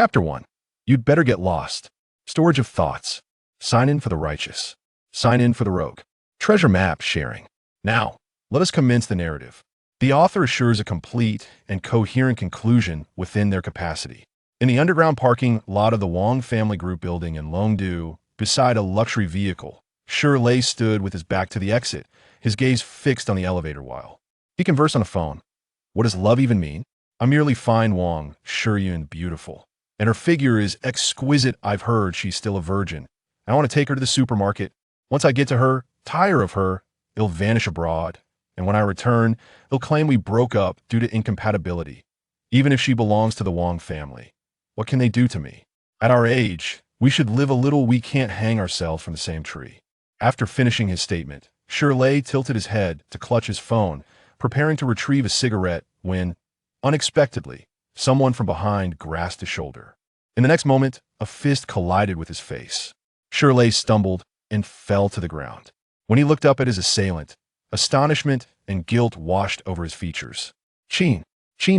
Chapter 1. You'd better get lost. Storage of thoughts. Sign in for the righteous. Sign in for the rogue. Treasure map sharing. Now, let us commence the narrative. The author assures a complete and coherent conclusion within their capacity. In the underground parking lot of the Wong family group building in Longdu, beside a luxury vehicle, Shirley stood with his back to the exit, his gaze fixed on the elevator while he conversed on the phone. What does love even mean? I merely find Wong Shiyun beautiful, and her figure is exquisite. I've heard she's still a virgin. I want to take her to the supermarket. Once I get to her, tire of her, it'll vanish abroad, and when I return, they'll claim we broke up due to incompatibility. Even if she belongs to the Wong family, what can they do to me? At our age, we should live a little. We can't hang ourselves from the same tree. After finishing his statement, Shirley tilted his head to clutch his phone, preparing to retrieve a cigarette when, unexpectedly, someone from behind grasped his shoulder. In the next moment, a fist collided with his face. Shirley stumbled and fell to the ground. When he looked up at his assailant, astonishment and guilt washed over his features. Qin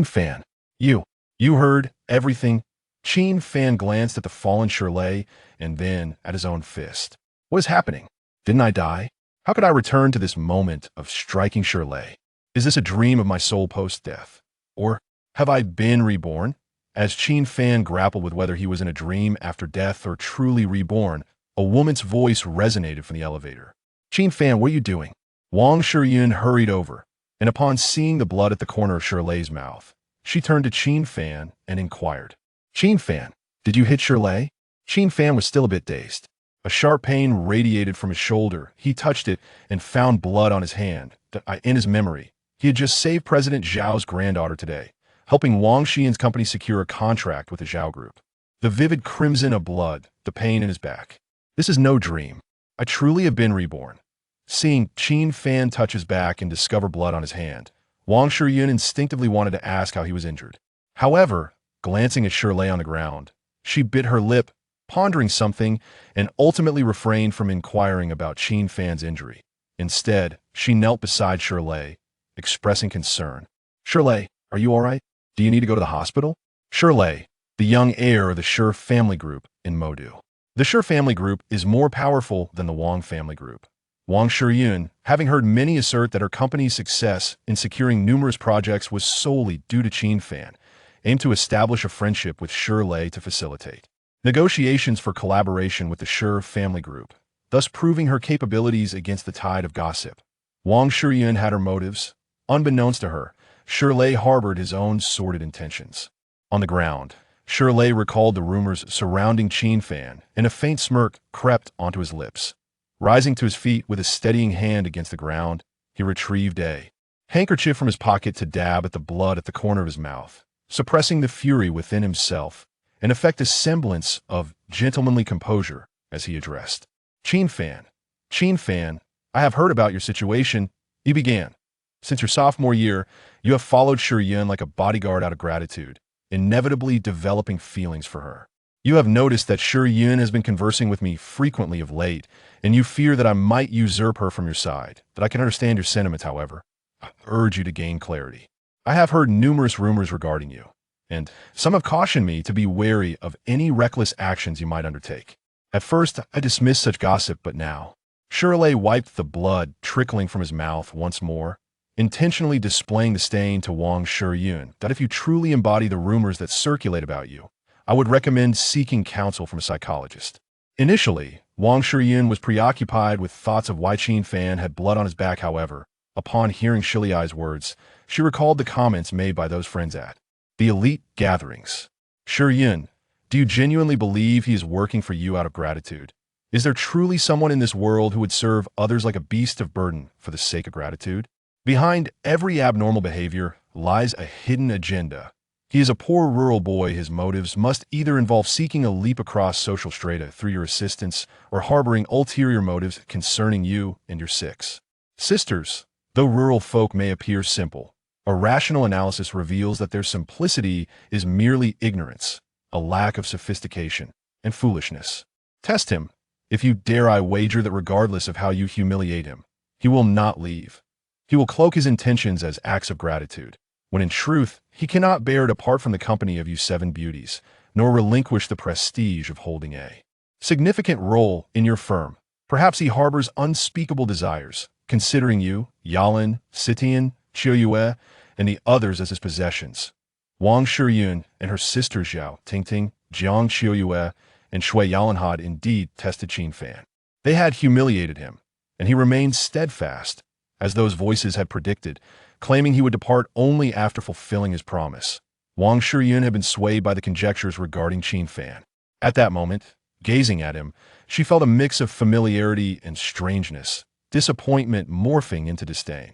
Fan, you heard everything. Qin Fan glanced at the fallen Shirley and then at his own fist. What is happening? Didn't I die? How could I return to this moment of striking Shirley? Is this a dream of my soul post-death? Or have I been reborn? As Qin Fan grappled with whether he was in a dream after death or truly reborn, a woman's voice resonated from the elevator. Qin Fan, what are you doing? Wang Shiyun hurried over, and upon seeing the blood at the corner of Shirley's mouth, she turned to Qin Fan and inquired, Qin Fan, did you hit Shirley? Qin Fan was still a bit dazed. A sharp pain radiated from his shoulder. He touched it and found blood on his hand. In his memory, he had just saved President Zhao's granddaughter today, helping Wang Xiyun's company secure a contract with the Zhao group. The vivid crimson of blood, the pain in his back. This is no dream. I truly have been reborn. Seeing Qin Fan touch his back and discover blood on his hand, Wang Shiyun instinctively wanted to ask how he was injured. However, glancing at Shirley on the ground, she bit her lip, pondering something, and ultimately refrained from inquiring about Qin Fan's injury. Instead, she knelt beside Shirley, expressing concern. Shirley, are you all right? Do you need to go to the hospital? Shirley, the young heir of the Shi family group in Modu. The Shi family group is more powerful than the Wang family group. Wang Shiyun, having heard many assert that her company's success in securing numerous projects was solely due to Qin Fan, aimed to establish a friendship with Shirley to facilitate negotiations for collaboration with the Shi family group, thus proving her capabilities against the tide of gossip. Wang Shiyun had her motives. Unbeknownst to her, Shirley harbored his own sordid intentions. On the ground, Shirley recalled the rumors surrounding Qin Fan, and a faint smirk crept onto his lips. Rising to his feet with a steadying hand against the ground, he retrieved a handkerchief from his pocket to dab at the blood at the corner of his mouth, suppressing the fury within himself and affect a semblance of gentlemanly composure as he addressed. Qin Fan, I have heard about your situation. He began. Since your sophomore year, you have followed Shiyun like a bodyguard out of gratitude, inevitably developing feelings for her. You have noticed that Shiyun has been conversing with me frequently of late, and you fear that I might usurp her from your side. That I can understand your sentiments, however. I urge you to gain clarity. I have heard numerous rumors regarding you, and some have cautioned me to be wary of any reckless actions you might undertake. At first, I dismissed such gossip, but now. Shirley wiped the blood trickling from his mouth once more, intentionally displaying the stain to Wang Shiyun that if you truly embody the rumors that circulate about you, I would recommend seeking counsel from a psychologist. Initially, Wang Shiyun was preoccupied with thoughts of why Qin Fan had blood on his back. However, upon hearing Shirley's words, she recalled the comments made by those friends at the elite gatherings. Shiyun, do you genuinely believe he is working for you out of gratitude? Is there truly someone in this world who would serve others like a beast of burden for the sake of gratitude? Behind every abnormal behavior lies a hidden agenda. He is a poor rural boy. His motives must either involve seeking a leap across social strata through your assistance or harboring ulterior motives concerning you and your six sisters. Though rural folk may appear simple, a rational analysis reveals that their simplicity is merely ignorance, a lack of sophistication, and foolishness. Test him. If you dare, I wager that regardless of how you humiliate him, he will not leave. He will cloak his intentions as acts of gratitude, when in truth, he cannot bear it apart from the company of you seven beauties, nor relinquish the prestige of holding a significant role in your firm. Perhaps he harbors unspeakable desires, considering you, Yalan, Sitian, Qiuyue, and the others as his possessions. Wang Shiyun and her sister Zhao Tingting, Jiang Qiuyue, and Shui Yalan had indeed tested Qin Fan. They had humiliated him, and he remained steadfast, as those voices had predicted, claiming he would depart only after fulfilling his promise. Wang Shiyun had been swayed by the conjectures regarding Qin Fan. At that moment, gazing at him, she felt a mix of familiarity and strangeness, disappointment morphing into disdain.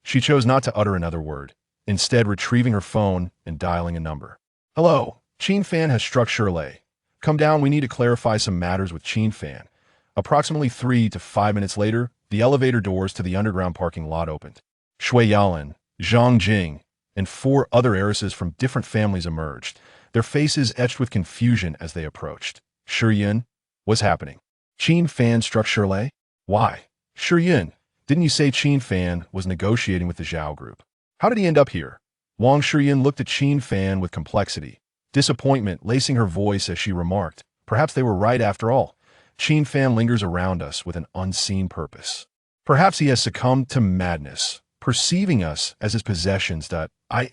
She chose not to utter another word, instead retrieving her phone and dialing a number. "Hello, Qin Fan has struck Shirley. Come down, we need to clarify some matters with Qin Fan." Approximately 3 to 5 minutes later, the elevator doors to the underground parking lot opened. Shui Yalan, Zhang Jing, and 4 other heiresses from different families emerged, their faces etched with confusion as they approached. "Shiyun, what's happening? Qin Fan struck Shirley? Why? Shiyun, didn't you say Qin Fan was negotiating with the Zhao group? How did he end up here?" Wang Shiyun looked at Qin Fan with complexity, disappointment lacing her voice as she remarked, "Perhaps they were right after all. Qin Fan lingers around us with an unseen purpose. Perhaps he has succumbed to madness, perceiving us as his possessions.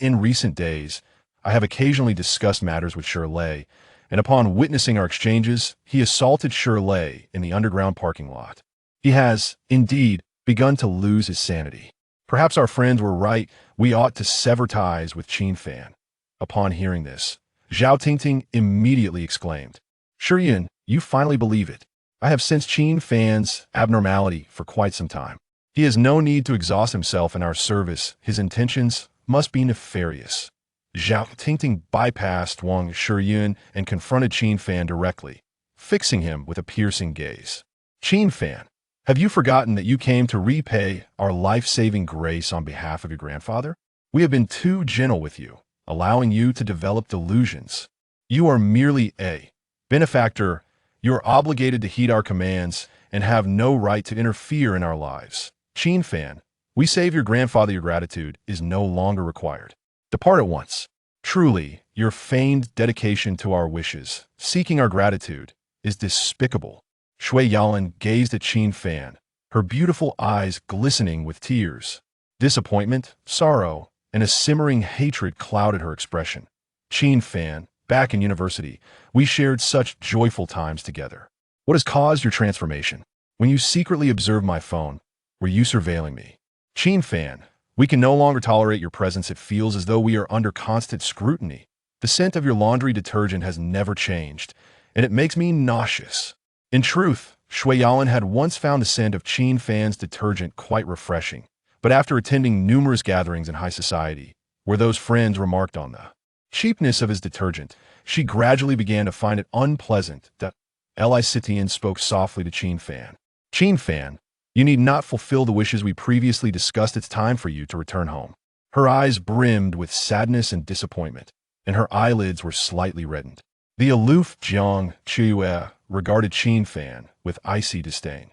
In recent days, I have occasionally discussed matters with Shirley, and upon witnessing our exchanges, he assaulted Shirley in the underground parking lot. He has, indeed, begun to lose his sanity. Perhaps our friends were right. We ought to sever ties with Qin Fan." Upon hearing this, Zhao Tingting immediately exclaimed, "Shiyun, you finally believe it. I have sensed Qin Fan's abnormality for quite some time. He has no need to exhaust himself in our service. His intentions must be nefarious." Zhao Tingting bypassed Wang Shiyun and confronted Qin Fan directly, fixing him with a piercing gaze. "Qin Fan, have you forgotten that you came to repay our life-saving grace on behalf of your grandfather? We have been too gentle with you, allowing you to develop delusions. You are merely a benefactor. You are obligated to heed our commands and have no right to interfere in our lives. Qin Fan, we save your grandfather. Your gratitude is no longer required. Depart at once. Truly, your feigned dedication to our wishes, seeking our gratitude, is despicable." Shui Yalan gazed at Qin Fan, her beautiful eyes glistening with tears. Disappointment, sorrow, and a simmering hatred clouded her expression. "Qin Fan, back in university, we shared such joyful times together. What has caused your transformation? When you secretly observed my phone, were you surveilling me? Qin Fan, we can no longer tolerate your presence. It feels as though we are under constant scrutiny. The scent of your laundry detergent has never changed, and it makes me nauseous." In truth, Shui Yalan had once found the scent of Qin Fan's detergent quite refreshing, but after attending numerous gatherings in high society, where those friends remarked on the cheapness of his detergent, she gradually began to find it unpleasant. Li Sitian spoke softly to Qin Fan. "Qin Fan, you need not fulfill the wishes we previously discussed. It's time for you to return home." Her eyes brimmed with sadness and disappointment, and her eyelids were slightly reddened. The aloof Jiang Qiuyue regarded Qin Fan with icy disdain.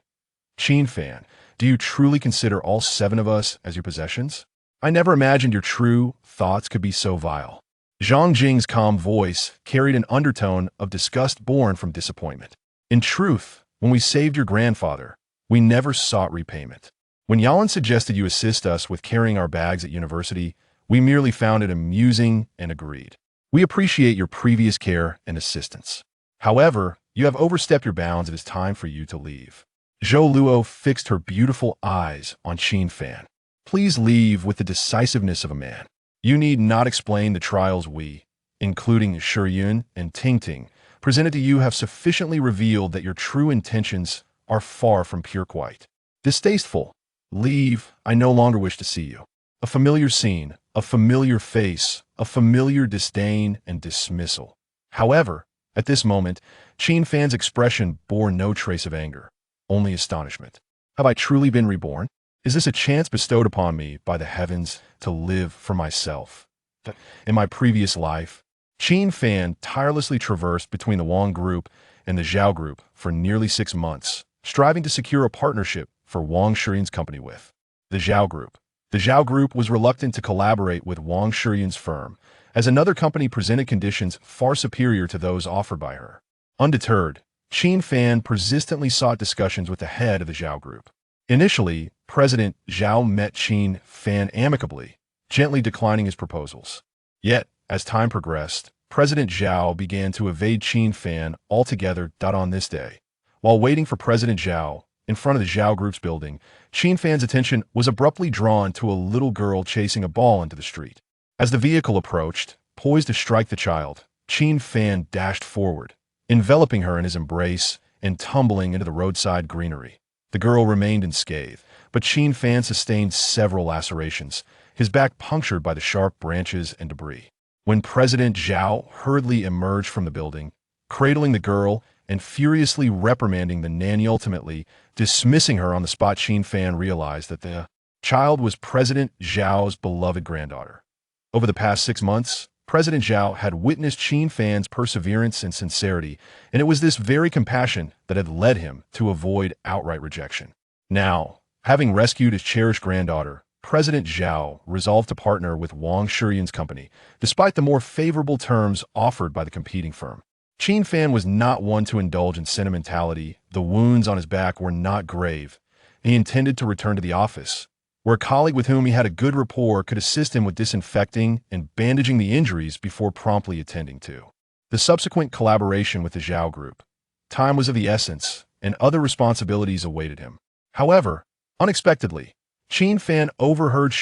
"Qin Fan, do you truly consider all 7 of us as your possessions? I never imagined your true thoughts could be so vile." Zhang Jing's calm voice carried an undertone of disgust born from disappointment. "In truth, when we saved your grandfather, we never sought repayment. When Yalan suggested you assist us with carrying our bags at university, we merely found it amusing and agreed. We appreciate your previous care and assistance. However, you have overstepped your bounds. It is time for you to leave." Zhou Luo fixed her beautiful eyes on Qin Fan. "Please leave with the decisiveness of a man. You need not explain the trials we, including Shiyun and Tingting, presented to you have sufficiently revealed that your true intentions are far from pure. Quite distasteful. Leave. I no longer wish to see you." A familiar scene, a familiar face, a familiar disdain and dismissal. However, at this moment, Qin Fan's expression bore no trace of anger, only astonishment. Have I truly been reborn? Is this a chance bestowed upon me by the heavens to live for myself? In my previous life, Qin Fan tirelessly traversed between the Wang group and the Zhao group for nearly 6 months, striving to secure a partnership for Wang Shiyun's company with the Zhao group. The Zhao group was reluctant to collaborate with Wang Shiyun's firm, as another company presented conditions far superior to those offered by her. Undeterred, Qin Fan persistently sought discussions with the head of the Zhao Group. Initially, President Zhao met Qin Fan amicably, gently declining his proposals. Yet, as time progressed, President Zhao began to evade Qin Fan altogether. On this day, while waiting for President Zhao in front of the Zhao Group's building, Qin Fan's attention was abruptly drawn to a little girl chasing a ball into the street. As the vehicle approached, poised to strike the child, Qin Fan dashed forward, enveloping her in his embrace and tumbling into the roadside greenery. The girl remained unscathed, but Qin Fan sustained several lacerations, his back punctured by the sharp branches and debris. When President Zhao hurriedly emerged from the building, cradling the girl and furiously reprimanding the nanny, ultimately dismissing her on the spot, Qin Fan realized that the child was President Zhao's beloved granddaughter. Over the past 6 months, President Zhao had witnessed Qin Fan's perseverance and sincerity, and it was this very compassion that had led him to avoid outright rejection. Now, having rescued his cherished granddaughter, President Zhao resolved to partner with Wang Shiyun's company, despite the more favorable terms offered by the competing firm. Qin Fan was not one to indulge in sentimentality. The wounds on his back were not grave. He intended to return to the office, where a colleague with whom he had a good rapport could assist him with disinfecting and bandaging the injuries before promptly attending to the subsequent collaboration with the Zhao Group. Time was of the essence, and other responsibilities awaited him. However, unexpectedly, Qin Fan overheard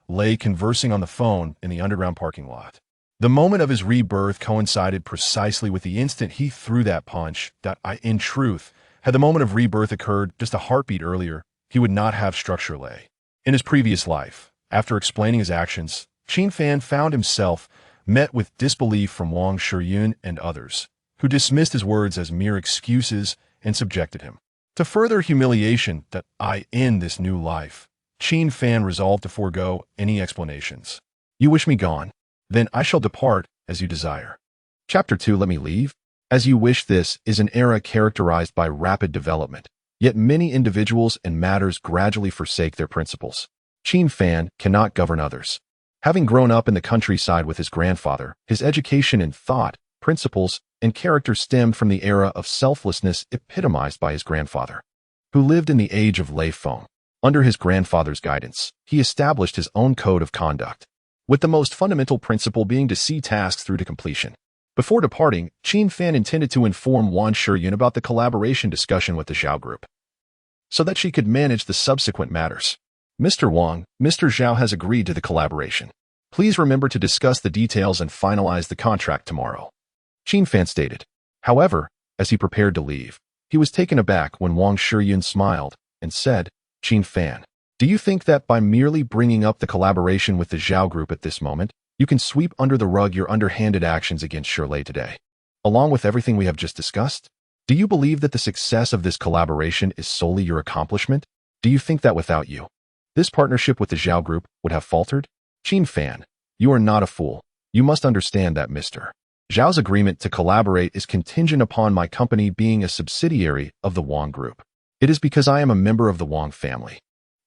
Lei conversing on the phone in the underground parking lot. The moment of his rebirth coincided precisely with the instant he threw that punch. In truth, had the moment of rebirth occurred just a heartbeat earlier, he would not have struck Lei. In his previous life, after explaining his actions, Qin Fan found himself met with disbelief from Wang Shiyun and others, who dismissed his words as mere excuses and subjected him to further humiliation. In this new life, Qin Fan resolved to forego any explanations. You wish me gone? Then I shall depart as you desire. Chapter 2. Let me leave? As you wish. This is an era characterized by rapid development, yet many individuals and matters gradually forsake their principles. Qin Fan cannot govern others. Having grown up in the countryside with his grandfather, his education in thought, principles, and character stemmed from the era of selflessness epitomized by his grandfather, who lived in the age of Lei Feng. Under his grandfather's guidance, he established his own code of conduct, with the most fundamental principle being to see tasks through to completion. Before departing, Qin Fan intended to inform Wang Shiyun about the collaboration discussion with the Zhao Group, so that she could manage the subsequent matters. Mr. Wang, Mr. Zhao has agreed to the collaboration. Please remember to discuss the details and finalize the contract tomorrow, Qin Fan stated. However, as he prepared to leave, he was taken aback when Wang Shiyun smiled and said, Qin Fan, do you think that by merely bringing up the collaboration with the Zhao Group at this moment, you can sweep under the rug your underhanded actions against Lei today, along with everything we have just discussed? Do you believe that the success of this collaboration is solely your accomplishment? Do you think that without you, this partnership with the Zhao Group would have faltered? Qin Fan, you are not a fool. You must understand that Mr. Zhao's agreement to collaborate is contingent upon my company being a subsidiary of the Wang Group. It is because I am a member of the Wang family.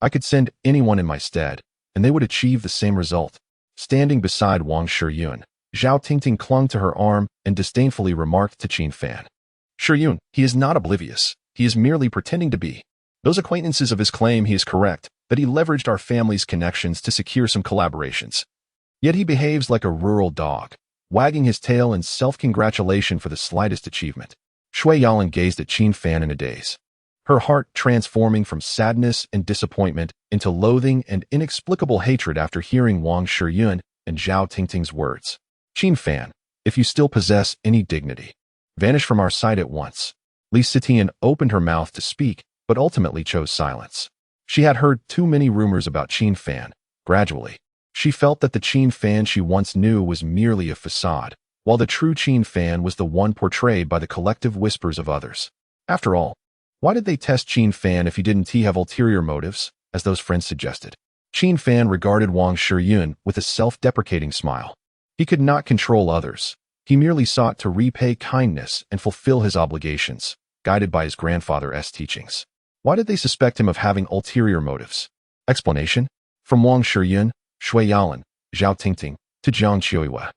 I could send anyone in my stead, and they would achieve the same result. Standing beside Wang Shiyun, Zhao Tingting clung to her arm and disdainfully remarked to Qin Fan, Shiyun, he is not oblivious. He is merely pretending to be. Those acquaintances of his claim he is correct, that he leveraged our family's connections to secure some collaborations. Yet he behaves like a rural dog, wagging his tail in self-congratulation for the slightest achievement. Shui Yalan gazed at Qin Fan in a daze, her heart transforming from sadness and disappointment into loathing and inexplicable hatred after hearing Wang Shiyun and Zhao Tingting's words. Qin Fan, if you still possess any dignity, vanish from our sight at once. Li Sitian opened her mouth to speak, but ultimately chose silence. She had heard too many rumors about Qin Fan. Gradually, she felt that the Qin Fan she once knew was merely a facade, while the true Qin Fan was the one portrayed by the collective whispers of others. After all, why did they test Qin Fan if he didn't have ulterior motives, as those friends suggested? Qin Fan regarded Wang Shiyun with a self-deprecating smile. He could not control others. He merely sought to repay kindness and fulfill his obligations, guided by his grandfather's teachings. Why did they suspect him of having ulterior motives? Explanation? From Wang Shiyun, Shui Yalan, Zhao Tingting, to Jiang Qiuiwa.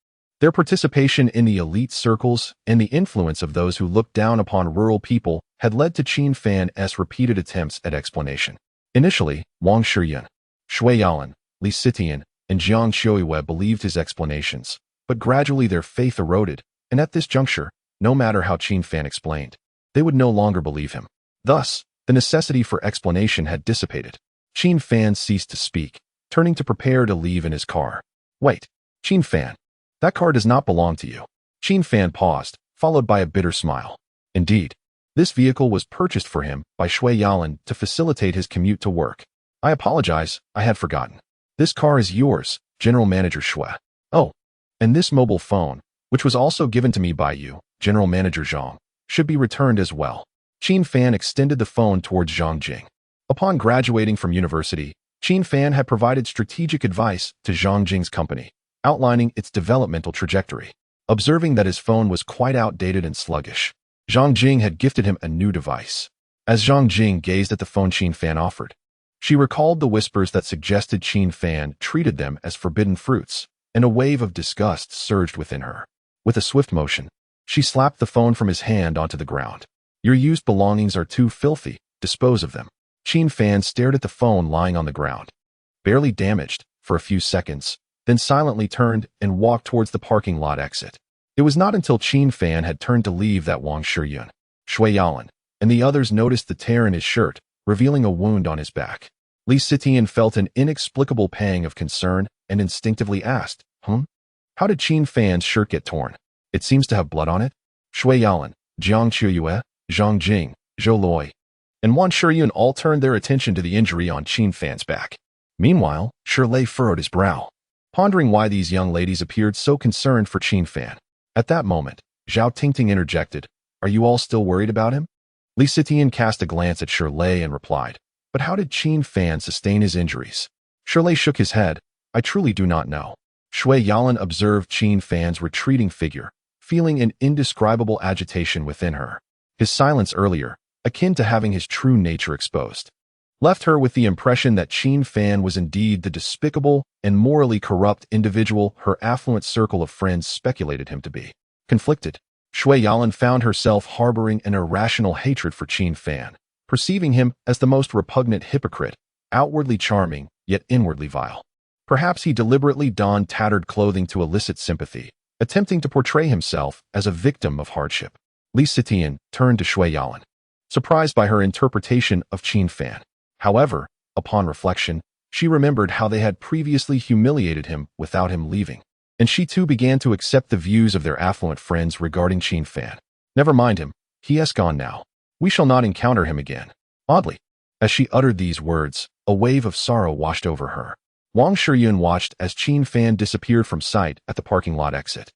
Their participation in the elite circles and the influence of those who looked down upon rural people had led to Qin Fan's repeated attempts at explanation. Initially, Wang Shiyun, Shui Yalan, Li Sitian, and Jiang Qiuyue believed his explanations, but gradually their faith eroded, and at this juncture, no matter how Qin Fan explained, they would no longer believe him. Thus, the necessity for explanation had dissipated. Qin Fan ceased to speak, turning to prepare to leave in his car. Wait, Qin Fan. That car does not belong to you. Qin Fan paused, followed by a bitter smile. Indeed, this vehicle was purchased for him by Shui Yalan to facilitate his commute to work. I apologize, I had forgotten. This car is yours, General Manager Shui. Oh, and this mobile phone, which was also given to me by you, General Manager Zhang, should be returned as well. Qin Fan extended the phone towards Zhang Jing. Upon graduating from university, Qin Fan had provided strategic advice to Zhang Jing's company, outlining its developmental trajectory. Observing that his phone was quite outdated and sluggish, Zhang Jing had gifted him a new device. As Zhang Jing gazed at the phone Qin Fan offered, she recalled the whispers that suggested Qin Fan treated them as forbidden fruits, and a wave of disgust surged within her. With a swift motion, she slapped the phone from his hand onto the ground. Your used belongings are too filthy, dispose of them. Qin Fan stared at the phone lying on the ground, barely damaged, for a few seconds, then silently turned and walked towards the parking lot exit. It was not until Qin Fan had turned to leave that Wang Shiyun, Shui Yalan, and the others noticed the tear in his shirt, revealing a wound on his back. Li Sitian felt an inexplicable pang of concern and instinctively asked, How did Qin Fan's shirt get torn? It seems to have blood on it. Shui Yalan, Jiang Qiuyue, Zhang Jing, Zhou Loi, and Wang Shiyun all turned their attention to the injury on Qin Fan's back. Meanwhile, Shirley furrowed his brow, pondering why these young ladies appeared so concerned for Qin Fan. At that moment, Zhao Tingting interjected, Are you all still worried about him? Li Sitian cast a glance at Shirley and replied, But how did Qin Fan sustain his injuries? Shirley shook his head, I truly do not know. Shui Yalan observed Qin Fan's retreating figure, feeling an indescribable agitation within her. His silence earlier, akin to having his true nature exposed, left her with the impression that Qin Fan was indeed the despicable and morally corrupt individual her affluent circle of friends speculated him to be. Conflicted, Shui Yalan found herself harboring an irrational hatred for Qin Fan, perceiving him as the most repugnant hypocrite, outwardly charming, yet inwardly vile. Perhaps he deliberately donned tattered clothing to elicit sympathy, attempting to portray himself as a victim of hardship. Li Sitian turned to Shui Yalan, surprised by her interpretation of Qin Fan. However, upon reflection, she remembered how they had previously humiliated him without him leaving, and she too began to accept the views of their affluent friends regarding Qin Fan. Never mind him, he has gone now. We shall not encounter him again. Oddly, as she uttered these words, a wave of sorrow washed over her. Wang Shiyun watched as Qin Fan disappeared from sight at the parking lot exit,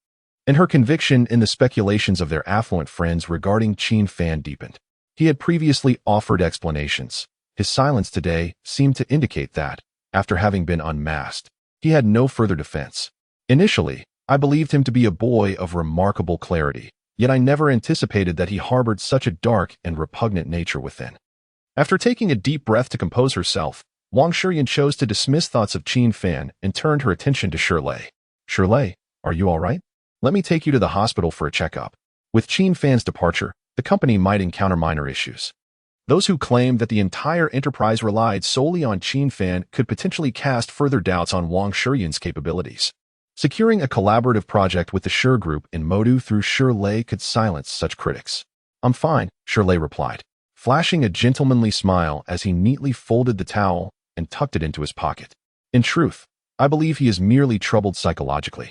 and her conviction in the speculations of their affluent friends regarding Qin Fan deepened. He had previously offered explanations. His silence today seemed to indicate that, after having been unmasked, he had no further defense. Initially, I believed him to be a boy of remarkable clarity, yet I never anticipated that he harbored such a dark and repugnant nature within. After taking a deep breath to compose herself, Wang Shiyun chose to dismiss thoughts of Qin Fan and turned her attention to Shirley. Shirley, are you all right? Let me take you to the hospital for a checkup. With Qin Fan's departure, the company might encounter minor issues. Those who claimed that the entire enterprise relied solely on Qin Fan could potentially cast further doubts on Wang Shiyun's capabilities. Securing a collaborative project with the Shir Group in Modu through Shirley could silence such critics. I'm fine, Shirley replied, flashing a gentlemanly smile as he neatly folded the towel and tucked it into his pocket. In truth, I believe he is merely troubled psychologically,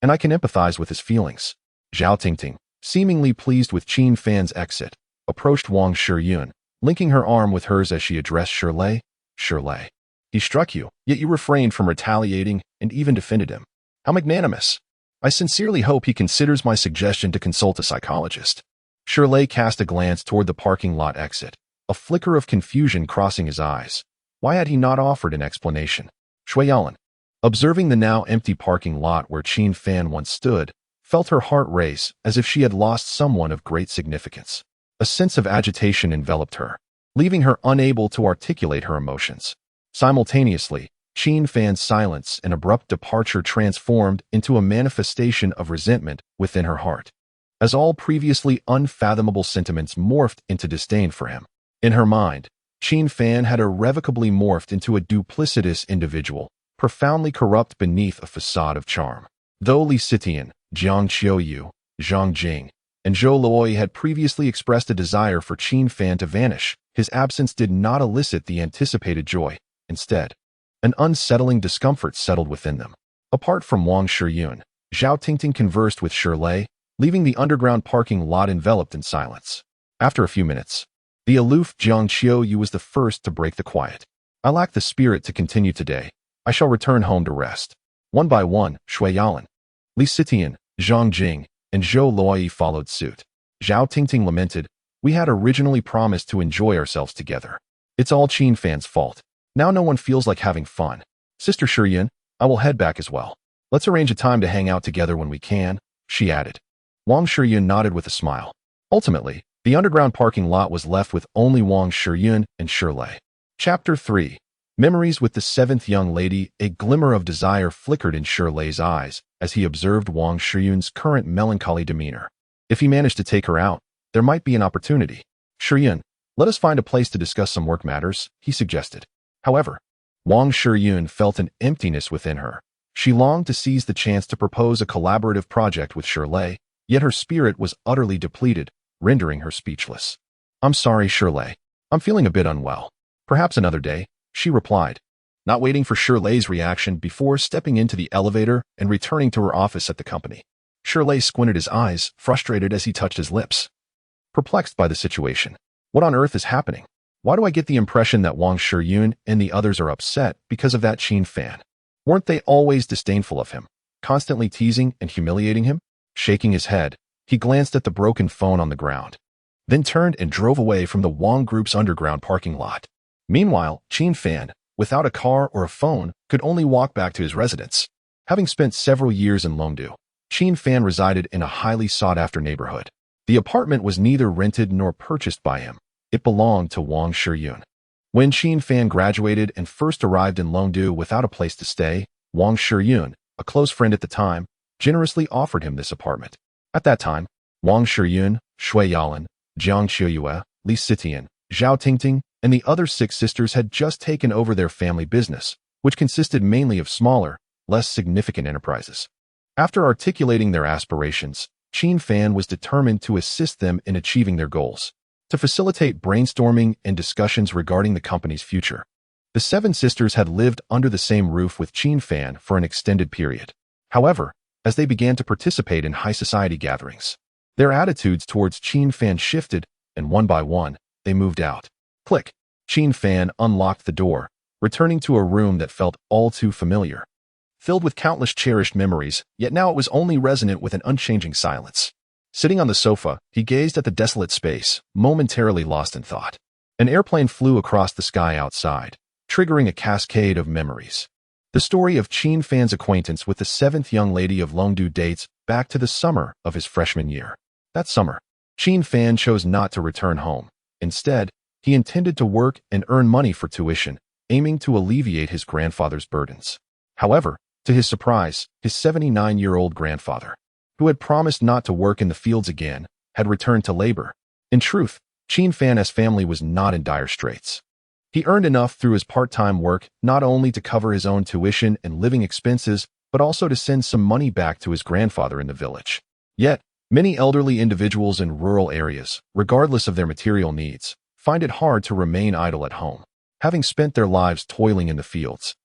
and I can empathize with his feelings. Zhao Tingting, seemingly pleased with Qin Fan's exit, approached Wang Shiyun, linking her arm with hers as she addressed Shirley. Shirley, he struck you, yet you refrained from retaliating and even defended him. How magnanimous. I sincerely hope he considers my suggestion to consult a psychologist. Shirley cast a glance toward the parking lot exit, a flicker of confusion crossing his eyes. Why had he not offered an explanation? Shui Yalan, observing the now empty parking lot where Qin Fan once stood, felt her heart race as if she had lost someone of great significance. A sense of agitation enveloped her, leaving her unable to articulate her emotions. Simultaneously, Qin Fan's silence and abrupt departure transformed into a manifestation of resentment within her heart, as all previously unfathomable sentiments morphed into disdain for him. In her mind, Qin Fan had irrevocably morphed into a duplicitous individual, profoundly corrupt beneath a facade of charm. Though Li Sitian, Jiang Qiuyu, Zhang Jing, and Zhou Luoi had previously expressed a desire for Qin Fan to vanish, his absence did not elicit the anticipated joy. Instead, an unsettling discomfort settled within them. Apart from Wang Shiyun, Zhao Tingting conversed with Shirlei, leaving the underground parking lot enveloped in silence. After a few minutes, the aloof Jiang Qiuyu was the first to break the quiet. I lack the spirit to continue today. I shall return home to rest. One by one, Shui Yalan, Li Sitian, Zhang Jing, and Zhou Luoi followed suit. Zhao Tingting lamented, "We had originally promised to enjoy ourselves together. It's all Qin Fan's fault. Now no one feels like having fun. Sister Shiyun, I will head back as well. Let's arrange a time to hang out together when we can," she added. Wang Shiyun nodded with a smile. Ultimately, the underground parking lot was left with only Wang Shiyun and Shirlei. Chapter 3. Memories with the seventh young lady. A glimmer of desire flickered in Shirlei's eyes as he observed Wang Shiyun's current melancholy demeanor. If he managed to take her out, there might be an opportunity. "Shiyun, let us find a place to discuss some work matters," he suggested. However, Wang Shiyun felt an emptiness within her. She longed to seize the chance to propose a collaborative project with Shirlei, yet her spirit was utterly depleted, rendering her speechless. "I'm sorry, Shirlei. I'm feeling a bit unwell. Perhaps another day," she replied, not waiting for Shirlei's reaction before stepping into the elevator and returning to her office at the company. Shirlei squinted his eyes, frustrated as he touched his lips. Perplexed by the situation. What on earth is happening? Why do I get the impression that Wang Shiyun and the others are upset because of that Qin Fan? Weren't they always disdainful of him, constantly teasing and humiliating him? Shaking his head, he glanced at the broken phone on the ground, then turned and drove away from the Wang Group's underground parking lot. Meanwhile, Qin Fan, without a car or a phone, could only walk back to his residence. Having spent several years in Longdu, Qin Fan resided in a highly sought-after neighborhood. The apartment was neither rented nor purchased by him. It belonged to Wang Shiyun. When Qin Fan graduated and first arrived in Longdu without a place to stay, Wang Shiyun, a close friend at the time, generously offered him this apartment. At that time, Wang Shiyun, Shui Yalan, Jiang Qiuyu, Li Sitian, Zhao Tingting, and the other 6 sisters had just taken over their family business, which consisted mainly of smaller, less significant enterprises. After articulating their aspirations, Qin Fan was determined to assist them in achieving their goals, to facilitate brainstorming and discussions regarding the company's future. The 7 sisters had lived under the same roof with Qin Fan for an extended period. However, as they began to participate in high society gatherings, their attitudes towards Qin Fan shifted, and one by one, they moved out. Click. Qin Fan unlocked the door, returning to a room that felt all too familiar. Filled with countless cherished memories, yet now it was only resonant with an unchanging silence. Sitting on the sofa, he gazed at the desolate space, momentarily lost in thought. An airplane flew across the sky outside, triggering a cascade of memories. The story of Qin Fan's acquaintance with the 7th young lady of Longdu dates back to the summer of his freshman year. That summer, Qin Fan chose not to return home. Instead, he intended to work and earn money for tuition, aiming to alleviate his grandfather's burdens. However, to his surprise, his 79-year-old grandfather, who had promised not to work in the fields again, had returned to labor. In truth, Qin Fan's family was not in dire straits. He earned enough through his part-time work not only to cover his own tuition and living expenses, but also to send some money back to his grandfather in the village. Yet, many elderly individuals in rural areas, regardless of their material needs, find it hard to remain idle at home. Having spent their lives toiling in the fields,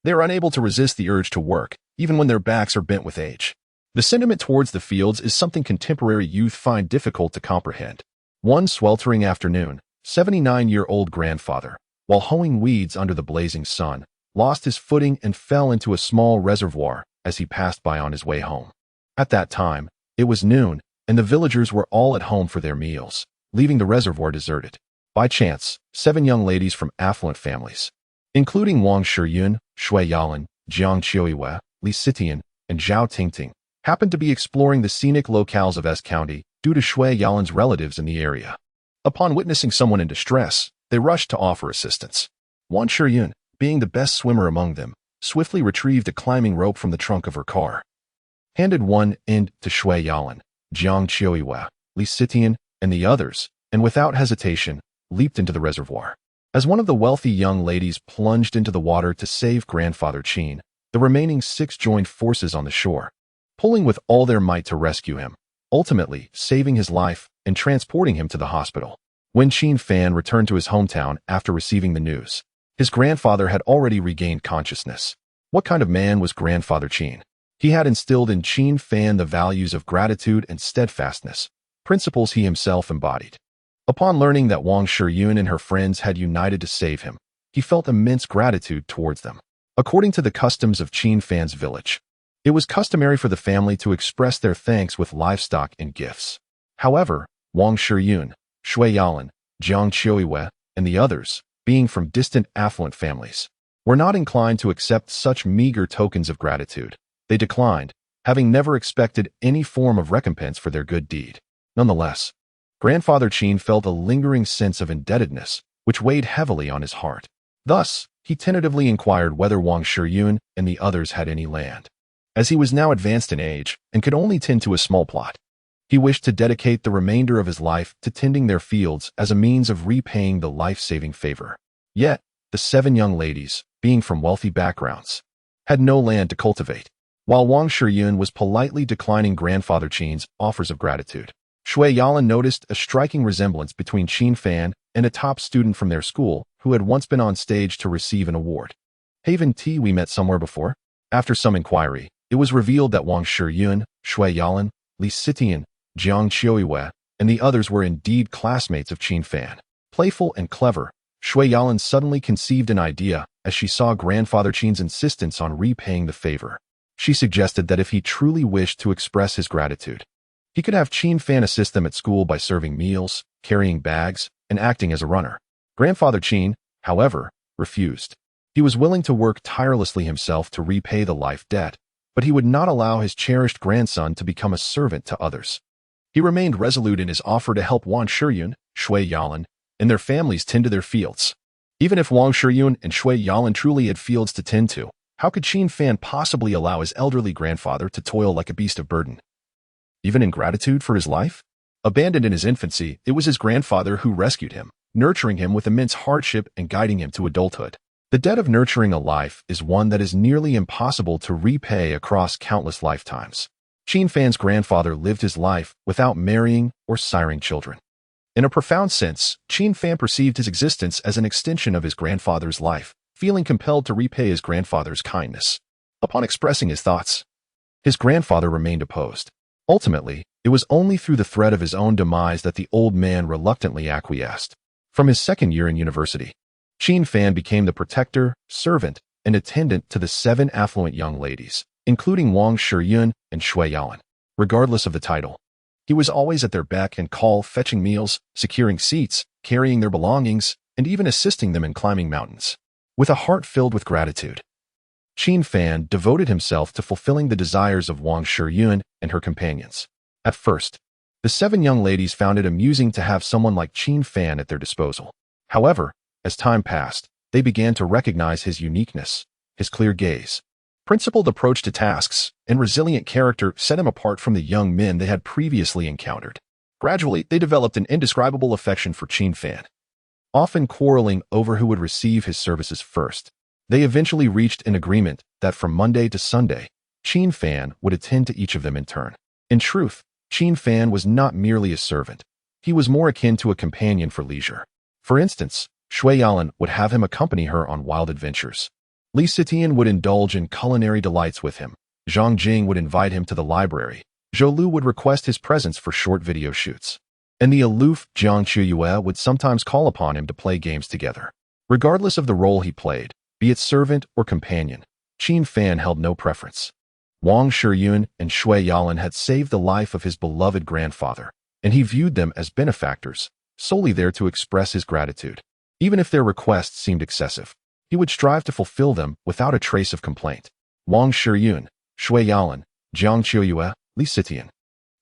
they are unable to resist the urge to work, even when their backs are bent with age. The sentiment towards the fields is something contemporary youth find difficult to comprehend. One sweltering afternoon, 79-year-old grandfather, while hoeing weeds under the blazing sun, lost his footing and fell into a small reservoir as he passed by on his way home. At that time, it was noon, and the villagers were all at home for their meals, leaving the reservoir deserted. By chance, 7 young ladies from affluent families, including Wang Shiyun, Shui Yalan, Jiang Qiuyu, Li Sitian, and Zhao Tingting, happened to be exploring the scenic locales of S County due to Shui Yalan's relatives in the area. Upon witnessing someone in distress, they rushed to offer assistance. Wang Shiyun, being the best swimmer among them, swiftly retrieved a climbing rope from the trunk of her car, handed one end to Shui Yalan, Jiang Qiuiwe, Li Sitian, and the others, and without hesitation, leaped into the reservoir. As one of the wealthy young ladies plunged into the water to save grandfather Qin, the remaining 6 joined forces on the shore, pulling with all their might to rescue him, ultimately saving his life and transporting him to the hospital. When Qin Fan returned to his hometown after receiving the news, his grandfather had already regained consciousness. What kind of man was grandfather Qin? He had instilled in Qin Fan the values of gratitude and steadfastness, principles he himself embodied. Upon learning that Wang Shiyun and her friends had united to save him, he felt immense gratitude towards them. According to the customs of Qin Fan's village, it was customary for the family to express their thanks with livestock and gifts. However, Wang Shiyun, Shui Yalan, Jiang Qiuiwe, and the others, being from distant affluent families, were not inclined to accept such meager tokens of gratitude. They declined, having never expected any form of recompense for their good deed. Nonetheless, grandfather Qin felt a lingering sense of indebtedness, which weighed heavily on his heart. Thus, he tentatively inquired whether Wang Shiyun and the others had any land. As he was now advanced in age and could only tend to a small plot, he wished to dedicate the remainder of his life to tending their fields as a means of repaying the life-saving favor. Yet, the 7 young ladies, being from wealthy backgrounds, had no land to cultivate. While Wang Shiyun was politely declining grandfather Qin's offers of gratitude, Shui Yalan noticed a striking resemblance between Qin Fan and a top student from their school who had once been on stage to receive an award. Haven't we met somewhere before? After some inquiry, it was revealed that Wang Shiyun, Shui Yalan, Li Sitian, Jiang Qiuiwe, and the others were indeed classmates of Qin Fan. Playful and clever, Shui Yalan suddenly conceived an idea as she saw grandfather Qin's insistence on repaying the favor. She suggested that if he truly wished to express his gratitude, he could have Qin Fan assist them at school by serving meals, carrying bags, and acting as a runner. Grandfather Qin, however, refused. He was willing to work tirelessly himself to repay the life debt, but he would not allow his cherished grandson to become a servant to others. He remained resolute in his offer to help Wang Shiyun, Shui Yalan, and their families tend to their fields. Even if Wang Shiyun and Shui Yalan truly had fields to tend to, how could Qin Fan possibly allow his elderly grandfather to toil like a beast of burden? Even in gratitude for his life? Abandoned in his infancy, it was his grandfather who rescued him, nurturing him with immense hardship and guiding him to adulthood. The debt of nurturing a life is one that is nearly impossible to repay across countless lifetimes. Qin Fan's grandfather lived his life without marrying or siring children. In a profound sense, Qin Fan perceived his existence as an extension of his grandfather's life, feeling compelled to repay his grandfather's kindness. Upon expressing his thoughts, his grandfather remained opposed. Ultimately, it was only through the threat of his own demise that the old man reluctantly acquiesced. From his second year in university, Qin Fan became the protector, servant, and attendant to the 7 affluent young ladies, including Wang Shiyun and Shui Yalan. Regardless of the title, he was always at their beck and call, fetching meals, securing seats, carrying their belongings, and even assisting them in climbing mountains. With a heart filled with gratitude, Qin Fan devoted himself to fulfilling the desires of Wang Shiyun and her companions. At first, the 7 young ladies found it amusing to have someone like Qin Fan at their disposal. However, as time passed, they began to recognize his uniqueness, his clear gaze, principled approach to tasks, and resilient character set him apart from the young men they had previously encountered. Gradually, they developed an indescribable affection for Qin Fan, often quarreling over who would receive his services first. They eventually reached an agreement that from Monday to Sunday, Qin Fan would attend to each of them in turn. In truth, Qin Fan was not merely a servant. He was more akin to a companion for leisure. For instance, Shui Yalan would have him accompany her on wild adventures. Li Sitian would indulge in culinary delights with him. Zhang Jing would invite him to the library. Zhou Lu would request his presence for short video shoots. And the aloof Jiang Qiuiwe would sometimes call upon him to play games together. Regardless of the role he played, be it servant or companion, Qin Fan held no preference. Wang Shiyun and Shui Yalan had saved the life of his beloved grandfather, and he viewed them as benefactors, solely there to express his gratitude. Even if their requests seemed excessive, he would strive to fulfill them without a trace of complaint. Wang Shiyun, Shui Yalan, Jiang Qiuiwe, Li Sitian,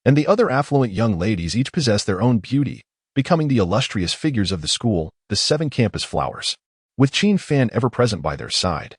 and the other affluent young ladies each possessed their own beauty, becoming the illustrious figures of the school, the 7 campus flowers. with Qin Fan ever present by their side.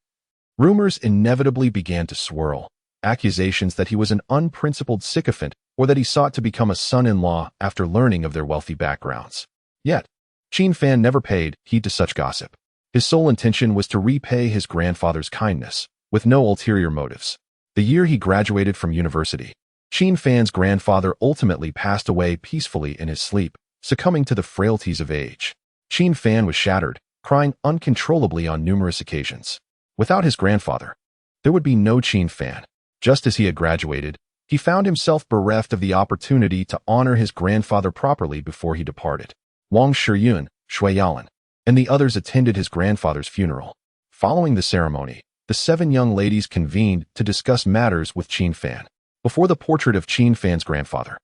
Rumors inevitably began to swirl, accusations that he was an unprincipled sycophant or that he sought to become a son-in-law after learning of their wealthy backgrounds. Yet, Qin Fan never paid heed to such gossip. His sole intention was to repay his grandfather's kindness, with no ulterior motives. The year he graduated from university, Qin Fan's grandfather ultimately passed away peacefully in his sleep, succumbing to the frailties of age. Qin Fan was shattered, crying uncontrollably on numerous occasions. Without his grandfather, there would be no Qin Fan. Just as he had graduated, he found himself bereft of the opportunity to honor his grandfather properly before he departed. Wang Shiyun, Shui Yalan, and the others attended his grandfather's funeral. Following the ceremony, the 7 young ladies convened to discuss matters with Qin Fan. Before the portrait of Qin Fan's grandfather,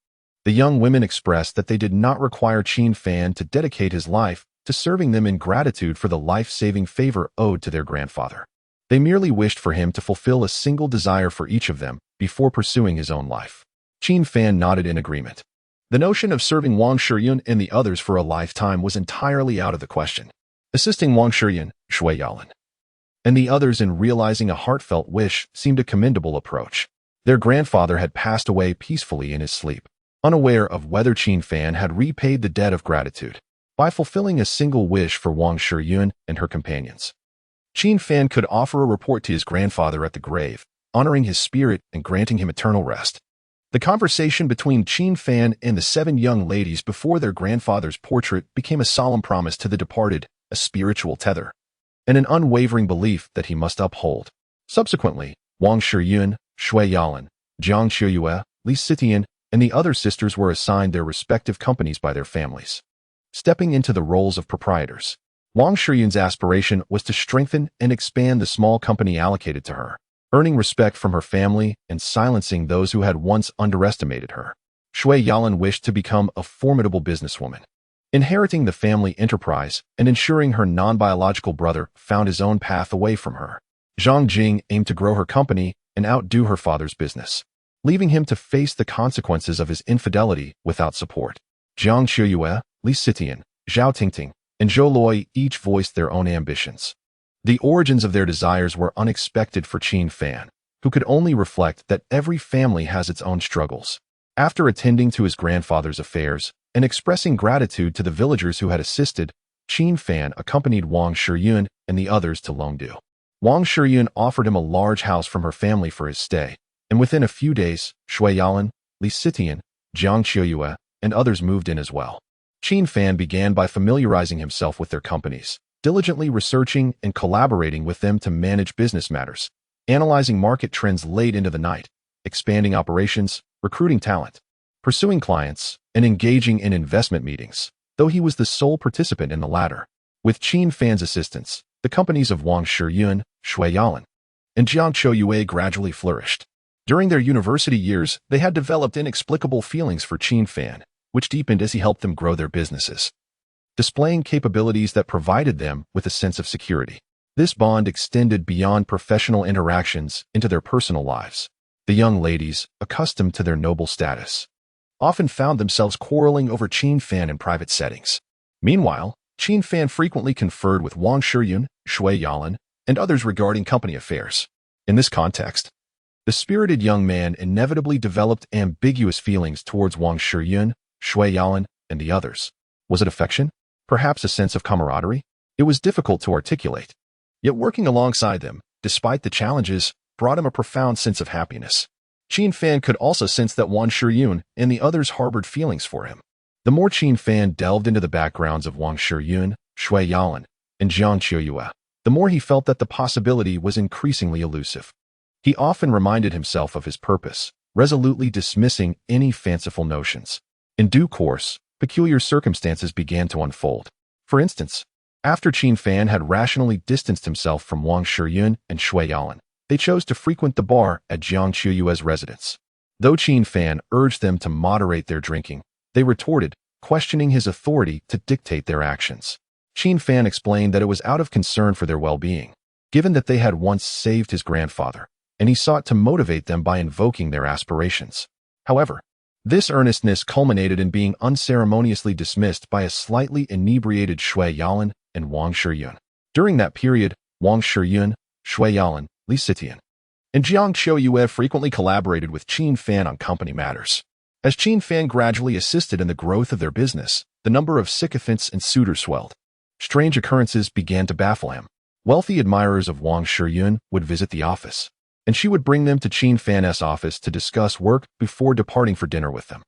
the young women expressed that they did not require Qin Fan to dedicate his life to serving them in gratitude for the life-saving favor owed to their grandfather. They merely wished for him to fulfill a single desire for each of them before pursuing his own life. Qin Fan nodded in agreement. The notion of serving Wang Shiyun and the others for a lifetime was entirely out of the question. Assisting Wang Shiyun, Shui Yalan, and the others in realizing a heartfelt wish seemed a commendable approach. Their grandfather had passed away peacefully in his sleep, unaware of whether Qin Fan had repaid the debt of gratitude by fulfilling a single wish for Wang Shiyun and her companions. Qin Fan could offer a report to his grandfather at the grave, honoring his spirit and granting him eternal rest. The conversation between Qin Fan and the 7 young ladies before their grandfather's portrait became a solemn promise to the departed, a spiritual tether, and an unwavering belief that he must uphold. Subsequently, Wang Shiyun, Shui Yalan, Jiang Qiuyue, Li Sitian, and the other sisters were assigned their respective companies by their families. Stepping into the roles of proprietors, Wang Shiyun's aspiration was to strengthen and expand the small company allocated to her, earning respect from her family and silencing those who had once underestimated her. Shui Yalan wished to become a formidable businesswoman, inheriting the family enterprise and ensuring her non-biological brother found his own path away from her. Zhang Jing aimed to grow her company and outdo her father's business, leaving him to face the consequences of his infidelity without support. Jiang Qiuyue, Li Sitian, Zhao Tingting, and Zhou Loi each voiced their own ambitions. The origins of their desires were unexpected for Qin Fan, who could only reflect that every family has its own struggles. After attending to his grandfather's affairs and expressing gratitude to the villagers who had assisted, Qin Fan accompanied Wang Shiyun and the others to Longdu. Wang Shiyun offered him a large house from her family for his stay, and within a few days, Shui Yalan, Li Sitian, Jiang Qiuyue, and others moved in as well. Qin Fan began by familiarizing himself with their companies, diligently researching and collaborating with them to manage business matters, analyzing market trends late into the night, expanding operations, recruiting talent, pursuing clients, and engaging in investment meetings, though he was the sole participant in the latter. With Qin Fan's assistance, the companies of Wang Shiyun, Shui Yalan, and Jiang Qiuyue gradually flourished. During their university years, they had developed inexplicable feelings for Qin Fan, which deepened as he helped them grow their businesses, displaying capabilities that provided them with a sense of security. This bond extended beyond professional interactions into their personal lives. The young ladies, accustomed to their noble status, often found themselves quarreling over Qin Fan in private settings. Meanwhile, Qin Fan frequently conferred with Wang Shiyun, Shui Yalan, and others regarding company affairs. In this context, the spirited young man inevitably developed ambiguous feelings towards Wang Shiyun, Shui Yalan, and the others. Was it affection? Perhaps a sense of camaraderie? It was difficult to articulate. Yet working alongside them, despite the challenges, brought him a profound sense of happiness. Qin Fan could also sense that Wang Shiyun and the others harbored feelings for him. The more Qin Fan delved into the backgrounds of Wang Shiyun, Shui Yalan, and Jiang Qiuyue, the more he felt that the possibility was increasingly elusive. He often reminded himself of his purpose, resolutely dismissing any fanciful notions. In due course, peculiar circumstances began to unfold. For instance, after Qin Fan had rationally distanced himself from Wang Shiyun and Shui Yalan, they chose to frequent the bar at Jiang Qiuyue's residence. Though Qin Fan urged them to moderate their drinking, they retorted, questioning his authority to dictate their actions. Qin Fan explained that it was out of concern for their well-being, given that they had once saved his grandfather, and he sought to motivate them by invoking their aspirations. However, this earnestness culminated in being unceremoniously dismissed by a slightly inebriated Shui Yalan and Wang Shiyun. During that period, Wang Shiyun, Shui Yalan, Li Sitian, and Jiang Qiuyue frequently collaborated with Qin Fan on company matters. As Qin Fan gradually assisted in the growth of their business, the number of sycophants and suitors swelled. Strange occurrences began to baffle him. Wealthy admirers of Wang Shiyun would visit the office, and she would bring them to Qin Fan's office to discuss work before departing for dinner with them.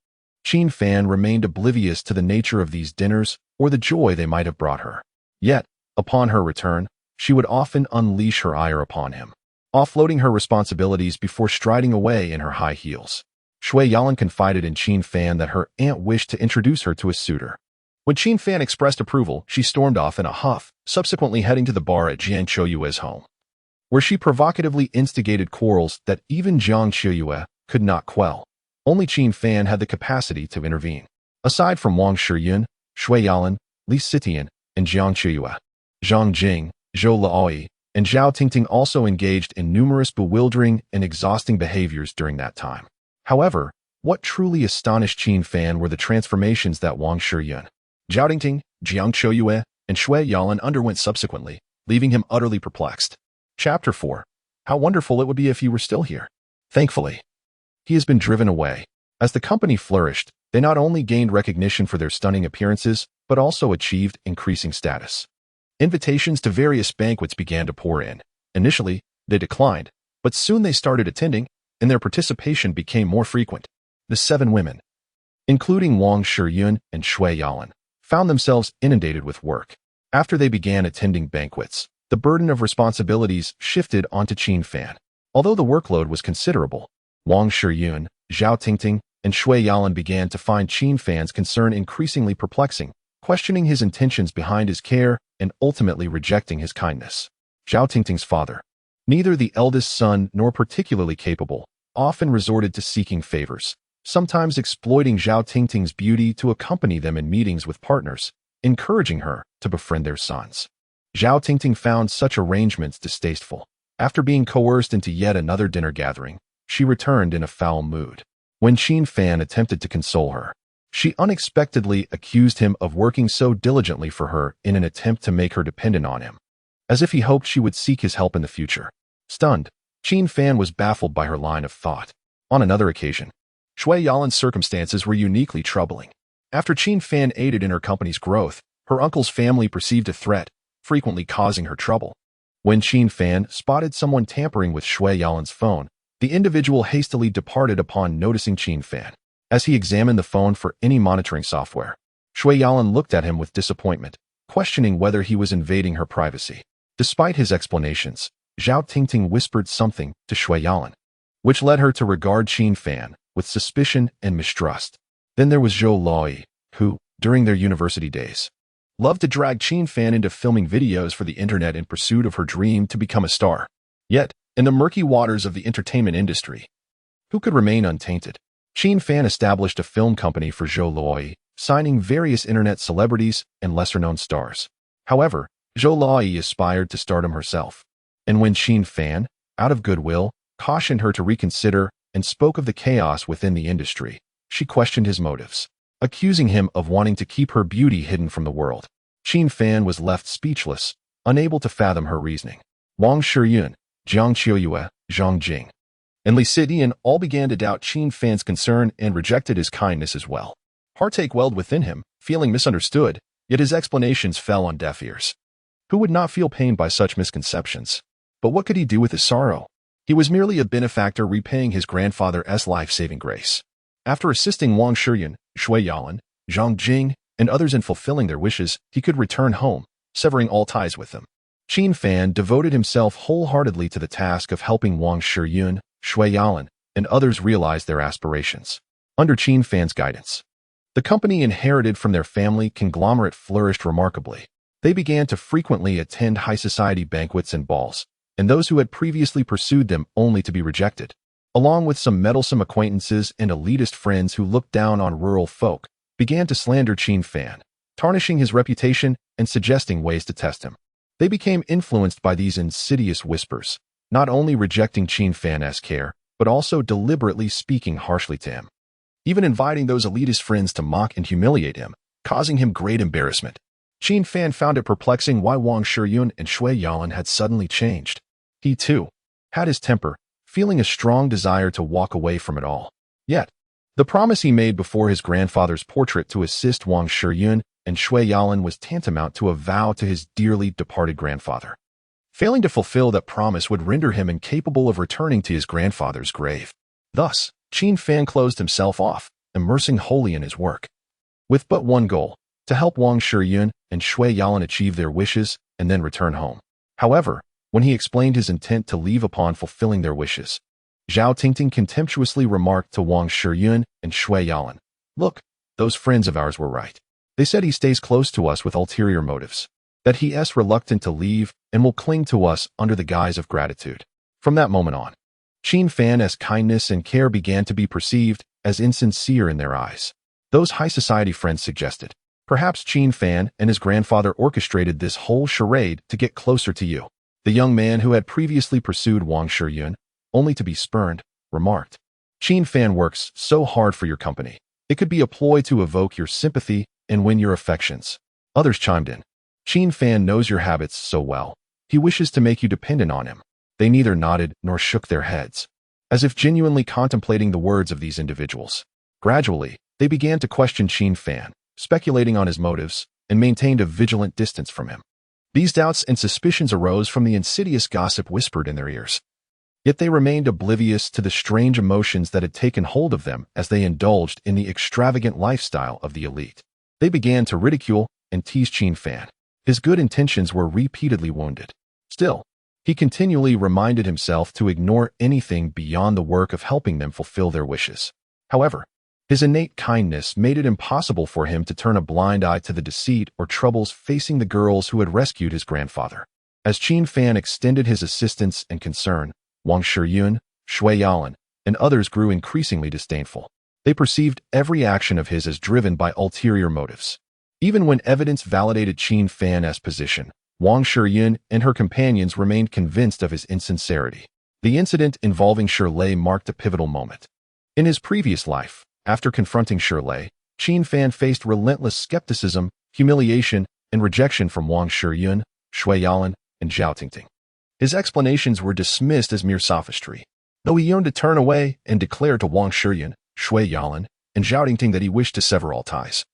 Qin Fan remained oblivious to the nature of these dinners or the joy they might have brought her. Yet, upon her return, she would often unleash her ire upon him, offloading her responsibilities before striding away in her high heels. Shui Yalan confided in Qin Fan that her aunt wished to introduce her to a suitor. When Qin Fan expressed approval, she stormed off in a huff, subsequently heading to the bar at Jiang Qiuyue's home, where she provocatively instigated quarrels that even Jiang Qiuyue could not quell. Only Qin Fan had the capacity to intervene. Aside from Wang Shiyun, Shui Yalan, Li Sitian, and Jiang Qiuyue, Zhang Jing, Zhou Laoi, and Zhao Tingting also engaged in numerous bewildering and exhausting behaviors during that time. However, what truly astonished Qin Fan were the transformations that Wang Shiyun, Zhao Tingting, Jiang Qiuyue, and Shui Yalan underwent subsequently, leaving him utterly perplexed. Chapter 4. How wonderful it would be if you were still here. Thankfully, he has been driven away. As the company flourished, they not only gained recognition for their stunning appearances, but also achieved increasing status. Invitations to various banquets began to pour in. Initially, they declined, but soon they started attending, and their participation became more frequent. The 7 women, including Wang Shiyun and Shui Yalan, found themselves inundated with work. After they began attending banquets, the burden of responsibilities shifted onto Qin Fan. Although the workload was considerable, Wang Shiyun, Zhao Tingting, and Shui Yalan began to find Qin Fan's concern increasingly perplexing, questioning his intentions behind his care and ultimately rejecting his kindness. Zhao Tingting's father, neither the eldest son nor particularly capable, often resorted to seeking favors, sometimes exploiting Zhao Tingting's beauty to accompany them in meetings with partners, encouraging her to befriend their sons. Zhao Tingting found such arrangements distasteful. After being coerced into yet another dinner gathering, she returned in a foul mood. When Qin Fan attempted to console her, she unexpectedly accused him of working so diligently for her in an attempt to make her dependent on him, as if he hoped she would seek his help in the future. Stunned, Qin Fan was baffled by her line of thought. On another occasion, Shui Yalan's circumstances were uniquely troubling. After Qin Fan aided in her company's growth, her uncle's family perceived a threat, frequently causing her trouble. When Qin Fan spotted someone tampering with Shui Yalan's phone, the individual hastily departed upon noticing Qin Fan. As he examined the phone for any monitoring software, Shui Yalan looked at him with disappointment, questioning whether he was invading her privacy. Despite his explanations, Zhao Tingting whispered something to Shui Yalan, which led her to regard Qin Fan with suspicion and mistrust. Then there was Zhou Laoi, who, during their university days, loved to drag Qin Fan into filming videos for the internet in pursuit of her dream to become a star. Yet, in the murky waters of the entertainment industry, who could remain untainted? Qin Fan established a film company for Zhou Laoi, signing various internet celebrities and lesser-known stars. However, Zhou Laoi aspired to stardom herself, and when Qin Fan, out of goodwill, cautioned her to reconsider and spoke of the chaos within the industry, she questioned his motives, accusing him of wanting to keep her beauty hidden from the world. Qin Fan was left speechless, unable to fathom her reasoning. Wang Shiyun, Jiang Qiuyue, Zhang Jing, and Li Sitian all began to doubt Qin Fan's concern and rejected his kindness as well. Heartache welled within him, feeling misunderstood, yet his explanations fell on deaf ears. Who would not feel pained by such misconceptions? But what could he do with his sorrow? He was merely a benefactor repaying his grandfather's life-saving grace. After assisting Wang Shiyun, Shui Yalan, Zhang Jing, and others in fulfilling their wishes, he could return home, severing all ties with them. Qin Fan devoted himself wholeheartedly to the task of helping Wang Shiyun, Shui Yalan, and others realize their aspirations. Under Qin Fan's guidance, the company inherited from their family conglomerate flourished remarkably. They began to frequently attend high society banquets and balls, and those who had previously pursued them only to be rejected, along with some meddlesome acquaintances and elitist friends who looked down on rural folk, began to slander Qin Fan, tarnishing his reputation and suggesting ways to test him. They became influenced by these insidious whispers, not only rejecting Qin Fan's care, but also deliberately speaking harshly to him, even inviting those elitist friends to mock and humiliate him, causing him great embarrassment. Qin Fan found it perplexing why Wang Shiyun and Shui Yalan had suddenly changed. He, too, had his temper, feeling a strong desire to walk away from it all. Yet, the promise he made before his grandfather's portrait to assist Wang Shiyun and Shui Yalan was tantamount to a vow to his dearly departed grandfather. Failing to fulfill that promise would render him incapable of returning to his grandfather's grave. Thus, Qin Fan closed himself off, immersing wholly in his work. With but one goal, to help Wang Shiyun and Shui Yalan achieve their wishes and then return home. However, when he explained his intent to leave upon fulfilling their wishes, Zhao Tingting contemptuously remarked to Wang Shiyun and Shui Yalan, "Look, those friends of ours were right. They said he stays close to us with ulterior motives, that he is reluctant to leave and will cling to us under the guise of gratitude." From that moment on, Qin Fan's kindness and care began to be perceived as insincere in their eyes. Those high society friends suggested, "Perhaps Qin Fan and his grandfather orchestrated this whole charade to get closer to you." The young man who had previously pursued Wang Shiyun, only to be spurned, remarked, "Qin Fan works so hard for your company. It could be a ploy to evoke your sympathy and win your affections." Others chimed in, "Qin Fan knows your habits so well. He wishes to make you dependent on him." They neither nodded nor shook their heads, as if genuinely contemplating the words of these individuals. Gradually, they began to question Qin Fan, speculating on his motives, and maintained a vigilant distance from him. These doubts and suspicions arose from the insidious gossip whispered in their ears. Yet they remained oblivious to the strange emotions that had taken hold of them as they indulged in the extravagant lifestyle of the elite. They began to ridicule and tease Qin Fan. His good intentions were repeatedly wounded. Still, he continually reminded himself to ignore anything beyond the work of helping them fulfill their wishes. However, his innate kindness made it impossible for him to turn a blind eye to the deceit or troubles facing the girls who had rescued his grandfather. As Qin Fan extended his assistance and concern, Wang Shiyun, Shui Yalan, and others grew increasingly disdainful. They perceived every action of his as driven by ulterior motives. Even when evidence validated Qin Fan's position, Wang Shiyun and her companions remained convinced of his insincerity. The incident involving Shirley marked a pivotal moment. In his previous life, after confronting Shirley, Qin Fan faced relentless skepticism, humiliation, and rejection from Wang Shiyun, Shui Yalan, and Zhao Tingting. His explanations were dismissed as mere sophistry, though he yearned to turn away and declare to Wang Shiyun, Shui Yalan, and Zhao Tingting that he wished to sever all ties.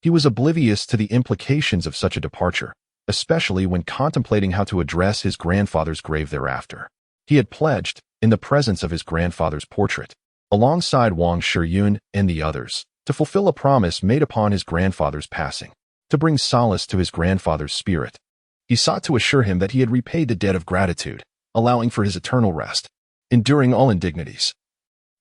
He was oblivious to the implications of such a departure, especially when contemplating how to address his grandfather's grave thereafter. He had pledged, in the presence of his grandfather's portrait, alongside Wang Shiyun and the others, to fulfill a promise made upon his grandfather's passing, to bring solace to his grandfather's spirit. He sought to assure him that he had repaid the debt of gratitude, allowing for his eternal rest, enduring all indignities.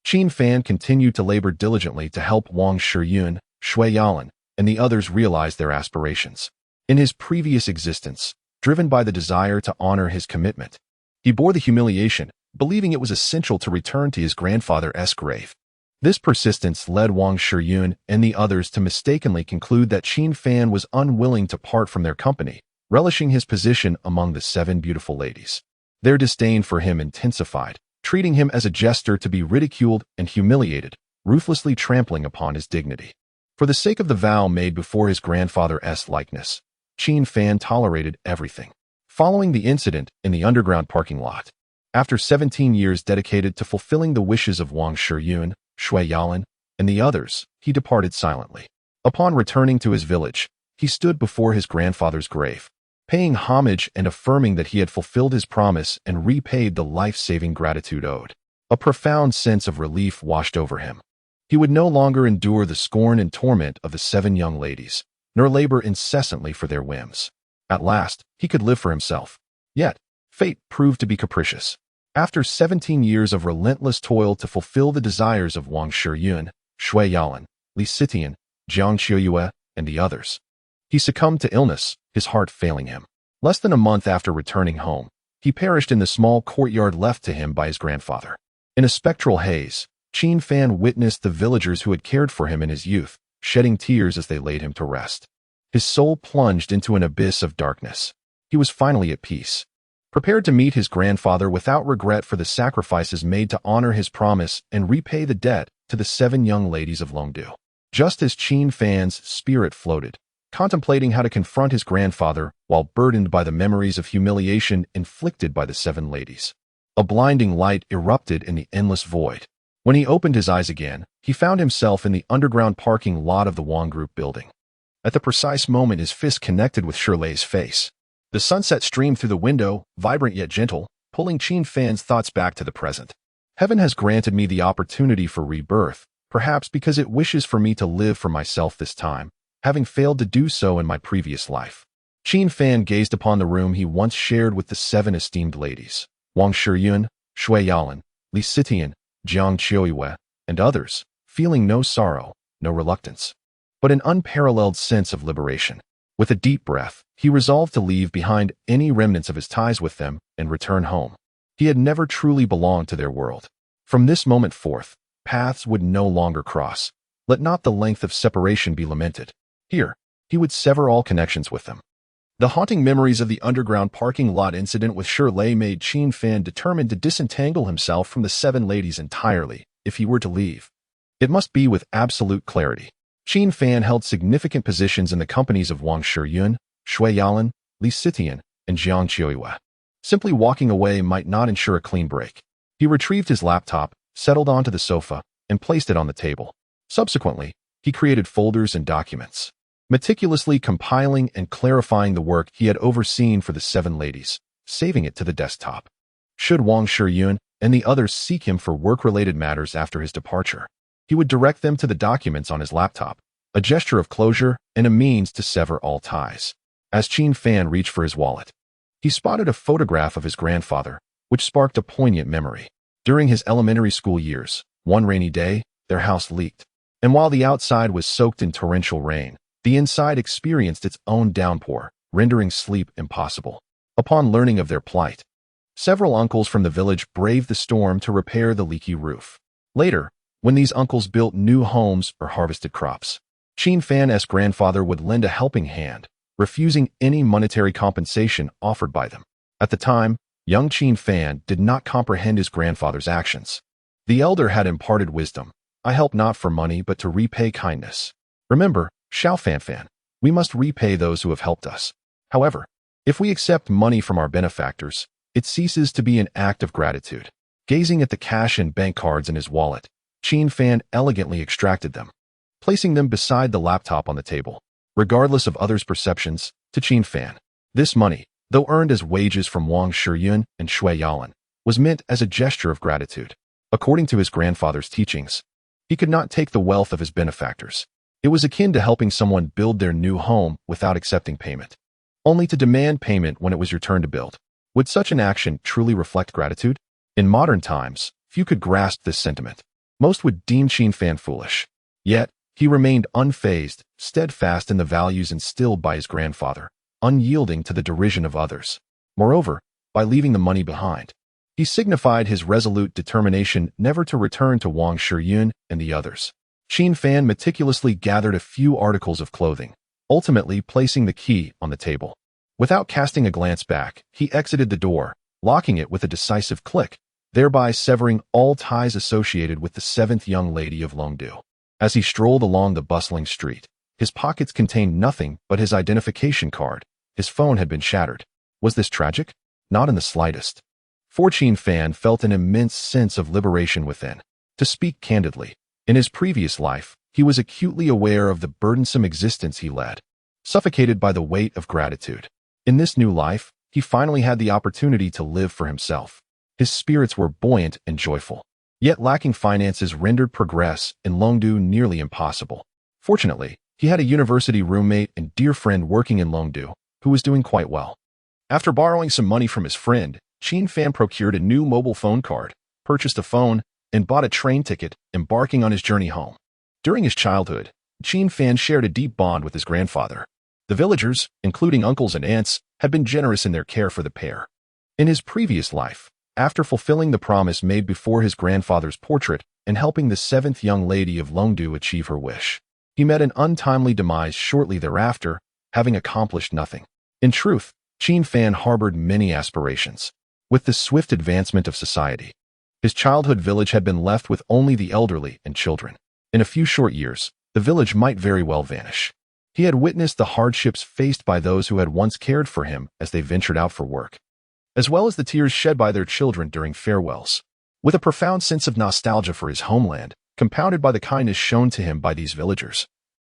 Qin Fan continued to labor diligently to help Wang Shiyun, Shui Yalan, and the others realize their aspirations. In his previous existence, driven by the desire to honor his commitment, he bore the humiliation, believing it was essential to return to his grandfather's grave. This persistence led Wang Shiyun and the others to mistakenly conclude that Qin Fan was unwilling to part from their company, relishing his position among the 7 beautiful ladies. Their disdain for him intensified, treating him as a jester to be ridiculed and humiliated, ruthlessly trampling upon his dignity. For the sake of the vow made before his grandfather's likeness, Qin Fan tolerated everything. Following the incident in the underground parking lot, after 17 years dedicated to fulfilling the wishes of Wang Shiyun, Shui Yalan, and the others, he departed silently. Upon returning to his village, he stood before his grandfather's grave, paying homage and affirming that he had fulfilled his promise and repaid the life-saving gratitude owed. A profound sense of relief washed over him. He would no longer endure the scorn and torment of the 7 young ladies, nor labor incessantly for their whims. At last, he could live for himself. Yet, fate proved to be capricious. After 17 years of relentless toil to fulfill the desires of Wang Shiyun, Shui Yalan, Li Sitian, Jiang Qiuyue, and the others, he succumbed to illness, his heart failing him. Less than a month after returning home, he perished in the small courtyard left to him by his grandfather. In a spectral haze, Qin Fan witnessed the villagers who had cared for him in his youth, shedding tears as they laid him to rest. His soul plunged into an abyss of darkness. He was finally at peace, prepared to meet his grandfather without regret for the sacrifices made to honor his promise and repay the debt to the 7 young ladies of Longdu. Just as Qin Fan's spirit floated, contemplating how to confront his grandfather while burdened by the memories of humiliation inflicted by the seven ladies. A blinding light erupted in the endless void. When he opened his eyes again, he found himself in the underground parking lot of the Wong Group building. At the precise moment his fist connected with Shirley's face, the sunset streamed through the window, vibrant yet gentle, pulling Qin Fan's thoughts back to the present. Heaven has granted me the opportunity for rebirth, perhaps because it wishes for me to live for myself this time, having failed to do so in my previous life. Qin Fan gazed upon the room he once shared with the seven esteemed ladies, Wang Shiyun, Shui Yalan, Li Sitian, Jiang Qiuiwe, and others, feeling no sorrow, no reluctance, but an unparalleled sense of liberation. With a deep breath, he resolved to leave behind any remnants of his ties with them and return home. He had never truly belonged to their world. From this moment forth, paths would no longer cross. Let not the length of separation be lamented. Here, he would sever all connections with them. The haunting memories of the underground parking lot incident with Shirley made Qin Fan determined to disentangle himself from the seven ladies entirely, if he were to leave. It must be with absolute clarity. Qin Fan held significant positions in the companies of Wang Shiyun, Shui Yalan, Li Sitian, and Jiang Qiuiwe. Simply walking away might not ensure a clean break. He retrieved his laptop, settled onto the sofa, and placed it on the table. Subsequently, he created folders and documents, meticulously compiling and clarifying the work he had overseen for the seven ladies, saving it to the desktop. Should Wang Shiyun and the others seek him for work-related matters after his departure, he would direct them to the documents on his laptop, a gesture of closure and a means to sever all ties. As Qin Fan reached for his wallet, he spotted a photograph of his grandfather, which sparked a poignant memory. During his elementary school years, one rainy day, their house leaked, and while the outside was soaked in torrential rain, the inside experienced its own downpour, rendering sleep impossible. Upon learning of their plight, several uncles from the village braved the storm to repair the leaky roof. Later, when these uncles built new homes or harvested crops, Qin Fan's grandfather would lend a helping hand, refusing any monetary compensation offered by them. At the time, young Qin Fan did not comprehend his grandfather's actions. The elder had imparted wisdom. I help not for money but to repay kindness. Remember, Xiao Fan, we must repay those who have helped us. However, if we accept money from our benefactors, it ceases to be an act of gratitude. Gazing at the cash and bank cards in his wallet, Qin Fan elegantly extracted them, placing them beside the laptop on the table. Regardless of others' perceptions, to Qin Fan, this money, though earned as wages from Wang Shiyun and Shui Yalan, was meant as a gesture of gratitude. According to his grandfather's teachings, he could not take the wealth of his benefactors. It was akin to helping someone build their new home without accepting payment, only to demand payment when it was your turn to build. Would such an action truly reflect gratitude? In modern times, few could grasp this sentiment. Most would deem Qin Fan foolish. Yet, he remained unfazed, steadfast in the values instilled by his grandfather, unyielding to the derision of others. Moreover, by leaving the money behind, he signified his resolute determination never to return to Wang Shiyun and the others. Qin Fan meticulously gathered a few articles of clothing, ultimately placing the key on the table. Without casting a glance back, he exited the door, locking it with a decisive click, thereby severing all ties associated with the seventh young lady of Longdu. As he strolled along the bustling street, his pockets contained nothing but his identification card. His phone had been shattered. Was this tragic? Not in the slightest. For Qin Fan felt an immense sense of liberation within. To speak candidly, in his previous life, he was acutely aware of the burdensome existence he led, suffocated by the weight of gratitude. In this new life, he finally had the opportunity to live for himself. His spirits were buoyant and joyful. Yet lacking finances rendered progress in Longdu nearly impossible. Fortunately, he had a university roommate and dear friend working in Longdu, who was doing quite well. After borrowing some money from his friend, Qin Fan procured a new mobile phone card, purchased a phone, and bought a train ticket, embarking on his journey home. During his childhood, Qin Fan shared a deep bond with his grandfather. The villagers, including uncles and aunts, had been generous in their care for the pair. In his previous life, after fulfilling the promise made before his grandfather's portrait and helping the seventh young lady of Longdu achieve her wish, he met an untimely demise shortly thereafter, having accomplished nothing. In truth, Qin Fan harbored many aspirations. With the swift advancement of society, his childhood village had been left with only the elderly and children. In a few short years, the village might very well vanish. He had witnessed the hardships faced by those who had once cared for him as they ventured out for work, as well as the tears shed by their children during farewells. With a profound sense of nostalgia for his homeland, compounded by the kindness shown to him by these villagers,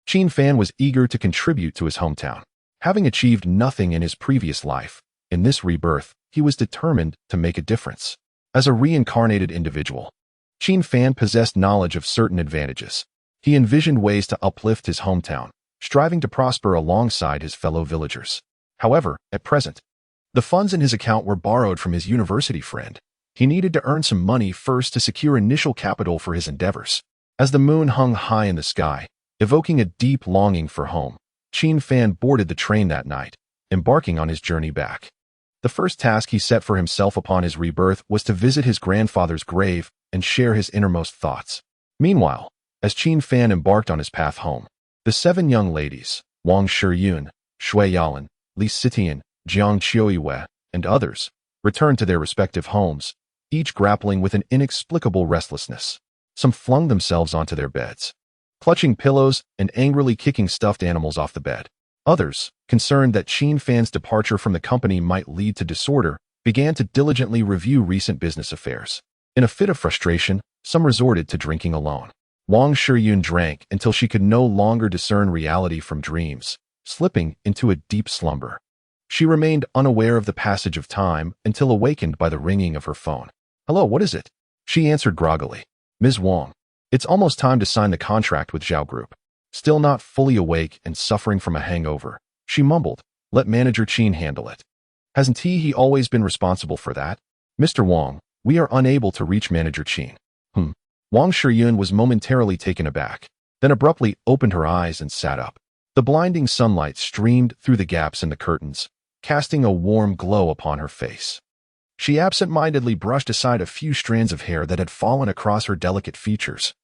Qin Fan was eager to contribute to his hometown. Having achieved nothing in his previous life, in this rebirth, he was determined to make a difference. As a reincarnated individual, Qin Fan possessed knowledge of certain advantages. He envisioned ways to uplift his hometown, striving to prosper alongside his fellow villagers. However, at present, the funds in his account were borrowed from his university friend. He needed to earn some money first to secure initial capital for his endeavors. As the moon hung high in the sky, evoking a deep longing for home, Qin Fan boarded the train that night, embarking on his journey back. The first task he set for himself upon his rebirth was to visit his grandfather's grave and share his innermost thoughts. Meanwhile, as Qin Fan embarked on his path home, the 7 young ladies, Wang Shiyun, Shui Yalan, Li Sitian, Jiang Qiuyue, and others, returned to their respective homes, each grappling with an inexplicable restlessness. Some flung themselves onto their beds, clutching pillows and angrily kicking stuffed animals off the bed. Others, concerned that Qin Fan's departure from the company might lead to disorder, began to diligently review recent business affairs. In a fit of frustration, some resorted to drinking alone. Wang Shiyun drank until she could no longer discern reality from dreams, slipping into a deep slumber. She remained unaware of the passage of time until awakened by the ringing of her phone. "Hello, what is it?" She answered groggily. "Ms. Wang, it's almost time to sign the contract with Zhao Group." Still not fully awake and suffering from a hangover, she mumbled, "Let Manager Qin handle it. Hasn't he always been responsible for that?" "Mr. Wang, we are unable to reach Manager Qin." Wang Shiyun was momentarily taken aback, then abruptly opened her eyes and sat up. The blinding sunlight streamed through the gaps in the curtains, casting a warm glow upon her face. She absent-mindedly brushed aside a few strands of hair that had fallen across her delicate features,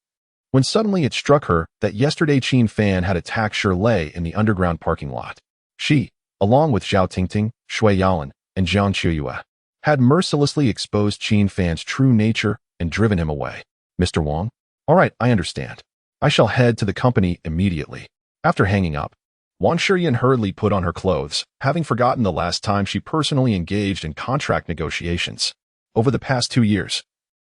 when suddenly it struck her that yesterday Qin Fan had attacked Shirley in the underground parking lot. She, along with Zhao Tingting, Shui Yalan, and Jiang Qiuyue, had mercilessly exposed Qin Fan's true nature and driven him away. "Mr. Wang? All right, I understand. I shall head to the company immediately." After hanging up, Wang Shiyun hurriedly put on her clothes, having forgotten the last time she personally engaged in contract negotiations. Over the past 2 years,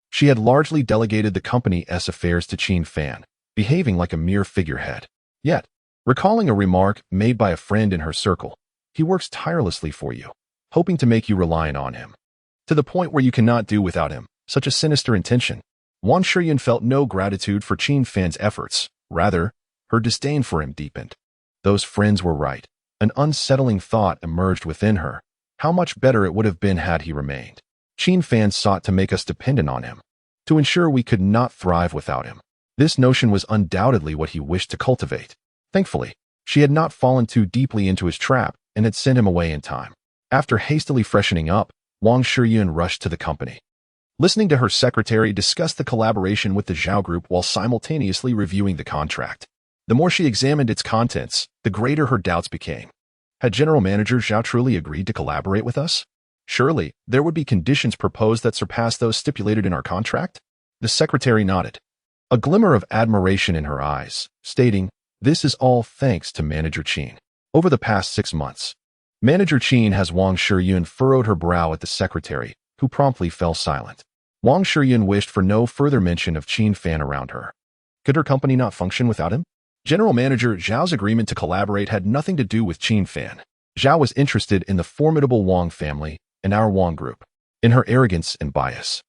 she had largely delegated the company's affairs to Qin Fan, behaving like a mere figurehead. Yet, recalling a remark made by a friend in her circle, "He works tirelessly for you, hoping to make you reliant on him, to the point where you cannot do without him," such a sinister intention. Wang Shiyun felt no gratitude for Qin Fan's efforts. Rather, her disdain for him deepened. Those friends were right. An unsettling thought emerged within her. How much better it would have been had he remained. Qin Fan sought to make us dependent on him, to ensure we could not thrive without him. This notion was undoubtedly what he wished to cultivate. Thankfully, she had not fallen too deeply into his trap and had sent him away in time. After hastily freshening up, Wang Shiyun rushed to the company. Listening to her secretary discuss the collaboration with the Zhao Group while simultaneously reviewing the contract. The more she examined its contents, the greater her doubts became. Had General Manager Zhao truly agreed to collaborate with us? Surely, there would be conditions proposed that surpassed those stipulated in our contract? The secretary nodded, a glimmer of admiration in her eyes, stating, "This is all thanks to Manager Qin." Over the past 6 months, Manager Qin has Wang Shiyun furrowed her brow at the secretary, who promptly fell silent. Wang Shiyun wished for no further mention of Qin Fan around her. Could her company not function without him? General Manager Zhao's agreement to collaborate had nothing to do with Qin Fan. Zhao was interested in the formidable Wang family and our Wang Group. In her arrogance and bias,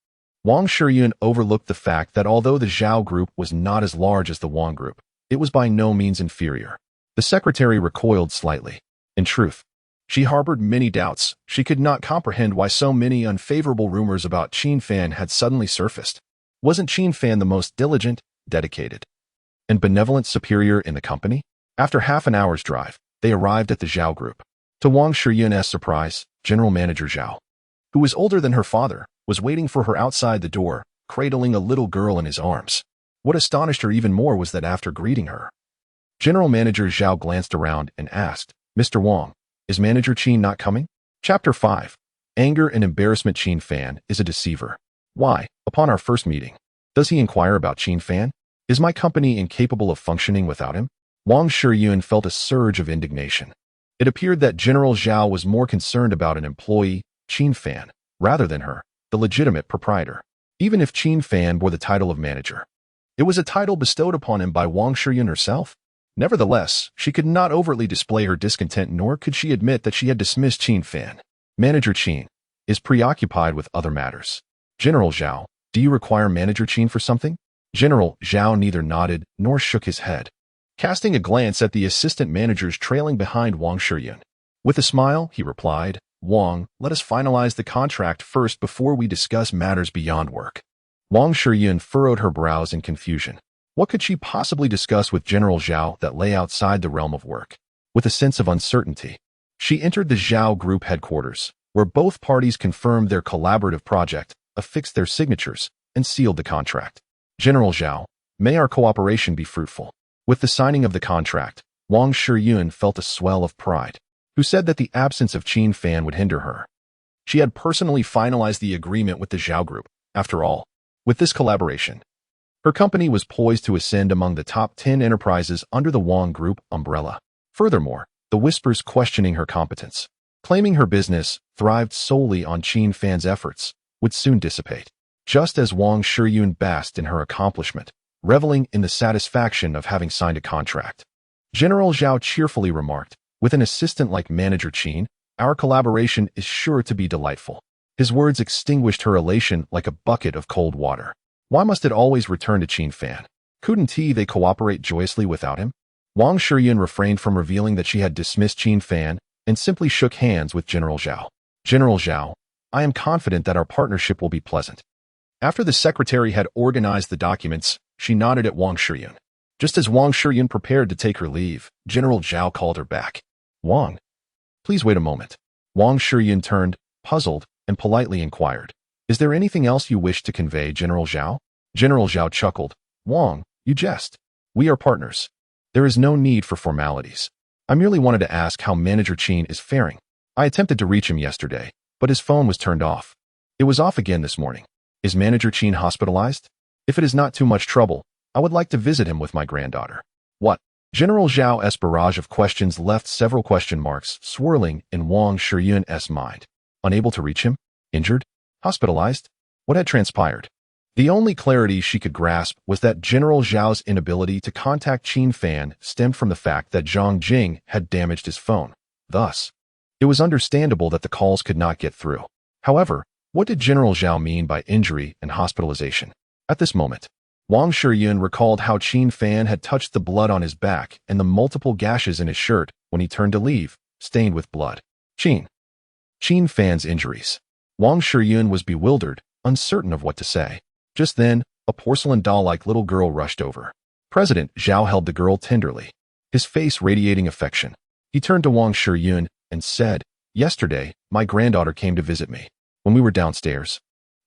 Wang Shiyun overlooked the fact that although the Zhao Group was not as large as the Wang Group, it was by no means inferior. The secretary recoiled slightly. In truth, she harbored many doubts. She could not comprehend why so many unfavorable rumors about Qin Fan had suddenly surfaced. Wasn't Qin Fan the most diligent, dedicated, and benevolent superior in the company? After half an hour's drive, they arrived at the Zhao Group. To Wang Shiyun's surprise, General Manager Zhao, who was older than her father, was waiting for her outside the door, cradling a little girl in his arms. What astonished her even more was that after greeting her, General Manager Zhao glanced around and asked, "Mr. Wang, is Manager Qin not coming?" Chapter 5. Anger and Embarrassment. Qin Fan is a deceiver. Why, upon our first meeting, does he inquire about Qin Fan? Is my company incapable of functioning without him? Wang Shiyun felt a surge of indignation. It appeared that General Zhao was more concerned about an employee, Qin Fan, rather than her, the legitimate proprietor. Even if Qin Fan bore the title of manager, it was a title bestowed upon him by Wang Shiyun herself. Nevertheless, she could not overtly display her discontent, nor could she admit that she had dismissed Qin Fan. Manager Qin is preoccupied with other matters. General Zhao, do you require Manager Qin for something? General Zhao neither nodded nor shook his head, casting a glance at the assistant managers trailing behind Wang Shiyun. With a smile, he replied, Wang, let us finalize the contract first before we discuss matters beyond work. Wang Shiyun furrowed her brows in confusion. What could she possibly discuss with General Zhao that lay outside the realm of work? With a sense of uncertainty, she entered the Zhao Group headquarters, where both parties confirmed their collaborative project, affixed their signatures, and sealed the contract. General Zhao, may our cooperation be fruitful. With the signing of the contract, Wang Shiyun felt a swell of pride, who said that the absence of Qin Fan would hinder her. She had personally finalized the agreement with the Zhao Group. After all, with this collaboration, her company was poised to ascend among the top 10 enterprises under the Wang Group umbrella. Furthermore, the whispers questioning her competence, claiming her business thrived solely on Qin Fan's efforts, would soon dissipate. Just as Wang Shiyun basked in her accomplishment, reveling in the satisfaction of having signed a contract, General Zhao cheerfully remarked, with an assistant like Manager Qin, our collaboration is sure to be delightful. His words extinguished her elation like a bucket of cold water. Why must it always return to Qin Fan? Couldn't they cooperate joyously without him? Wang Shiyun refrained from revealing that she had dismissed Qin Fan and simply shook hands with General Zhao. General Zhao, I am confident that our partnership will be pleasant. After the secretary had organized the documents, she nodded at Wang Shiyun. Just as Wang Shiyun prepared to take her leave, General Zhao called her back. Wang, please wait a moment. Wang Shiyun turned, puzzled, and politely inquired, is there anything else you wish to convey, General Zhao? General Zhao chuckled. Wang, you jest. We are partners. There is no need for formalities. I merely wanted to ask how Manager Qin is faring. I attempted to reach him yesterday, but his phone was turned off. It was off again this morning. Is Manager Qin hospitalized? If it is not too much trouble, I would like to visit him with my granddaughter. What? General Zhao's barrage of questions left several question marks swirling in Wang Shiyun's mind. Unable to reach him? Injured? Hospitalized? What had transpired? The only clarity she could grasp was that General Zhao's inability to contact Qin Fan stemmed from the fact that Zhang Jing had damaged his phone. Thus, it was understandable that the calls could not get through. However, what did General Zhao mean by injury and hospitalization? At this moment, Wang Shiyun recalled how Qin Fan had touched the blood on his back and the multiple gashes in his shirt when he turned to leave, stained with blood. Qin Fan's injuries. Wang Shiyun was bewildered, uncertain of what to say. Just then, a porcelain doll-like little girl rushed over. President Zhao held the girl tenderly, his face radiating affection. He turned to Wang Shiyun and said, yesterday, my granddaughter came to visit me. When we were downstairs,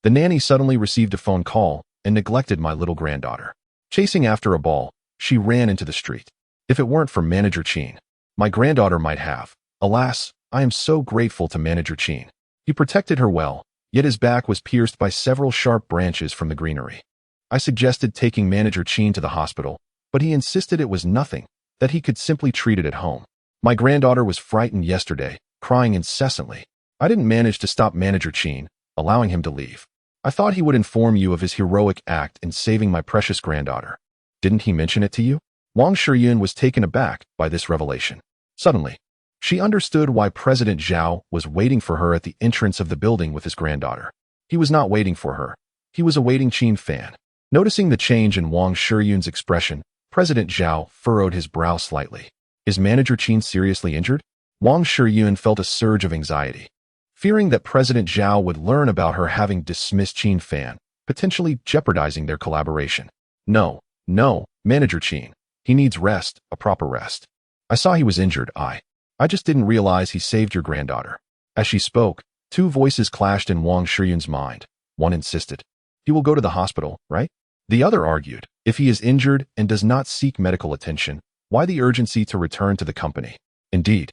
the nanny suddenly received a phone call and neglected my little granddaughter. Chasing after a ball, she ran into the street. If it weren't for Manager Qin, my granddaughter might have. Alas, I am so grateful to Manager Qin. He protected her well, yet his back was pierced by several sharp branches from the greenery. I suggested taking Manager Qin to the hospital, but he insisted it was nothing, that he could simply treat it at home. My granddaughter was frightened yesterday, crying incessantly. I didn't manage to stop Manager Qin, allowing him to leave. I thought he would inform you of his heroic act in saving my precious granddaughter. Didn't he mention it to you? Wang Shiyun was taken aback by this revelation. Suddenly, she understood why President Zhao was waiting for her at the entrance of the building with his granddaughter. He was not waiting for her. He was awaiting Qin Fan. Noticing the change in Wang Shiyun's expression, President Zhao furrowed his brow slightly. Is Manager Qin seriously injured? Wang Shiyun felt a surge of anxiety, fearing that President Zhao would learn about her having dismissed Qin Fan, potentially jeopardizing their collaboration. No, Manager Qin. He needs rest, a proper rest. I saw he was injured, I just didn't realize he saved your granddaughter. As she spoke, two voices clashed in Wang Shiyun's mind. One insisted, he will go to the hospital, right? The other argued, if he is injured and does not seek medical attention, why the urgency to return to the company? Indeed,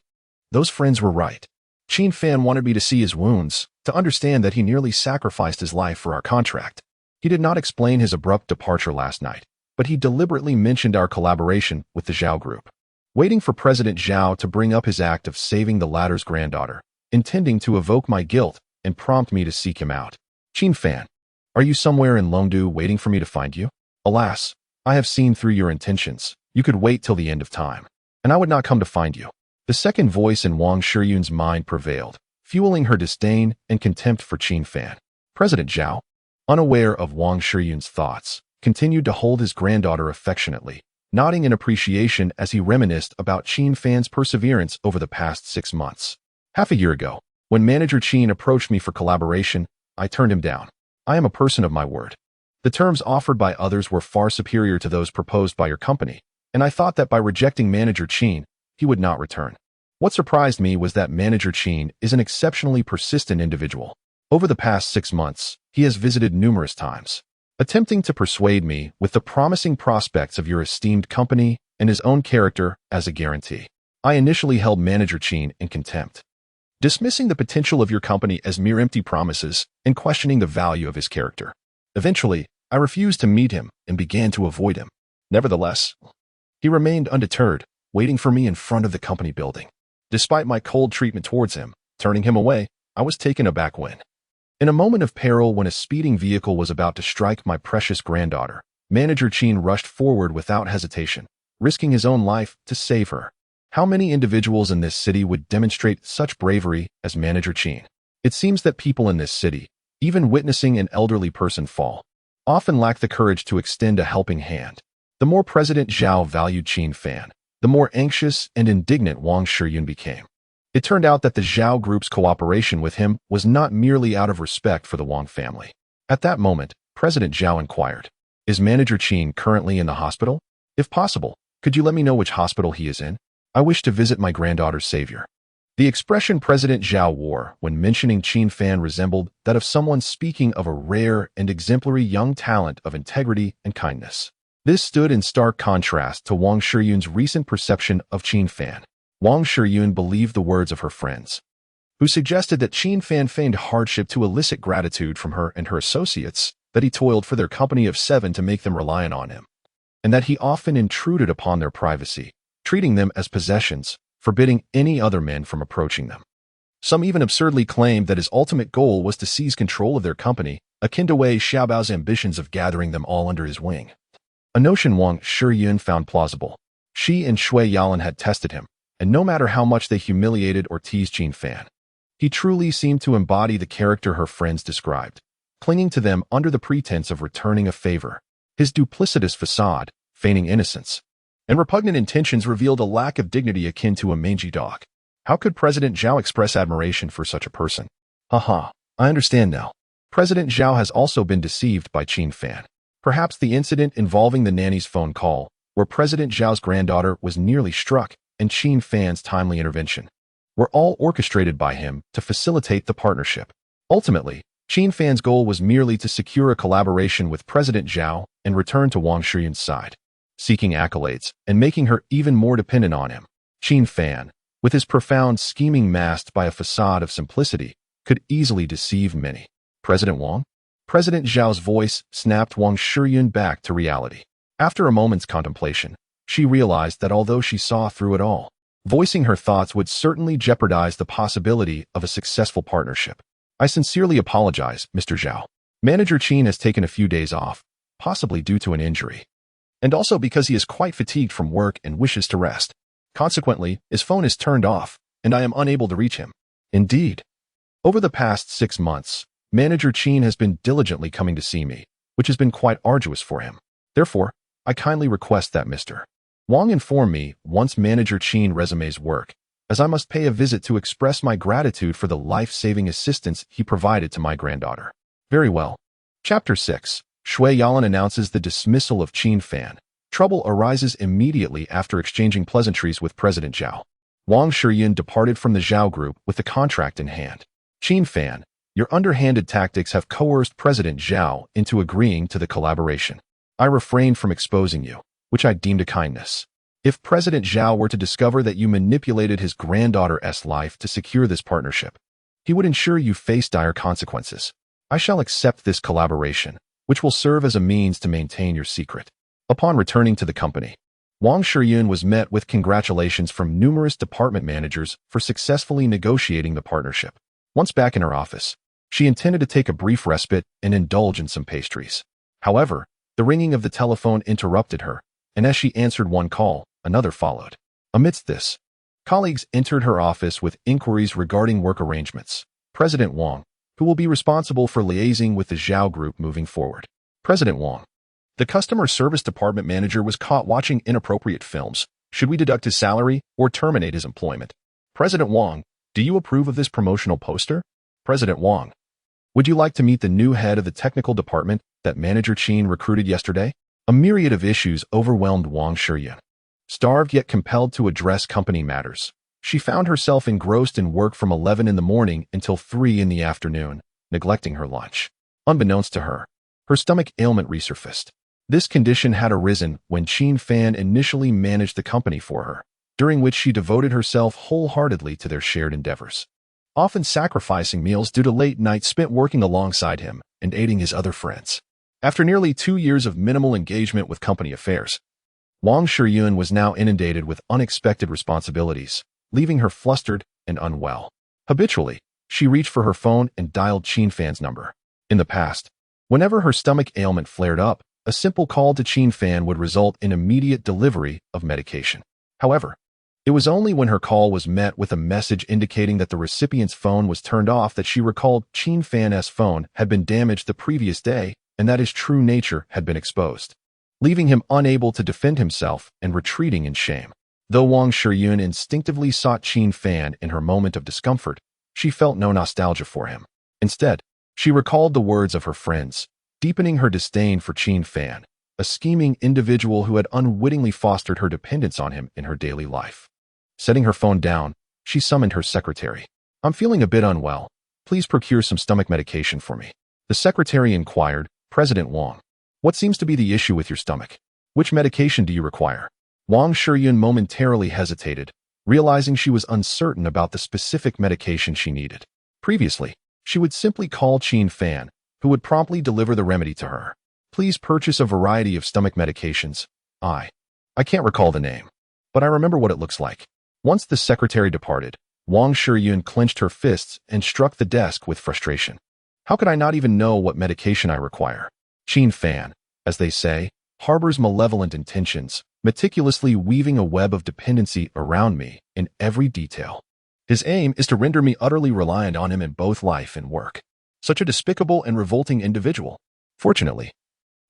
those friends were right. Qin Fan wanted me to see his wounds, to understand that he nearly sacrificed his life for our contract. He did not explain his abrupt departure last night, but he deliberately mentioned our collaboration with the Zhao Group. waiting for President Zhao to bring up his act of saving the latter's granddaughter, intending to evoke my guilt and prompt me to seek him out. Qin Fan, are you somewhere in Longdu waiting for me to find you? Alas, I have seen through your intentions. You could wait till the end of time, and I would not come to find you. The second voice in Wang Shiyun's mind prevailed, fueling her disdain and contempt for Qin Fan. President Zhao, unaware of Wang Shiyun's thoughts, continued to hold his granddaughter affectionately, nodding in appreciation as he reminisced about Qin Fan's perseverance over the past 6 months. Half a year ago, when Manager Qin approached me for collaboration, I turned him down. I am a person of my word. The terms offered by others were far superior to those proposed by your company, and I thought that by rejecting Manager Qin, he would not return. What surprised me was that Manager Qin is an exceptionally persistent individual. Over the past 6 months, he has visited numerous times, attempting to persuade me with the promising prospects of your esteemed company and his own character as a guarantee. I initially held Manager Qin in contempt, dismissing the potential of your company as mere empty promises and questioning the value of his character. Eventually, I refused to meet him and began to avoid him. Nevertheless, he remained undeterred, waiting for me in front of the company building. Despite my cold treatment towards him, turning him away, I was taken aback when, in a moment of peril when a speeding vehicle was about to strike my precious granddaughter, Manager Qin rushed forward without hesitation, risking his own life to save her. How many individuals in this city would demonstrate such bravery as Manager Qin? It seems that people in this city, even witnessing an elderly person fall, often lack the courage to extend a helping hand. The more President Zhao valued Qin Fan, the more anxious and indignant Wang Shiyun became. It turned out that the Zhao group's cooperation with him was not merely out of respect for the Wang family. At that moment, President Zhao inquired, "Is Manager Qin currently in the hospital? If possible, could you let me know which hospital he is in? I wish to visit my granddaughter's savior." The expression President Zhao wore when mentioning Qin Fan resembled that of someone speaking of a rare and exemplary young talent of integrity and kindness. This stood in stark contrast to Wang Shiyun's recent perception of Qin Fan. Wang Shiyun believed the words of her friends, who suggested that Qin Fan feigned hardship to elicit gratitude from her and her associates, that he toiled for their company of 7 to make them reliant on him, and that he often intruded upon their privacy, treating them as possessions, forbidding any other men from approaching them. Some even absurdly claimed that his ultimate goal was to seize control of their company, akin to Wei Xiaobao's ambitions of gathering them all under his wing. A notion Wang Shiyun found plausible. She and Shui Yalan had tested him, and no matter how much they humiliated or teased Qin Fan, he truly seemed to embody the character her friends described, clinging to them under the pretense of returning a favor. His duplicitous facade, feigning innocence, and repugnant intentions revealed a lack of dignity akin to a mangy dog. How could President Zhao express admiration for such a person? Haha, I understand now. President Zhao has also been deceived by Qin Fan. Perhaps the incident involving the nanny's phone call, where President Zhao's granddaughter was nearly struck, and Qin Fan's timely intervention, were all orchestrated by him to facilitate the partnership. Ultimately, Qin Fan's goal was merely to secure a collaboration with President Zhao and return to Wang Shiyun's side, seeking accolades and making her even more dependent on him. Qin Fan, with his profound scheming masked by a facade of simplicity, could easily deceive many. President Wang? President Zhao's voice snapped Wang Shiyun back to reality. After a moment's contemplation, she realized that although she saw through it all, voicing her thoughts would certainly jeopardize the possibility of a successful partnership. I sincerely apologize, Mr. Zhao. Manager Qin has taken a few days off, possibly due to an injury, and also because he is quite fatigued from work and wishes to rest. Consequently, his phone is turned off, and I am unable to reach him. Indeed. Over the past 6 months, Manager Qin has been diligently coming to see me, which has been quite arduous for him. Therefore, I kindly request that Mr. Wang inform me once Manager Qin resumes work, as I must pay a visit to express my gratitude for the life-saving assistance he provided to my granddaughter. Very well. Chapter 6. Shui Yalan announces the dismissal of Qin Fan. Trouble arises immediately after exchanging pleasantries with President Zhao. Wang Shiyun departed from the Zhao group with the contract in hand. Qin Fan, your underhanded tactics have coerced President Zhao into agreeing to the collaboration. I refrained from exposing you, which I deemed a kindness. If President Zhao were to discover that you manipulated his granddaughter's life to secure this partnership, he would ensure you face dire consequences. I shall accept this collaboration, which will serve as a means to maintain your secret. Upon returning to the company, Wang Shiyun was met with congratulations from numerous department managers for successfully negotiating the partnership. Once back in her office, she intended to take a brief respite and indulge in some pastries. However, the ringing of the telephone interrupted her, and as she answered one call, another followed. Amidst this, colleagues entered her office with inquiries regarding work arrangements. President Wang, who will be responsible for liaising with the Zhao Group moving forward. President Wang. The customer service department manager was caught watching inappropriate films. Should we deduct his salary or terminate his employment? President Wang, do you approve of this promotional poster? President Wang. Would you like to meet the new head of the technical department that Manager Qin recruited yesterday? A myriad of issues overwhelmed Wang Shiyun. Starved yet compelled to address company matters, she found herself engrossed in work from 11 in the morning until 3 in the afternoon, neglecting her lunch. Unbeknownst to her, her stomach ailment resurfaced. This condition had arisen when Qin Fan initially managed the company for her, during which she devoted herself wholeheartedly to their shared endeavors, often sacrificing meals due to late nights spent working alongside him and aiding his other friends. After nearly 2 years of minimal engagement with company affairs, Wang Shiyun was now inundated with unexpected responsibilities, leaving her flustered and unwell. Habitually, she reached for her phone and dialed Qin Fan's number. In the past, whenever her stomach ailment flared up, a simple call to Qin Fan would result in immediate delivery of medication. However, it was only when her call was met with a message indicating that the recipient's phone was turned off that she recalled Qin Fan's phone had been damaged the previous day and that his true nature had been exposed, leaving him unable to defend himself and retreating in shame. Though Wang Shiyun instinctively sought Qin Fan in her moment of discomfort, she felt no nostalgia for him. Instead, she recalled the words of her friends, deepening her disdain for Qin Fan, a scheming individual who had unwittingly fostered her dependence on him in her daily life. Setting her phone down, she summoned her secretary. "I'm feeling a bit unwell. Please procure some stomach medication for me." The secretary inquired, "President Wang, what seems to be the issue with your stomach? Which medication do you require?" Wang Shiyun momentarily hesitated, realizing she was uncertain about the specific medication she needed. Previously, she would simply call Qin Fan, who would promptly deliver the remedy to her. "Please purchase a variety of stomach medications. I can't recall the name, but I remember what it looks like." Once the secretary departed, Wang Shiyun clenched her fists and struck the desk with frustration. "How could I not even know what medication I require? Qin Fan, as they say, harbors malevolent intentions, meticulously weaving a web of dependency around me in every detail. His aim is to render me utterly reliant on him in both life and work. Such a despicable and revolting individual. Fortunately,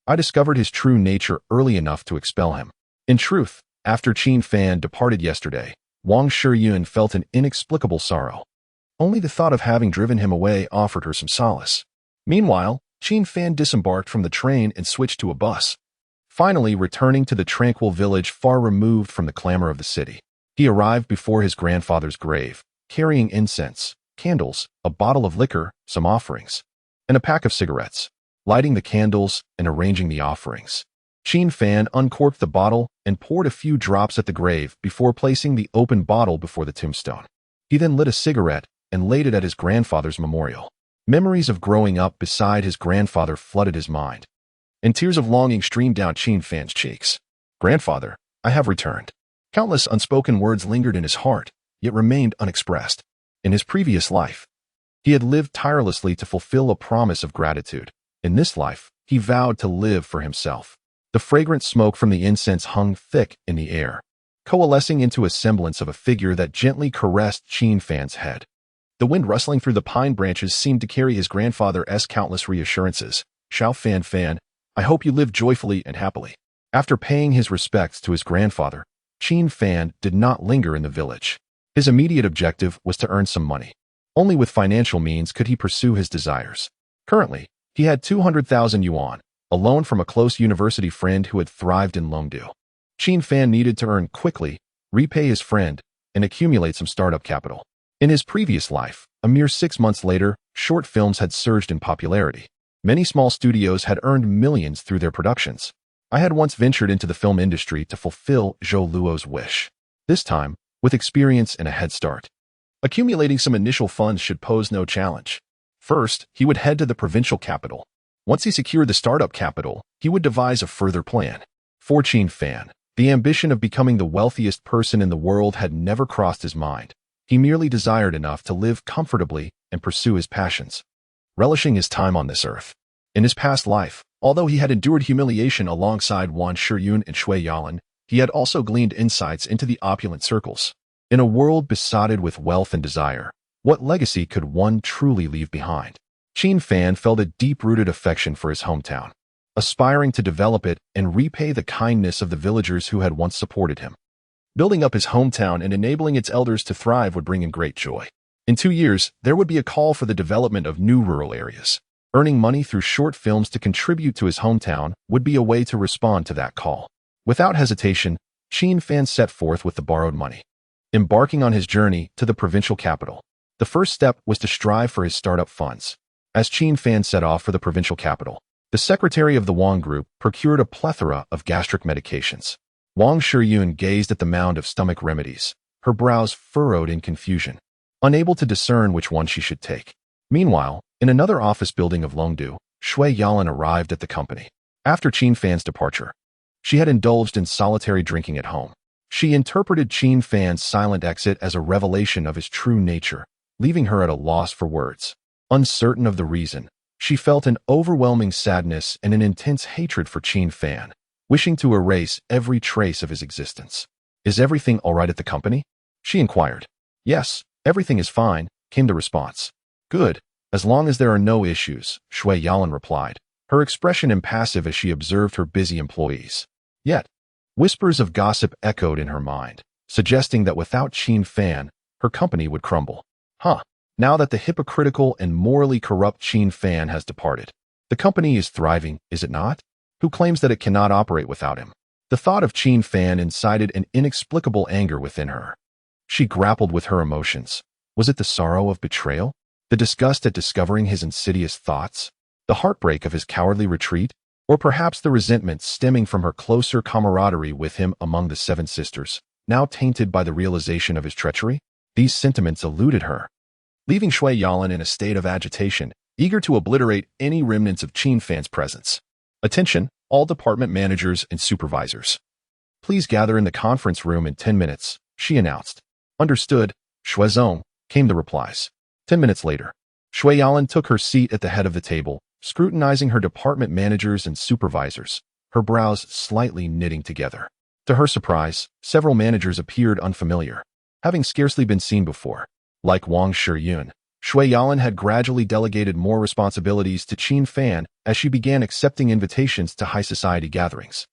I discovered his true nature early enough to expel him." In truth, after Qin Fan departed yesterday, Wang Shiyun felt an inexplicable sorrow. Only the thought of having driven him away offered her some solace. Meanwhile, Qin Fan disembarked from the train and switched to a bus, finally returning to the tranquil village far removed from the clamor of the city. He arrived before his grandfather's grave, carrying incense, candles, a bottle of liquor, some offerings, and a pack of cigarettes. Lighting the candles and arranging the offerings, Qin Fan uncorked the bottle and poured a few drops at the grave before placing the open bottle before the tombstone. He then lit a cigarette and laid it at his grandfather's memorial. Memories of growing up beside his grandfather flooded his mind, and tears of longing streamed down Qin Fan's cheeks. "Grandfather, I have returned." Countless unspoken words lingered in his heart, yet remained unexpressed. In his previous life, he had lived tirelessly to fulfill a promise of gratitude. In this life, he vowed to live for himself. The fragrant smoke from the incense hung thick in the air, coalescing into a semblance of a figure that gently caressed Qin Fan's head. The wind rustling through the pine branches seemed to carry his grandfather's countless reassurances. "Xiao Fan Fan, I hope you live joyfully and happily." After paying his respects to his grandfather, Qin Fan did not linger in the village. His immediate objective was to earn some money. Only with financial means could he pursue his desires. Currently, he had 200,000 yuan, a loan from a close university friend who had thrived in Longdu. Qin Fan needed to earn quickly, repay his friend, and accumulate some startup capital. In his previous life, a mere 6 months later, short films had surged in popularity. Many small studios had earned millions through their productions. "I had once ventured into the film industry to fulfill Zhou Luo's wish. This time, with experience and a head start. Accumulating some initial funds should pose no challenge. First, he would head to the provincial capital. Once he secured the startup capital, he would devise a further plan. For Qin Fan, The ambition of becoming the wealthiest person in the world had never crossed his mind. He merely desired enough to live comfortably and pursue his passions, relishing his time on this earth. In his past life, although he had endured humiliation alongside Wang Shiyun and Shui Yalan, he had also gleaned insights into the opulent circles. In a world besotted with wealth and desire, what legacy could one truly leave behind? Qin Fan felt a deep-rooted affection for his hometown, aspiring to develop it and repay the kindness of the villagers who had once supported him. Building up his hometown and enabling its elders to thrive would bring him great joy. In 2 years, there would be a call for the development of new rural areas. Earning money through short films to contribute to his hometown would be a way to respond to that call. Without hesitation, Qin Fan set forth with the borrowed money, embarking on his journey to the provincial capital. The first step was to strive for his startup funds. As Qin Fan set off for the provincial capital, the secretary of the Wang Group procured a plethora of gastric medications. Wang Shiyun gazed at the mound of stomach remedies, her brows furrowed in confusion, unable to discern which one she should take. Meanwhile, in another office building of Longdu, Shui Yalan arrived at the company. After Qin Fan's departure, she had indulged in solitary drinking at home. She interpreted Qin Fan's silent exit as a revelation of his true nature, leaving her at a loss for words. Uncertain of the reason, she felt an overwhelming sadness and an intense hatred for Qin Fan, wishing to erase every trace of his existence. "Is everything all right at the company?" she inquired. "Yes, everything is fine," came the response. "Good, as long as there are no issues," Shui Yalan replied, her expression impassive as she observed her busy employees. Yet, whispers of gossip echoed in her mind, suggesting that without Qin Fan, her company would crumble. Now that the hypocritical and morally corrupt Qin Fan has departed, the company is thriving, is it not? Who claims that it cannot operate without him? The thought of Qin Fan incited an inexplicable anger within her. She grappled with her emotions. Was it the sorrow of betrayal? The disgust at discovering his insidious thoughts? The heartbreak of his cowardly retreat? Or perhaps the resentment stemming from her closer camaraderie with him among the Seven Sisters, now tainted by the realization of his treachery? These sentiments eluded her, leaving Shui Yalan in a state of agitation, eager to obliterate any remnants of Qin Fan's presence. "Attention, all department managers and supervisors. Please gather in the conference room in 10 minutes, she announced. "Understood, Shuizong," came the replies. 10 minutes later, Shui Yalan took her seat at the head of the table, scrutinizing her department managers and supervisors, her brows slightly knitting together. To her surprise, several managers appeared unfamiliar, having scarcely been seen before. Like Wang Shiyun, Shui Yalan had gradually delegated more responsibilities to Qin Fan as she began accepting invitations to high society gatherings,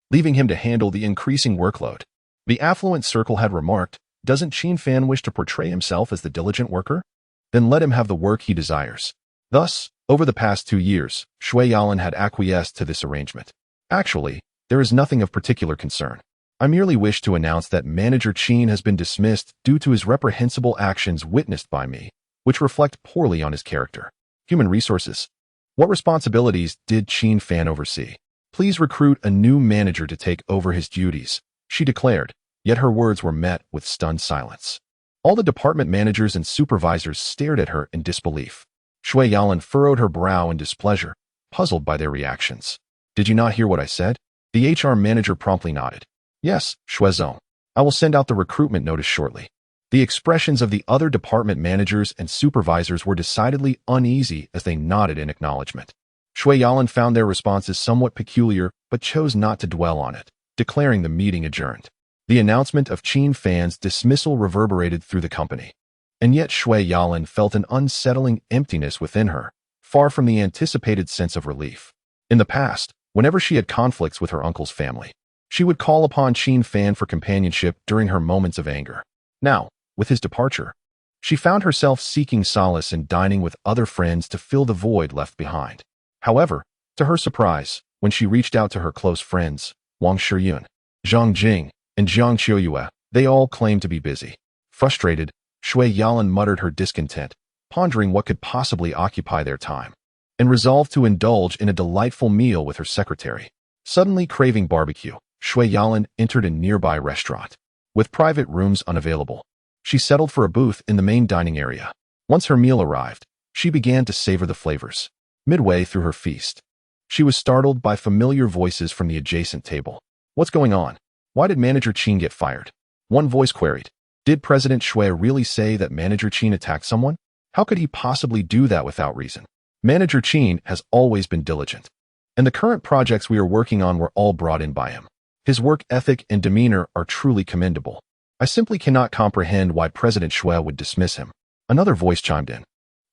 leaving him to handle the increasing workload. The affluent circle had remarked, "Doesn't Qin Fan wish to portray himself as the diligent worker? Then let him have the work he desires." Thus, over the past 2 years, Shui Yalan had acquiesced to this arrangement. "Actually, there is nothing of particular concern. I merely wish to announce that Manager Qin has been dismissed due to his reprehensible actions witnessed by me, which reflect poorly on his character." Human resources. What responsibilities did Qin Fan oversee? "Please recruit a new manager to take over his duties," she declared, yet her words were met with stunned silence. All the department managers and supervisors stared at her in disbelief. Shui Yalan furrowed her brow in displeasure, puzzled by their reactions. "Did you not hear what I said?" The HR manager promptly nodded. "Yes, Shuizong. I will send out the recruitment notice shortly." The expressions of the other department managers and supervisors were decidedly uneasy as they nodded in acknowledgement. Shui Yalan found their responses somewhat peculiar but chose not to dwell on it, declaring the meeting adjourned. The announcement of Qin Fan's dismissal reverberated through the company, and yet Shui Yalan felt an unsettling emptiness within her, far from the anticipated sense of relief. In the past, whenever she had conflicts with her uncle's family, she would call upon Qin Fan for companionship during her moments of anger. Now, with his departure, she found herself seeking solace in dining with other friends to fill the void left behind. However, to her surprise, when she reached out to her close friends, Wang Shiyun, Zhang Jing, and Jiang Qiuyue, they all claimed to be busy. Frustrated, Shui Yalan muttered her discontent, pondering what could possibly occupy their time, and resolved to indulge in a delightful meal with her secretary. Suddenly craving barbecue, Shui Yalan entered a nearby restaurant. With private rooms unavailable, she settled for a booth in the main dining area. Once her meal arrived, she began to savor the flavors. Midway through her feast, she was startled by familiar voices from the adjacent table. "What's going on?" Why did Manager Qin get fired? One voice queried. Did President Shui really say that Manager Qin attacked someone? How could he possibly do that without reason? Manager Qin has always been diligent, and the current projects we are working on were all brought in by him. His work ethic and demeanor are truly commendable. I simply cannot comprehend why President Shui would dismiss him. Another voice chimed in,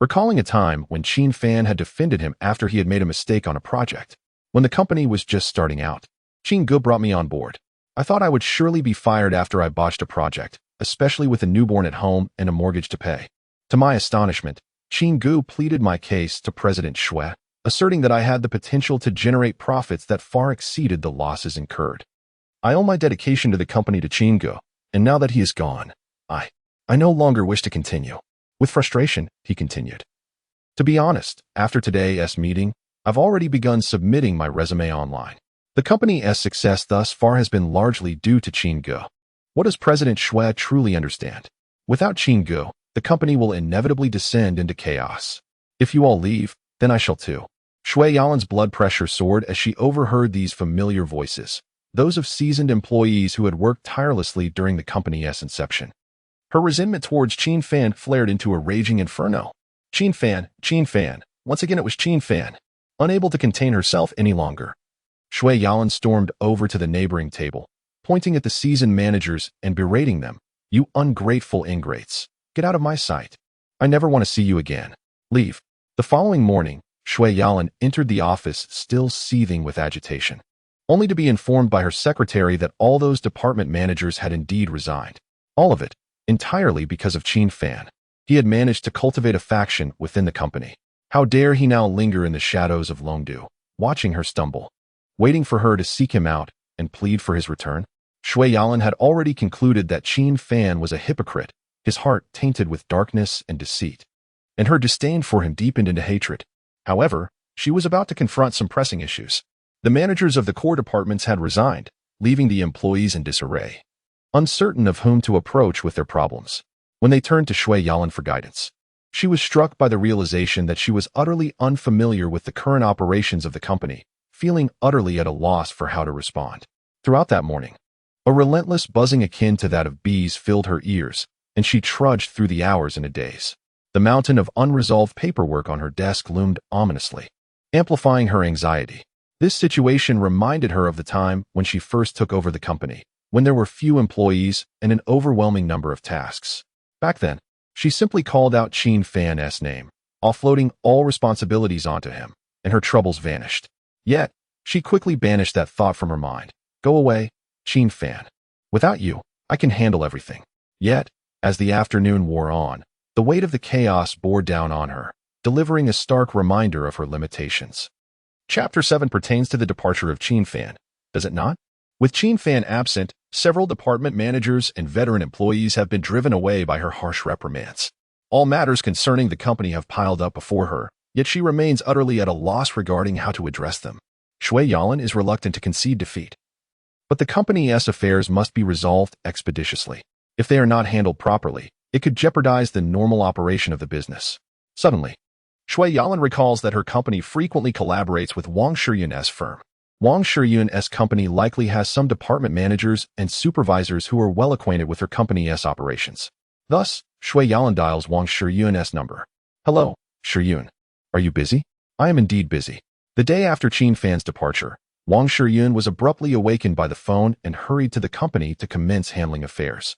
recalling a time when Qin Fan had defended him after he had made a mistake on a project. When the company was just starting out, Qin Gu brought me on board. I thought I would surely be fired after I botched a project, especially with a newborn at home and a mortgage to pay. To my astonishment, Qin Gu pleaded my case to President Shui, asserting that I had the potential to generate profits that far exceeded the losses incurred. I owe my dedication to the company to Qin Gu, and now that he is gone, I no longer wish to continue. With frustration, he continued. To be honest, after today's meeting, I've already begun submitting my resume online. The company's success thus far has been largely due to Qin Gu. What does President Shui truly understand? Without Qin Gu, the company will inevitably descend into chaos. If you all leave, then I shall too. Shui Yalan's blood pressure soared as she overheard these familiar voices, those of seasoned employees who had worked tirelessly during the company's inception. Her resentment towards Qin Fan flared into a raging inferno. Qin Fan. Once again it was Qin Fan. Unable to contain herself any longer, Shui Yalan stormed over to the neighboring table, pointing at the seasoned managers and berating them. You ungrateful ingrates. Get out of my sight. I never want to see you again. Leave. The following morning, Shui Yalan entered the office still seething with agitation, only to be informed by her secretary that all those department managers had indeed resigned. All of it, entirely because of Qin Fan. He had managed to cultivate a faction within the company. How dare he now linger in the shadows of Longdu, watching her stumble, waiting for her to seek him out and plead for his return? Shui Yalan had already concluded that Qin Fan was a hypocrite, his heart tainted with darkness and deceit, and her disdain for him deepened into hatred. However, she was about to confront some pressing issues. The managers of the core departments had resigned, leaving the employees in disarray, uncertain of whom to approach with their problems. When they turned to Shui Yalan for guidance, she was struck by the realization that she was utterly unfamiliar with the current operations of the company, feeling utterly at a loss for how to respond. Throughout that morning, a relentless buzzing akin to that of bees filled her ears, and she trudged through the hours in a daze. The mountain of unresolved paperwork on her desk loomed ominously, amplifying her anxiety. This situation reminded her of the time when she first took over the company, when there were few employees and an overwhelming number of tasks. Back then, she simply called out Qin Fan's name, offloading all responsibilities onto him, and her troubles vanished. Yet, she quickly banished that thought from her mind. Go away, Qin Fan. Without you, I can handle everything. Yet, as the afternoon wore on, the weight of the chaos bore down on her, delivering a stark reminder of her limitations. Chapter 7 pertains to the departure of Qin Fan, does it not? With Qin Fan absent, several department managers and veteran employees have been driven away by her harsh reprimands. All matters concerning the company have piled up before her, yet she remains utterly at a loss regarding how to address them. Shui Yalan is reluctant to concede defeat. But the company's affairs must be resolved expeditiously. If they are not handled properly, it could jeopardize the normal operation of the business. Suddenly, Shui Yalan recalls that her company frequently collaborates with Wang Shiyun's firm. Wang Shiyun's company likely has some department managers and supervisors who are well acquainted with her company's operations. Thus, Shui Yalan dials Wang Shiyun's number. Hello, Shiyun. Are you busy? I am indeed busy. The day after Qin Fan's departure, Wang Shiyun was abruptly awakened by the phone and hurried to the company to commence handling affairs.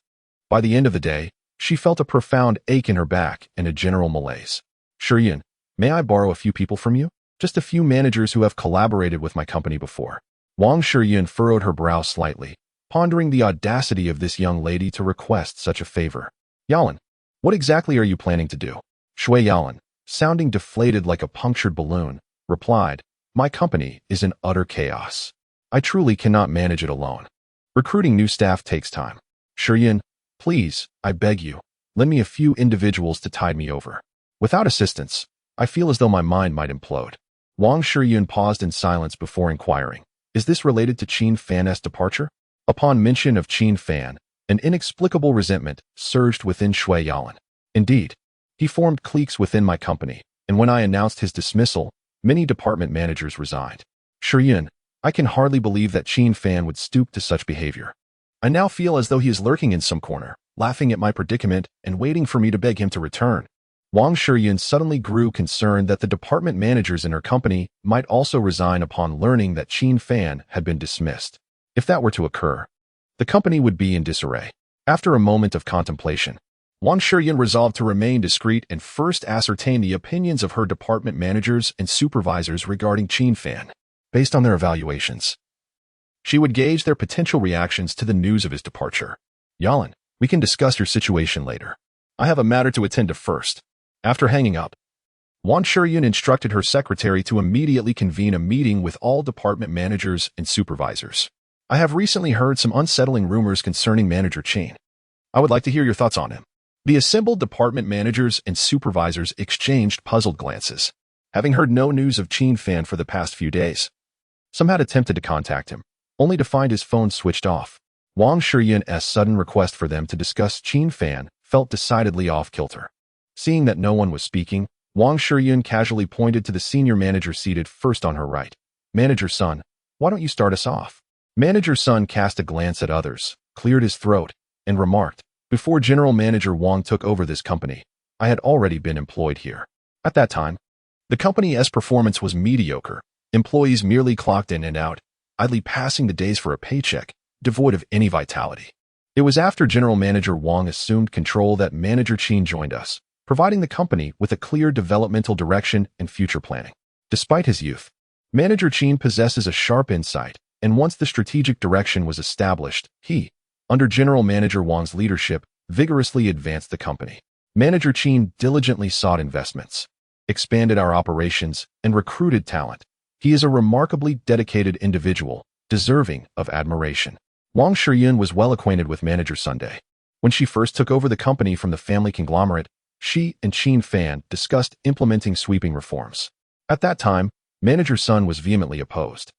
By the end of the day, she felt a profound ache in her back and a general malaise. Shiyun, may I borrow a few people from you? Just a few managers who have collaborated with my company before. Wang Shiyun furrowed her brow slightly, pondering the audacity of this young lady to request such a favor. Yalan, what exactly are you planning to do? Shui Yalan, sounding deflated like a punctured balloon, replied, my company is in utter chaos. I truly cannot manage it alone. Recruiting new staff takes time. Shiyun, please, I beg you, lend me a few individuals to tide me over. Without assistance, I feel as though my mind might implode. Wang Shiyun paused in silence before inquiring, is this related to Qin Fan's departure? Upon mention of Qin Fan, an inexplicable resentment surged within Shui Yalan. Indeed, he formed cliques within my company, and when I announced his dismissal, many department managers resigned. Shiyun, I can hardly believe that Qin Fan would stoop to such behavior. I now feel as though he is lurking in some corner, laughing at my predicament and waiting for me to beg him to return. Wang Shiyun suddenly grew concerned that the department managers in her company might also resign upon learning that Qin Fan had been dismissed. If that were to occur, the company would be in disarray. After a moment of contemplation, Wang Shiyun resolved to remain discreet and first ascertain the opinions of her department managers and supervisors regarding Qin Fan. Based on their evaluations, she would gauge their potential reactions to the news of his departure. Yalan, we can discuss your situation later. I have a matter to attend to first. After hanging up, Wang Shiyun instructed her secretary to immediately convene a meeting with all department managers and supervisors. I have recently heard some unsettling rumors concerning Manager Qin. I would like to hear your thoughts on him. The assembled department managers and supervisors exchanged puzzled glances. Having heard no news of Qin Fan for the past few days, some had attempted to contact him, only to find his phone switched off. Wang Shiyun's sudden request for them to discuss Qin Fan felt decidedly off-kilter. Seeing that no one was speaking, Wang Shiyun casually pointed to the senior manager seated first on her right. Manager Sun, why don't you start us off? Manager Sun cast a glance at others, cleared his throat, and remarked, before General Manager Wang took over this company, I had already been employed here. At that time, the company's performance was mediocre. Employees merely clocked in and out, idly passing the days for a paycheck, devoid of any vitality. It was after General Manager Wang assumed control that Manager Qin joined us, providing the company with a clear developmental direction and future planning. Despite his youth, Manager Qin possesses a sharp insight, and once the strategic direction was established, he, under General Manager Wang's leadership, vigorously advanced the company. Manager Qin diligently sought investments, expanded our operations, and recruited talent. He is a remarkably dedicated individual, deserving of admiration. Wang Shiyun was well acquainted with Manager Sunday. When she first took over the company from the family conglomerate, she and Qin Fan discussed implementing sweeping reforms. At that time, Manager Sun was vehemently opposed,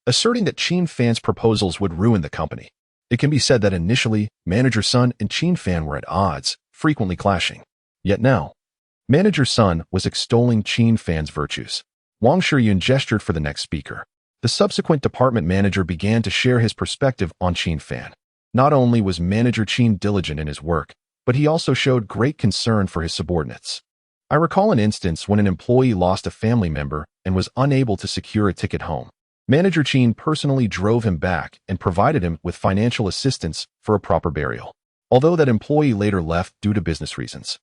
asserting that Qin Fan's proposals would ruin the company. It can be said that initially, Manager Sun and Qin Fan were at odds, frequently clashing. Yet now, Manager Sun was extolling Qin Fan's virtues. Wang Shiyun gestured for the next speaker. The subsequent department manager began to share his perspective on Qin Fan. Not only was Manager Qin diligent in his work, but he also showed great concern for his subordinates. I recall an instance when an employee lost a family member and was unable to secure a ticket home. Manager Qin personally drove him back and provided him with financial assistance for a proper burial. Although that employee later left due to business reasons,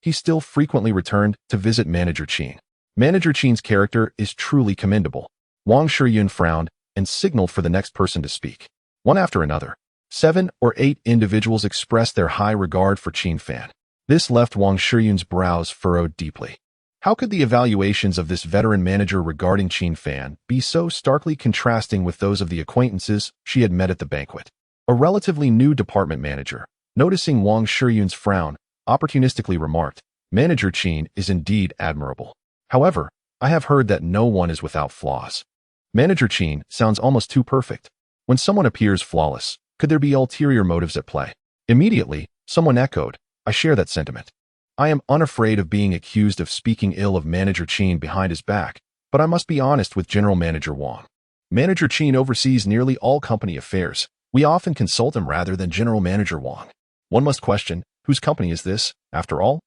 he still frequently returned to visit Manager Qin. Manager Qin's character is truly commendable. Wang Shiyun frowned and signaled for the next person to speak. One after another, 7 or 8 individuals expressed their high regard for Qin Fan. This left Wang Shiyun's brows furrowed deeply. How could the evaluations of this veteran manager regarding Qin Fan be so starkly contrasting with those of the acquaintances she had met at the banquet? A relatively new department manager, noticing Wang Shiyun's frown, opportunistically remarked, Manager Qin is indeed admirable. However, I have heard that no one is without flaws. Manager Qin sounds almost too perfect. When someone appears flawless, could there be ulterior motives at play? Immediately, someone echoed, I share that sentiment. I am unafraid of being accused of speaking ill of Manager Qin behind his back, but I must be honest with General Manager Wang. Manager Qin oversees nearly all company affairs. We often consult him rather than General Manager Wang. One must question, whose company is this, after all?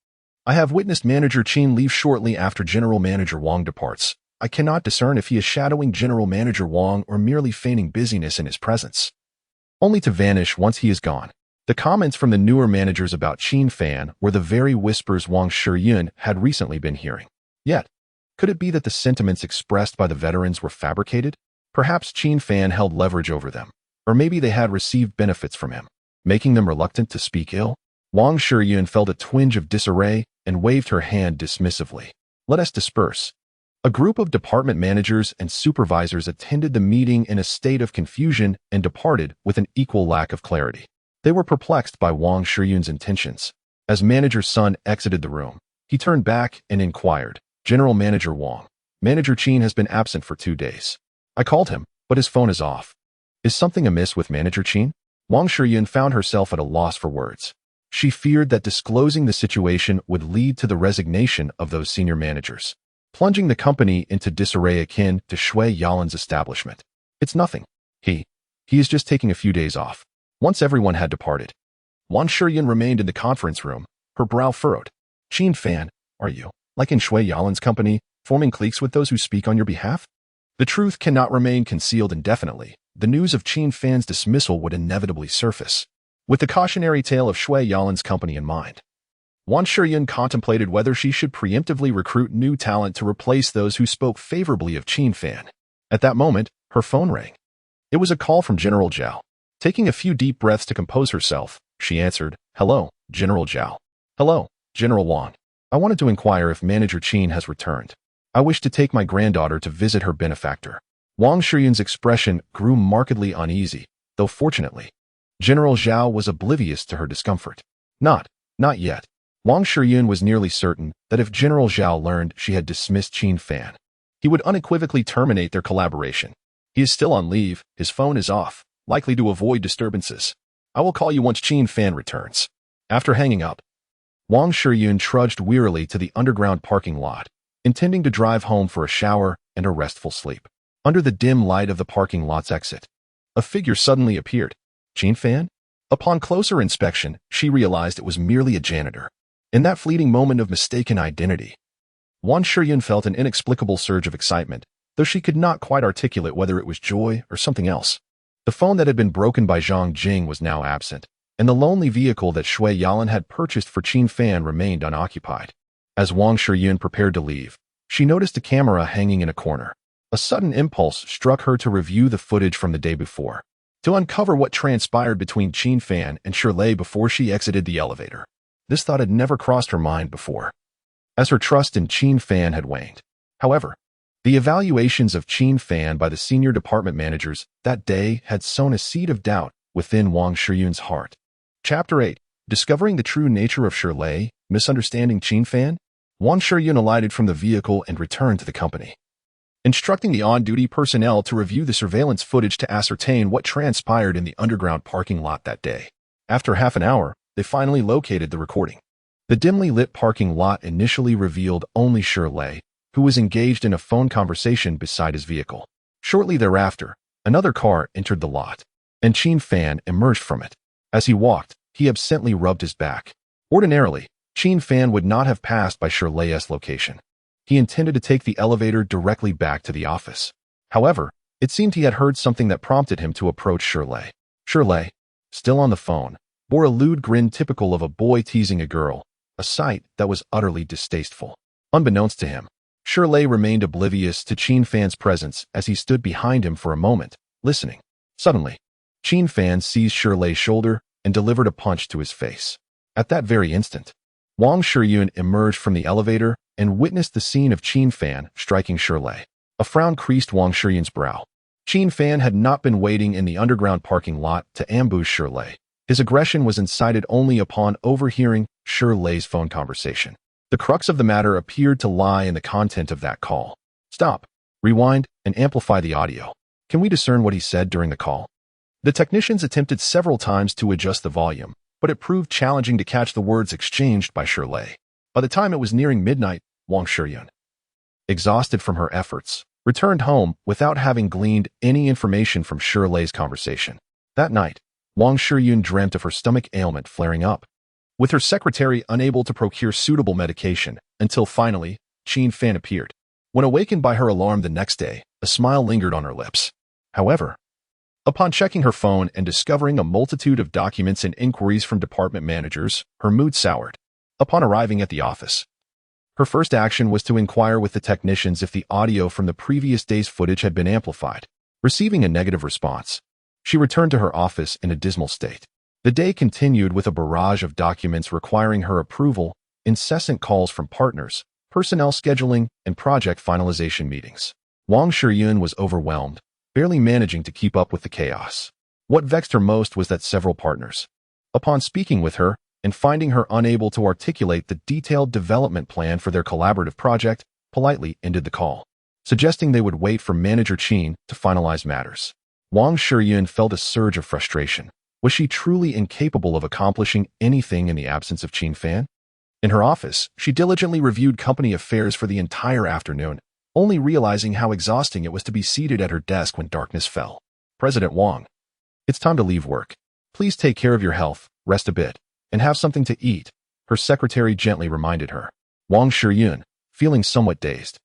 I have witnessed Manager Qin leave shortly after General Manager Wang departs. I cannot discern if he is shadowing General Manager Wang or merely feigning busyness in his presence, only to vanish once he is gone. The comments from the newer managers about Qin Fan were the very whispers Wang Shiyun had recently been hearing. Yet, could it be that the sentiments expressed by the veterans were fabricated? Perhaps Qin Fan held leverage over them, or maybe they had received benefits from him, making them reluctant to speak ill. Wang Shiyun felt a twinge of disarray and waved her hand dismissively. Let us disperse. A group of department managers and supervisors attended the meeting in a state of confusion and departed with an equal lack of clarity. They were perplexed by Wang Shiyun's intentions. As Manager Sun exited the room, he turned back and inquired, General Manager Wang, Manager Qin has been absent for 2 days. I called him, but his phone is off. Is something amiss with Manager Qin? Wang Shiyun found herself at a loss for words. She feared that disclosing the situation would lead to the resignation of those senior managers, plunging the company into disarray akin to Shui Yalan's establishment. It's nothing. He is just taking a few days off. Once everyone had departed, Wang Shiyun remained in the conference room, her brow furrowed. Qin Fan, are you, like in Shui Yalan's company, forming cliques with those who speak on your behalf? The truth cannot remain concealed indefinitely. The news of Qin Fan's dismissal would inevitably surface. With the cautionary tale of Shui Yalan's company in mind, Wang Shiyun contemplated whether she should preemptively recruit new talent to replace those who spoke favorably of Qin Fan. At that moment, her phone rang. It was a call from General Zhao. Taking a few deep breaths to compose herself, she answered, "Hello, General Zhao." "Hello, General Wang. I wanted to inquire if Manager Qin has returned. I wish to take my granddaughter to visit her benefactor." Wang Shiyun's expression grew markedly uneasy, though fortunately, General Zhao was oblivious to her discomfort. Not yet. Wang Shiyun was nearly certain that if General Zhao learned she had dismissed Qin Fan, he would unequivocally terminate their collaboration. He is still on leave, his phone is off, likely to avoid disturbances. I will call you once Qin Fan returns. After hanging up, Wang Shiyun trudged wearily to the underground parking lot, intending to drive home for a shower and a restful sleep. Under the dim light of the parking lot's exit, a figure suddenly appeared. Qin Fan? Upon closer inspection, she realized it was merely a janitor. In that fleeting moment of mistaken identity, Wang Shiyun felt an inexplicable surge of excitement, though she could not quite articulate whether it was joy or something else. The phone that had been broken by Zhang Jing was now absent, and the lonely vehicle that Shui Yalan had purchased for Qin Fan remained unoccupied. As Wang Shiyun prepared to leave, she noticed a camera hanging in a corner. A sudden impulse struck her to review the footage from the day before, to uncover what transpired between Qin Fan and Shirley before she exited the elevator. This thought had never crossed her mind before, as her trust in Qin Fan had waned. However, the evaluations of Qin Fan by the senior department managers that day had sown a seed of doubt within Wang Shiyun's heart. Chapter 8. Discovering the true nature of Shirley, misunderstanding Qin Fan? Wang Shiyun alighted from the vehicle and returned to the company, instructing the on-duty personnel to review the surveillance footage to ascertain what transpired in the underground parking lot that day. After half an hour, they finally located the recording. The dimly lit parking lot initially revealed only Shirley, who was engaged in a phone conversation beside his vehicle. Shortly thereafter, another car entered the lot, and Qin Fan emerged from it. As he walked, he absently rubbed his back. Ordinarily, Qin Fan would not have passed by Shirley's location. He intended to take the elevator directly back to the office. However, it seemed he had heard something that prompted him to approach Shirley. Shirley, still on the phone, bore a lewd grin typical of a boy teasing a girl, a sight that was utterly distasteful. Unbeknownst to him, Shirley remained oblivious to Qin Fan's presence as he stood behind him for a moment, listening. Suddenly, Qin Fan seized Shirley's shoulder and delivered a punch to his face. At that very instant, Wang Shiyun emerged from the elevator and witnessed the scene of Qin Fan striking Shirley. A frown creased Wang Shiyun's brow. Qin Fan had not been waiting in the underground parking lot to ambush Shirley. His aggression was incited only upon overhearing Shirley's phone conversation. The crux of the matter appeared to lie in the content of that call. Stop, rewind, and amplify the audio. Can we discern what he said during the call? The technicians attempted several times to adjust the volume, but it proved challenging to catch the words exchanged by Shirley. By the time it was nearing midnight, Wang Shiyun, exhausted from her efforts, returned home without having gleaned any information from Shirley's conversation. That night, Wang Shiyun dreamt of her stomach ailment flaring up, with her secretary unable to procure suitable medication, until finally, Qin Fan appeared. When awakened by her alarm the next day, a smile lingered on her lips. However, upon checking her phone and discovering a multitude of documents and inquiries from department managers, her mood soured. Upon arriving at the office, her first action was to inquire with the technicians if the audio from the previous day's footage had been amplified. Receiving a negative response, she returned to her office in a dismal state. The day continued with a barrage of documents requiring her approval, incessant calls from partners, personnel scheduling, and project finalization meetings. Wang Shiyun was overwhelmed, barely managing to keep up with the chaos. What vexed her most was that several partners, upon speaking with her and finding her unable to articulate the detailed development plan for their collaborative project, politely ended the call, suggesting they would wait for Manager Qin to finalize matters. Wang Shiyun felt a surge of frustration. Was she truly incapable of accomplishing anything in the absence of Qin Fan? In her office, she diligently reviewed company affairs for the entire afternoon, only realizing how exhausting it was to be seated at her desk when darkness fell. President Wang. It's time to leave work. Please take care of your health, rest a bit, and have something to eat, her secretary gently reminded her. Wang Shiyun, feeling somewhat dazed,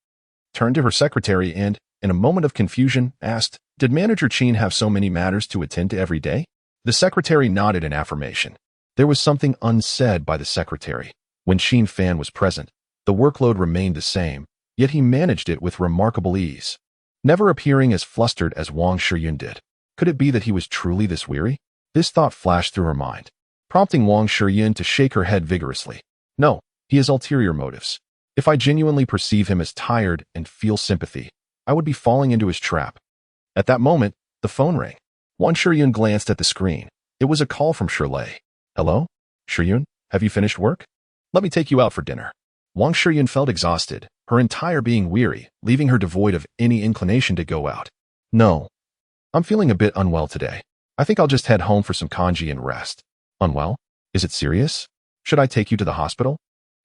turned to her secretary and, in a moment of confusion, asked, "Did Manager Qin have so many matters to attend to every day?" The secretary nodded in affirmation. There was something unsaid by the secretary. When Qin Fan was present, the workload remained the same, yet he managed it with remarkable ease, never appearing as flustered as Wang Shiyun did. Could it be that he was truly this weary? This thought flashed through her mind, prompting Wang Shiyun to shake her head vigorously. No, he has ulterior motives. If I genuinely perceive him as tired and feel sympathy, I would be falling into his trap. At that moment, the phone rang. Wang Shiyun glanced at the screen. It was a call from Shirley. Hello? Shiyun, have you finished work? Let me take you out for dinner. Wang Shiyun felt exhausted, her entire being weary, leaving her devoid of any inclination to go out. No. I'm feeling a bit unwell today. I think I'll just head home for some congee and rest. Unwell? Is it serious? Should I take you to the hospital?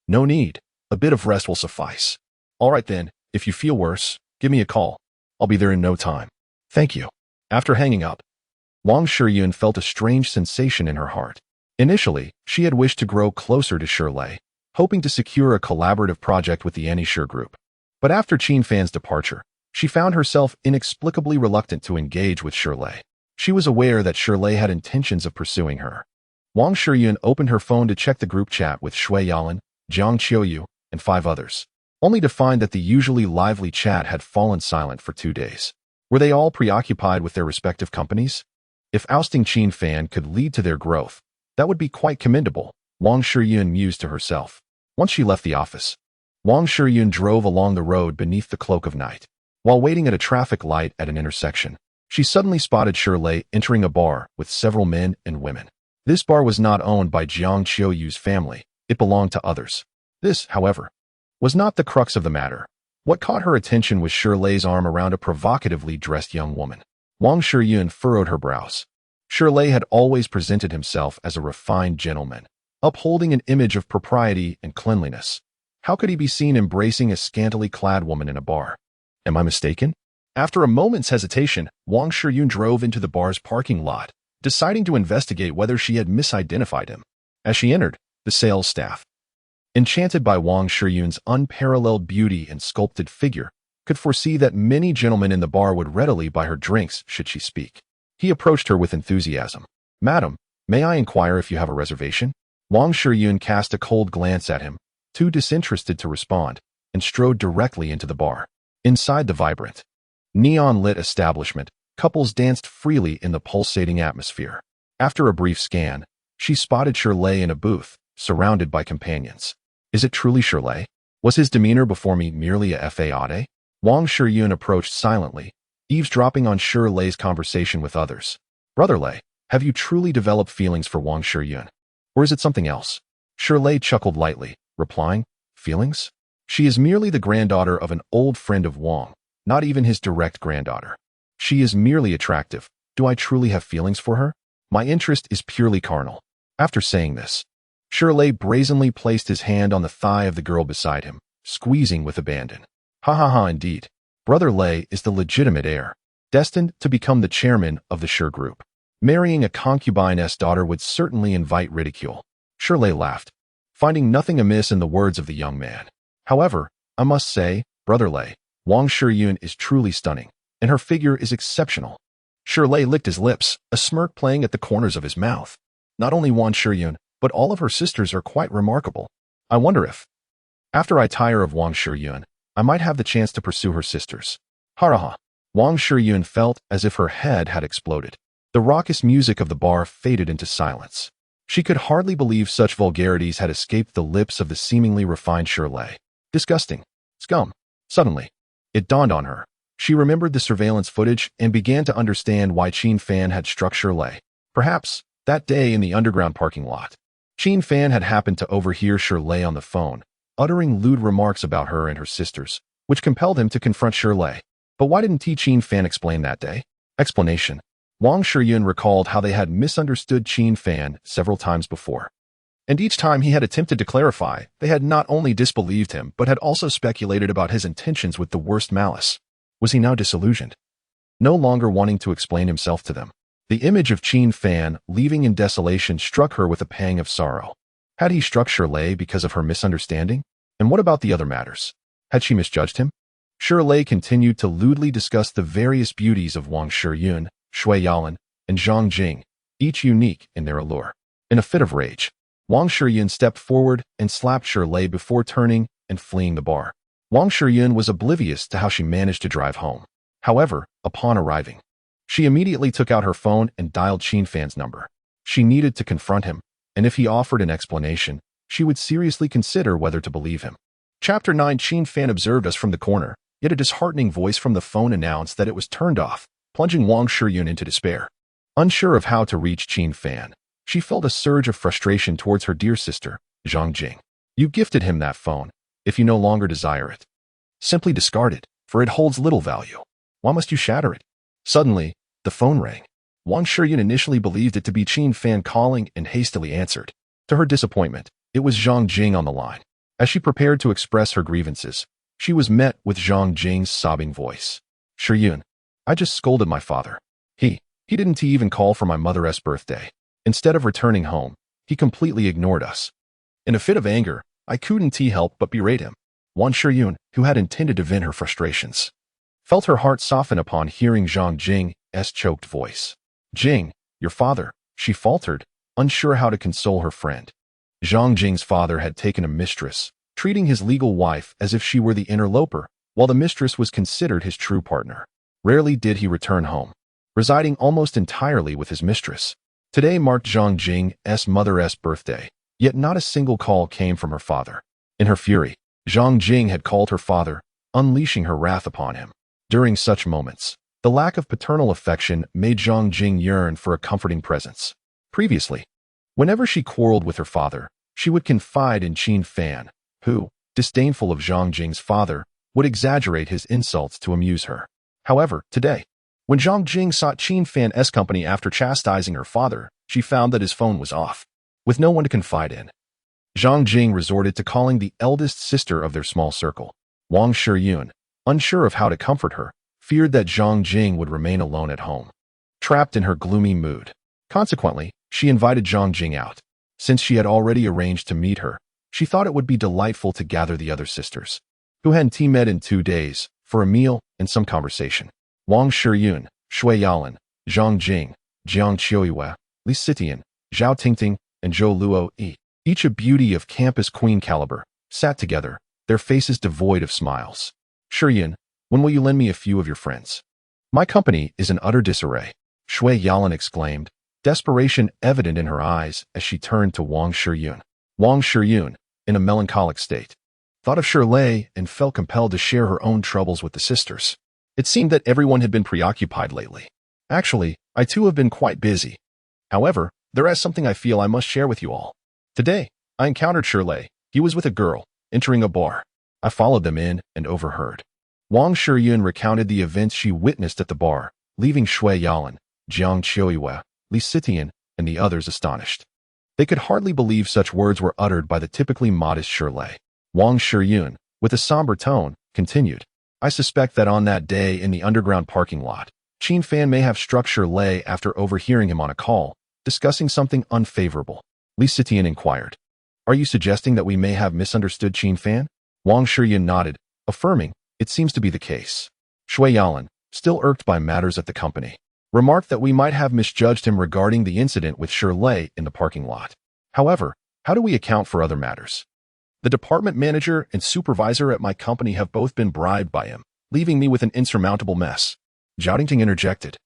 No need. A bit of rest will suffice. All right then, if you feel worse, give me a call. I'll be there in no time. Thank you. After hanging up, Wang Shiyun felt a strange sensation in her heart. Initially, she had wished to grow closer to Shirley, hoping to secure a collaborative project with the Anishir group. But after Qin Fan's departure, she found herself inexplicably reluctant to engage with Shirley. She was aware that Shirley had intentions of pursuing her. Wang Shiyun opened her phone to check the group chat with Shui Yalan, Jiang Qiuyu, and 5 others, only to find that the usually lively chat had fallen silent for 2 days. Were they all preoccupied with their respective companies? If ousting Qin Fan could lead to their growth, that would be quite commendable, Wang Shiyun mused to herself. Once she left the office, Wang Shiyun drove along the road beneath the cloak of night. While waiting at a traffic light at an intersection, she suddenly spotted Shirley entering a bar with several men and women. This bar was not owned by Jiang Qiuyu's family, it belonged to others. This, however, was not the crux of the matter. What caught her attention was Shirley's arm around a provocatively dressed young woman. Wang Shiyun furrowed her brows. Shirley had always presented himself as a refined gentleman, upholding an image of propriety and cleanliness. How could he be seen embracing a scantily clad woman in a bar? Am I mistaken? After a moment's hesitation, Wang Shiyun drove into the bar's parking lot, deciding to investigate whether she had misidentified him. As she entered, the sales staff, enchanted by Wang Shiyun's unparalleled beauty and sculpted figure, could foresee that many gentlemen in the bar would readily buy her drinks should she speak. He approached her with enthusiasm. "Madam, may I inquire if you have a reservation?" Wang Shiyun cast a cold glance at him, too disinterested to respond, and strode directly into the bar. Inside the vibrant, neon-lit establishment, couples danced freely in the pulsating atmosphere. After a brief scan, she spotted Shirley in a booth, surrounded by companions. Is it truly Shirley? Was his demeanor before me merely a fade? Wang Shiyun approached silently, eavesdropping on Shirley's conversation with others. "Brother Lei, have you truly developed feelings for Wang Shiyun? Or is it something else?" Shirley chuckled lightly, replying, "Feelings? She is merely the granddaughter of an old friend of Wang, not even his direct granddaughter. She is merely attractive. Do I truly have feelings for her? My interest is purely carnal." After saying this, Shirley brazenly placed his hand on the thigh of the girl beside him, squeezing with abandon. "Ha ha ha, indeed. Brother Lei is the legitimate heir, destined to become the chairman of the Shir group. Marrying a concubine's daughter would certainly invite ridicule." Shirley laughed, finding nothing amiss in the words of the young man. "However, I must say, Brother Lei, Wang Shiyun is truly stunning, and her figure is exceptional." Shirley licked his lips, a smirk playing at the corners of his mouth. "Not only Wang Shiyun, but all of her sisters are quite remarkable. I wonder if, after I tire of Wang Shiyun, I might have the chance to pursue her sisters." Haraha. Wang Shiyun felt as if her head had exploded. The raucous music of the bar faded into silence. She could hardly believe such vulgarities had escaped the lips of the seemingly refined Shirley. Disgusting. Scum. Suddenly, it dawned on her. She remembered the surveillance footage and began to understand why Qin Fan had struck Shirley. Perhaps, that day in the underground parking lot, Qin Fan had happened to overhear Shirley on the phone, uttering lewd remarks about her and her sisters, which compelled him to confront Shirley. But why didn't Qin Fan explain that day? Explanation. Wang Shiyun recalled how they had misunderstood Qin Fan several times before. And each time he had attempted to clarify, they had not only disbelieved him, but had also speculated about his intentions with the worst malice. Was he now disillusioned? No longer wanting to explain himself to them. The image of Qin Fan leaving in desolation struck her with a pang of sorrow. Had he struck Shirley because of her misunderstanding? And what about the other matters? Had she misjudged him? Shirley continued to lewdly discuss the various beauties of Wang Shiyun, Shui Yalan, and Zhang Jing, each unique in their allure. In a fit of rage, Wang Shiyun stepped forward and slapped Shirley before turning and fleeing the bar. Wang Shiyun was oblivious to how she managed to drive home. However, upon arriving, she immediately took out her phone and dialed Qin Fan's number. She needed to confront him, and if he offered an explanation, she would seriously consider whether to believe him. Chapter 9. Qin Fan observed us from the corner, yet a disheartening voice from the phone announced that it was turned off, plunging Wang Shiyun into despair. Unsure of how to reach Qin Fan, she felt a surge of frustration towards her dear sister, Zhang Jing. You gifted him that phone. If you no longer desire it, simply discard it, for it holds little value. Why must you shatter it? Suddenly, the phone rang. Wang Shiyun initially believed it to be Qin Fan calling and hastily answered. To her disappointment, it was Zhang Jing on the line. As she prepared to express her grievances, she was met with Zhang Jing's sobbing voice. Shiyun, I just scolded my father. He didn't even call for my mother's birthday. Instead of returning home, he completely ignored us. In a fit of anger, I couldn't help but berate him. Wang Shiyun, who had intended to vent her frustrations, felt her heart soften upon hearing Zhang Jing's choked voice. Jing, your father, she faltered, unsure how to console her friend. Zhang Jing's father had taken a mistress, treating his legal wife as if she were the interloper, while the mistress was considered his true partner. Rarely did he return home, residing almost entirely with his mistress. Today marked Zhang Jing's mother's birthday, yet not a single call came from her father. In her fury, Zhang Jing had called her father, unleashing her wrath upon him. During such moments, the lack of paternal affection made Zhang Jing yearn for a comforting presence. Previously, whenever she quarreled with her father, she would confide in Qin Fan, who, disdainful of Zhang Jing's father, would exaggerate his insults to amuse her. However, today, when Zhang Jing sought Qin Fan's company after chastising her father, she found that his phone was off. With no one to confide in, Zhang Jing resorted to calling the eldest sister of their small circle. Wang Shiyun, unsure of how to comfort her, feared that Zhang Jing would remain alone at home, trapped in her gloomy mood. Consequently, she invited Zhang Jing out. Since she had already arranged to meet her, she thought it would be delightful to gather the other sisters, who hadn't met in 2 days, for a meal and some conversation. Wang Shiyun, Shui Yalan, Zhang Jing, Jiang Qiuiyue, Li Sitian, Zhao Tingting, and Zhou Luo Yi, each a beauty of campus queen caliber, sat together, their faces devoid of smiles. Shiyun, when will you lend me a few of your friends? My company is in utter disarray, Shui Yalan exclaimed, desperation evident in her eyes as she turned to Wang Shiyun. Wang Shiyun, in a melancholic state, thought of Shirley and felt compelled to share her own troubles with the sisters. It seemed that everyone had been preoccupied lately. Actually, I too have been quite busy. However, there is something I feel I must share with you all. Today, I encountered Shirley. He was with a girl, entering a bar. I followed them in and overheard. Wang Shiyun recounted the events she witnessed at the bar, leaving Shui Yalan, Jiang Qiuiyue, Li Sitian, and the others astonished. They could hardly believe such words were uttered by the typically modest Shirley. Wang Shiyun, with a somber tone, continued, I suspect that on that day in the underground parking lot, Qin Fan may have struck Shirley after overhearing him on a call, discussing something unfavorable. Li Sitian inquired, are you suggesting that we may have misunderstood Qin Fan? Wang Shiyun nodded, affirming, it seems to be the case. Shui Yalan, still irked by matters at the company, remarked that we might have misjudged him regarding the incident with Shirley in the parking lot. However, how do we account for other matters? The department manager and supervisor at my company have both been bribed by him, leaving me with an insurmountable mess. Zhao Tingting interjected.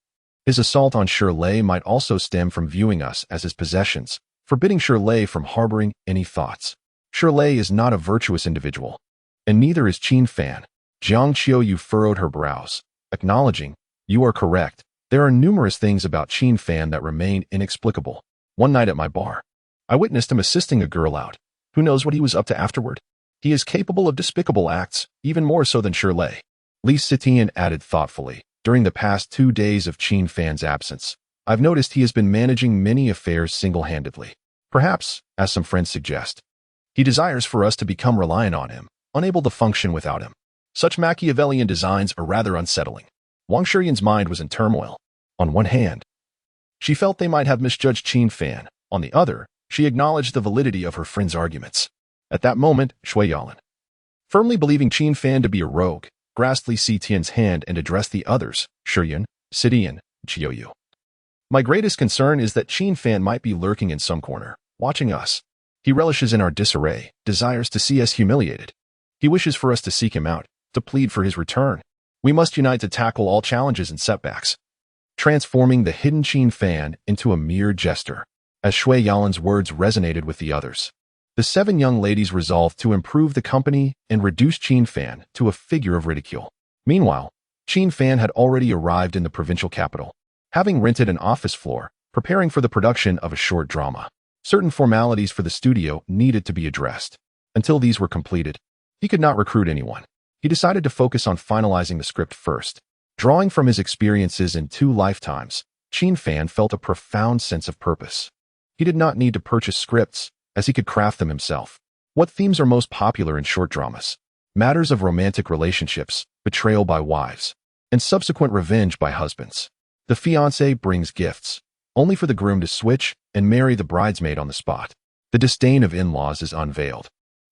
His assault on Shirley might also stem from viewing us as his possessions, forbidding Shirley from harboring any thoughts. Shirley is not a virtuous individual, and neither is Qin Fan. Jiang Qiuiyue furrowed her brows, acknowledging, you are correct. There are numerous things about Qin Fan that remain inexplicable. One night at my bar, I witnessed him assisting a girl out. Who knows what he was up to afterward? He is capable of despicable acts, even more so than Shirley. Li Sitian added thoughtfully, during the past 2 days of Qin Fan's absence, I've noticed he has been managing many affairs single-handedly. Perhaps, as some friends suggest, he desires for us to become reliant on him, unable to function without him. Such Machiavellian designs are rather unsettling. Wang Shiyun's mind was in turmoil. On one hand, She felt they might have misjudged Qin Fan. On the other, she acknowledged the validity of her friend's arguments. At that moment, Shui Yalan, firmly believing Qin Fan to be a rogue, grasped Li Xitian's hand and addressed the others, Shiyun, Sidian, Jiuyu. My greatest concern is that Qin Fan might be lurking in some corner, watching us. He relishes in our disarray, desires to see us humiliated. He wishes for us to seek him out, to plead for his return. We must unite to tackle all challenges and setbacks, transforming the hidden Qin Fan into a mere jester. As Shui Yalan's words resonated with the others, the 7 young ladies resolved to improve the company and reduce Qin Fan to a figure of ridicule. Meanwhile, Qin Fan had already arrived in the provincial capital, having rented an office floor, preparing for the production of a short drama. Certain formalities for the studio needed to be addressed. Until these were completed, he could not recruit anyone. He decided to focus on finalizing the script first. Drawing from his experiences in 2 lifetimes, Qin Fan felt a profound sense of purpose. He did not need to purchase scripts, as he could craft them himself. What themes are most popular in short dramas? Matters of romantic relationships, betrayal by wives, and subsequent revenge by husbands. The fiancé brings gifts, only for the groom to switch and marry the bridesmaid on the spot. The disdain of in-laws is unveiled,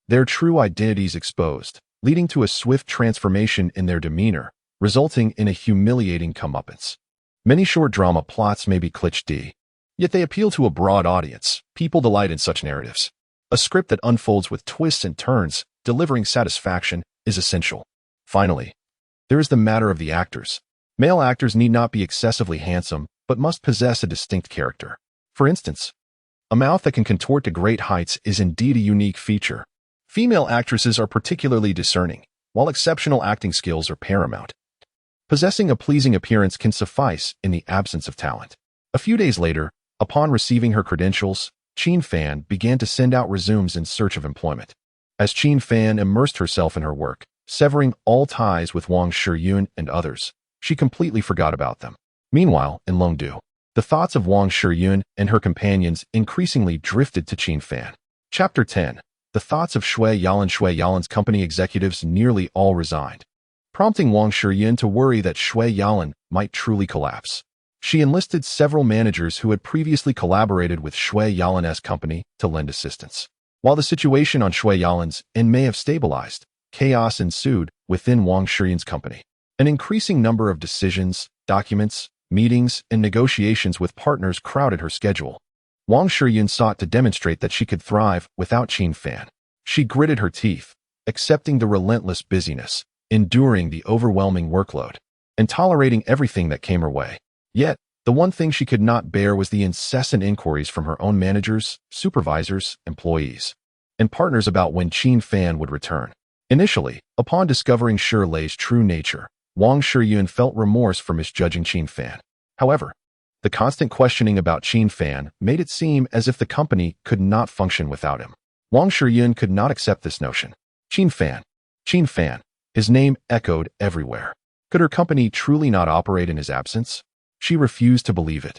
their true identities exposed, leading to a swift transformation in their demeanor, resulting in a humiliating comeuppance. Many short drama plots may be cliché, yet they appeal to a broad audience. People delight in such narratives. A script that unfolds with twists and turns, delivering satisfaction, is essential. Finally, there is the matter of the actors. Male actors need not be excessively handsome, but must possess a distinct character. For instance, a mouth that can contort to great heights is indeed a unique feature. Female actresses are particularly discerning, while exceptional acting skills are paramount. Possessing a pleasing appearance can suffice in the absence of talent. A few days later, upon receiving her credentials, Qin Fan began to send out resumes in search of employment. As Qin Fan immersed herself in her work, severing all ties with Wang Shiyun and others, she completely forgot about them. Meanwhile, in Longdu, the thoughts of Wang Shiyun and her companions increasingly drifted to Qin Fan. Chapter 10. The thoughts of Shui Yalan. Shui Yalan's company executives nearly all resigned, prompting Wang Shiyun to worry that Shui Yalan might truly collapse. She enlisted several managers who had previously collaborated with Shui Yalan's company to lend assistance. While the situation on Shui Yalan's end may have stabilized, chaos ensued within Wang Shiyun's company. An increasing number of decisions, documents, meetings, and negotiations with partners crowded her schedule. Wang Shiyun sought to demonstrate that she could thrive without Qin Fan. She gritted her teeth, accepting the relentless busyness, enduring the overwhelming workload, and tolerating everything that came her way. Yet, the one thing she could not bear was the incessant inquiries from her own managers, supervisors, employees, and partners about when Qin Fan would return. Initially, upon discovering Shirley's true nature, Wang Shiyun felt remorse for misjudging Qin Fan. However, the constant questioning about Qin Fan made it seem as if the company could not function without him. Wang Shiyun could not accept this notion. Qin Fan. Qin Fan. His name echoed everywhere. Could her company truly not operate in his absence? She refused to believe it.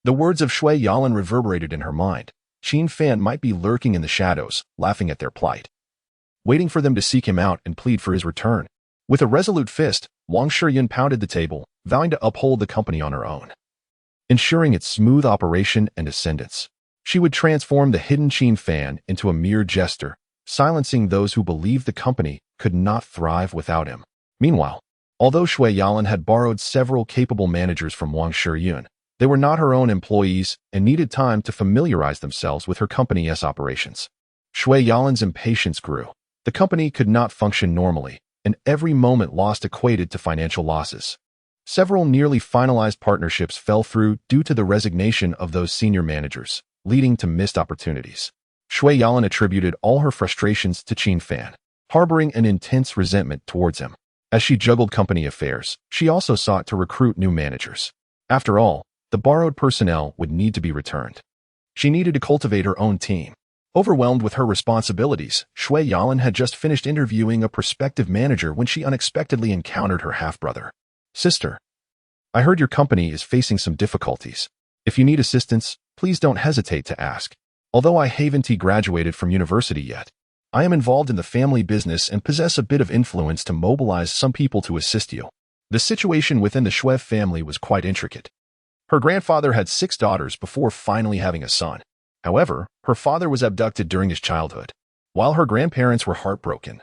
The words of Shui Yalan reverberated in her mind. Qin Fan might be lurking in the shadows, laughing at their plight, waiting for them to seek him out and plead for his return. With a resolute fist, Wang Shiyun pounded the table, vowing to uphold the company on her own, ensuring its smooth operation and ascendance. She would transform the hidden Qin Fan into a mere jester, silencing those who believed the company could not thrive without him. Meanwhile, although Shui Yalan had borrowed several capable managers from Wang Shiyun, they were not her own employees and needed time to familiarize themselves with her company's operations. Shui Yalan's impatience grew. The company could not function normally, and every moment lost equated to financial losses. Several nearly finalized partnerships fell through due to the resignation of those senior managers, leading to missed opportunities. Shui Yalan attributed all her frustrations to Qin Fan, harboring an intense resentment towards him. As she juggled company affairs, she also sought to recruit new managers. After all, the borrowed personnel would need to be returned. She needed to cultivate her own team. Overwhelmed with her responsibilities, Shui Yalan had just finished interviewing a prospective manager when she unexpectedly encountered her half-brother. "Sister, I heard your company is facing some difficulties. If you need assistance, please don't hesitate to ask. Although I haven't graduated from university yet, I am involved in the family business and possess a bit of influence to mobilize some people to assist you." The situation within the Shui family was quite intricate. Her grandfather had 6 daughters before finally having a son. However, her father was abducted during his childhood. While her grandparents were heartbroken,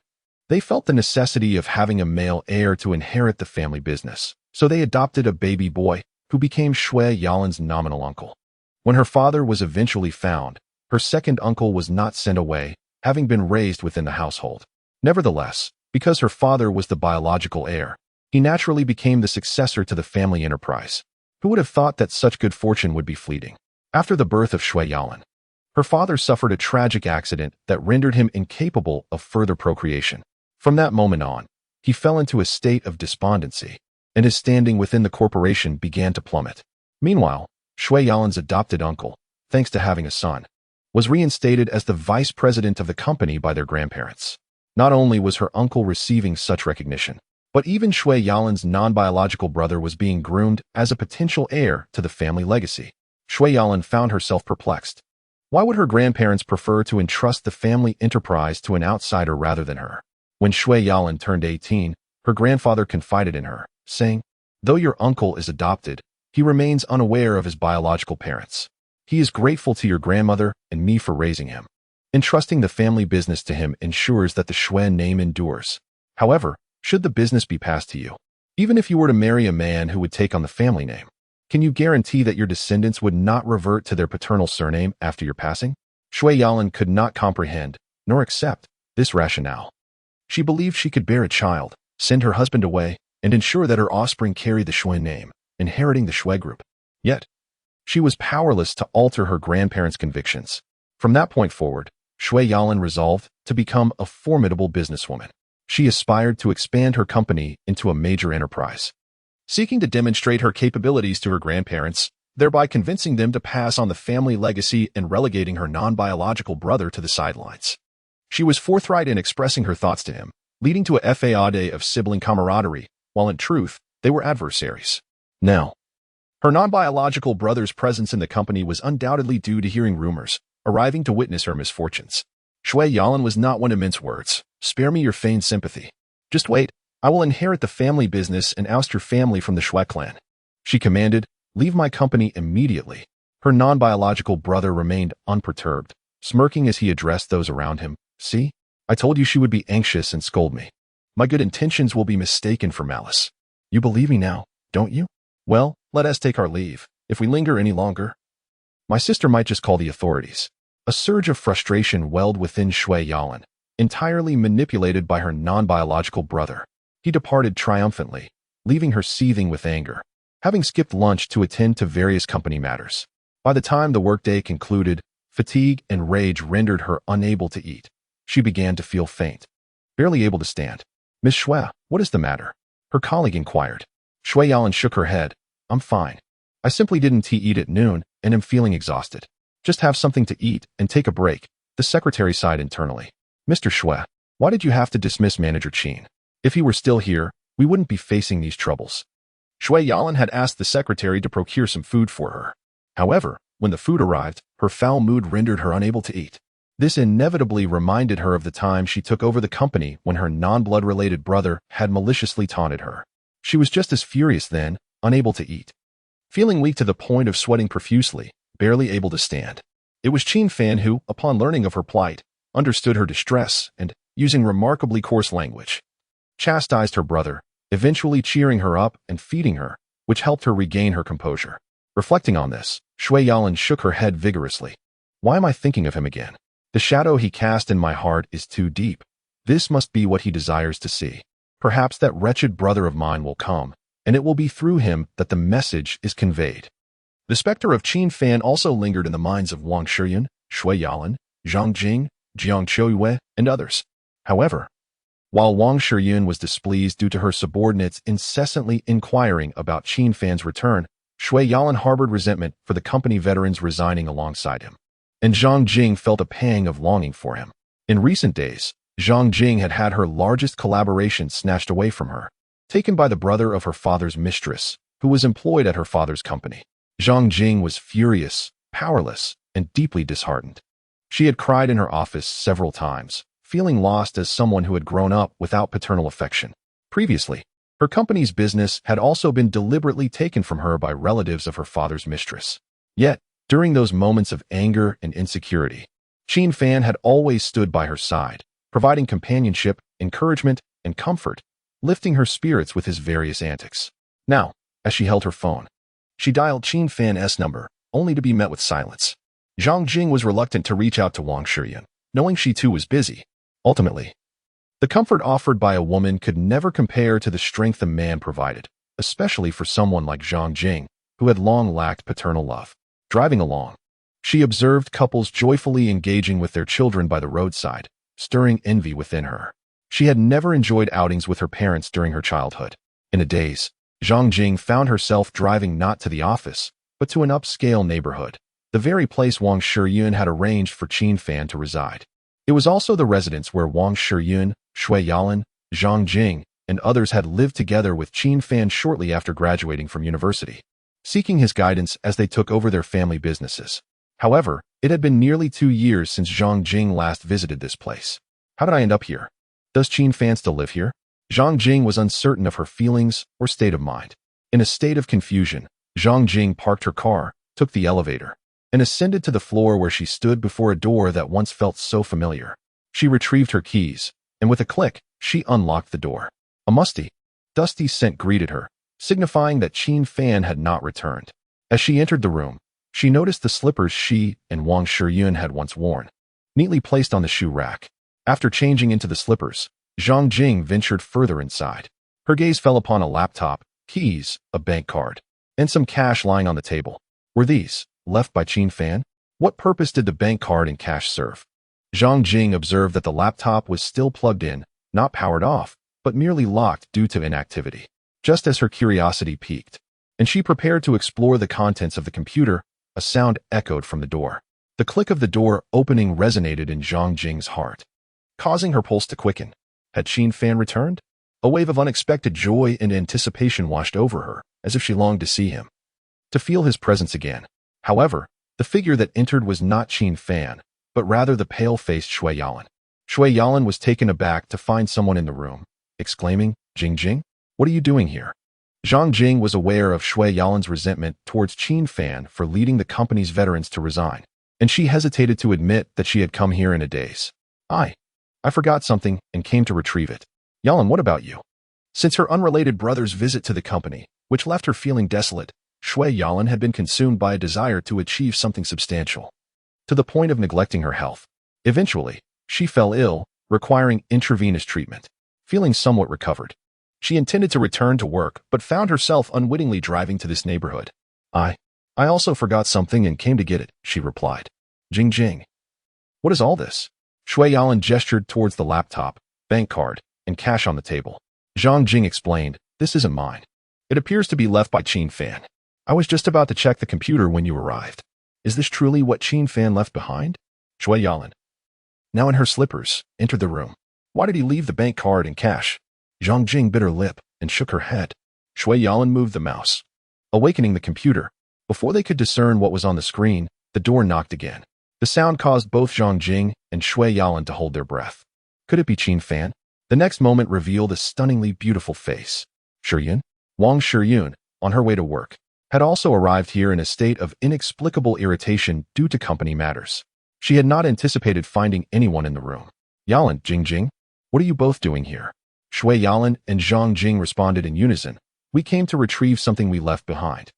they felt the necessity of having a male heir to inherit the family business, so they adopted a baby boy who became Shui Yalin's nominal uncle. When her father was eventually found, her second uncle was not sent away, having been raised within the household. Nevertheless, because her father was the biological heir, he naturally became the successor to the family enterprise. Who would have thought that such good fortune would be fleeting? After the birth of Shui Yalin, her father suffered a tragic accident that rendered him incapable of further procreation. From that moment on, he fell into a state of despondency, and his standing within the corporation began to plummet. Meanwhile, Shui Yalin's adopted uncle, thanks to having a son, was reinstated as the vice president of the company by their grandparents. Not only was her uncle receiving such recognition, but even Shui Yalin's non-biological brother was being groomed as a potential heir to the family legacy. Shui Yalin found herself perplexed. Why would her grandparents prefer to entrust the family enterprise to an outsider rather than her? When Shui Yalin turned 18, her grandfather confided in her, saying, "Though your uncle is adopted, he remains unaware of his biological parents. He is grateful to your grandmother and me for raising him. Entrusting the family business to him ensures that the Shui name endures. However, should the business be passed to you, even if you were to marry a man who would take on the family name, can you guarantee that your descendants would not revert to their paternal surname after your passing?" Shui Yalin could not comprehend, nor accept, this rationale. She believed she could bear a child, send her husband away, and ensure that her offspring carried the Shui name, inheriting the Shui group. Yet, she was powerless to alter her grandparents' convictions. From that point forward, Shui Yalin resolved to become a formidable businesswoman. She aspired to expand her company into a major enterprise, seeking to demonstrate her capabilities to her grandparents, thereby convincing them to pass on the family legacy and relegating her non-biological brother to the sidelines. She was forthright in expressing her thoughts to him, leading to a fade of sibling camaraderie, while in truth, they were adversaries. Now, her non-biological brother's presence in the company was undoubtedly due to hearing rumors, arriving to witness her misfortunes. Shui Yalin was not one to mince words. "Spare me your feigned sympathy. Just wait, I will inherit the family business and oust your family from the Shui clan," she commanded. "Leave my company immediately." Her non-biological brother remained unperturbed, smirking as he addressed those around him. "See, I told you she would be anxious and scold me. My good intentions will be mistaken for malice. You believe me now, don't you? Well, let us take our leave. If we linger any longer, my sister might just call the authorities." A surge of frustration welled within Shui Yalin, entirely manipulated by her non-biological brother. He departed triumphantly, leaving her seething with anger, having skipped lunch to attend to various company matters. By the time the workday concluded, fatigue and rage rendered her unable to eat. She began to feel faint, barely able to stand. "Miss Shui, what is the matter?" her colleague inquired. Shui Yalin shook her head. "I'm fine. I simply didn't eat at noon and am feeling exhausted. Just have something to eat and take a break," the secretary sighed internally. "Mr. Shui, why did you have to dismiss Manager Qin? If he were still here, we wouldn't be facing these troubles." Shui Yalin had asked the secretary to procure some food for her. However, when the food arrived, her foul mood rendered her unable to eat. This inevitably reminded her of the time she took over the company when her non-blood-related brother had maliciously taunted her. She was just as furious then, unable to eat. Feeling weak to the point of sweating profusely, barely able to stand. It was Qin Fan who, upon learning of her plight, understood her distress and, using remarkably coarse language, chastised her brother, eventually cheering her up and feeding her, which helped her regain her composure. Reflecting on this, Shui Yalin shook her head vigorously. "Why am I thinking of him again? The shadow he cast in my heart is too deep. This must be what he desires to see. Perhaps that wretched brother of mine will come, and it will be through him that the message is conveyed." The specter of Qin Fan also lingered in the minds of Wang Shiyun, Shui Yalin, Zhang Jing, Jiang Qiuyue, and others. However, while Wang Shiyun was displeased due to her subordinates incessantly inquiring about Qin Fan's return, Shui Yalin harbored resentment for the company veterans resigning alongside him. And Zhang Jing felt a pang of longing for him. In recent days, Zhang Jing had had her largest collaboration snatched away from her, taken by the brother of her father's mistress, who was employed at her father's company. Zhang Jing was furious, powerless, and deeply disheartened. She had cried in her office several times, feeling lost as someone who had grown up without paternal affection. Previously, Her company's business had also been deliberately taken from her by relatives of her father's mistress. Yet, during those moments of anger and insecurity, Qin Fan had always stood by her side, providing companionship, encouragement, and comfort, lifting her spirits with his various antics. Now, as she held her phone, she dialed Qin Fan's number, only to be met with silence. Zhang Jing was reluctant to reach out to Wang Shiyun, knowing she too was busy. Ultimately, the comfort offered by a woman could never compare to the strength a man provided, especially for someone like Zhang Jing, who had long lacked paternal love. Driving along, she observed couples joyfully engaging with their children by the roadside, stirring envy within her. She had never enjoyed outings with her parents during her childhood. In a daze, Zhang Jing found herself driving not to the office, but to an upscale neighborhood, the very place Wang Shiyun had arranged for Qin Fan to reside. It was also the residence where Wang Shiyun, Shui Yalan, Zhang Jing, and others had lived together with Qin Fan shortly after graduating from university, seeking his guidance as they took over their family businesses. However, it had been nearly 2 years since Zhang Jing last visited this place. How did I end up here? Does Qin Fan still live here? Zhang Jing was uncertain of her feelings or state of mind. In a state of confusion, Zhang Jing parked her car, took the elevator, and ascended to the floor where she stood before a door that once felt so familiar. She retrieved her keys, and with a click, she unlocked the door. A musty, dusty scent greeted her, signifying that Qin Fan had not returned. As she entered the room, she noticed the slippers she and Wang Shiyun had once worn, neatly placed on the shoe rack. After changing into the slippers, Zhang Jing ventured further inside. Her gaze fell upon a laptop, keys, a bank card, and some cash lying on the table. Were these left by Qin Fan? What purpose did the bank card and cash serve? Zhang Jing observed that the laptop was still plugged in, not powered off, but merely locked due to inactivity. Just as her curiosity piqued, and she prepared to explore the contents of the computer, a sound echoed from the door. The click of the door opening resonated in Zhang Jing's heart, causing her pulse to quicken. Had Qin Fan returned? A wave of unexpected joy and anticipation washed over her, as if she longed to see him, to feel his presence again. However, the figure that entered was not Qin Fan, but rather the pale-faced Shui Yalan. Shui Yalan was taken aback to find someone in the room, exclaiming, "Jing Jing, what are you doing here?" Zhang Jing was aware of Shui Yalan's resentment towards Qin Fan for leading the company's veterans to resign, and she hesitated to admit that she had come here in a daze. I forgot something and came to retrieve it. Yalan, what about you? Since her unrelated brother's visit to the company, which left her feeling desolate, Shui Yalan had been consumed by a desire to achieve something substantial, to the point of neglecting her health. Eventually, she fell ill, requiring intravenous treatment. Feeling somewhat recovered, she intended to return to work, but found herself unwittingly driving to this neighborhood. I also forgot something and came to get it, she replied. Jing Jing. What is all this? Shui Yalan gestured towards the laptop, bank card, and cash on the table. Zhang Jing explained, this isn't mine. It appears to be left by Qin Fan. I was just about to check the computer when you arrived. Is this truly what Qin Fan left behind? Shui Yalan, now in her slippers, entered the room. Why did he leave the bank card and cash? Zhang Jing bit her lip and shook her head. Shui Yalan moved the mouse, awakening the computer. Before they could discern what was on the screen, the door knocked again. The sound caused both Zhang Jing and Shui Yalan to hold their breath. Could it be Qin Fan? The next moment revealed a stunningly beautiful face. Shiyun, Wang Shiyun, on her way to work, had also arrived here in a state of inexplicable irritation due to company matters. She had not anticipated finding anyone in the room. Yalan, Jing Jing, what are you both doing here? Shui Yalan and Zhang Jing responded in unison. We came to retrieve something we left behind.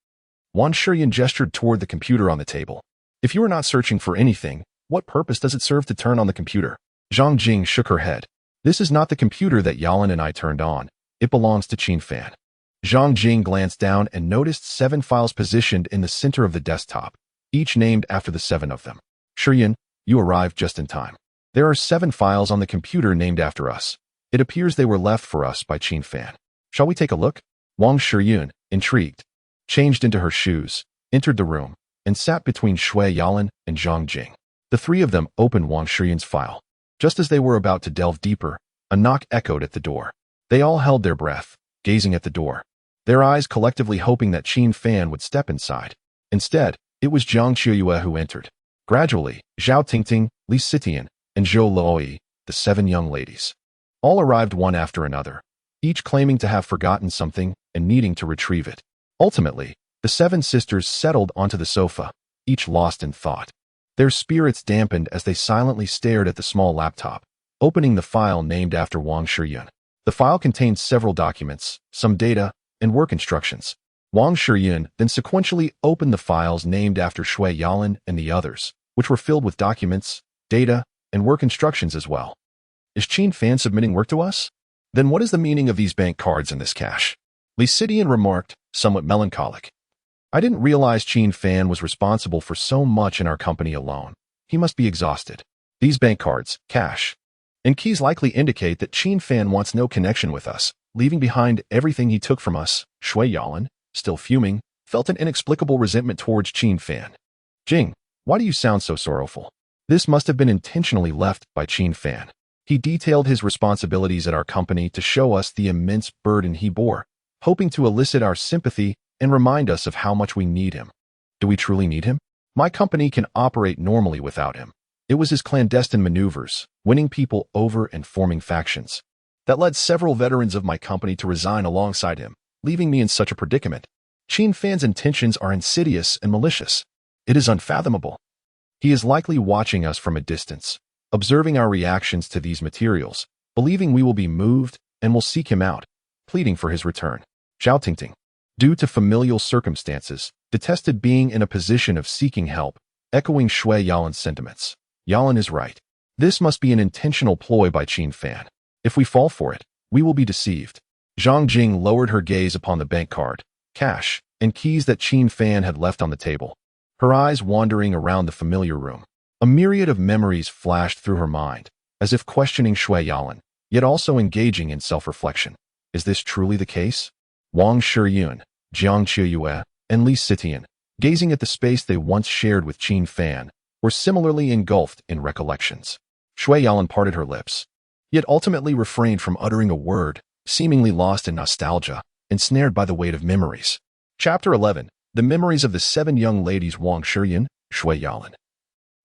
Wang Shiyun gestured toward the computer on the table. If you are not searching for anything, what purpose does it serve to turn on the computer? Zhang Jing shook her head. This is not the computer that Yalan and I turned on. It belongs to Qin Fan. Zhang Jing glanced down and noticed 7 files positioned in the center of the desktop, each named after the 7 of them. Shiyun, you arrived just in time. There are 7 files on the computer named after us. It appears they were left for us by Qin Fan. Shall we take a look? Wang Shiyun, intrigued, changed into her shoes, entered the room, and sat between Shui Yalan and Zhang Jing. The 3 of them opened Wang Shiyun's file. Just as they were about to delve deeper, a knock echoed at the door. They all held their breath, gazing at the door, their eyes collectively hoping that Qin Fan would step inside. Instead, it was Jiang Qiuyue who entered. Gradually, Zhao Tingting, Li Sitian, and Zhou Luoyi, the 7 young ladies, all arrived one after another, each claiming to have forgotten something and needing to retrieve it. Ultimately, the seven sisters settled onto the sofa, each lost in thought. Their spirits dampened as they silently stared at the small laptop, opening the file named after Wang Shiyun. The file contained several documents, some data, and work instructions. Wang Shiyun then sequentially opened the files named after Shui Yalan and the others, which were filled with documents, data, and work instructions as well. Is Qin Fan submitting work to us? Then what is the meaning of these bank cards and this cash? Li Sitian remarked, somewhat melancholic. I didn't realize Qin Fan was responsible for so much in our company alone. He must be exhausted. These bank cards, cash, and keys likely indicate that Qin Fan wants no connection with us, leaving behind everything he took from us. Shui Yalan, still fuming, felt an inexplicable resentment towards Qin Fan. Jing, why do you sound so sorrowful? This must have been intentionally left by Qin Fan. He detailed his responsibilities at our company to show us the immense burden he bore, hoping to elicit our sympathy and remind us of how much we need him. Do we truly need him? My company can operate normally without him. It was his clandestine maneuvers, winning people over and forming factions, that led several veterans of my company to resign alongside him, leaving me in such a predicament. Qin Fan's intentions are insidious and malicious. It is unfathomable. He is likely watching us from a distance, observing our reactions to these materials, believing we will be moved and will seek him out, pleading for his return. Zhao Tingting, due to familial circumstances, detested being in a position of seeking help, echoing Shui Yalan's sentiments. Yalan is right. This must be an intentional ploy by Qin Fan. If we fall for it, we will be deceived. Zhang Jing lowered her gaze upon the bank card, cash, and keys that Qin Fan had left on the table, her eyes wandering around the familiar room. A myriad of memories flashed through her mind, as if questioning Shui Yalan, yet also engaging in self-reflection. Is this truly the case? Wang Shiyun, Jiang Qiyue, and Li Sitian, gazing at the space they once shared with Qin Fan, were similarly engulfed in recollections. Shui Yalan parted her lips, yet ultimately refrained from uttering a word, seemingly lost in nostalgia, ensnared by the weight of memories. Chapter 11. The Memories of the Seven Young Ladies. Wang Shiyun, Shui Yalan,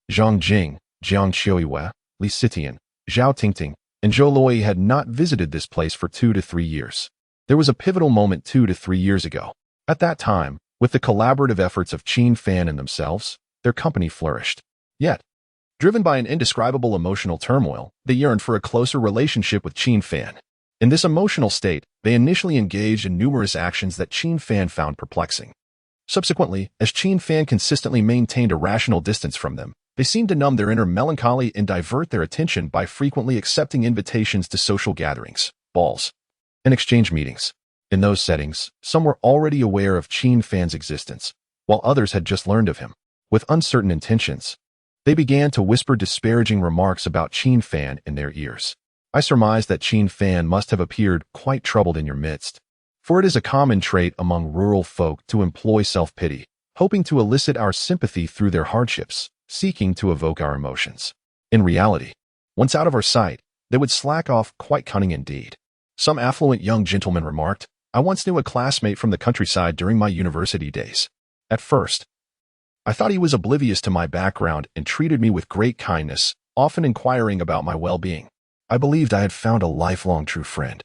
Zhang Jing, Jiang Qiyue, Li Sitian, Zhao Tingting, and Zhou Loi had not visited this place for 2 to 3 years. There was a pivotal moment 2 to 3 years ago. At that time, with the collaborative efforts of Qin Fan and themselves, their company flourished. Yet, driven by an indescribable emotional turmoil, they yearned for a closer relationship with Qin Fan. In this emotional state, they initially engaged in numerous actions that Qin Fan found perplexing. Subsequently, as Qin Fan consistently maintained a rational distance from them, they seemed to numb their inner melancholy and divert their attention by frequently accepting invitations to social gatherings, balls, and exchange meetings. In those settings, some were already aware of Qin Fan's existence, while others had just learned of him. With uncertain intentions, they began to whisper disparaging remarks about Qin Fan in their ears. I surmise that Qin Fan must have appeared quite troubled in your midst, for it is a common trait among rural folk to employ self-pity, hoping to elicit our sympathy through their hardships, seeking to evoke our emotions. In reality, once out of our sight, they would slack off quite cunning indeed. Some affluent young gentleman remarked, I once knew a classmate from the countryside during my university days. At first, I thought he was oblivious to my background and treated me with great kindness, often inquiring about my well-being. I believed I had found a lifelong true friend,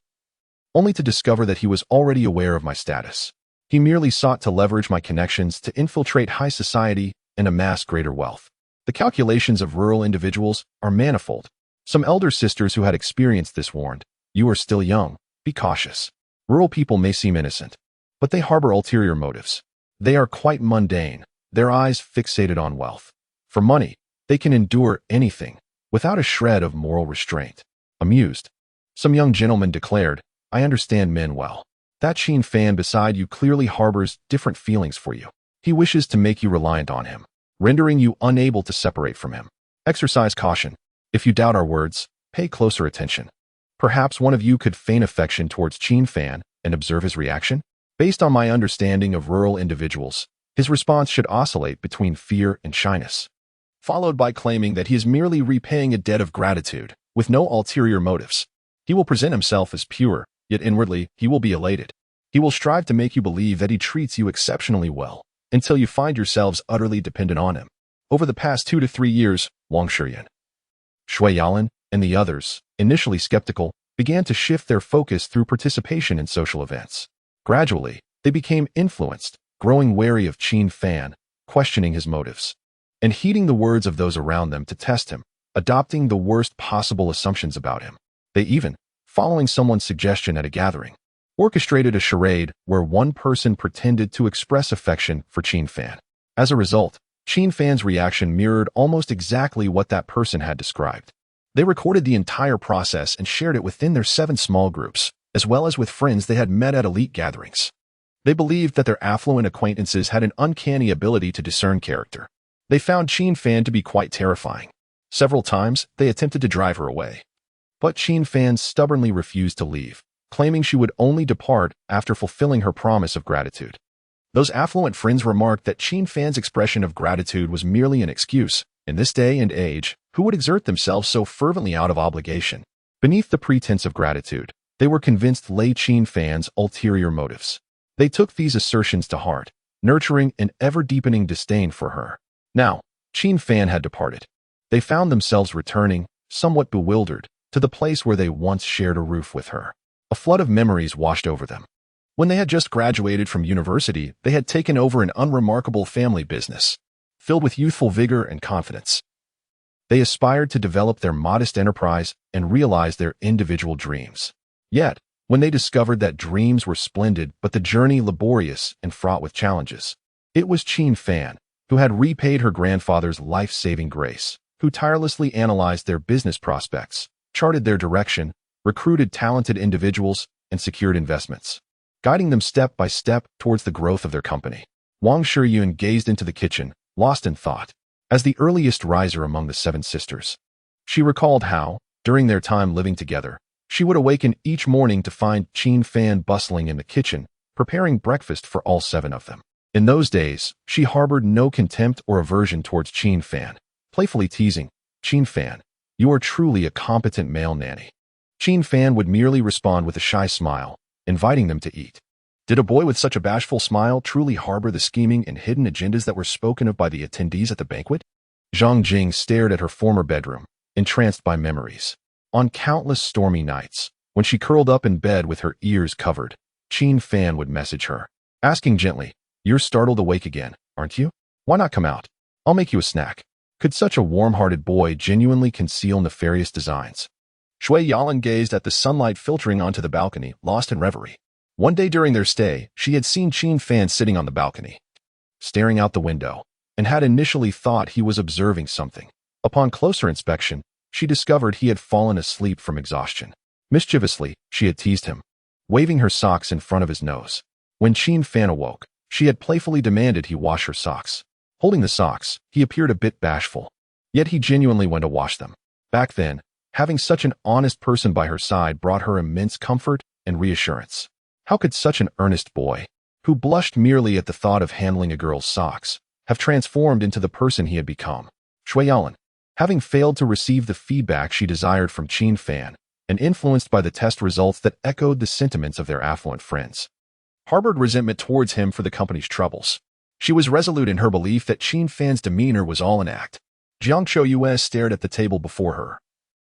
only to discover that he was already aware of my status. He merely sought to leverage my connections to infiltrate high society and amass greater wealth. The calculations of rural individuals are manifold. Some elder sisters who had experienced this warned, you are still young, be cautious. Rural people may seem innocent, but they harbor ulterior motives. They are quite mundane, their eyes fixated on wealth. For money, they can endure anything, without a shred of moral restraint. Amused, some young gentleman declared, I understand men well. That Qin Fan beside you clearly harbors different feelings for you. He wishes to make you reliant on him, rendering you unable to separate from him. Exercise caution. If you doubt our words, pay closer attention. Perhaps one of you could feign affection towards Qin Fan and observe his reaction. Based on my understanding of rural individuals, his response should oscillate between fear and shyness, followed by claiming that he is merely repaying a debt of gratitude, with no ulterior motives. He will present himself as pure, yet inwardly he will be elated. He will strive to make you believe that he treats you exceptionally well, until you find yourselves utterly dependent on him. Over the past 2 to 3 years, Wang Shiyun, Shui Yalan, and the others, initially skeptical, began to shift their focus through participation in social events. Gradually, they became influenced, growing wary of Qin Fan, questioning his motives, and heeding the words of those around them to test him, adopting the worst possible assumptions about him. They even, following someone's suggestion at a gathering, orchestrated a charade where one person pretended to express affection for Qin Fan. As a result, Qin Fan's reaction mirrored almost exactly what that person had described. They recorded the entire process and shared it within their 7 small groups, as well as with friends they had met at elite gatherings. They believed that their affluent acquaintances had an uncanny ability to discern character. They found Qin Fan to be quite terrifying. Several times, they attempted to drive her away. But Qin Fan stubbornly refused to leave, claiming she would only depart after fulfilling her promise of gratitude. Those affluent friends remarked that Qin Fan's expression of gratitude was merely an excuse. In this day and age, who would exert themselves so fervently out of obligation? Beneath the pretense of gratitude, they were convinced lay Qin Fan's ulterior motives. They took these assertions to heart, nurturing an ever-deepening disdain for her. Now, Qin Fan had departed. They found themselves returning, somewhat bewildered, to the place where they once shared a roof with her. A flood of memories washed over them. When they had just graduated from university, they had taken over an unremarkable family business, filled with youthful vigor and confidence. They aspired to develop their modest enterprise and realize their individual dreams. Yet, when they discovered that dreams were splendid but the journey laborious and fraught with challenges, it was Qin Fan, who had repaid her grandfather's life-saving grace, who tirelessly analyzed their business prospects, charted their direction, recruited talented individuals, and secured investments, guiding them step by step towards the growth of their company. Wang Shiyun gazed into the kitchen, lost in thought. As the earliest riser among the 7 sisters, she recalled how, during their time living together, she would awaken each morning to find Qin Fan bustling in the kitchen, preparing breakfast for all 7 of them. In those days, she harbored no contempt or aversion towards Qin Fan, playfully teasing, "Qin Fan, you are truly a competent male nanny." Qin Fan would merely respond with a shy smile, inviting them to eat. Did a boy with such a bashful smile truly harbor the scheming and hidden agendas that were spoken of by the attendees at the banquet? Zhang Jing stared at her former bedroom, entranced by memories. On countless stormy nights, when she curled up in bed with her ears covered, Qin Fan would message her, asking gently, "You're startled awake again, aren't you? Why not come out? I'll make you a snack." Could such a warm-hearted boy genuinely conceal nefarious designs? Shui Yalan gazed at the sunlight filtering onto the balcony, lost in reverie. One day during their stay, she had seen Qin Fan sitting on the balcony, staring out the window, and had initially thought he was observing something. Upon closer inspection, she discovered he had fallen asleep from exhaustion. Mischievously, she had teased him, waving her socks in front of his nose. When Qin Fan awoke, she had playfully demanded he wash her socks. Holding the socks, he appeared a bit bashful, yet he genuinely went to wash them. Back then, having such an honest person by her side brought her immense comfort and reassurance. How could such an earnest boy, who blushed merely at the thought of handling a girl's socks, have transformed into the person he had become? Shui Yalan, having failed to receive the feedback she desired from Qin Fan, and influenced by the test results that echoed the sentiments of their affluent friends, harbored resentment towards him for the company's troubles. She was resolute in her belief that Qin Fan's demeanor was all an act. Jiang Chouyue stared at the table before her,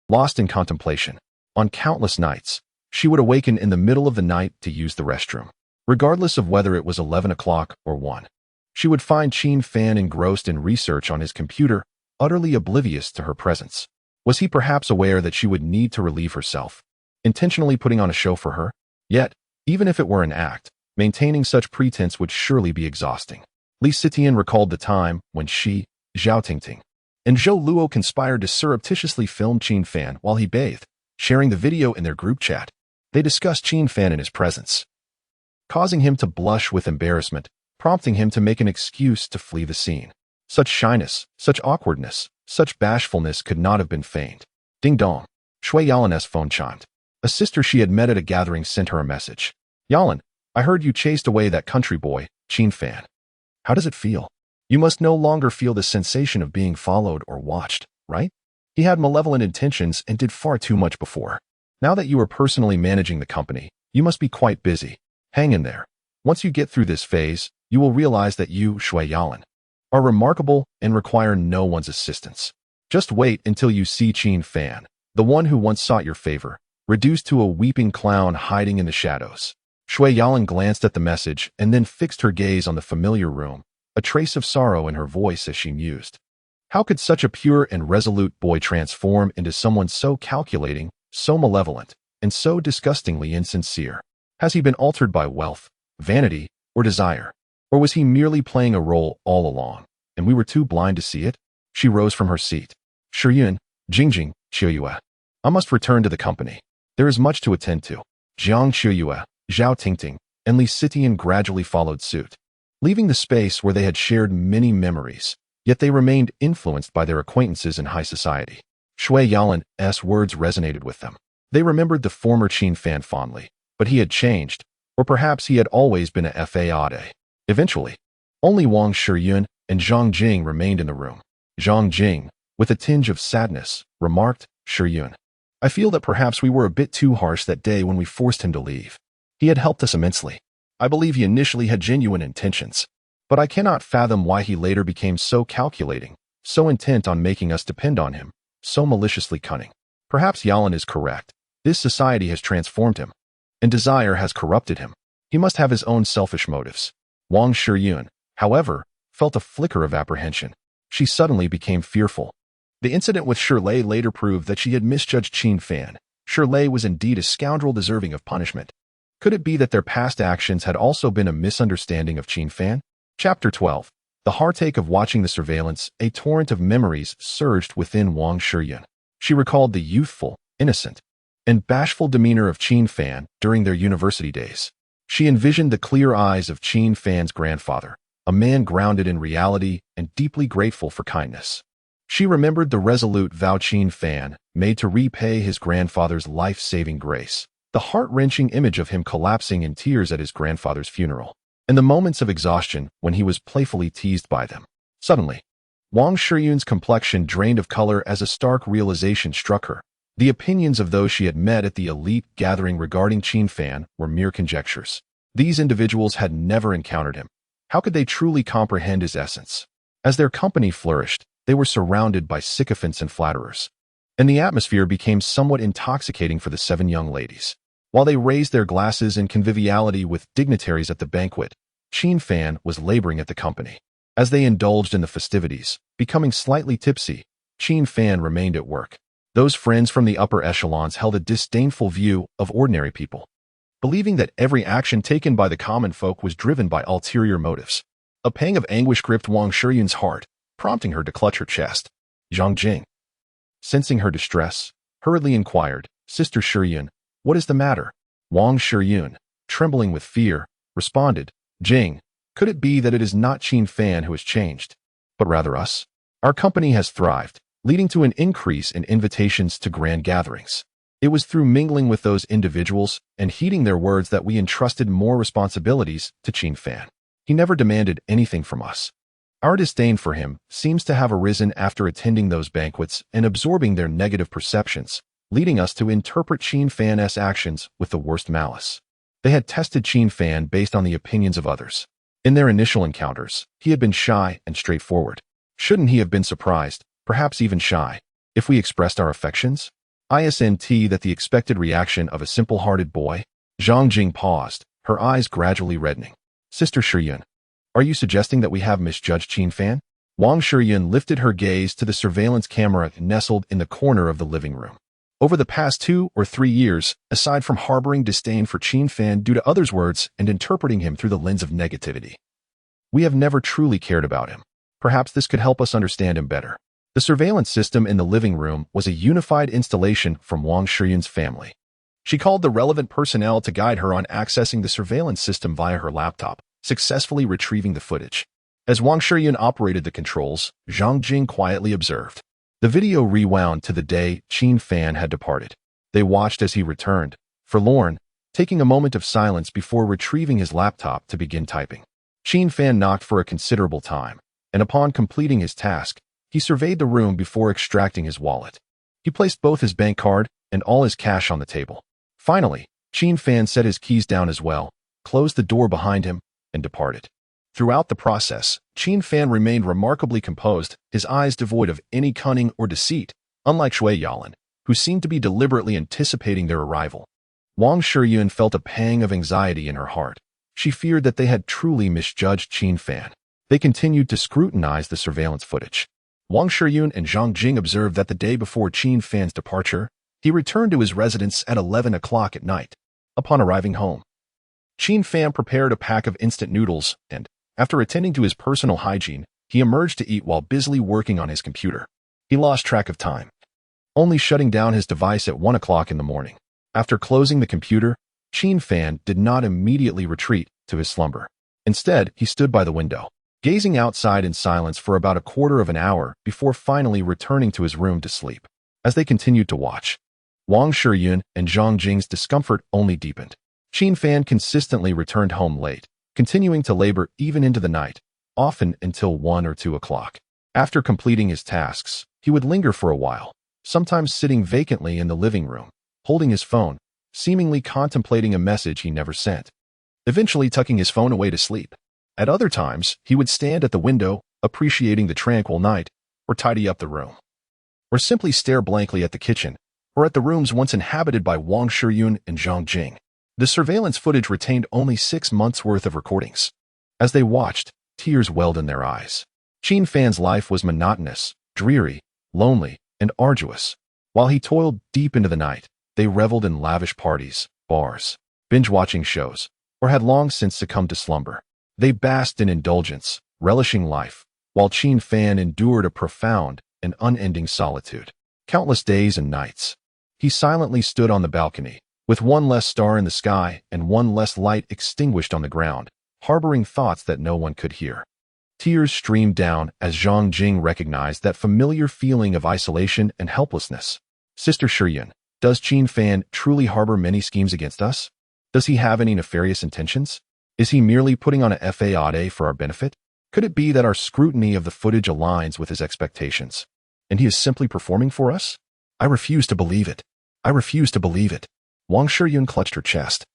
lost in contemplation. On countless nights, she would awaken in the middle of the night to use the restroom. Regardless of whether it was 11 o'clock or 1, she would find Qin Fan engrossed in research on his computer, utterly oblivious to her presence. Was he perhaps aware that she would need to relieve herself, intentionally putting on a show for her? Yet, even if it were an act, maintaining such pretense would surely be exhausting. Li Sitian recalled the time when she, Zhao Tingting, and Zhou Luo conspired to surreptitiously film Qin Fan while he bathed, sharing the video in their group chat. They discussed Qin Fan in his presence, causing him to blush with embarrassment, prompting him to make an excuse to flee the scene. Such shyness, such awkwardness, such bashfulness could not have been feigned. Ding dong. Shui Yalan's phone chimed. A sister she had met at a gathering sent her a message. "Yalan, I heard you chased away that country boy, Qin Fan. How does it feel? You must no longer feel the sensation of being followed or watched, right? He had malevolent intentions and did far too much before. Now that you are personally managing the company, you must be quite busy. Hang in there. Once you get through this phase, you will realize that you, Shui Yalan, are remarkable and require no one's assistance. Just wait until you see Qin Fan, the one who once sought your favor, reduced to a weeping clown hiding in the shadows. Shui Yalan glanced at the message and then fixed her gaze on the familiar room, a trace of sorrow in her voice as she mused. How could such a pure and resolute boy transform into someone so calculating, so malevolent, and so disgustingly insincere? Has he been altered by wealth, vanity, or desire? Or was he merely playing a role all along, and we were too blind to see it? She rose from her seat. Shiyun, Jingjing, Qiuyue. I must return to the company. There is much to attend to. Jiang Qiuyue, Zhao Tingting, and Li Sitian gradually followed suit, leaving the space where they had shared many memories, yet they remained influenced by their acquaintances in high society. Shui Yalan's words resonated with them. They remembered the former Qin Fan fondly, but he had changed, or perhaps he had always been a fade. Eventually, only Wang Shiyun and Zhang Jing remained in the room. Zhang Jing, with a tinge of sadness, remarked, Shiyun, I feel that perhaps we were a bit too harsh that day when we forced him to leave. He had helped us immensely. I believe he initially had genuine intentions, but I cannot fathom why he later became so calculating, so intent on making us depend on him, so maliciously cunning. Perhaps Yalan is correct. This society has transformed him, and desire has corrupted him. He must have his own selfish motives. Wang Shiyun, however, felt a flicker of apprehension. She suddenly became fearful. The incident with Shirley later proved that she had misjudged Qin Fan. Shirley was indeed a scoundrel deserving of punishment. Could it be that their past actions had also been a misunderstanding of Qin Fan? Chapter 12. The heartache of watching the surveillance, a torrent of memories surged within Wang Shiyun. She recalled the youthful, innocent, and bashful demeanor of Qin Fan during their university days. She envisioned the clear eyes of Qin Fan's grandfather, a man grounded in reality and deeply grateful for kindness. She remembered the resolute vow Qin Fan made to repay his grandfather's life-saving grace, the heart-wrenching image of him collapsing in tears at his grandfather's funeral, and the moments of exhaustion when he was playfully teased by them. Suddenly, Wang Shiyun's complexion drained of color as a stark realization struck her. The opinions of those she had met at the elite gathering regarding Qin Fan were mere conjectures. These individuals had never encountered him. How could they truly comprehend his essence? As their company flourished, they were surrounded by sycophants and flatterers, and the atmosphere became somewhat intoxicating for the 7 young ladies. While they raised their glasses in conviviality with dignitaries at the banquet, Qin Fan was laboring at the company. As they indulged in the festivities, becoming slightly tipsy, Qin Fan remained at work. Those friends from the upper echelons held a disdainful view of ordinary people, believing that every action taken by the common folk was driven by ulterior motives. A pang of anguish gripped Wang Shiyun's heart, prompting her to clutch her chest. Zhang Jing, sensing her distress, hurriedly inquired, Sister Shiyun, what is the matter? Wang Shiyun, trembling with fear, responded, Jing, could it be that it is not Qin Fan who has changed, but rather us? Our company has thrived, leading to an increase in invitations to grand gatherings. It was through mingling with those individuals and heeding their words that we entrusted more responsibilities to Qin Fan. He never demanded anything from us. Our disdain for him seems to have arisen after attending those banquets and absorbing their negative perceptions, leading us to interpret Qin Fan's actions with the worst malice. They had tested Qin Fan based on the opinions of others. In their initial encounters, he had been shy and straightforward. Shouldn't he have been surprised, perhaps even shy, if we expressed our affections? Isn't that the expected reaction of a simple-hearted boy? Zhang Jing paused, her eyes gradually reddening. Sister Shiyun, are you suggesting that we have misjudged Qin Fan? Wang Shiyun lifted her gaze to the surveillance camera nestled in the corner of the living room. Over the past 2 or 3 years, aside from harboring disdain for Qin Fan due to others' words and interpreting him through the lens of negativity, we have never truly cared about him. Perhaps this could help us understand him better. The surveillance system in the living room was a unified installation from Wang Shiyun's family. She called the relevant personnel to guide her on accessing the surveillance system via her laptop, successfully retrieving the footage. As Wang Shiyun operated the controls, Zhang Jing quietly observed. The video rewound to the day Qin Fan had departed. They watched as he returned, forlorn, taking a moment of silence before retrieving his laptop to begin typing. Qin Fan knocked for a considerable time, and upon completing his task, he surveyed the room before extracting his wallet. He placed both his bank card and all his cash on the table. Finally, Qin Fan set his keys down as well, closed the door behind him, and departed. Throughout the process, Qin Fan remained remarkably composed, his eyes devoid of any cunning or deceit. Unlike Shui Yalan, who seemed to be deliberately anticipating their arrival. Wang Shiyun felt a pang of anxiety in her heart. She feared that they had truly misjudged Qin Fan. They continued to scrutinize the surveillance footage. Wang Shiyun and Zhang Jing observed that the day before Qin Fan's departure, he returned to his residence at 11 o'clock at night. Upon arriving home, Qin Fan prepared a pack of instant noodles and, after attending to his personal hygiene, he emerged to eat while busily working on his computer. He lost track of time, only shutting down his device at 1 o'clock in the morning. After closing the computer, Qin Fan did not immediately retreat to his slumber. Instead, he stood by the window, gazing outside in silence for about a quarter of an hour before finally returning to his room to sleep. As they continued to watch, Wang Shiyun and Zhang Jing's discomfort only deepened. Qin Fan consistently returned home late, continuing to labor even into the night, often until 1 or 2 o'clock. After completing his tasks, he would linger for a while, sometimes sitting vacantly in the living room, holding his phone, seemingly contemplating a message he never sent, eventually tucking his phone away to sleep. At other times, he would stand at the window, appreciating the tranquil night, or tidy up the room, or simply stare blankly at the kitchen, or at the rooms once inhabited by Wang Shiyun and Zhang Jing. The surveillance footage retained only 6 months' worth of recordings. As they watched, tears welled in their eyes. Qin Fan's life was monotonous, dreary, lonely, and arduous. While he toiled deep into the night, they reveled in lavish parties, bars, binge-watching shows, or had long since succumbed to slumber. They basked in indulgence, relishing life, while Qin Fan endured a profound and unending solitude. Countless days and nights, he silently stood on the balcony, with one less star in the sky and one less light extinguished on the ground, harboring thoughts that no one could hear. Tears streamed down as Zhang Jing recognized that familiar feeling of isolation and helplessness. Sister Shiyun, does Qin Fan truly harbor many schemes against us? Does he have any nefarious intentions? Is he merely putting on a facade for our benefit? Could it be that our scrutiny of the footage aligns with his expectations, and he is simply performing for us? I refuse to believe it. I refuse to believe it. Wang Shiyun clutched her chest,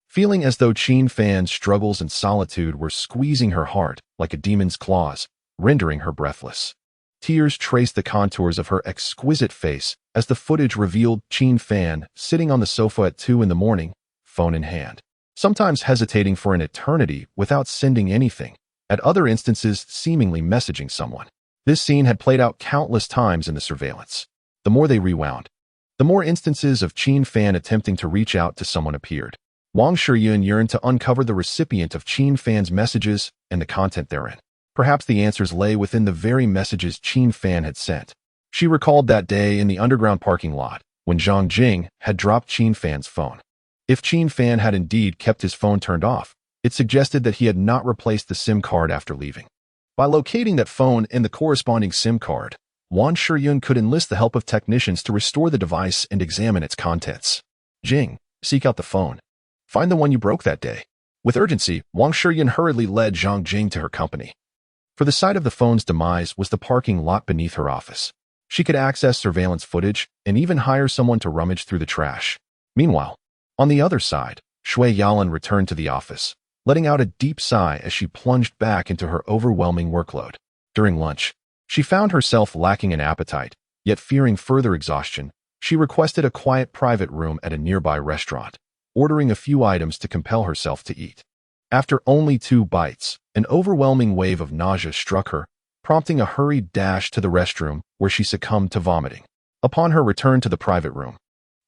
feeling as though Qin Fan's struggles and solitude were squeezing her heart like a demon's claws, rendering her breathless. Tears traced the contours of her exquisite face as the footage revealed Qin Fan sitting on the sofa at 2 in the morning, phone in hand, sometimes hesitating for an eternity without sending anything, at other instances seemingly messaging someone. This scene had played out countless times in the surveillance. The more they rewound, the more instances of Qin Fan attempting to reach out to someone appeared. Wang Shiyun yearned to uncover the recipient of Qin Fan's messages and the content therein. Perhaps the answers lay within the very messages Qin Fan had sent. She recalled that day in the underground parking lot, when Zhang Jing had dropped Qin Fan's phone. If Qin Fan had indeed kept his phone turned off, it suggested that he had not replaced the SIM card after leaving. By locating that phone and the corresponding SIM card, Wang Shiyun could enlist the help of technicians to restore the device and examine its contents. Jing, seek out the phone. Find the one you broke that day. With urgency, Wang Shiyun hurriedly led Zhang Jing to her company. For the site of the phone's demise was the parking lot beneath her office. She could access surveillance footage and even hire someone to rummage through the trash. Meanwhile, on the other side, Shui Yalan returned to the office, letting out a deep sigh as she plunged back into her overwhelming workload. During lunch, she found herself lacking an appetite, yet fearing further exhaustion, she requested a quiet private room at a nearby restaurant, ordering a few items to compel herself to eat. After only 2 bites, an overwhelming wave of nausea struck her, prompting a hurried dash to the restroom where she succumbed to vomiting. Upon her return to the private room,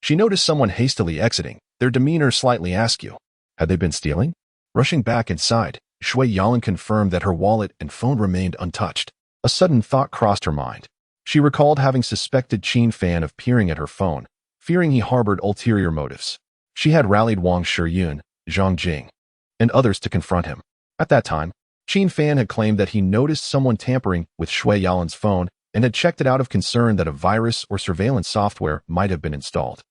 she noticed someone hastily exiting, their demeanor slightly askew. Had they been stealing? Rushing back inside, Shui Yalan confirmed that her wallet and phone remained untouched. A sudden thought crossed her mind. She recalled having suspected Qin Fan of peering at her phone, fearing he harbored ulterior motives. She had rallied Wang Shiyun, Zhang Jing, and others to confront him. At that time, Qin Fan had claimed that he noticed someone tampering with Shui Yalan's phone and had checked it out of concern that a virus or surveillance software might have been installed.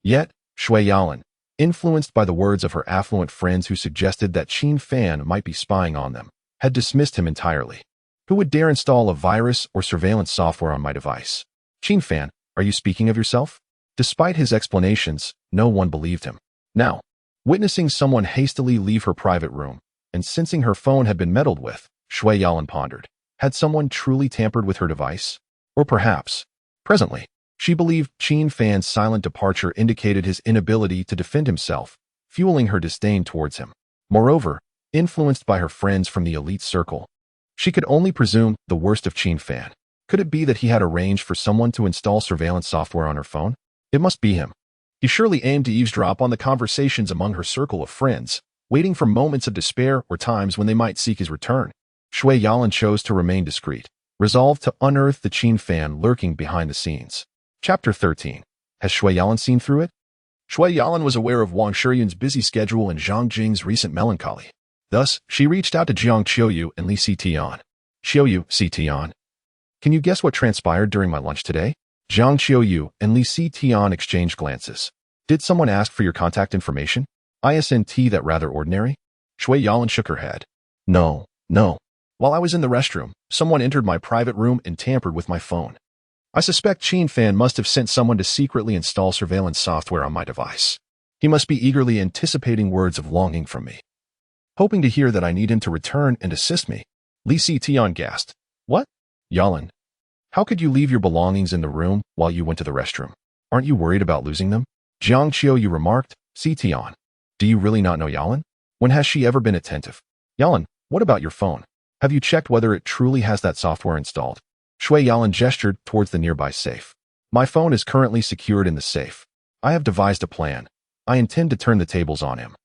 Yet, Shui Yalan, influenced by the words of her affluent friends who suggested that Qin Fan might be spying on them, had dismissed him entirely. Who would dare install a virus or surveillance software on my device? Qin Fan, are you speaking of yourself? Despite his explanations, no one believed him. Now, witnessing someone hastily leave her private room and sensing her phone had been meddled with, Shui Yalan pondered. Had someone truly tampered with her device? Or perhaps, presently, She believed Qin Fan's silent departure indicated his inability to defend himself, fueling her disdain towards him. Moreover, influenced by her friends from the elite circle, she could only presume the worst of Qin Fan. Could it be that he had arranged for someone to install surveillance software on her phone? It must be him. He surely aimed to eavesdrop on the conversations among her circle of friends, waiting for moments of despair or times when they might seek his return. Shui Yalan chose to remain discreet, resolved to unearth the Qin Fan lurking behind the scenes. Chapter 13. Has Shui Yalan seen through it? Shui Yalan was aware of Wang Shiyun's busy schedule and Zhang Jing's recent melancholy. Thus, she reached out to Jiang Qiuyu and Li Xitian. Qiuyu, Xitian. Can you guess what transpired during my lunch today? Jiang Qiuyu and Li Xitian exchanged glances. Did someone ask for your contact information? Isn't that rather ordinary? Shui Yalan shook her head. No. While I was in the restroom, someone entered my private room and tampered with my phone. I suspect Qin Fan must have sent someone to secretly install surveillance software on my device. He must be eagerly anticipating words of longing from me, hoping to hear that I need him to return and assist me. Li Xitian gasped. What? Yalan, how could you leave your belongings in the room while you went to the restroom? Aren't you worried about losing them? Jiang Qiuyu remarked. Xitian, do you really not know Yalan? When has she ever been attentive? Yalan, what about your phone? Have you checked whether it truly has that software installed? Shui Yalan gestured towards the nearby safe. My phone is currently secured in the safe. I have devised a plan. I intend to turn the tables on him.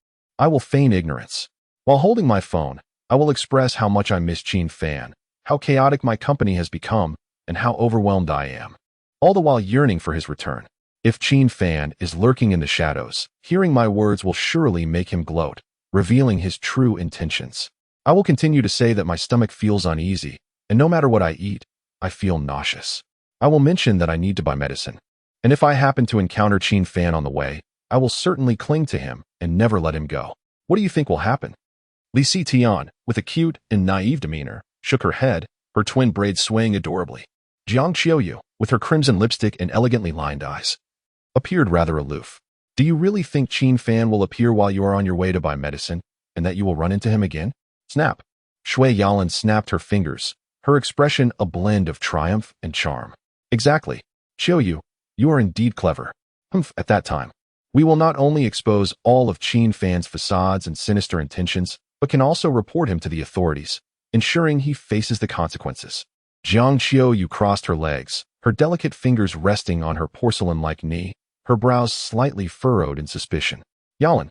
I will feign ignorance. While holding my phone, I will express how much I miss Qin Fan, how chaotic my company has become, and how overwhelmed I am, all the while yearning for his return. If Qin Fan is lurking in the shadows, hearing my words will surely make him gloat, revealing his true intentions. I will continue to say that my stomach feels uneasy, and no matter what I eat, I feel nauseous. I will mention that I need to buy medicine. And if I happen to encounter Qin Fan on the way, I will certainly cling to him and never let him go. What do you think will happen? Li Xitian, with a cute and naive demeanor, shook her head, her twin braids swaying adorably. Jiang Qiuyu, with her crimson lipstick and elegantly lined eyes, appeared rather aloof. Do you really think Qin Fan will appear while you are on your way to buy medicine, and that you will run into him again? Snap. Shui Yalan snapped her fingers, her expression a blend of triumph and charm. Exactly. Qiuyu, you are indeed clever. At that time, we will not only expose all of Qin Fan's facades and sinister intentions, but can also report him to the authorities, ensuring he faces the consequences. Jiang Qiuyu crossed her legs, her delicate fingers resting on her porcelain-like knee, her brows slightly furrowed in suspicion. Yalan,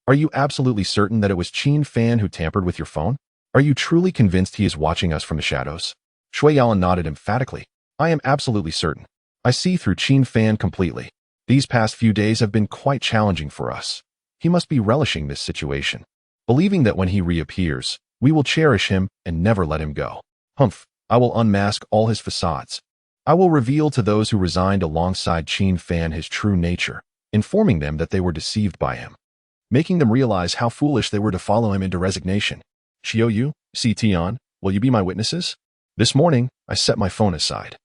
are you absolutely certain that it was Qin Fan who tampered with your phone? Are you truly convinced he is watching us from the shadows? Shui Yalan nodded emphatically. I am absolutely certain. I see through Qin Fan completely. These past few days have been quite challenging for us. He must be relishing this situation, believing that when he reappears, we will cherish him and never let him go. I will unmask all his facades. I will reveal to those who resigned alongside Qin Fan his true nature, informing them that they were deceived by him, making them realize how foolish they were to follow him into resignation. Qiuyu, Xitian, will you be my witnesses? This morning, I set my phone aside,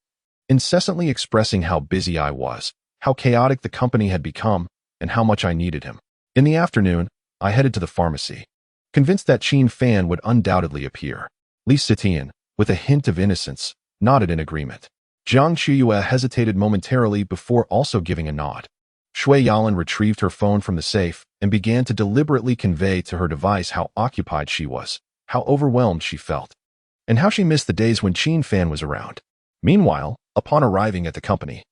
incessantly expressing how busy I was, how chaotic the company had become, and how much I needed him. In the afternoon, I headed to the pharmacy, convinced that Qin Fan would undoubtedly appear. Li Xitian, with a hint of innocence, nodded in agreement. Jiang Qiuyu hesitated momentarily before also giving a nod. Shui Yalan retrieved her phone from the safe and began to deliberately convey to her device how occupied she was, how overwhelmed she felt, and how she missed the days when Qin Fan was around. Meanwhile, upon arriving at the company,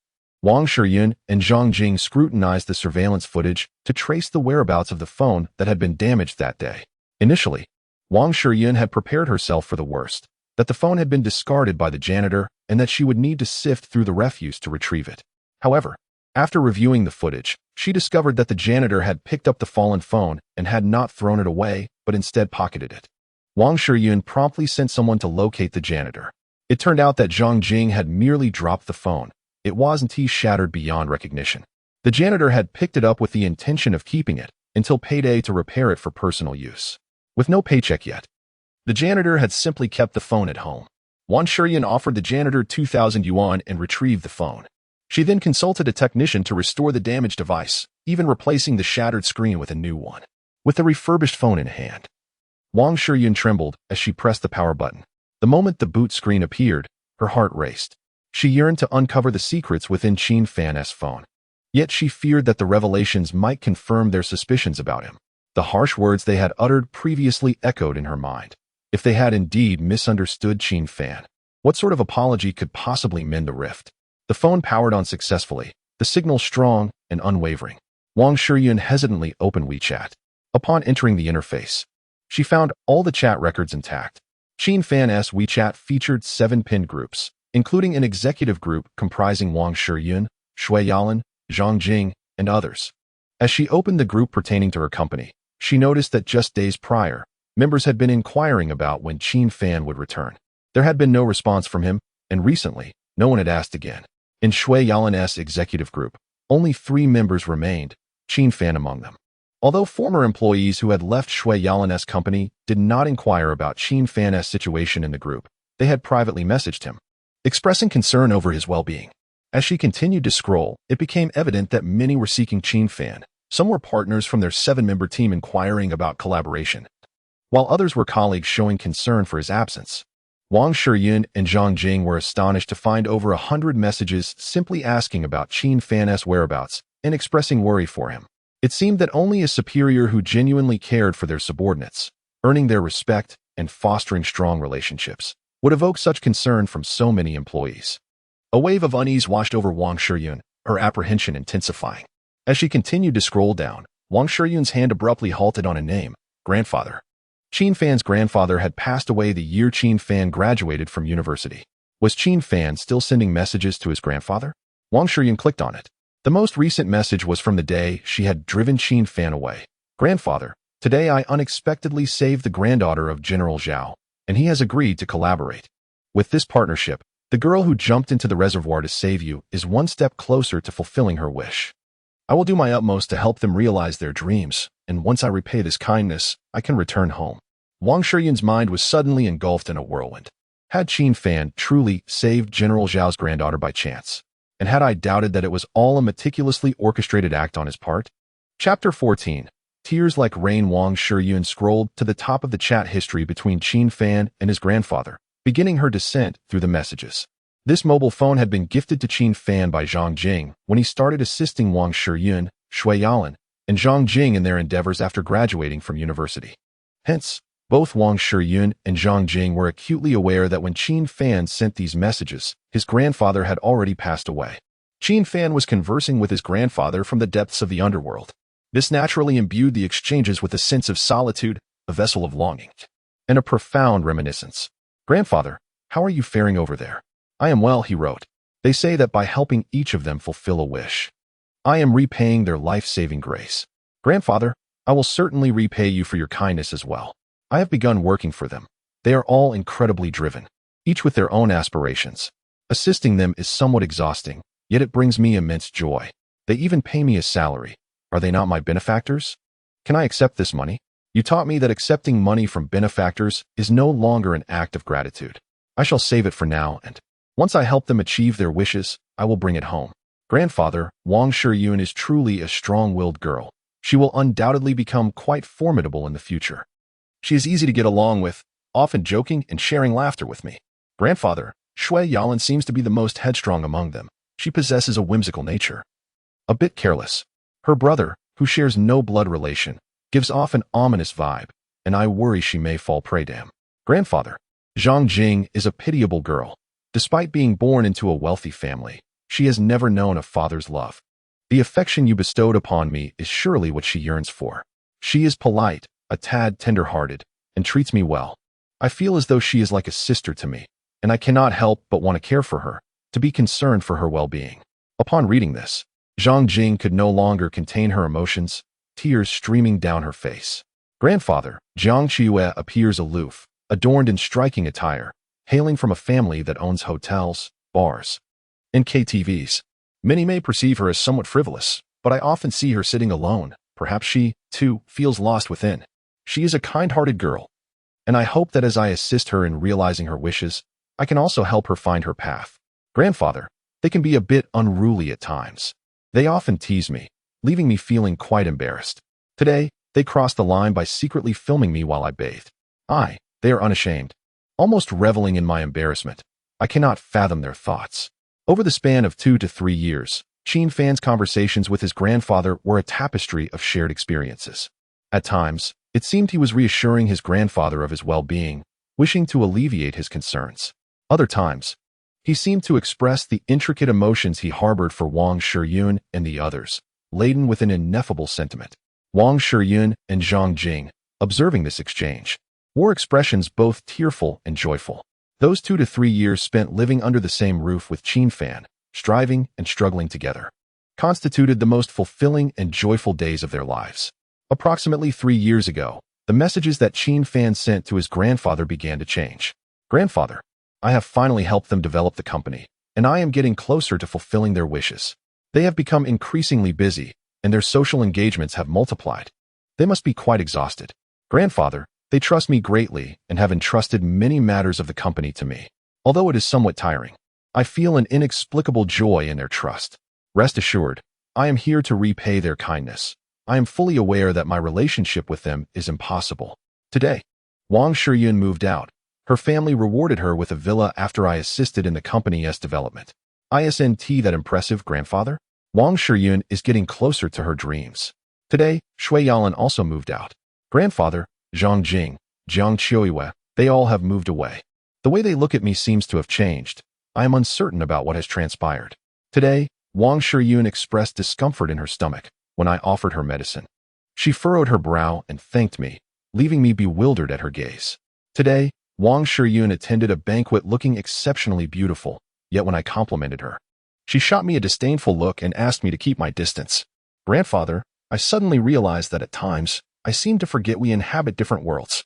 Wang Shiyun and Zhang Jing scrutinized the surveillance footage to trace the whereabouts of the phone that had been damaged that day. Initially, Wang Shiyun had prepared herself for the worst, that the phone had been discarded by the janitor and that she would need to sift through the refuse to retrieve it. However, after reviewing the footage, she discovered that the janitor had picked up the fallen phone and had not thrown it away, but instead pocketed it. Wang Shiyun promptly sent someone to locate the janitor. It turned out that Zhang Jing had merely dropped the phone. It wasn't shattered beyond recognition. The janitor had picked it up with the intention of keeping it until payday to repair it for personal use. With no paycheck yet, the janitor had simply kept the phone at home. Wang Shiyun offered the janitor 2,000 yuan and retrieved the phone. She then consulted a technician to restore the damaged device, even replacing the shattered screen with a new one. With the refurbished phone in hand, Wang Shiyun trembled as she pressed the power button. The moment the boot screen appeared, her heart raced. She yearned to uncover the secrets within Qin Fan's phone. Yet she feared that the revelations might confirm their suspicions about him. The harsh words they had uttered previously echoed in her mind. If they had indeed misunderstood Qin Fan, what sort of apology could possibly mend the rift? The phone powered on successfully, the signal strong and unwavering. Wang Shiyun hesitantly opened WeChat. Upon entering the interface, she found all the chat records intact. Qin Fan's WeChat featured 7 pinned groups, including an executive group comprising Wang Shiyun, Shui Yalan, Zhang Jing, and others. As she opened the group pertaining to her company, she noticed that just days prior, members had been inquiring about when Qin Fan would return. There had been no response from him, and recently, no one had asked again. In Shui Yalan's executive group, only 3 members remained, Qin Fan among them. Although former employees who had left Shui Yalan's company did not inquire about Qin Fan's situation in the group, they had privately messaged him, expressing concern over his well-being. As she continued to scroll, it became evident that many were seeking Qin Fan. Some were partners from their 7-member team inquiring about collaboration, while others were colleagues showing concern for his absence. Wang Shiyun and Zhang Jing were astonished to find over 100 messages simply asking about Qin Fan's whereabouts and expressing worry for him. It seemed that only a superior who genuinely cared for their subordinates, earning their respect and fostering strong relationships, would evoke such concern from so many employees. A wave of unease washed over Wang Shiyun, her apprehension intensifying. As she continued to scroll down, Wang Shiyun's hand abruptly halted on a name, grandfather. Qin Fan's grandfather had passed away the year Qin Fan graduated from university. Was Qin Fan still sending messages to his grandfather? Wang Shiyun clicked on it. The most recent message was from the day she had driven Qin Fan away. Grandfather, today I unexpectedly saved the granddaughter of General Zhao, and he has agreed to collaborate. With this partnership, the girl who jumped into the reservoir to save you is one step closer to fulfilling her wish. I will do my utmost to help them realize their dreams, and once I repay this kindness, I can return home. Wang Shiyun's mind was suddenly engulfed in a whirlwind. Had Qin Fan truly saved General Zhao's granddaughter by chance? And had I doubted that it was all a meticulously orchestrated act on his part? Chapter 14. Tears like rain. Wang Shiyun scrolled to the top of the chat history between Qin Fan and his grandfather, beginning her descent through the messages. This mobile phone had been gifted to Qin Fan by Zhang Jing when he started assisting Wang Shiyun, Shui Yalan, and Zhang Jing in their endeavors after graduating from university. Hence, both Wang Shiyun and Zhang Jing were acutely aware that when Qin Fan sent these messages, his grandfather had already passed away. Qin Fan was conversing with his grandfather from the depths of the underworld. This naturally imbued the exchanges with a sense of solitude, a vessel of longing, and a profound reminiscence. Grandfather, how are you faring over there? I am well, he wrote. They say that by helping each of them fulfill a wish, I am repaying their life-saving grace. Grandfather, I will certainly repay you for your kindness as well. I have begun working for them. They are all incredibly driven, each with their own aspirations. Assisting them is somewhat exhausting, yet it brings me immense joy. They even pay me a salary. Are they not my benefactors? Can I accept this money? You taught me that accepting money from benefactors is no longer an act of gratitude. I shall save it for now, and once I help them achieve their wishes, I will bring it home. Grandfather, Wang Shiyun is truly a strong-willed girl. She will undoubtedly become quite formidable in the future. She is easy to get along with, often joking and sharing laughter with me. Grandfather, Shui Yalan seems to be the most headstrong among them. She possesses a whimsical nature. A bit careless. Her brother, who shares no blood relation, gives off an ominous vibe, and I worry she may fall prey to him. Grandfather, Zhang Jing is a pitiable girl. Despite being born into a wealthy family, she has never known a father's love. The affection you bestowed upon me is surely what she yearns for. She is polite, a tad tender-hearted, and treats me well. I feel as though she is like a sister to me, and I cannot help but want to care for her, to be concerned for her well-being. Upon reading this, Zhang Jing could no longer contain her emotions, tears streaming down her face. Grandfather, Jiang Qiue appears aloof, adorned in striking attire, hailing from a family that owns hotels, bars, and KTVs. Many may perceive her as somewhat frivolous, but I often see her sitting alone. Perhaps she, too, feels lost within. She is a kind-hearted girl, and I hope that as I assist her in realizing her wishes, I can also help her find her path. Grandfather, they can be a bit unruly at times. They often tease me, leaving me feeling quite embarrassed. Today, they crossed the line by secretly filming me while I bathed. They are unashamed, almost reveling in my embarrassment. I cannot fathom their thoughts. Over the span of 2 to 3 years, Qin Fan's conversations with his grandfather were a tapestry of shared experiences. At times, it seemed he was reassuring his grandfather of his well-being, wishing to alleviate his concerns. Other times, he seemed to express the intricate emotions he harbored for Wang Shiyun and the others, laden with an ineffable sentiment. Wang Shiyun and Zhang Jing, observing this exchange, wore expressions both tearful and joyful. Those 2 to 3 years spent living under the same roof with Qin Fan, striving and struggling together, constituted the most fulfilling and joyful days of their lives. Approximately 3 years ago, the messages that Qin Fan sent to his grandfather began to change. "Grandfather, I have finally helped them develop the company, and I am getting closer to fulfilling their wishes. They have become increasingly busy, and their social engagements have multiplied. They must be quite exhausted. Grandfather, they trust me greatly and have entrusted many matters of the company to me. Although it is somewhat tiring, I feel an inexplicable joy in their trust. Rest assured, I am here to repay their kindness. I am fully aware that my relationship with them is impossible." Today, Wang Shiyun moved out. Her family rewarded her with a villa after I assisted in the company's development. Isn't that impressive, grandfather? Wang Shiyun is getting closer to her dreams. Today, Shui Yalan also moved out. Grandfather, Zhang Jing, Jiang Qiuiwe, they all have moved away. The way they look at me seems to have changed. I am uncertain about what has transpired. Today, Wang Shiyun expressed discomfort in her stomach when I offered her medicine. She furrowed her brow and thanked me, leaving me bewildered at her gaze. Today, Wang Shiyun attended a banquet looking exceptionally beautiful, yet when I complimented her, she shot me a disdainful look and asked me to keep my distance. Grandfather, I suddenly realized that at times, I seem to forget we inhabit different worlds.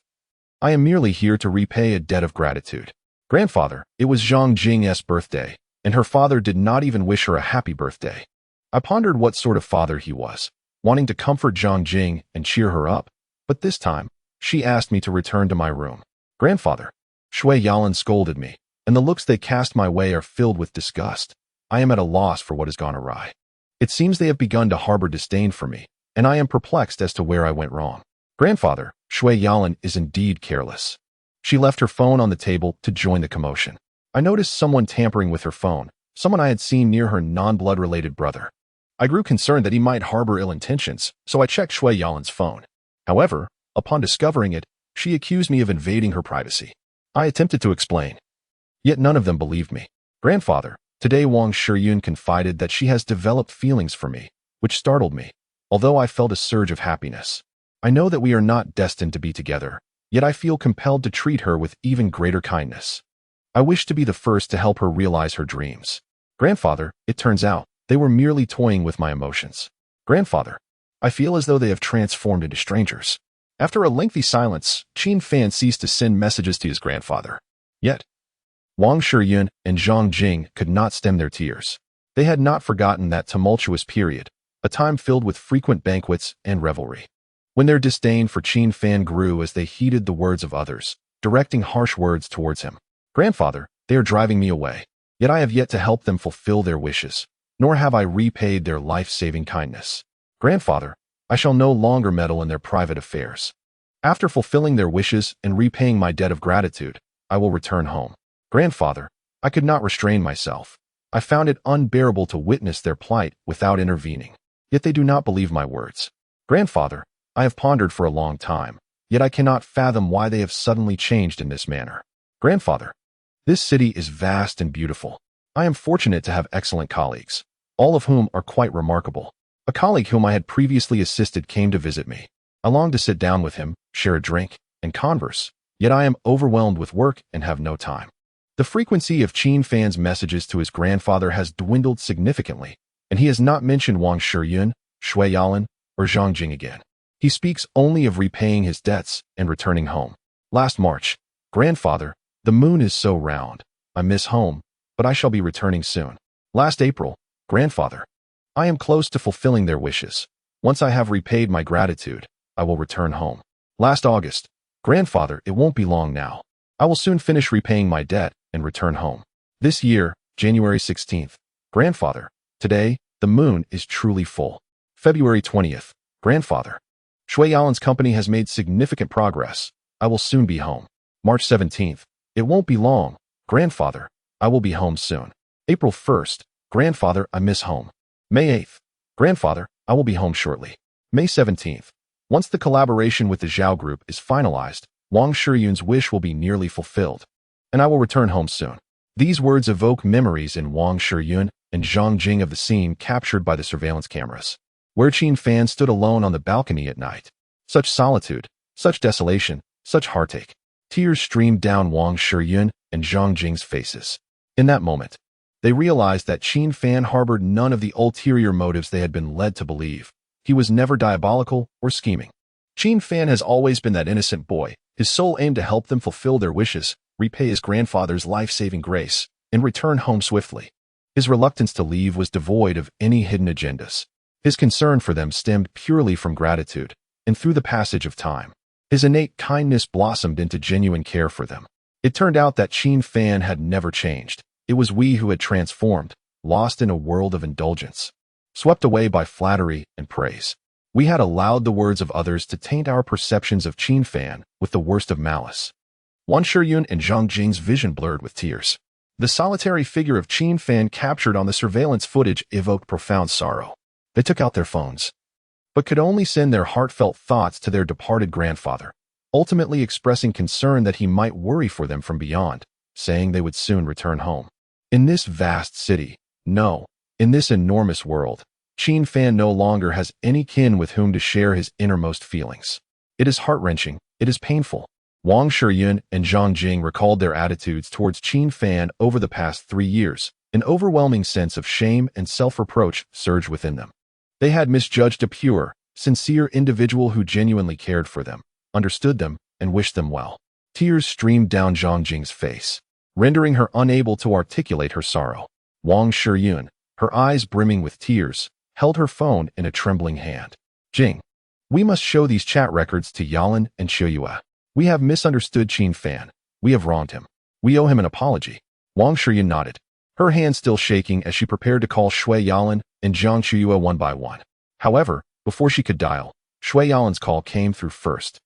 I am merely here to repay a debt of gratitude. Grandfather, it was Zhang Jing's birthday, and her father did not even wish her a happy birthday. I pondered what sort of father he was, wanting to comfort Zhang Jing and cheer her up, but this time, she asked me to return to my room. Grandfather, Shui Yalan scolded me, and the looks they cast my way are filled with disgust. I am at a loss for what has gone awry. It seems they have begun to harbor disdain for me, and I am perplexed as to where I went wrong. Grandfather, Shui Yalan is indeed careless. She left her phone on the table to join the commotion. I noticed someone tampering with her phone, someone I had seen near her non-blood-related brother. I grew concerned that he might harbor ill intentions, so I checked Shui Yalan's phone. However, upon discovering it, she accused me of invading her privacy. I attempted to explain, yet none of them believed me. Grandfather, today Wang Shiyun confided that she has developed feelings for me, which startled me, although I felt a surge of happiness. I know that we are not destined to be together, yet I feel compelled to treat her with even greater kindness. I wish to be the first to help her realize her dreams. Grandfather, it turns out, they were merely toying with my emotions. Grandfather, I feel as though they have transformed into strangers. After a lengthy silence, Qin Fan ceased to send messages to his grandfather. Yet, Wang Shiyun and Zhang Jing could not stem their tears. They had not forgotten that tumultuous period, a time filled with frequent banquets and revelry, when their disdain for Qin Fan grew as they heeded the words of others, directing harsh words towards him. Grandfather, they are driving me away, yet I have yet to help them fulfill their wishes, nor have I repaid their life-saving kindness. Grandfather, I shall no longer meddle in their private affairs. After fulfilling their wishes and repaying my debt of gratitude, I will return home. Grandfather, I could not restrain myself. I found it unbearable to witness their plight without intervening. Yet they do not believe my words. Grandfather, I have pondered for a long time, yet I cannot fathom why they have suddenly changed in this manner. Grandfather, this city is vast and beautiful. I am fortunate to have excellent colleagues, all of whom are quite remarkable. A colleague whom I had previously assisted came to visit me. I longed to sit down with him, share a drink, and converse, yet I am overwhelmed with work and have no time. The frequency of Qin Fan's messages to his grandfather has dwindled significantly, and he has not mentioned Wang Shiyun, Shui Yalan, or Zhang Jing again. He speaks only of repaying his debts and returning home. Last March, Grandfather, the moon is so round. I miss home, but I shall be returning soon. Last April, Grandfather, I am close to fulfilling their wishes. Once I have repaid my gratitude, I will return home. Last August, Grandfather, it won't be long now. I will soon finish repaying my debt and return home. This year, January 16th, Grandfather, today, the moon is truly full. February 20th, Grandfather, Shui Yalan's company has made significant progress. I will soon be home. March 17th, it won't be long. Grandfather, I will be home soon. April 1st, Grandfather, I miss home. May 8th, Grandfather, I will be home shortly. May 17th, once the collaboration with the Zhao Group is finalized, Wang Shiyun's wish will be nearly fulfilled, and I will return home soon. These words evoke memories in Wang Shiyun and Zhang Jing of the scene captured by the surveillance cameras, where Qin Fan stood alone on the balcony at night. Such solitude, such desolation, such heartache. Tears streamed down Wang Shiyun and Zhang Jing's faces. In that moment, they realized that Qin Fan harbored none of the ulterior motives they had been led to believe. He was never diabolical or scheming. Qin Fan has always been that innocent boy, his sole aim to help them fulfill their wishes, repay his grandfather's life-saving grace, and return home swiftly. His reluctance to leave was devoid of any hidden agendas. His concern for them stemmed purely from gratitude, and through the passage of time, his innate kindness blossomed into genuine care for them. It turned out that Qin Fan had never changed. It was we who had transformed, lost in a world of indulgence, swept away by flattery and praise. We had allowed the words of others to taint our perceptions of Qin Fan with the worst of malice. Wang Shiyun and Zhang Jing's vision blurred with tears. The solitary figure of Qin Fan captured on the surveillance footage evoked profound sorrow. They took out their phones, but could only send their heartfelt thoughts to their departed grandfather, ultimately expressing concern that he might worry for them from beyond, saying they would soon return home. In this vast city, no, in this enormous world, Qin Fan no longer has any kin with whom to share his innermost feelings. It is heart-wrenching, it is painful. Wang Shiyun and Zhang Jing recalled their attitudes towards Qin Fan over the past 3 years. An overwhelming sense of shame and self-reproach surged within them. They had misjudged a pure, sincere individual who genuinely cared for them, understood them, and wished them well. Tears streamed down Zhang Jing's face, rendering her unable to articulate her sorrow. Wang Shiyun, her eyes brimming with tears, held her phone in a trembling hand. Jing, we must show these chat records to Yalan and Shiyue. We have misunderstood Qin Fan. We have wronged him. We owe him an apology. Wang Shiyun nodded, her hand still shaking as she prepared to call Shui Yalan and Zhang Shiyue one by one. However, before she could dial, Shui Yalan's call came through first.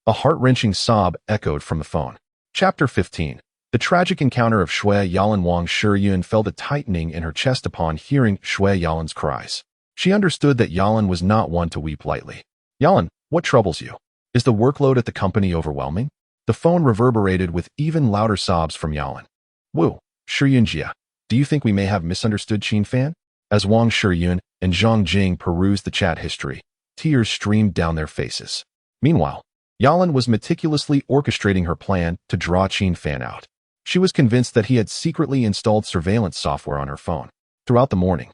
A heart-wrenching sob echoed from the phone. Chapter 15. The tragic encounter of Shui Yalan. Wang Shiyun felt a tightening in her chest upon hearing Shui Yalan's cries. She understood that Yalan was not one to weep lightly. Yalan, what troubles you? Is the workload at the company overwhelming? The phone reverberated with even louder sobs from Yalan. Wu, Shiyunjia, do you think we may have misunderstood Qin Fan? As Wang Shiyun and Zhang Jing perused the chat history, tears streamed down their faces. Meanwhile, Yalan was meticulously orchestrating her plan to draw Qin Fan out. She was convinced that he had secretly installed surveillance software on her phone. Throughout the morning,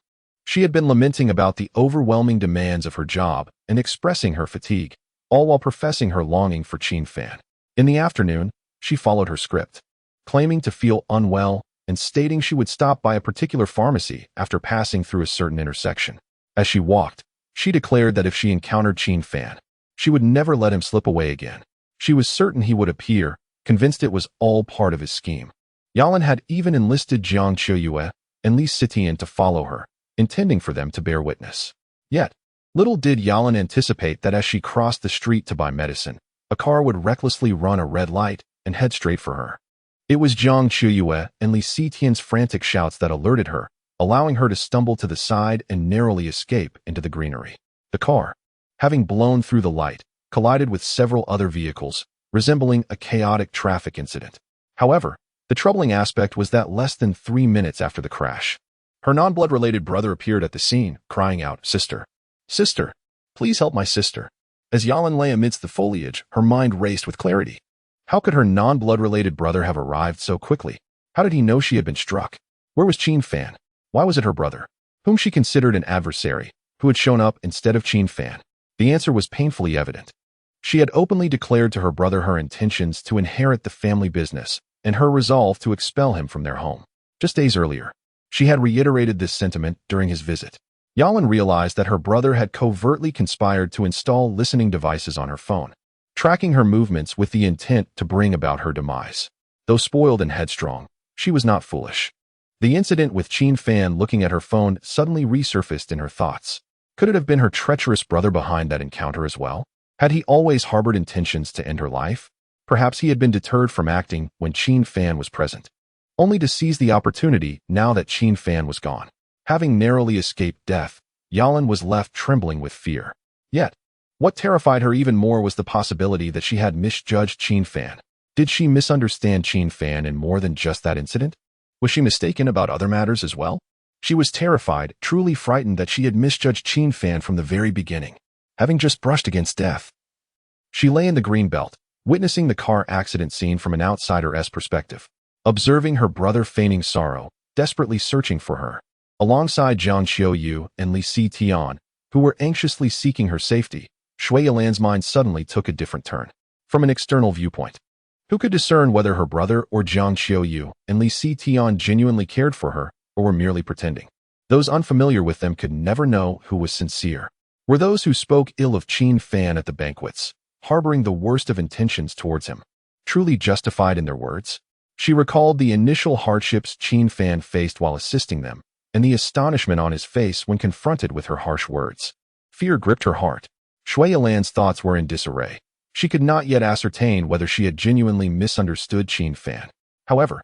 she had been lamenting about the overwhelming demands of her job and expressing her fatigue, all while professing her longing for Qin Fan. In the afternoon, she followed her script, claiming to feel unwell and stating she would stop by a particular pharmacy after passing through a certain intersection. As she walked, she declared that if she encountered Qin Fan, she would never let him slip away again. She was certain he would appear, convinced it was all part of his scheme. Yalan had even enlisted Jiang Qiuyue and Li Sitian to follow her, intending for them to bear witness. Yet, little did Yalan anticipate that as she crossed the street to buy medicine, a car would recklessly run a red light and head straight for her. It was Jiang Qiuyue and Li Sitian's frantic shouts that alerted her, allowing her to stumble to the side and narrowly escape into the greenery. The car, having blown through the light, collided with several other vehicles, resembling a chaotic traffic incident. However, the troubling aspect was that less than 3 minutes after the crash, her non-blood-related brother appeared at the scene, crying out, "Sister! Sister! Please help my sister!" As Yalan lay amidst the foliage, her mind raced with clarity. How could her non-blood-related brother have arrived so quickly? How did he know she had been struck? Where was Qin Fan? Why was it her brother, whom she considered an adversary, who had shown up instead of Qin Fan? The answer was painfully evident. She had openly declared to her brother her intentions to inherit the family business and her resolve to expel him from their home. Just days earlier, she had reiterated this sentiment during his visit. Yalan realized that her brother had covertly conspired to install listening devices on her phone, tracking her movements with the intent to bring about her demise. Though spoiled and headstrong, she was not foolish. The incident with Qin Fan looking at her phone suddenly resurfaced in her thoughts. Could it have been her treacherous brother behind that encounter as well? Had he always harbored intentions to end her life? Perhaps he had been deterred from acting when Qin Fan was present. only to seize the opportunity now that Qin Fan was gone. Having narrowly escaped death, Yalan was left trembling with fear. Yet, what terrified her even more was the possibility that she had misjudged Qin Fan. Did she misunderstand Qin Fan in more than just that incident? Was she mistaken about other matters as well? She was terrified, truly frightened that she had misjudged Qin Fan from the very beginning, having just brushed against death. She lay in the green belt, witnessing the car accident scene from an outsider's perspective, observing her brother feigning sorrow, desperately searching for her, alongside Jiang Qiuyu and Li Tian, who were anxiously seeking her safety. Shui Yalan's mind suddenly took a different turn. From an external viewpoint, who could discern whether her brother or Jiang Qiuyu and Li Tian genuinely cared for her or were merely pretending? Those unfamiliar with them could never know who was sincere. Were those who spoke ill of Qin Fan at the banquets, harboring the worst of intentions towards him, truly justified in their words? She recalled the initial hardships Qin Fan faced while assisting them, and the astonishment on his face when confronted with her harsh words. Fear gripped her heart. Shui Yalan's thoughts were in disarray. She could not yet ascertain whether she had genuinely misunderstood Qin Fan. However,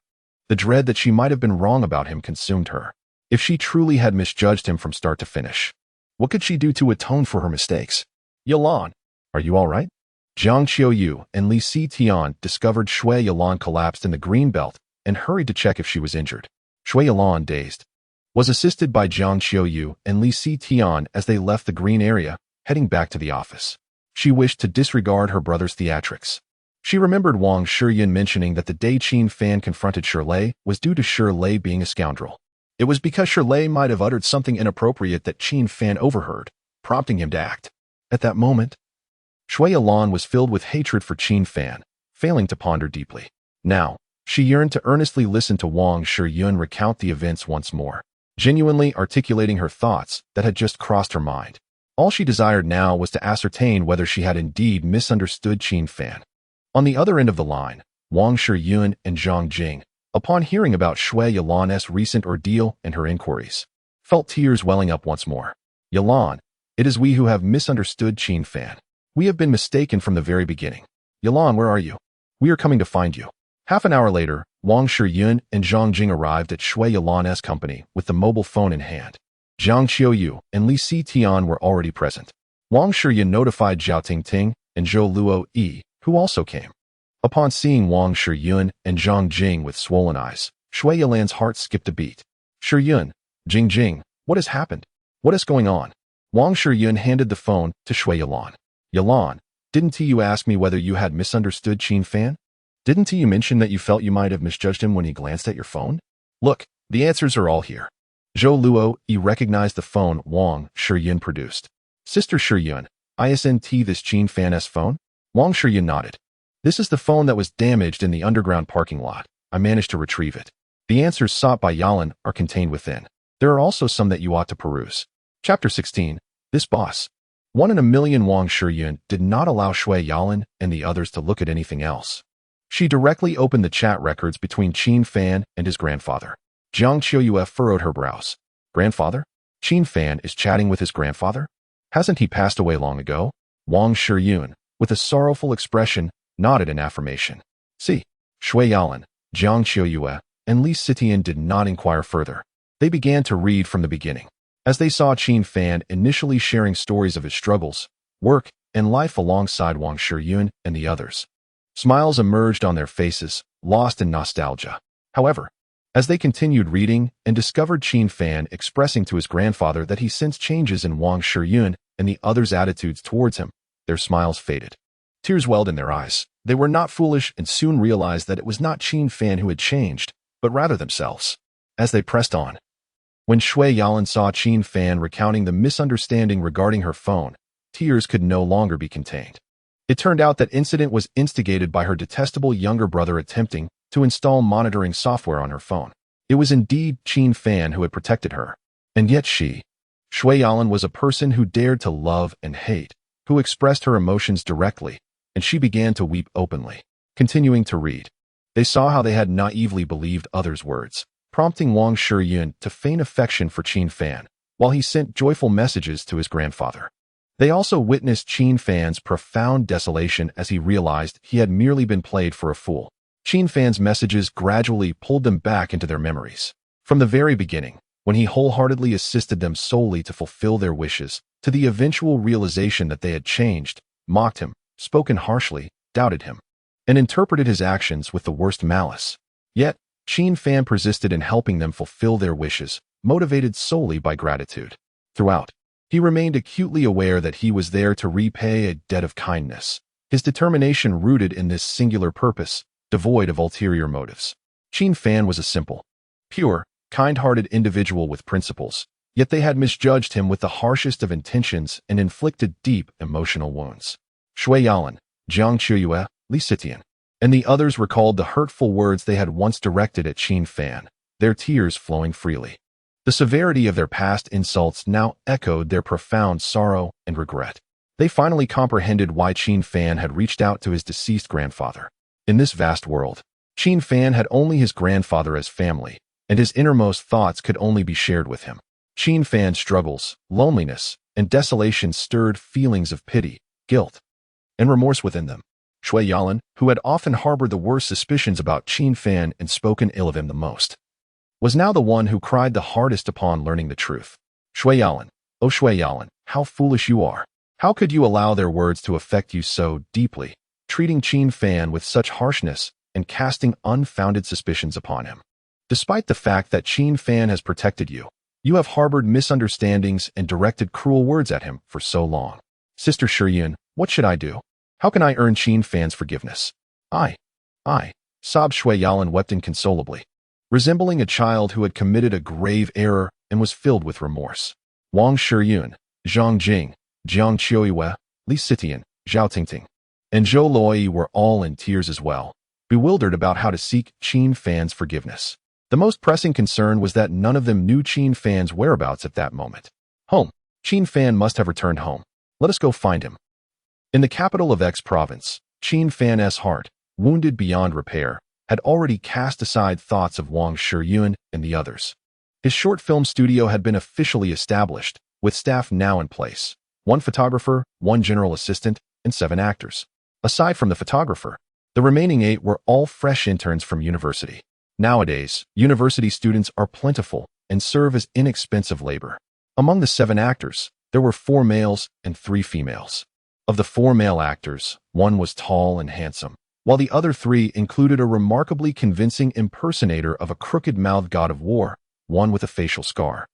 the dread that she might have been wrong about him consumed her. If she truly had misjudged him from start to finish, what could she do to atone for her mistakes? Yalan, are you all right? Jiang Qiuyu and Li Tian discovered Shui Yalan collapsed in the green belt and hurried to check if she was injured. Shui Yalan, dazed, was assisted by Jiang Qiuyu and Li Tian as they left the green area, heading back to the office. She wished to disregard her brother's theatrics. She remembered Wang Shiyun mentioning that the day Qin Fan confronted Shirley was due to Shirley being a scoundrel. It was because Shirley might have uttered something inappropriate that Qin Fan overheard, prompting him to act. At that moment, Shui Yalan was filled with hatred for Qin Fan, failing to ponder deeply. Now, she yearned to earnestly listen to Wang Shiyun recount the events once more, genuinely articulating her thoughts that had just crossed her mind. All she desired now was to ascertain whether she had indeed misunderstood Qin Fan. On the other end of the line, Wang Shiyun and Zhang Jing, upon hearing about Shui Yalan's recent ordeal and her inquiries, felt tears welling up once more. Yalan, it is we who have misunderstood Qin Fan. We have been mistaken from the very beginning. Yalan, where are you? We are coming to find you. Half an hour later, Wang Shiyun and Zhang Jing arrived at Shui Yalan's company with the mobile phone in hand. Jiang Qiuyu and Li Tian were already present. Wang Shiyun notified Zhao Tingting and Zhou Luo Yi, who also came. Upon seeing Wang Shiyun and Zhang Jing with swollen eyes, Shui Yalan's heart skipped a beat. Shiyun, Jing, what has happened? What is going on? Wang Shiyun handed the phone to Shui Yalan. Yalan, didn't you ask me whether you had misunderstood Qin Fan? Didn't you mention that you felt you might have misjudged him when he glanced at your phone? Look, the answers are all here. Zhou Luo Yi recognized the phone Wang Shiyun produced. Sister Shiyun, isn't this Qin Fan's phone? Wang Shiyun nodded. This is the phone that was damaged in the underground parking lot. I managed to retrieve it. The answers sought by Yalan are contained within. There are also some that you ought to peruse. Chapter 16. This boss. 1 in a million. Wang Shiyun did not allow Shui Yalan and the others to look at anything else. She directly opened the chat records between Qin Fan and his grandfather. Jiang Qiuyu furrowed her brows. Grandfather? Qin Fan is chatting with his grandfather? Hasn't he passed away long ago? Wang Shiyun, with a sorrowful expression, nodded in affirmation. See, Shui Yalan, Jiang Qiuyu, and Li Tian did not inquire further. They began to read from the beginning. As they saw Qin Fan initially sharing stories of his struggles, work, and life alongside Wang Shiyun and the others, smiles emerged on their faces, lost in nostalgia. However, as they continued reading and discovered Qin Fan expressing to his grandfather that he sensed changes in Wang Shiyun and the others' attitudes towards him, their smiles faded. Tears welled in their eyes. They were not foolish and soon realized that it was not Qin Fan who had changed, but rather themselves. As they pressed on, when Shui Yalan saw Qin Fan recounting the misunderstanding regarding her phone, tears could no longer be contained. It turned out that incident was instigated by her detestable younger brother attempting to install monitoring software on her phone. It was indeed Qin Fan who had protected her. And yet Shui Yalan was a person who dared to love and hate, who expressed her emotions directly, and she began to weep openly. Continuing to read, they saw how they had naively believed others' words, prompting Wang Shiyun to feign affection for Qin Fan, while he sent joyful messages to his grandfather. They also witnessed Qin Fan's profound desolation as he realized he had merely been played for a fool. Qin Fan's messages gradually pulled them back into their memories. From the very beginning, when he wholeheartedly assisted them solely to fulfill their wishes, to the eventual realization that they had changed, mocked him, spoken harshly, doubted him, and interpreted his actions with the worst malice. Yet, Qin Fan persisted in helping them fulfill their wishes, motivated solely by gratitude. Throughout, he remained acutely aware that he was there to repay a debt of kindness, his determination rooted in this singular purpose, devoid of ulterior motives. Qin Fan was a simple, pure, kind-hearted individual with principles, yet they had misjudged him with the harshest of intentions and inflicted deep emotional wounds. Shui Yalan, Jiang Qiyue, Li Sitian, and the others recalled the hurtful words they had once directed at Qin Fan, their tears flowing freely. The severity of their past insults now echoed their profound sorrow and regret. They finally comprehended why Qin Fan had reached out to his deceased grandfather. In this vast world, Qin Fan had only his grandfather as family, and his innermost thoughts could only be shared with him. Qin Fan's struggles, loneliness, and desolation stirred feelings of pity, guilt, and remorse within them. Shui Yalan, who had often harbored the worst suspicions about Qin Fan and spoken ill of him the most, was now the one who cried the hardest upon learning the truth. Shui Yalan, oh Shui Yalan, how foolish you are. How could you allow their words to affect you so deeply, treating Qin Fan with such harshness and casting unfounded suspicions upon him? Despite the fact that Qin Fan has protected you, you have harbored misunderstandings and directed cruel words at him for so long. Sister Shiyun, what should I do? How can I earn Qin Fan's forgiveness? I, sobbed Shui Yalan, wept inconsolably, resembling a child who had committed a grave error and was filled with remorse. Wang Shiyun, Zhang Jing, Jiang Qiyue, Li Sitian, Zhao Tingting, and Zhou Luoyi were all in tears as well, bewildered about how to seek Qin Fan's forgiveness. The most pressing concern was that none of them knew Qin Fan's whereabouts at that moment. Home. Qin Fan must have returned home. Let us go find him. In the capital of X province, Qin Fan's heart, wounded beyond repair, had already cast aside thoughts of Wang Shiyun and the others. His short film studio had been officially established, with staff now in place. 1 photographer, 1 general assistant, and 7 actors. Aside from the photographer, the remaining 8 were all fresh interns from university. Nowadays, university students are plentiful and serve as inexpensive labor. Among the 7 actors, there were 4 males and 3 females. Of the 4 male actors, 1 was tall and handsome, while the other 3 included a remarkably convincing impersonator of a crooked-mouthed god of war, 1 with a facial scar,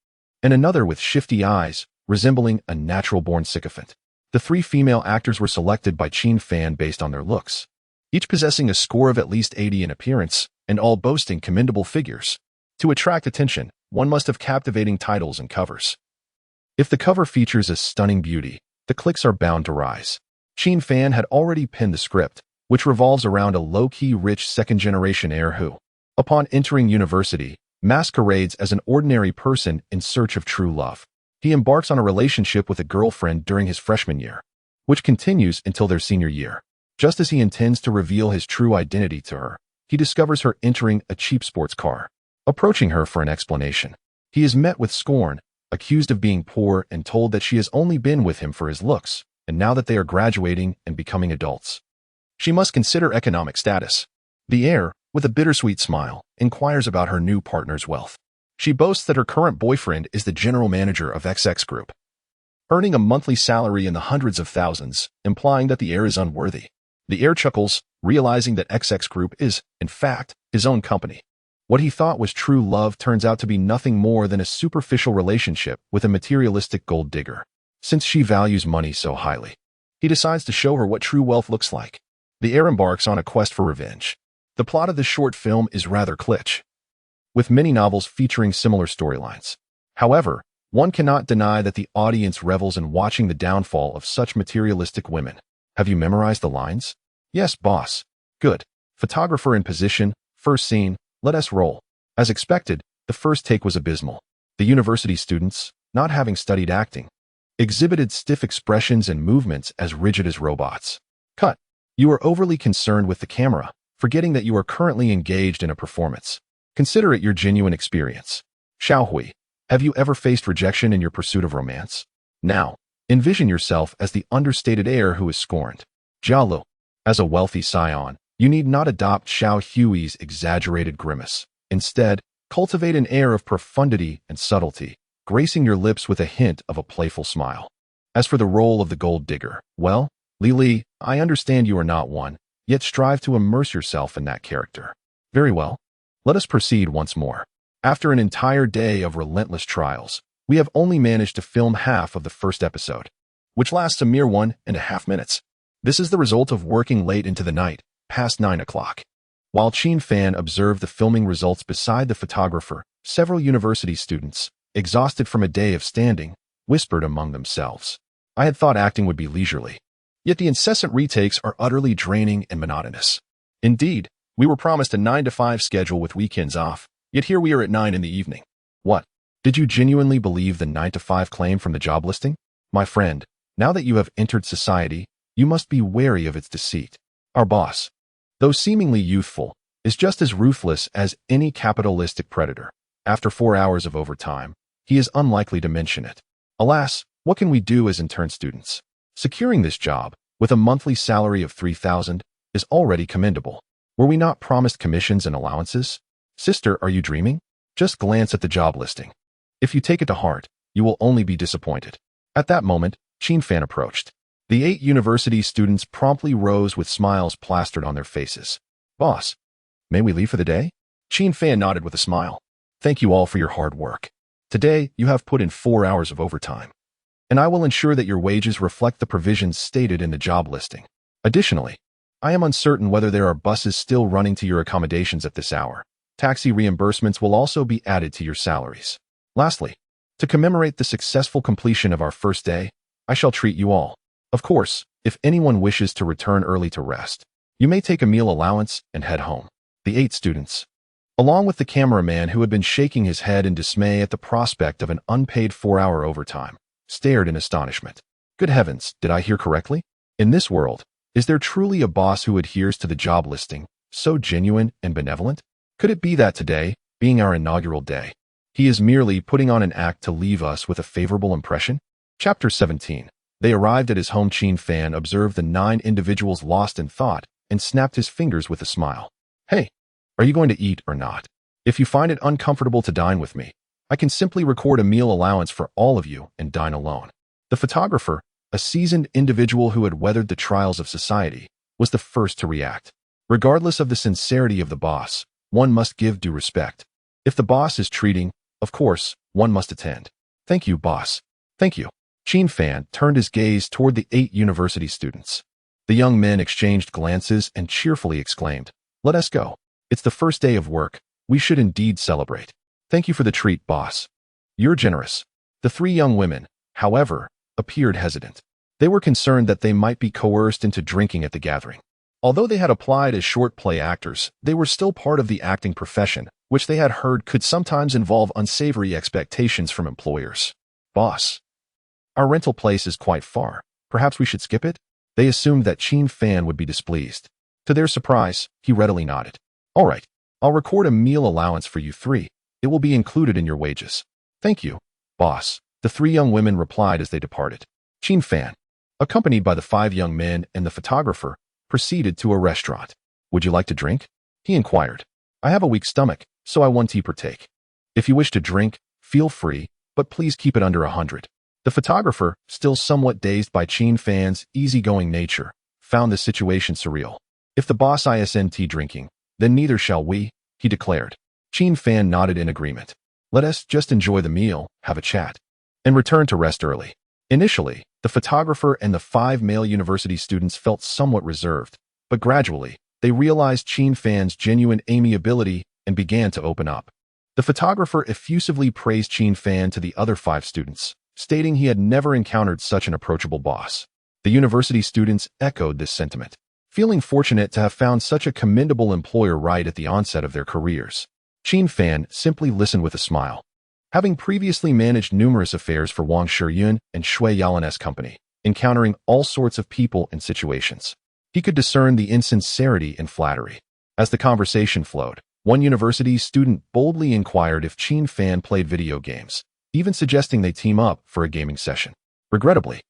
and another with shifty eyes, resembling a natural-born sycophant. The 3 female actors were selected by Qin Fan based on their looks, each possessing a score of at least 80 in appearance, and all boasting commendable figures. To attract attention, one must have captivating titles and covers. If the cover features a stunning beauty, the clicks are bound to rise. Qin Fan had already penned the script, which revolves around a low-key rich second-generation heir who, upon entering university, masquerades as an ordinary person in search of true love. He embarks on a relationship with a girlfriend during his freshman year, which continues until their senior year. Just as he intends to reveal his true identity to her, he discovers her entering a cheap sports car. Approaching her for an explanation, he is met with scorn, accused of being poor and told that she has only been with him for his looks, and now that they are graduating and becoming adults, she must consider economic status. The heir, with a bittersweet smile, inquires about her new partner's wealth. She boasts that her current boyfriend is the general manager of XX Group, earning a monthly salary in the hundreds of thousands, implying that the heir is unworthy. The heir chuckles, realizing that XX Group is, in fact, his own company. What he thought was true love turns out to be nothing more than a superficial relationship with a materialistic gold digger. Since she values money so highly, he decides to show her what true wealth looks like. The heir embarks on a quest for revenge. The plot of this short film is rather kitsch, with many novels featuring similar storylines. However, one cannot deny that the audience revels in watching the downfall of such materialistic women. Have you memorized the lines? Yes, boss. Good. Photographer in position, first scene, let us roll. As expected, the first take was abysmal. The university students, not having studied acting, exhibited stiff expressions and movements as rigid as robots. Cut. You are overly concerned with the camera, forgetting that you are currently engaged in a performance. Consider it your genuine experience. Xiaohui, have you ever faced rejection in your pursuit of romance? Now, envision yourself as the understated heir who is scorned. Jialu, as a wealthy scion, You need not adopt Xiao Hui's exaggerated grimace. Instead, cultivate an air of profundity and subtlety, gracing your lips with a hint of a playful smile. As for the role of the gold digger, well, Li, I understand you are not one, yet strive to immerse yourself in that character. Very well. Let us proceed once more. After an entire day of relentless trials, we have only managed to film half of the first episode, which lasts a mere 1.5 minutes. This is the result of working late into the night, past 9 o'clock. While Qin Fan observed the filming results beside the photographer, several university students, exhausted from a day of standing, whispered among themselves. I had thought acting would be leisurely. Yet the incessant retakes are utterly draining and monotonous. Indeed, we were promised a 9 to 5 schedule with weekends off, yet here we are at 9 in the evening. What? Did you genuinely believe the 9 to 5 claim from the job listing? My friend, now that you have entered society, you must be wary of its deceit. Our boss, though seemingly youthful, is just as ruthless as any capitalistic predator. After 4 hours of overtime, he is unlikely to mention it. Alas, what can we do as intern students? Securing this job, with a monthly salary of 3,000, is already commendable. Were we not promised commissions and allowances? Sister, are you dreaming? Just glance at the job listing. If you take it to heart, you will only be disappointed. At that moment, Qin Fan approached. The 8 university students promptly rose with smiles plastered on their faces. Boss, may we leave for the day? Qin Fan nodded with a smile. Thank you all for your hard work. Today, you have put in 4 hours of overtime, and I will ensure that your wages reflect the provisions stated in the job listing. Additionally, I am uncertain whether there are buses still running to your accommodations at this hour. Taxi reimbursements will also be added to your salaries. Lastly, to commemorate the successful completion of our first day, I shall treat you all. Of course, if anyone wishes to return early to rest, you may take a meal allowance and head home. The 8 students, along with the cameraman who had been shaking his head in dismay at the prospect of an unpaid 4-hour overtime, stared in astonishment. Good heavens, did I hear correctly? In this world, is there truly a boss who adheres to the job listing, so genuine and benevolent? Could it be that today, being our inaugural day, he is merely putting on an act to leave us with a favorable impression? Chapter 17. They arrived at his home. Qin Fan observed the 9 individuals lost in thought and snapped his fingers with a smile. Hey, are you going to eat or not? If you find it uncomfortable to dine with me, I can simply record a meal allowance for all of you and dine alone. The photographer, a seasoned individual who had weathered the trials of society, was the first to react. Regardless of the sincerity of the boss, one must give due respect. If the boss is treating, of course, one must attend. Thank you, boss. Thank you. Qin Fan turned his gaze toward the 8 university students. The young men exchanged glances and cheerfully exclaimed, Let us go. It's the first day of work. We should indeed celebrate. Thank you for the treat, boss. You're generous. The 3 young women, however, appeared hesitant. They were concerned that they might be coerced into drinking at the gathering. Although they had applied as short play actors, they were still part of the acting profession, which they had heard could sometimes involve unsavory expectations from employers. Boss, our rental place is quite far. Perhaps we should skip it? They assumed that Qin Fan would be displeased. To their surprise, he readily nodded. All right, I'll record a meal allowance for you 3. It will be included in your wages. Thank you, boss, the 3 young women replied as they departed. Qin Fan, accompanied by the 5 young men and the photographer, proceeded to a restaurant. Would you like to drink? He inquired. I have a weak stomach, so I 1 tea per take. If you wish to drink, feel free, but please keep it under 100. The photographer, still somewhat dazed by Qin Fan's easygoing nature, found the situation surreal. If the boss isn't drinking, then neither shall we, he declared. Qin Fan nodded in agreement. Let us just enjoy the meal, have a chat, and return to rest early. Initially, the photographer and the 5 male university students felt somewhat reserved, but gradually, they realized Qin Fan's genuine amiability and began to open up. The photographer effusively praised Qin Fan to the other 5 students, stating he had never encountered such an approachable boss. The university students echoed this sentiment, feeling fortunate to have found such a commendable employer right at the onset of their careers. Qin Fan simply listened with a smile. Having previously managed numerous affairs for Wang Shiyun and Shui Yalan's company, encountering all sorts of people and situations, he could discern the insincerity and flattery. As the conversation flowed, one university student boldly inquired if Qin Fan played video games, even suggesting they team up for a gaming session. Regrettably,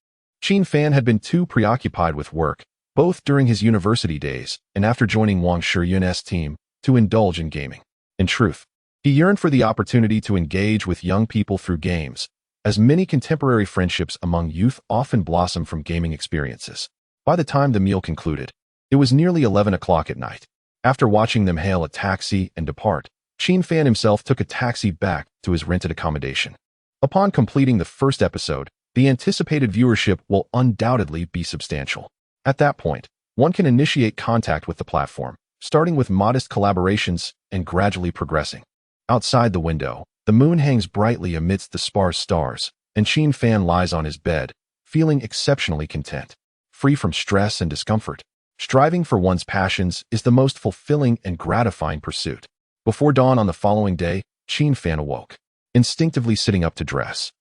Qin Fan had been too preoccupied with work, both during his university days and after joining Wang Shiyun's team to indulge in gaming. In truth, he yearned for the opportunity to engage with young people through games, as many contemporary friendships among youth often blossom from gaming experiences. By the time the meal concluded, it was nearly 11 o'clock at night. After watching them hail a taxi and depart, Qin Fan himself took a taxi back to his rented accommodation. Upon completing the first episode, the anticipated viewership will undoubtedly be substantial. At that point, one can initiate contact with the platform, starting with modest collaborations and gradually progressing. Outside the window, the moon hangs brightly amidst the sparse stars, and Qin Fan lies on his bed, feeling exceptionally content. Free from stress and discomfort, striving for one's passions is the most fulfilling and gratifying pursuit. Before dawn on the following day, Qin Fan awoke, instinctively sitting up to dress.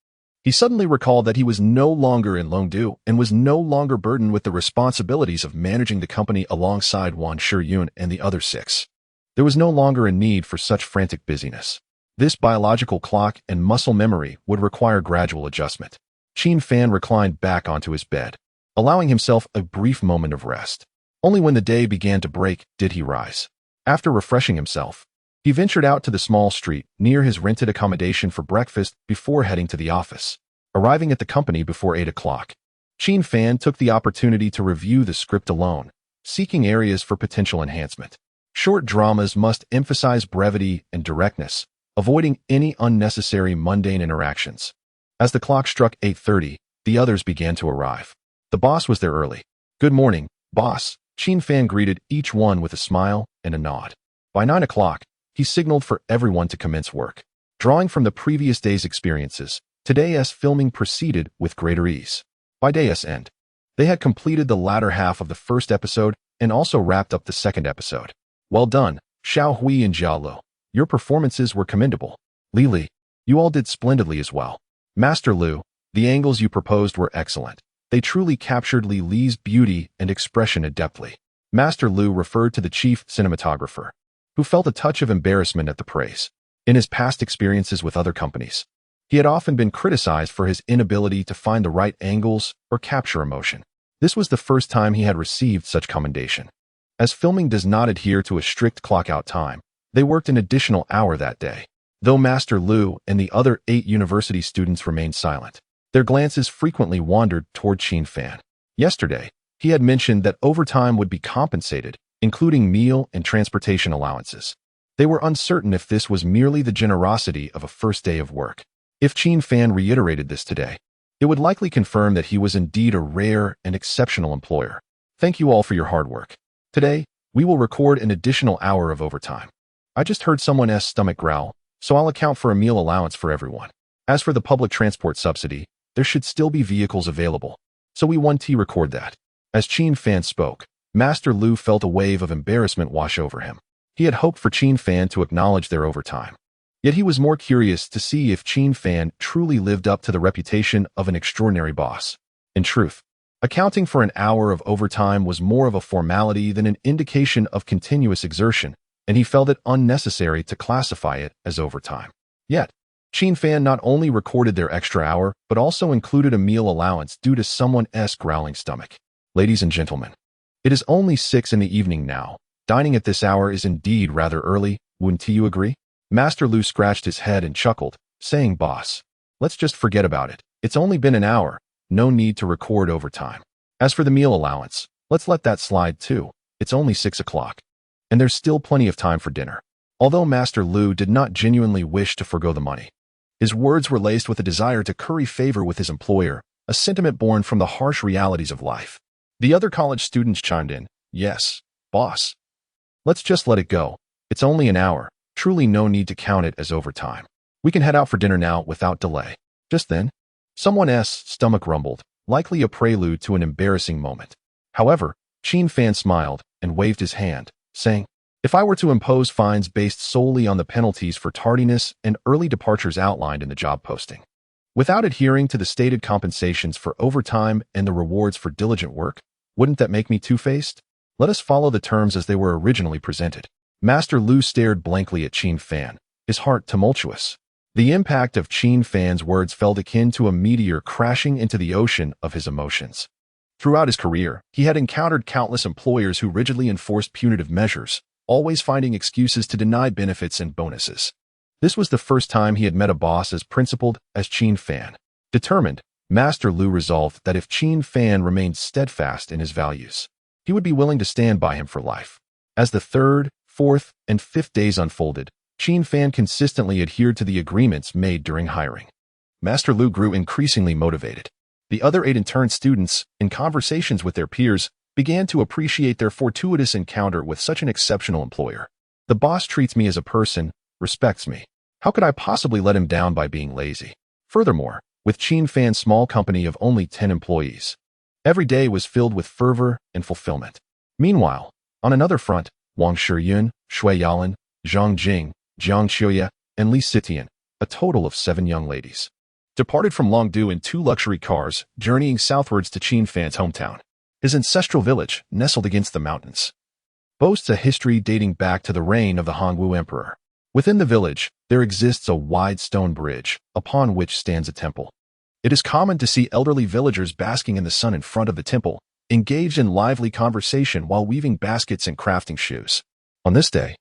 He suddenly recalled that he was no longer in Longdu and was no longer burdened with the responsibilities of managing the company alongside Wang Shiyun and the other 6. There was no longer a need for such frantic busyness. This biological clock and muscle memory would require gradual adjustment. Qin Fan reclined back onto his bed, allowing himself a brief moment of rest. Only when the day began to break did he rise. After refreshing himself, he ventured out to the small street near his rented accommodation for breakfast before heading to the office. Arriving at the company before 8 o'clock, Qin Fan took the opportunity to review the script alone, seeking areas for potential enhancement. Short dramas must emphasize brevity and directness, avoiding any unnecessary mundane interactions. As the clock struck 8:30, the others began to arrive. The boss was there early. "Good morning, boss," Qin Fan greeted each one with a smile and a nod. By 9 o'clock, he signaled for everyone to commence work. Drawing from the previous day's experiences, today's filming proceeded with greater ease. By day's end, they had completed the latter half of the first episode and also wrapped up the second episode. "Well done, Xiao Hui and Jia Lu. Your performances were commendable. Li Li, you all did splendidly as well. Master Lu, the angles you proposed were excellent. They truly captured Li Li's beauty and expression adeptly." Master Lu referred to the chief cinematographer, who felt a touch of embarrassment at the praise. In his past experiences with other companies, he had often been criticized for his inability to find the right angles or capture emotion. This was the first time he had received such commendation. As filming does not adhere to a strict clock-out time, they worked an additional hour that day. Though Master Lu and the other 8 university students remained silent, their glances frequently wandered toward Qin Fan. Yesterday, he had mentioned that overtime would be compensated, including meal and transportation allowances. They were uncertain if this was merely the generosity of a first day of work. If Qin Fan reiterated this today, it would likely confirm that he was indeed a rare and exceptional employer. "Thank you all for your hard work. Today, we will record an additional hour of overtime. I just heard someone's stomach growl, so I'll account for a meal allowance for everyone. As for the public transport subsidy, there should still be vehicles available, so we want to record that." As Qin Fan spoke, Master Lu felt a wave of embarrassment wash over him. He had hoped for Qin Fan to acknowledge their overtime. Yet he was more curious to see if Qin Fan truly lived up to the reputation of an extraordinary boss. In truth, accounting for an hour of overtime was more of a formality than an indication of continuous exertion, and he felt it unnecessary to classify it as overtime. Yet, Qin Fan not only recorded their extra hour, but also included a meal allowance due to someone's growling stomach. "Ladies and gentlemen, it is only 6 in the evening now. Dining at this hour is indeed rather early, wouldn't you agree?" Master Lu scratched his head and chuckled, saying, "Boss, let's just forget about it. It's only been an hour. No need to record overtime. As for the meal allowance, let's let that slide too. It's only 6 o'clock. And there's still plenty of time for dinner." Although Master Lu did not genuinely wish to forgo the money, his words were laced with a desire to curry favor with his employer, a sentiment born from the harsh realities of life. The other college students chimed in, "Yes, boss. Let's just let it go. It's only an hour. Truly no need to count it as overtime. We can head out for dinner now without delay." Just then, someone's stomach rumbled, likely a prelude to an embarrassing moment. However, Qin Fan smiled and waved his hand, saying, "If I were to impose fines based solely on the penalties for tardiness and early departures outlined in the job posting, without adhering to the stated compensations for overtime and the rewards for diligent work, wouldn't that make me two-faced? Let us follow the terms as they were originally presented." Master Lu stared blankly at Qin Fan, his heart tumultuous. The impact of Qin Fan's words felt akin to a meteor crashing into the ocean of his emotions. Throughout his career, he had encountered countless employers who rigidly enforced punitive measures, always finding excuses to deny benefits and bonuses. This was the first time he had met a boss as principled as Qin Fan. Determined, Master Lu resolved that if Qin Fan remained steadfast in his values, he would be willing to stand by him for life. As the third, fourth, and fifth days unfolded, Qin Fan consistently adhered to the agreements made during hiring. Master Lu grew increasingly motivated. The other 8 intern students, in conversations with their peers, began to appreciate their fortuitous encounter with such an exceptional employer. The boss treats me as a person, respects me. How could I possibly let him down by being lazy? Furthermore, with Qin Fan's small company of only 10 employees, every day was filled with fervor and fulfillment. Meanwhile, on another front, Wang Shiyun, Shui Yalan, Zhang Jing, Jiang Qiuya, and Li Sitian, a total of 7 young ladies, departed from Longdu in 2 luxury cars, journeying southwards to Qin Fan's hometown. His ancestral village, nestled against the mountains, boasts a history dating back to the reign of the Hongwu Emperor. Within the village, there exists a wide stone bridge, upon which stands a temple. It is common to see elderly villagers basking in the sun in front of the temple, engaged in lively conversation while weaving baskets and crafting shoes. On this day,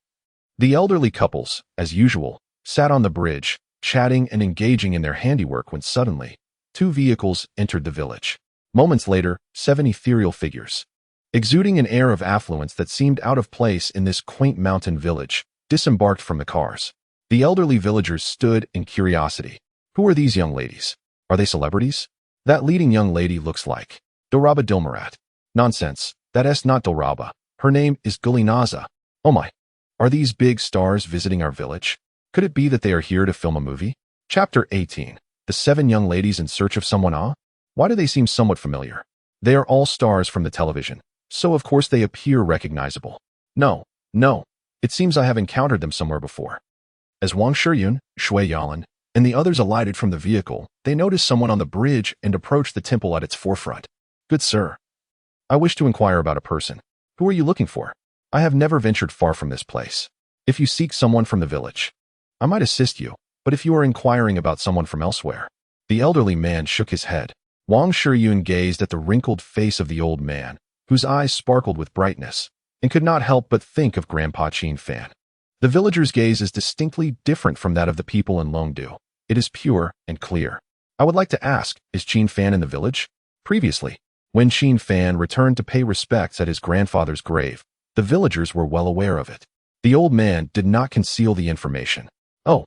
the elderly couples, as usual, sat on the bridge, chatting and engaging in their handiwork when suddenly, 2 vehicles entered the village. Moments later, 7 ethereal figures, exuding an air of affluence that seemed out of place in this quaint mountain village, disembarked from the cars. The elderly villagers stood in curiosity. Who are these young ladies? Are they celebrities? That leading young lady looks like Doraba Dilmarat. Nonsense, that is not Doraba. Her name is Gulinaza. Oh my. Are these big stars visiting our village? Could it be that they are here to film a movie? Chapter 18. The 7 young ladies in search of someone. Why do they seem somewhat familiar? They are all stars from the television, so of course they appear recognizable. No. It seems I have encountered them somewhere before. As Wang Shiyun, Shui Yalan, and the others alighted from the vehicle, they noticed someone on the bridge and approached the temple at its forefront. Good sir, I wish to inquire about a person. Who are you looking for? I have never ventured far from this place. If you seek someone from the village, I might assist you, but if you are inquiring about someone from elsewhere. The elderly man shook his head. Wang Shiyun gazed at the wrinkled face of the old man, whose eyes sparkled with brightness, and could not help but think of Grandpa Qin Fan. The villager's gaze is distinctly different from that of the people in Longdu. It is pure and clear. I would like to ask, is Qin Fan in the village? Previously, when Qin Fan returned to pay respects at his grandfather's grave, the villagers were well aware of it. The old man did not conceal the information. Oh,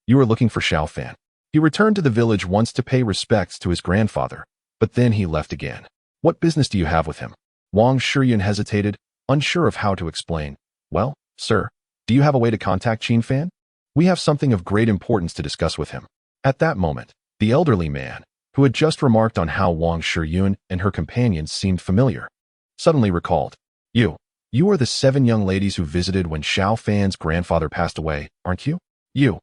you are looking for Xiao Fan. He returned to the village once to pay respects to his grandfather, but then he left again. What business do you have with him? Wang Shiyun hesitated, unsure of how to explain. Well, sir, do you have a way to contact Qin Fan? We have something of great importance to discuss with him. At that moment, the elderly man, who had just remarked on how Wang Shiyun and her companions seemed familiar, suddenly recalled. You are the 7 young ladies who visited when Xiao Fan's grandfather passed away, aren't you? You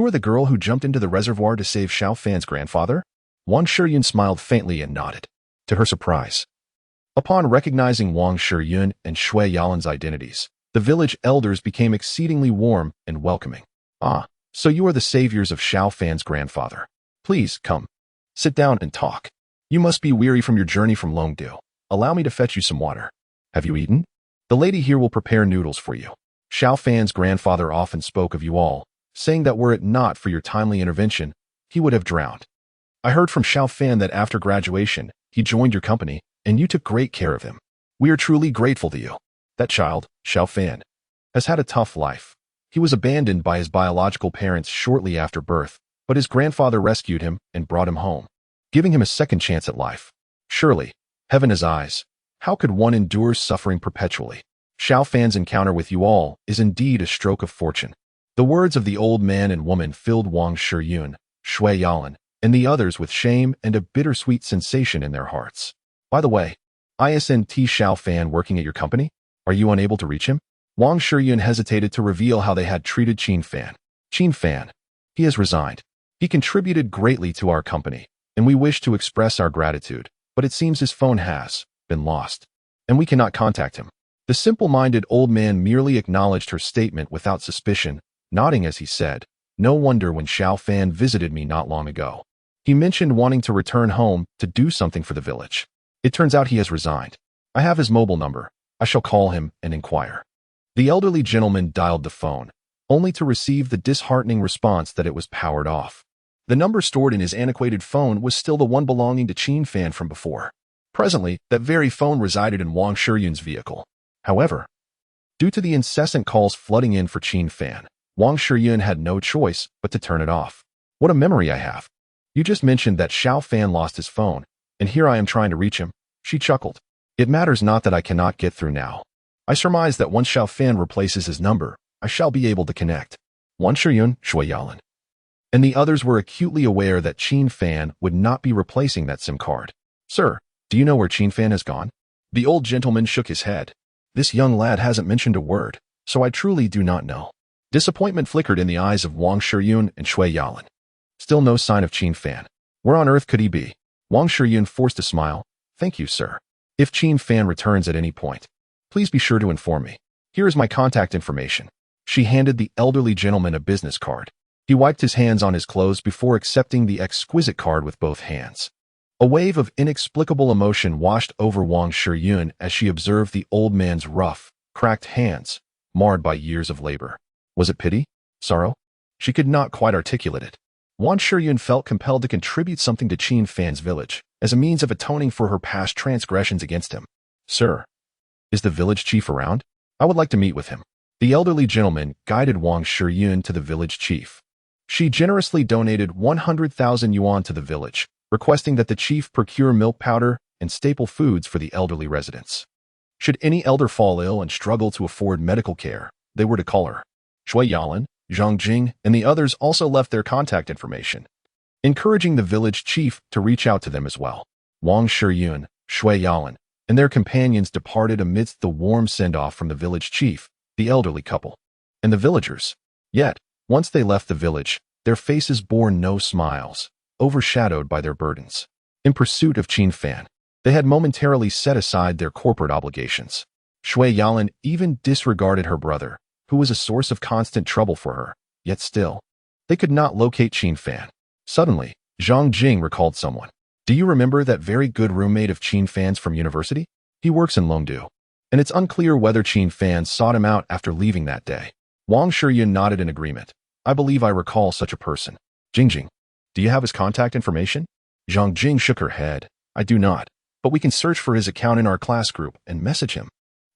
are the girl who jumped into the reservoir to save Xiao Fan's grandfather? Wang Shiyun smiled faintly and nodded. To her surprise, upon recognizing Wang Shiyun and Shui Yalan's identities, the village elders became exceedingly warm and welcoming. Ah, so you are the saviors of Xiao Fan's grandfather. Please, come. Sit down and talk. You must be weary from your journey from Longdu. Allow me to fetch you some water. Have you eaten? The lady here will prepare noodles for you. Xiao Fan's grandfather often spoke of you all, saying that were it not for your timely intervention, he would have drowned. I heard from Xiao Fan that after graduation, he joined your company, and you took great care of him. We are truly grateful to you. That child, Xiao Fan, has had a tough life. He was abandoned by his biological parents shortly after birth, but his grandfather rescued him and brought him home, giving him a second chance at life. Surely, heaven has eyes. How could one endure suffering perpetually? Xiao Fan's encounter with you all is indeed a stroke of fortune. The words of the old man and woman filled Wang Shiyun, Shui Yalan, and the others with shame and a bittersweet sensation in their hearts. By the way, isn't Xiao Fan working at your company? Are you unable to reach him? Wang Shiyun hesitated to reveal how they had treated Qin Fan. Qin Fan, he has resigned. He contributed greatly to our company, and we wish to express our gratitude, but it seems his phone has been lost, and we cannot contact him. The simple-minded old man merely acknowledged her statement without suspicion, nodding as he said, no wonder when Xiao Fan visited me not long ago. He mentioned wanting to return home to do something for the village. It turns out he has resigned. I have his mobile number. I shall call him and inquire. The elderly gentleman dialed the phone, only to receive the disheartening response that it was powered off. The number stored in his antiquated phone was still the one belonging to Qin Fan from before. Presently, that very phone resided in Wang Shiyun's vehicle. However, due to the incessant calls flooding in for Qin Fan, Wang Shiyun had no choice but to turn it off. What a memory I have. You just mentioned that Xiao Fan lost his phone, and here I am trying to reach him. She chuckled. It matters not that I cannot get through now. I surmise that once Xiao Fan replaces his number, I shall be able to connect. Wang Shiyun, Shui Yalan. And the others were acutely aware that Qin Fan would not be replacing that SIM card. Sir, do you know where Qin Fan has gone? The old gentleman shook his head. This young lad hasn't mentioned a word, so I truly do not know. Disappointment flickered in the eyes of Wang Shiyun and Shui Yalan. Still no sign of Qin Fan. Where on earth could he be? Wang Shiyun forced a smile. Thank you, sir. If Qin Fan returns at any point, please be sure to inform me. Here is my contact information. She handed the elderly gentleman a business card. He wiped his hands on his clothes before accepting the exquisite card with both hands. A wave of inexplicable emotion washed over Wang Shiyun as she observed the old man's rough, cracked hands, marred by years of labor. Was it pity? Sorrow? She could not quite articulate it. Wang Shiyun felt compelled to contribute something to Qin Fan's village as a means of atoning for her past transgressions against him. Sir, is the village chief around? I would like to meet with him. The elderly gentleman guided Wang Shiyun to the village chief. She generously donated 100,000 yuan to the village, requesting that the chief procure milk powder and staple foods for the elderly residents. Should any elder fall ill and struggle to afford medical care, they were to call her. Shui Yalan, Zhang Jing, and the others also left their contact information, encouraging the village chief to reach out to them as well. Wang Shiyun, Shui Yalan, and their companions departed amidst the warm send-off from the village chief, the elderly couple, and the villagers. Yet, once they left the village, their faces bore no smiles, overshadowed by their burdens. In pursuit of Qin Fan, they had momentarily set aside their corporate obligations. Shui Yalan even disregarded her brother, who was a source of constant trouble for her, yet still, they could not locate Qin Fan. Suddenly, Zhang Jing recalled someone. Do you remember that very good roommate of Qin Fan's from university? He works in Longdu, and it's unclear whether Qin Fan sought him out after leaving that day. Wang Shiyun nodded in agreement. I believe I recall such a person. Jingjing, do you have his contact information? Zhang Jing shook her head. I do not, but we can search for his account in our class group and message him.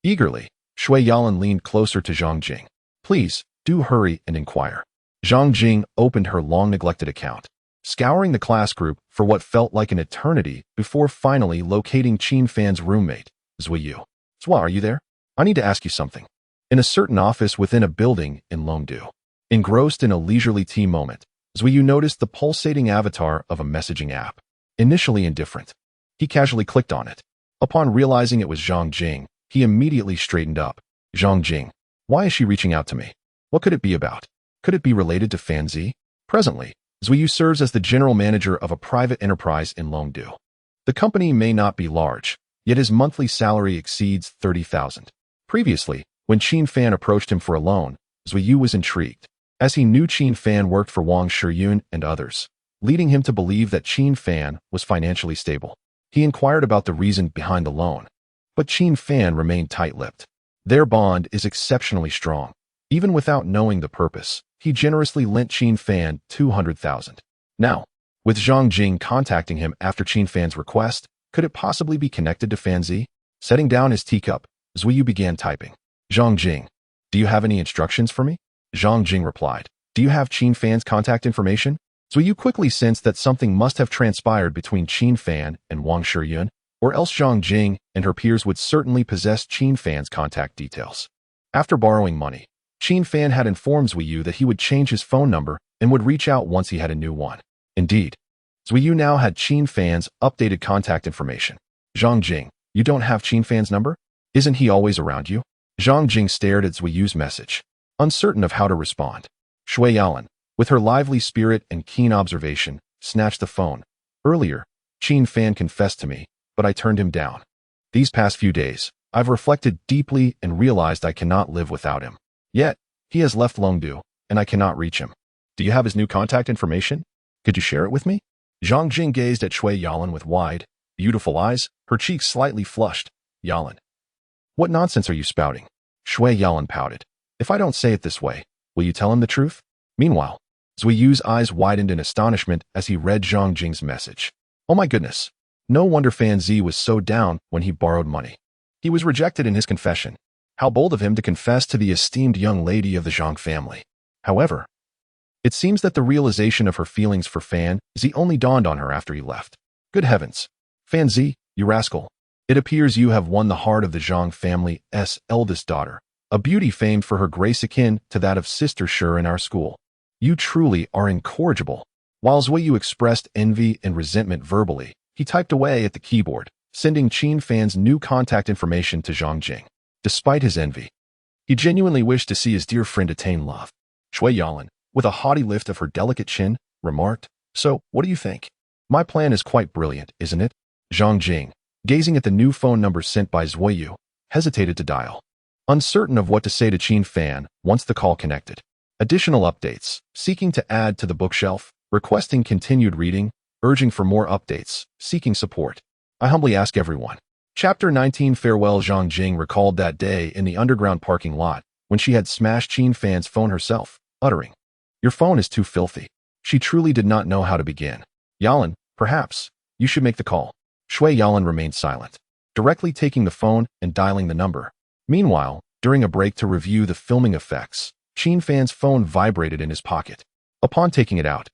Eagerly, Shui Yalan leaned closer to Zhang Jing. Please, do hurry and inquire. Zhang Jing opened her long-neglected account, scouring the class group for what felt like an eternity before finally locating Qin Fan's roommate, Zui Yu. Zua, are you there? I need to ask you something. In a certain office within a building in Longdu, engrossed in a leisurely tea moment, Zui Yu noticed the pulsating avatar of a messaging app. Initially indifferent, he casually clicked on it. Upon realizing it was Zhang Jing, he immediately straightened up. Zhang Jing, why is she reaching out to me? What could it be about? Could it be related to Fan Zi? Presently, Zui Yu serves as the general manager of a private enterprise in Longdu. The company may not be large, yet his monthly salary exceeds 30,000. Previously, when Qin Fan approached him for a loan, Zui Yu was intrigued, as he knew Qin Fan worked for Wang Shiyun and others, leading him to believe that Qin Fan was financially stable. He inquired about the reason behind the loan, but Qin Fan remained tight-lipped. Their bond is exceptionally strong. Even without knowing the purpose, he generously lent Qin Fan 200,000. Now, with Zhang Jing contacting him after Qin Fan's request, could it possibly be connected to Fan Zi? Setting down his teacup, Zui Yu began typing. Zhang Jing, do you have any instructions for me? Zhang Jing replied. Do you have Qin Fan's contact information? Zui Yu quickly sensed that something must have transpired between Qin Fan and Wang Shiyun, or else Zhang Jing and her peers would certainly possess Qin Fan's contact details. After borrowing money, Qin Fan had informed Zui Yu that he would change his phone number and would reach out once he had a new one. Indeed, Zui Yu now had Qin Fan's updated contact information. Zhang Jing, you don't have Qin Fan's number? Isn't he always around you? Zhang Jing stared at Zui Yu's message, uncertain of how to respond. Shui Yalan, with her lively spirit and keen observation, snatched the phone. Earlier, Qin Fan confessed to me, but I turned him down. These past few days, I've reflected deeply and realized I cannot live without him. Yet, he has left Longdu, and I cannot reach him. Do you have his new contact information? Could you share it with me? Zhang Jing gazed at Shui Yalan with wide, beautiful eyes, her cheeks slightly flushed. Yalan. What nonsense are you spouting? Shui Yalan pouted. If I don't say it this way, will you tell him the truth? Meanwhile, Zui Yu's eyes widened in astonishment as he read Zhang Jing's message. Oh my goodness. No wonder Fan Zi was so down when he borrowed money. He was rejected in his confession. How bold of him to confess to the esteemed young lady of the Zhang family. However, it seems that the realization of her feelings for Fan Zi only dawned on her after he left. Good heavens. Fan Zi, you rascal. It appears you have won the heart of the Zhang family's eldest daughter, a beauty famed for her grace akin to that of Sister Shi in our school. You truly are incorrigible. While Zui Yu expressed envy and resentment verbally, he typed away at the keyboard, sending Qin Fan's new contact information to Zhang Jing. Despite his envy, he genuinely wished to see his dear friend attain love. Shui Yalan, with a haughty lift of her delicate chin, remarked, So, what do you think? My plan is quite brilliant, isn't it? Zhang Jing, gazing at the new phone number sent by Zui Yu, hesitated to dial, uncertain of what to say to Qin Fan once the call connected. Additional updates, seeking to add to the bookshelf, requesting continued reading, urging for more updates, seeking support. I humbly ask everyone. Chapter 19 Farewell. Zhang Jing recalled that day in the underground parking lot when she had smashed Qin Fan's phone herself, uttering, Your phone is too filthy. She truly did not know how to begin. Yalan, perhaps, you should make the call. Shui Yalan remained silent, directly taking the phone and dialing the number. Meanwhile, during a break to review the filming effects, Qin Fan's phone vibrated in his pocket. Upon taking it out,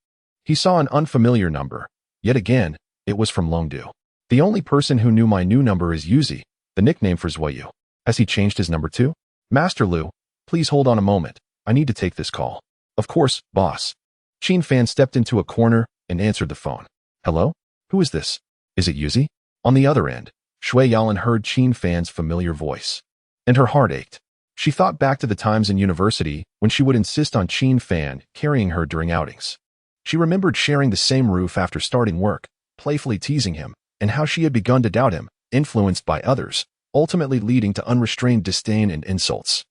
he saw an unfamiliar number. Yet again, it was from Longdu. The only person who knew my new number is Yuzi, the nickname for Zui Yu. Has he changed his number too? Master Lu, please hold on a moment. I need to take this call. Of course, boss. Qin Fan stepped into a corner and answered the phone. Hello? Who is this? Is it Yuzi? On the other end, Shui Yalan heard Qin Fan's familiar voice, and her heart ached. She thought back to the times in university when she would insist on Qin Fan carrying her during outings. She remembered sharing the same roof after starting work, playfully teasing him, and how she had begun to doubt him, influenced by others, ultimately leading to unrestrained disdain and insults.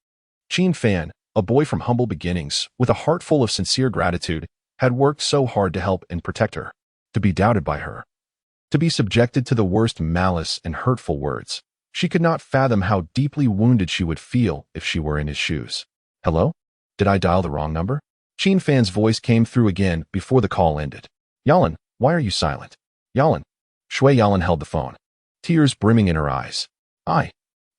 Qin Fan, a boy from humble beginnings, with a heart full of sincere gratitude, had worked so hard to help and protect her, to be doubted by her, to be subjected to the worst malice and hurtful words. She could not fathom how deeply wounded she would feel if she were in his shoes. Hello? Did I dial the wrong number? Qin Fan's voice came through again before the call ended. Yalan, why are you silent? Yalan. Shui Yalan held the phone, tears brimming in her eyes. I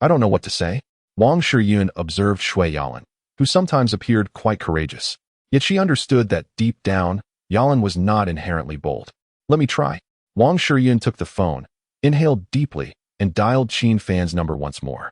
don't know what to say. Wang Shiyun observed Shui Yalan, who sometimes appeared quite courageous. Yet she understood that deep down, Yalan was not inherently bold. Let me try. Wang Shiyun took the phone, inhaled deeply, and dialed Qin Fan's number once more.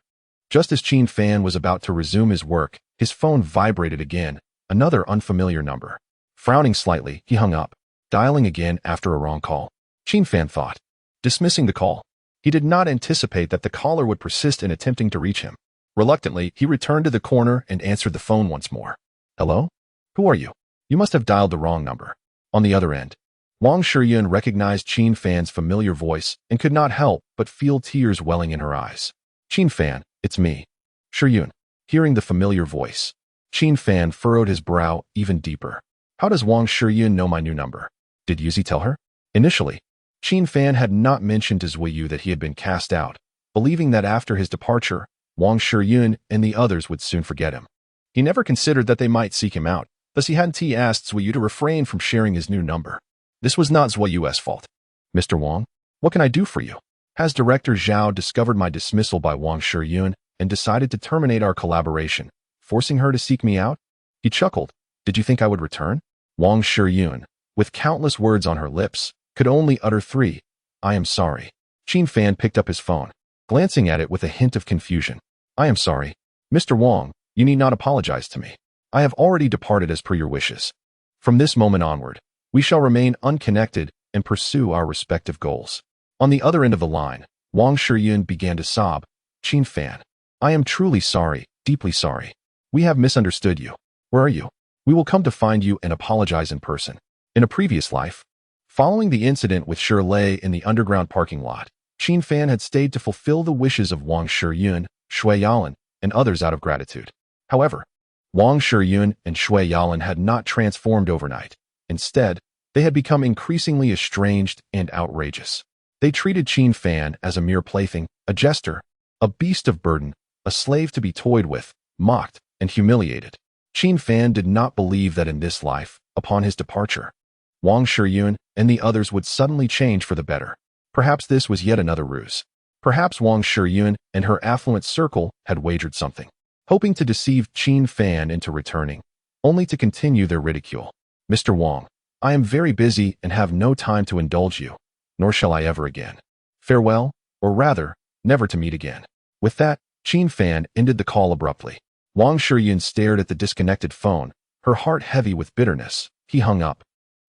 Just as Qin Fan was about to resume his work, his phone vibrated again, another unfamiliar number. Frowning slightly, he hung up, dialing again after a wrong call. Qin Fan thought, dismissing the call. He did not anticipate that the caller would persist in attempting to reach him. Reluctantly, he returned to the corner and answered the phone once more. Hello? Who are you? You must have dialed the wrong number. On the other end, Wang Shiyun recognized Qin Fan's familiar voice and could not help but feel tears welling in her eyes. Qin Fan, it's me. Shiyun. Hearing the familiar voice, Qin Fan furrowed his brow even deeper. How does Wang Shiyun know my new number? Did Yuzi tell her? Initially, Qin Fan had not mentioned to Zui Yu that he had been cast out, believing that after his departure, Wang Shiyun and the others would soon forget him. He never considered that they might seek him out, thus he hadn't asked Zui Yu to refrain from sharing his new number. This was not Zui Yu's fault. Mr. Wang, what can I do for you? Has Director Zhao discovered my dismissal by Wang Shiyun and decided to terminate our collaboration, forcing her to seek me out? He chuckled. Did you think I would return? Wang Shiyun, with countless words on her lips, could only utter three. I am sorry. Qin Fan picked up his phone, glancing at it with a hint of confusion. I am sorry. Mr. Wang, you need not apologize to me. I have already departed as per your wishes. From this moment onward, we shall remain unconnected and pursue our respective goals. On the other end of the line, Wang Shiyun began to sob. Qin Fan, I am truly sorry, deeply sorry. We have misunderstood you. Where are you? We will come to find you and apologize in person. In a previous life, following the incident with Shirley in the underground parking lot, Qin Fan had stayed to fulfill the wishes of Wang Shiyun, Shui Yalan, and others out of gratitude. However, Wang Shiyun and Shui Yalan had not transformed overnight. Instead, they had become increasingly estranged and outrageous. They treated Qin Fan as a mere plaything, a jester, a beast of burden, a slave to be toyed with, mocked, and humiliated. Qin Fan did not believe that in this life, upon his departure, Wang Shiyun and the others would suddenly change for the better. Perhaps this was yet another ruse. Perhaps Wang Shiyun and her affluent circle had wagered something, hoping to deceive Qin Fan into returning, only to continue their ridicule. Mr. Wang, I am very busy and have no time to indulge you, nor shall I ever again. Farewell, or rather, never to meet again. With that, Qin Fan ended the call abruptly. Wang Shiyun stared at the disconnected phone, her heart heavy with bitterness. He hung up.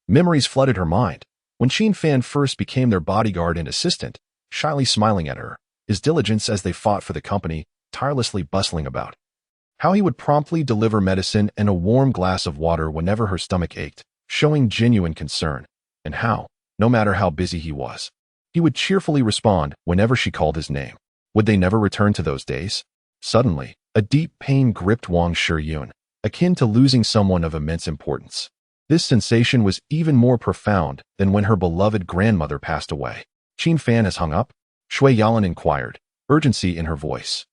Memories flooded her mind. When Qin Fan first became their bodyguard and assistant, shyly smiling at her, his diligence as they fought for the company, tirelessly bustling about. How he would promptly deliver medicine and a warm glass of water whenever her stomach ached, showing genuine concern. And how, no matter how busy he was, he would cheerfully respond whenever she called his name. Would they never return to those days? Suddenly, a deep pain gripped Wang Shiyun, akin to losing someone of immense importance. This sensation was even more profound than when her beloved grandmother passed away. Qin Fan has hung up? Shui Yalan inquired, urgency in her voice.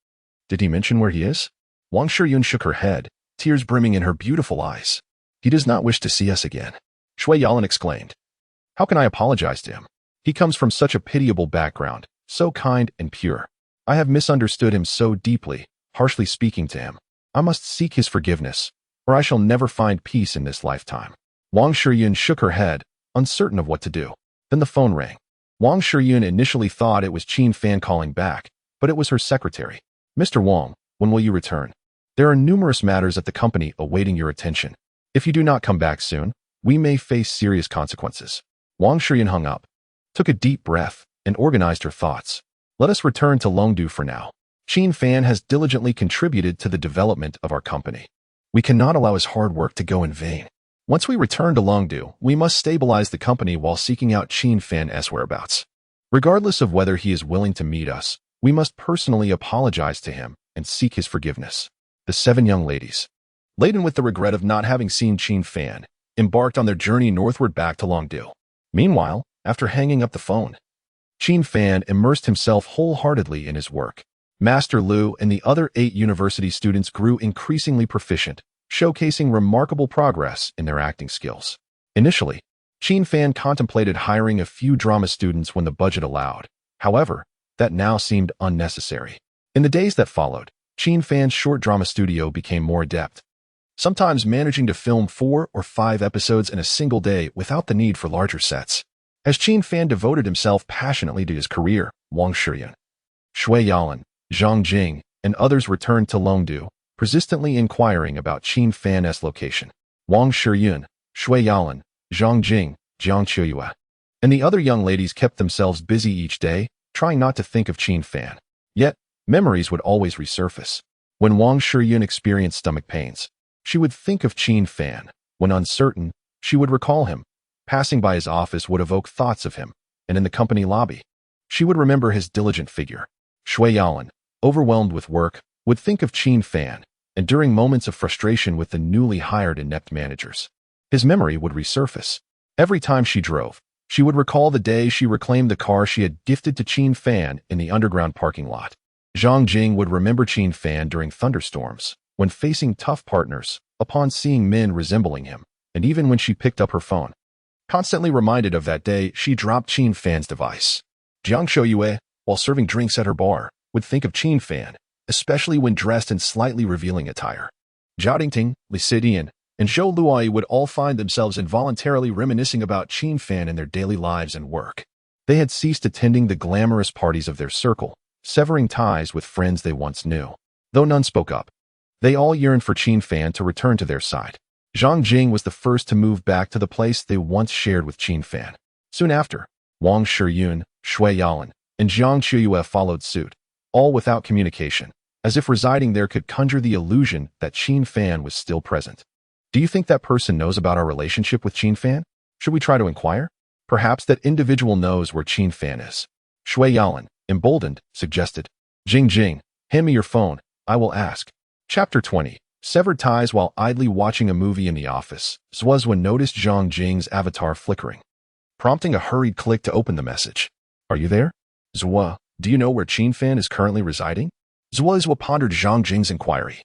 Did he mention where he is? Wang Shiyun shook her head, tears brimming in her beautiful eyes. He does not wish to see us again. Shui Yalan exclaimed. How can I apologize to him? He comes from such a pitiable background, so kind and pure. I have misunderstood him so deeply, harshly speaking to him. I must seek his forgiveness, or I shall never find peace in this lifetime. Wang Shiyun shook her head, uncertain of what to do. Then the phone rang. Wang Shiyun initially thought it was Qin Fan calling back, but it was her secretary. Mr. Wang, when will you return? There are numerous matters at the company awaiting your attention. If you do not come back soon, we may face serious consequences. Wang Shiyun hung up, took a deep breath, and organized her thoughts. Let us return to Longdu for now. Qin Fan has diligently contributed to the development of our company. We cannot allow his hard work to go in vain. Once we return to Longdu, we must stabilize the company while seeking out Qin Fan's whereabouts. Regardless of whether he is willing to meet us, we must personally apologize to him and seek his forgiveness. The 7 young ladies, laden with the regret of not having seen Qin Fan, embarked on their journey northward back to Longdu. Meanwhile, after hanging up the phone, Qin Fan immersed himself wholeheartedly in his work. Master Liu and the other 8 university students grew increasingly proficient, showcasing remarkable progress in their acting skills. Initially, Qin Fan contemplated hiring a few drama students when the budget allowed. However, that now seemed unnecessary. In the days that followed, Qin Fan's short drama studio became more adept, sometimes managing to film 4 or 5 episodes in a single day without the need for larger sets. As Qin Fan devoted himself passionately to his career, Wang Shiyun, Shui Yalan, Zhang Jing, and others returned to Longdu, persistently inquiring about Qin Fan's location. Wang Shiyun, Shui Yalan, Zhang Jing, Jiang Chuyue, and the other young ladies kept themselves busy each day, trying not to think of Qin Fan. Yet, memories would always resurface. When Wang Shiyun experienced stomach pains, she would think of Qin Fan. When uncertain, she would recall him. Passing by his office would evoke thoughts of him, and in the company lobby, she would remember his diligent figure. Shui Yalan, overwhelmed with work, would think of Qin Fan, and during moments of frustration with the newly hired inept managers, his memory would resurface. Every time she drove, she would recall the day she reclaimed the car she had gifted to Qin Fan in the underground parking lot. Zhang Jing would remember Qin Fan during thunderstorms, when facing tough partners, upon seeing men resembling him, and even when she picked up her phone. Constantly reminded of that day, she dropped Qin Fan's device. Jiang Chuyue, while serving drinks at her bar, would think of Qin Fan, especially when dressed in slightly revealing attire. Zhao Dingting, Li Sidian, and Zhou Luai would all find themselves involuntarily reminiscing about Qin Fan in their daily lives and work. They had ceased attending the glamorous parties of their circle, severing ties with friends they once knew. Though none spoke up, they all yearned for Qin Fan to return to their side. Zhang Jing was the first to move back to the place they once shared with Qin Fan. Soon after, Wang Shiyun, Shui Yalan, and Jiang Chuyue followed suit, all without communication, as if residing there could conjure the illusion that Qin Fan was still present. Do you think that person knows about our relationship with Qin Fan? Should we try to inquire? Perhaps that individual knows where Qin Fan is. Shui Yalan, emboldened, suggested. Jing, hand me your phone, I will ask. Chapter 20. Severed ties. While idly watching a movie in the office, Zhuazwen noticed Zhang Jing's avatar flickering, prompting a hurried click to open the message. are you there? Zhua, do you know where Qin Fan is currently residing? Zhua pondered Zhang Jing's inquiry,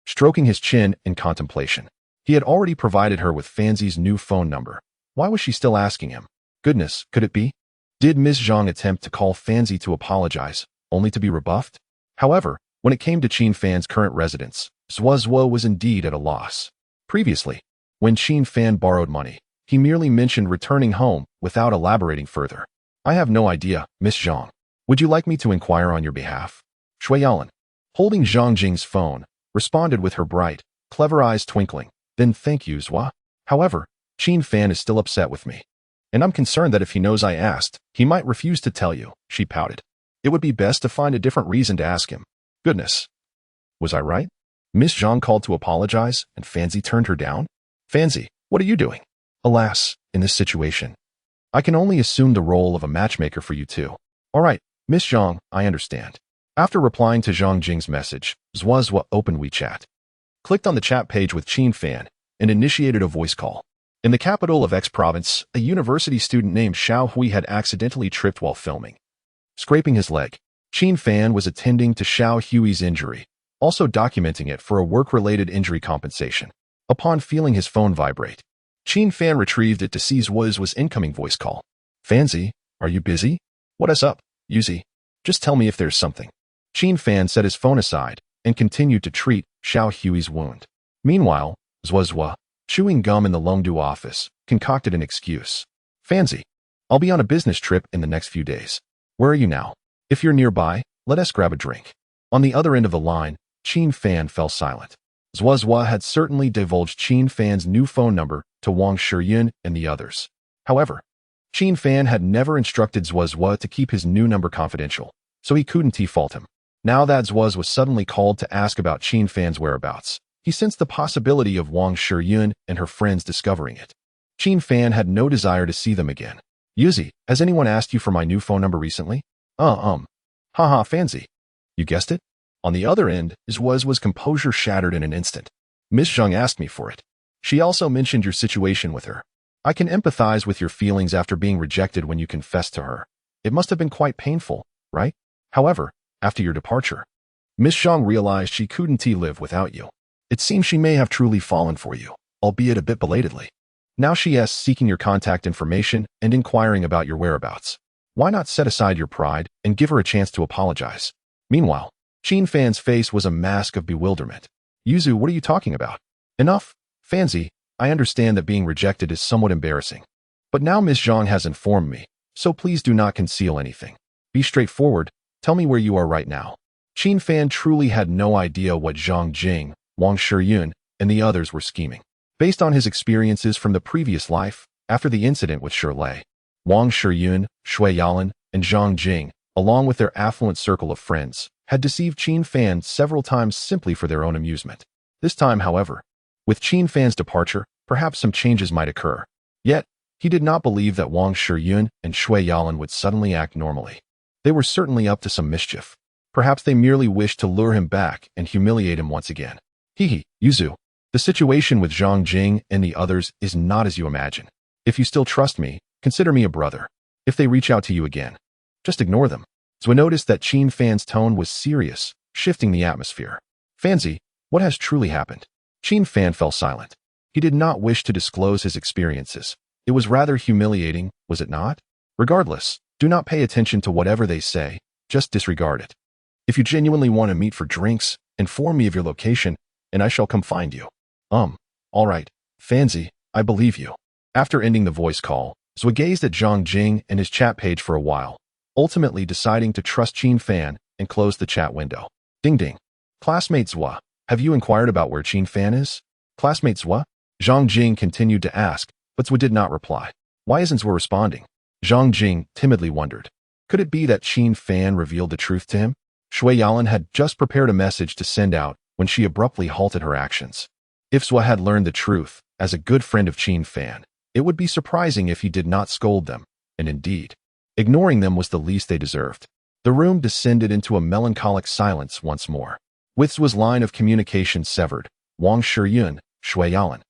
stroking his chin in contemplation. He had already provided her with Fanzi's new phone number. Why was she still asking him? Goodness, could it be? Did Miss Zhang attempt to call Fanzi to apologize, only to be rebuffed? However, when it came to Qin Fan's current residence, Zhua was indeed at a loss. Previously, when Qin Fan borrowed money, he merely mentioned returning home without elaborating further. I have no idea, Miss Zhang. Would you like me to inquire on your behalf? Shui Yalan, holding Zhang Jing's phone, responded with her bright, clever eyes twinkling. Then thank you, Zhua. However, Qin Fan is still upset with me. And I'm concerned that if he knows I asked, he might refuse to tell you, she pouted. It would be best to find a different reason to ask him. Goodness. Was I right? Miss Zhang called to apologize, and Fanzi turned her down? Fanzi, what are you doing? Alas, in this situation, I can only assume the role of a matchmaker for you two. All right, Miss Zhang, I understand. After replying to Zhang Jing's message, Zhua opened WeChat, clicked on the chat page with Qin Fan, and initiated a voice call. In the capital of X province, a university student named Xiao Hui had accidentally tripped while filming, scraping his leg. Qin Fan was attending to Xiao Hui's injury, also documenting it for a work-related injury compensation. Upon feeling his phone vibrate, Qin Fan retrieved it to see Zhua's incoming voice call. Fanzi, are you busy? What is up, Yuzi? Just tell me if there's something. Qin Fan set his phone aside and continued to treat Xiao Hui's wound. Meanwhile, Zhua, chewing gum in the Longdu office, concocted an excuse. Fanzi, I'll be on a business trip in the next few days. Where are you now? If you're nearby, let us grab a drink. On the other end of the line, Qin Fan fell silent. Zhua had certainly divulged Qin Fan's new phone number to Wang Shiyun and the others. However, Qin Fan had never instructed Zhua to keep his new number confidential, so he couldn't fault him. Now that Zhua was suddenly called to ask about Qin Fan's whereabouts, he sensed the possibility of Wang Shiyun and her friends discovering it. Qin Fan had no desire to see them again. Yuzi, has anyone asked you for my new phone number recently? Haha, Fanzi. You guessed it? On the other end, Zhua's composure shattered in an instant. Miss Zhang asked me for it. She also mentioned your situation with her. I can empathize with your feelings after being rejected when you confessed to her. It must have been quite painful, right? However, after your departure, Miss Zhang realized she couldn't live without you. It seems she may have truly fallen for you, albeit a bit belatedly. Now she is seeking your contact information and inquiring about your whereabouts. Why not set aside your pride and give her a chance to apologize? Meanwhile, Qin Fan's face was a mask of bewilderment. Yuzu, what are you talking about? Enough. Fanzi, I understand that being rejected is somewhat embarrassing. But now Miss Zhang has informed me, so please do not conceal anything. Be straightforward, tell me where you are right now. Qin Fan truly had no idea what Zhang Jing, Wang Shiyun, and the others were scheming. Based on his experiences from the previous life, after the incident with Shirley, Wang Shiyun, Shui Yalan, and Zhang Jing, along with their affluent circle of friends, had deceived Qin Fan several times simply for their own amusement. This time, however, with Qin Fan's departure, perhaps some changes might occur. Yet, he did not believe that Wang Shiyun and Shui Yalan would suddenly act normally. They were certainly up to some mischief. Perhaps they merely wished to lure him back and humiliate him once again. Yuzu, the situation with Zhang Jing and the others is not as you imagine. If you still trust me, consider me a brother. If they reach out to you again, just ignore them. Zhua noticed that Qin Fan's tone was serious, shifting the atmosphere. Fanzi, what has truly happened? Qin Fan fell silent. He did not wish to disclose his experiences. It was rather humiliating, was it not? Regardless, do not pay attention to whatever they say, just disregard it. If you genuinely want to meet for drinks, inform me of your location, and I shall come find you. All right, Fanzi, I believe you. After ending the voice call, Zhua gazed at Zhang Jing and his chat page for a while, ultimately deciding to trust Qin Fan and close the chat window. Ding ding. Classmate Zhua, have you inquired about where Qin Fan is? Classmate Zhua? Zhang Jing continued to ask, but Zhua did not reply. Why isn't Zhua responding? Zhang Jing timidly wondered. Could it be that Qin Fan revealed the truth to him? Shui Yalan had just prepared a message to send out when she abruptly halted her actions. If Zhua had learned the truth, as a good friend of Qin Fan, it would be surprising if he did not scold them, and indeed, ignoring them was the least they deserved. The room descended into a melancholic silence once more. With Zhua's line of communication severed, Wang Shiyun, Shui Yalan,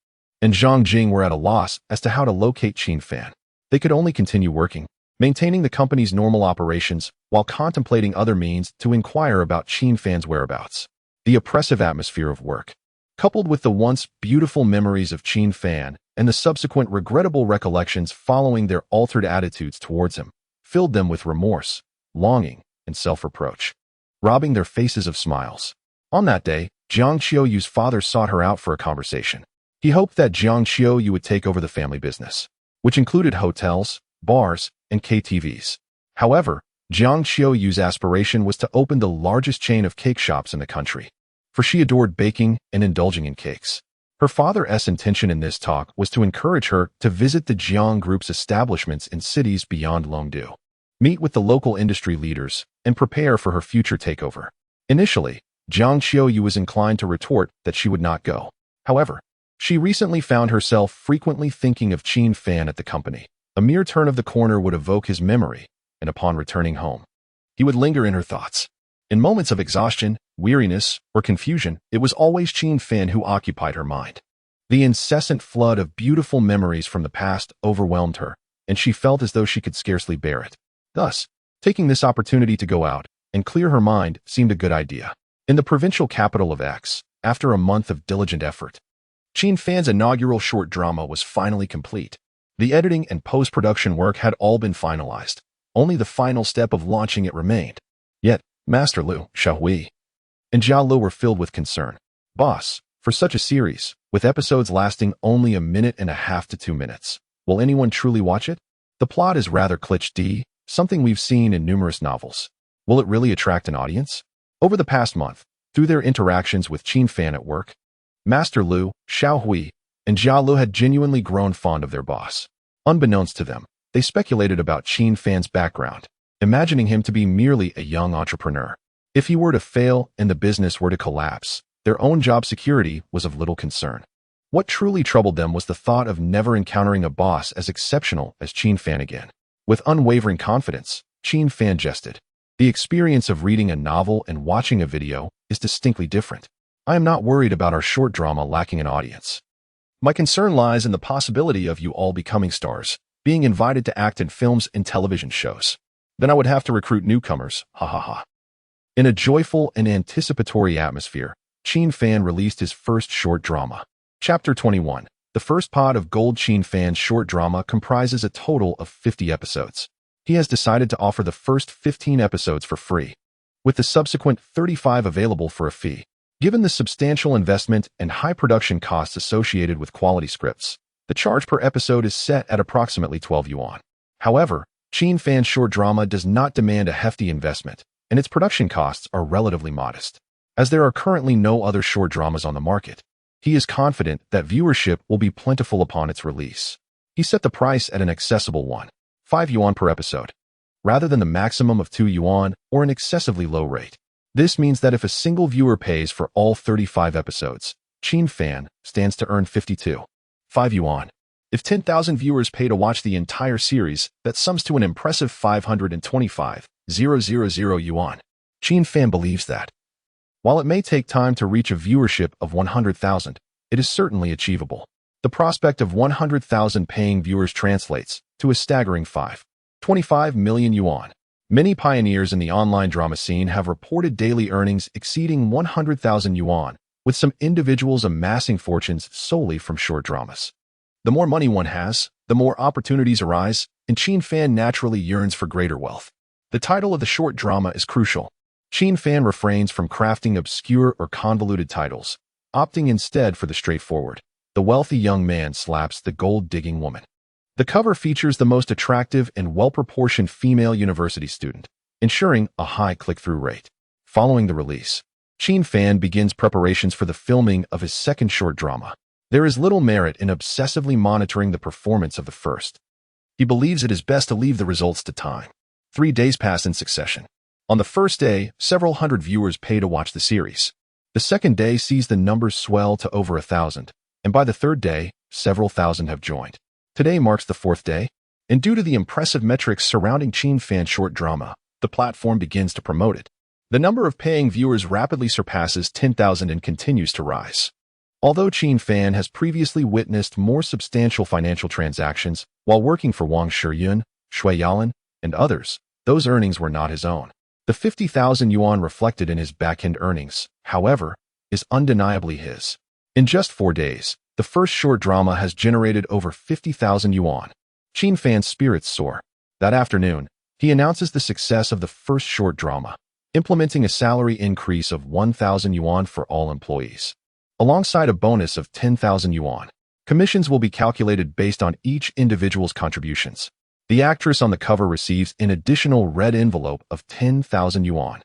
and Zhang Jing were at a loss as to how to locate Qin Fan. They could only continue working. maintaining the company's normal operations while contemplating other means to inquire about Qin Fan's whereabouts. The oppressive atmosphere of work, coupled with the once beautiful memories of Qin Fan and the subsequent regrettable recollections following their altered attitudes towards him, filled them with remorse, longing, and self-reproach, robbing their faces of smiles. On that day, Jiang Qiuyu's father sought her out for a conversation. He hoped that Jiang Qiuyu would take over the family business, which included hotels, bars, and KTVs. However, Jiang Qiuyu's aspiration was to open the largest chain of cake shops in the country, for she adored baking and indulging in cakes. Her father's intention in this talk was to encourage her to visit the Jiang Group's establishments in cities beyond Longdu, meet with the local industry leaders, and prepare for her future takeover. Initially, Jiang Qiuyu was inclined to retort that she would not go. However, she recently found herself frequently thinking of Qin Fan at the company. A mere turn of the corner would evoke his memory, and upon returning home, he would linger in her thoughts. In moments of exhaustion, weariness, or confusion, it was always Qin Fan who occupied her mind. The incessant flood of beautiful memories from the past overwhelmed her, and she felt as though she could scarcely bear it. Thus, taking this opportunity to go out and clear her mind seemed a good idea. In the provincial capital of X, after a month of diligent effort, Qin Fan's inaugural short drama was finally complete. The editing and post-production work had all been finalized. Only the final step of launching it remained. Yet, Master Lu, Xiaohui, and Jia Lu were filled with concern. Boss, for such a series, with episodes lasting only 1.5 to 2 minutes, will anyone truly watch it? The plot is rather cliché, something we've seen in numerous novels. Will it really attract an audience? Over the past month, through their interactions with Qin Fan at work, Master Lu, Xiaohui, and Jia Lu had genuinely grown fond of their boss. Unbeknownst to them, they speculated about Qin Fan's background, imagining him to be merely a young entrepreneur. If he were to fail and the business were to collapse, their own job security was of little concern. What truly troubled them was the thought of never encountering a boss as exceptional as Qin Fan again. With unwavering confidence, Qin Fan jested. The experience of reading a novel and watching a video is distinctly different. I am not worried about our short drama lacking an audience. My concern lies in the possibility of you all becoming stars, being invited to act in films and television shows. Then I would have to recruit newcomers, ha ha ha. In a joyful and anticipatory atmosphere, Qin Fan released his first short drama. Chapter 21. The first pod of Gold. Qin Fan's short drama comprises a total of 50 episodes. He has decided to offer the first 15 episodes for free, with the subsequent 35 available for a fee. Given the substantial investment and high production costs associated with quality scripts, the charge per episode is set at approximately 12 yuan. However, Qin Fan's short drama does not demand a hefty investment, and its production costs are relatively modest. As there are currently no other short dramas on the market, he is confident that viewership will be plentiful upon its release. He set the price at an accessible 5 yuan per episode, rather than the maximum of 2 yuan or an excessively low rate. This means that if a single viewer pays for all 35 episodes, Qin Fan stands to earn 5 yuan. If 10,000 viewers pay to watch the entire series, that sums to an impressive 525,000 yuan. Qin Fan believes that, while it may take time to reach a viewership of 100,000, it is certainly achievable. The prospect of 100,000 paying viewers translates to a staggering 25 million yuan. Many pioneers in the online drama scene have reported daily earnings exceeding 100,000 yuan, with some individuals amassing fortunes solely from short dramas. The more money one has, the more opportunities arise, and Qin Fan naturally yearns for greater wealth. The title of the short drama is crucial. Qin Fan refrains from crafting obscure or convoluted titles, opting instead for the straightforward. The wealthy young man slaps the gold-digging woman. The cover features the most attractive and well-proportioned female university student, ensuring a high click-through rate. Following the release, Qin Fan begins preparations for the filming of his second short drama. There is little merit in obsessively monitoring the performance of the first. He believes it is best to leave the results to time. 3 days pass in succession. On the first day, several hundred viewers pay to watch the series. The second day sees the numbers swell to over 1,000, and by the third day, several thousand have joined. Today marks the 4th day, and due to the impressive metrics surrounding Qin Fan's short drama, the platform begins to promote it. The number of paying viewers rapidly surpasses 10,000 and continues to rise. Although Qin Fan has previously witnessed more substantial financial transactions while working for Wang Shiyun, Shui Yalan, and others, those earnings were not his own. The 50,000 yuan reflected in his back-end earnings, however, is undeniably his. In just 4 days, the first short drama has generated over 50,000 yuan. Qin Fan's spirits soar. That afternoon, he announces the success of the first short drama, implementing a salary increase of 1,000 yuan for all employees, alongside a bonus of 10,000 yuan. Commissions will be calculated based on each individual's contributions. The actress on the cover receives an additional red envelope of 10,000 yuan.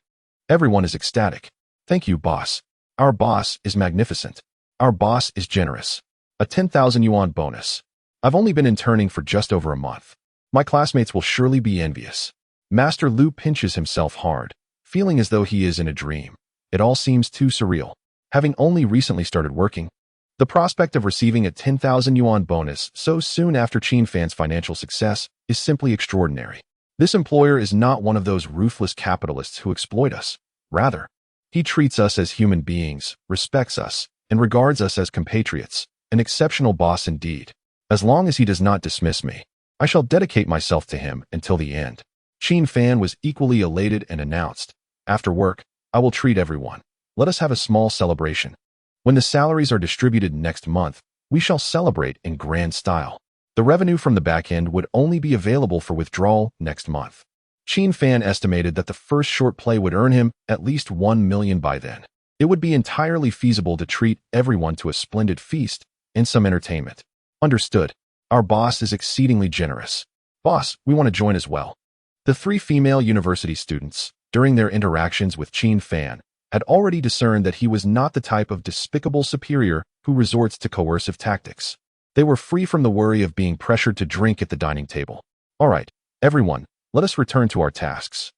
Everyone is ecstatic. Thank you, boss. Our boss is magnificent. Our boss is generous. A 10,000 yuan bonus. I've only been interning for just over a month. My classmates will surely be envious. Master Lu pinches himself hard, feeling as though he is in a dream. It all seems too surreal. Having only recently started working, the prospect of receiving a 10,000 yuan bonus so soon after Qin Fan's financial success is simply extraordinary. This employer is not one of those ruthless capitalists who exploit us. Rather, he treats us as human beings, respects us, and regards us as compatriots, an exceptional boss indeed. As long as he does not dismiss me, I shall dedicate myself to him until the end. Qin Fan was equally elated and announced, after work, I will treat everyone. Let us have a small celebration. When the salaries are distributed next month, we shall celebrate in grand style. The revenue from the back end would only be available for withdrawal next month. Qin Fan estimated that the first short play would earn him at least 1 million by then. It would be entirely feasible to treat everyone to a splendid feast and some entertainment. Understood. Our boss is exceedingly generous. Boss, we want to join as well. The 3 female university students, during their interactions with Qin Fan, had already discerned that he was not the type of despicable superior who resorts to coercive tactics. They were free from the worry of being pressured to drink at the dining table. All right, everyone, let us return to our tasks.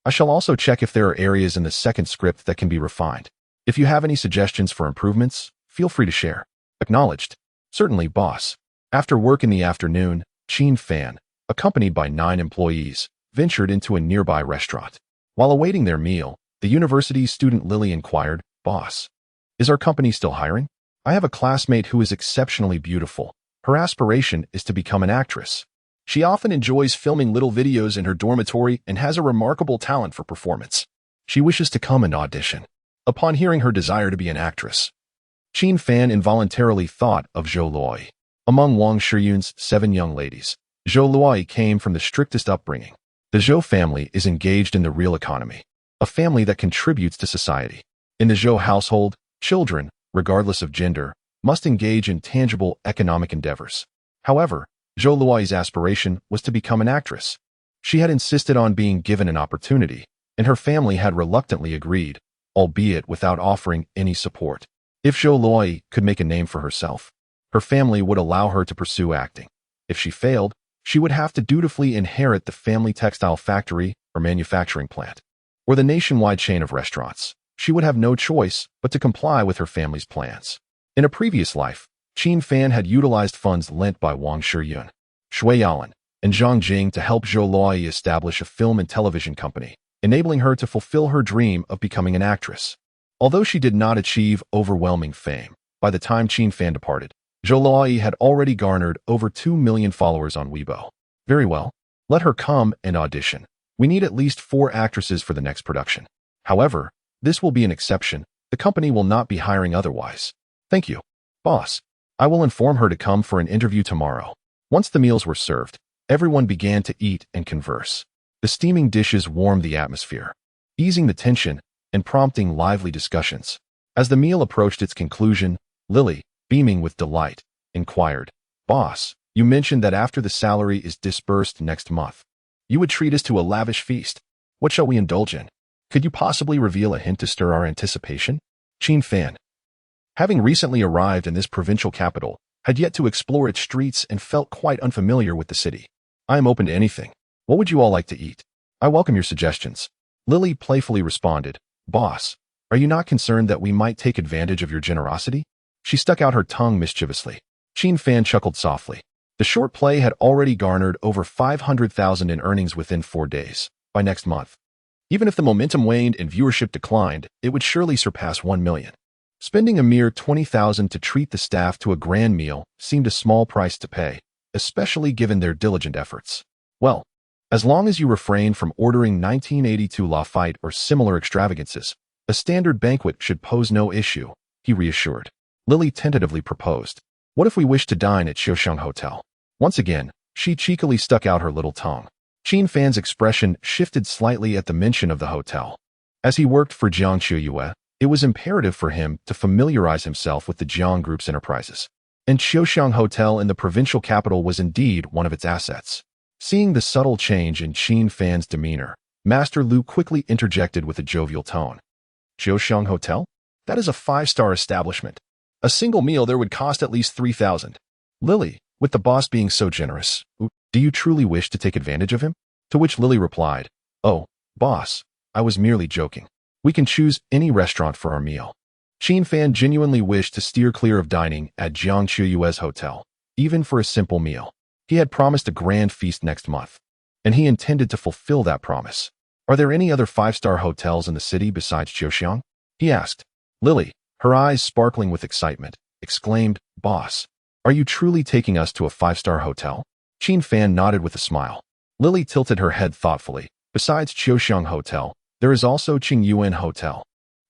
I shall also check if there are areas in the second script that can be refined. If you have any suggestions for improvements, feel free to share. Acknowledged. Certainly, boss. After work in the afternoon, Qin Fan, accompanied by 9 employees, ventured into a nearby restaurant. While awaiting their meal, the university student Lily inquired, Boss, is our company still hiring? I have a classmate who is exceptionally beautiful. Her aspiration is to become an actress. She often enjoys filming little videos in her dormitory and has a remarkable talent for performance. She wishes to come and audition. Upon hearing her desire to be an actress, Qin Fan involuntarily thought of Zhou Luoyi. Among Wang Shiyun's 7 young ladies, Zhou Luoyi came from the strictest upbringing. The Zhou family is engaged in the real economy, a family that contributes to society. In the Zhou household, children, regardless of gender, must engage in tangible economic endeavors. However, Zhou Luoyi's aspiration was to become an actress. She had insisted on being given an opportunity, and her family had reluctantly agreed, albeit without offering any support. If Zhou Luoyi could make a name for herself, her family would allow her to pursue acting. If she failed, she would have to dutifully inherit the family textile factory or manufacturing plant, or the nationwide chain of restaurants. She would have no choice but to comply with her family's plans. In a previous life, Qin Fan had utilized funds lent by Wang Shiyun, Shui Yalan, and Zhang Jing to help Zhou Luoyi establish a film and television company, enabling her to fulfill her dream of becoming an actress. Although she did not achieve overwhelming fame, by the time Qin Fan departed, Zhou Luoyi had already garnered over 2 million followers on Weibo. Very well, let her come and audition. We need at least 4 actresses for the next production. However, this will be an exception. The company will not be hiring otherwise. Thank you, boss. I will inform her to come for an interview tomorrow. Once the meals were served, everyone began to eat and converse. The steaming dishes warmed the atmosphere, easing the tension and prompting lively discussions. As the meal approached its conclusion, Lily, beaming with delight, inquired, Boss, you mentioned that after the salary is disbursed next month, you would treat us to a lavish feast. What shall we indulge in? Could you possibly reveal a hint to stir our anticipation? Qin Fan, having recently arrived in this provincial capital, had yet to explore its streets and felt quite unfamiliar with the city. I am open to anything. What would you all like to eat? I welcome your suggestions. Lily playfully responded, Boss, are you not concerned that we might take advantage of your generosity? She stuck out her tongue mischievously. Qin Fan chuckled softly. The short play had already garnered over 500,000 in earnings within 4 days. By next month, even if the momentum waned and viewership declined, it would surely surpass 1 million. Spending a mere 20,000 to treat the staff to a grand meal seemed a small price to pay, especially given their diligent efforts. Well, As long as you refrain from ordering 1982 Lafite or similar extravagances, a standard banquet should pose no issue, he reassured. Lily tentatively proposed. What if we wish to dine at Xiaoxiang Hotel? Once again, she cheekily stuck out her little tongue. Qin Fan's expression shifted slightly at the mention of the hotel. As he worked for Jiang Qiuyue, it was imperative for him to familiarize himself with the Jiang Group's enterprises. And Xiaoxiang Hotel in the provincial capital was indeed one of its assets. Seeing the subtle change in Qin Fan's demeanor, Master Lu quickly interjected with a jovial tone. Xiaoxiang Hotel? That is a 5-star establishment. A single meal there would cost at least 3,000. Lily, with the boss being so generous, do you truly wish to take advantage of him? To which Lily replied, Oh, boss, I was merely joking. We can choose any restaurant for our meal. Qin Fan genuinely wished to steer clear of dining at Jiang Qiuyue's hotel, even for a simple meal. He had promised a grand feast next month, and he intended to fulfill that promise. Are there any other 5-star hotels in the city besides Xiaoxiang? He asked. Lily, her eyes sparkling with excitement, exclaimed, Boss, are you truly taking us to a 5-star hotel? Qin Fan nodded with a smile. Lily tilted her head thoughtfully. Besides Xiaoxiang Hotel, there is also Qingyuan Hotel.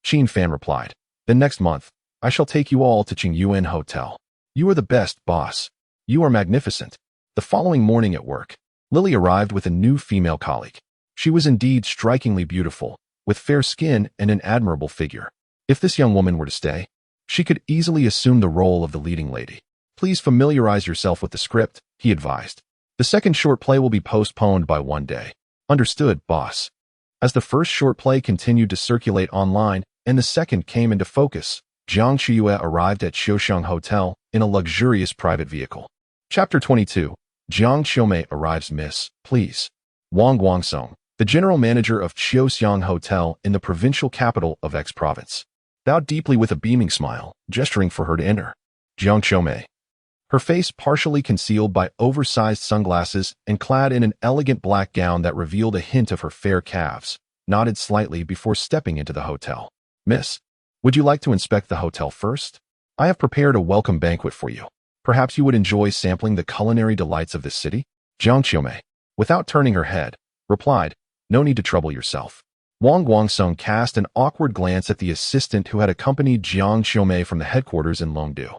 Qin Fan replied. Then next month, I shall take you all to Qingyuan Hotel. You are the best, boss. You are magnificent. The following morning at work, Lily arrived with a new female colleague. She was indeed strikingly beautiful, with fair skin and an admirable figure. If this young woman were to stay, she could easily assume the role of the leading lady. Please familiarize yourself with the script, he advised. The second short play will be postponed by 1 day. Understood, boss. As the first short play continued to circulate online and the second came into focus, Jiang Qiuyue arrived at Xiaoxiang Hotel in a luxurious private vehicle. Chapter 22. Jiang Qiumei arrives. Miss, please. Wang Guangsong, the general manager of Xiaoxiang Hotel in the provincial capital of X province, bowed deeply with a beaming smile, gesturing for her to enter. Jiang Qiumei, her face partially concealed by oversized sunglasses and clad in an elegant black gown that revealed a hint of her fair calves, nodded slightly before stepping into the hotel. Miss, would you like to inspect the hotel first? I have prepared a welcome banquet for you. Perhaps you would enjoy sampling the culinary delights of this city? Jiang Qiumei, without turning her head, replied, No need to trouble yourself. Wang Guangsong cast an awkward glance at the assistant who had accompanied Jiang Qiumei from the headquarters in Longdu.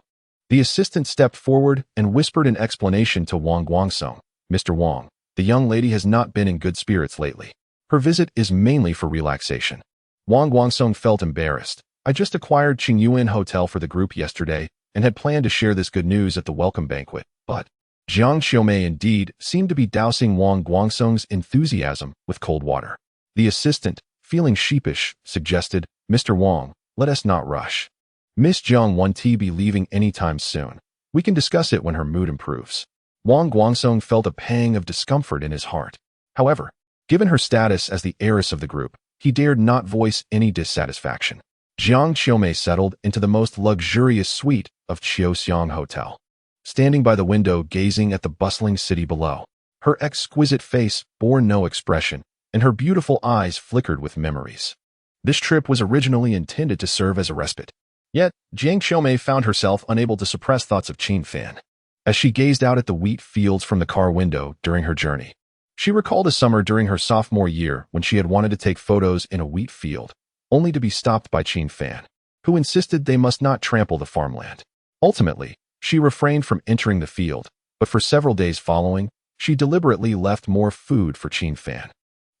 The assistant stepped forward and whispered an explanation to Wang Guangsong. Mr. Wang, the young lady has not been in good spirits lately. Her visit is mainly for relaxation. Wang Guangsong felt embarrassed. I just acquired Qingyuan Hotel for the group yesterday and had planned to share this good news at the welcome banquet, but Jiang Qiumei indeed seemed to be dousing Wang Guangsong's enthusiasm with cold water. The assistant, feeling sheepish, suggested, Mr. Wang, let us not rush. Miss Jiang won't be leaving anytime soon. We can discuss it when her mood improves. Wang Guangsong felt a pang of discomfort in his heart. However, given her status as the heiress of the group, he dared not voice any dissatisfaction. Jiang Qiumei settled into the most luxurious suite of Xiaoxiang Hotel. Standing by the window gazing at the bustling city below, her exquisite face bore no expression, and her beautiful eyes flickered with memories. This trip was originally intended to serve as a respite. Yet, Jiang Qiumei found herself unable to suppress thoughts of Qin Fan. As she gazed out at the wheat fields from the car window during her journey, she recalled a summer during her sophomore year when she had wanted to take photos in a wheat field, only to be stopped by Qin Fan, who insisted they must not trample the farmland. Ultimately, she refrained from entering the field, but for several days following, she deliberately left more food for Qin Fan,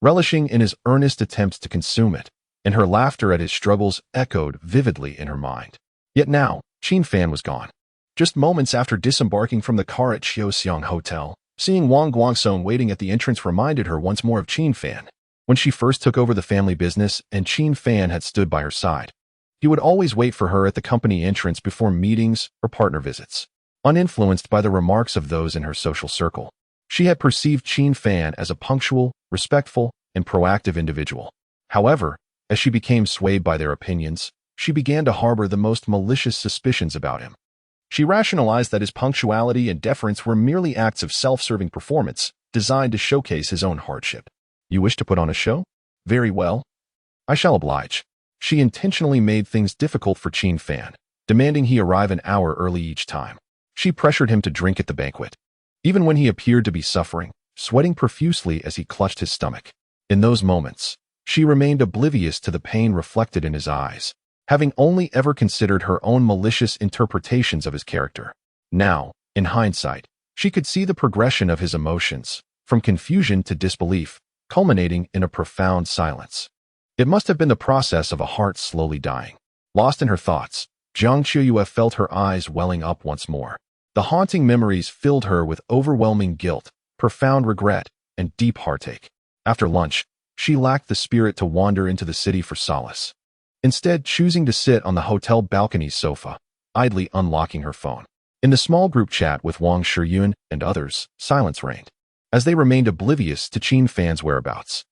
relishing in his earnest attempts to consume it, and her laughter at his struggles echoed vividly in her mind. Yet now, Qin Fan was gone. Just moments after disembarking from the car at Xiaoxiang Hotel, seeing Wang Guangsong waiting at the entrance reminded her once more of Qin Fan. When she first took over the family business and Qin Fan had stood by her side, he would always wait for her at the company entrance before meetings or partner visits. Uninfluenced by the remarks of those in her social circle, she had perceived Qin Fan as a punctual, respectful, and proactive individual. However, as she became swayed by their opinions, she began to harbor the most malicious suspicions about him. She rationalized that his punctuality and deference were merely acts of self-serving performance designed to showcase his own hardship. You wish to put on a show? Very well. I shall oblige. She intentionally made things difficult for Qin Fan, demanding he arrive an hour early each time. She pressured him to drink at the banquet. Even when he appeared to be suffering, sweating profusely as he clutched his stomach. In those moments, she remained oblivious to the pain reflected in his eyes, having only ever considered her own malicious interpretations of his character. Now, in hindsight, she could see the progression of his emotions, from confusion to disbelief, culminating in a profound silence. It must have been the process of a heart slowly dying. Lost in her thoughts, Jiang Qiuyue felt her eyes welling up once more. The haunting memories filled her with overwhelming guilt, profound regret, and deep heartache. After lunch, she lacked the spirit to wander into the city for solace, instead choosing to sit on the hotel balcony's sofa, idly unlocking her phone. In the small group chat with Wang Shiyun and others, silence reigned, as they remained oblivious to Qin Fan's whereabouts.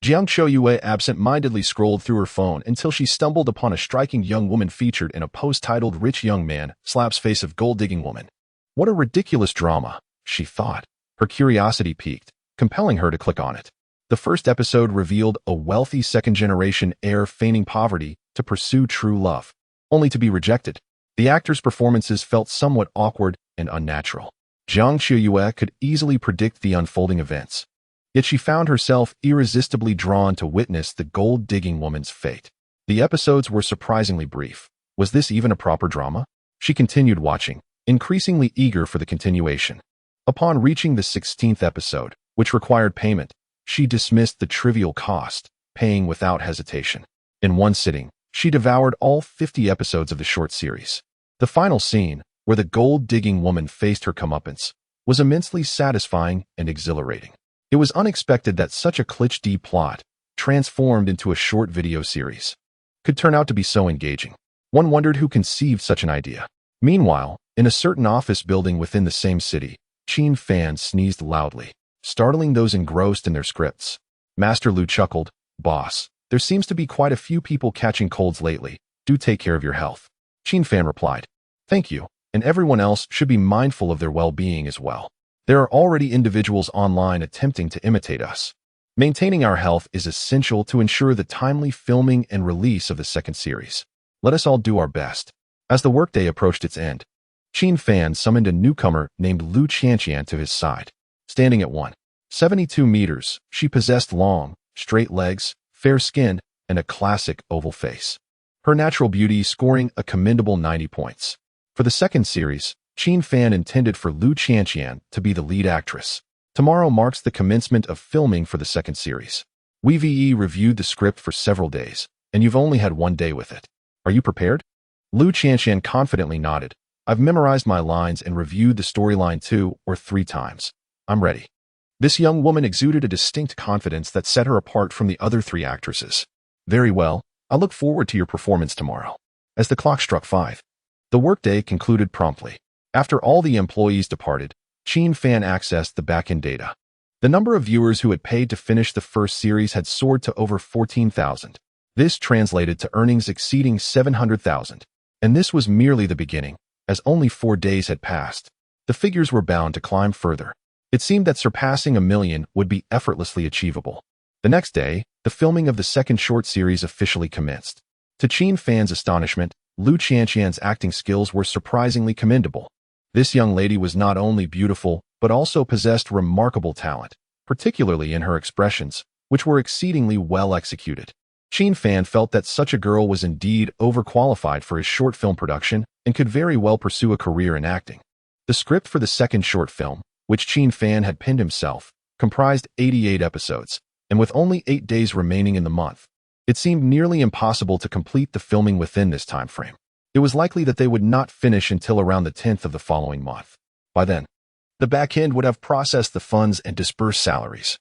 Jiang Qiuyue absent-mindedly scrolled through her phone until she stumbled upon a striking young woman featured in a post titled "Rich Young Man Slaps Face of Gold-Digging Woman." What a ridiculous drama, she thought. Her curiosity piqued, compelling her to click on it. The first episode revealed a wealthy second-generation heir feigning poverty to pursue true love, only to be rejected. The actors' performances felt somewhat awkward and unnatural. Jiang Qiuyue could easily predict the unfolding events, yet she found herself irresistibly drawn to witness the gold-digging woman's fate. The episodes were surprisingly brief. Was this even a proper drama? She continued watching, increasingly eager for the continuation. Upon reaching the 16th episode, which required payment, she dismissed the trivial cost, paying without hesitation. In one sitting, she devoured all 50 episodes of the short series. The final scene, where the gold-digging woman faced her comeuppance, was immensely satisfying and exhilarating. It was unexpected that such a cliché plot, transformed into a short video series, could turn out to be so engaging. One wondered who conceived such an idea. Meanwhile, in a certain office building within the same city, Qin Fan sneezed loudly, startling those engrossed in their scripts. Master Lu chuckled, "Boss, there seems to be quite a few people catching colds lately. Do take care of your health." Qin Fan replied, "Thank you, and everyone else should be mindful of their well-being as well. There are already individuals online attempting to imitate us. Maintaining our health is essential to ensure the timely filming and release of the second series. Let us all do our best." As the workday approached its end, Qin Fan summoned a newcomer named Lu Qianqian to his side. Standing at 1.72 meters, she possessed long, straight legs, fair skin, and a classic oval face. Her natural beauty scoring a commendable 90 points. For the second series, Qin Fan intended for Lu Qianqian to be the lead actress. Tomorrow marks the commencement of filming for the second series. We've reviewed the script for several days, and you've only had one day with it. Are you prepared? Lu Qianqian confidently nodded. I've memorized my lines and reviewed the storyline 2 or 3 times. I'm ready. This young woman exuded a distinct confidence that set her apart from the other 3 actresses. Very well, I look forward to your performance tomorrow. As the clock struck 5, the workday concluded promptly. After all the employees departed, Qin Fan accessed the back-end data. The number of viewers who had paid to finish the first series had soared to over 14,000. This translated to earnings exceeding 700,000. And this was merely the beginning, as only 4 days had passed. The figures were bound to climb further. It seemed that surpassing 1 million would be effortlessly achievable. The next day, the filming of the second short series officially commenced. To Qin Fan's astonishment, Lu Qianqian's acting skills were surprisingly commendable. This young lady was not only beautiful, but also possessed remarkable talent, particularly in her expressions, which were exceedingly well executed. Qin Fan felt that such a girl was indeed overqualified for his short film production and could very well pursue a career in acting. The script for the second short film, which Qin Fan had penned himself, comprised 88 episodes, and with only 8 days remaining in the month, it seemed nearly impossible to complete the filming within this time frame. It was likely that they would not finish until around the 10th of the following month. By then, the back end would have processed the funds and disbursed salaries,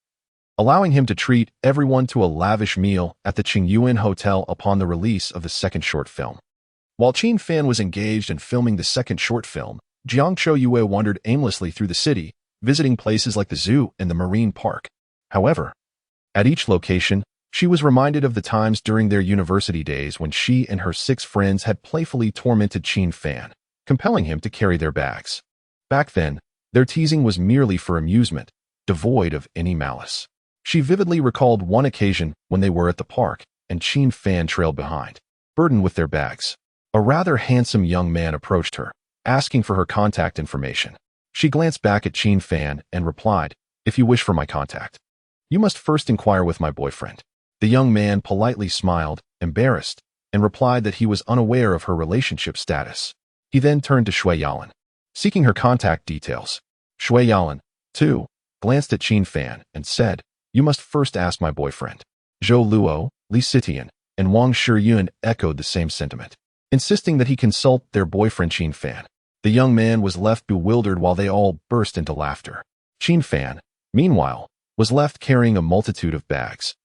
allowing him to treat everyone to a lavish meal at the Qingyuan Hotel upon the release of the second short film. While Qin Fan was engaged in filming the second short film, Jiang Qiuyue wandered aimlessly through the city, visiting places like the zoo and the marine park. However, at each location, she was reminded of the times during their university days when she and her 6 friends had playfully tormented Qin Fan, compelling him to carry their bags. Back then, their teasing was merely for amusement, devoid of any malice. She vividly recalled one occasion when they were at the park, and Qin Fan trailed behind, burdened with their bags. A rather handsome young man approached her, asking for her contact information. She glanced back at Qin Fan and replied, if you wish for my contact, you must first inquire with my boyfriend." The young man politely smiled, embarrassed, and replied that he was unaware of her relationship status. He then turned to Shui Yalan, seeking her contact details. Shui Yalan, too, glanced at Qin Fan and said, "You must first ask my boyfriend." Zhou Luo, Li Sitian, and Wang Shiyun echoed the same sentiment, insisting that he consult their boyfriend Qin Fan. The young man was left bewildered while they all burst into laughter. Qin Fan, meanwhile, was left carrying a multitude of bags,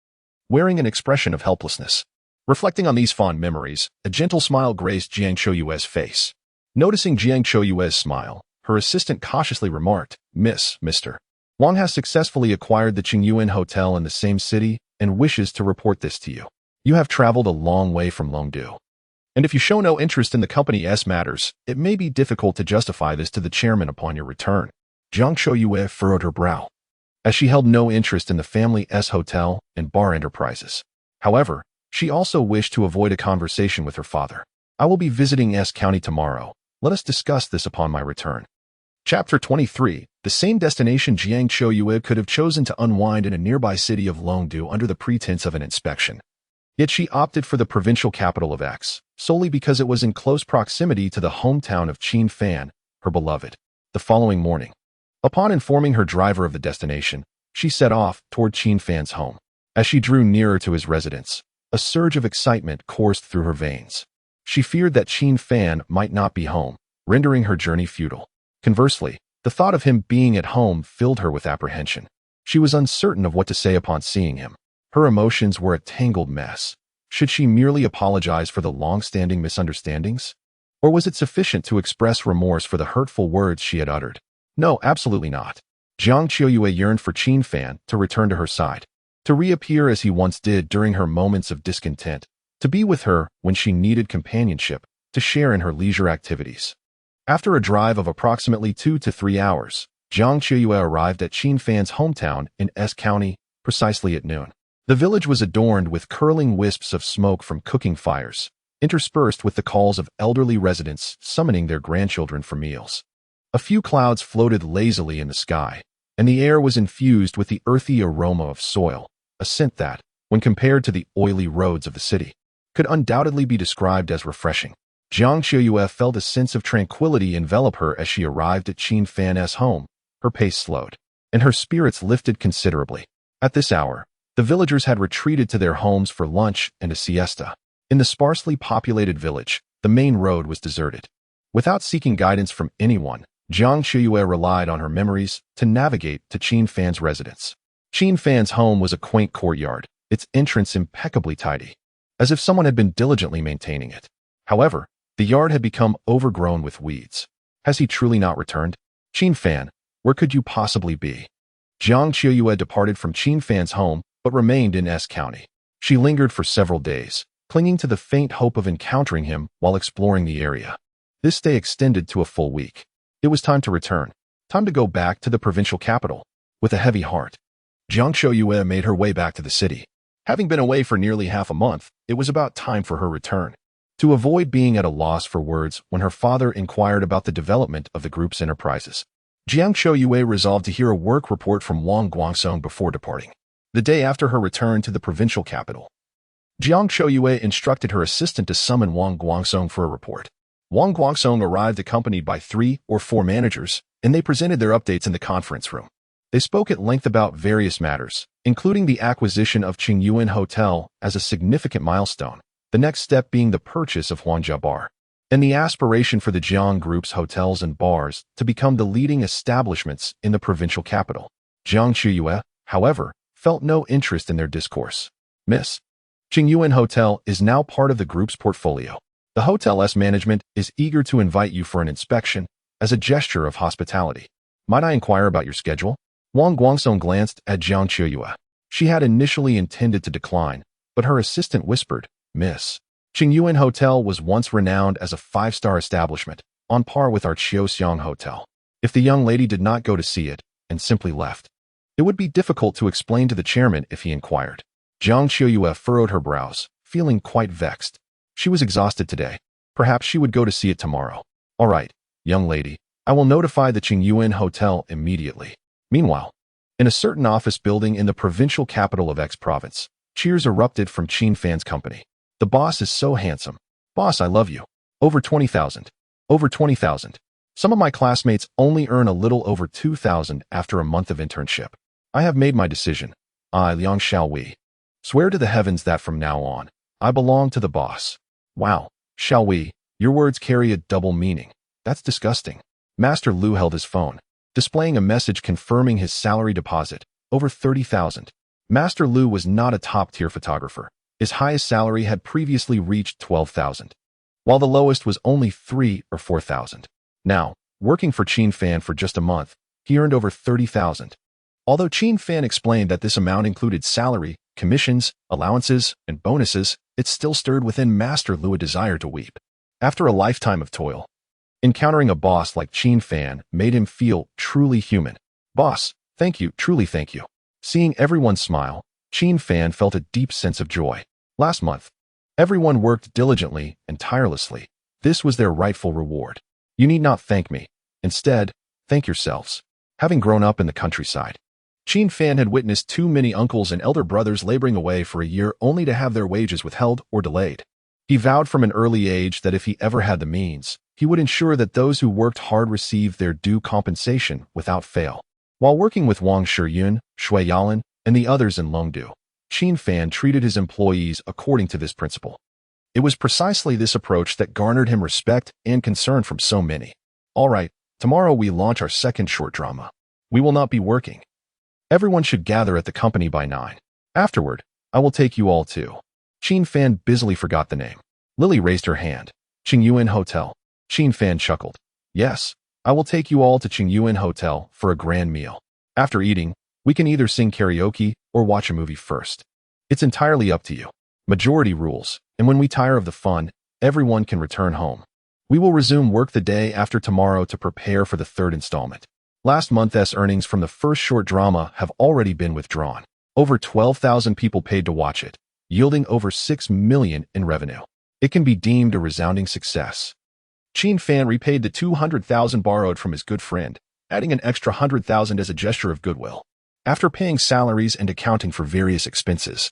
wearing an expression of helplessness. Reflecting on these fond memories, a gentle smile graced Jiang Chouyue's face. Noticing Jiang Chouyue's smile, her assistant cautiously remarked, Mr. Wang has successfully acquired the Qingyuan Hotel in the same city and wishes to report this to you. You have traveled a long way from Longdu, and if you show no interest in the company's matters, it may be difficult to justify this to the chairman upon your return." Jiang Chouyue furrowed her brow, as she held no interest in the family's hotel and bar enterprises. However, she also wished to avoid a conversation with her father. "I will be visiting S County tomorrow. Let us discuss this upon my return." Chapter 23. The same destination Jiang Chouyue could have chosen to unwind in a nearby city of Longdu under the pretense of an inspection. Yet she opted for the provincial capital of X, solely because it was in close proximity to the hometown of Qin Fan, her beloved. The following morning, upon informing her driver of the destination, she set off toward Qin Fan's home. As she drew nearer to his residence, a surge of excitement coursed through her veins. She feared that Qin Fan might not be home, rendering her journey futile. Conversely, the thought of him being at home filled her with apprehension. She was uncertain of what to say upon seeing him. Her emotions were a tangled mess. Should she merely apologize for the long-standing misunderstandings? Or was it sufficient to express remorse for the hurtful words she had uttered? No, absolutely not. Jiang Chouyue yearned for Qin Fan to return to her side, to reappear as he once did during her moments of discontent, to be with her when she needed companionship, to share in her leisure activities. After a drive of approximately 2 to 3 hours, Jiang Chouyue arrived at Qin Fan's hometown in S County precisely at noon. The village was adorned with curling wisps of smoke from cooking fires, interspersed with the calls of elderly residents summoning their grandchildren for meals. A few clouds floated lazily in the sky, and the air was infused with the earthy aroma of soil, a scent that, when compared to the oily roads of the city, could undoubtedly be described as refreshing. Jiang Chouyue felt a sense of tranquility envelop her as she arrived at Qin Fan's home. Her pace slowed, and her spirits lifted considerably. At this hour, the villagers had retreated to their homes for lunch and a siesta. In the sparsely populated village, the main road was deserted. Without seeking guidance from anyone, Jiang Chouyue relied on her memories to navigate to Qin Fan's residence. Qin Fan's home was a quaint courtyard, its entrance impeccably tidy, as if someone had been diligently maintaining it. However, the yard had become overgrown with weeds. Has he truly not returned? Qin Fan, where could you possibly be? Jiang Chouyue departed from Qin Fan's home, but remained in S County. She lingered for several days, clinging to the faint hope of encountering him while exploring the area. This stay extended to a full week. It was time to return. Time to go back to the provincial capital. With a heavy heart, Jiang Chouyue made her way back to the city. Having been away for nearly half a month, it was about time for her return. To avoid being at a loss for words when her father inquired about the development of the group's enterprises, Jiang Chouyue resolved to hear a work report from Wang Guangsong before departing. The day after her return to the provincial capital, Jiang Chouyue instructed her assistant to summon Wang Guangsong for a report. Wang Guangsong arrived accompanied by 3 or 4 managers, and they presented their updates in the conference room. They spoke at length about various matters, including the acquisition of Qingyuan Hotel as a significant milestone, the next step being the purchase of Huangjia Bar, and the aspiration for the Jiang Group's hotels and bars to become the leading establishments in the provincial capital. Jiang Chouyue, however, felt no interest in their discourse. Miss, Qingyuan Hotel is now part of the group's portfolio. The hotel's management is eager to invite you for an inspection as a gesture of hospitality. Might I inquire about your schedule? Wang Guangsong glanced at Jiang Chouyue. She had initially intended to decline, but her assistant whispered, Miss, Qingyuan Hotel was once renowned as a 5-star establishment, on par with our Qiuxiang Hotel. If the young lady did not go to see it and simply left, it would be difficult to explain to the chairman if he inquired. Jiang Chouyue furrowed her brows, feeling quite vexed. She was exhausted today. Perhaps she would go to see it tomorrow. All right, young lady, I will notify the Qingyuan Hotel immediately. Meanwhile, In a certain office building in the provincial capital of X province, cheers erupted from Qin Fan's company. The boss is so handsome. Boss, I love you. Over 20,000. Over 20,000. Some of my classmates only earn a little over 2,000 after a month of internship. I have made my decision. I, Liang Xiaowei, swear to the heavens that from now on, I belong to the boss. Wow, Xiaowei, your words carry a double meaning. That's disgusting. Master Lu held his phone, displaying a message confirming his salary deposit, over 30,000. Master Lu was not a top-tier photographer. His highest salary had previously reached 12,000, while the lowest was only 3 or 4,000. Now, working for Qin Fan for just a month, he earned over 30,000. Although Qin Fan explained that this amount included salary, commissions, allowances, and bonuses, it still stirred within Master Lu a desire to weep. After a lifetime of toil, encountering a boss like Qin Fan made him feel truly human. Boss, thank you, truly thank you. Seeing everyone smile, Qin Fan felt a deep sense of joy. Last month, everyone worked diligently and tirelessly. This was their rightful reward. You need not thank me. Instead, thank yourselves. Having grown up in the countryside, Qin Fan had witnessed too many uncles and elder brothers laboring away for a year only to have their wages withheld or delayed. He vowed from an early age that if he ever had the means, he would ensure that those who worked hard received their due compensation without fail. While working with Wang Shiyun, Shui Yalan, and the others in Longdu, Qin Fan treated his employees according to this principle. It was precisely this approach that garnered him respect and concern from so many. All right, tomorrow we launch our second short drama. We will not be working. Everyone should gather at the company by 9. Afterward, I will take you all to. Qin Fan busily forgot the name. Lily raised her hand. Qingyuan Hotel. Qin Fan chuckled. Yes, I will take you all to Qingyuan Hotel for a grand meal. After eating, we can either sing karaoke or watch a movie first. It's entirely up to you. Majority rules, and when we tire of the fun, everyone can return home. We will resume work the day after tomorrow to prepare for the third installment. Last month's earnings from the first short drama have already been withdrawn. Over 12,000 people paid to watch it, yielding over 6 million in revenue. It can be deemed a resounding success. Qin Fan repaid the 200,000 borrowed from his good friend, adding an extra 100,000 as a gesture of goodwill. After paying salaries and accounting for various expenses,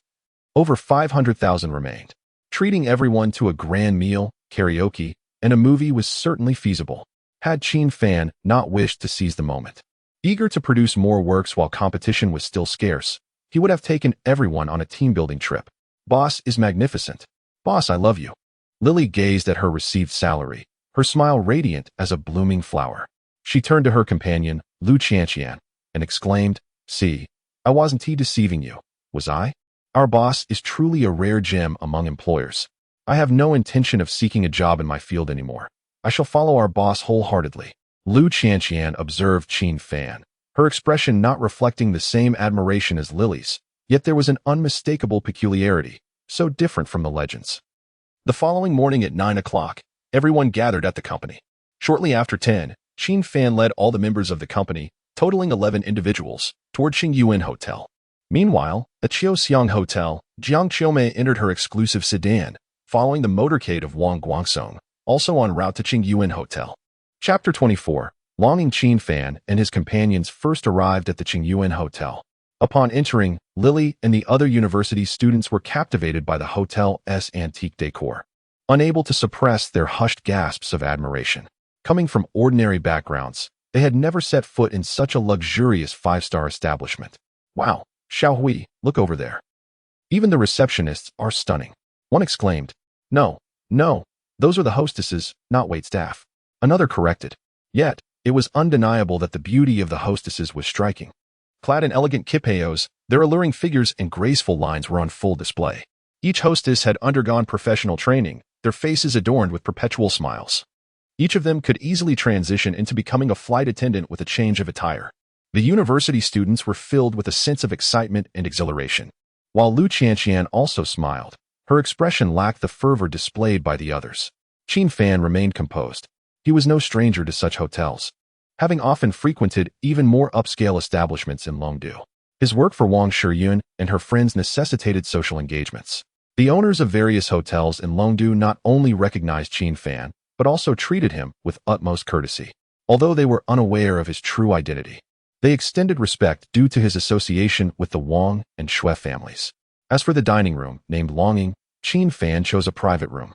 over 500,000 remained. Treating everyone to a grand meal, karaoke, and a movie was certainly feasible, had Qin Fan not wished to seize the moment. Eager to produce more works while competition was still scarce, he would have taken everyone on a team-building trip. Boss is magnificent. Boss, I love you. Lily gazed at her received salary, her smile radiant as a blooming flower. She turned to her companion, Lu Qianqian, and exclaimed, See, I wasn't deceiving you, was I? Our boss is truly a rare gem among employers. I have no intention of seeking a job in my field anymore. I shall follow our boss wholeheartedly. Lu Qianqian observed Qin Fan, her expression not reflecting the same admiration as Lily's, yet there was an unmistakable peculiarity, so different from the legends. The following morning at 9 o'clock, everyone gathered at the company. Shortly after 10, Qin Fan led all the members of the company, totaling 11 individuals, toward Qingyuan Hotel. Meanwhile, at Qiuxiang Hotel, Jiang Qiumei entered her exclusive sedan, following the motorcade of Wang Guangsong, also en route to Qingyuan Hotel. Chapter 24. Longing Qin Fan and his companions first arrived at the Qingyuan Hotel. Upon entering, Lily and the other university students were captivated by the hotel's antique decor, unable to suppress their hushed gasps of admiration. Coming from ordinary backgrounds, they had never set foot in such a luxurious five-star establishment. Wow, Xiaohui, look over there. Even the receptionists are stunning. One exclaimed. No, those are the hostesses, not waitstaff. Another corrected. Yet, it was undeniable that the beauty of the hostesses was striking. Clad in elegant kipayos, their alluring figures and graceful lines were on full display. Each hostess had undergone professional training, their faces adorned with perpetual smiles. Each of them could easily transition into becoming a flight attendant with a change of attire. The university students were filled with a sense of excitement and exhilaration. While Lu Qianqian also smiled, her expression lacked the fervor displayed by the others. Qin Fan remained composed. He was no stranger to such hotels, having often frequented even more upscale establishments in Longdu. His work for Wang Shiyun and her friends necessitated social engagements. The owners of various hotels in Longdu not only recognized Qin Fan, but also treated him with utmost courtesy, although they were unaware of his true identity. They extended respect due to his association with the Wang and Shui families. As for the dining room, named Longing, Qin Fan chose a private room.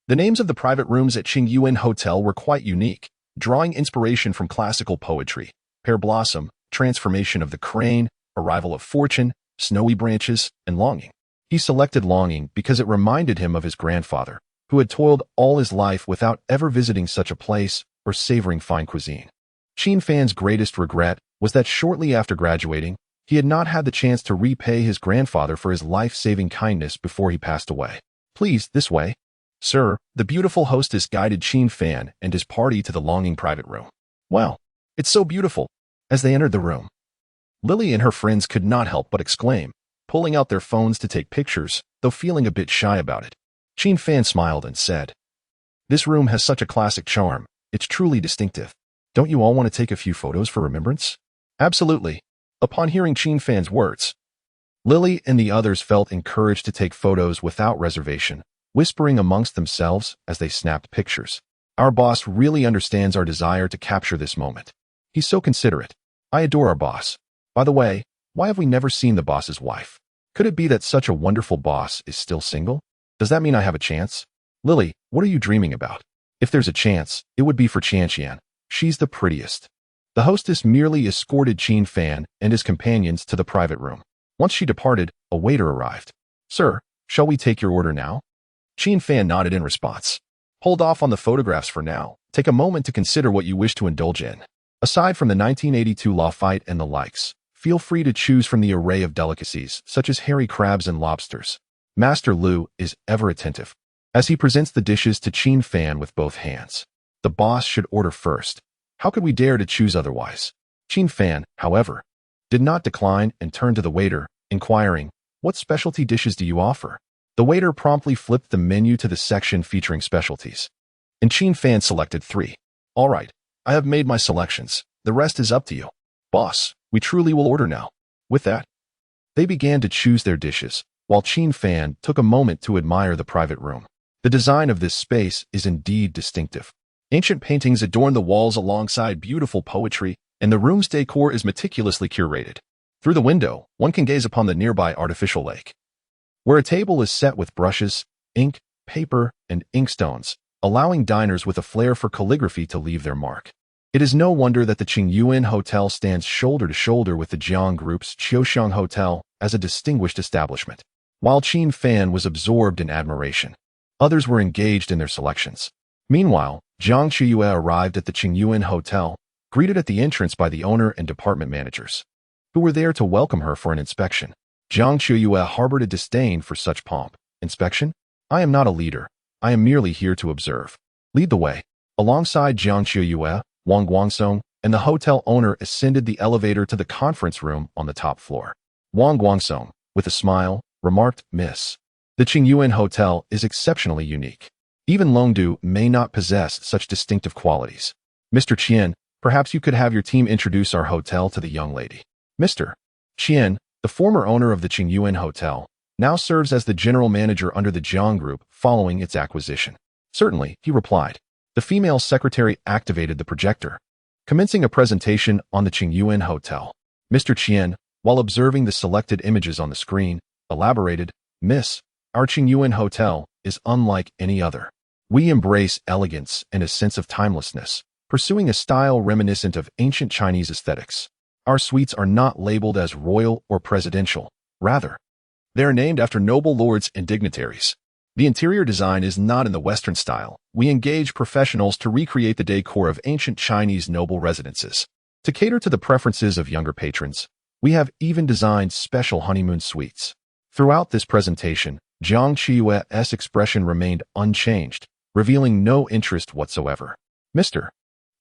The names of the private rooms at Qingyuan Hotel were quite unique, drawing inspiration from classical poetry: Pear Blossom, Transformation of the Crane, Arrival of Fortune, Snowy Branches, and Longing. He selected Longing because it reminded him of his grandfather, who had toiled all his life without ever visiting such a place or savoring fine cuisine. Qin Fan's greatest regret was that shortly after graduating, he had not had the chance to repay his grandfather for his life-saving kindness before he passed away. "Please, this way." "Sir," the beautiful hostess guided Qin Fan and his party to the Longing private room. "Wow, it's so beautiful." As they entered the room, Lily and her friends could not help but exclaim, pulling out their phones to take pictures, though feeling a bit shy about it. Qin Fan smiled and said, "This room has such a classic charm. It's truly distinctive. Don't you all want to take a few photos for remembrance?" "Absolutely." Upon hearing Qin Fan's words, Lily and the others felt encouraged to take photos without reservation, whispering amongst themselves as they snapped pictures. "Our boss really understands our desire to capture this moment. He's so considerate. I adore our boss. By the way, why have we never seen the boss's wife? Could it be that such a wonderful boss is still single? Does that mean I have a chance? Lily, what are you dreaming about? If there's a chance, it would be for Qian. She's the prettiest." The hostess merely escorted Qin Fan and his companions to the private room. Once she departed, a waiter arrived. "Sir, shall we take your order now?" Qin Fan nodded in response. "Hold off on the photographs for now. Take a moment to consider what you wish to indulge in. Aside from the 1982 law fight and the likes, feel free to choose from the array of delicacies, such as hairy crabs and lobsters." Master Lu is ever attentive. As he presents the dishes to Qin Fan with both hands, "The boss should order first. How could we dare to choose otherwise?" Qin Fan, however, did not decline and turned to the waiter, inquiring, "What specialty dishes do you offer?" The waiter promptly flipped the menu to the section featuring specialties, and Qin Fan selected 3. "All right, I have made my selections. The rest is up to you. Boss, we truly will order now." With that, they began to choose their dishes, while Qin Fan took a moment to admire the private room. The design of this space is indeed distinctive. Ancient paintings adorn the walls alongside beautiful poetry, and the room's decor is meticulously curated. Through the window, one can gaze upon the nearby artificial lake, where a table is set with brushes, ink, paper, and inkstones, allowing diners with a flair for calligraphy to leave their mark. It is no wonder that the Qingyuan Hotel stands shoulder to shoulder with the Jiang Group's Qiuxiang Hotel as a distinguished establishment. While Qin Fan was absorbed in admiration, others were engaged in their selections. Meanwhile, Jiang Qiuyue arrived at the Qingyuan Hotel, greeted at the entrance by the owner and department managers, who were there to welcome her for an inspection. Jiang Qiuyue harbored a disdain for such pomp. "Inspection? I am not a leader. I am merely here to observe. Lead the way." Alongside Jiang Qiuyue, Wang Guangsong and the hotel owner ascended the elevator to the conference room on the top floor. Wang Guangsong, with a smile, remarked, "Miss, the Qingyuan Hotel is exceptionally unique. Even Longdu may not possess such distinctive qualities. Mr. Qian, perhaps you could have your team introduce our hotel to the young lady." Mr. Qian, the former owner of the Qingyuan Hotel, now serves as the general manager under the Jiang Group following its acquisition. "Certainly," he replied. The female secretary activated the projector, commencing a presentation on the Qingyuan Hotel. Mr. Qian, while observing the selected images on the screen, elaborated, "Miss, our Qingyuan Hotel is unlike any other. We embrace elegance and a sense of timelessness, pursuing a style reminiscent of ancient Chinese aesthetics. Our suites are not labeled as royal or presidential. Rather, they are named after noble lords and dignitaries. The interior design is not in the Western style. We engage professionals to recreate the decor of ancient Chinese noble residences. To cater to the preferences of younger patrons, we have even designed special honeymoon suites." Throughout this presentation, Jiang Qiue's expression remained unchanged, revealing no interest whatsoever. Mr.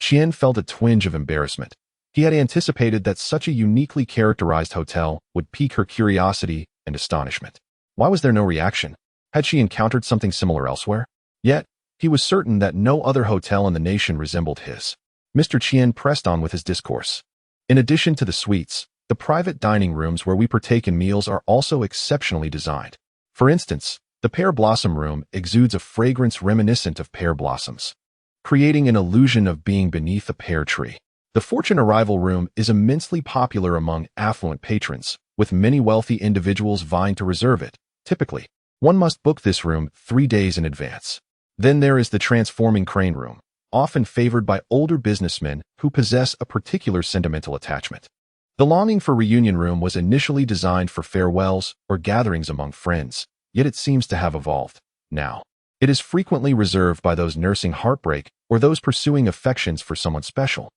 Qian felt a twinge of embarrassment. He had anticipated that such a uniquely characterized hotel would pique her curiosity and astonishment. Why was there no reaction? Had she encountered something similar elsewhere? Yet, he was certain that no other hotel in the nation resembled his. Mr. Qian pressed on with his discourse. "In addition to the suites, the private dining rooms where we partake in meals are also exceptionally designed. For instance, the pear blossom room exudes a fragrance reminiscent of pear blossoms, creating an illusion of being beneath a pear tree. The Fortune Arrival Room is immensely popular among affluent patrons, with many wealthy individuals vying to reserve it. Typically, one must book this room 3 days in advance. Then there is the Transforming Crane Room, often favored by older businessmen who possess a particular sentimental attachment. The Longing for Reunion Room was initially designed for farewells or gatherings among friends, yet it seems to have evolved. Now, it is frequently reserved by those nursing heartbreak or those pursuing affections for someone special.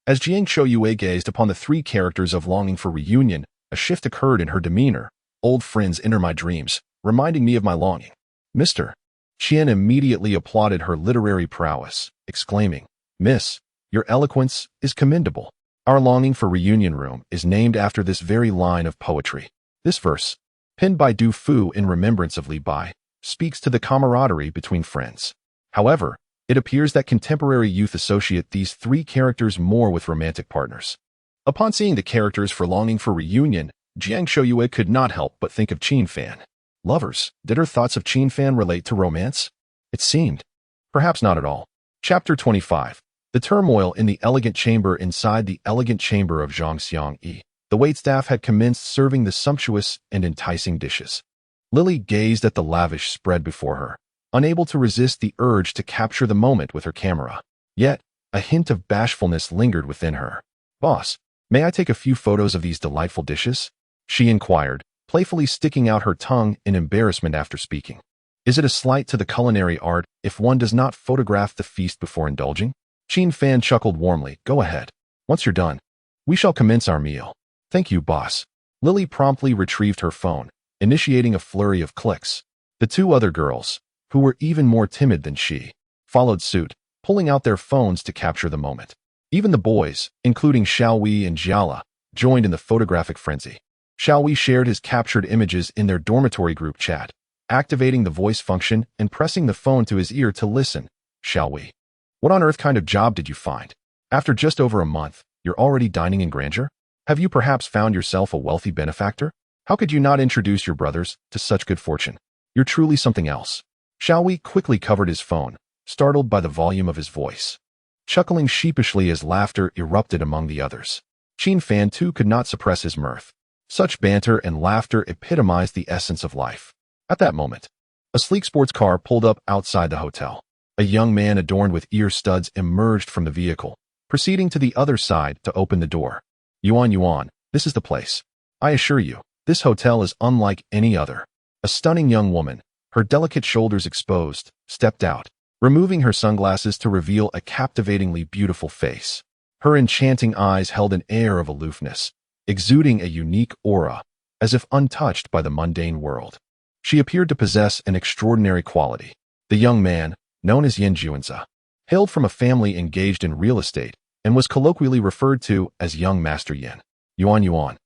As Jiang Choyue gazed upon the 3 characters of Longing for Reunion, a shift occurred in her demeanor. Old friends enter my dreams, reminding me of my longing. Mr. Qian immediately applauded her literary prowess, exclaiming, "Miss, your eloquence is commendable. Our Longing for Reunion Room is named after this very line of poetry." This verse, penned by Du Fu in remembrance of Li Bai, speaks to the camaraderie between friends. However, it appears that contemporary youth associate these 3 characters more with romantic partners. Upon seeing the characters for Longing for Reunion, Jiang Choyue could not help but think of Qin Fan. Lovers, did her thoughts of Qin Fan relate to romance? It seemed. Perhaps not at all. Chapter 25. The turmoil in the elegant chamber. Inside the elegant chamber of Zhang Xiangyi, the waitstaff had commenced serving the sumptuous and enticing dishes. Lily gazed at the lavish spread before her, unable to resist the urge to capture the moment with her camera. Yet, a hint of bashfulness lingered within her. "Boss, may I take a few photos of these delightful dishes?" she inquired, playfully sticking out her tongue in embarrassment after speaking. Is it a slight to the culinary art if one does not photograph the feast before indulging? Qin Fan chuckled warmly. "Go ahead. Once you're done, we shall commence our meal." "Thank you, boss." Lily promptly retrieved her phone, initiating a flurry of clicks. The 2 other girls, who were even more timid than she, followed suit, pulling out their phones to capture the moment. Even the boys, including Xiaowei and Jiala, joined in the photographic frenzy. Xiaowei shared his captured images in their dormitory group chat, activating the voice function and pressing the phone to his ear to listen. "Xiaowei, what on earth kind of job did you find? After just over a month, you're already dining in grandeur? Have you perhaps found yourself a wealthy benefactor? How could you not introduce your brothers to such good fortune? You're truly something else." Xiaowei quickly covered his phone, startled by the volume of his voice, chuckling sheepishly as laughter erupted among the others. Qin Fan too could not suppress his mirth. Such banter and laughter epitomized the essence of life. At that moment, a sleek sports car pulled up outside the hotel. A young man adorned with ear studs emerged from the vehicle, proceeding to the other side to open the door. Yuan, this is the place. I assure you, this hotel is unlike any other." A stunning young woman, her delicate shoulders exposed, stepped out, removing her sunglasses to reveal a captivatingly beautiful face. Her enchanting eyes held an air of aloofness, exuding a unique aura, as if untouched by the mundane world. She appeared to possess an extraordinary quality. The young man, known as Yin Juanza, hailed from a family engaged in real estate and was colloquially referred to as Young Master Yin. Yuan,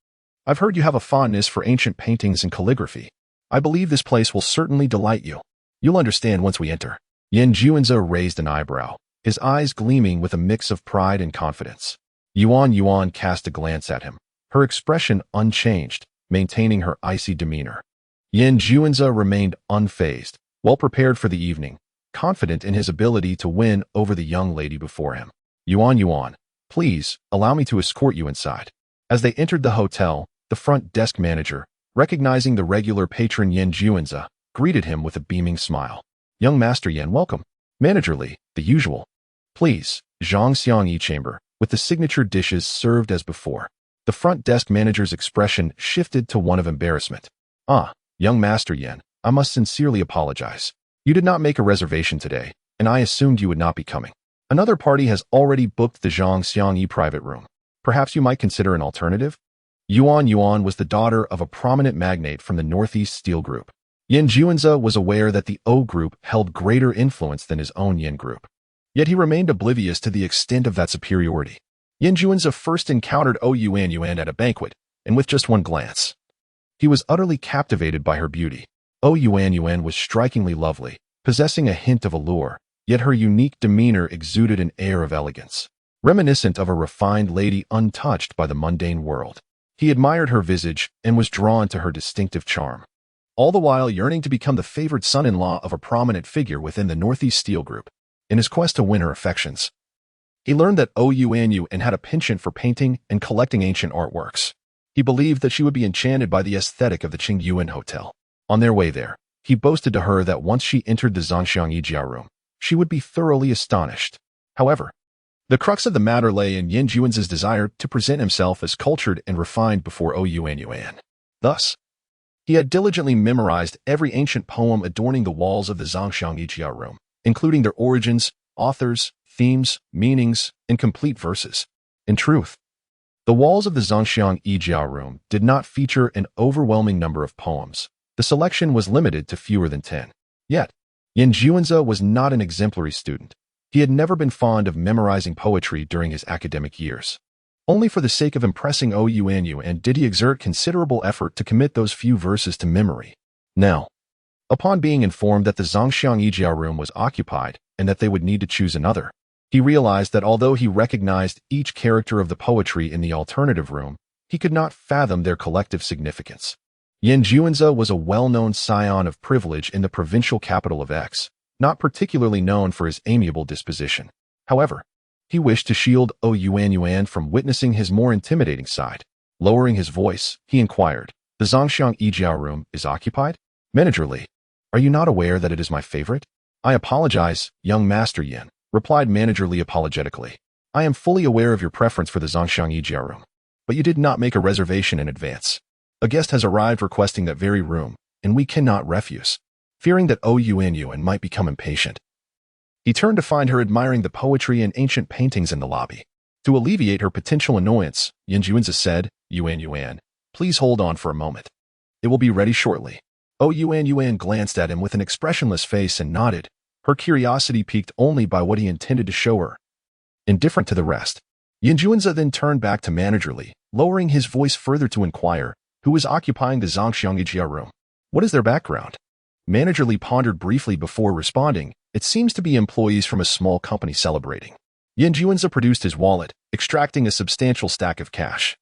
I've heard you have a fondness for ancient paintings and calligraphy. I believe this place will certainly delight you. You'll understand once we enter." Yin Juanza raised an eyebrow, his eyes gleaming with a mix of pride and confidence. Yuan cast a glance at him, her expression unchanged, maintaining her icy demeanor. Yin Juanza remained unfazed, well prepared for the evening, confident in his ability to win over the young lady before him. Yuan, please, allow me to escort you inside." As they entered the hotel, the front desk manager, recognizing the regular patron Yin Juanza, greeted him with a beaming smile. "Young Master Yin, welcome." Manager Li, the usual. "Please, Zhang Xiangyi chamber," with the signature dishes served as before. The front desk manager's expression shifted to one of embarrassment. Young Master Yin, I must sincerely apologize. You did not make a reservation today, and I assumed you would not be coming. Another party has already booked the Zhang Xiangyi private room. Perhaps you might consider an alternative?" Yuan was the daughter of a prominent magnate from the Northeast Steel Group. Yin Juanza was aware that the O Group held greater influence than his own Yin Group. Yet he remained oblivious to the extent of that superiority. Yin Juanza first encountered O Yuan at a banquet, and with just one glance, he was utterly captivated by her beauty. O Yuan was strikingly lovely, possessing a hint of allure, yet her unique demeanor exuded an air of elegance, reminiscent of a refined lady untouched by the mundane world. He admired her visage and was drawn to her distinctive charm, all the while yearning to become the favored son-in-law of a prominent figure within the Northeast Steel Group. In his quest to win her affections, He learned that Yuan had a penchant for painting and collecting ancient artworks. He believed that she would be enchanted by the aesthetic of the Qingyuan Hotel. On their way there, he boasted to her that once she entered the Zhangxiang Yijia room, she would be thoroughly astonished. However, the crux of the matter lay in Yin Juan's desire to present himself as cultured and refined before Yuan. Thus, he had diligently memorized every ancient poem adorning the walls of the Zhangxiang Yijia room, including their origins, authors, themes, meanings, and complete verses. In truth, the walls of the Zhangxiang Yijia room did not feature an overwhelming number of poems. The selection was limited to fewer than 10. Yet, Yin Juanzi was not an exemplary student. He had never been fond of memorizing poetry during his academic years. Only for the sake of impressing Yuan did he exert considerable effort to commit those few verses to memory. Now, upon being informed that the Zhangxiang Yijia room was occupied and that they would need to choose another, he realized that although he recognized each character of the poetry in the alternative room, he could not fathom their collective significance. Yin Juanzi was a well-known scion of privilege in the provincial capital of X, not particularly known for his amiable disposition. However, he wished to shield Yuan from witnessing his more intimidating side. Lowering his voice, he inquired, "The Zhangxiang Yijia room is occupied? Manager Li, are you not aware that it is my favorite?" "I apologize, young Master Yin," replied Manager Li apologetically. "I am fully aware of your preference for the Zhangxiang Yijia room, but you did not make a reservation in advance. A guest has arrived requesting that very room, and we cannot refuse." Fearing that Yuan might become impatient, he turned to find her admiring the poetry and ancient paintings in the lobby. To alleviate her potential annoyance, Yin Juanzi said, "Yuan, please hold on for a moment. It will be ready shortly." Yuan glanced at him with an expressionless face and nodded, her curiosity piqued only by what he intended to show her. Indifferent to the rest, Yin Juanzi then turned back to Manager Li, lowering his voice further to inquire, "Who is occupying the Zhangxiang Yijia room? What is their background?" Manager Li pondered briefly before responding, "It seems to be employees from a small company celebrating." Yin Juanzi produced his wallet, extracting a substantial stack of cash,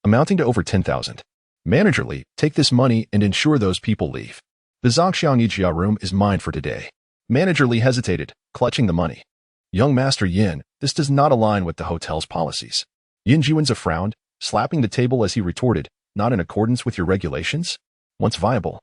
amounting to over 10,000. "Manager Li, take this money and ensure those people leave. The Zhangxiang Yijia room is mine for today." Manager Li hesitated, clutching the money. "Young Master Yin, this does not align with the hotel's policies." Yin Juanzi frowned, slapping the table as he retorted, "Not in accordance with your regulations? Once viable,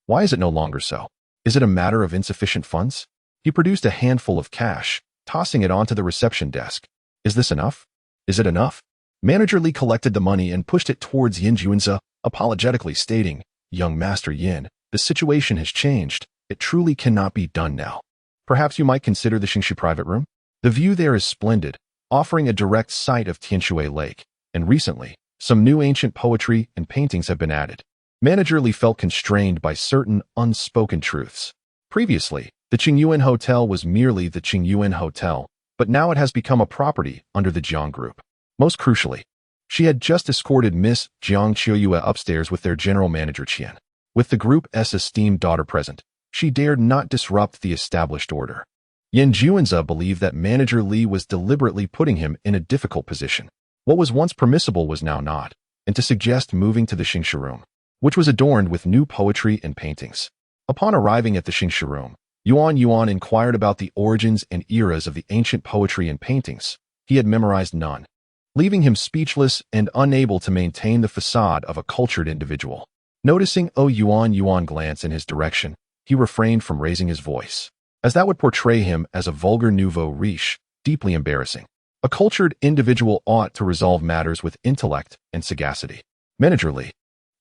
why is it no longer so? Is it a matter of insufficient funds?" He produced a handful of cash, tossing it onto the reception desk. "Is this enough? Is it enough?" Manager Li collected the money and pushed it towards Yin Juanzi, apologetically stating, "Young Master Yin, the situation has changed. It truly cannot be done now. Perhaps you might consider the Xingshu private room? The view there is splendid, offering a direct sight of Tianshui Lake, and recently, some new ancient poetry and paintings have been added." Manager Li felt constrained by certain unspoken truths. Previously, the Qingyuan Hotel was merely the Qingyuan Hotel, but now it has become a property under the Jiang Group. Most crucially, she had just escorted Miss Jiang Qiuyue upstairs with their general manager Qian. With the group's esteemed daughter present, she dared not disrupt the established order. Yin Juanzi believed that Manager Li was deliberately putting him in a difficult position. What was once permissible was now not, and to suggest moving to the Xingshu room, which was adorned with new poetry and paintings. Upon arriving at the Xingshu room, Yuan inquired about the origins and eras of the ancient poetry and paintings. He had memorized none, leaving him speechless and unable to maintain the facade of a cultured individual. Noticing Yuan glance in his direction, he refrained from raising his voice, as that would portray him as a vulgar nouveau riche, deeply embarrassing. A cultured individual ought to resolve matters with intellect and sagacity. "Manager Li,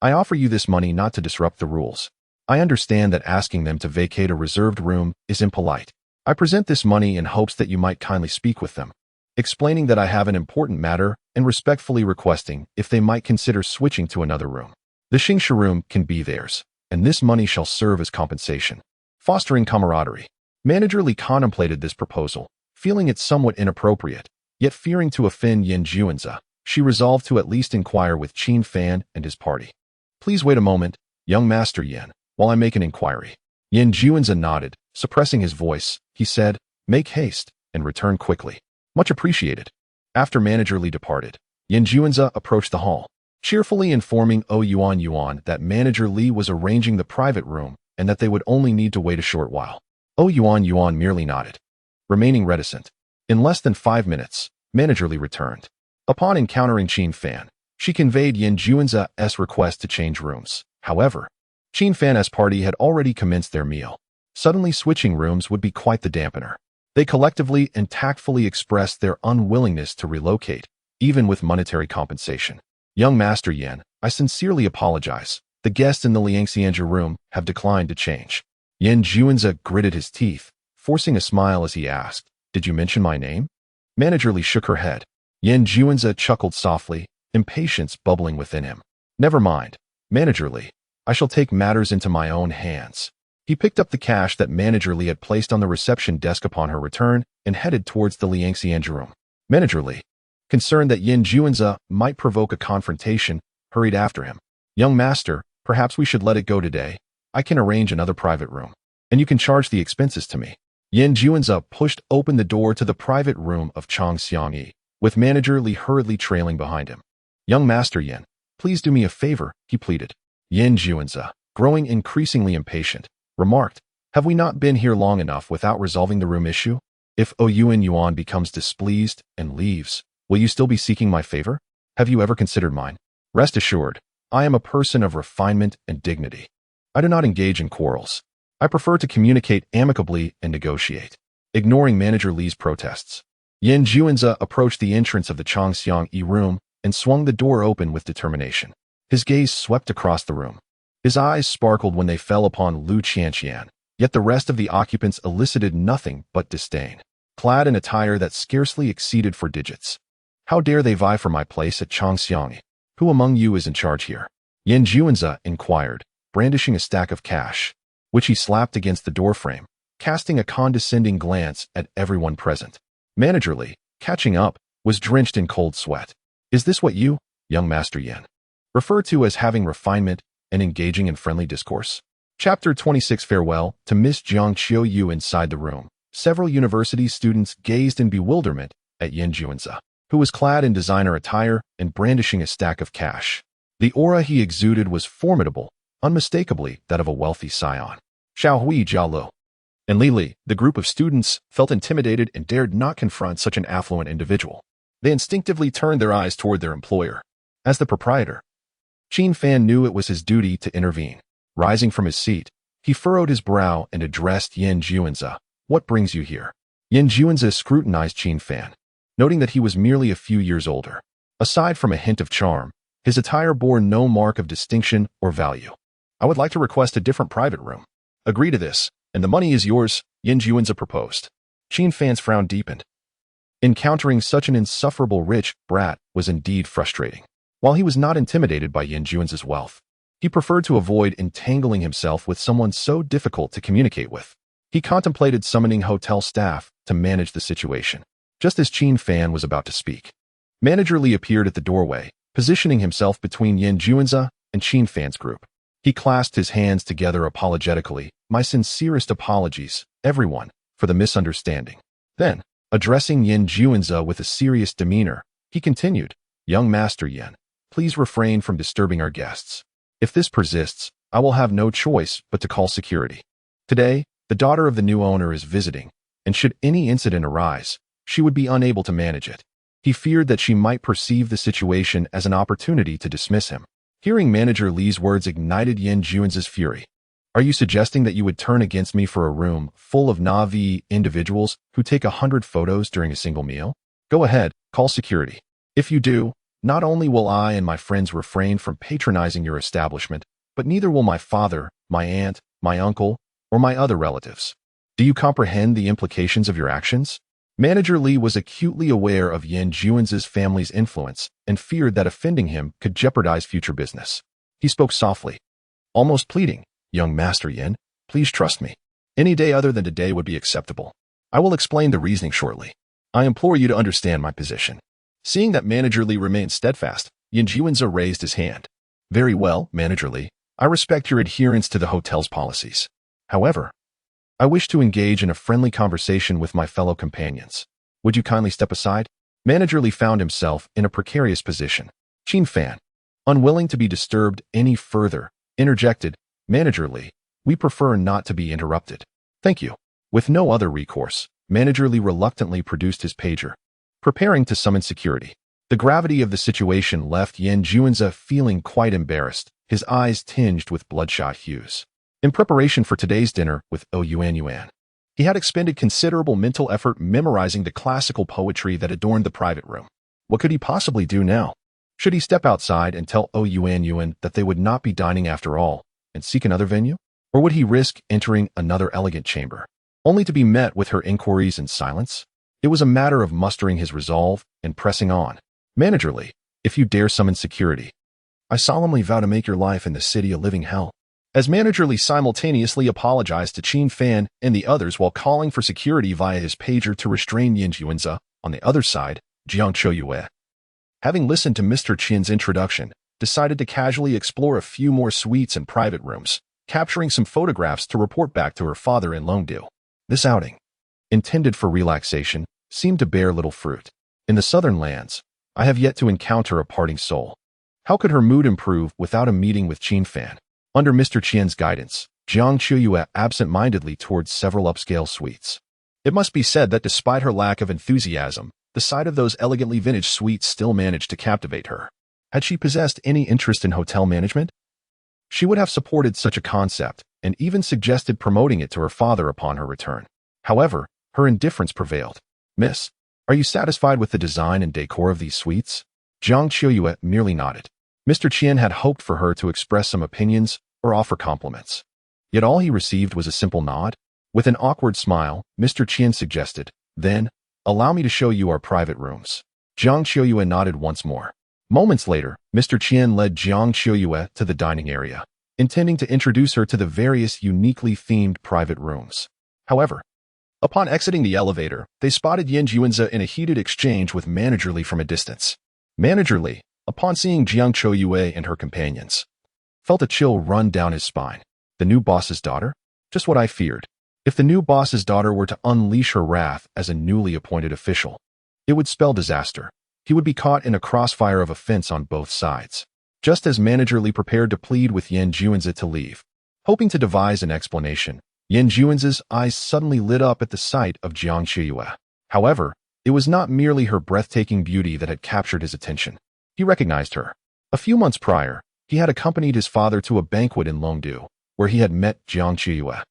I offer you this money not to disrupt the rules. I understand that asking them to vacate a reserved room is impolite. I present this money in hopes that you might kindly speak with them, explaining that I have an important matter and respectfully requesting if they might consider switching to another room. The Xingshu room can be theirs, and this money shall serve as compensation." Fostering camaraderie. Manager Li contemplated this proposal, feeling it somewhat inappropriate, yet fearing to offend Yin Juanzi, she resolved to at least inquire with Qin Fan and his party. "Please wait a moment, young Master Yin, while I make an inquiry." Yin Juanzi nodded, suppressing his voice. He said, "Make haste, and return quickly. Much appreciated." After Manager Li departed, Yin Juanzi approached the hall, cheerfully informing Yuan that Manager Li was arranging the private room and that they would only need to wait a short while. Yuan merely nodded, remaining reticent. In less than 5 minutes, Manager Li returned. Upon encountering Qin Fan, she conveyed Yin Juanza's request to change rooms. However, Qin Fan's party had already commenced their meal. Suddenly switching rooms would be quite the dampener. They collectively and tactfully expressed their unwillingness to relocate, even with monetary compensation. Young Master Yan, I sincerely apologize. The guests in the Liangxianja room have declined to change. Yin Juanza gritted his teeth, forcing a smile as he asked, Did you mention my name? Manager Li shook her head. Yin Juanza chuckled softly, impatience bubbling within him. Never mind, Manager Li. I shall take matters into my own hands. He picked up the cash that Manager Li had placed on the reception desk upon her return and headed towards the Liangxianja room. Manager Li, concerned that Yin Juanza might provoke a confrontation, hurried after him. Young master, perhaps we should let it go today. I can arrange another private room, and you can charge the expenses to me. Yin Juanza pushed open the door to the private room of Chang Xiangyi, with Manager Li hurriedly trailing behind him. Young Master Yin, please do me a favor, he pleaded. Yin Juanza, growing increasingly impatient, remarked, Have we not been here long enough without resolving the room issue? If Ouyuan Yuan becomes displeased and leaves, will you still be seeking my favor? Have you ever considered mine? Rest assured, I am a person of refinement and dignity. I do not engage in quarrels. I prefer to communicate amicably and negotiate. Ignoring Manager Li's protests, Yin Juanza approached the entrance of the Chang Xiangyi room and swung the door open with determination. His gaze swept across the room. His eyes sparkled when they fell upon Lu Qianqian, yet the rest of the occupants elicited nothing but disdain, clad in attire that scarcely exceeded 4 digits. How dare they vie for my place at Chang Xiangyi? Who among you is in charge here? Yin Juanza inquired, brandishing a stack of cash, which he slapped against the doorframe, casting a condescending glance at everyone present. Manager Li, catching up, was drenched in cold sweat. Is this what you, young Master Yin, refer to as having refinement and engaging in friendly discourse? Chapter 26 Farewell to Miss Jiang Qiu inside the room. Several university students gazed in bewilderment at Yin Juanza, who was clad in designer attire and brandishing a stack of cash. The aura he exuded was formidable, unmistakably that of a wealthy scion. Xiao Hui Jialu and Li Li, the group of students, felt intimidated and dared not confront such an affluent individual. They instinctively turned their eyes toward their employer. As the proprietor, Qin Fan knew it was his duty to intervene. Rising from his seat, he furrowed his brow and addressed Yin Juanza. What brings you here? Yin Juanza scrutinized Qin Fan, noting that he was merely a few years older. Aside from a hint of charm, his attire bore no mark of distinction or value. I would like to request a different private room. Agree to this, and the money is yours, Yin Juanza proposed. Qin Fan's frown deepened. Encountering such an insufferable rich brat was indeed frustrating. While he was not intimidated by Yin Juanza's wealth, he preferred to avoid entangling himself with someone so difficult to communicate with. He contemplated summoning hotel staff to manage the situation. Just as Qin Fan was about to speak, Manager Li appeared at the doorway, positioning himself between Yin Juanza and Qin Fan's group. He clasped his hands together apologetically. My sincerest apologies, everyone, for the misunderstanding. Then, addressing Yin Juanza with a serious demeanor, he continued, Young Master Yin, please refrain from disturbing our guests. If this persists, I will have no choice but to call security. Today, the daughter of the new owner is visiting, and should any incident arise, she would be unable to manage it. He feared that she might perceive the situation as an opportunity to dismiss him. Hearing Manager Li's words ignited Yin Juanza's fury. Are you suggesting that you would turn against me for a room full of Na'vi individuals who take 100 photos during a single meal? Go ahead, call security. If you do, not only will I and my friends refrain from patronizing your establishment, but neither will my father, my aunt, my uncle, or my other relatives. Do you comprehend the implications of your actions? Manager Li was acutely aware of Yin Juanza's family's influence and feared that offending him could jeopardize future business. He spoke softly, almost pleading, Young Master Yin, please trust me. Any day other than today would be acceptable. I will explain the reasoning shortly. I implore you to understand my position. Seeing that Manager Li remained steadfast, Yin Juanza raised his hand. Very well, Manager Li. I respect your adherence to the hotel's policies. However, I wish to engage in a friendly conversation with my fellow companions. Would you kindly step aside? Manager Li found himself in a precarious position. Qin Fan, unwilling to be disturbed any further, interjected, Manager Li, we prefer not to be interrupted. Thank you. With no other recourse, Manager Lee reluctantly produced his pager, preparing to summon security. The gravity of the situation left Yan Juanza feeling quite embarrassed, his eyes tinged with bloodshot hues. In preparation for today's dinner with Yuan, he had expended considerable mental effort memorizing the classical poetry that adorned the private room. What could he possibly do now? Should he step outside and tell Yuan that they would not be dining after all and seek another venue? Or would he risk entering another elegant chamber, only to be met with her inquiries in silence? It was a matter of mustering his resolve and pressing on. Manager Lee, if you dare summon security, I solemnly vow to make your life in the city a living hell. As Manager Lee simultaneously apologized to Qin Fan and the others while calling for security via his pager to restrain Yan Juanza, on the other side, Jiang Choyue, having listened to Mr. Qin's introduction, decided to casually explore a few more suites and private rooms, capturing some photographs to report back to her father in Longdu. This outing, intended for relaxation, seemed to bear little fruit. In the southern lands, I have yet to encounter a parting soul. How could her mood improve without a meeting with Qin Fan? Under Mr. Qian's guidance, Jiang Choyue absent-mindedly towards several upscale suites. It must be said that despite her lack of enthusiasm, the sight of those elegantly vintage suites still managed to captivate her. Had she possessed any interest in hotel management, she would have supported such a concept and even suggested promoting it to her father upon her return. However, her indifference prevailed. Miss, are you satisfied with the design and decor of these suites? Jiang Choyue merely nodded. Mr. Qian had hoped for her to express some opinions or offer compliments. Yet all he received was a simple nod. With an awkward smile, Mr. Qian suggested, then, allow me to show you our private rooms. Jiang Choyue nodded once more. Moments later, Mr. Qian led Jiang Choyue to the dining area, intending to introduce her to the various uniquely themed private rooms. However, upon exiting the elevator, they spotted Yan Juanza in a heated exchange with Manager Lee from a distance. Manager Lee, upon seeing Jiang Choyue and her companions, felt a chill run down his spine. The new boss's daughter? Just what I feared. If the new boss's daughter were to unleash her wrath as a newly appointed official, it would spell disaster. He would be caught in a crossfire of offense on both sides. Just as Manager Lee prepared to plead with Yan Juanza to leave, hoping to devise an explanation, Yan Juanza's eyes suddenly lit up at the sight of Jiang Choyue. However, it was not merely her breathtaking beauty that had captured his attention. He recognized her. A few months prior, he had accompanied his father to a banquet in Longdu, where he had met Jiang Choyue.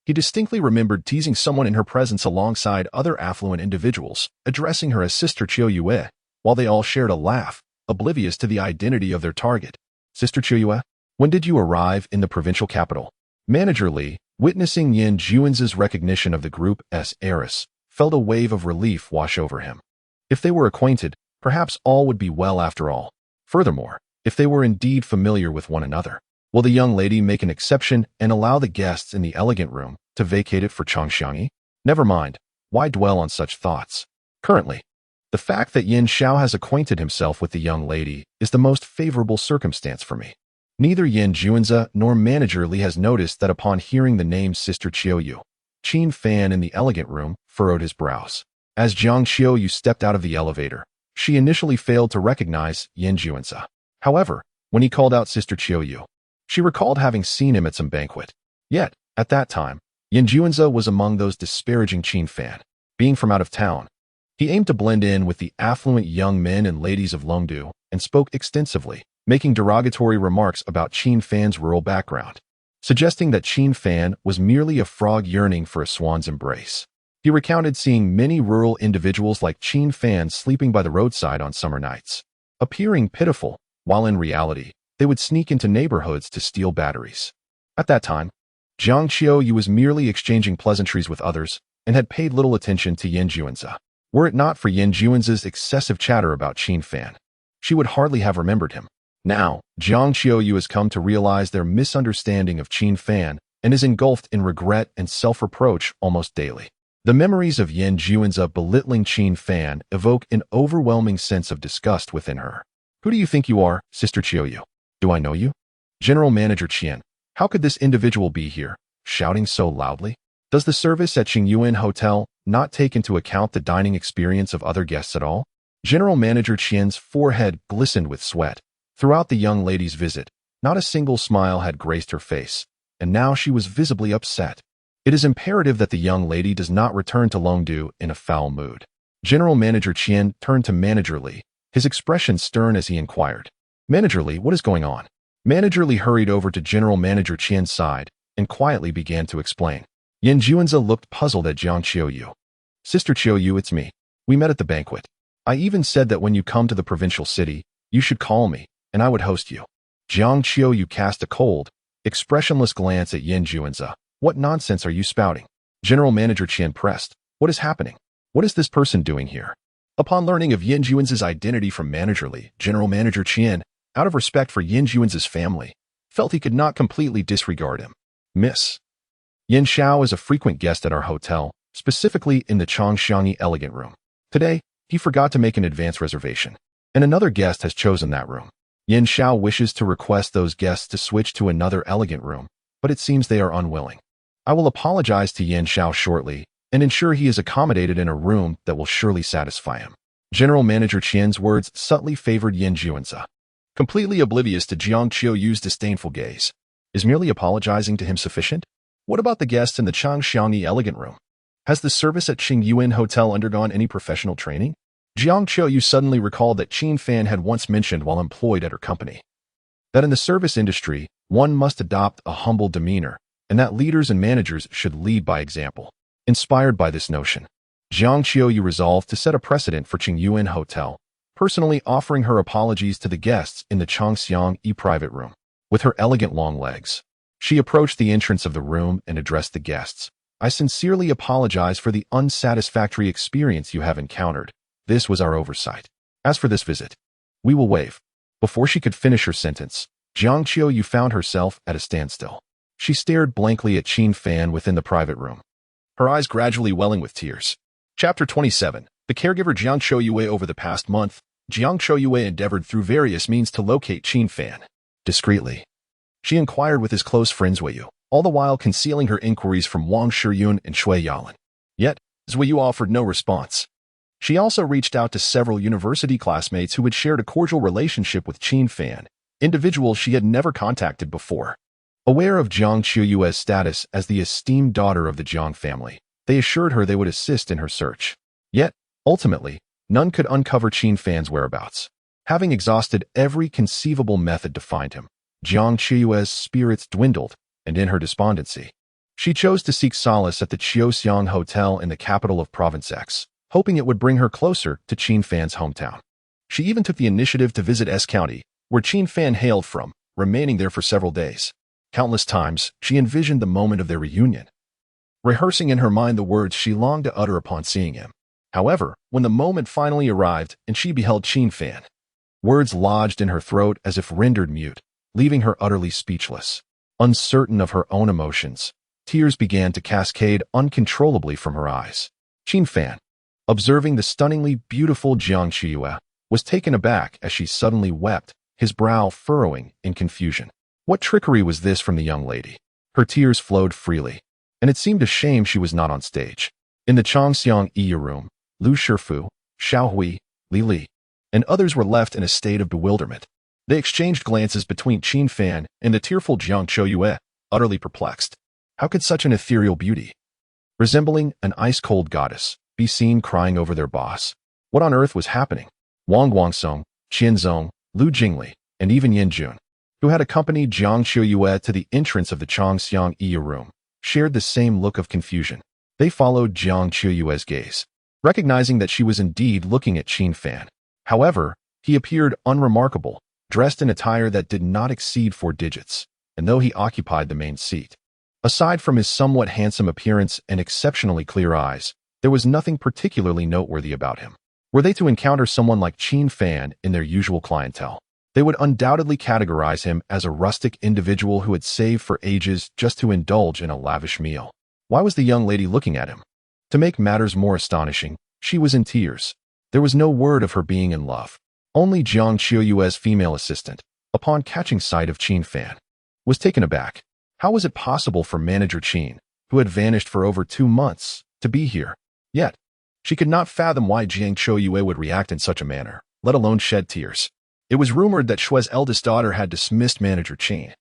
He distinctly remembered teasing someone in her presence alongside other affluent individuals, addressing her as Sister Choyue, while they all shared a laugh, oblivious to the identity of their target. Sister Choyue, when did you arrive in the provincial capital? Manager Lee, witnessing Yan Juanza's recognition of the group as heiress, felt a wave of relief wash over him. If they were acquainted, perhaps all would be well after all. Furthermore, if they were indeed familiar with one another, will the young lady make an exception and allow the guests in the elegant room to vacate it for Changxiangyi? Never mind, why dwell on such thoughts? Currently, the fact that Yin Xiao has acquainted himself with the young lady is the most favorable circumstance for me. Neither Yan Juanza nor Manager Lee has noticed that upon hearing the name Sister Qiuyu, Qin Fan in the elegant room furrowed his brows. As Jiang Qiuyu stepped out of the elevator, she initially failed to recognize Yan Juanza. However, when he called out Sister Qiuyu, she recalled having seen him at some banquet. Yet, at that time, Yan Juanza was among those disparaging Qin Fan. Being from out of town, he aimed to blend in with the affluent young men and ladies of Longdu and spoke extensively, making derogatory remarks about Qin Fan's rural background, suggesting that Qin Fan was merely a frog yearning for a swan's embrace. He recounted seeing many rural individuals like Qin Fan sleeping by the roadside on summer nights, appearing pitiful, while in reality, they would sneak into neighborhoods to steal batteries. At that time, Jiang Qiuyu was merely exchanging pleasantries with others and had paid little attention to Yan Juanza. Were it not for Yan Juanza's excessive chatter about Qin Fan, she would hardly have remembered him. Now, Jiang Qiuyu has come to realize their misunderstanding of Qin Fan and is engulfed in regret and self-reproach almost daily. The memories of Yan Juanza belittling Qin Fan evoke an overwhelming sense of disgust within her. Who do you think you are, Sister Qiuyu? Do I know you? General Manager Qian, how could this individual be here, shouting so loudly? Does the service at Qingyuan Hotel not take into account the dining experience of other guests at all? General Manager Qian's forehead glistened with sweat. Throughout the young lady's visit, not a single smile had graced her face, and now she was visibly upset. It is imperative that the young lady does not return to Longdu in a foul mood. General Manager Qian turned to Manager Li, his expression stern as he inquired. Manager Li, what is going on? Manager Li hurried over to General Manager Qian's side and quietly began to explain. Yan Juanza looked puzzled at Jiang Qiuyu. Sister Qiuyu, it's me. We met at the banquet. I even said that when you come to the provincial city, you should call me, and I would host you. Jiang Qiuyu cast a cold, expressionless glance at Yan Juanza. What nonsense are you spouting? General Manager Qian pressed. What is happening? What is this person doing here? Upon learning of Yan Juanza's identity from Manager Li, General Manager Qian, out of respect for Yan Juanza's family, felt he could not completely disregard him. Miss Yan Xiao is a frequent guest at our hotel, specifically in the Changxiangi Elegant Room. Today, he forgot to make an advance reservation, and another guest has chosen that room. Yan Xiao wishes to request those guests to switch to another elegant room, but it seems they are unwilling. I will apologize to Yan Xiao shortly and ensure he is accommodated in a room that will surely satisfy him. General Manager Qian's words subtly favored Yan Juanza. Completely oblivious to Jiang Qiuyu's disdainful gaze. Is merely apologizing to him sufficient? What about the guests in the Changxiangi Elegant Room? Has the service at Qingyuan Hotel undergone any professional training? Jiang Qiuyu suddenly recalled that Qin Fan had once mentioned while employed at her company that in the service industry, one must adopt a humble demeanor, and that leaders and managers should lead by example. Inspired by this notion, Jiang Qiuyu resolved to set a precedent for Qingyuan Hotel, personally offering her apologies to the guests in the Changxiang private room. With her elegant long legs, she approached the entrance of the room and addressed the guests. I sincerely apologize for the unsatisfactory experience you have encountered. This was our oversight. As for this visit, we will waive. Before she could finish her sentence, Jiang Qiuyu found herself at a standstill. She stared blankly at Qin Fan within the private room, her eyes gradually welling with tears. Chapter 27. The caregiver Jiang Qiuyu. Over the past month, Jiang Qiuyu endeavored through various means to locate Qin Fan. Discreetly, she inquired with his close friends Wei Yu, all the while concealing her inquiries from Wang Shiyun and Shui Yalan. Yet, Wei Yu offered no response. She also reached out to several university classmates who had shared a cordial relationship with Qin Fan, individuals she had never contacted before. Aware of Jiang Qiuyu's status as the esteemed daughter of the Jiang family, they assured her they would assist in her search. Yet, ultimately, none could uncover Qin Fan's whereabouts. Having exhausted every conceivable method to find him, Jiang Qiuyu's spirits dwindled, and in her despondency, she chose to seek solace at the Qiuxiang Hotel in the capital of Province X, hoping it would bring her closer to Qin Fan's hometown. She even took the initiative to visit S County, where Qin Fan hailed from, remaining there for several days. Countless times, she envisioned the moment of their reunion, rehearsing in her mind the words she longed to utter upon seeing him. However, when the moment finally arrived and she beheld Qin Fan, words lodged in her throat as if rendered mute, leaving her utterly speechless. Uncertain of her own emotions, tears began to cascade uncontrollably from her eyes. Qin Fan, observing the stunningly beautiful Jiang Qiuyu, was taken aback as she suddenly wept, his brow furrowing in confusion. What trickery was this from the young lady? Her tears flowed freely, and it seemed a shame she was not on stage. In the Changxiang room, Lu Shifu, Xiao Hui, Li Li, and others were left in a state of bewilderment. They exchanged glances between Qin Fan and the tearful Jiang Qiuyu, utterly perplexed. How could such an ethereal beauty, resembling an ice-cold goddess, be seen crying over their boss? What on earth was happening? Wang Guangsong, Qianzong, Lu Jingli, and even Yan Jun, who had accompanied Jiang Qiuyu to the entrance of the Changxiang room, shared the same look of confusion. They followed Jiang Qiuyu's gaze, recognizing that she was indeed looking at Qin Fan. However, he appeared unremarkable, dressed in attire that did not exceed 4 digits, and though he occupied the main seat, aside from his somewhat handsome appearance and exceptionally clear eyes, there was nothing particularly noteworthy about him. Were they to encounter someone like Qin Fan in their usual clientele, they would undoubtedly categorize him as a rustic individual who had saved for ages just to indulge in a lavish meal. Why was the young lady looking at him? To make matters more astonishing, she was in tears. There was no word of her being in love. Only Jiang Qiuyu's female assistant, upon catching sight of Qin Fan, was taken aback. How was it possible for Manager Qin, who had vanished for over 2 months, to be here? Yet, she could not fathom why Jiang Qiuyu would react in such a manner, let alone shed tears. It was rumored that Shui's eldest daughter had dismissed Manager Qin,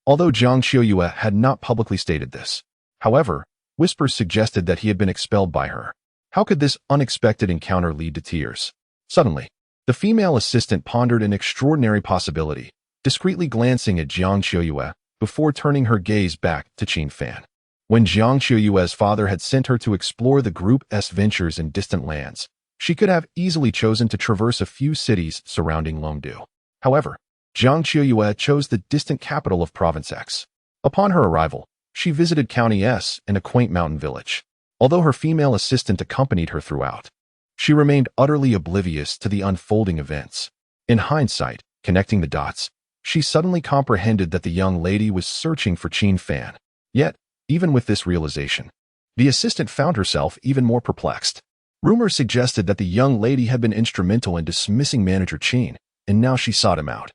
although Jiang Qiuyu had not publicly stated this. However, Whispers suggested that he had been expelled by her. How could this unexpected encounter lead to tears? Suddenly, the female assistant pondered an extraordinary possibility, discreetly glancing at Jiang Qiuyue before turning her gaze back to Qin Fan. When Jiang Qiuyue's father had sent her to explore the group's ventures in distant lands, she could have easily chosen to traverse a few cities surrounding Longdu. However, Jiang Qiuyue chose the distant capital of Province X. Upon her arrival, she visited County S and a quaint mountain village. Although her female assistant accompanied her throughout, she remained utterly oblivious to the unfolding events. In hindsight, connecting the dots, she suddenly comprehended that the young lady was searching for Qin Fan. Yet, even with this realization, the assistant found herself even more perplexed. Rumors suggested that the young lady had been instrumental in dismissing manager Qin, and now she sought him out.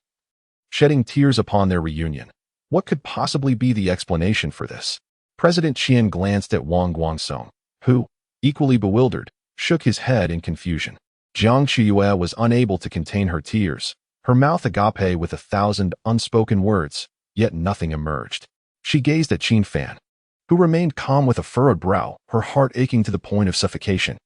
Shedding tears upon their reunion, what could possibly be the explanation for this? President Qian glanced at Wang Guangsong, who, equally bewildered, shook his head in confusion. Jiang Qiuyue was unable to contain her tears, her mouth agape with 1,000 unspoken words, yet nothing emerged. She gazed at Qin Fan, who remained calm with a furrowed brow, her heart aching to the point of suffocation.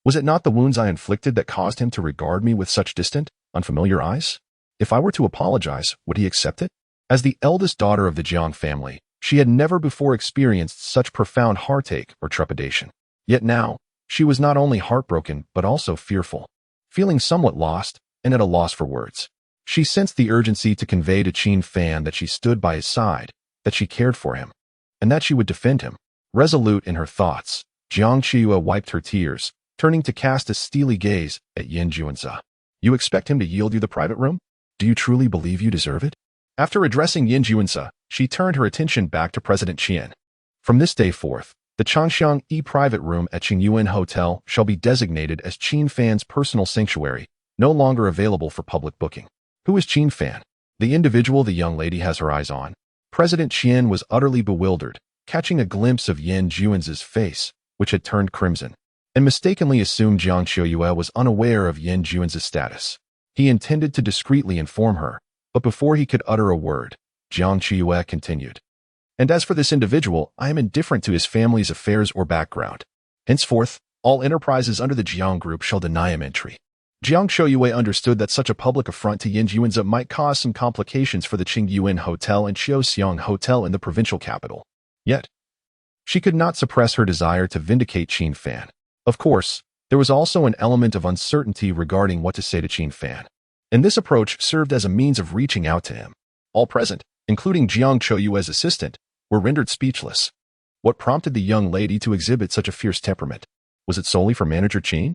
Was it not the wounds I inflicted that caused him to regard me with such distant, unfamiliar eyes? If I were to apologize, would he accept it? As the eldest daughter of the Jiang family, she had never before experienced such profound heartache or trepidation. Yet now, she was not only heartbroken but also fearful. Feeling somewhat lost and at a loss for words, she sensed the urgency to convey to Qin Fan that she stood by his side, that she cared for him, and that she would defend him. Resolute in her thoughts, Jiang Qiuyue wiped her tears, turning to cast a steely gaze at Yin Juanzi. You expect him to yield you the private room? Do you truly believe you deserve it? After addressing Yin Juanzi, she turned her attention back to President Qian. From this day forth, the Changxiang private room at Qingyuan Hotel shall be designated as Qin Fan's personal sanctuary, no longer available for public booking. Who is Qin Fan? The individual the young lady has her eyes on. President Qian was utterly bewildered, catching a glimpse of Yin Juanzi's face, which had turned crimson, and mistakenly assumed Jiang Qiuyue was unaware of Yin Juanzi's status. He intended to discreetly inform her, but before he could utter a word, Jiang Qiuyue continued. And as for this individual, I am indifferent to his family's affairs or background. Henceforth, all enterprises under the Jiang Group shall deny him entry. Jiang Qiuyue understood that such a public affront to Yin Juanzi might cause some complications for the Qingyuan Hotel and Xiaoxiang Hotel in the provincial capital. Yet, she could not suppress her desire to vindicate Qin Fan. Of course, there was also an element of uncertainty regarding what to say to Qin Fan, and this approach served as a means of reaching out to him. All present, including Jiang Qiuyue's assistant, were rendered speechless. What prompted the young lady to exhibit such a fierce temperament? Was it solely for manager Qin?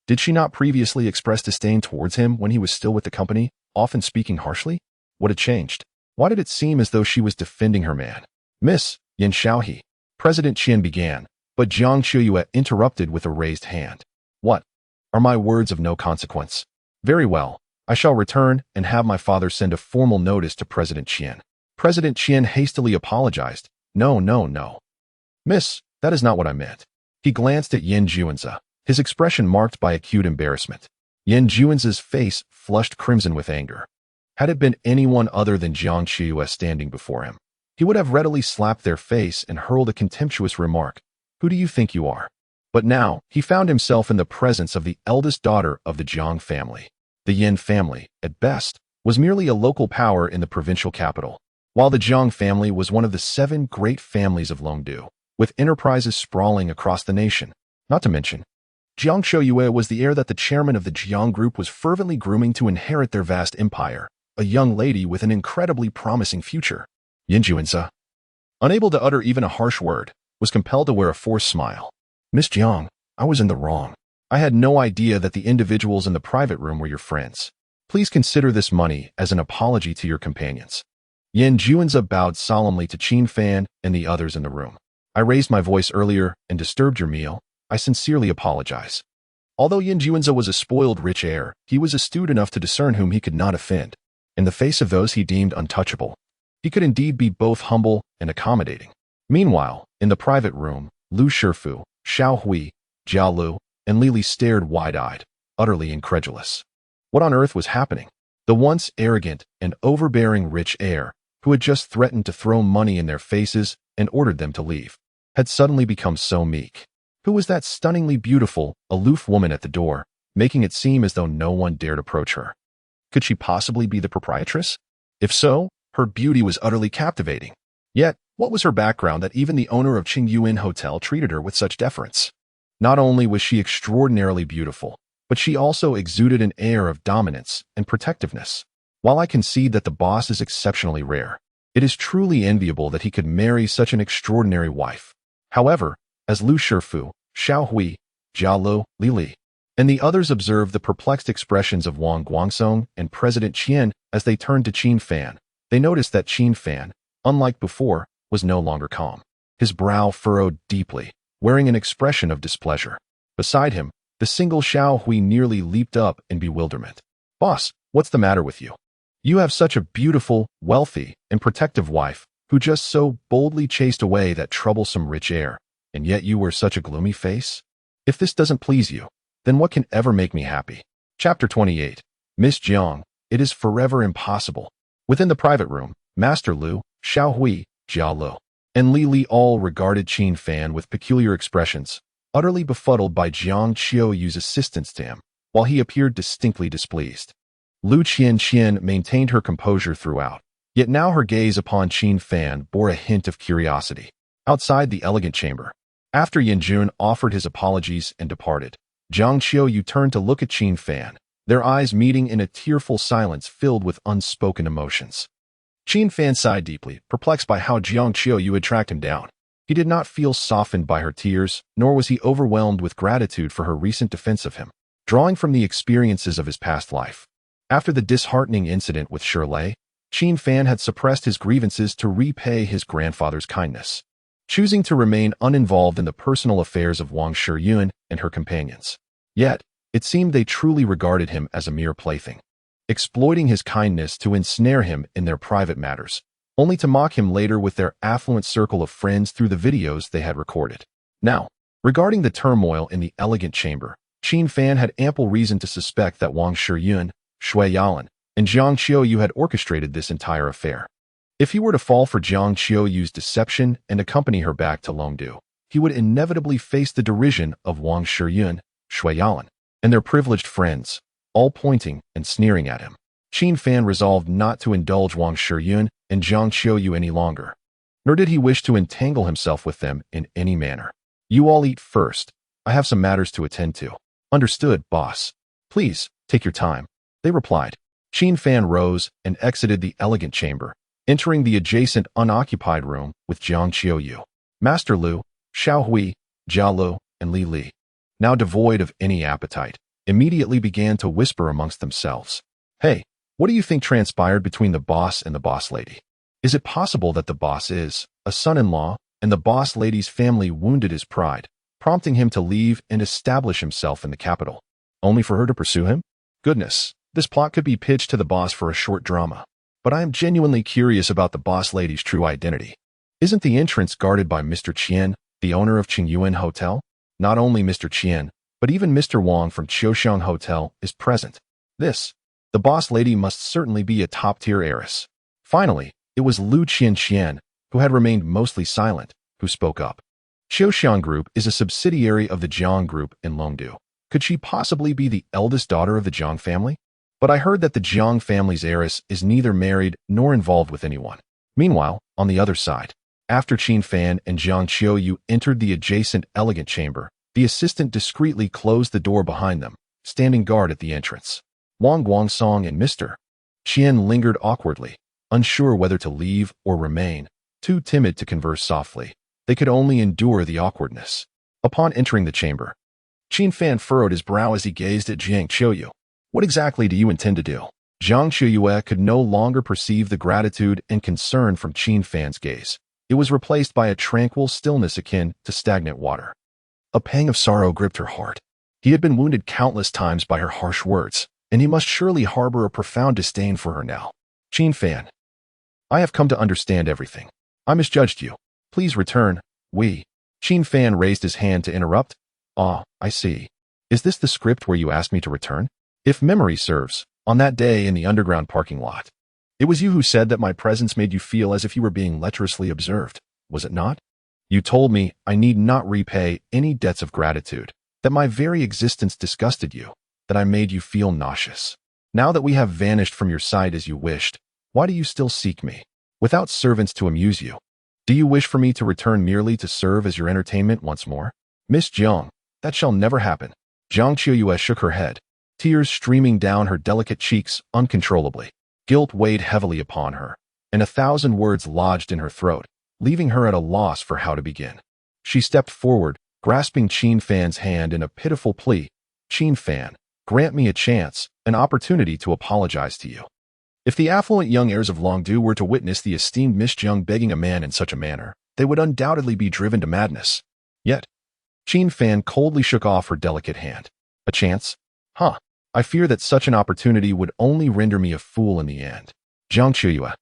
Did she not previously express disdain towards him when he was still with the company, often speaking harshly? What had changed? Why did it seem as though she was defending her man? Miss Yin Shaohe, President Qian began, but Jiang Qiuyue interrupted with a raised hand. What? Are my words of no consequence? Very well, I shall return and have my father send a formal notice to President Qian. President Qian hastily apologized. No. Miss, that is not what I meant. He glanced at Yin Juanzi, his expression marked by acute embarrassment. Yin Juanzi's face flushed crimson with anger. Had it been anyone other than Jiang Qiuyue standing before him, he would have readily slapped their face and hurled a contemptuous remark. Who do you think you are? But now, he found himself in the presence of the eldest daughter of the Jiang family. The Yin family, at best, was merely a local power in the provincial capital, while the Jiang family was one of the 7 great families of Longdu, with enterprises sprawling across the nation. Not to mention, Jiang Qiuyue was the heir that the chairman of the Jiang Group was fervently grooming to inherit their vast empire, a young lady with an incredibly promising future. Yin Juanzi, unable to utter even a harsh word, was compelled to wear a forced smile. Miss Jiang, I was in the wrong. I had no idea that the individuals in the private room were your friends. Please consider this money as an apology to your companions. Yin Juanzi bowed solemnly to Qin Fan and the others in the room. I raised my voice earlier and disturbed your meal. I sincerely apologize. Although Yin Juanzi was a spoiled rich heir, he was astute enough to discern whom he could not offend. In the face of those he deemed untouchable, he could indeed be both humble and accommodating. Meanwhile, in the private room, Lu Shifu, Xiao Hui, Jiao Lu, and Li Li stared wide-eyed, utterly incredulous. What on earth was happening? The once arrogant and overbearing rich heir, who had just threatened to throw money in their faces and ordered them to leave, had suddenly become so meek. Who was that stunningly beautiful, aloof woman at the door, making it seem as though no one dared approach her? Could she possibly be the proprietress? If so, her beauty was utterly captivating. Yet, what was her background that even the owner of Qingyuan Hotel treated her with such deference? Not only was she extraordinarily beautiful, but she also exuded an air of dominance and protectiveness. While I concede that the boss is exceptionally rare, it is truly enviable that he could marry such an extraordinary wife. However, as Lu Shifu, Xiao Hui, Jia Lu, Li Li, and the others observed the perplexed expressions of Wang Guangsong and President Qian as they turned to Qin Fan, they noticed that Qin Fan, unlike before, was no longer calm. His brow furrowed deeply, wearing an expression of displeasure. Beside him, the single Xiao Hui nearly leaped up in bewilderment. "Boss, what's the matter with you? You have such a beautiful, wealthy, and protective wife who just so boldly chased away that troublesome rich heir, and yet you wear such a gloomy face? If this doesn't please you, then what can ever make me happy?" Chapter 28. Miss Jiang, it is forever impossible. Within the private room, Master Lu, Xiao Hui, Jia Lu, and Li Li all regarded Qin Fan with peculiar expressions, utterly befuddled by Jiang Qiuyu's assistance to him, while he appeared distinctly displeased. Lu Qian maintained her composure throughout, yet now her gaze upon Qin Fan bore a hint of curiosity. Outside the elegant chamber, after Yanjun offered his apologies and departed, Jiang Qiuyu turned to look at Qin Fan, their eyes meeting in a tearful silence filled with unspoken emotions. Qin Fan sighed deeply, perplexed by how Jiang Qiuyu had tracked him down. He did not feel softened by her tears, nor was he overwhelmed with gratitude for her recent defense of him, drawing from the experiences of his past life. After the disheartening incident with Shirley, Qin Fan had suppressed his grievances to repay his grandfather's kindness, choosing to remain uninvolved in the personal affairs of Wang Shiyun and her companions. Yet, it seemed they truly regarded him as a mere plaything, exploiting his kindness to ensnare him in their private matters, only to mock him later with their affluent circle of friends through the videos they had recorded. Now, regarding the turmoil in the elegant chamber, Qin Fan had ample reason to suspect that Wang Shiyun, Shui Yalan, and Jiang Qiuyu had orchestrated this entire affair. If he were to fall for Jiang Qiuyu's deception and accompany her back to Longdu, he would inevitably face the derision of Wang Shiyun, Shui Yalan, and their privileged friends, all pointing and sneering at him. Qin Fan resolved not to indulge Wang Shiyun and Jiang Qiuyu any longer, nor did he wish to entangle himself with them in any manner. "You all eat first. I have some matters to attend to." "Understood, boss. Please, take your time," they replied. Qin Fan rose and exited the elegant chamber, entering the adjacent unoccupied room with Jiang Qiuyu. Master Lu, Xiao Hui, Jia Lu, and Li Li, now devoid of any appetite, immediately began to whisper amongst themselves. "Hey, what do you think transpired between the boss and the boss lady? Is it possible that the boss is a son-in-law and the boss lady's family wounded his pride, prompting him to leave and establish himself in the capital, only for her to pursue him? Goodness, this plot could be pitched to the boss for a short drama. But I am genuinely curious about the boss lady's true identity. Isn't the entrance guarded by Mr. Qian, the owner of Qingyuan Hotel? Not only Mr. Qian, but even Mr. Wang from Qiuxiang Hotel is present. The boss lady must certainly be a top-tier heiress." Finally, it was Lu Qian, who had remained mostly silent, who spoke up. "Qiuxiang Group is a subsidiary of the Jiang Group in Longdu. Could she possibly be the eldest daughter of the Jiang family? But I heard that the Jiang family's heiress is neither married nor involved with anyone." Meanwhile, on the other side, after Qin Fan and Jiang Qiuyu entered the adjacent elegant chamber, the assistant discreetly closed the door behind them, standing guard at the entrance. Wang Guangsong and Mr. Qian lingered awkwardly, unsure whether to leave or remain, too timid to converse softly. They could only endure the awkwardness. Upon entering the chamber, Qin Fan furrowed his brow as he gazed at Jiang Qiuyu. "What exactly do you intend to do?" Jiang Qiuyu could no longer perceive the gratitude and concern from Qin Fan's gaze. It was replaced by a tranquil stillness akin to stagnant water. A pang of sorrow gripped her heart. He had been wounded countless times by her harsh words, and he must surely harbor a profound disdain for her now. "Qin Fan, I have come to understand everything. I misjudged you. Please return." Qin Fan raised his hand to interrupt. "Ah, I see. Is this the script where you asked me to return? If memory serves, on that day in the underground parking lot, it was you who said that my presence made you feel as if you were being lecherously observed, was it not? You told me I need not repay any debts of gratitude, that my very existence disgusted you, that I made you feel nauseous. Now that we have vanished from your sight as you wished, why do you still seek me, without servants to amuse you? Do you wish for me to return merely to serve as your entertainment once more? Miss Jiang, that shall never happen. Jiang Qiuyue shook her head, tears streaming down her delicate cheeks uncontrollably. Guilt weighed heavily upon her, and 1,000 words lodged in her throat, leaving her at a loss for how to begin. She stepped forward, grasping Qin Fan's hand in a pitiful plea. Qin Fan, grant me a chance, an opportunity to apologize to you. If the affluent young heirs of Longdu were to witness the esteemed Miss Jiang begging a man in such a manner, they would undoubtedly be driven to madness. Yet, Qin Fan coldly shook off her delicate hand. A chance? Huh. I fear that such an opportunity would only render me a fool in the end. Jiang Qiuyue,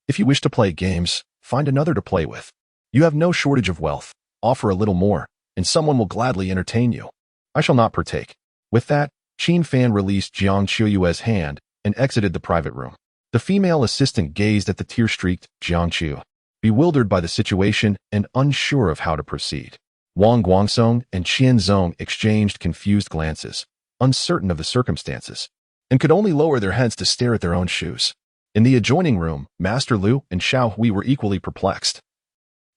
if you wish to play games, find another to play with. You have no shortage of wealth. Offer a little more, and someone will gladly entertain you. I shall not partake. With that, Qin Fan released Jiang Qiuyue's hand and exited the private room. The female assistant gazed at the tear-streaked Jiang Qiu, bewildered by the situation and unsure of how to proceed. Wang Guangsong and Qian Zong exchanged confused glances, uncertain of the circumstances, and could only lower their heads to stare at their own shoes. In the adjoining room, Master Lu and Xiao Hui were equally perplexed,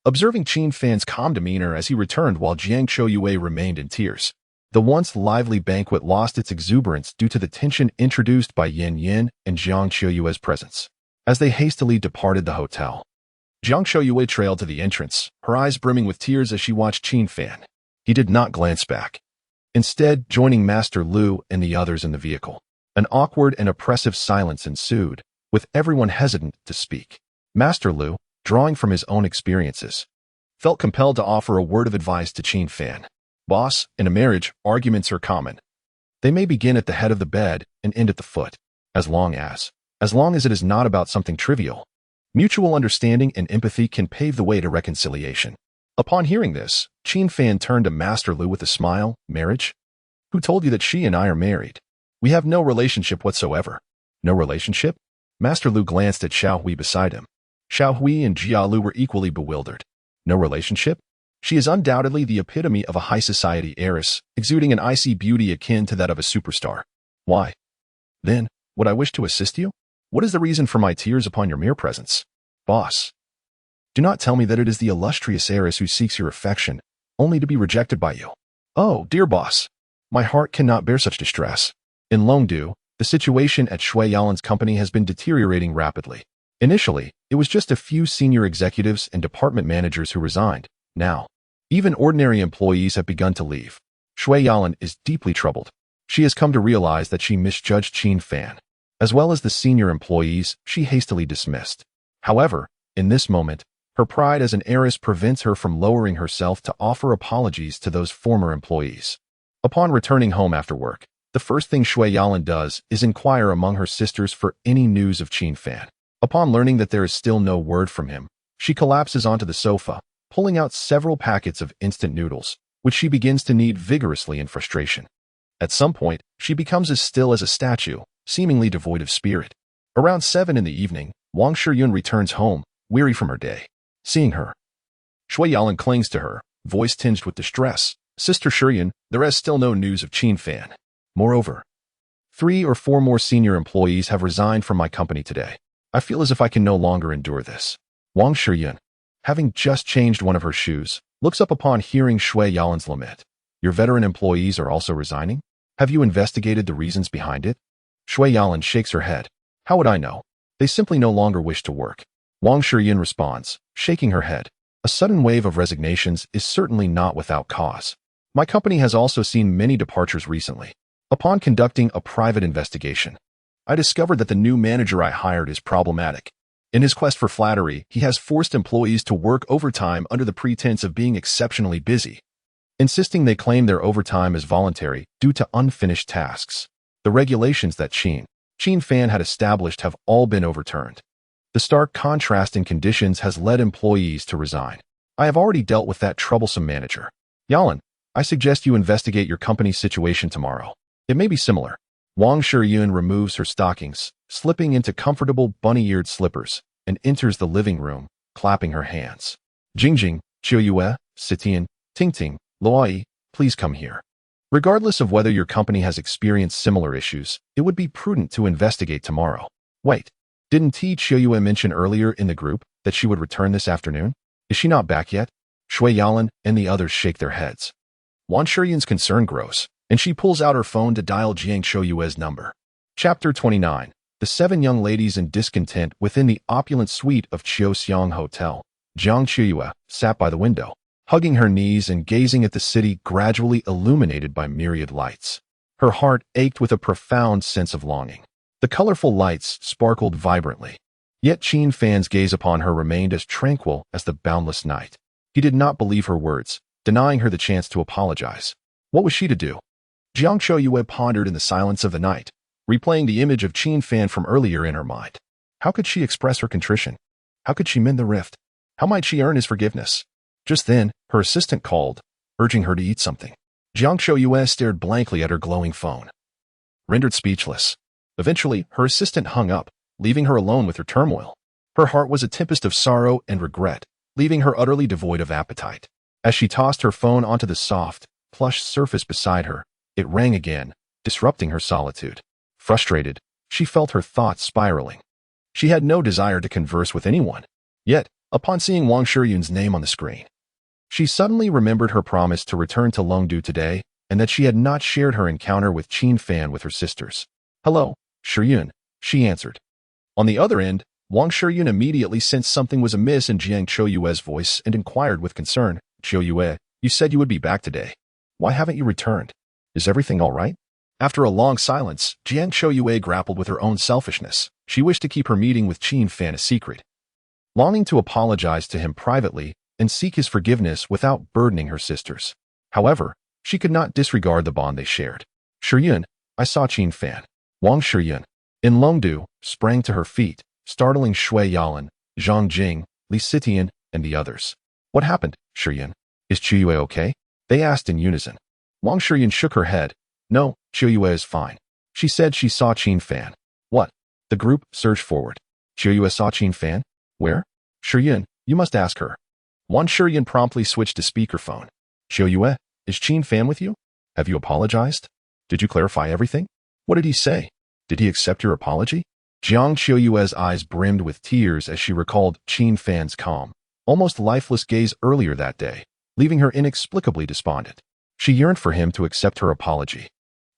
observing Qin Fan's calm demeanor as he returned while Jiang Qiuyue remained in tears. The once lively banquet lost its exuberance due to the tension introduced by Yin Yin and Jiang Qiuyue's presence. As they hastily departed the hotel, Jiang Qiuyue trailed to the entrance, her eyes brimming with tears as she watched Qin Fan. He did not glance back, instead joining Master Lu and the others in the vehicle. An awkward and oppressive silence ensued, with everyone hesitant to speak. Master Lu, drawing from his own experiences, felt compelled to offer a word of advice to Qin Fan. Boss, in a marriage, arguments are common. They may begin at the head of the bed and end at the foot, as long as it is not about something trivial. Mutual understanding and empathy can pave the way to reconciliation. Upon hearing this, Qin Fan turned to Master Lu with a smile. Marriage? Who told you that she and I are married? We have no relationship whatsoever. No relationship? Master Lu glanced at Xiao Hui beside him. Xiao Hui and Jia Lu were equally bewildered. No relationship? She is undoubtedly the epitome of a high society heiress, exuding an icy beauty akin to that of a superstar. Why? Then, would I wish to assist you? What is the reason for my tears upon your mere presence? Boss, do not tell me that it is the illustrious heiress who seeks your affection, only to be rejected by you. Oh, dear boss, my heart cannot bear such distress. In Longdu, the situation at Shui Yalan's company has been deteriorating rapidly. Initially, it was just a few senior executives and department managers who resigned. Now, even ordinary employees have begun to leave. Shui Yalan is deeply troubled. She has come to realize that she misjudged Qin Fan, as well as the senior employees she hastily dismissed. However, in this moment, her pride as an heiress prevents her from lowering herself to offer apologies to those former employees. Upon returning home after work, the first thing Shui Yalan does is inquire among her sisters for any news of Qin Fan. Upon learning that there is still no word from him, she collapses onto the sofa, pulling out several packets of instant noodles, which she begins to knead vigorously in frustration. At some point, she becomes as still as a statue, seemingly devoid of spirit. Around 7 in the evening, Wang Shiyun returns home, weary from her day. Seeing her, Shui Yalan clings to her, voice tinged with distress. Sister Shiyun, there is still no news of Qin Fan. Moreover, 3 or 4 more senior employees have resigned from my company today. I feel as if I can no longer endure this. Wang Shiyun, having just changed one of her shoes, looks up upon hearing Shui Yalan's lament. Your veteran employees are also resigning? Have you investigated the reasons behind it? Shui Yalan shakes her head. How would I know? They simply no longer wish to work. Wang Shiyun responds, shaking her head. A sudden wave of resignations is certainly not without cause. My company has also seen many departures recently. Upon conducting a private investigation, I discovered that the new manager I hired is problematic. In his quest for flattery, he has forced employees to work overtime under the pretense of being exceptionally busy, insisting they claim their overtime is voluntary due to unfinished tasks. The regulations that Qin Fan had established have all been overturned. The stark contrast in conditions has led employees to resign. I have already dealt with that troublesome manager. Yalan, I suggest you investigate your company's situation tomorrow. It may be similar. Wang Shiyun removes her stockings, slipping into comfortable bunny-eared slippers, and enters the living room, clapping her hands. Jingjing, Qiuyue, Sitian, Ting, Loi, please come here. Regardless of whether your company has experienced similar issues, it would be prudent to investigate tomorrow. Wait, didn't T. Chiuyue mention earlier in the group that she would return this afternoon? Is she not back yet? Shui Yalan and the others shake their heads. Wang Shiyun's concern grows, and she pulls out her phone to dial Jiang Chiuyue's number. Chapter 29. The 7 young ladies in discontent within the opulent suite of Xiaoxiang Hotel. Jiang Chiuyue sat by the window, hugging her knees and gazing at the city gradually illuminated by myriad lights. Her heart ached with a profound sense of longing. The colorful lights sparkled vibrantly, yet Qin Fan's gaze upon her remained as tranquil as the boundless night. He did not believe her words, denying her the chance to apologize. What was she to do? Jiang Chiuyue pondered in the silence of the night, replaying the image of Qin Fan from earlier in her mind. How could she express her contrition? How could she mend the rift? How might she earn his forgiveness? Just then, her assistant called, urging her to eat something. Jiang Chiuyue stared blankly at her glowing phone, rendered speechless. Eventually, her assistant hung up, leaving her alone with her turmoil. Her heart was a tempest of sorrow and regret, leaving her utterly devoid of appetite. As she tossed her phone onto the soft, plush surface beside her, it rang again, disrupting her solitude. Frustrated, she felt her thoughts spiraling. She had no desire to converse with anyone. Yet, upon seeing Wang Shiyun's name on the screen, she suddenly remembered her promise to return to Longdu today and that she had not shared her encounter with Qin Fan with her sisters. Hello, Shiyun, she answered. On the other end, Wang Shiyun immediately sensed something was amiss in Jiang Chiuyue's voice and inquired with concern, Chiuyue, you said you would be back today. Why haven't you returned? Is everything all right? After a long silence, Jiang Chiuyue grappled with her own selfishness. She wished to keep her meeting with Qin Fan a secret, longing to apologize to him privately and seek his forgiveness without burdening her sisters. However, she could not disregard the bond they shared. Shiyun, I saw Qin Fan. Wang Shiyun, in Longdu, sprang to her feet, startling Shui Yalan, Zhang Jing, Li Sitian, and the others. What happened, Shiyun? Is Chiuyue okay? They asked in unison. Wang Shiyun shook her head. No, Chiuyue is fine. She said she saw Qin Fan. What? The group surged forward. Chiuyue saw Qin Fan? Where? Shiyun, you must ask her. Wang Shiyun promptly switched to speakerphone. Chiuyue, is Qin Fan with you? Have you apologized? Did you clarify everything? What did he say? Did he accept your apology? Jiang Chiuyue's eyes brimmed with tears as she recalled Qin Fan's calm, almost lifeless gaze earlier that day, leaving her inexplicably despondent. She yearned for him to accept her apology,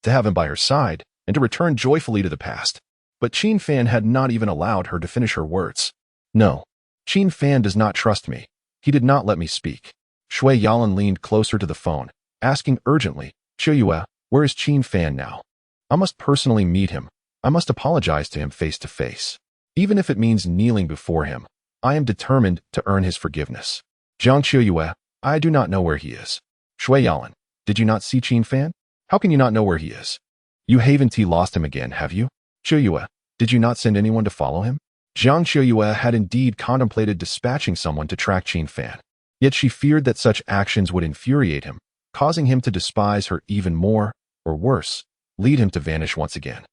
to have him by her side, and to return joyfully to the past. But Qin Fan had not even allowed her to finish her words. No, Qin Fan does not trust me. He did not let me speak. Shui Yalan leaned closer to the phone, asking urgently, Chiuyue, where is Qin Fan now? I must personally meet him. I must apologize to him face to face. Even if it means kneeling before him, I am determined to earn his forgiveness. Jiang Chiuyue, I do not know where he is. Shui Yalan, did you not see Qin Fan? How can you not know where he is? You haven't lost him again, have you? Chiuyue, did you not send anyone to follow him? Jiang Chiuyue had indeed contemplated dispatching someone to track Qin Fan. Yet she feared that such actions would infuriate him, causing him to despise her even more, or worse, lead him to vanish once again.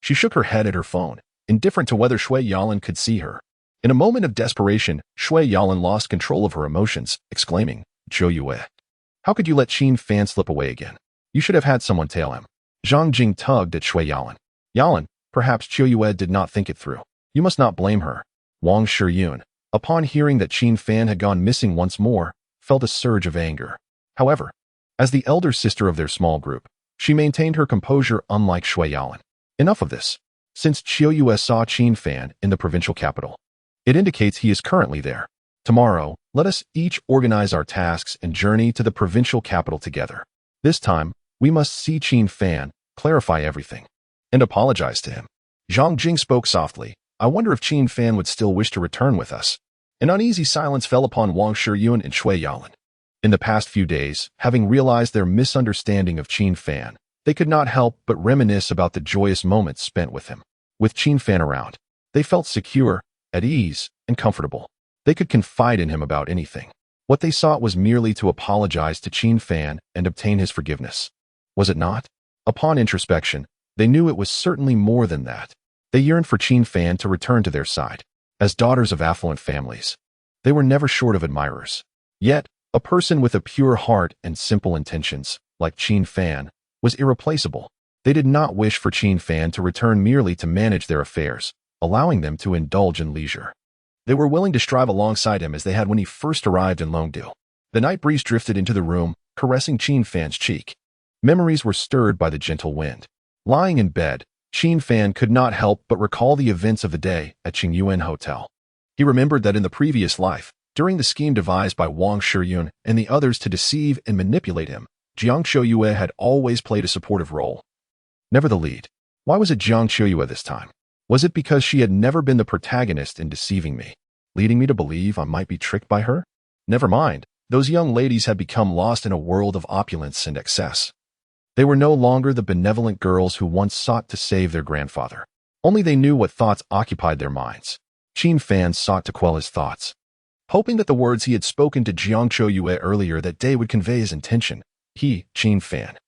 She shook her head at her phone, indifferent to whether Shui Yalan could see her. In a moment of desperation, Shui Yalan lost control of her emotions, exclaiming, Chiuyue, how could you let Qin Fan slip away again? You should have had someone tail him. Zhang Jing tugged at Shui Yalan. Yalan, perhaps Chiuyue did not think it through. You must not blame her. Wang Shiyun, upon hearing that Qin Fan had gone missing once more, felt a surge of anger. However, as the elder sister of their small group, she maintained her composure unlike Shui Yalan. Enough of this. Since Chiuyue saw Qin Fan in the provincial capital, it indicates he is currently there. Tomorrow, let us each organize our tasks and journey to the provincial capital together. This time, we must see Qin Fan, clarify everything, and apologize to him. Zhang Jing spoke softly. I wonder if Qin Fan would still wish to return with us. An uneasy silence fell upon Wang Shiyun and Shui Yalan. In the past few days, having realized their misunderstanding of Qin Fan, they could not help but reminisce about the joyous moments spent with him. With Qin Fan around, they felt secure, at ease, and comfortable. They could confide in him about anything. What they sought was merely to apologize to Qin Fan and obtain his forgiveness. Was it not? Upon introspection, they knew it was certainly more than that. They yearned for Qin Fan to return to their side. As daughters of affluent families, they were never short of admirers. Yet, A person with a pure heart and simple intentions, like Qin Fan, was irreplaceable. They did not wish for Qin Fan to return merely to manage their affairs, allowing them to indulge in leisure. They were willing to strive alongside him as they had when he first arrived in Longdu. The night breeze drifted into the room, caressing Qin Fan's cheek. Memories were stirred by the gentle wind. Lying in bed, Qin Fan could not help but recall the events of the day at Qingyuan Hotel. He remembered that in the previous life, during the scheme devised by Wang Shiyun and the others to deceive and manipulate him, Jiang Shouyue had always played a supportive role. Never the lead. Why was it Jiang Shouyue this time? Was it because she had never been the protagonist in deceiving me, leading me to believe I might be tricked by her? Never mind, those young ladies had become lost in a world of opulence and excess. They were no longer the benevolent girls who once sought to save their grandfather. Only they knew what thoughts occupied their minds. Qin Fan sought to quell his thoughts. Hoping that the words he had spoken to Jiang Shouyue earlier that day would convey his intention, he, Qin Fan,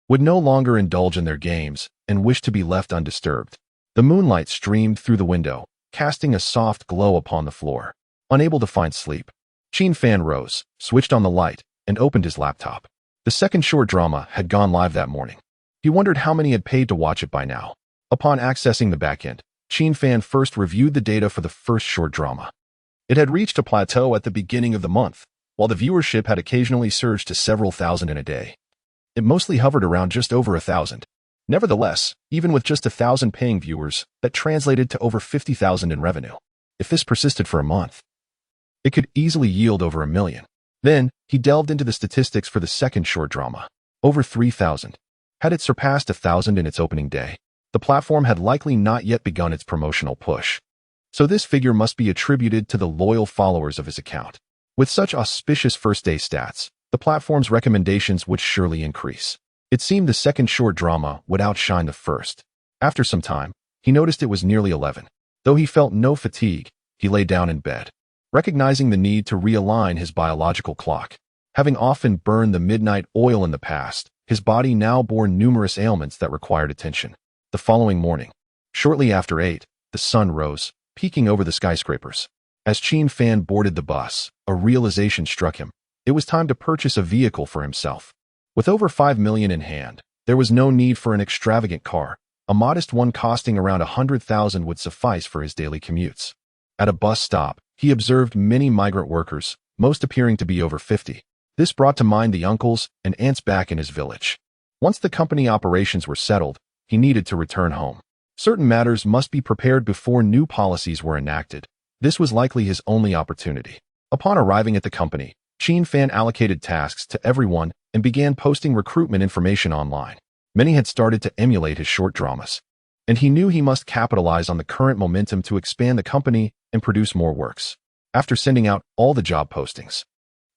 would no longer indulge in their games and wished to be left undisturbed. The moonlight streamed through the window, casting a soft glow upon the floor. Unable to find sleep, Qin Fan rose, switched on the light, and opened his laptop. The second short drama had gone live that morning. He wondered how many had paid to watch it by now. Upon accessing the backend, Qin Fan first reviewed the data for the first short drama. It had reached a plateau at the beginning of the month, while the viewership had occasionally surged to several thousand in a day. It mostly hovered around just over 1,000. Nevertheless, even with just 1,000 paying viewers, that translated to over 50,000 in revenue. If this persisted for a month, it could easily yield over 1 million. Then, he delved into the statistics for the second short drama. Over 3,000. Had it surpassed 1,000 in its opening day, the platform had likely not yet begun its promotional push. So this figure must be attributed to the loyal followers of his account. With such auspicious first-day stats, the platform's recommendations would surely increase. It seemed the second short drama would outshine the first. After some time, he noticed it was nearly 11. Though he felt no fatigue, he lay down in bed. Recognizing the need to realign his biological clock. Having often burned the midnight oil in the past, his body now bore numerous ailments that required attention. The following morning, shortly after 8, the sun rose, peeking over the skyscrapers. As Qin Fan boarded the bus, a realization struck him. It was time to purchase a vehicle for himself. With over 5 million in hand, there was no need for an extravagant car. A modest one costing around 100,000 would suffice for his daily commutes. At a bus stop, he observed many migrant workers, most appearing to be over 50. This brought to mind the uncles and aunts back in his village. Once the company operations were settled, he needed to return home. Certain matters must be prepared before new policies were enacted. This was likely his only opportunity. Upon arriving at the company, Qin Fan allocated tasks to everyone and began posting recruitment information online. Many had started to emulate his short dramas, and he knew he must capitalize on the current momentum to expand the company and produce more works. After sending out all the job postings,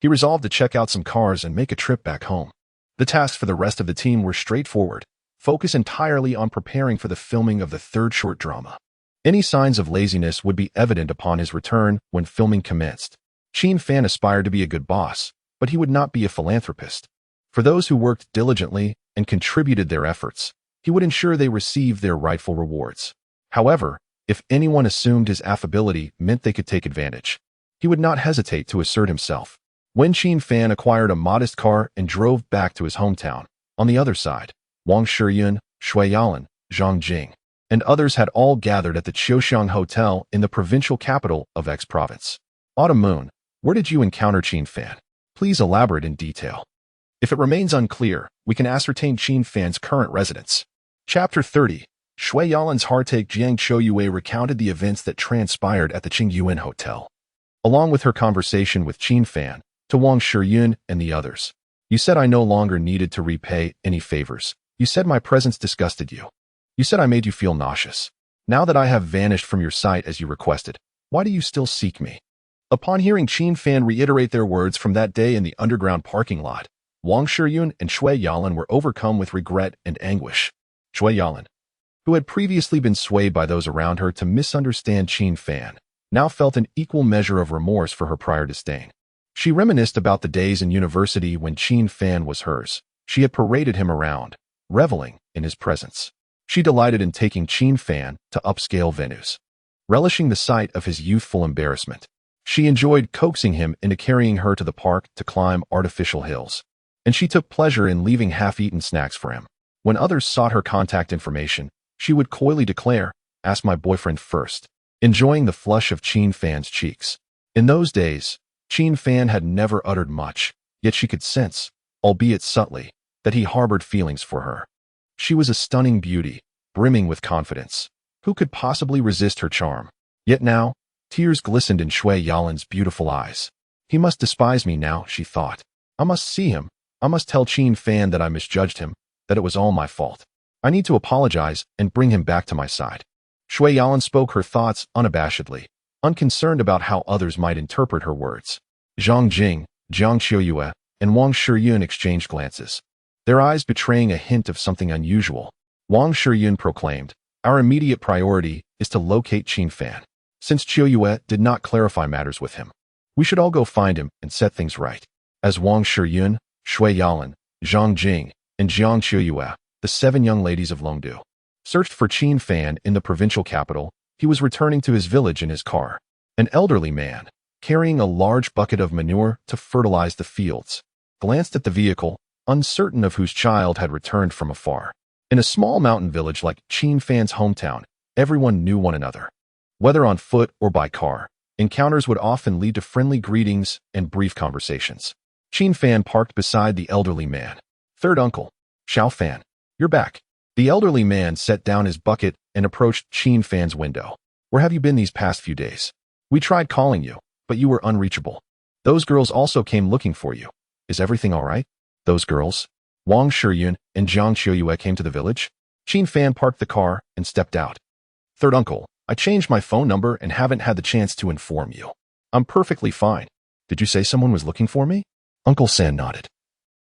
he resolved to check out some cars and make a trip back home. The tasks for the rest of the team were straightforward. Focus entirely on preparing for the filming of the third short drama. Any signs of laziness would be evident upon his return when filming commenced. Qin Fan aspired to be a good boss, but he would not be a philanthropist. For those who worked diligently and contributed their efforts, he would ensure they received their rightful rewards. However, if anyone assumed his affability meant they could take advantage, he would not hesitate to assert himself. When Qin Fan acquired a modest car and drove back to his hometown, on the other side, Wang Shiyun, Shui Yalan, Zhang Jing, and others had all gathered at the Qiuxiang Hotel in the provincial capital of X province. Autumn Moon, where did you encounter Qin Fan? Please elaborate in detail. If it remains unclear, we can ascertain Qin Fan's current residence. Chapter 30. Shui Yalan's heartache. Jiang Shouyue recounted the events that transpired at the Qingyuan Hotel, along with her conversation with Qin Fan, to Wang Shiyun and the others. You said I no longer needed to repay any favors. You said my presence disgusted you. You said I made you feel nauseous. Now that I have vanished from your sight as you requested, why do you still seek me? Upon hearing Qin Fan reiterate their words from that day in the underground parking lot, Wang Shiyun and Shui Yalan were overcome with regret and anguish. Shui Yalan, who had previously been swayed by those around her to misunderstand Qin Fan, now felt an equal measure of remorse for her prior disdain. She reminisced about the days in university when Qin Fan was hers. She had paraded him around, reveling in his presence. She delighted in taking Qin Fan to upscale venues, relishing the sight of his youthful embarrassment. She enjoyed coaxing him into carrying her to the park to climb artificial hills, and she took pleasure in leaving half-eaten snacks for him. When others sought her contact information, she would coyly declare, "Ask my boyfriend first," enjoying the flush of Qin Fan's cheeks. In those days, Qin Fan had never uttered much, yet she could sense, albeit subtly, that he harbored feelings for her. She was a stunning beauty, brimming with confidence. Who could possibly resist her charm? Yet now, tears glistened in Shui Yalin's beautiful eyes. He must despise me now, she thought. I must see him. I must tell Qin Fan that I misjudged him, that it was all my fault. I need to apologize and bring him back to my side. Shui Yalin spoke her thoughts unabashedly, unconcerned about how others might interpret her words. Zhang Jing, Jiang Qiuyue, and Wang Shiyun exchanged glances, their eyes betraying a hint of something unusual. Wang Shiyun proclaimed, "Our immediate priority is to locate Qin Fan. Since Qiuyue did not clarify matters with him, we should all go find him and set things right." As Wang Shiyun, Shui Yalin, Zhang Jing, and Jiang Qiuyue, the 7 young ladies of Longdu, searched for Qin Fan in the provincial capital, he was returning to his village in his car. An elderly man, carrying a large bucket of manure to fertilize the fields, glanced at the vehicle, uncertain of whose child had returned from afar. In a small mountain village like Qin Fan's hometown, everyone knew one another. Whether on foot or by car, encounters would often lead to friendly greetings and brief conversations. Qin Fan parked beside the elderly man. "Third uncle, Xiao Fan, you're back." The elderly man set down his bucket and approached Qin Fan's window. "Where have you been these past few days? We tried calling you, but you were unreachable. Those girls also came looking for you. Is everything all right?" Those girls? Wang Shiyun and Jiang Qiuyue came to the village. Qin Fan parked the car and stepped out. "Third uncle, I changed my phone number and haven't had the chance to inform you. I'm perfectly fine. Did you say someone was looking for me?" Uncle San nodded,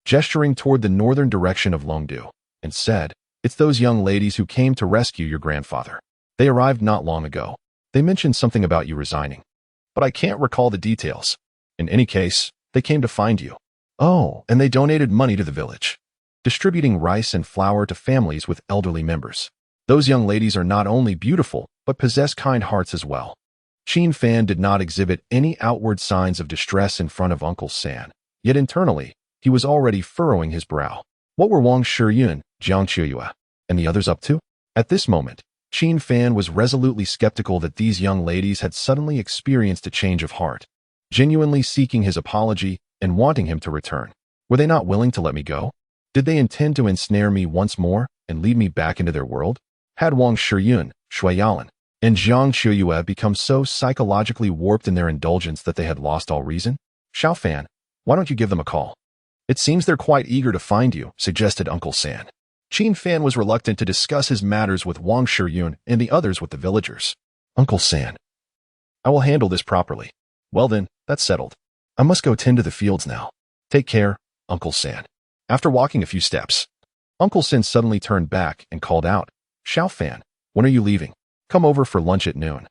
gesturing toward the northern direction of Longdu, and said, "It's those young ladies who came to rescue your grandfather. They arrived not long ago. They mentioned something about you resigning, but I can't recall the details. In any case, they came to find you. Oh, and they donated money to the village, distributing rice and flour to families with elderly members. Those young ladies are not only beautiful, but possess kind hearts as well." Qin Fan did not exhibit any outward signs of distress in front of Uncle San, yet internally, he was already furrowing his brow. What were Wang Shiyun, Jiang Qiuyue, and the others up to? At this moment, Qin Fan was resolutely skeptical that these young ladies had suddenly experienced a change of heart, genuinely seeking his apology and wanting him to return. Were they not willing to let me go? Did they intend to ensnare me once more and lead me back into their world? Had Wang Shiyun, Shui Yalin, and Jiang Qiuyue become so psychologically warped in their indulgence that they had lost all reason? "Xiao Fan, why don't you give them a call? It seems they're quite eager to find you," suggested Uncle San. Qin Fan was reluctant to discuss his matters with Wang Shiyun and the others with the villagers. "Uncle San, I will handle this properly." "Well then, that's settled. I must go tend to the fields now. Take care, Uncle San." After walking a few steps, Uncle San suddenly turned back and called out, "Xiao Fan, when are you leaving? Come over for lunch at noon.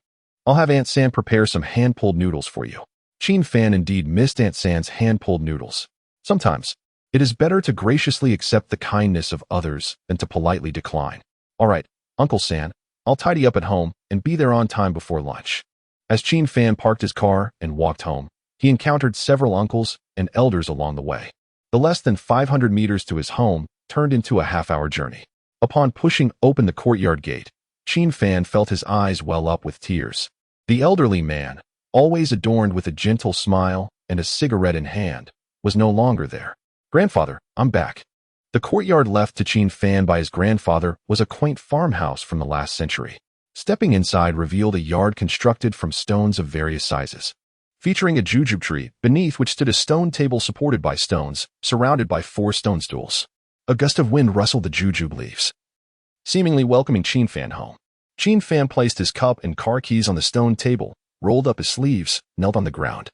I'll have Aunt San prepare some hand-pulled noodles for you." Qin Fan indeed missed Aunt San's hand-pulled noodles. Sometimes, it is better to graciously accept the kindness of others than to politely decline. "All right, Uncle San, I'll tidy up at home and be there on time before lunch." As Qin Fan parked his car and walked home, he encountered several uncles and elders along the way. The less than 500 meters to his home turned into a half-hour journey. Upon pushing open the courtyard gate, Qin Fan felt his eyes well up with tears. The elderly man, always adorned with a gentle smile and a cigarette in hand, was no longer there. "Grandfather, I'm back." The courtyard left to Qin Fan by his grandfather was a quaint farmhouse from the last century. Stepping inside revealed a yard constructed from stones of various sizes, featuring a jujube tree, beneath which stood a stone table supported by stones, surrounded by 4 stone stools. A gust of wind rustled the jujube leaves, seemingly welcoming Qin Fan home. Qin Fan placed his cup and car keys on the stone table, rolled up his sleeves, knelt on the ground,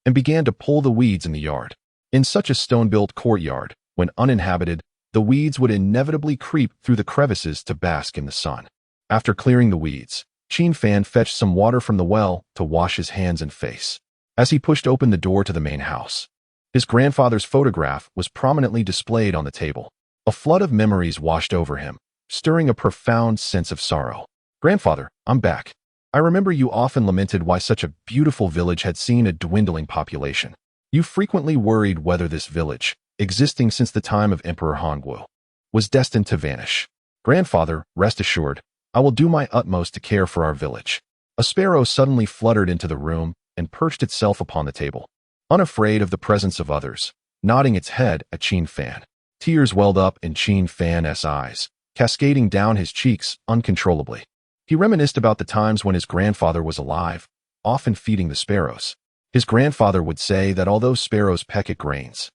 and began to pull the weeds in the yard. In such a stone-built courtyard, when uninhabited, the weeds would inevitably creep through the crevices to bask in the sun. After clearing the weeds, Qin Fan fetched some water from the well to wash his hands and face. As he pushed open the door to the main house, his grandfather's photograph was prominently displayed on the table. A flood of memories washed over him, stirring a profound sense of sorrow. "Grandfather, I'm back. I remember you often lamented why such a beautiful village had seen a dwindling population. You frequently worried whether this village, existing since the time of Emperor Hongwu, was destined to vanish. Grandfather, rest assured, I will do my utmost to care for our village. A sparrow suddenly fluttered into the room and perched itself upon the table, unafraid of the presence of others, nodding its head at Qin Fan. Tears welled up in Qin Fan's eyes, cascading down his cheeks uncontrollably. He reminisced about the times when his grandfather was alive, often feeding the sparrows. His grandfather would say that although sparrows peck at grains,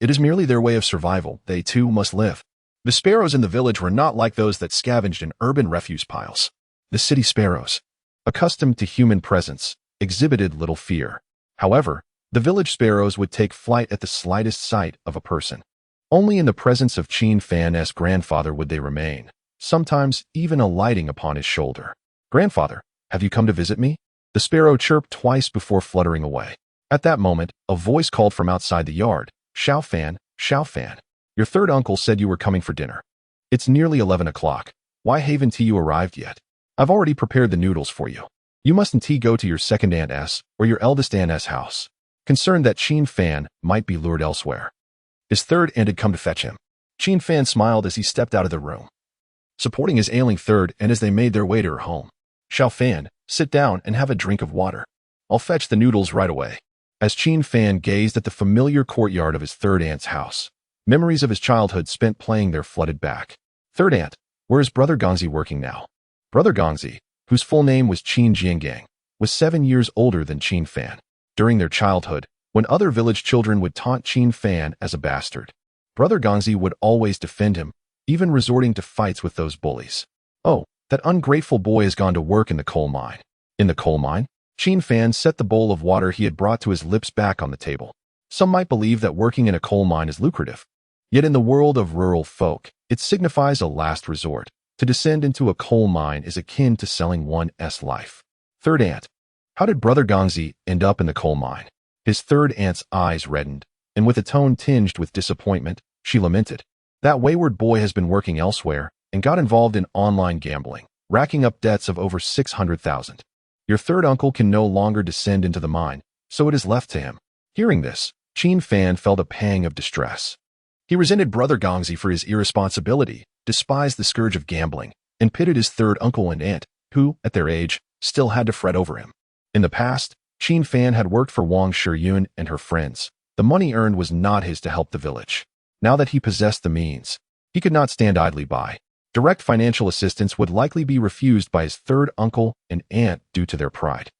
it is merely their way of survival. They too must live. The sparrows in the village were not like those that scavenged in urban refuse piles. The city sparrows, accustomed to human presence, exhibited little fear. However, the village sparrows would take flight at the slightest sight of a person. Only in the presence of Qin Fan's grandfather would they remain, sometimes even alighting upon his shoulder. Grandfather, have you come to visit me? The sparrow chirped twice before fluttering away. At that moment, a voice called from outside the yard, Xiao Fan, your third uncle said you were coming for dinner. It's nearly 11 o'clock. Why haven't you arrived yet? I've already prepared the noodles for you. You mustn't go to your second aunt's or your eldest aunt's house, concerned that Qin Fan might be lured elsewhere. His third aunt had come to fetch him. Qin Fan smiled as he stepped out of the room, supporting his ailing third aunt as they made their way to her home. Xiao Fan, sit down and have a drink of water. I'll fetch the noodles right away. As Qin Fan gazed at the familiar courtyard of his third aunt's house, memories of his childhood spent playing there flooded back. Third aunt, where is Brother Gongzi working now? Brother Gongzi, whose full name was Qin Jiangang, was 7 years older than Qin Fan. During their childhood, when other village children would taunt Qin Fan as a bastard, Brother Gongzi would always defend him, even resorting to fights with those bullies. Oh, that ungrateful boy has gone to work in the coal mine. In the coal mine? Qin Fan set the bowl of water he had brought to his lips back on the table. Some might believe that working in a coal mine is lucrative. Yet in the world of rural folk, it signifies a last resort. To descend into a coal mine is akin to selling one's life. Third aunt, how did Brother Gongzi end up in the coal mine? His third aunt's eyes reddened, and with a tone tinged with disappointment, she lamented. That wayward boy has been working elsewhere and got involved in online gambling, racking up debts of over 600,000. Your third uncle can no longer descend into the mine, so it is left to him. Hearing this, Qin Fan felt a pang of distress. He resented Brother Gongzi for his irresponsibility, despised the scourge of gambling, and pitted his third uncle and aunt, who, at their age, still had to fret over him. In the past, Qin Fan had worked for Wang Shiyun and her friends. The money earned was not his to help the village. Now that he possessed the means, he could not stand idly by. Direct financial assistance would likely be refused by his third uncle and aunt due to their pride.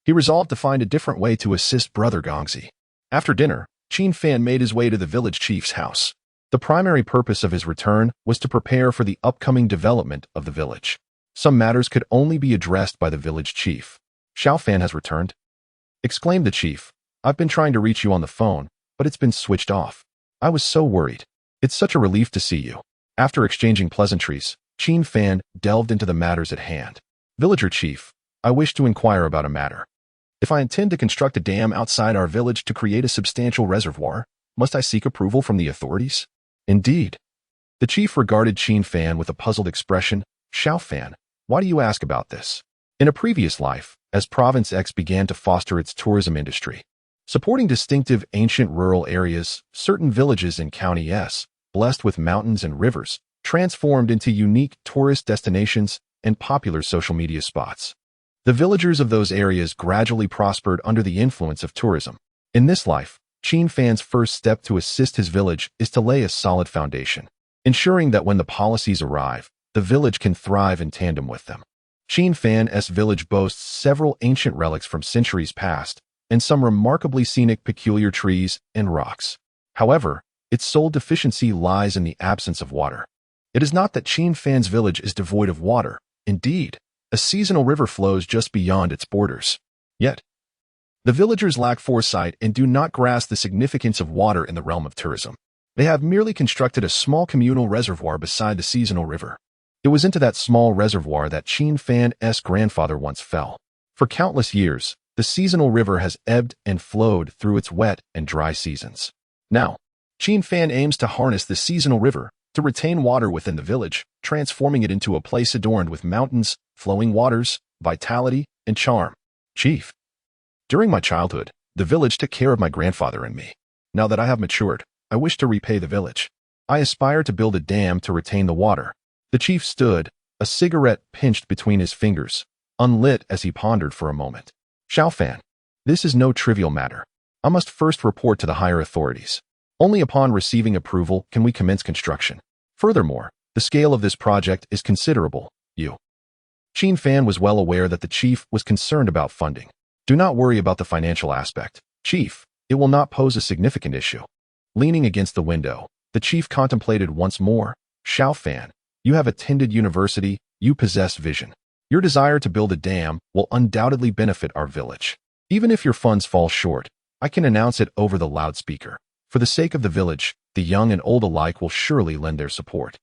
He resolved to find a different way to assist Brother Gongzi. After dinner, Qin Fan made his way to the village chief's house. The primary purpose of his return was to prepare for the upcoming development of the village. Some matters could only be addressed by the village chief. Xiao Fan has returned, exclaimed the chief. I've been trying to reach you on the phone, but it's been switched off. I was so worried. It's such a relief to see you. After exchanging pleasantries, Qin Fan delved into the matters at hand. Villager chief, I wish to inquire about a matter. If I intend to construct a dam outside our village to create a substantial reservoir, must I seek approval from the authorities? Indeed. The chief regarded Qin Fan with a puzzled expression. Xiao Fan, why do you ask about this? In a previous life, as Province X began to foster its tourism industry, supporting distinctive ancient rural areas, certain villages in County S, blessed with mountains and rivers, transformed into unique tourist destinations and popular social media spots. The villagers of those areas gradually prospered under the influence of tourism. In this life, Qin Fan's first step to assist his village is to lay a solid foundation, ensuring that when the policies arrive, the village can thrive in tandem with them. Qin Fan's village boasts several ancient relics from centuries past, and some remarkably scenic peculiar trees and rocks. However, its sole deficiency lies in the absence of water. It is not that Qin Fan's village is devoid of water. Indeed, a seasonal river flows just beyond its borders. Yet, the villagers lack foresight and do not grasp the significance of water in the realm of tourism. They have merely constructed a small communal reservoir beside the seasonal river. It was into that small reservoir that Qin Fan's grandfather once fell. For countless years, the seasonal river has ebbed and flowed through its wet and dry seasons. Now, Qin Fan aims to harness the seasonal river to retain water within the village, transforming it into a place adorned with mountains, flowing waters, vitality, and charm. Chief, during my childhood, the village took care of my grandfather and me. Now that I have matured, I wish to repay the village. I aspire to build a dam to retain the water. The chief stood, a cigarette pinched between his fingers, unlit as he pondered for a moment. Xiaofan, this is no trivial matter. I must first report to the higher authorities. Only upon receiving approval can we commence construction. Furthermore, the scale of this project is considerable. Qin Fan was well aware that the chief was concerned about funding. Do not worry about the financial aspect, Chief. It will not pose a significant issue. Leaning against the window, the chief contemplated once more. Xiaofan, you have attended university, you possess vision. Your desire to build a dam will undoubtedly benefit our village. Even if your funds fall short, I can announce it over the loudspeaker. For the sake of the village, the young and old alike will surely lend their support.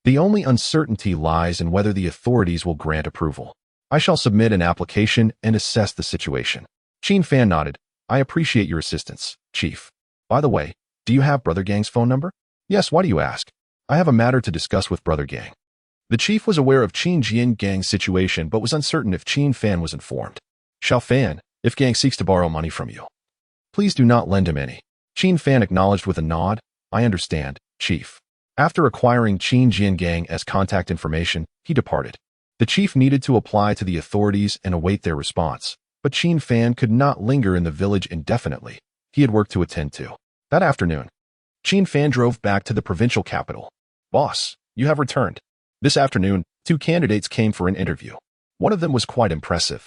The only uncertainty lies in whether the authorities will grant approval. I shall submit an application and assess the situation. Qin Fan nodded. I appreciate your assistance, Chief. By the way, do you have Brother Gang's phone number? Yes, why do you ask? I have a matter to discuss with Brother Gang. The chief was aware of Qin Jian Gang's situation but was uncertain if Qin Fan was informed. Xiaofan, if Gang seeks to borrow money from you, please do not lend him any. Qin Fan acknowledged with a nod. I understand, Chief. After acquiring Qin Jian Gang as contact information, he departed. The chief needed to apply to the authorities and await their response, but Qin Fan could not linger in the village indefinitely. He had work to attend to. That afternoon, Qin Fan drove back to the provincial capital. Boss, you have returned. This afternoon, 2 candidates came for an interview. One of them was quite impressive,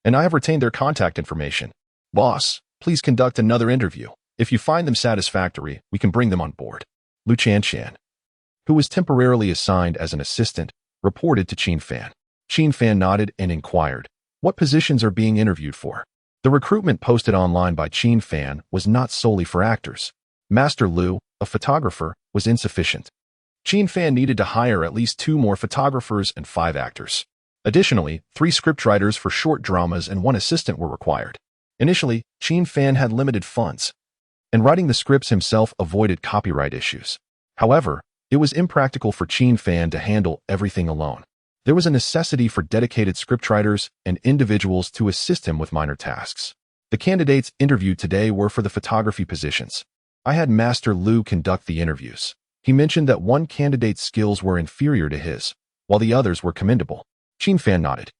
and I have retained their contact information. Boss, please conduct another interview. If you find them satisfactory, we can bring them on board. Lu Chanshan, who was temporarily assigned as an assistant, reported to Qin Fan. Qin Fan nodded and inquired, what positions are being interviewed for? The recruitment posted online by Qin Fan was not solely for actors. Master Lu, a photographer, was insufficient. Qin Fan needed to hire at least 2 more photographers and 5 actors. Additionally, 3 scriptwriters for short dramas and 1 assistant were required. Initially, Qin Fan had limited funds, and writing the scripts himself avoided copyright issues. However, it was impractical for Qin Fan to handle everything alone. There was a necessity for dedicated scriptwriters and individuals to assist him with minor tasks. The candidates interviewed today were for the photography positions. I had Master Lu conduct the interviews. He mentioned that one candidate's skills were inferior to his, while the others were commendable. Qin Fan nodded.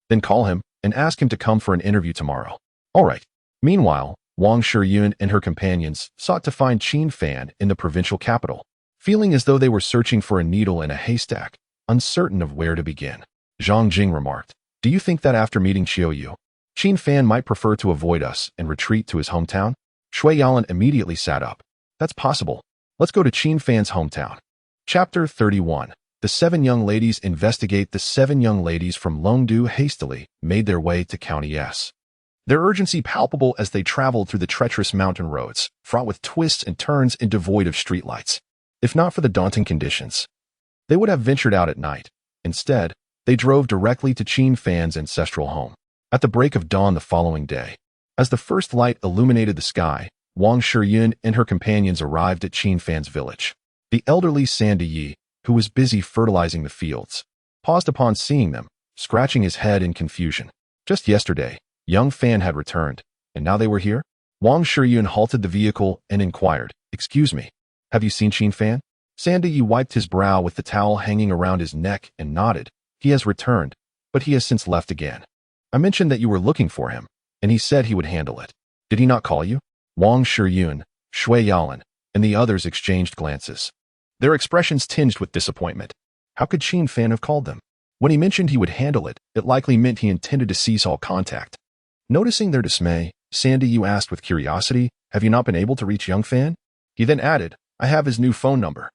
Then call him and ask him to come for an interview tomorrow. All right. Meanwhile, Wang Shiyun and her companions sought to find Qin Fan in the provincial capital, feeling as though they were searching for a needle in a haystack, uncertain of where to begin. Zhang Jing remarked, do you think that after meeting Qiu Yu, Qin Fan might prefer to avoid us and retreat to his hometown? Shui Yalan immediately sat up. That's possible. Let's go to Qin Fan's hometown. Chapter 31. The 7 young ladies investigate. The 7 young ladies from Longdu hastily made their way to County S. Their urgency palpable as they traveled through the treacherous mountain roads, fraught with twists and turns and devoid of streetlights. If not for the daunting conditions, they would have ventured out at night. Instead, they drove directly to Qin Fan's ancestral home. At the break of dawn the following day, as the first light illuminated the sky, Wang Shiyun and her companions arrived at Qin Fan's village. The elderly Sandy Yi, who was busy fertilizing the fields, paused upon seeing them, scratching his head in confusion. Just yesterday, young Fan had returned, and now they were here? Wang Shiyun halted the vehicle and inquired, excuse me, have you seen Qin Fan? Sandy Yi wiped his brow with the towel hanging around his neck and nodded. He has returned, but he has since left again. I mentioned that you were looking for him, and he said he would handle it. Did he not call you? Wang Shiyun, Shui Yalan, and the others exchanged glances, their expressions tinged with disappointment. How could Qin Fan have called them? When he mentioned he would handle it, it likely meant he intended to cease all contact. Noticing their dismay, Sandy Yu asked with curiosity, have you not been able to reach young Fan? He then added, I have his new phone number.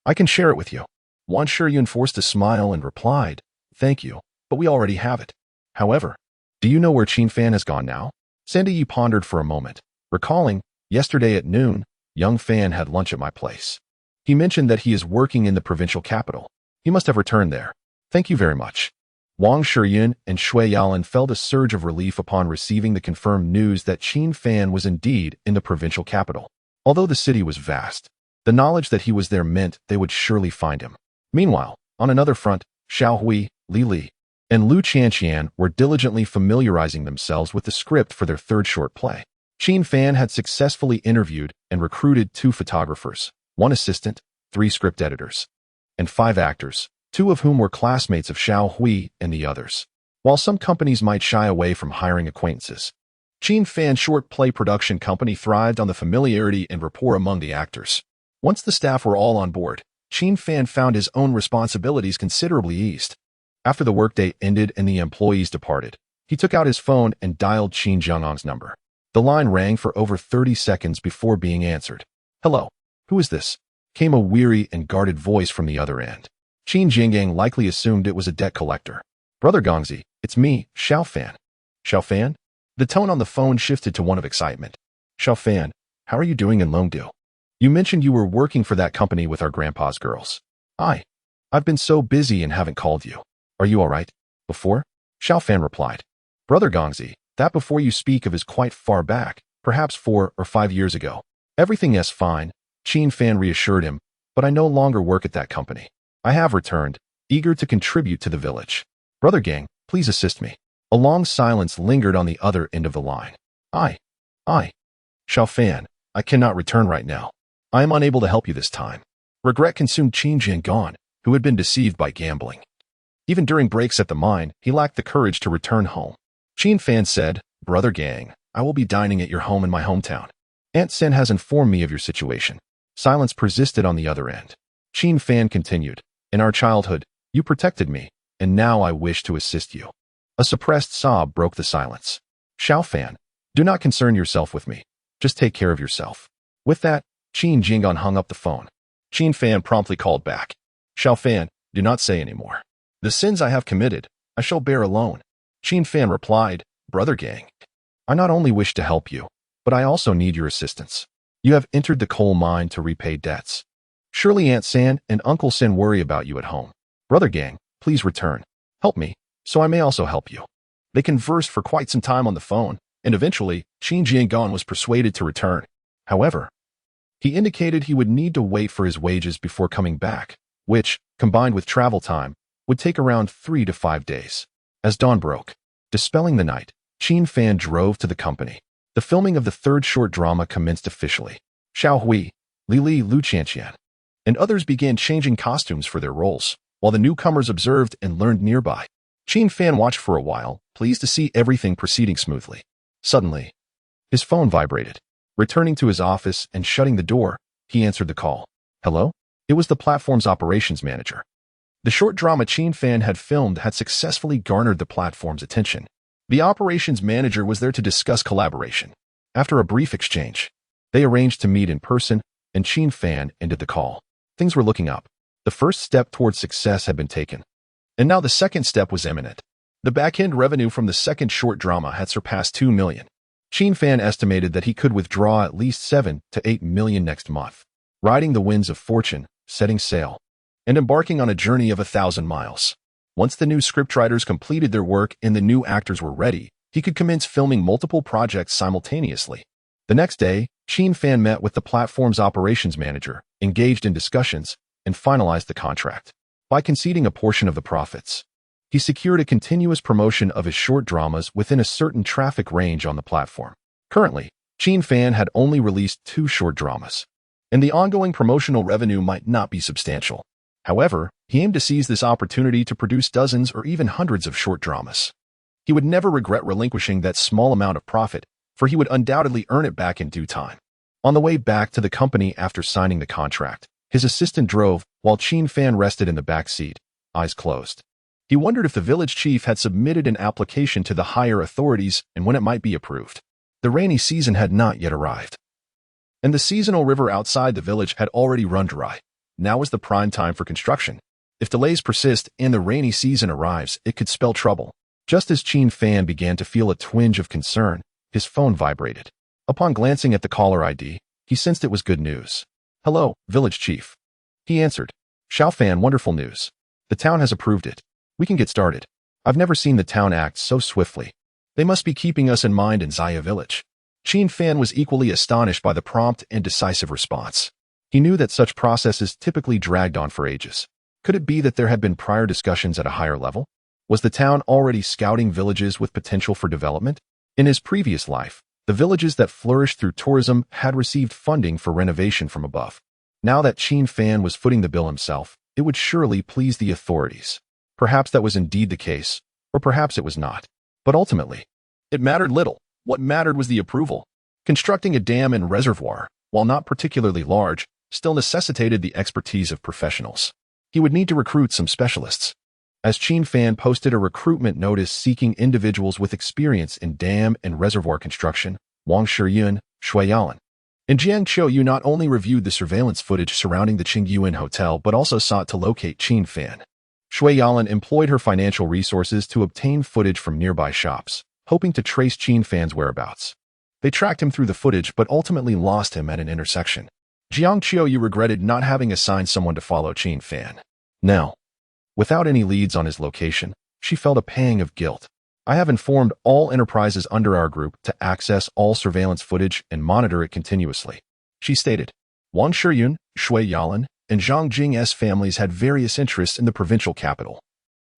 I can share it with you. Wang Shiyun forced a smile and replied, thank you, but we already have it. However, do you know where Qin Fan has gone now? Sandy Yu pondered for a moment, recalling, yesterday at noon, young Fan had lunch at my place. He mentioned that he is working in the provincial capital. He must have returned there. Thank you very much. Wang Shiyun and Shui Yalan felt a surge of relief upon receiving the confirmed news that Qin Fan was indeed in the provincial capital. Although the city was vast, the knowledge that he was there meant they would surely find him. Meanwhile, on another front, Xiao Hui, Li Li, and Lu Qianqian were diligently familiarizing themselves with the script for their third short play. Qin Fan had successfully interviewed and recruited 2 photographers, 1 assistant, 3 script editors, and 5 actors, 2 of whom were classmates of Xiao Hui and the others. While some companies might shy away from hiring acquaintances, Qin Fan's short play production company thrived on the familiarity and rapport among the actors. Once the staff were all on board, Qin Fan found his own responsibilities considerably eased. After the workday ended and the employees departed, he took out his phone and dialed Qin Jiangang's number. The line rang for over 30 seconds before being answered. "Hello, who is this?" came a weary and guarded voice from the other end. Qin Jiangang likely assumed it was a debt collector. "Brother Gongzi, it's me, Xiao Fan." "Xiao Fan?" The tone on the phone shifted to one of excitement. "Xiao Fan, how are you doing in Longdu? You mentioned you were working for that company with our grandpa's girls." I've been so busy and haven't called you. Are you all right?" "Before?" Xiao Fan replied. "Brother Gongzi, that before you speak of is quite far back, perhaps 4 or 5 years ago." "Everything is fine," Qin Fan reassured him, "but I no longer work at that company. I have returned, eager to contribute to the village. Brother Gang, please assist me." A long silence lingered on the other end of the line. I. Xiao Fan, I cannot return right now. I am unable to help you this time." Regret consumed Qin Jiangang, who had been deceived by gambling. Even during breaks at the mine, he lacked the courage to return home. Qin Fan said, "Brother Gang, I will be dining at your home in my hometown. Aunt Sen has informed me of your situation." Silence persisted on the other end. Qin Fan continued, "In our childhood, you protected me, and now I wish to assist you." A suppressed sob broke the silence. "Xiao Fan, do not concern yourself with me. Just take care of yourself." With that, Qin Jiangang hung up the phone. Qin Fan promptly called back. "Xiao Fan, do not say any more. The sins I have committed, I shall bear alone." Qin Fan replied, "Brother Gang, I not only wish to help you, but I also need your assistance. You have entered the coal mine to repay debts. Surely Aunt San and Uncle Sen worry about you at home. Brother Gang, please return. Help me, so I may also help you." They conversed for quite some time on the phone, and eventually, Qin Jiangang was persuaded to return. However, he indicated he would need to wait for his wages before coming back, which, combined with travel time, would take around 3 to 5 days. As dawn broke, dispelling the night, Qin Fan drove to the company. The filming of the third short drama commenced officially. Xiao Hui, Li Lu Qianqian, and others began changing costumes for their roles, while the newcomers observed and learned nearby. Qin Fan watched for a while, pleased to see everything proceeding smoothly. Suddenly, his phone vibrated. Returning to his office and shutting the door, he answered the call. "Hello?" It was the platform's operations manager. The short drama Qin Fan had filmed had successfully garnered the platform's attention. The operations manager was there to discuss collaboration. After a brief exchange, they arranged to meet in person, and Qin Fan ended the call. Things were looking up. The first step towards success had been taken, and now the second step was imminent. The back-end revenue from the second short drama had surpassed 2 million. Qin Fan estimated that he could withdraw at least 7 to 8 million next month. Riding the winds of fortune, setting sail, and embarking on a journey of 1,000 miles. Once the new scriptwriters completed their work and the new actors were ready, he could commence filming multiple projects simultaneously. The next day, Qin Fan met with the platform's operations manager, engaged in discussions, and finalized the contract. By conceding a portion of the profits, he secured a continuous promotion of his short dramas within a certain traffic range on the platform. Currently, Qin Fan had only released 2 short dramas, and the ongoing promotional revenue might not be substantial. However, he aimed to seize this opportunity to produce dozens or even hundreds of short dramas. He would never regret relinquishing that small amount of profit, for he would undoubtedly earn it back in due time. On the way back to the company after signing the contract, his assistant drove, while Qin Fan rested in the back seat, eyes closed. He wondered if the village chief had submitted an application to the higher authorities and when it might be approved. The rainy season had not yet arrived, and the seasonal river outside the village had already run dry. Now was the prime time for construction. If delays persist and the rainy season arrives, it could spell trouble. Just as Qin Fan began to feel a twinge of concern, his phone vibrated. Upon glancing at the caller ID, he sensed it was good news. "Hello, village chief." He answered. "Xiao Fan, wonderful news. The town has approved it. We can get started. I've never seen the town act so swiftly. They must be keeping us in mind in Zaya village." Qin Fan was equally astonished by the prompt and decisive response. He knew that such processes typically dragged on for ages. Could it be that there had been prior discussions at a higher level? Was the town already scouting villages with potential for development? In his previous life, the villages that flourished through tourism had received funding for renovation from above. Now that Qin Fan was footing the bill himself, it would surely please the authorities. Perhaps that was indeed the case, or perhaps it was not. But ultimately, it mattered little. What mattered was the approval. Constructing a dam and reservoir, while not particularly large, still necessitated the expertise of professionals. He would need to recruit some specialists. As Qin Fan posted a recruitment notice seeking individuals with experience in dam and reservoir construction, Wang Shiyun, Shui Yalan, and Jiang Qiuyu not only reviewed the surveillance footage surrounding the Qingyuan Hotel but also sought to locate Qin Fan. Shui Yalan employed her financial resources to obtain footage from nearby shops, hoping to trace Qin Fan's whereabouts. They tracked him through the footage but ultimately lost him at an intersection. Jiang Qiuyu regretted not having assigned someone to follow Qin Fan. Now, without any leads on his location, she felt a pang of guilt. I have informed all enterprises under our group to access all surveillance footage and monitor it continuously, she stated. Wang Shiyun, Shui Yalan, and Zhang Jing's families had various interests in the provincial capital,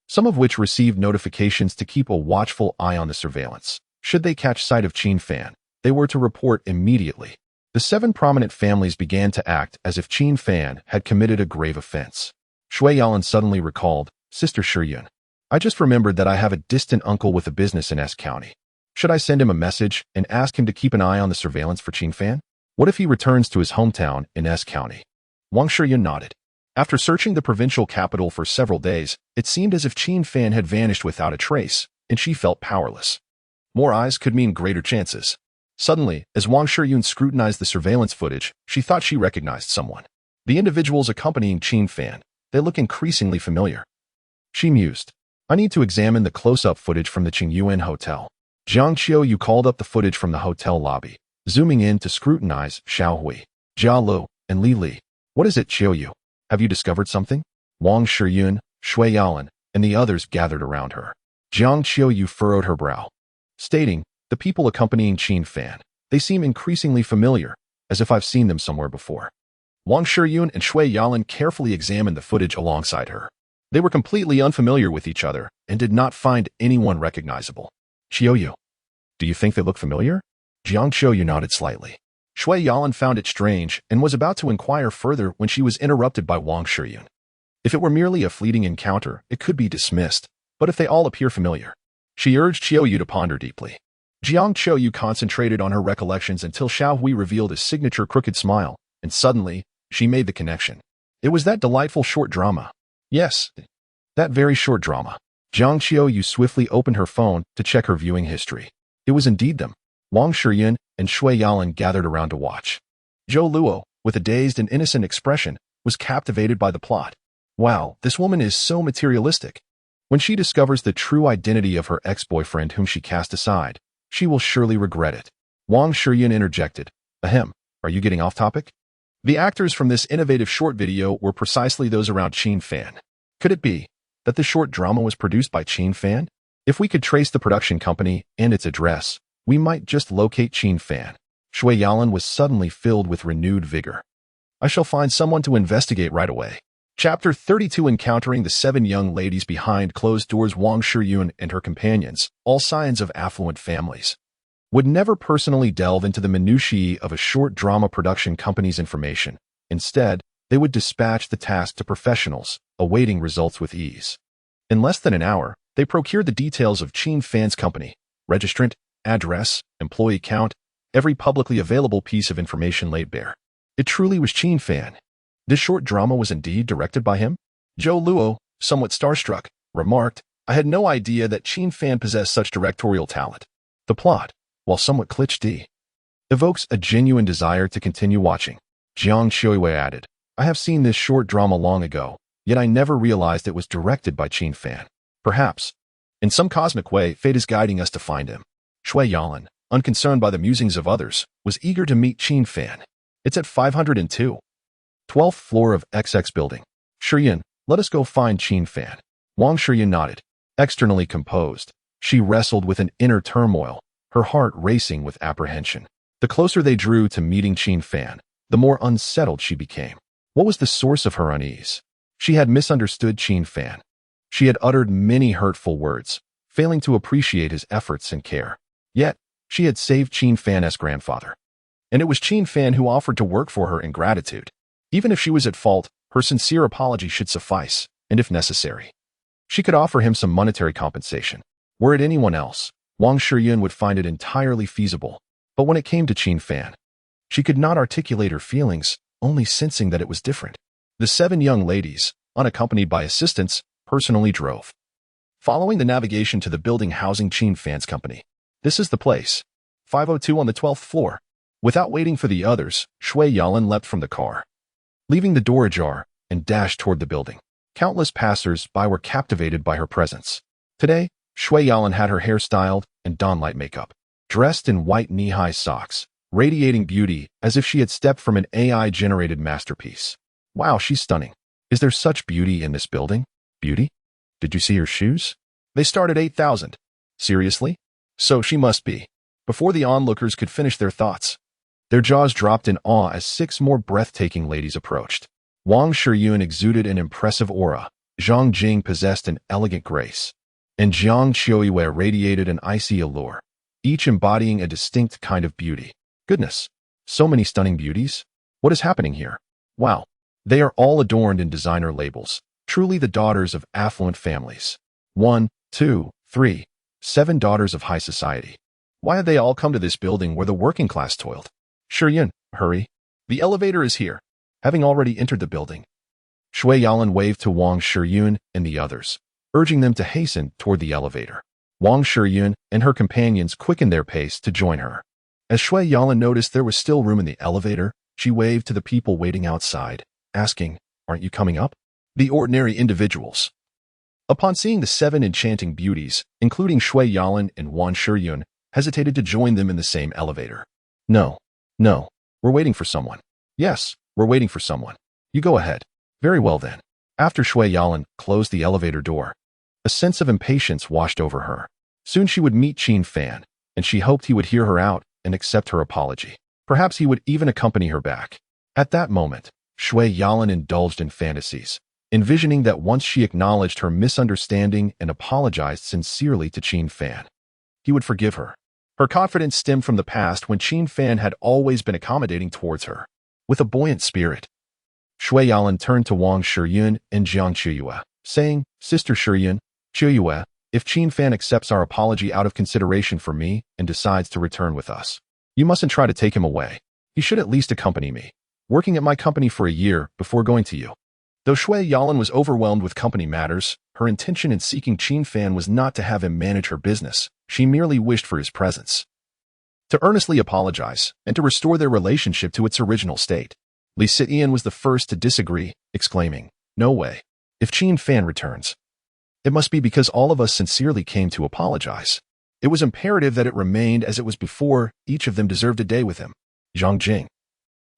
some of which received notifications to keep a watchful eye on the surveillance. Should they catch sight of Qin Fan, they were to report immediately. The 7 prominent families began to act as if Qin Fan had committed a grave offense. Shui Yalan suddenly recalled, Sister Shiyun, I just remembered that I have a distant uncle with a business in S County. Should I send him a message and ask him to keep an eye on the surveillance for Qin Fan? What if he returns to his hometown in S County? Wang Shiyun nodded. After searching the provincial capital for several days, it seemed as if Qin Fan had vanished without a trace, and she felt powerless. More eyes could mean greater chances. Suddenly, as Wang Shiyun scrutinized the surveillance footage, she thought she recognized someone. The individuals accompanying Qin Fan. They look increasingly familiar. She mused. I need to examine the close-up footage from the Qingyuan Hotel. Jiang Qiuyu called up the footage from the hotel lobby, zooming in to scrutinize Xiao Hui, Jia Lu, and Li Li. What is it, Qiuyu? Have you discovered something? Wang Shiyun, Shui Yalan, and the others gathered around her. Jiang Qiuyu furrowed her brow, stating, the people accompanying Qin Fan. They seem increasingly familiar, as if I've seen them somewhere before. Wang Shiyun and Shui Yalan carefully examined the footage alongside her. They were completely unfamiliar with each other and did not find anyone recognizable. Qiuyu, do you think they look familiar? Jiang Qiuyu nodded slightly. Shui Yalan found it strange and was about to inquire further when she was interrupted by Wang Shiyun. If it were merely a fleeting encounter, it could be dismissed, but if they all appear familiar, she urged Qiuyu to ponder deeply. Jiang Qiuyu concentrated on her recollections until Xiao Hui revealed his signature crooked smile, and suddenly, she made the connection. It was that delightful short drama. Yes, that very short drama. Jiang Qiuyu swiftly opened her phone to check her viewing history. It was indeed them. Wang Shiyun and Shui Yalan gathered around to watch. Zhou Luo, with a dazed and innocent expression, was captivated by the plot. Wow, this woman is so materialistic. When she discovers the true identity of her ex-boyfriend whom she cast aside, she will surely regret it. Wang Shiyun interjected. Ahem, are you getting off topic? The actors from this innovative short video were precisely those around Qin Fan. Could it be that the short drama was produced by Qin Fan? If we could trace the production company and its address, we might just locate Qin Fan. Shui Yalan was suddenly filled with renewed vigor. I shall find someone to investigate right away. Chapter 32 Encountering the 7 young ladies behind closed doors. Wang Shiyun and her companions, all scions of affluent families, would never personally delve into the minutiae of a short drama production company's information. Instead, they would dispatch the task to professionals, awaiting results with ease. In less than an hour, they procured the details of Qin Fan's company, registrant, address, employee count, every publicly available piece of information laid bare. It truly was Qin Fan. This short drama was indeed directed by him? Zhou Luo, somewhat starstruck, remarked, I had no idea that Qin Fan possessed such directorial talent. The plot, while somewhat cliché, evokes a genuine desire to continue watching. Jiang Qiuyu added, I have seen this short drama long ago, yet I never realized it was directed by Qin Fan. Perhaps, in some cosmic way, fate is guiding us to find him. Shui Yalan, unconcerned by the musings of others, was eager to meet Qin Fan. It's at 502. 12th floor of XX building. Shiyun, let us go find Qin Fan. Wang Shiyun nodded. Externally composed, she wrestled with an inner turmoil, her heart racing with apprehension. The closer they drew to meeting Qin Fan, the more unsettled she became. What was the source of her unease? She had misunderstood Qin Fan. She had uttered many hurtful words, failing to appreciate his efforts and care. Yet, she had saved Qin Fan's grandfather. And it was Qin Fan who offered to work for her in gratitude. Even if she was at fault, her sincere apology should suffice, and if necessary, she could offer him some monetary compensation. Were it anyone else, Wang Shiyun would find it entirely feasible. But when it came to Qin Fan, she could not articulate her feelings, only sensing that it was different. The 7 young ladies, unaccompanied by assistants, personally drove, following the navigation to the building housing Qin Fan's company. This is the place. 502 on the 12th floor. Without waiting for the others, Shui Yalan leapt from the car, leaving the door ajar, and dashed toward the building. Countless passers-by were captivated by her presence. Today, Shui Yalan had her hair styled and donned light makeup, dressed in white knee-high socks, radiating beauty as if she had stepped from an AI-generated masterpiece. Wow, she's stunning. Is there such beauty in this building? Beauty? Did you see her shoes? They start at 8,000. Seriously? So she must be. Before the onlookers could finish their thoughts, their jaws dropped in awe as 6 more breathtaking ladies approached. Wang Shiyun exuded an impressive aura, Zhang Jing possessed an elegant grace, and Jiang Qiuyue radiated an icy allure, each embodying a distinct kind of beauty. Goodness, so many stunning beauties? What is happening here? Wow, they are all adorned in designer labels, truly the daughters of affluent families. 1, 2, 3, 7 daughters of high society. Why had they all come to this building where the working class toiled? Shiyun, hurry. The elevator is here. Having already entered the building, Shui Yalan waved to Wang Shiyun and the others, urging them to hasten toward the elevator. Wang Shiyun and her companions quickened their pace to join her. As Shui Yalan noticed there was still room in the elevator, she waved to the people waiting outside, asking, "Aren't you coming up?" The ordinary individuals, upon seeing the 7 enchanting beauties, including Shui Yalan and Wang Shiyun, hesitated to join them in the same elevator. No, we're waiting for someone. Yes, we're waiting for someone. You go ahead. Very well then. After Shui Yalan closed the elevator door, a sense of impatience washed over her. Soon she would meet Qin Fan, and she hoped he would hear her out and accept her apology. Perhaps he would even accompany her back. At that moment, Shui Yalan indulged in fantasies, envisioning that once she acknowledged her misunderstanding and apologized sincerely to Qin Fan, he would forgive her. Her confidence stemmed from the past when Qin Fan had always been accommodating towards her. With a buoyant spirit, Shui Yalan turned to Wang Shiyun and Jiang Qiuyue, saying, "Sister Shiyun, Qiuyue, if Qin Fan accepts our apology out of consideration for me and decides to return with us, you mustn't try to take him away. He should at least accompany me, working at my company for a year before going to you." Though Shui Yalan was overwhelmed with company matters, her intention in seeking Qin Fan was not to have him manage her business. She merely wished for his presence, to earnestly apologize, and to restore their relationship to its original state. Li Siyan was the first to disagree, exclaiming, "No way. If Qin Fan returns, it must be because all of us sincerely came to apologize. It was imperative that it remained as it was before. Each of them deserved a day with him." Zhang Jing,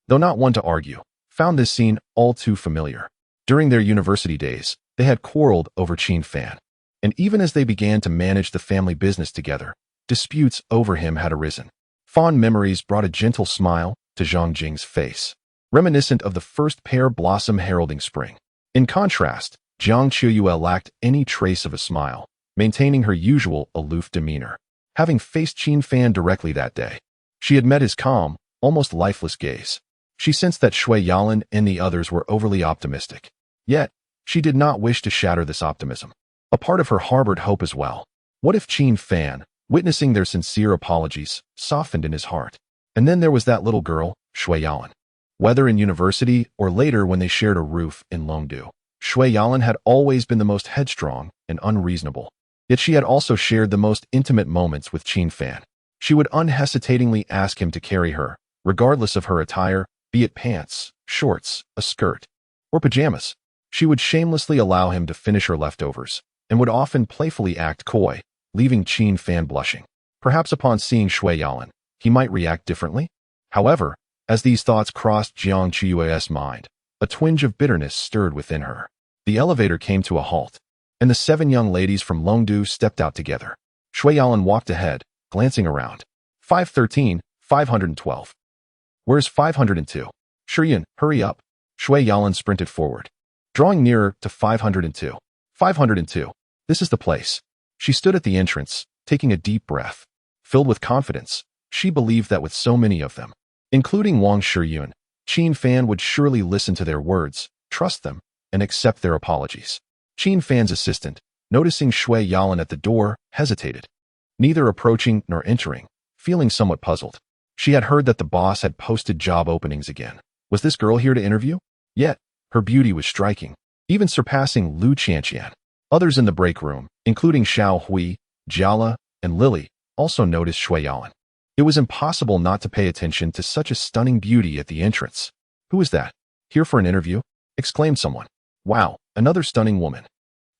though not one to argue, found this scene all too familiar. During their university days, they had quarreled over Qin Fan, and even as they began to manage the family business together, disputes over him had arisen. Fond memories brought a gentle smile to Zhang Jing's face, reminiscent of the first pear blossom heralding spring. In contrast, Jiang Qiuyue lacked any trace of a smile, maintaining her usual aloof demeanor. Having faced Qin Fan directly that day, she had met his calm, almost lifeless gaze. She sensed that Shui Yalan and the others were overly optimistic. Yet, she did not wish to shatter this optimism. A part of her harbored hope as well. What if Qin Fan, witnessing their sincere apologies, softened in his heart? And then there was that little girl, Shui Yalan. Whether in university or later when they shared a roof in Longdu, Shui Yalan had always been the most headstrong and unreasonable. Yet she had also shared the most intimate moments with Qin Fan. She would unhesitatingly ask him to carry her, regardless of her attire, be it pants, shorts, a skirt, or pajamas. She would shamelessly allow him to finish her leftovers, and would often playfully act coy, leaving Qin Fan blushing. Perhaps upon seeing Shui Yalan, he might react differently? However, as these thoughts crossed Jiang Qiuyue's mind, a twinge of bitterness stirred within her. The elevator came to a halt, and the 7 young ladies from Longdu stepped out together. Shui Yalan walked ahead, glancing around. 513, 512. Where's 502? Shiyun, hurry up. Shui Yalan sprinted forward, drawing nearer to 502. 502. This is the place. She stood at the entrance, taking a deep breath. Filled with confidence, she believed that with so many of them, including Wang Shiyun, Qin Fan would surely listen to their words, trust them, and accept their apologies. Qin Fan's assistant, noticing Shui Yalan at the door, hesitated, neither approaching nor entering, feeling somewhat puzzled. She had heard that the boss had posted job openings again. Was this girl here to interview? Yet, her beauty was striking, even surpassing Lu Qianqian. Others in the break room, including Xiao Hui, Jiala, and Lily, also noticed Shui Yalan. It was impossible not to pay attention to such a stunning beauty at the entrance. Who is that? Here for an interview? Exclaimed someone. Wow, another stunning woman.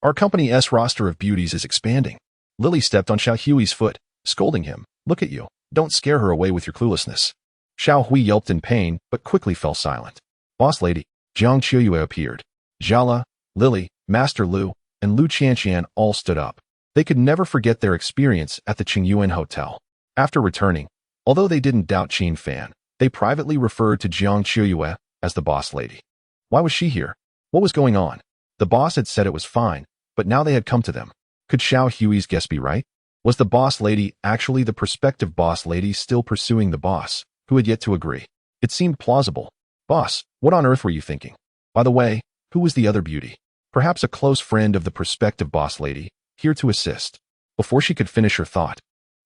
Our company's roster of beauties is expanding. Lily stepped on Xiao Hui's foot, scolding him. Look at you. Don't scare her away with your cluelessness. Xiao Hui yelped in pain, but quickly fell silent. Boss lady, Jiang Qiuyue appeared. Jiala, Lily, Master Lu, and Lu Qianqian all stood up. They could never forget their experience at the Qingyuan Hotel. After returning, although they didn't doubt Qin Fan, they privately referred to Jiang Qiuyue as the boss lady. Why was she here? What was going on? The boss had said it was fine, but now they had come to them. Could Xiao Hui's guess be right? Was the boss lady actually the prospective boss lady still pursuing the boss, who had yet to agree? It seemed plausible. Boss, what on earth were you thinking? By the way, who was the other beauty? Perhaps a close friend of the prospective boss lady, here to assist. Before she could finish her thought,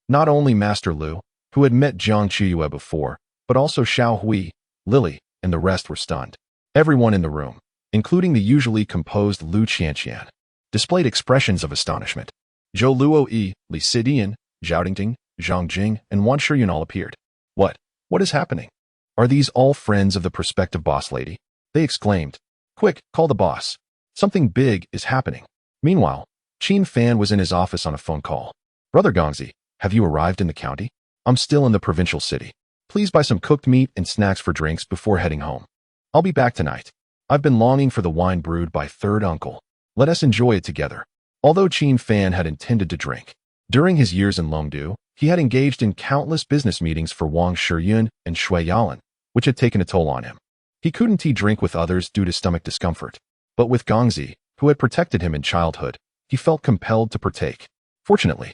not only Master Lu, who had met Jiang Qiuyue before, but also Xiao Hui, Lily, and the rest were stunned. Everyone in the room, including the usually composed Lu Qianqian, displayed expressions of astonishment. Zhou Luo-yi, Li Sidian, Zhao Dingting, Zhang Jing, and Wan Shiyun all appeared. What is happening? Are these all friends of the prospective boss lady? They exclaimed. Quick, call the boss. Something big is happening. Meanwhile, Qin Fan was in his office on a phone call. Brother Gongzi, have you arrived in the county? I'm still in the provincial city. Please buy some cooked meat and snacks for drinks before heading home. I'll be back tonight. I've been longing for the wine brewed by third uncle. Let us enjoy it together. Although Qin Fan had intended to drink, during his years in Longdu, he had engaged in countless business meetings for Wang Shiyun and Shui Yalan, which had taken a toll on him. He couldn't drink with others due to stomach discomfort. But with Gongzi, who had protected him in childhood, he felt compelled to partake. Fortunately,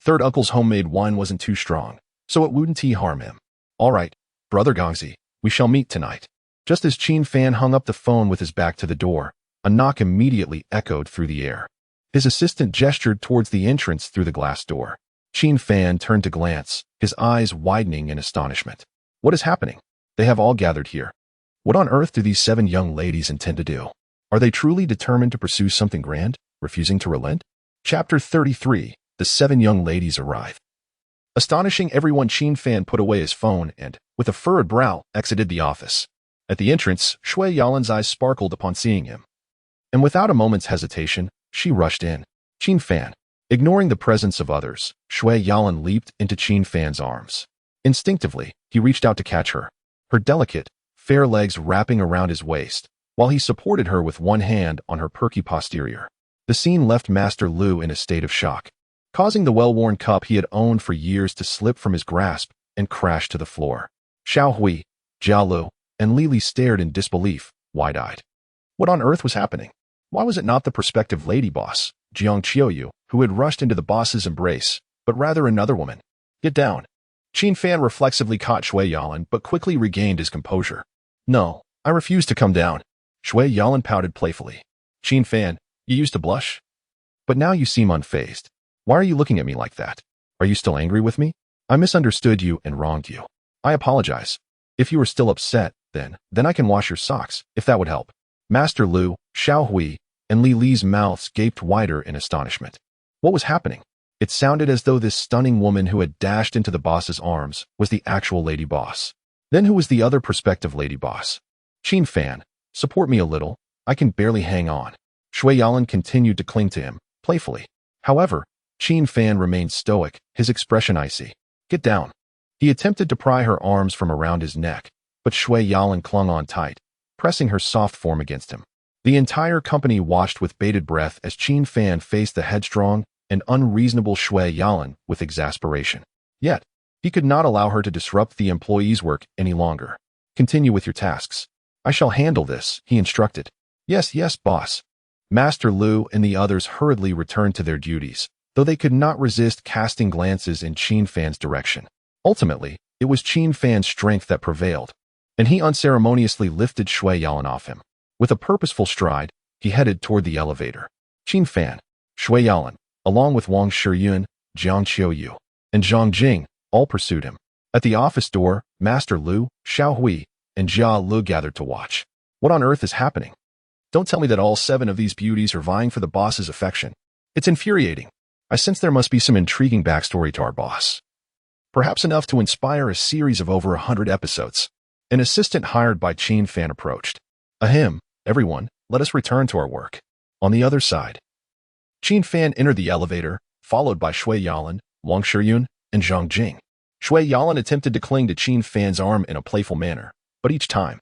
third uncle's homemade wine wasn't too strong, so it wouldn't harm him. All right, Brother Gongzi, we shall meet tonight. Just as Qin Fan hung up the phone with his back to the door, a knock immediately echoed through the air. His assistant gestured towards the entrance through the glass door. Qin Fan turned to glance, his eyes widening in astonishment. What is happening? They have all gathered here. What on earth do these 7 young ladies intend to do? Are they truly determined to pursue something grand, refusing to relent? Chapter 33. The 7 young ladies arrive. Astonishing everyone, Qin Fan put away his phone and, with a furrowed brow, exited the office. At the entrance, Shui Yalan's eyes sparkled upon seeing him. And without a moment's hesitation, she rushed in. Qin Fan. Ignoring the presence of others, Shui Yalan leaped into Qin Fan's arms. Instinctively, he reached out to catch her, her delicate, fair legs wrapping around his waist, while he supported her with one hand on her perky posterior. The scene left Master Lu in a state of shock, causing the well-worn cup he had owned for years to slip from his grasp and crash to the floor. Xiao Hui, Jiao Lu, and Lili stared in disbelief, wide-eyed. What on earth was happening? Why was it not the prospective lady boss, Jiang Qiuyue, who had rushed into the boss's embrace, but rather another woman? Get down. Qin Fan reflexively caught Shui Yalan but quickly regained his composure. No, I refuse to come down. Shui Yalan pouted playfully. Qin Fan, you used to blush? But now you seem unfazed. Why are you looking at me like that? Are you still angry with me? I misunderstood you and wronged you. I apologize. If you are still upset, then I can wash your socks, if that would help. Master Lu, Xiao Hui, and Li Li's mouths gaped wider in astonishment. What was happening? It sounded as though this stunning woman who had dashed into the boss's arms was the actual lady boss. Then who was the other prospective lady boss? Qin Fan, support me a little. I can barely hang on. Shui Yalan continued to cling to him, playfully. However, Qin Fan remained stoic, his expression icy. Get down. He attempted to pry her arms from around his neck, but Shui Yalan clung on tight, pressing her soft form against him. The entire company watched with bated breath as Qin Fan faced the headstrong and unreasonable Shui Yalan with exasperation. Yet, he could not allow her to disrupt the employees' work any longer. Continue with your tasks. I shall handle this, he instructed. Yes, boss. Master Lu and the others hurriedly returned to their duties, though they could not resist casting glances in Qin Fan's direction. Ultimately, it was Qin Fan's strength that prevailed, and he unceremoniously lifted Shui Yalan off him. With a purposeful stride, he headed toward the elevator. Qin Fan, Shui Yalan, along with Wang Shiyun, Jiang Qiuyu, and Zhang Jing, all pursued him. At the office door, Master Lu, Xiao Hui, and Jia Lu gathered to watch. What on earth is happening? Don't tell me that all 7 of these beauties are vying for the boss's affection. It's infuriating. I sense there must be some intriguing backstory to our boss. Perhaps enough to inspire a series of over 100 episodes. An assistant hired by Qin Fan approached. Ahem, everyone, let us return to our work. On the other side, Qin Fan entered the elevator, followed by Shui Yalan, Wang Shiyun, and Zhang Jing. Shui Yalan attempted to cling to Qin Fan's arm in a playful manner, but each time,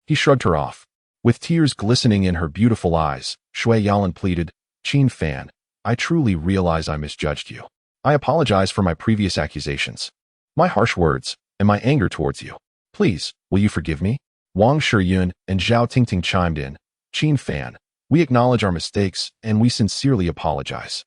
he shrugged her off. With tears glistening in her beautiful eyes, Shui Yalan pleaded, Qin Fan, I truly realize I misjudged you. I apologize for my previous accusations, my harsh words, and my anger towards you. Please, will you forgive me? Wang Shiyun and Zhao Tingting chimed in. Qin Fan, we acknowledge our mistakes and we sincerely apologize.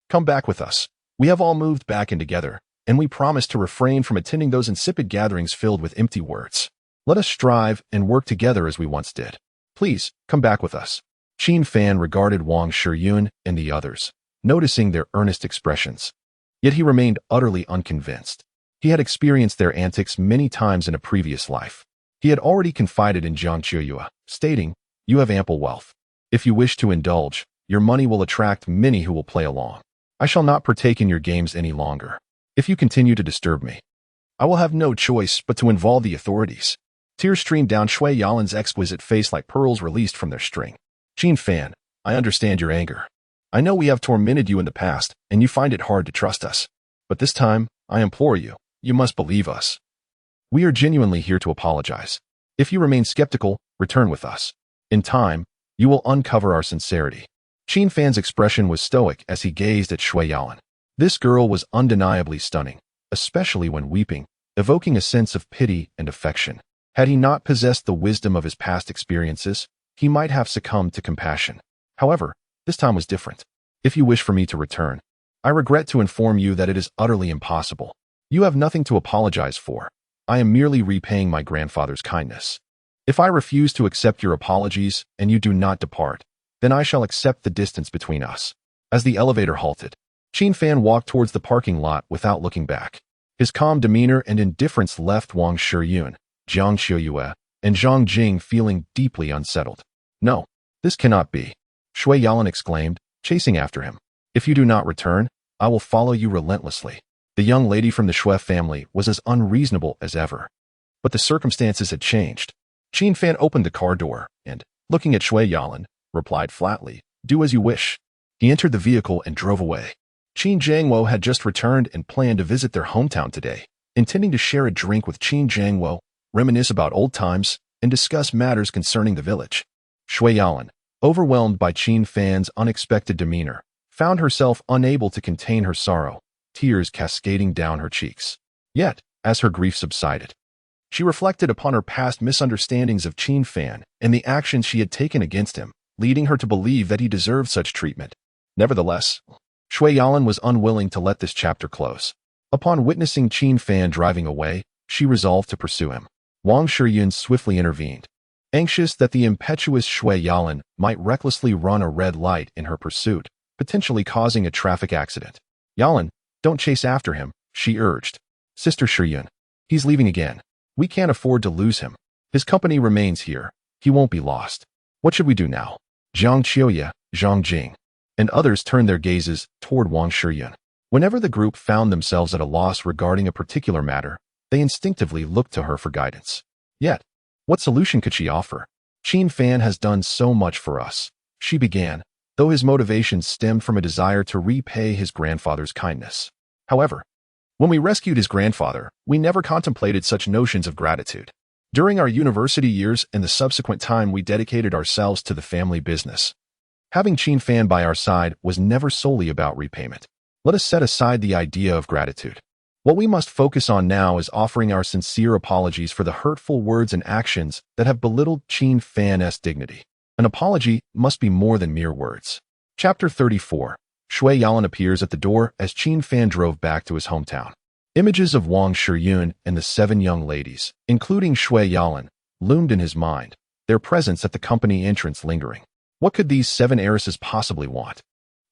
Come back with us. We have all moved back in together, and we promise to refrain from attending those insipid gatherings filled with empty words. Let us strive and work together as we once did. Please, come back with us. Qin Fan regarded Wang Shiyun and the others, noticing their earnest expressions. Yet he remained utterly unconvinced. He had experienced their antics many times in a previous life. He had already confided in Jiang Qiuyu, stating, You have ample wealth. If you wish to indulge, your money will attract many who will play along. I shall not partake in your games any longer. If you continue to disturb me, I will have no choice but to involve the authorities. Tears streamed down Shui Yalan's exquisite face like pearls released from their string. Qin Fan, I understand your anger. I know we have tormented you in the past, and you find it hard to trust us. But this time, I implore you, you must believe us. We are genuinely here to apologize. If you remain skeptical, return with us. In time, you will uncover our sincerity. Qin Fan's expression was stoic as he gazed at Shui Yalan. This girl was undeniably stunning, especially when weeping, evoking a sense of pity and affection. Had he not possessed the wisdom of his past experiences, he might have succumbed to compassion. However, this time was different. If you wish for me to return, I regret to inform you that it is utterly impossible. You have nothing to apologize for. I am merely repaying my grandfather's kindness. If I refuse to accept your apologies and you do not depart, then I shall accept the distance between us. As the elevator halted, Qin Fan walked towards the parking lot without looking back. His calm demeanor and indifference left Wang Shiyun, Jiang Qiuyu, and Zhang Jing feeling deeply unsettled. No, this cannot be, Shui Yalan exclaimed, chasing after him. If you do not return, I will follow you relentlessly. The young lady from the Shui family was as unreasonable as ever. But the circumstances had changed. Qin Fan opened the car door and, looking at Shui Yalan, replied flatly, Do as you wish. He entered the vehicle and drove away. Qin Jiangwo had just returned and planned to visit their hometown today, intending to share a drink with Qin Jiangwo, reminisce about old times, and discuss matters concerning the village. Shui Yalan, overwhelmed by Qin Fan's unexpected demeanor, found herself unable to contain her sorrow, tears cascading down her cheeks. Yet, as her grief subsided, she reflected upon her past misunderstandings of Qin Fan and the actions she had taken against him, leading her to believe that he deserved such treatment. Nevertheless, Shui Yalan was unwilling to let this chapter close. Upon witnessing Qin Fan driving away, she resolved to pursue him. Wang Shiyun swiftly intervened, anxious that the impetuous Shui Yalan might recklessly run a red light in her pursuit, potentially causing a traffic accident. Yalan, don't chase after him, she urged. Sister Shiyun, he's leaving again. We can't afford to lose him. His company remains here. He won't be lost. What should we do now? Jiang Qiuyu, Zhang Jing, and others turned their gazes toward Wang Shiyun. Whenever the group found themselves at a loss regarding a particular matter, they instinctively looked to her for guidance. Yet, what solution could she offer? Qin Fan has done so much for us, she began, though his motivations stemmed from a desire to repay his grandfather's kindness. However, when we rescued his grandfather, we never contemplated such notions of gratitude. During our university years and the subsequent time we dedicated ourselves to the family business. Having Qin Fan by our side was never solely about repayment. Let us set aside the idea of gratitude. What we must focus on now is offering our sincere apologies for the hurtful words and actions that have belittled Qin Fan's dignity. An apology must be more than mere words. Chapter 34. Shui Yalan appears at the door as Qin Fan drove back to his hometown. Images of Wang Shiyun and the 7 young ladies, including Shui Yalan, loomed in his mind, their presence at the company entrance lingering. What could these 7 heiresses possibly want?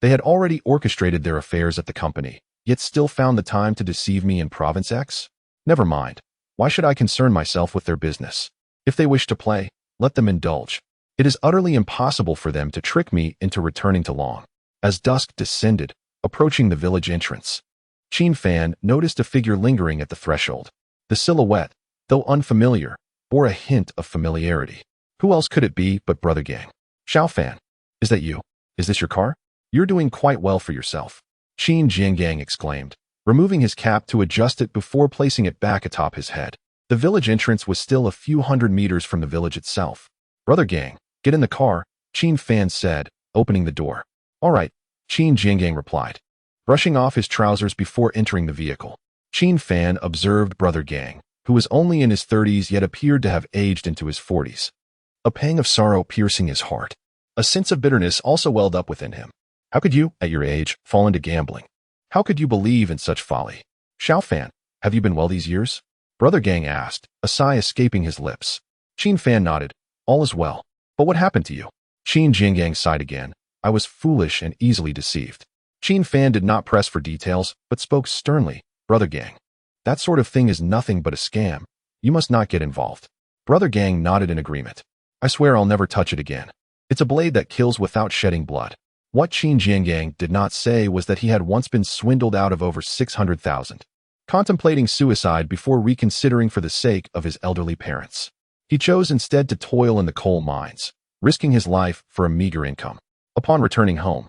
They had already orchestrated their affairs at the company, yet still found the time to deceive me in Province X? Never mind. Why should I concern myself with their business? If they wish to play, let them indulge. It is utterly impossible for them to trick me into returning to Long. As dusk descended, approaching the village entrance, Qin Fan noticed a figure lingering at the threshold. The silhouette, though unfamiliar, bore a hint of familiarity. Who else could it be but Brother Gang? Xiao Fan, is that you? Is this your car? You're doing quite well for yourself, Qin Jiangang exclaimed, removing his cap to adjust it before placing it back atop his head. The village entrance was still a few hundred meters from the village itself. Brother Gang, get in the car, Qin Fan said, opening the door. All right, Qin Jiangang replied, brushing off his trousers before entering the vehicle. Qin Fan observed Brother Gang, who was only in his 30s yet appeared to have aged into his 40s. A pang of sorrow piercing his heart. A sense of bitterness also welled up within him. How could you, at your age, fall into gambling? How could you believe in such folly? Xiao Fan, have you been well these years? Brother Gang asked, a sigh escaping his lips. Qin Fan nodded. All is well. But what happened to you? Qin Jiangang sighed again. I was foolish and easily deceived. Qin Fan did not press for details, but spoke sternly. Brother Gang, that sort of thing is nothing but a scam. You must not get involved. Brother Gang nodded in agreement. I swear I'll never touch it again. It's a blade that kills without shedding blood. What Qin Jiangang did not say was that he had once been swindled out of over 600,000, contemplating suicide before reconsidering for the sake of his elderly parents. He chose instead to toil in the coal mines, risking his life for a meager income. Upon returning home,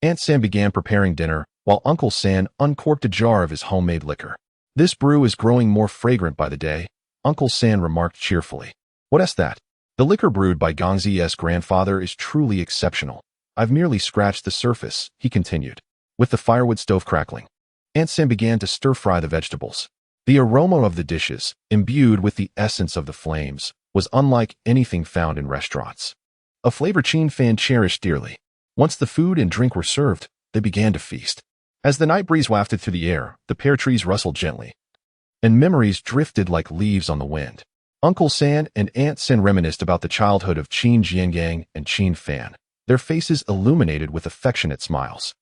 Aunt Sam began preparing dinner while Uncle San uncorked a jar of his homemade liquor. This brew is growing more fragrant by the day, Uncle San remarked cheerfully. What is that? The liquor brewed by Gongzi's grandfather is truly exceptional. I've merely scratched the surface, he continued, with the firewood stove crackling. Aunt Sam began to stir-fry the vegetables. The aroma of the dishes, imbued with the essence of the flames, was unlike anything found in restaurants. A flavor Qin Fan cherished dearly. Once the food and drink were served, they began to feast. As the night breeze wafted through the air, the pear trees rustled gently, and memories drifted like leaves on the wind. Uncle San and Aunt Sin reminisced about the childhood of Qin Jiangang and Qin Fan, their faces illuminated with affectionate smiles.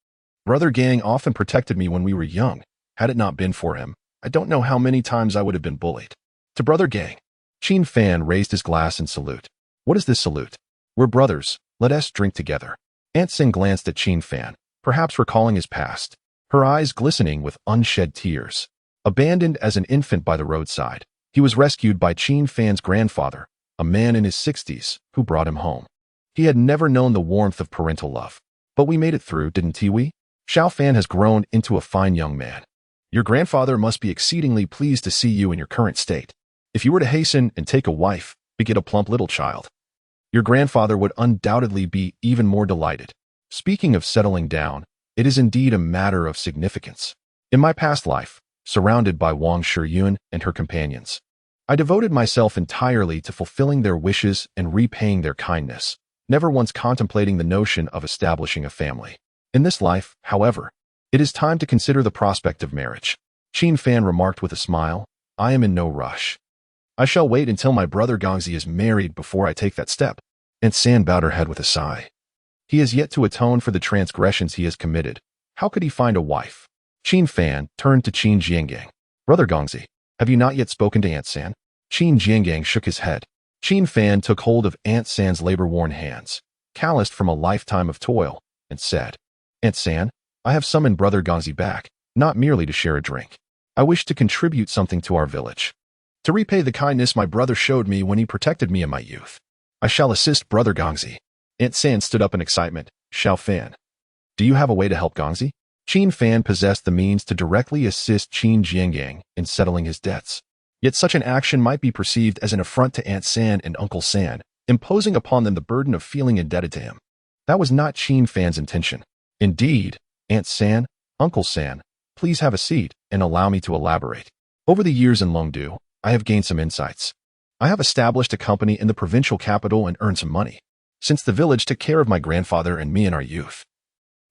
Brother Gang often protected me when we were young. Had it not been for him, I don't know how many times I would have been bullied. To Brother Gang, Qin Fan raised his glass in salute. What is this salute? We're brothers, let us drink together. Aunt Sin glanced at Qin Fan, perhaps recalling his past, her eyes glistening with unshed tears. Abandoned as an infant by the roadside, he was rescued by Qin Fan's grandfather, a man in his 60s, who brought him home. He had never known the warmth of parental love. But we made it through, didn't we? Xiao Fan has grown into a fine young man. Your grandfather must be exceedingly pleased to see you in your current state. If you were to hasten and take a wife, beget a plump little child, your grandfather would undoubtedly be even more delighted. Speaking of settling down, it is indeed a matter of significance. In my past life, surrounded by Wang Shiyun and her companions, I devoted myself entirely to fulfilling their wishes and repaying their kindness, never once contemplating the notion of establishing a family. In this life, however, it is time to consider the prospect of marriage. Qin Fan remarked with a smile, I am in no rush. I shall wait until my brother Gongzi is married before I take that step. And San bowed her head with a sigh. He has yet to atone for the transgressions he has committed. How could he find a wife? Qin Fan turned to Qin Jiangang. Brother Gongzi, have you not yet spoken to Aunt San? Qin Jiangang shook his head. Qin Fan took hold of Aunt San's labor-worn hands, calloused from a lifetime of toil, and said, Aunt San, I have summoned Brother Gongzi back, not merely to share a drink. I wish to contribute something to our village, to repay the kindness my brother showed me when he protected me in my youth. I shall assist Brother Gongzi. Aunt San stood up in excitement. Xiao Fan, do you have a way to help Gongzi? Qin Fan possessed the means to directly assist Qin Jiangang in settling his debts. Yet such an action might be perceived as an affront to Aunt San and Uncle San, imposing upon them the burden of feeling indebted to him. That was not Qin Fan's intention. Indeed, Aunt San, Uncle San, please have a seat and allow me to elaborate. Over the years in Longdu, I have gained some insights. I have established a company in the provincial capital and earned some money. since the village took care of my grandfather and me in our youth.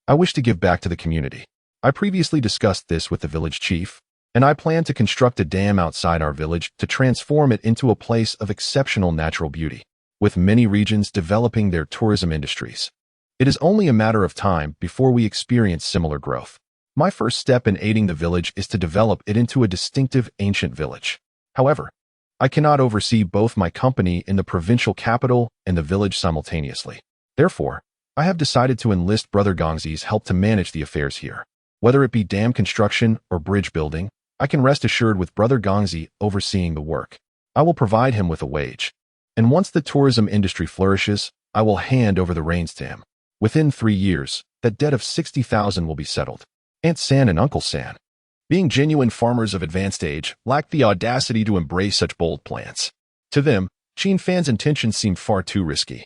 I wish to give back to the community. I previously discussed this with the village chief, and I plan to construct a dam outside our village to transform it into a place of exceptional natural beauty, with many regions developing their tourism industries. It is only a matter of time before we experience similar growth. My first step in aiding the village is to develop it into a distinctive ancient village. However, I cannot oversee both my company in the provincial capital and the village simultaneously. Therefore, I have decided to enlist Brother Gongzi's help to manage the affairs here. Whether it be dam construction or bridge building, I can rest assured with Brother Gongzi overseeing the work. I will provide him with a wage. And once the tourism industry flourishes, I will hand over the reins to him. Within 3 years, that debt of 60,000 will be settled. Aunt San and Uncle San, being genuine farmers of advanced age, lacked the audacity to embrace such bold plans. To them, Qin Fan's intentions seemed far too risky.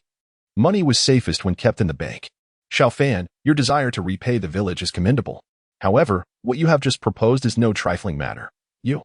Money was safest when kept in the bank. Xiao Fan, your desire to repay the village is commendable. However, what you have just proposed is no trifling matter. You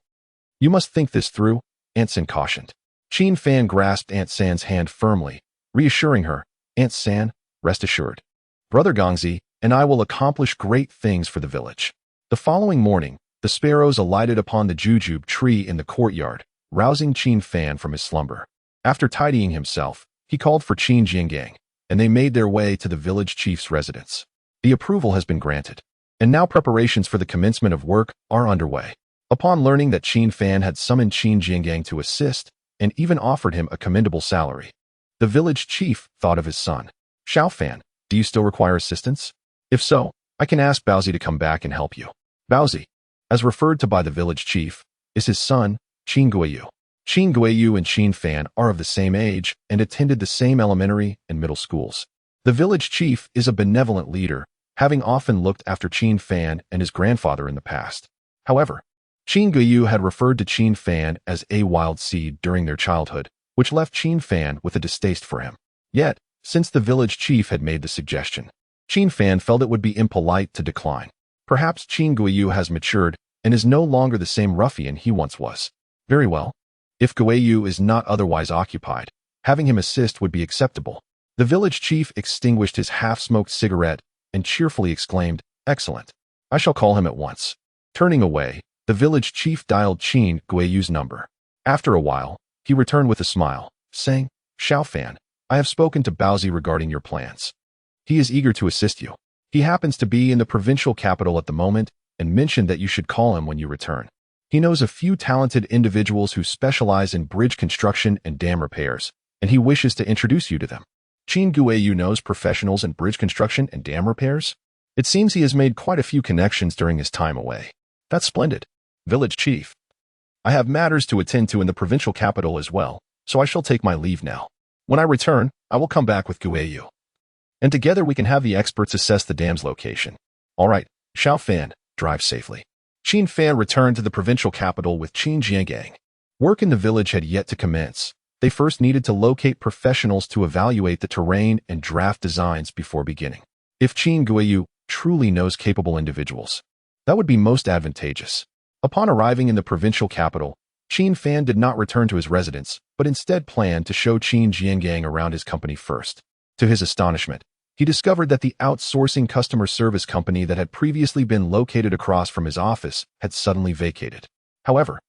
must think this through, Aunt San cautioned. Qin Fan grasped Aunt San's hand firmly, reassuring her, Aunt San, rest assured. Brother Gongzi and I will accomplish great things for the village. The following morning, the sparrows alighted upon the jujube tree in the courtyard, rousing Qin Fan from his slumber. After tidying himself, he called for Qin Jiangang, and they made their way to the village chief's residence. The approval has been granted, and now preparations for the commencement of work are underway. Upon learning that Qin Fan had summoned Qin Jiangang to assist, and even offered him a commendable salary, the village chief thought of his son. Xiao Fan, do you still require assistance? If so, I can ask Baozi to come back and help you. Baozi, as referred to by the village chief, is his son, Qin Guiyu. Qin Guiyu and Qin Fan are of the same age and attended the same elementary and middle schools. The village chief is a benevolent leader, having often looked after Qin Fan and his grandfather in the past. However, Qin Guiyu had referred to Qin Fan as a wild seed during their childhood, which left Qin Fan with a distaste for him. Yet, since the village chief had made the suggestion, Qin Fan felt it would be impolite to decline. Perhaps Qin Guiyu has matured and is no longer the same ruffian he once was. Very well. If Guiyu is not otherwise occupied, having him assist would be acceptable. The village chief extinguished his half-smoked cigarette and cheerfully exclaimed, Excellent. I shall call him at once. Turning away, the village chief dialed Qin Guiyu's number. After a while, he returned with a smile, saying, Xiao Fan, I have spoken to Baozi regarding your plans. He is eager to assist you. He happens to be in the provincial capital at the moment and mentioned that you should call him when you return. He knows a few talented individuals who specialize in bridge construction and dam repairs, and he wishes to introduce you to them. Qin Guiyu knows professionals in bridge construction and dam repairs? It seems he has made quite a few connections during his time away. That's splendid. Village chief, I have matters to attend to in the provincial capital as well, so I shall take my leave now. When I return, I will come back with Guiyu, and together we can have the experts assess the dam's location. All right, Xiao Fan, drive safely. Qin Fan returned to the provincial capital with Qin Jiangang. Work in the village had yet to commence. They first needed to locate professionals to evaluate the terrain and draft designs before beginning. If Qin Guiyu truly knows capable individuals, that would be most advantageous. Upon arriving in the provincial capital, Qin Fan did not return to his residence, but instead planned to show Qin Jiangang around his company first. To his astonishment, he discovered that the outsourcing customer service company that had previously been located across from his office had suddenly vacated. However,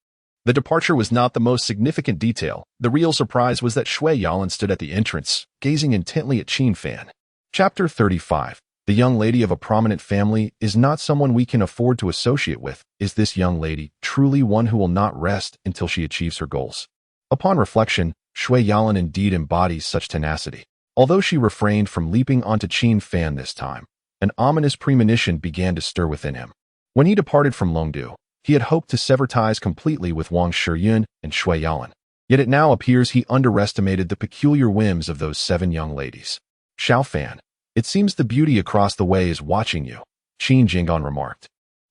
the departure was not the most significant detail. The real surprise was that Shui Yalan stood at the entrance, gazing intently at Qin Fan. Chapter 35. The young lady of a prominent family is not someone we can afford to associate with. Is this young lady truly one who will not rest until she achieves her goals? Upon reflection, Shui Yalan indeed embodies such tenacity. Although she refrained from leaping onto Qin Fan this time, an ominous premonition began to stir within him. When he departed from Longdu, he had hoped to sever ties completely with Wang Shiyun and Shui Yalan. Yet it now appears he underestimated the peculiar whims of those 7 young ladies. Xiao Fan, it seems the beauty across the way is watching you, Qin Jiangang remarked.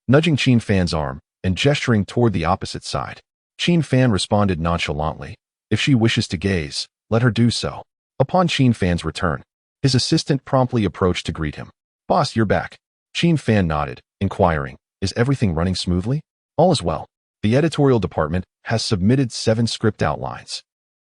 Nudging Qin Fan's arm and gesturing toward the opposite side, Qin Fan responded nonchalantly, If she wishes to gaze, let her do so. Upon Qin Fan's return, his assistant promptly approached to greet him. Boss, you're back. Qin Fan nodded, inquiring, Is everything running smoothly? All is well. The editorial department has submitted 7 script outlines.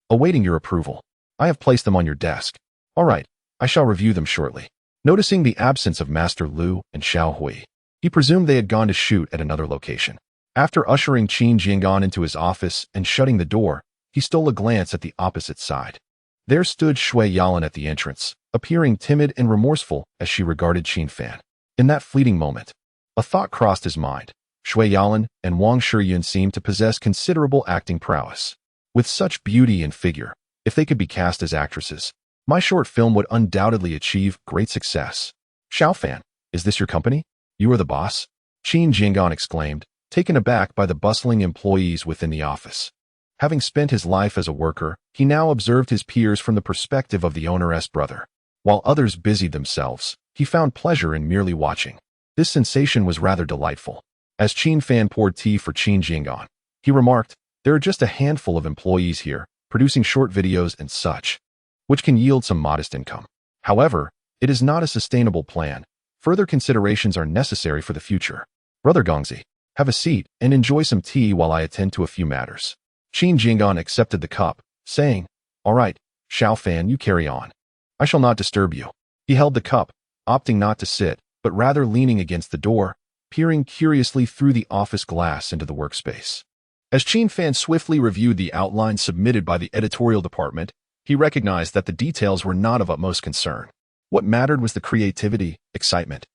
Awaiting your approval. I have placed them on your desk. All right, I shall review them shortly. Noticing the absence of Master Lu and Xiao Hui, he presumed they had gone to shoot at another location. After ushering Qin Jiangan into his office and shutting the door, he stole a glance at the opposite side. There stood Shui Yalan at the entrance, appearing timid and remorseful as she regarded Qin Fan. In that fleeting moment, a thought crossed his mind. Shui Yalan and Wang Shiyun seemed to possess considerable acting prowess. With such beauty and figure, if they could be cast as actresses, my short film would undoubtedly achieve great success. Xiao Fan, is this your company? You are the boss? Qin Jiangan exclaimed, taken aback by the bustling employees within the office. Having spent his life as a worker, he now observed his peers from the perspective of the owner's brother. While others busied themselves, he found pleasure in merely watching. This sensation was rather delightful. As Qin Fan poured tea for Qin Jiangan, he remarked, there are just a handful of employees here, producing short videos and such, which can yield some modest income. However, it is not a sustainable plan. Further considerations are necessary for the future. Brother Gongzi, have a seat and enjoy some tea while I attend to a few matters. Qin Jiangan accepted the cup, saying, all right, Xiao Fan, you carry on. I shall not disturb you. He held the cup, opting not to sit, but rather leaning against the door, peering curiously through the office glass into the workspace. As Qin Fan swiftly reviewed the outline submitted by the editorial department, he recognized that the details were not of utmost concern. What mattered was the creativity, excitement,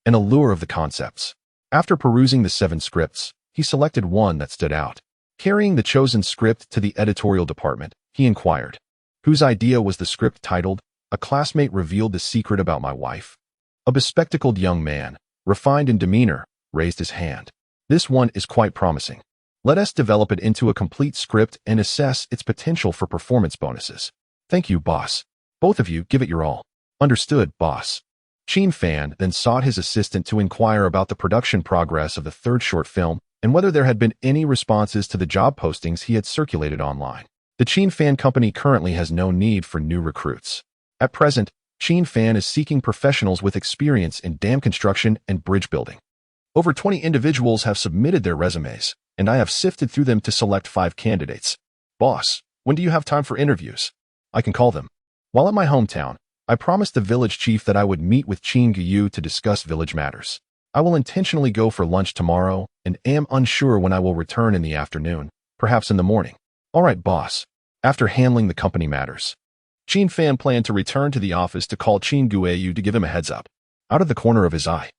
and allure of the concepts. After perusing the 7 scripts, he selected one that stood out. Carrying the chosen script to the editorial department, he inquired, whose idea was the script titled, A Classmate Revealed the Secret About My Wife? A bespectacled young man, refined in demeanor, raised his hand. This one is quite promising. Let us develop it into a complete script and assess its potential for performance bonuses. Thank you, boss. Both of you give it your all. Understood, boss. Qin Fan then sought his assistant to inquire about the production progress of the 3rd short film and whether there had been any responses to the job postings he had circulated online. The Qin Fan company currently has no need for new recruits. At present, Qin Fan is seeking professionals with experience in dam construction and bridge building. Over 20 individuals have submitted their resumes, and I have sifted through them to select 5 candidates. Boss, when do you have time for interviews? I can call them. While at my hometown, I promised the village chief that I would meet with Qin Guyu to discuss village matters. I will intentionally go for lunch tomorrow and am unsure when I will return in the afternoon, perhaps in the morning. All right, boss. After handling the company matters, Qin Fan planned to return to the office to call Qin Guyu to give him a heads up. Out of the corner of his eye,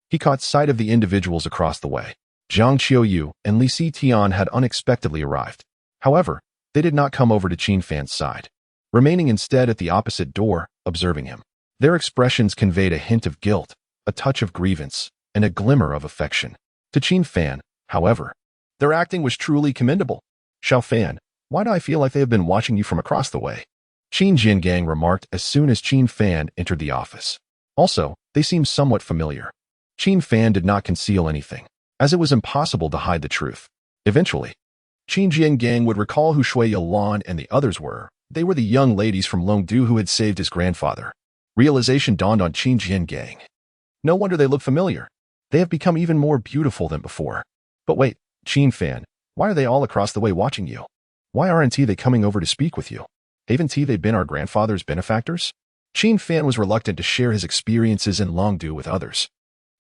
he caught sight of the individuals across the way. Zhang Qiuyu and Li Xitian had unexpectedly arrived. However, they did not come over to Qin Fan's side, remaining instead at the opposite door, observing him. Their expressions conveyed a hint of guilt, a touch of grievance, and a glimmer of affection. To Qin Fan, however, their acting was truly commendable. Xiao Fan, why do I feel like they have been watching you from across the way? Qin Jiangang remarked as soon as Qin Fan entered the office. Also, they seemed somewhat familiar. Qin Fan did not conceal anything, as it was impossible to hide the truth. Eventually, Qin Jiangang would recall who Shui Yalan and the others were. They were the young ladies from Longdu who had saved his grandfather. Realization dawned on Qin Jiangang. No wonder they look familiar. They have become even more beautiful than before. But wait, Qin Fan, why are they all across the way watching you? Why aren't they coming over to speak with you? Haven't they been our grandfather's benefactors? Qin Fan was reluctant to share his experiences in Longdu with others.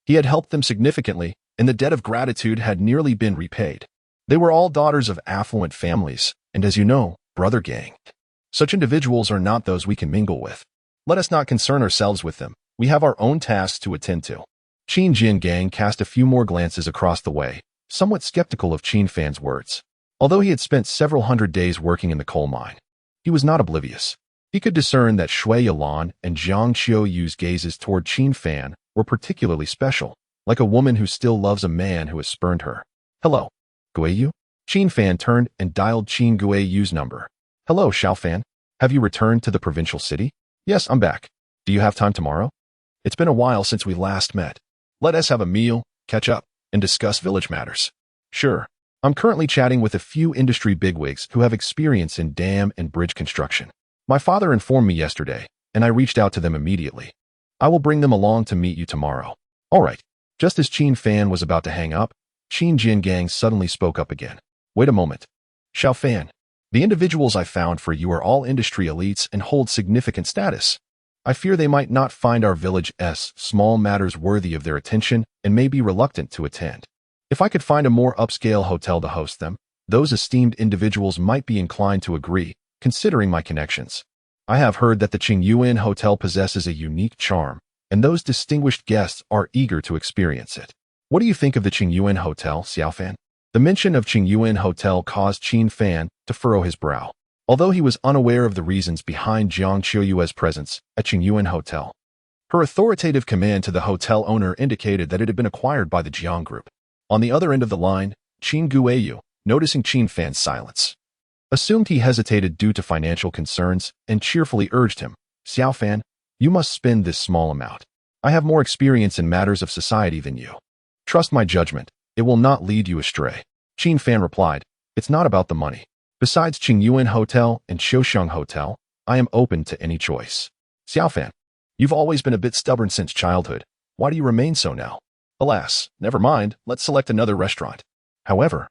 He had helped them significantly, and the debt of gratitude had nearly been repaid. They were all daughters of affluent families, and as you know, brother gang. Such individuals are not those we can mingle with. Let us not concern ourselves with them. We have our own tasks to attend to. Qin Jiangang cast a few more glances across the way, somewhat skeptical of Qin Fan's words. Although he had spent several hundred days working in the coal mine, he was not oblivious. He could discern that Shui Yalan and Zhang Qiuyu's gazes toward Qin Fan were particularly special, like a woman who still loves a man who has spurned her. Hello, Guiyu? Qin Fan turned and dialed Qin Guiyu's number. Hello, Xiao Fan. Have you returned to the provincial city? Yes, I'm back. Do you have time tomorrow? It's been a while since we last met. Let us have a meal, catch up, and discuss village matters. Sure. I'm currently chatting with a few industry bigwigs who have experience in dam and bridge construction. My father informed me yesterday, and I reached out to them immediately. I will bring them along to meet you tomorrow. All right. Just as Qin Fan was about to hang up, Qin Jiangang suddenly spoke up again. Wait a moment. Xiao Fan, the individuals I found for you are all industry elites and hold significant status. I fear they might not find our village's small matters worthy of their attention and may be reluctant to attend. If I could find a more upscale hotel to host them, those esteemed individuals might be inclined to agree, considering my connections. I have heard that the Qingyuan Hotel possesses a unique charm, and those distinguished guests are eager to experience it. What do you think of the Qingyuan Hotel, Xiaofan? The mention of Qingyuan Hotel caused Qin Fan to furrow his brow. Although he was unaware of the reasons behind Jiang Qiuyue's presence at Qingyuan Hotel, her authoritative command to the hotel owner indicated that it had been acquired by the Jiang Group. On the other end of the line, Qin Guiyu, noticing Qin Fan's silence, assumed he hesitated due to financial concerns and cheerfully urged him, Xiaofan, you must spend this small amount. I have more experience in matters of society than you. Trust my judgment, it will not lead you astray. Qin Fan replied, it's not about the money. Besides Qingyuan Hotel and Shouxiang Hotel, I am open to any choice. Xiaofan, you've always been a bit stubborn since childhood. Why do you remain so now? Alas, never mind, let's select another restaurant. However,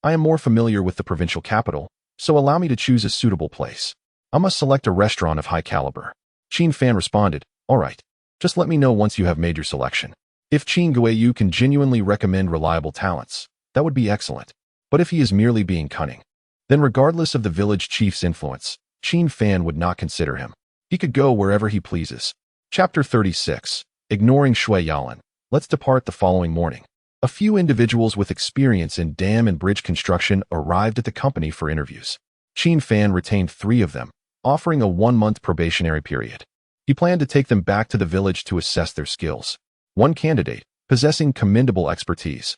I am more familiar with the provincial capital, so allow me to choose a suitable place. I must select a restaurant of high caliber. Qin Fan responded, all right, just let me know once you have made your selection. If Qin Guiyu can genuinely recommend reliable talents, that would be excellent. But if he is merely being cunning, then regardless of the village chief's influence, Qin Fan would not consider him. He could go wherever he pleases. Chapter 36. Ignoring Shui Yalan. Let's depart the following morning. A few individuals with experience in dam and bridge construction arrived at the company for interviews. Qin Fan retained 3 of them, offering a 1-month probationary period. He planned to take them back to the village to assess their skills. One candidate, possessing commendable expertise,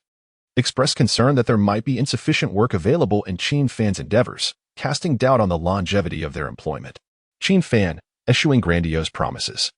expressed concern that there might be insufficient work available in Qin Fan's endeavors, casting doubt on the longevity of their employment. Qin Fan, eschewing grandiose promises,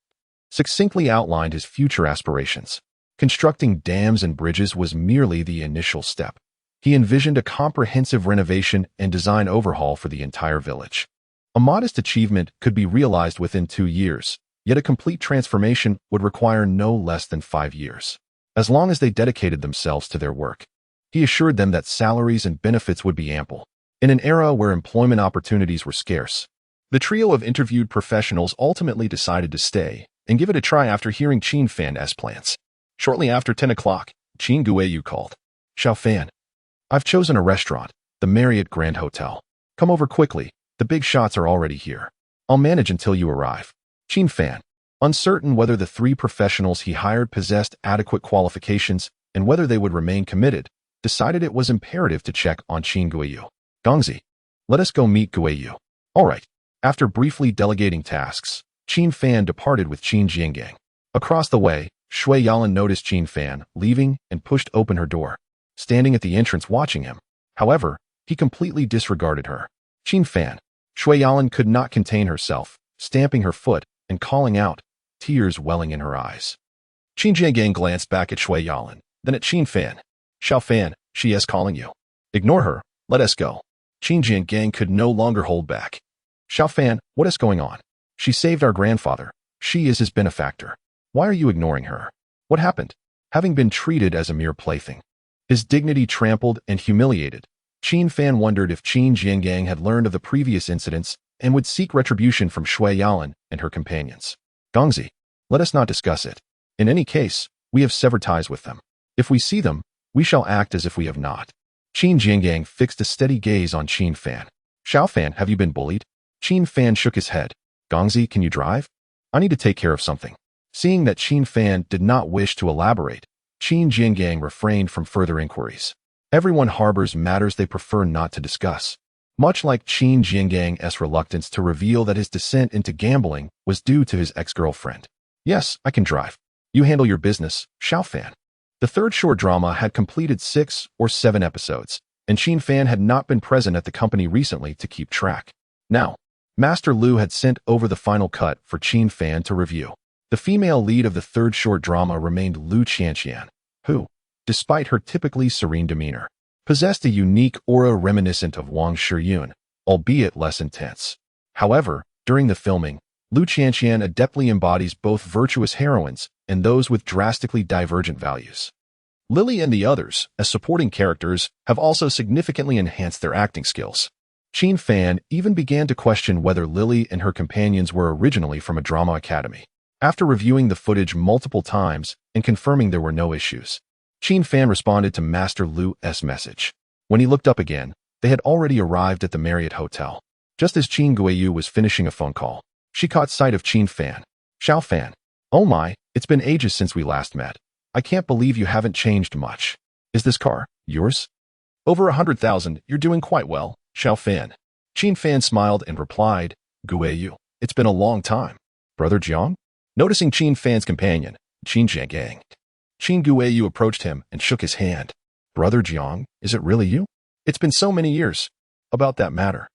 succinctly outlined his future aspirations. Constructing dams and bridges was merely the initial step. He envisioned a comprehensive renovation and design overhaul for the entire village. A modest achievement could be realized within 2 years, yet a complete transformation would require no less than 5 years. As long as they dedicated themselves to their work, he assured them that salaries and benefits would be ample. In an era where employment opportunities were scarce, the trio of interviewed professionals ultimately decided to stay and give it a try after hearing Qin Fan's plans. Shortly after 10 o'clock, Qin Guiyu called. Xiaofan, I've chosen a restaurant, the Marriott Grand Hotel. Come over quickly, the big shots are already here. I'll manage until you arrive. Qin Fan, uncertain whether the 3 professionals he hired possessed adequate qualifications and whether they would remain committed, decided it was imperative to check on Qin Guiyu. Gongzi, let us go meet Guiyu. All right. After briefly delegating tasks, Qin Fan departed with Qin Jiangang. Across the way, Shui Yalan noticed Qin Fan leaving and pushed open her door, standing at the entrance watching him. However, he completely disregarded her. Qin Fan, Shui Yalan could not contain herself, stamping her foot and calling out, tears welling in her eyes. Qin Jiangang glanced back at Shui Yalan, then at Qin Fan. Xiaofan, she is calling you. Ignore her, let us go. Qin Jiangang could no longer hold back. Xiaofan, what is going on? She saved our grandfather. She is his benefactor. Why are you ignoring her? What happened? Having been treated as a mere plaything, his dignity trampled and humiliated, Qin Fan wondered if Qin Jiangang had learned of the previous incidents and would seek retribution from Shui Yalan and her companions. Gongzi, let us not discuss it. In any case, we have severed ties with them. If we see them, we shall act as if we have not. Qin Jiangang fixed a steady gaze on Qin Fan. Xiaofan, have you been bullied? Qin Fan shook his head. Gongzi, can you drive? I need to take care of something. Seeing that Qin Fan did not wish to elaborate, Qin Jiangang refrained from further inquiries. Everyone harbors matters they prefer not to discuss. Much like Qin Jiangang's reluctance to reveal that his descent into gambling was due to his ex-girlfriend. Yes, I can drive. You handle your business, Xiaofan. The third short drama had completed 6 or 7 episodes, and Qin Fan had not been present at the company recently to keep track. Now, Master Lu had sent over the final cut for Qin Fan to review. The female lead of the third short drama remained Lu Qianqian, who, despite her typically serene demeanor, possessed a unique aura reminiscent of Wang Shiyun, albeit less intense. However, during the filming, Lu Qianqian adeptly embodies both virtuous heroines and those with drastically divergent values. Lily and the others, as supporting characters, have also significantly enhanced their acting skills. Qin Fan even began to question whether Lily and her companions were originally from a drama academy. After reviewing the footage multiple times and confirming there were no issues, Qin Fan responded to Master Lu's message. When he looked up again, they had already arrived at the Marriott Hotel. Just as Qin Guiyu was finishing a phone call, she caught sight of Qin Fan. Xiao Fan. Oh my, it's been ages since we last met. I can't believe you haven't changed much. Is this car yours? Over 100,000, you're doing quite well, Xiao Fan. Qin Fan smiled and replied, Guiyu, it's been a long time. Brother Jiang? Noticing Qin Fan's companion, Qin Jiangang, Qin Guiyu approached him and shook his hand. Brother Jiang, is it really you? It's been so many years. About that matter.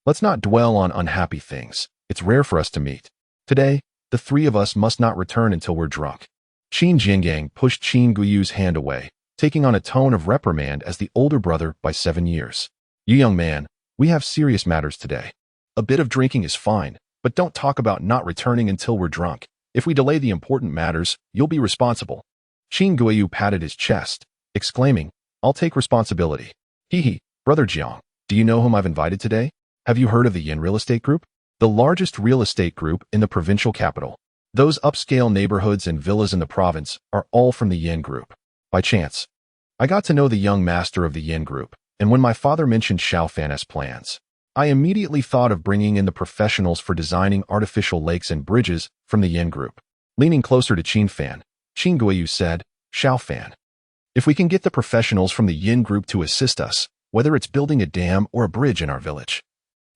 Let's not dwell on unhappy things. It's rare for us to meet. Today, the three of us must not return until we're drunk. Qin Jiangang pushed Qin Guiyu's hand away, taking on a tone of reprimand as the older brother by 7 years. You young man, we have serious matters today. A bit of drinking is fine, but don't talk about not returning until we're drunk. If we delay the important matters, you'll be responsible. Qin Guiyu patted his chest, exclaiming, I'll take responsibility. Hee, Brother Jiang, do you know whom I've invited today? Have you heard of the Yin Real Estate Group? The largest real estate group in the provincial capital. Those upscale neighborhoods and villas in the province are all from the Yin Group. By chance, I got to know the young master of the Yin Group, and when my father mentioned Xiao Fan's plans, I immediately thought of bringing in the professionals for designing artificial lakes and bridges from the Yin Group. Leaning closer to Qin Fan, Qin Guiyu said, Xiao Fan. If we can get the professionals from the Yin Group to assist us, whether it's building a dam or a bridge in our village,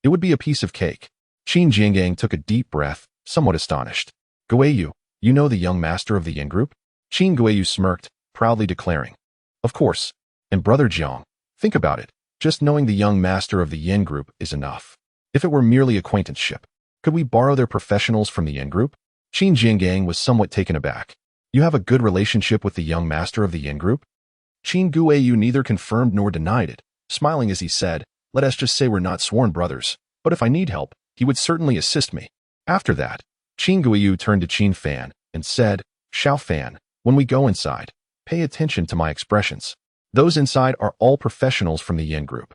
it would be a piece of cake. Qin Jiangang took a deep breath, somewhat astonished. Guiyu, you know the young master of the Yin Group? Qin Guiyu smirked, proudly declaring, Of course. And Brother Jiang, think about it. Just knowing the young master of the Yin Group is enough. If it were merely acquaintanceship, could we borrow their professionals from the Yin Group? Qin Jiangang was somewhat taken aback. You have a good relationship with the young master of the Yin Group? Qin Guiyu neither confirmed nor denied it, smiling as he said, Let us just say we're not sworn brothers, but if I need help, he would certainly assist me. After that, Qin Guiyu turned to Qin Fan and said, Xiao Fan, when we go inside, pay attention to my expressions. Those inside are all professionals from the Yin Group.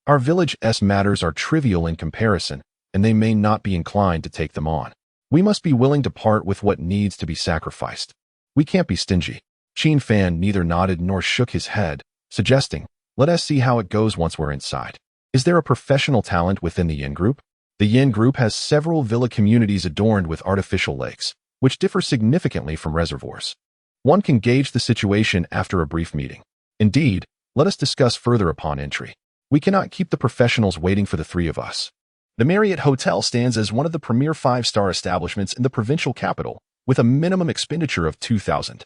Our village's matters are trivial in comparison, and they may not be inclined to take them on. We must be willing to part with what needs to be sacrificed. We can't be stingy. Qin Fan neither nodded nor shook his head, suggesting, Let us see how it goes once we're inside. Is there a professional talent within the Yin Group? The Yin Group has several villa communities adorned with artificial lakes, which differ significantly from reservoirs. One can gauge the situation after a brief meeting. Indeed, let us discuss further upon entry. We cannot keep the professionals waiting for the three of us. The Marriott Hotel stands as one of the premier 5-star establishments in the provincial capital, with a minimum expenditure of 2,000.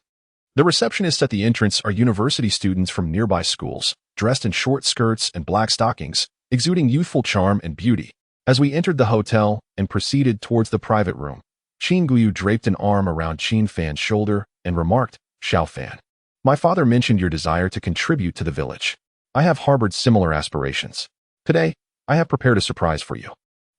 The receptionists at the entrance are university students from nearby schools, dressed in short skirts and black stockings, exuding youthful charm and beauty. As we entered the hotel and proceeded towards the private room, Qin Guiyu draped an arm around Qin Fan's shoulder and remarked, Xiao Fan, my father mentioned your desire to contribute to the village. I have harbored similar aspirations. Today, I have prepared a surprise for you.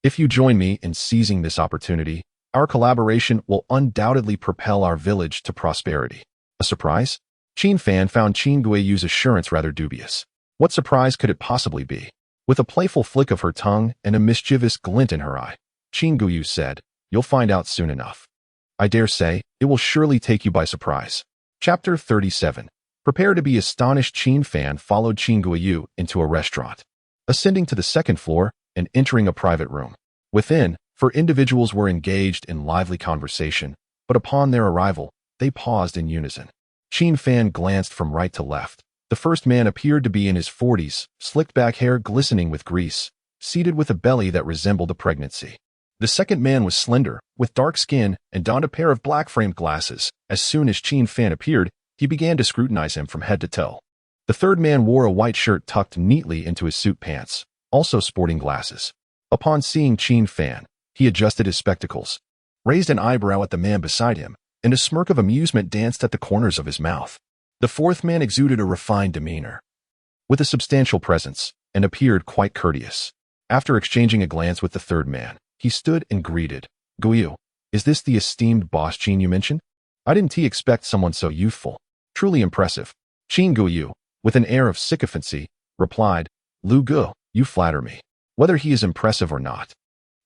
If you join me in seizing this opportunity, our collaboration will undoubtedly propel our village to prosperity. A surprise? Qin Fan found Qin Guiyu's assurance rather dubious. What surprise could it possibly be? With a playful flick of her tongue and a mischievous glint in her eye, Qin Guiyu said, You'll find out soon enough. I dare say, it will surely take you by surprise. Chapter 37. Prepare to be astonished. Qin Fan followed Qin Guiyu into a restaurant, ascending to the second floor and entering a private room. Within, four individuals were engaged in lively conversation, but upon their arrival, they paused in unison. Qin Fan glanced from right to left. The first man appeared to be in his 40s, slicked back hair glistening with grease, seated with a belly that resembled a pregnancy. The second man was slender, with dark skin, and donned a pair of black-framed glasses. As soon as Qin Fan appeared, he began to scrutinize him from head to toe. The third man wore a white shirt tucked neatly into his suit pants, also sporting glasses. Upon seeing Qin Fan, he adjusted his spectacles, raised an eyebrow at the man beside him, and a smirk of amusement danced at the corners of his mouth. The fourth man exuded a refined demeanor, with a substantial presence, and appeared quite courteous. After exchanging a glance with the third man, he stood and greeted, Guiyu, is this the esteemed boss Qin you mentioned? I didn't expect someone so youthful. Truly impressive. Qin Guiyu, with an air of sycophancy, replied, Lu Gu, you flatter me. Whether he is impressive or not.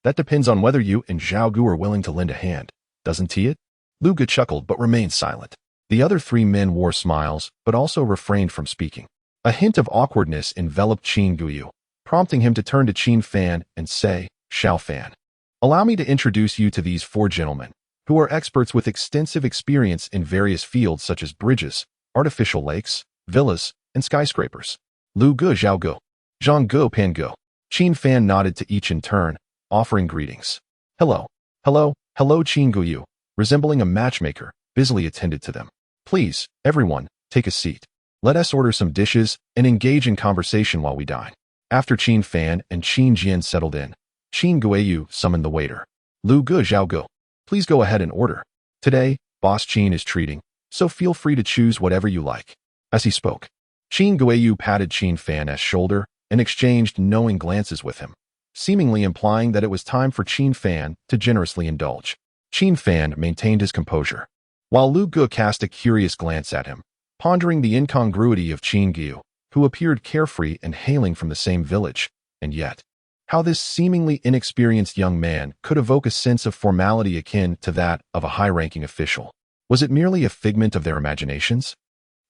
That depends on whether you and Zhao Gu are willing to lend a hand, doesn't it? Lu Gu chuckled but remained silent. The other three men wore smiles, but also refrained from speaking. A hint of awkwardness enveloped Qin Guyu, prompting him to turn to Qin Fan and say, Xiao Fan, allow me to introduce you to these four gentlemen, who are experts with extensive experience in various fields such as bridges, artificial lakes, villas, and skyscrapers. Lu Gu Zhao Gu, Zhang Gu Pan Gu. Qin Fan nodded to each in turn, offering greetings. Hello, hello, hello Qin Guyu, resembling a matchmaker, busily attended to them. Please, everyone, take a seat. Let us order some dishes and engage in conversation while we dine. After Qin Fan and Qin Jian settled in, Qin Guiyu summoned the waiter. Lu Gu Zhao Gu, please go ahead and order. Today, Boss Qin is treating, so feel free to choose whatever you like. As he spoke, Qin Guiyu patted Qin Fan's shoulder and exchanged knowing glances with him, seemingly implying that it was time for Qin Fan to generously indulge. Qin Fan maintained his composure, while Lu Gu cast a curious glance at him, pondering the incongruity of Qin Guyu, who appeared carefree and hailing from the same village, and yet, how this seemingly inexperienced young man could evoke a sense of formality akin to that of a high-ranking official. Was it merely a figment of their imaginations?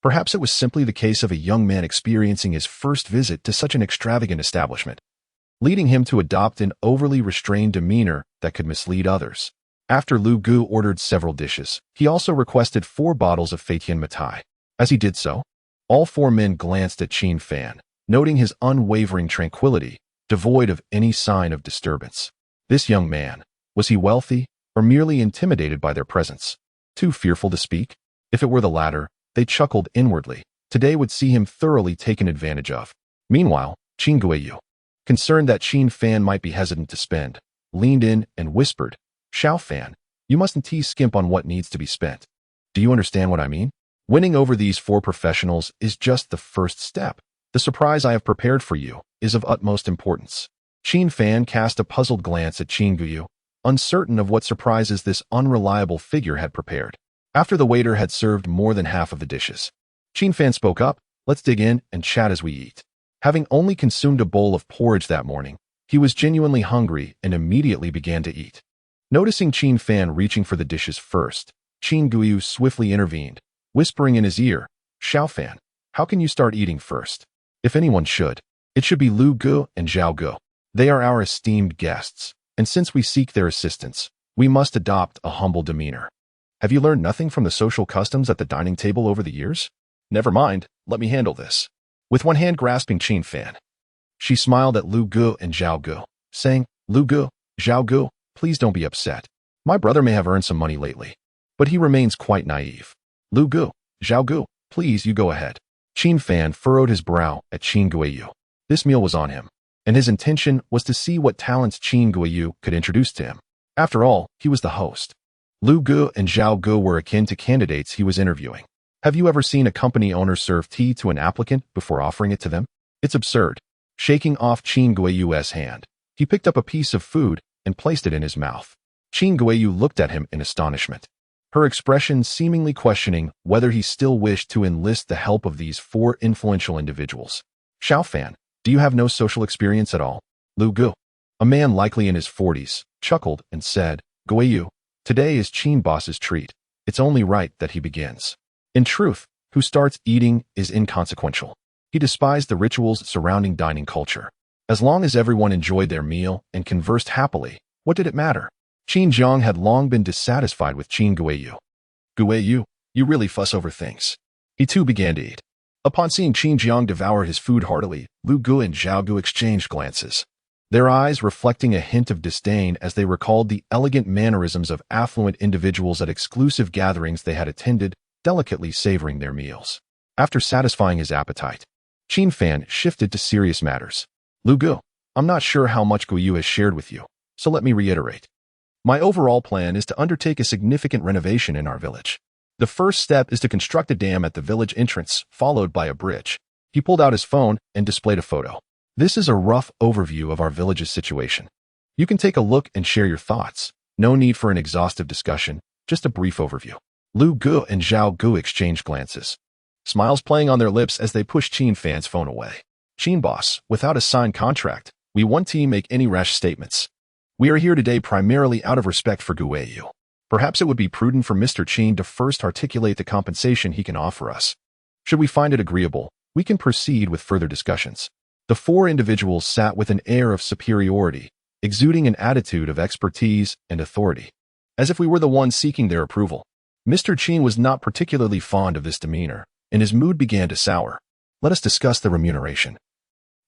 Perhaps it was simply the case of a young man experiencing his first visit to such an extravagant establishment, leading him to adopt an overly restrained demeanor that could mislead others. After Lu Gu ordered several dishes, he also requested 4 bottles of Feitian Matai. As he did so, all 4 men glanced at Qin Fan, noting his unwavering tranquility, devoid of any sign of disturbance. This young man, was he wealthy, or merely intimidated by their presence? Too fearful to speak? If it were the latter, they chuckled inwardly. Today would see him thoroughly taken advantage of. Meanwhile, Qin Guiyu, concerned that Qin Fan might be hesitant to spend, leaned in and whispered, Xiao Fan, you mustn't skimp on what needs to be spent. Do you understand what I mean? Winning over these 4 professionals is just the first step. The surprise I have prepared for you is of utmost importance. Qin Fan cast a puzzled glance at Qin Guyu, uncertain of what surprises this unreliable figure had prepared. After the waiter had served more than half of the dishes, Qin Fan spoke up, let's dig in and chat as we eat. Having only consumed a bowl of porridge that morning, he was genuinely hungry and immediately began to eat. Noticing Qin Fan reaching for the dishes first, Qin Guyu swiftly intervened, whispering in his ear, Xiao Fan, how can you start eating first? If anyone should, it should be Lu Gu and Zhao Gu. They are our esteemed guests, and since we seek their assistance, we must adopt a humble demeanor. Have you learned nothing from the social customs at the dining table over the years? Never mind, let me handle this. With one hand grasping Qin Fan, she smiled at Lu Gu and Zhao Gu, saying, Lu Gu, Zhao Gu, please don't be upset. My brother may have earned some money lately, but he remains quite naive. Lu Gu, Zhao Gu, please you go ahead. Qin Fan furrowed his brow at Qin Guiyu. This meal was on him, and his intention was to see what talents Qin Guiyu could introduce to him. After all, he was the host. Lu Gu and Zhao Gu were akin to candidates he was interviewing. Have you ever seen a company owner serve tea to an applicant before offering it to them? It's absurd. Shaking off Qin Guiyu's hand, he picked up a piece of food and placed it in his mouth. Qin Guiyu looked at him in astonishment, her expression seemingly questioning whether he still wished to enlist the help of these 4 influential individuals. Xiao Fan, do you have no social experience at all? Lu Gu, a man likely in his 40s, chuckled and said, Guiyu, today is Qin Boss's treat. It's only right that he begins. In truth, who starts eating is inconsequential. He despised the rituals surrounding dining culture. As long as everyone enjoyed their meal and conversed happily, what did it matter? Qin Jiang had long been dissatisfied with Qin Guiyu. Guiyu, you really fuss over things. He too began to eat. Upon seeing Qin Jiang devour his food heartily, Lu Gu and Zhao Gu exchanged glances, their eyes reflecting a hint of disdain as they recalled the elegant mannerisms of affluent individuals at exclusive gatherings they had attended, delicately savoring their meals. After satisfying his appetite, Qin Fan shifted to serious matters. Lu Gu, I'm not sure how much Guiyu has shared with you, so let me reiterate. My overall plan is to undertake a significant renovation in our village. The first step is to construct a dam at the village entrance, followed by a bridge. He pulled out his phone and displayed a photo. This is a rough overview of our village's situation. You can take a look and share your thoughts. No need for an exhaustive discussion, just a brief overview. Lu Gu and Zhao Gu exchanged glances, smiles playing on their lips as they pushed Qin Fan's phone away. Qin Boss, without a signed contract, we won't make any rash statements. We are here today primarily out of respect for Guiyu. Perhaps it would be prudent for Mr. Qin to first articulate the compensation he can offer us. Should we find it agreeable, we can proceed with further discussions. The four individuals sat with an air of superiority, exuding an attitude of expertise and authority, as if we were the ones seeking their approval. Mr. Qin was not particularly fond of this demeanor, and his mood began to sour. Let us discuss the remuneration,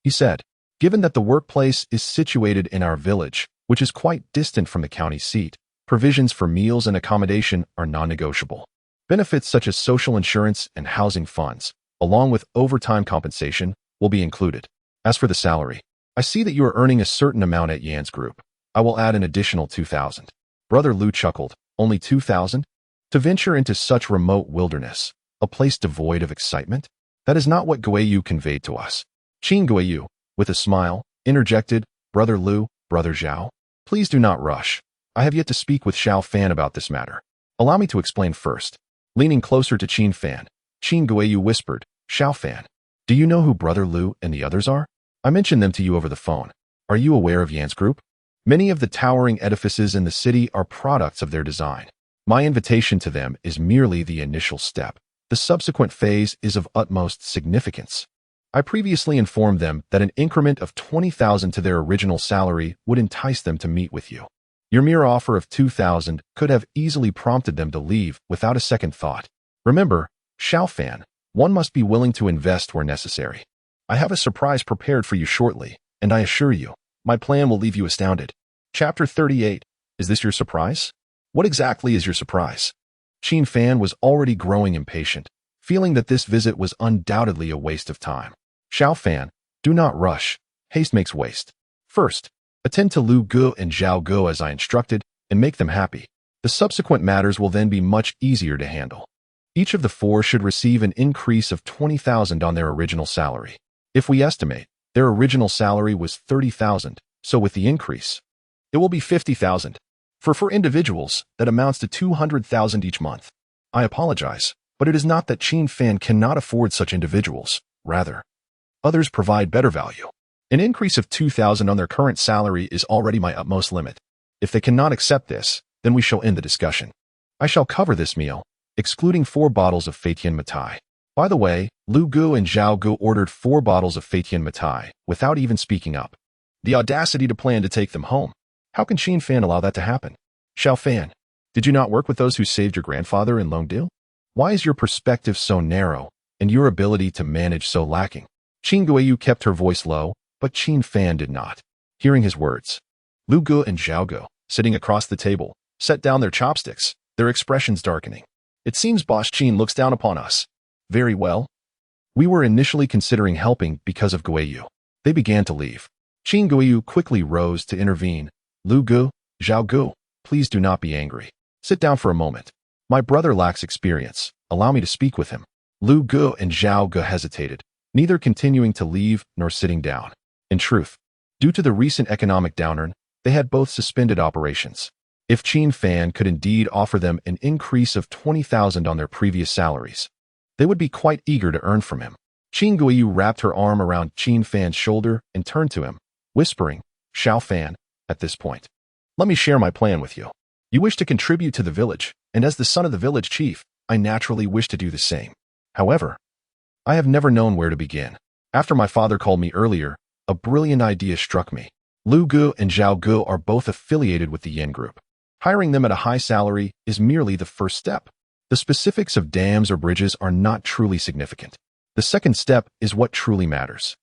he said. Given that the workplace is situated in our village, which is quite distant from the county seat, provisions for meals and accommodation are non-negotiable. Benefits such as social insurance and housing funds, along with overtime compensation, will be included. As for the salary, I see that you are earning a certain amount at Yan's group. I will add an additional 2,000. Brother Lu chuckled. Only 2,000? To venture into such remote wilderness, a place devoid of excitement? That is not what Guiyu conveyed to us. Qin Guiyu, with a smile, interjected, Brother Lu, Brother Zhao, please do not rush. I have yet to speak with Xiao Fan about this matter. Allow me to explain first. Leaning closer to Qin Fan, Qin Guiyu whispered, Xiao Fan, do you know who Brother Lu and the others are? I mentioned them to you over the phone. Are you aware of Yan's group? Many of the towering edifices in the city are products of their design. My invitation to them is merely the initial step. The subsequent phase is of utmost significance. I previously informed them that an increment of 20,000 to their original salary would entice them to meet with you. Your mere offer of 2,000 could have easily prompted them to leave without a second thought. Remember, Xiao Fan, one must be willing to invest where necessary. I have a surprise prepared for you shortly, and I assure you, my plan will leave you astounded. Chapter 38. Is this your surprise? What exactly is your surprise? Qin Fan was already growing impatient, feeling that this visit was undoubtedly a waste of time. Xiao Fan, do not rush. Haste makes waste. First, attend to Lu Gu and Zhao Gu as I instructed, and make them happy. The subsequent matters will then be much easier to handle. Each of the four should receive an increase of 20,000 on their original salary. If we estimate, their original salary was 30,000, so with the increase, it will be 50,000. For individuals, that amounts to 200,000 each month. I apologize, but it is not that Qin Fan cannot afford such individuals. Rather, others provide better value. An increase of 2,000 on their current salary is already my utmost limit. If they cannot accept this, then we shall end the discussion. I shall cover this meal, excluding 4 bottles of Feitian Matai. By the way, Lu Gu and Zhao Gu ordered 4 bottles of Feitian Matai without even speaking up. The audacity to plan to take them home. How can Qin Fan allow that to happen? Xiao Fan, did you not work with those who saved your grandfather in Longdil? Why is your perspective so narrow and your ability to manage so lacking? Qin Guiyu kept her voice low, but Qin Fan did not. Hearing his words, Lu Gu and Zhao Gu, sitting across the table, set down their chopsticks, their expressions darkening. It seems Boss Qin looks down upon us. Very well. We were initially considering helping because of Guiyu. They began to leave. Qin Guiyu quickly rose to intervene. Lu Gu, Zhao Gu, please do not be angry. Sit down for a moment. My brother lacks experience. Allow me to speak with him. Lu Gu and Zhao Gu hesitated, neither continuing to leave nor sitting down. In truth, due to the recent economic downturn, they had both suspended operations. If Qin Fan could indeed offer them an increase of 20,000 on their previous salaries, they would be quite eager to earn from him. Qin Guiyu wrapped her arm around Qin Fan's shoulder and turned to him, whispering, Xiao Fan, at this point, let me share my plan with you. You wish to contribute to the village, and as the son of the village chief, I naturally wish to do the same. However, I have never known where to begin. After my father called me earlier, a brilliant idea struck me. Lu Gu and Zhao Gu are both affiliated with the Yin Group. Hiring them at a high salary is merely the first step. The specifics of dams or bridges are not truly significant. The second step is what truly matters.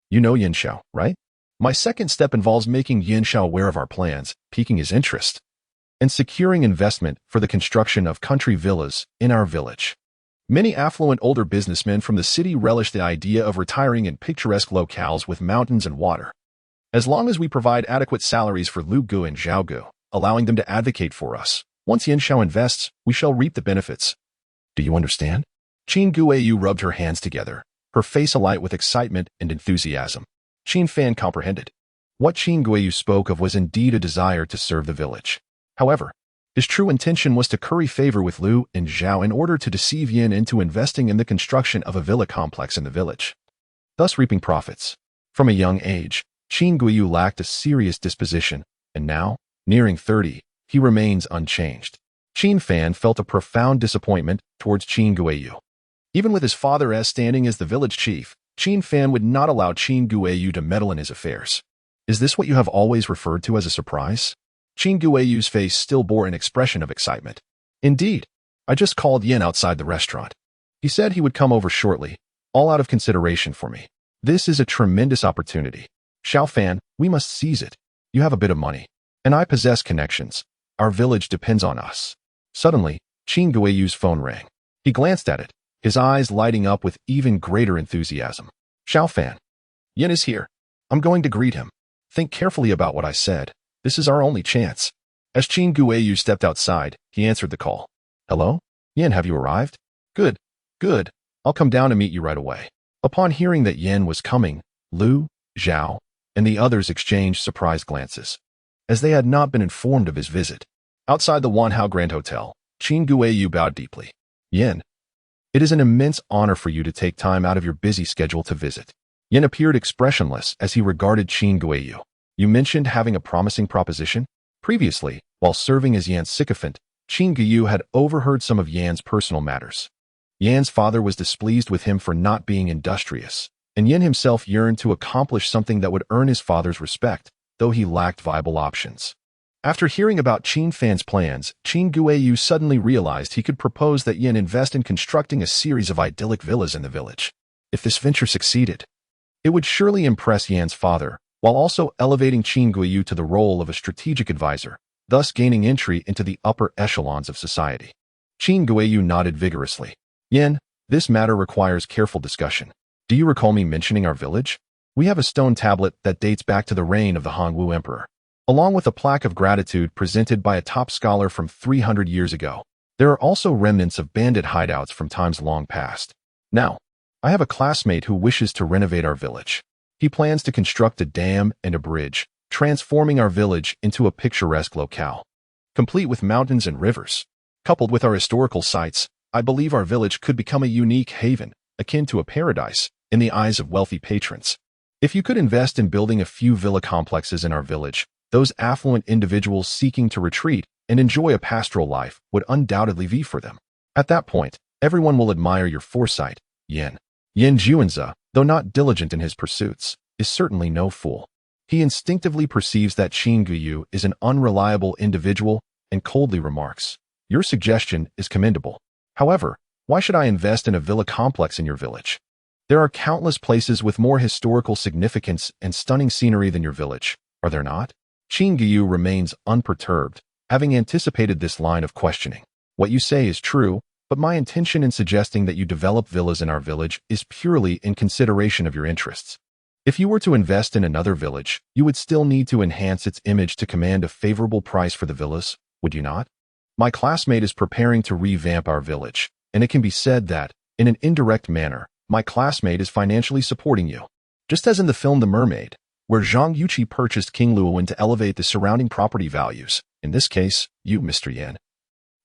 You know Yin Xiao, right? My second step involves making Yin Xiao aware of our plans, piquing his interest, and securing investment for the construction of country villas in our village. Many affluent older businessmen from the city relish the idea of retiring in picturesque locales with mountains and water. As long as we provide adequate salaries for Lu Gu and Zhao Gu, allowing them to advocate for us, once Yin Xiao invests, we shall reap the benefits. Do you understand? Qin Guiyu rubbed her hands together, her face alight with excitement and enthusiasm. Qin Fan comprehended. What Qin Guiyu spoke of was indeed a desire to serve the village. However, his true intention was to curry favor with Lu and Zhao in order to deceive Yin into investing in the construction of a villa complex in the village, thus reaping profits. From a young age, Qin Guiyu lacked a serious disposition, and now, nearing 30, he remains unchanged. Qin Fan felt a profound disappointment towards Qin Guiyu. Even with his father as standing as the village chief, Qin Fan would not allow Qin Guiyu to meddle in his affairs. Is this what you have always referred to as a surprise? Qin Guiyu's face still bore an expression of excitement. Indeed, I just called Yin outside the restaurant. He said he would come over shortly, all out of consideration for me. This is a tremendous opportunity. Xiao Fan, we must seize it. You have a bit of money, and I possess connections. Our village depends on us. Suddenly, Qin Guiyu's phone rang. He glanced at it, his eyes lighting up with even greater enthusiasm. Xiao Fan. Yin is here. I'm going to greet him. Think carefully about what I said. This is our only chance. As Qin Guiyu stepped outside, he answered the call. Hello? Yin, have you arrived? Good. Good. I'll come down and meet you right away. Upon hearing that Yin was coming, Lu, Zhao, and the others exchanged surprised glances, as they had not been informed of his visit. Outside the Wanhao Grand Hotel, Qin Guiyu bowed deeply. Yin, it is an immense honor for you to take time out of your busy schedule to visit. Yin appeared expressionless as he regarded Qin Guiyu. You mentioned having a promising proposition? Previously, while serving as Yan's sycophant, Qin Guiyu had overheard some of Yan's personal matters. Yan's father was displeased with him for not being industrious, and Yin himself yearned to accomplish something that would earn his father's respect, though he lacked viable options. After hearing about Qin Fan's plans, Qin Guiyu suddenly realized he could propose that Yin invest in constructing a series of idyllic villas in the village. If this venture succeeded, it would surely impress Yan's father, while also elevating Qin Guiyu to the role of a strategic advisor, thus gaining entry into the upper echelons of society. Qin Guiyu nodded vigorously. Yin, this matter requires careful discussion. Do you recall me mentioning our village? We have a stone tablet that dates back to the reign of the Hongwu Emperor, along with a plaque of gratitude presented by a top scholar from 300 years ago. There are also remnants of bandit hideouts from times long past. Now, I have a classmate who wishes to renovate our village. He plans to construct a dam and a bridge, transforming our village into a picturesque locale, complete with mountains and rivers. Coupled with our historical sites, I believe our village could become a unique haven, akin to a paradise, in the eyes of wealthy patrons. If you could invest in building a few villa complexes in our village, those affluent individuals seeking to retreat and enjoy a pastoral life would undoubtedly be for them. At that point, everyone will admire your foresight, Yin. Yin Juanza, though not diligent in his pursuits, is certainly no fool. He instinctively perceives that Qin Guiyu is an unreliable individual and coldly remarks, your suggestion is commendable. However, why should I invest in a villa complex in your village? There are countless places with more historical significance and stunning scenery than your village, are there not? Qin Guiyu remains unperturbed, having anticipated this line of questioning. What you say is true, but my intention in suggesting that you develop villas in our village is purely in consideration of your interests. If you were to invest in another village, you would still need to enhance its image to command a favorable price for the villas, would you not? My classmate is preparing to revamp our village, and it can be said that, in an indirect manner, my classmate is financially supporting you. Just as in the film The Mermaid, where Zhang Yuqi purchased King Luowen to elevate the surrounding property values, in this case, you, Mr. Yin,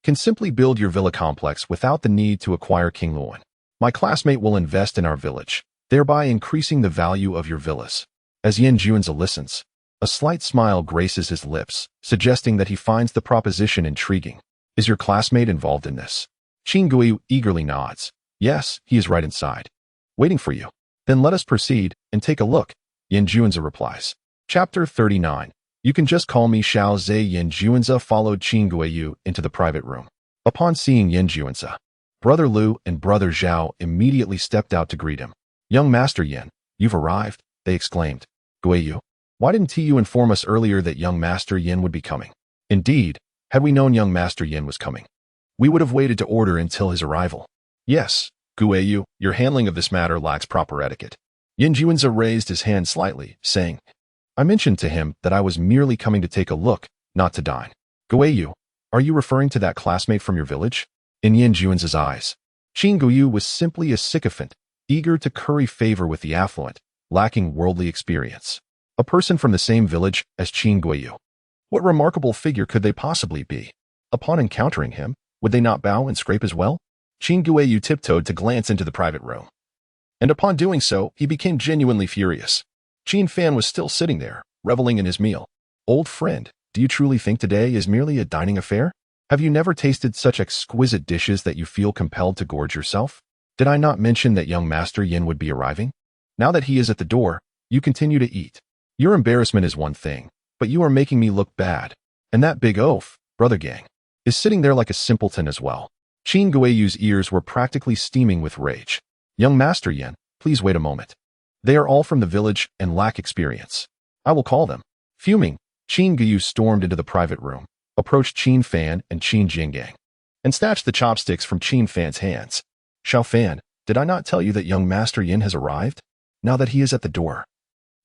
can simply build your villa complex without the need to acquire King Luowen. My classmate will invest in our village, thereby increasing the value of your villas. As Yin Juanza listens, a slight smile graces his lips, suggesting that he finds the proposition intriguing. Is your classmate involved in this? Qin Guiyu eagerly nods. Yes, he is right inside, waiting for you. Then let us proceed and take a look, Yin Juanza replies. Chapter 39. You can just call me Xiao Zhe. Yin Juanza followed Qin Guiyu into the private room. Upon seeing Yin Juanza, Brother Lu and Brother Zhao immediately stepped out to greet him. Young Master Yin, you've arrived, they exclaimed. Guiyu, why didn't you inform us earlier that young Master Yin would be coming? Indeed, had we known young Master Yin was coming, we would have waited to order until his arrival. Yes, Guiyu, your handling of this matter lacks proper etiquette. Yin Juanza raised his hand slightly, saying, I mentioned to him that I was merely coming to take a look, not to dine. Guiyu, are you referring to that classmate from your village? In Yin Juanza's eyes, Qin Guiyu was simply a sycophant, eager to curry favor with the affluent, lacking worldly experience. A person from the same village as Qin Guiyu. What remarkable figure could they possibly be? Upon encountering him, would they not bow and scrape as well? Qin Guiyu tiptoed to glance into the private room. And upon doing so, he became genuinely furious. Qin Fan was still sitting there, reveling in his meal. Old friend, do you truly think today is merely a dining affair? Have you never tasted such exquisite dishes that you feel compelled to gorge yourself? Did I not mention that young Master Yin would be arriving? Now that he is at the door, you continue to eat. Your embarrassment is one thing, but you are making me look bad. And that big oaf, brother gang, is sitting there like a simpleton as well. Qin Guiyu's ears were practically steaming with rage. Young Master Yin, please wait a moment. They are all from the village and lack experience. I will call them. Fuming, Qin Guiyu stormed into the private room, approached Qin Fan and Qin Jinggang, and snatched the chopsticks from Qin Fan's hands. Xiao Fan, did I not tell you that young Master Yin has arrived? Now that he is at the door,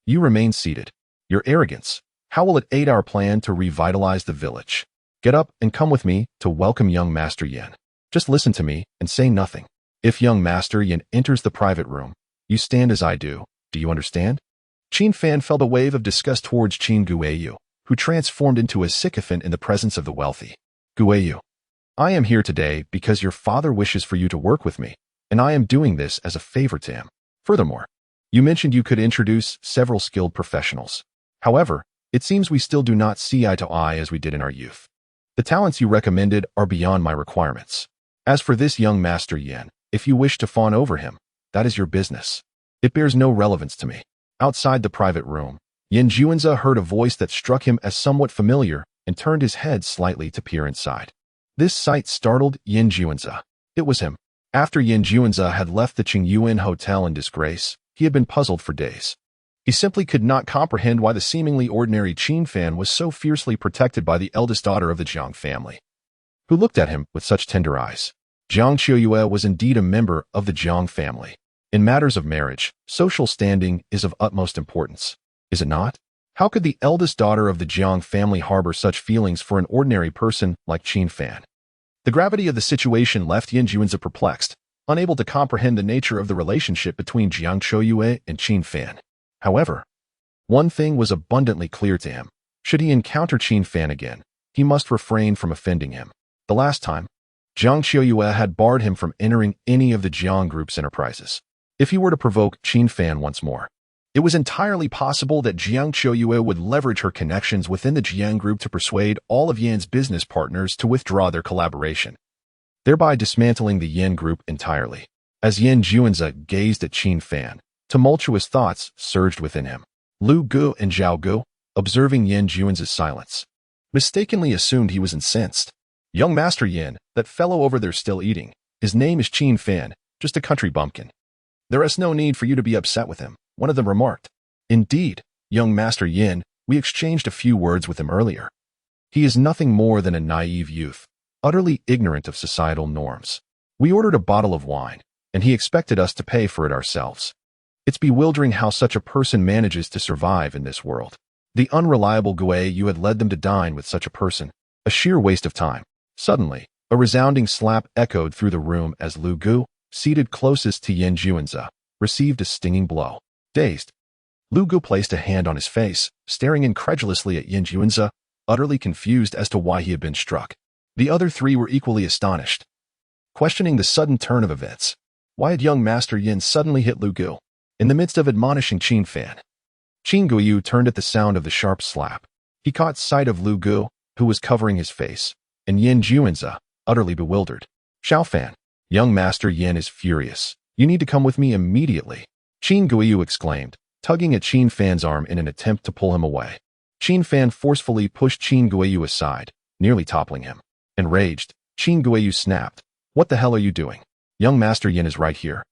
you remain seated. Your arrogance, how will it aid our plan to revitalize the village? Get up and come with me to welcome young Master Yin. Just listen to me and say nothing. If young Master Yin enters the private room, you stand as I do. Do you understand? Qin Fan felt a wave of disgust towards Qin Guiyu, who transformed into a sycophant in the presence of the wealthy. Guiyu, I am here today because your father wishes for you to work with me, and I am doing this as a favor to him. Furthermore, you mentioned you could introduce several skilled professionals. However, it seems we still do not see eye to eye as we did in our youth. The talents you recommended are beyond my requirements. As for this young Master Yin, if you wish to fawn over him, that is your business. It bears no relevance to me. Outside the private room, Yin Juanza heard a voice that struck him as somewhat familiar and turned his head slightly to peer inside. This sight startled Yin Juanza. It was him. After Yin Juanza had left the Qingyuan Hotel in disgrace, he had been puzzled for days. He simply could not comprehend why the seemingly ordinary Qin Fan was so fiercely protected by the eldest daughter of the Jiang family, who looked at him with such tender eyes. Jiang Qiuyue was indeed a member of the Jiang family. In matters of marriage, social standing is of utmost importance, is it not? How could the eldest daughter of the Jiang family harbor such feelings for an ordinary person like Qin Fan? The gravity of the situation left Yin Juanza perplexed, unable to comprehend the nature of the relationship between Jiang Qiuyue and Qin Fan. However, one thing was abundantly clear to him. Should he encounter Qin Fan again, he must refrain from offending him. The last time, Jiang Qiuyue had barred him from entering any of the Jiang Group's enterprises. If he were to provoke Qin Fan once more, it was entirely possible that Jiang Qiuyue would leverage her connections within the Jiang Group to persuade all of Yan's business partners to withdraw their collaboration, thereby dismantling the Yin Group entirely. As Yin Juanza gazed at Qin Fan, tumultuous thoughts surged within him. Lu Gu and Zhao Gu, observing Yin Juanza's silence, mistakenly assumed he was incensed. Young Master Yin, that fellow over there still eating, his name is Qin Fan, just a country bumpkin. There is no need for you to be upset with him, one of them remarked. Indeed, young Master Yin, we exchanged a few words with him earlier. He is nothing more than a naive youth, utterly ignorant of societal norms. We ordered a bottle of wine, and he expected us to pay for it ourselves. It's bewildering how such a person manages to survive in this world. The unreliable Guiyu had led them to dine with such a person, a sheer waste of time. Suddenly, a resounding slap echoed through the room as Lu Gu, seated closest to Yin Juanza, received a stinging blow. Dazed, Lu Gu placed a hand on his face, staring incredulously at Yin Juanza, utterly confused as to why he had been struck. The other three were equally astonished, questioning the sudden turn of events. Why had young Master Yin suddenly hit Lu Gu? In the midst of admonishing Qin Fan, Qin Guiyu turned at the sound of the sharp slap. He caught sight of Lu Gu, who was covering his face, and Yin Juanza, utterly bewildered. Xiao Fan, young Master Yin is furious. You need to come with me immediately, Qin Guiyu exclaimed, tugging at Qin Fan's arm in an attempt to pull him away. Qin Fan forcefully pushed Qin Guiyu aside, nearly toppling him. Enraged, Qin Guiyu snapped. What the hell are you doing? Young Master Yin is right here,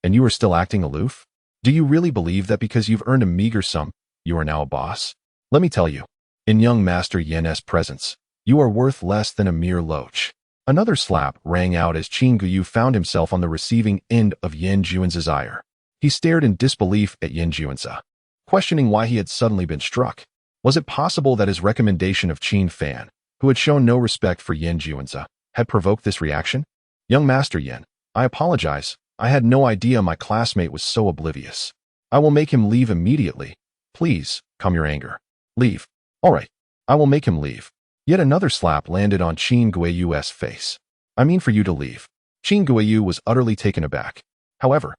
and you are still acting aloof? Do you really believe that because you've earned a meager sum, you are now a boss? Let me tell you, in young Master Yin's presence, you are worth less than a mere loach. Another slap rang out as Qin Guiyu found himself on the receiving end of Yin Juanza's ire. He stared in disbelief at Yin Juanza, questioning why he had suddenly been struck. Was it possible that his recommendation of Qin Fan, who had shown no respect for Yin Juanza, had provoked this reaction? Young Master Yin, I apologize. I had no idea my classmate was so oblivious. I will make him leave immediately. Please, calm your anger. Leave. All right. I will make him leave. Yet another slap landed on Qin Guiyu's face. I mean for you to leave. Qin Guiyu was utterly taken aback. However,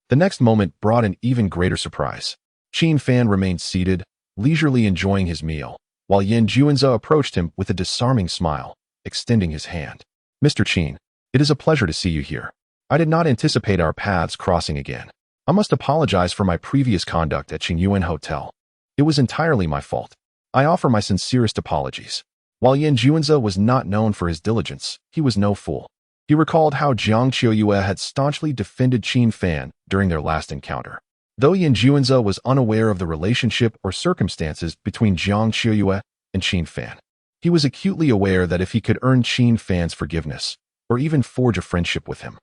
the next moment brought an even greater surprise. Qin Fan remained seated, leisurely enjoying his meal, while Yin Juanze approached him with a disarming smile, extending his hand. Mr. Qin, it is a pleasure to see you here. I did not anticipate our paths crossing again. I must apologize for my previous conduct at Qingyuan Hotel. It was entirely my fault. I offer my sincerest apologies. While Yin Juanze was not known for his diligence, he was no fool. He recalled how Jiang Qiuyue had staunchly defended Qin Fan during their last encounter. Though Yin Juanze was unaware of the relationship or circumstances between Jiang Qiuyue and Qin Fan, he was acutely aware that if he could earn Qin Fan's forgiveness, or even forge a friendship with him,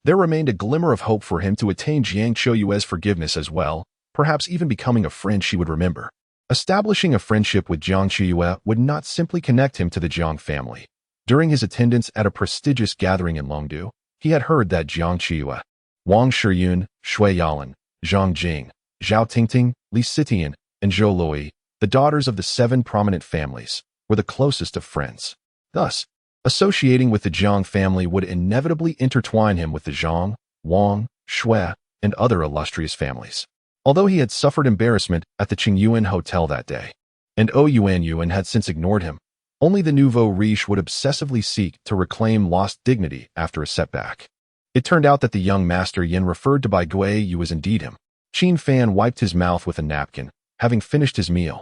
there remained a glimmer of hope for him to attain Jiang Qiuyue's forgiveness as well, perhaps even becoming a friend she would remember. Establishing a friendship with Jiang Qiuyue would not simply connect him to the Jiang family. During his attendance at a prestigious gathering in Longdu, he had heard that Jiang Qiuyue, Wang Shiyun, Shui Yalan, Zhang Jing, Zhao Tingting, Li Sitian, and Zhou Lui, the daughters of the 7 prominent families, were the closest of friends. Thus, associating with the Jiang family would inevitably intertwine him with the Zhang, Wang, Shui, and other illustrious families. Although he had suffered embarrassment at the Qingyuan Hotel that day, and Yuan had since ignored him, only the nouveau riche would obsessively seek to reclaim lost dignity after a setback. It turned out that the young master Yin referred to by Yu was indeed him. Qin Fan wiped his mouth with a napkin, having finished his meal,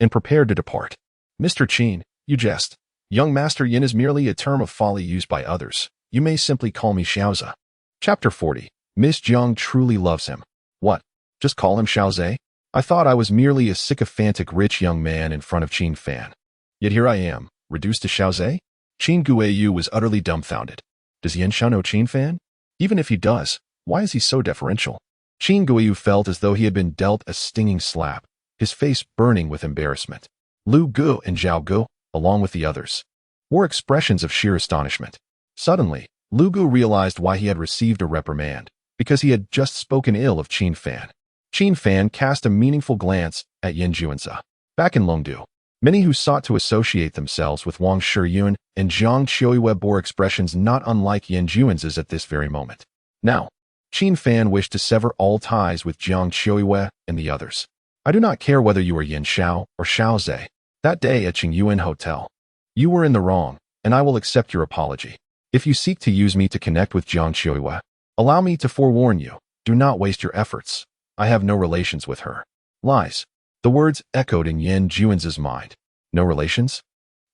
and prepared to depart. Mr. Qin, you jest. Young master Yin is merely a term of folly used by others. You may simply call me Xiaoze. Chapter 40. Miss Jiang truly loves him. What? Just call him Xiaoze? I thought I was merely a sycophantic rich young man in front of Qin Fan. Yet here I am, reduced to Xiaoze? Qin Guiyu was utterly dumbfounded. Does Yin Xiao know Qin Fan? Even if he does, why is he so deferential? Qin Guiyu felt as though he had been dealt a stinging slap, his face burning with embarrassment. Lu Gu and Zhao Gu, along with the others, wore expressions of sheer astonishment. Suddenly, Lu Gu realized why he had received a reprimand, because he had just spoken ill of Qin Fan. Qin Fan cast a meaningful glance at Yin Juanze. Back in Longdu, many who sought to associate themselves with Wang Shiyun and Jiang Qiuyue bore expressions not unlike Yin Juanze's at this very moment. Now, Qin Fan wished to sever all ties with Jiang Qiuyue and the others. I do not care whether you are Yin Xiao or Xiaoze. That day at Qingyuan Hotel, you were in the wrong, and I will accept your apology. If you seek to use me to connect with Jiang Qiuyue, allow me to forewarn you, do not waste your efforts. I have no relations with her. Lies. The words echoed in Yin Juanze's mind. No relations?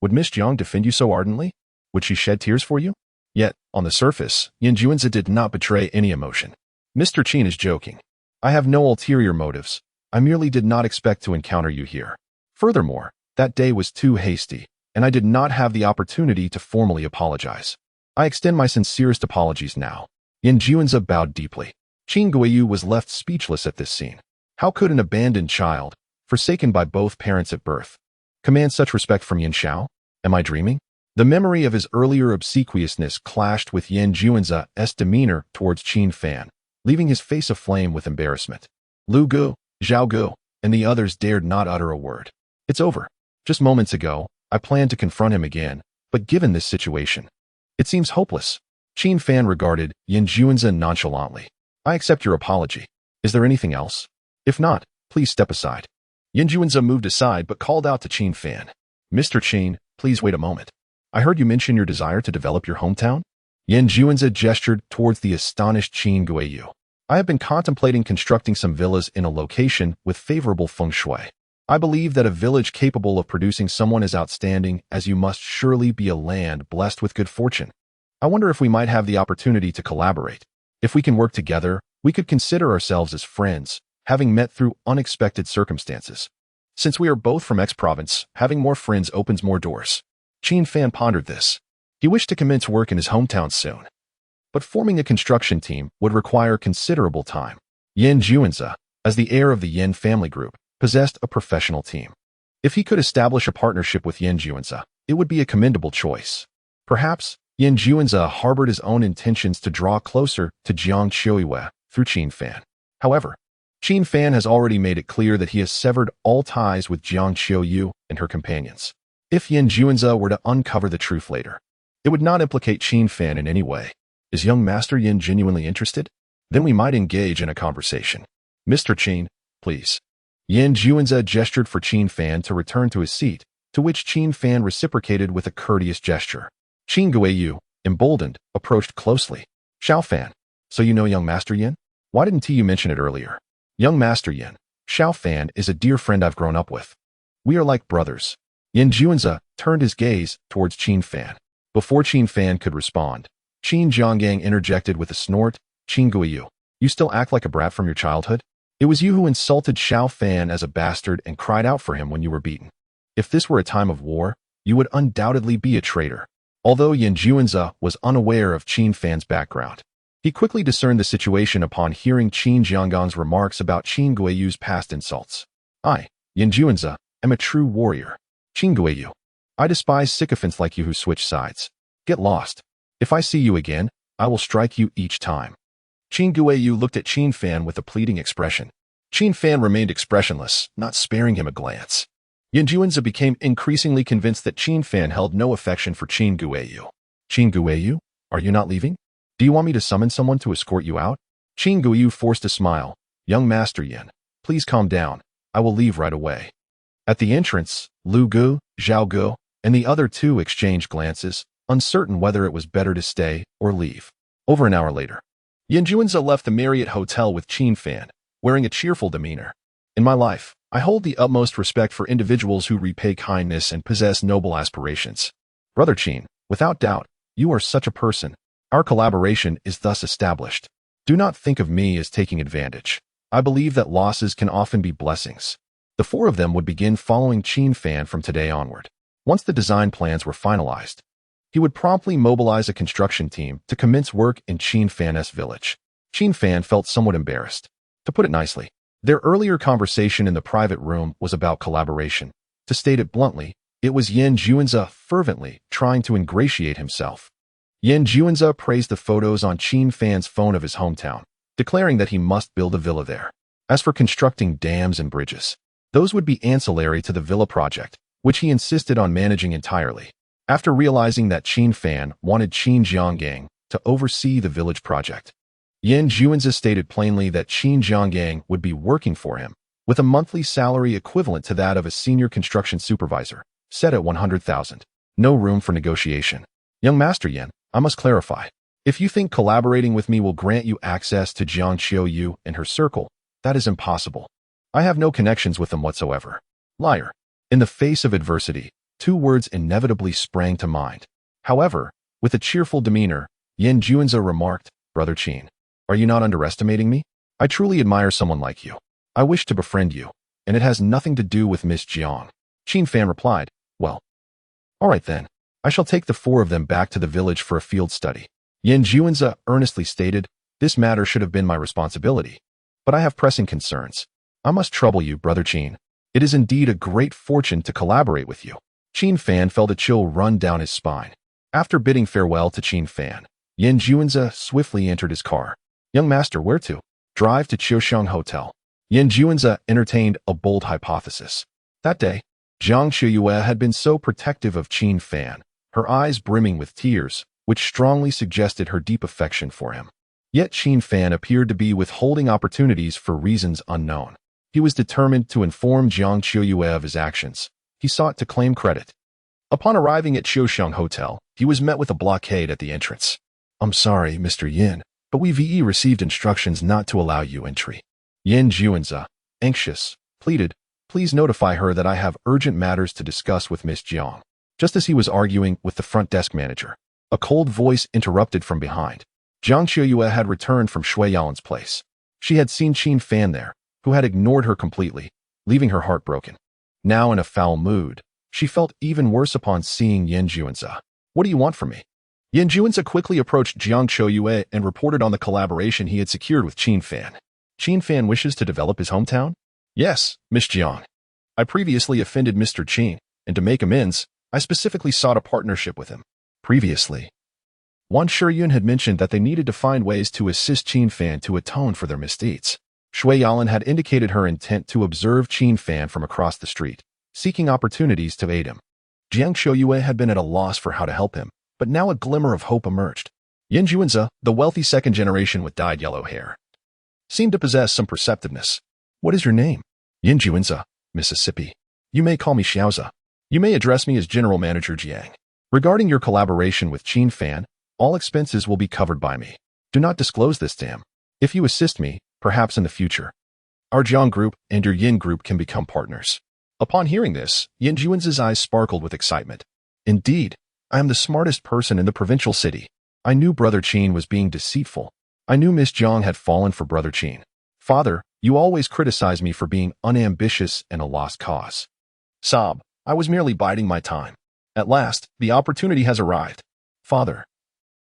Would Miss Jiang defend you so ardently? Would she shed tears for you? Yet, on the surface, Yin Juanze did not betray any emotion. Mr. Qin is joking. I have no ulterior motives. I merely did not expect to encounter you here. Furthermore, that day was too hasty, and I did not have the opportunity to formally apologize. I extend my sincerest apologies now. Yin Juanze bowed deeply. Qin Guiyu was left speechless at this scene. How could an abandoned child, forsaken by both parents at birth, command such respect from Yin Xiao? Am I dreaming? The memory of his earlier obsequiousness clashed with Yin Juanze's demeanor towards Qin Fan, leaving his face aflame with embarrassment. Lu Gu, Zhao Gu, and the others dared not utter a word. It's over. Just moments ago, I planned to confront him again, but given this situation, it seems hopeless. Qin Fan regarded Yin Juanze nonchalantly. I accept your apology. Is there anything else? If not, please step aside. Yin Juanze moved aside but called out to Qin Fan. Mr. Qin, please wait a moment. I heard you mention your desire to develop your hometown? Yin Juanze gestured towards the astonished Qin Guiyu. I have been contemplating constructing some villas in a location with favorable feng shui. I believe that a village capable of producing someone as outstanding as you must surely be a land blessed with good fortune. I wonder if we might have the opportunity to collaborate. If we can work together, we could consider ourselves as friends, having met through unexpected circumstances. Since we are both from X province, having more friends opens more doors. Qin Fan pondered this. He wished to commence work in his hometown soon, but forming a construction team would require considerable time. Yin Juanze, as the heir of the Yin family group, possessed a professional team. If he could establish a partnership with Yin Juanze, it would be a commendable choice. Perhaps, Yin Juanze harbored his own intentions to draw closer to Jiang Qiuyue through Qin Fan. However, Qin Fan has already made it clear that he has severed all ties with Jiang Qiuyu and her companions. If Yin Juanze were to uncover the truth later, it would not implicate Qin Fan in any way. Is young Master Yin genuinely interested? Then we might engage in a conversation. Mr. Qin, please. Yan Juanza gestured for Qin Fan to return to his seat, to which Qin Fan reciprocated with a courteous gesture. Qin Guiyu, emboldened, approached closely. Xiao Fan, so you know young Master Yin? Why didn't you mention it earlier? Young Master Yin, Xiao Fan is a dear friend I've grown up with. We are like brothers. Yan Juanza turned his gaze towards Qin Fan. Before Qin Fan could respond, Qin Zhonggang interjected with a snort. Qin Guiyu, you still act like a brat from your childhood? It was you who insulted Xiao Fan as a bastard and cried out for him when you were beaten. If this were a time of war, you would undoubtedly be a traitor. Although Yan Juanza was unaware of Qin Fan's background, he quickly discerned the situation upon hearing Qin Zhonggang's remarks about Qin Guiyu's past insults. I, Yan Juanza, am a true warrior. Qin Guiyu, I despise sycophants like you who switch sides. Get lost. If I see you again, I will strike you each time. Qin Guiyu looked at Qin Fan with a pleading expression. Qin Fan remained expressionless, not sparing him a glance. Yan Juanza became increasingly convinced that Qin Fan held no affection for Qin Guiyu. Qin Guiyu, are you not leaving? Do you want me to summon someone to escort you out? Qin Guiyu forced a smile. Young Master Yin, please calm down. I will leave right away. At the entrance, Lu Gu, Zhao Gu, and the other two exchanged glances, uncertain whether it was better to stay or leave. Over an hour later, Yan Juanza left the Marriott Hotel with Qin Fan, wearing a cheerful demeanor. In my life, I hold the utmost respect for individuals who repay kindness and possess noble aspirations. Brother Qin, without doubt, you are such a person. Our collaboration is thus established. Do not think of me as taking advantage. I believe that losses can often be blessings. The four of them would begin following Qin Fan from today onward. Once the design plans were finalized, he would promptly mobilize a construction team to commence work in Qin Fan's village. Qin Fan felt somewhat embarrassed. To put it nicely, their earlier conversation in the private room was about collaboration. To state it bluntly, it was Yan Juanza fervently trying to ingratiate himself. Yan Juanza praised the photos on Qin Fan's phone of his hometown, declaring that he must build a villa there. As for constructing dams and bridges, those would be ancillary to the villa project, which he insisted on managing entirely. After realizing that Qin Fan wanted Qin Zhonggang to oversee the village project, Yan Juanza stated plainly that Qin Zhonggang would be working for him, with a monthly salary equivalent to that of a senior construction supervisor, set at 100,000. No room for negotiation. Young Master Yan, I must clarify. If you think collaborating with me will grant you access to Jiang Qiuyu and her circle, that is impossible. I have no connections with them whatsoever. Liar. In the face of adversity, two words inevitably sprang to mind. However, with a cheerful demeanor, Yan Juanza remarked, Brother Qin, are you not underestimating me? I truly admire someone like you. I wish to befriend you, and it has nothing to do with Miss Jiang. Qin Fan replied, well, all right then. I shall take the four of them back to the village for a field study. Yan Juanza earnestly stated, this matter should have been my responsibility. But I have pressing concerns. I must trouble you, Brother Qin. It is indeed a great fortune to collaborate with you. Qin Fan felt a chill run down his spine. After bidding farewell to Qin Fan, Yan Juanza swiftly entered his car. Young master, where to? Drive to Qiuxiang Hotel. Yan Juanza entertained a bold hypothesis. That day, Jiang Qiuyue had been so protective of Qin Fan, her eyes brimming with tears, which strongly suggested her deep affection for him. Yet Qin Fan appeared to be withholding opportunities for reasons unknown. He was determined to inform Jiang Qiuyue of his actions. He sought to claim credit. Upon arriving at Qiuxiang Hotel, he was met with a blockade at the entrance. I'm sorry, Mr. Yin, but we VE received instructions not to allow you entry. Yan Juanza, anxious, pleaded, please notify her that I have urgent matters to discuss with Miss Jiang. Just as he was arguing with the front desk manager, a cold voice interrupted from behind. Jiang Qiuyue had returned from Shui Yaolin's place. She had seen Qin Fan there, who had ignored her completely, leaving her heartbroken. Now in a foul mood, she felt even worse upon seeing Yan Juanza. What do you want from me? Yan Juanza quickly approached Jiang Qiuyue and reported on the collaboration he had secured with Qin Fan. Qin Fan wishes to develop his hometown? Yes, Miss Jiang. I previously offended Mr. Qin, and to make amends, I specifically sought a partnership with him. Previously, Wan Shiyun had mentioned that they needed to find ways to assist Qin Fan to atone for their misdeeds. Shui Yaolin had indicated her intent to observe Qin Fan from across the street, seeking opportunities to aid him. Jiang Qiuyue had been at a loss for how to help him, but now a glimmer of hope emerged. Yan Juanza, the wealthy second generation with dyed yellow hair, seemed to possess some perceptiveness. What is your name? Yinjuanza, Mississippi. You may call me Xiaoza. You may address me as General Manager Jiang. Regarding your collaboration with Qin Fan, all expenses will be covered by me. Do not disclose this to him. If you assist me, perhaps in the future, our Jiang group and your Yin group can become partners. Upon hearing this, Yinjuanza's eyes sparkled with excitement. Indeed, I am the smartest person in the provincial city. I knew Brother Qin was being deceitful. I knew Miss Jiang had fallen for Brother Qin. Father, you always criticize me for being unambitious and a lost cause. Sob, I was merely biding my time. At last, the opportunity has arrived. Father,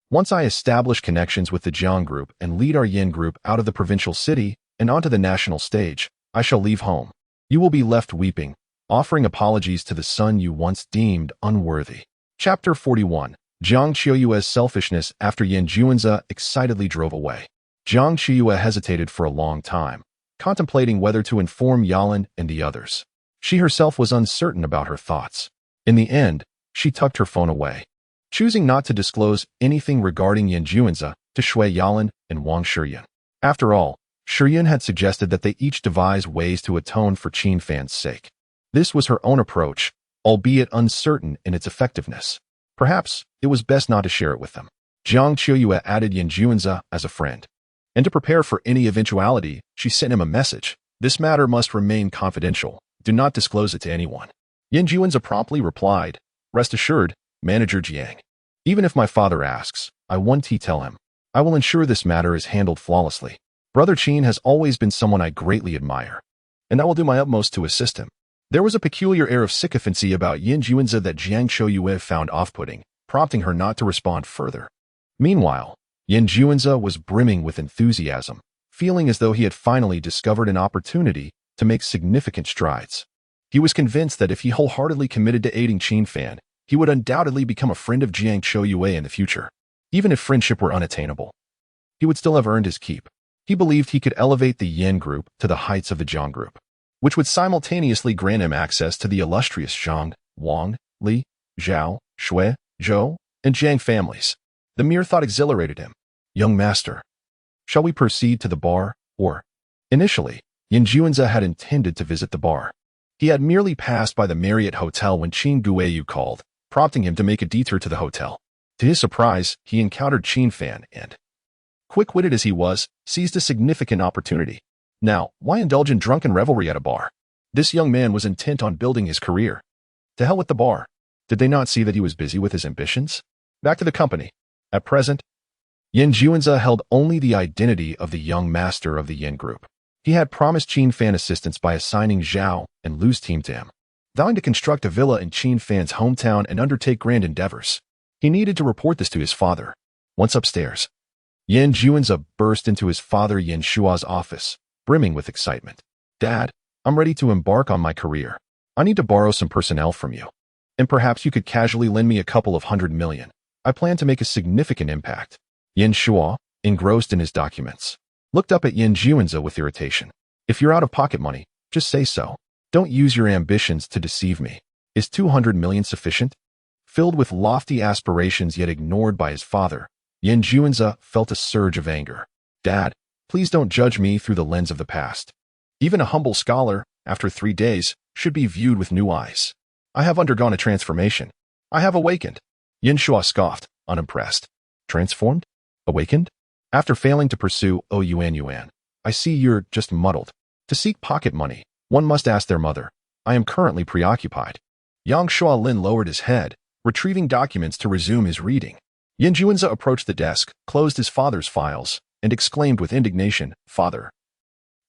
once I establish connections with the Jiang group and lead our Yin group out of the provincial city and onto the national stage, I shall leave home. You will be left weeping, offering apologies to the son you once deemed unworthy. Chapter 41. Jiang Qiuyue's selfishness after Yinjuanza excitedly drove away. Jiang Qiuyue hesitated for a long time, contemplating whether to inform Yalan and the others. She herself was uncertain about her thoughts. In the end, she tucked her phone away, choosing not to disclose anything regarding Yinjuanza to Shui Yalan and Wang Shiyun. After all, Shiyun had suggested that they each devise ways to atone for Qin Fan's sake. This was her own approach, albeit uncertain in its effectiveness. Perhaps it was best not to share it with them. Jiang Qiuyue added Yinjuanza as a friend. And to prepare for any eventuality, she sent him a message. This matter must remain confidential. Do not disclose it to anyone. Yinjuanza promptly replied, Rest assured, Manager Jiang. Even if my father asks, I won't tell him. I will ensure this matter is handled flawlessly. Brother Qin has always been someone I greatly admire, and I will do my utmost to assist him. There was a peculiar air of sycophancy about Yinjuanza that Jiang Qiuyue found off-putting, prompting her not to respond further. Meanwhile, Yinjuanza was brimming with enthusiasm, feeling as though he had finally discovered an opportunity to make significant strides. He was convinced that if he wholeheartedly committed to aiding Qin Fan, he would undoubtedly become a friend of Jiang Qiuyue in the future. Even if friendship were unattainable, he would still have earned his keep. He believed he could elevate the Yin group to the heights of the Jiang group, which would simultaneously grant him access to the illustrious Zhang, Wang, Li, Zhao, Shui, Zhou, and Jiang families. The mere thought exhilarated him. Young master, shall we proceed to the bar, or? Initially, Yinjuanza had intended to visit the bar. He had merely passed by the Marriott Hotel when Qin Guiyu called, prompting him to make a detour to the hotel. To his surprise, he encountered Qin Fan and, quick-witted as he was, seized a significant opportunity. Now, why indulge in drunken revelry at a bar? This young man was intent on building his career. To hell with the bar. Did they not see that he was busy with his ambitions? Back to the company. At present, Yinjuanza held only the identity of the young master of the Yin group. He had promised Qin Fan assistance by assigning Zhao and Lu's team to him, vowing to construct a villa in Qin Fan's hometown and undertake grand endeavors. He needed to report this to his father. Once upstairs, Yinjuanza burst into his father Yin Shua's office, brimming with excitement. Dad, I'm ready to embark on my career. I need to borrow some personnel from you. And perhaps you could casually lend me a couple of $100 million. I plan to make a significant impact. Yin Shua, engrossed in his documents, looked up at Yinjuanza with irritation. If you're out of pocket money, just say so. Don't use your ambitions to deceive me. Is $200 million sufficient? Filled with lofty aspirations yet ignored by his father, Yinjuanza felt a surge of anger. Dad, please don't judge me through the lens of the past. Even a humble scholar, after 3 days, should be viewed with new eyes. I have undergone a transformation. I have awakened. Yin Shua scoffed, unimpressed. Transformed? Awakened? After failing to pursue Yuan, I see you're just muddled. To seek pocket money, one must ask their mother. I am currently preoccupied. Yang Shualin lowered his head, retrieving documents to resume his reading. Yinjuanza approached the desk, closed his father's files, and exclaimed with indignation, Father,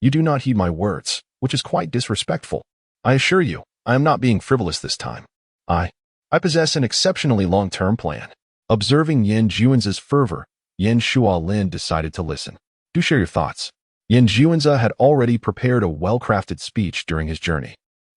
you do not heed my words, which is quite disrespectful. I assure you, I am not being frivolous this time. I possess an exceptionally long-term plan. Observing Yinjuanza's fervor, Yin Shualin decided to listen. Do share your thoughts. Yinjuanza had already prepared a well-crafted speech during his journey,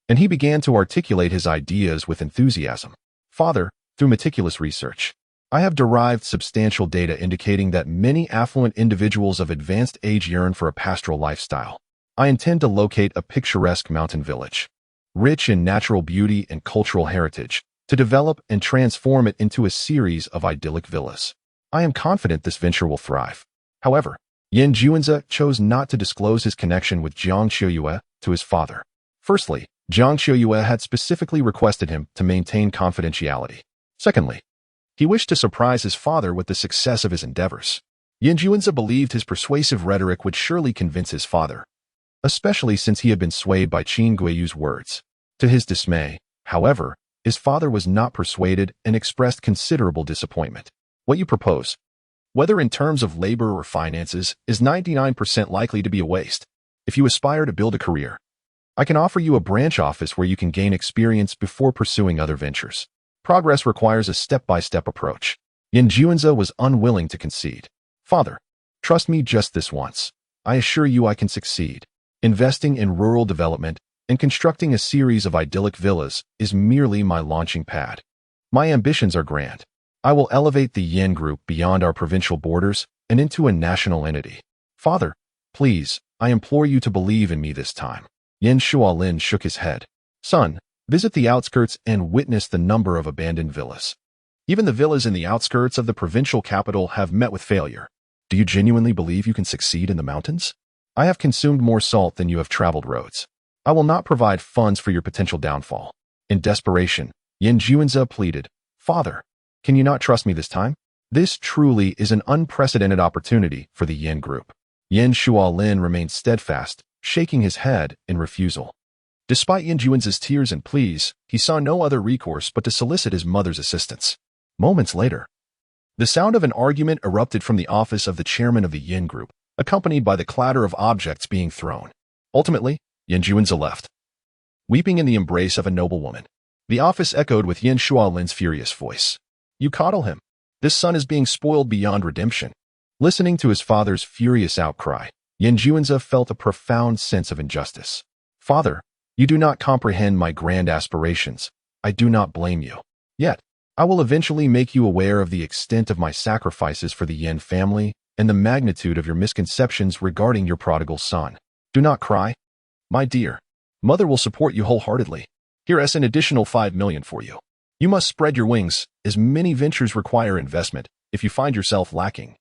and he began to articulate his ideas with enthusiasm. Father, through meticulous research, I have derived substantial data indicating that many affluent individuals of advanced age yearn for a pastoral lifestyle. I intend to locate a picturesque mountain village, rich in natural beauty and cultural heritage, to develop and transform it into a series of idyllic villas. I am confident this venture will thrive. However, Yinjuanza chose not to disclose his connection with Jiang Qiuyue to his father. Firstly, Jiang Qiuyue had specifically requested him to maintain confidentiality. Secondly, he wished to surprise his father with the success of his endeavors. Yin Juanzi believed his persuasive rhetoric would surely convince his father, especially since he had been swayed by Qin Guiyu's words. To his dismay, however, his father was not persuaded and expressed considerable disappointment. What you propose, whether in terms of labor or finances, is 99% likely to be a waste. If you aspire to build a career, I can offer you a branch office where you can gain experience before pursuing other ventures. Progress requires a step-by-step approach. Yin Juanzi was unwilling to concede. Father, trust me just this once. I assure you I can succeed. Investing in rural development and constructing a series of idyllic villas is merely my launching pad. My ambitions are grand. I will elevate the Yin Group beyond our provincial borders and into a national entity. Father, please, I implore you to believe in me this time. Yin Shualin shook his head. Son, visit the outskirts and witness the number of abandoned villas. Even the villas in the outskirts of the provincial capital have met with failure. Do you genuinely believe you can succeed in the mountains? I have consumed more salt than you have traveled roads. I will not provide funds for your potential downfall. In desperation, Yin Juanzi pleaded, Father, can you not trust me this time? This truly is an unprecedented opportunity for the Yin Group. Yin Shualin remained steadfast, shaking his head in refusal. Despite Yin Juanzi's tears and pleas, he saw no other recourse but to solicit his mother's assistance. Moments later, the sound of an argument erupted from the office of the chairman of the Yin Group, accompanied by the clatter of objects being thrown. Ultimately, Yin Juanzi left, weeping in the embrace of a noblewoman. The office echoed with Yin Shualin's furious voice. You coddle him. This son is being spoiled beyond redemption. Listening to his father's furious outcry, Yin Juanzi felt a profound sense of injustice. Father, you do not comprehend my grand aspirations. I do not blame you. Yet, I will eventually make you aware of the extent of my sacrifices for the Yin family and the magnitude of your misconceptions regarding your prodigal son. Do not cry. My dear, mother will support you wholeheartedly. Here is an additional 5 million for you. You must spread your wings, as many ventures require investment. If you find yourself lacking,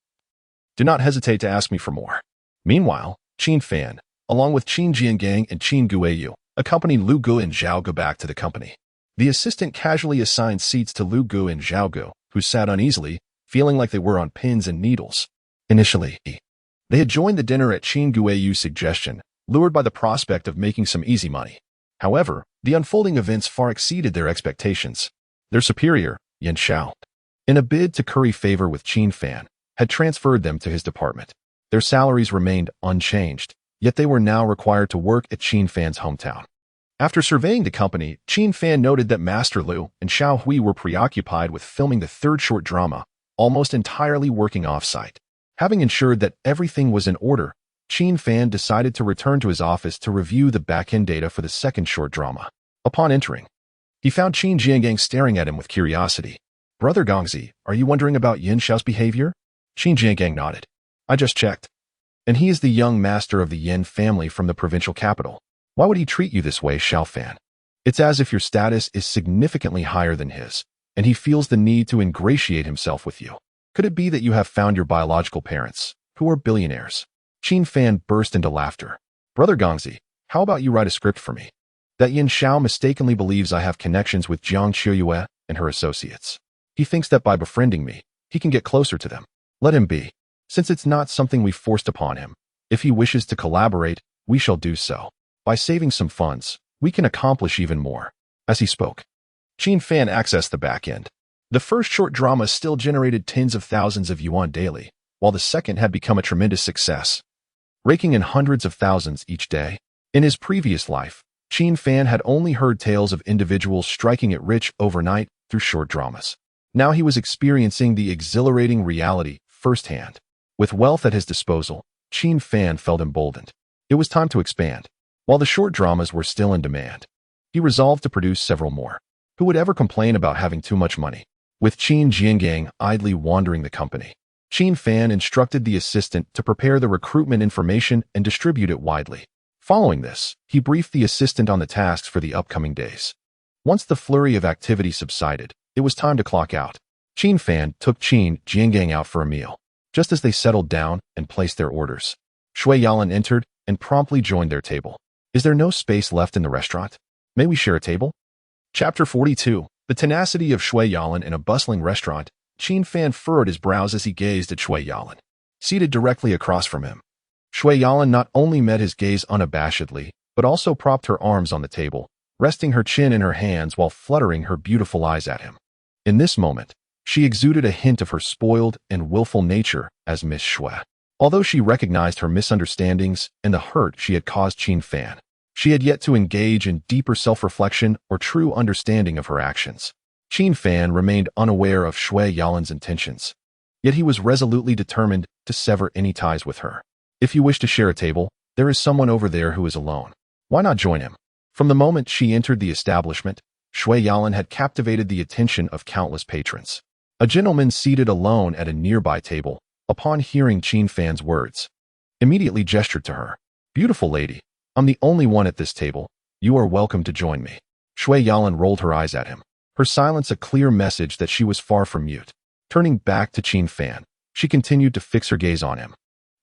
do not hesitate to ask me for more. Meanwhile, Qin Fan, along with Qin Jiangang and Qin Guiyu, accompanied Lu Gu and Zhao Gu back to the company. The assistant casually assigned seats to Lu Gu and Zhao Gu, who sat uneasily, feeling like they were on pins and needles. Initially, they had joined the dinner at Qin Guiyu's suggestion, lured by the prospect of making some easy money. However, the unfolding events far exceeded their expectations. Their superior, Yin Xiao, in a bid to curry favor with Qin Fan, had transferred them to his department. Their salaries remained unchanged, yet they were now required to work at Qin Fan's hometown. After surveying the company, Qin Fan noted that Master Lu and Xiao Hui were preoccupied with filming the third short drama, almost entirely working off-site. Having ensured that everything was in order, Qin Fan decided to return to his office to review the back-end data for the second short drama. Upon entering, he found Qin Jiangang staring at him with curiosity. Brother Gongzi, are you wondering about Yin Xiao's behavior? Qin Jiangang nodded. I just checked. And he is the young master of the Yin family from the provincial capital. Why would he treat you this way, Xiao Fan? It's as if your status is significantly higher than his, and he feels the need to ingratiate himself with you. Could it be that you have found your biological parents, who are billionaires? Qin Fan burst into laughter. Brother Gongzi, how about you write a script for me? That Yin Xiao mistakenly believes I have connections with Jiang Qiuyue and her associates. He thinks that by befriending me, he can get closer to them. Let him be. Since it's not something we forced upon him, if he wishes to collaborate, we shall do so. By saving some funds, we can accomplish even more. As he spoke, Qin Fan accessed the back end. The first short drama still generated tens of thousands of yuan daily, while the second had become a tremendous success, raking in hundreds of thousands each day. In his previous life, Qin Fan had only heard tales of individuals striking it rich overnight through short dramas. Now he was experiencing the exhilarating reality firsthand. With wealth at his disposal, Qin Fan felt emboldened. It was time to expand. While the short dramas were still in demand, he resolved to produce several more. Who would ever complain about having too much money? With Qin Jiangang idly wandering the company, Qin Fan instructed the assistant to prepare the recruitment information and distribute it widely. Following this, he briefed the assistant on the tasks for the upcoming days. Once the flurry of activity subsided, it was time to clock out. Qin Fan took Qin Jiangang out for a meal. Just as they settled down and placed their orders, Shui Yalan entered and promptly joined their table. Is there no space left in the restaurant? May we share a table? Chapter 42. The tenacity of Shui Yalan in a bustling restaurant. Qin Fan furrowed his brows as he gazed at Shui Yalan, seated directly across from him. Shui Yalan not only met his gaze unabashedly, but also propped her arms on the table, resting her chin in her hands while fluttering her beautiful eyes at him. In this moment, she exuded a hint of her spoiled and willful nature as Miss Shui. Although she recognized her misunderstandings and the hurt she had caused Qin Fan, she had yet to engage in deeper self-reflection or true understanding of her actions. Qin Fan remained unaware of Shui Yalan's intentions, yet he was resolutely determined to sever any ties with her. If you wish to share a table, there is someone over there who is alone. Why not join him? From the moment she entered the establishment, Shui Yalan had captivated the attention of countless patrons. A gentleman seated alone at a nearby table, upon hearing Qin Fan's words, immediately gestured to her. Beautiful lady, I'm the only one at this table. You are welcome to join me. Shui Yalan rolled her eyes at him, her silence a clear message that she was far from mute. Turning back to Qin Fan, she continued to fix her gaze on him,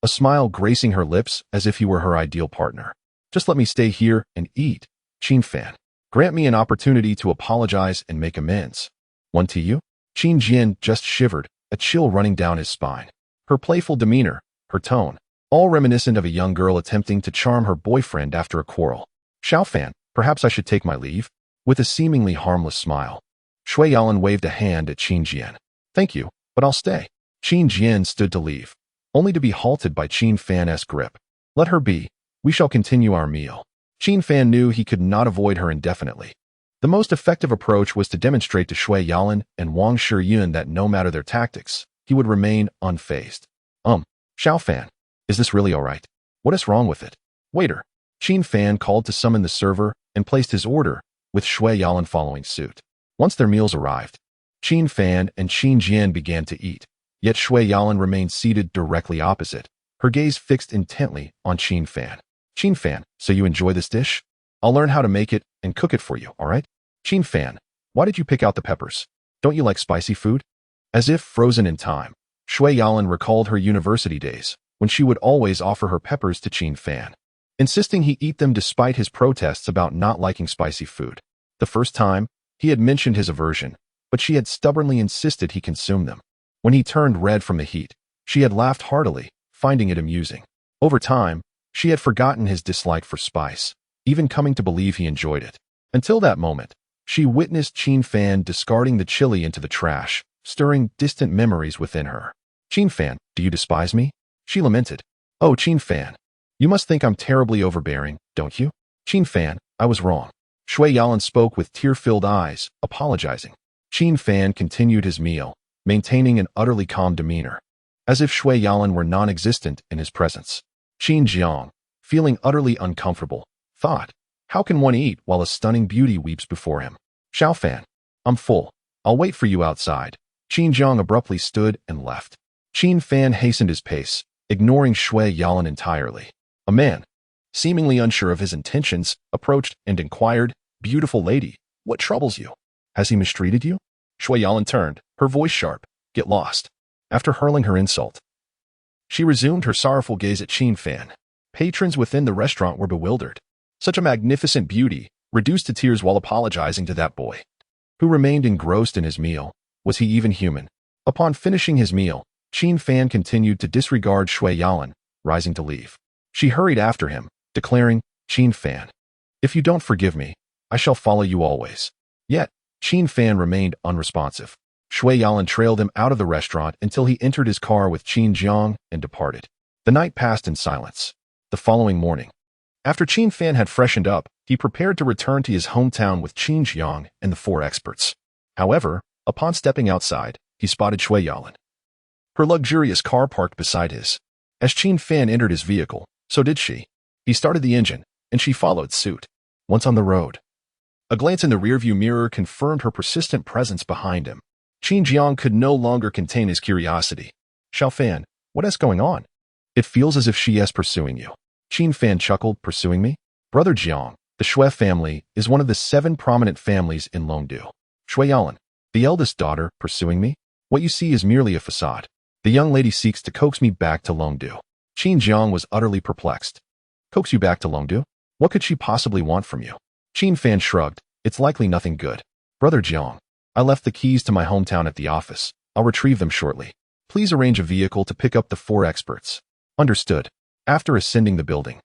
a smile gracing her lips as if he were her ideal partner. Just let me stay here and eat, Qin Fan. Grant me an opportunity to apologize and make amends. One to you? Qin Jian just shivered, a chill running down his spine. Her playful demeanor, her tone, all reminiscent of a young girl attempting to charm her boyfriend after a quarrel. Xiao Fan, perhaps I should take my leave? With a seemingly harmless smile, Shui Yalan waved a hand at Qin Jian. Thank you, but I'll stay. Qin Jian stood to leave, only to be halted by Qin Fan's grip. Let her be. We shall continue our meal. Qin Fan knew he could not avoid her indefinitely. The most effective approach was to demonstrate to Shui Yalan and Wang Shiyun that no matter their tactics, he would remain unfazed. Xiao Fan, is this really all right? What is wrong with it? Waiter. Qin Fan called to summon the server and placed his order, with Shui Yalan following suit. Once their meals arrived, Qin Fan and Qin Jian began to eat, yet Shui Yalan remained seated directly opposite, her gaze fixed intently on Qin Fan. Qin Fan, so you enjoy this dish? I'll learn how to make it and cook it for you, all right? Qin Fan, why did you pick out the peppers? Don't you like spicy food? As if frozen in time, Shui Yalan recalled her university days, when she would always offer her peppers to Qin Fan, insisting he eat them despite his protests about not liking spicy food. The first time, he had mentioned his aversion, but she had stubbornly insisted he consume them. When he turned red from the heat, she had laughed heartily, finding it amusing. Over time, she had forgotten his dislike for spice, even coming to believe he enjoyed it. Until that moment, she witnessed Qin Fan discarding the chili into the trash, stirring distant memories within her. Qin Fan, do you despise me? She lamented. Oh, Qin Fan, you must think I'm terribly overbearing, don't you? Qin Fan, I was wrong. Shui Yalan spoke with tear-filled eyes, apologizing. Qin Fan continued his meal, maintaining an utterly calm demeanor, as if Shui Yalan were non-existent in his presence. Qin Jiang, feeling utterly uncomfortable, thought, how can one eat while a stunning beauty weeps before him? Xiao Fan, I'm full. I'll wait for you outside. Qin Jiang abruptly stood and left. Qin Fan hastened his pace, ignoring Shui Yalan entirely. A man, seemingly unsure of his intentions, approached and inquired, Beautiful lady, what troubles you? Has he mistreated you? Shui Yalan turned, her voice sharp. Get lost. After hurling her insult, she resumed her sorrowful gaze at Qin Fan. Patrons within the restaurant were bewildered. Such a magnificent beauty, reduced to tears while apologizing to that boy, who remained engrossed in his meal. Was he even human? Upon finishing his meal, Qin Fan continued to disregard Shui Yalan, rising to leave. She hurried after him, declaring, Qin Fan, if you don't forgive me, I shall follow you always. Yet, Qin Fan remained unresponsive. Shui Yalan trailed him out of the restaurant until he entered his car with Qin Jiang and departed. The night passed in silence. The following morning, after Qin Fan had freshened up, he prepared to return to his hometown with Qin Jiang and the four experts. However, upon stepping outside, he spotted Shui Yalan, her luxurious car parked beside his. As Qin Fan entered his vehicle, so did she. He started the engine, and she followed suit. Once on the road, a glance in the rearview mirror confirmed her persistent presence behind him. Qin Jiang could no longer contain his curiosity. Xiao Fan, what is going on? It feels as if she is pursuing you. Qin Fan chuckled, pursuing me? Brother Jiang, the Shui family is one of the 7 prominent families in Longdu. Shui Yalan, the eldest daughter, pursuing me? What you see is merely a facade. The young lady seeks to coax me back to Longdu. Qin Jiang was utterly perplexed. Coax you back to Longdu? What could she possibly want from you? Qin Fan shrugged. It's likely nothing good. Brother Jiang, I left the keys to my hometown at the office. I'll retrieve them shortly. Please arrange a vehicle to pick up the 4 experts. Understood. After ascending the building,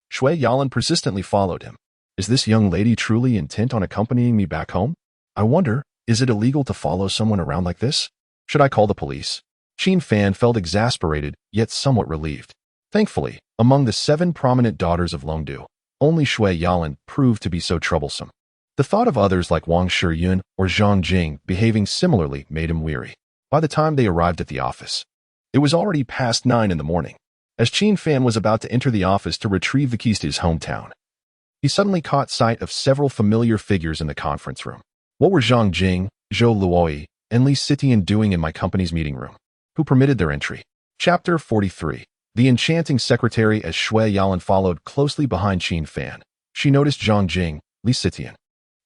Shui Yalan persistently followed him. Is this young lady truly intent on accompanying me back home? I wonder, is it illegal to follow someone around like this? Should I call the police? Qin Fan felt exasperated, yet somewhat relieved. Thankfully, among the 7 prominent daughters of Longdu, only Shui Yalan proved to be so troublesome. The thought of others like Wang Shiyun or Zhang Jing behaving similarly made him weary. By the time they arrived at the office, it was already past 9 in the morning. As Qin Fan was about to enter the office to retrieve the keys to his hometown, he suddenly caught sight of several familiar figures in the conference room. What were Zhang Jing, Zhou Luoi, and Li Sitian doing in my company's meeting room? Who permitted their entry? Chapter 43. The enchanting secretary. As Shui Yalan followed closely behind Qin Fan, she noticed Zhang Jing, Li Sitian,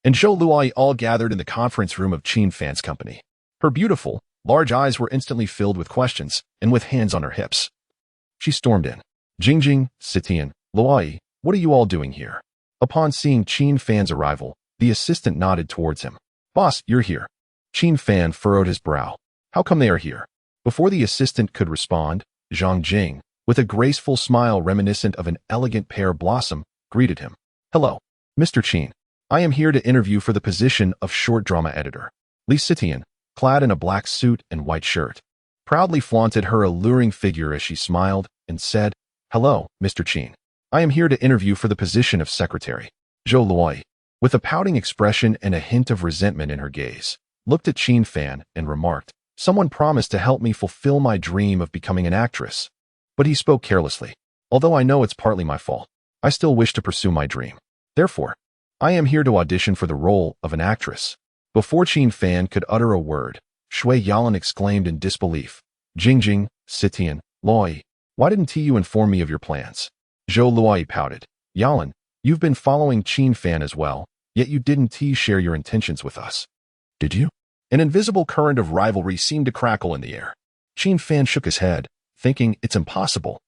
and Zhou Luoi all gathered in the conference room of Qin Fan's company. Her beautiful, large eyes were instantly filled with questions, and with hands on her hips, she stormed in. Jing, Sitian, Luoi, what are you all doing here? Upon seeing Qin Fan's arrival, the assistant nodded towards him. Boss, you're here. Qin Fan furrowed his brow. How come they are here? Before the assistant could respond, Zhang Jing, with a graceful smile reminiscent of an elegant pear blossom, greeted him. Hello, Mr. Qin. I am here to interview for the position of short drama editor. Li Sitian, clad in a black suit and white shirt, proudly flaunted her alluring figure as she smiled and said, Hello, Mr. Qin. I am here to interview for the position of secretary. Zhou Luoi, with a pouting expression and a hint of resentment in her gaze, looked at Qin Fan and remarked, Someone promised to help me fulfill my dream of becoming an actress. But he spoke carelessly. Although I know it's partly my fault, I still wish to pursue my dream. Therefore, I am here to audition for the role of an actress. Before Qin Fan could utter a word, Shui Yalan exclaimed in disbelief. Jing, Sitian, Luoi, why didn't you inform me of your plans? Zhou Luoi pouted. Yalan, you've been following Qin Fan as well, yet you didn't share your intentions with us. Did you? An invisible current of rivalry seemed to crackle in the air. Qin Fan shook his head, thinking it's impossible.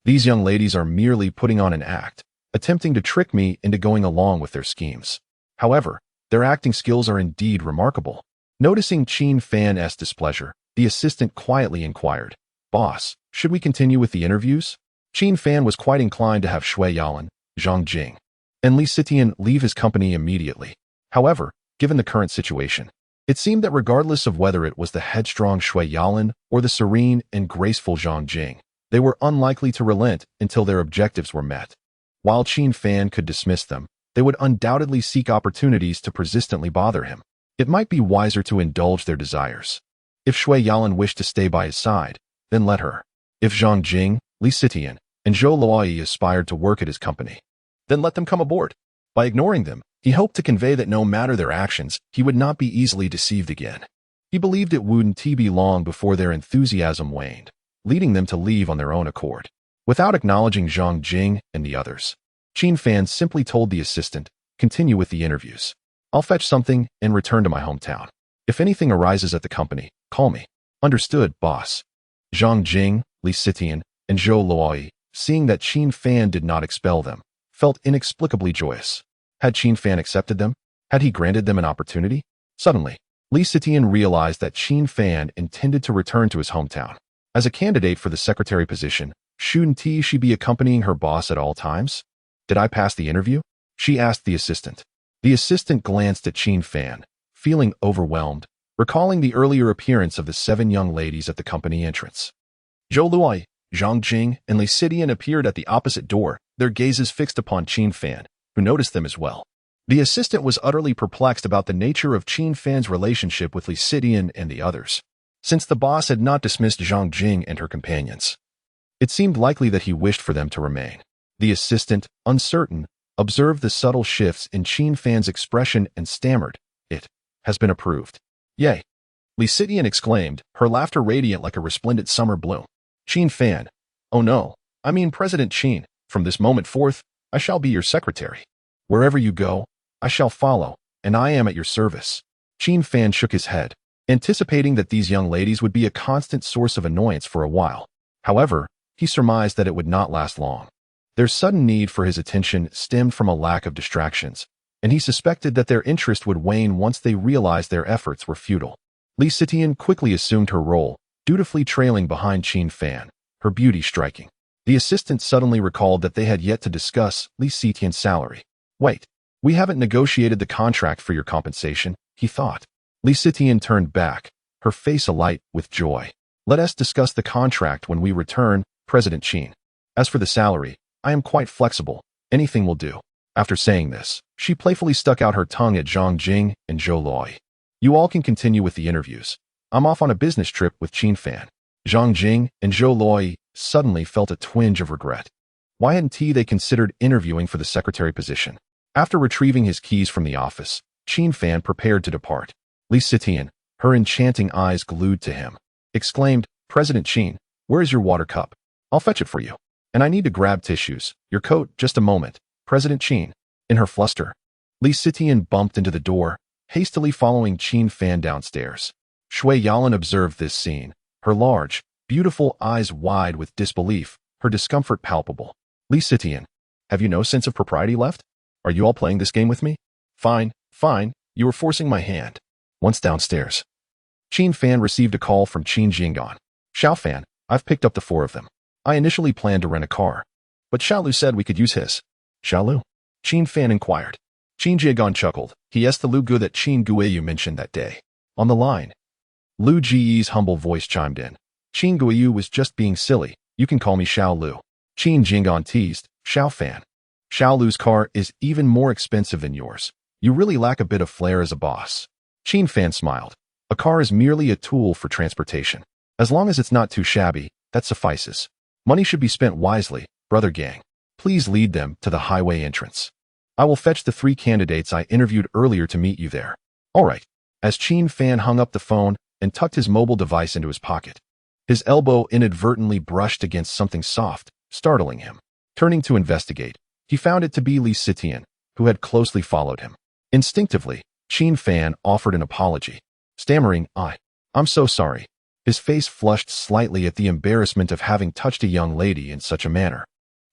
These young ladies are merely putting on an act, attempting to trick me into going along with their schemes. However, their acting skills are indeed remarkable. Noticing Qin Fan's displeasure, the assistant quietly inquired, Boss, should we continue with the interviews? Qin Fan was quite inclined to have Shui Yalan, Zhang Jing, and Li Sitian leave his company immediately. However, given the current situation, it seemed that regardless of whether it was the headstrong Shui Yalan or the serene and graceful Zhang Jing, they were unlikely to relent until their objectives were met. While Qin Fan could dismiss them, they would undoubtedly seek opportunities to persistently bother him. It might be wiser to indulge their desires. If Shui Yalan wished to stay by his side, then let her. If Zhang Jing, Li Sitian, and Zhou Luoi aspired to work at his company, then let them come aboard. By ignoring them, he hoped to convey that no matter their actions, he would not be easily deceived again. He believed it wouldn't be long before their enthusiasm waned, leading them to leave on their own accord. Without acknowledging Zhang Jing and the others, Qin Fan simply told the assistant, continue with the interviews. I'll fetch something and return to my hometown. If anything arises at the company, call me. Understood, boss. Zhang Jing, Li Sitian, and Zhou Luoi, seeing that Qin Fan did not expel them, felt inexplicably joyous. Had Qin Fan accepted them? Had he granted them an opportunity? Suddenly, Li Sitian realized that Qin Fan intended to return to his hometown. As a candidate for the secretary position, shouldn't she be accompanying her boss at all times? Did I pass the interview? She asked the assistant. The assistant glanced at Qin Fan, feeling overwhelmed, recalling the earlier appearance of the 7 young ladies at the company entrance. Zhou Luoi, Zhang Jing, and Li Sitian appeared at the opposite door, their gazes fixed upon Qin Fan, who noticed them as well. The assistant was utterly perplexed about the nature of Qin Fan's relationship with Li Sitian and the others. Since the boss had not dismissed Zhang Jing and her companions, it seemed likely that he wished for them to remain. The assistant, uncertain, observed the subtle shifts in Qin Fan's expression and stammered, It has been approved. Yay! Li Sitian exclaimed, her laughter radiant like a resplendent summer bloom. Qin Fan, oh no, I mean President Qin, from this moment forth, I shall be your secretary. Wherever you go, I shall follow, and I am at your service. Qin Fan shook his head, anticipating that these young ladies would be a constant source of annoyance for a while. However, he surmised that it would not last long. Their sudden need for his attention stemmed from a lack of distractions, and he suspected that their interest would wane once they realized their efforts were futile. Li Sitian quickly assumed her role, dutifully trailing behind Qin Fan, her beauty striking. The assistant suddenly recalled that they had yet to discuss Li Sitian's salary. Wait, we haven't negotiated the contract for your compensation, he thought. Li Sitian turned back, her face alight with joy. Let us discuss the contract when we return, President Qin. As for the salary, I am quite flexible. Anything will do. After saying this, she playfully stuck out her tongue at Zhang Jing and Zhou Loi. You all can continue with the interviews. I'm off on a business trip with Qin Fan. Zhang Jing and Zhou Loi suddenly felt a twinge of regret. Why hadn't they considered interviewing for the secretary position? After retrieving his keys from the office, Qin Fan prepared to depart. Li Sitian, her enchanting eyes glued to him, exclaimed, President Qin, where is your water cup? I'll fetch it for you. And I need to grab tissues. Your coat, just a moment. President Qin. In her fluster, Li Sitian bumped into the door, hastily following Qin Fan downstairs. Shui Yalan observed this scene, her large, beautiful eyes wide with disbelief, her discomfort palpable. Li Sitian, have you no sense of propriety left? Are you all playing this game with me? Fine, you were forcing my hand. Once downstairs, Qin Fan received a call from Qin Jinggan. Xiao Fan, I've picked up the 4 of them. I initially planned to rent a car, but Xiao Lu said we could use his. Xiao Lu? Qin Fan inquired. Qin Jinggan chuckled. He asked the Lu Gu that Qin Guiyu mentioned that day. On the line, Lu Ji's humble voice chimed in. Qin Guiyu was just being silly. You can call me Xiao Lu. Qin Jinggan teased. Xiao Fan. Xiao Lu's car is even more expensive than yours. You really lack a bit of flair as a boss. Qin Fan smiled. A car is merely a tool for transportation. As long as it's not too shabby, that suffices. Money should be spent wisely, brother gang. Please lead them to the highway entrance. I will fetch the 3 candidates I interviewed earlier to meet you there. All right. As Qin Fan hung up the phone and tucked his mobile device into his pocket, his elbow inadvertently brushed against something soft, startling him. Turning to investigate, he found it to be Li Sitian, who had closely followed him. Instinctively, Qin Fan offered an apology, stammering, I'm so sorry. His face flushed slightly at the embarrassment of having touched a young lady in such a manner.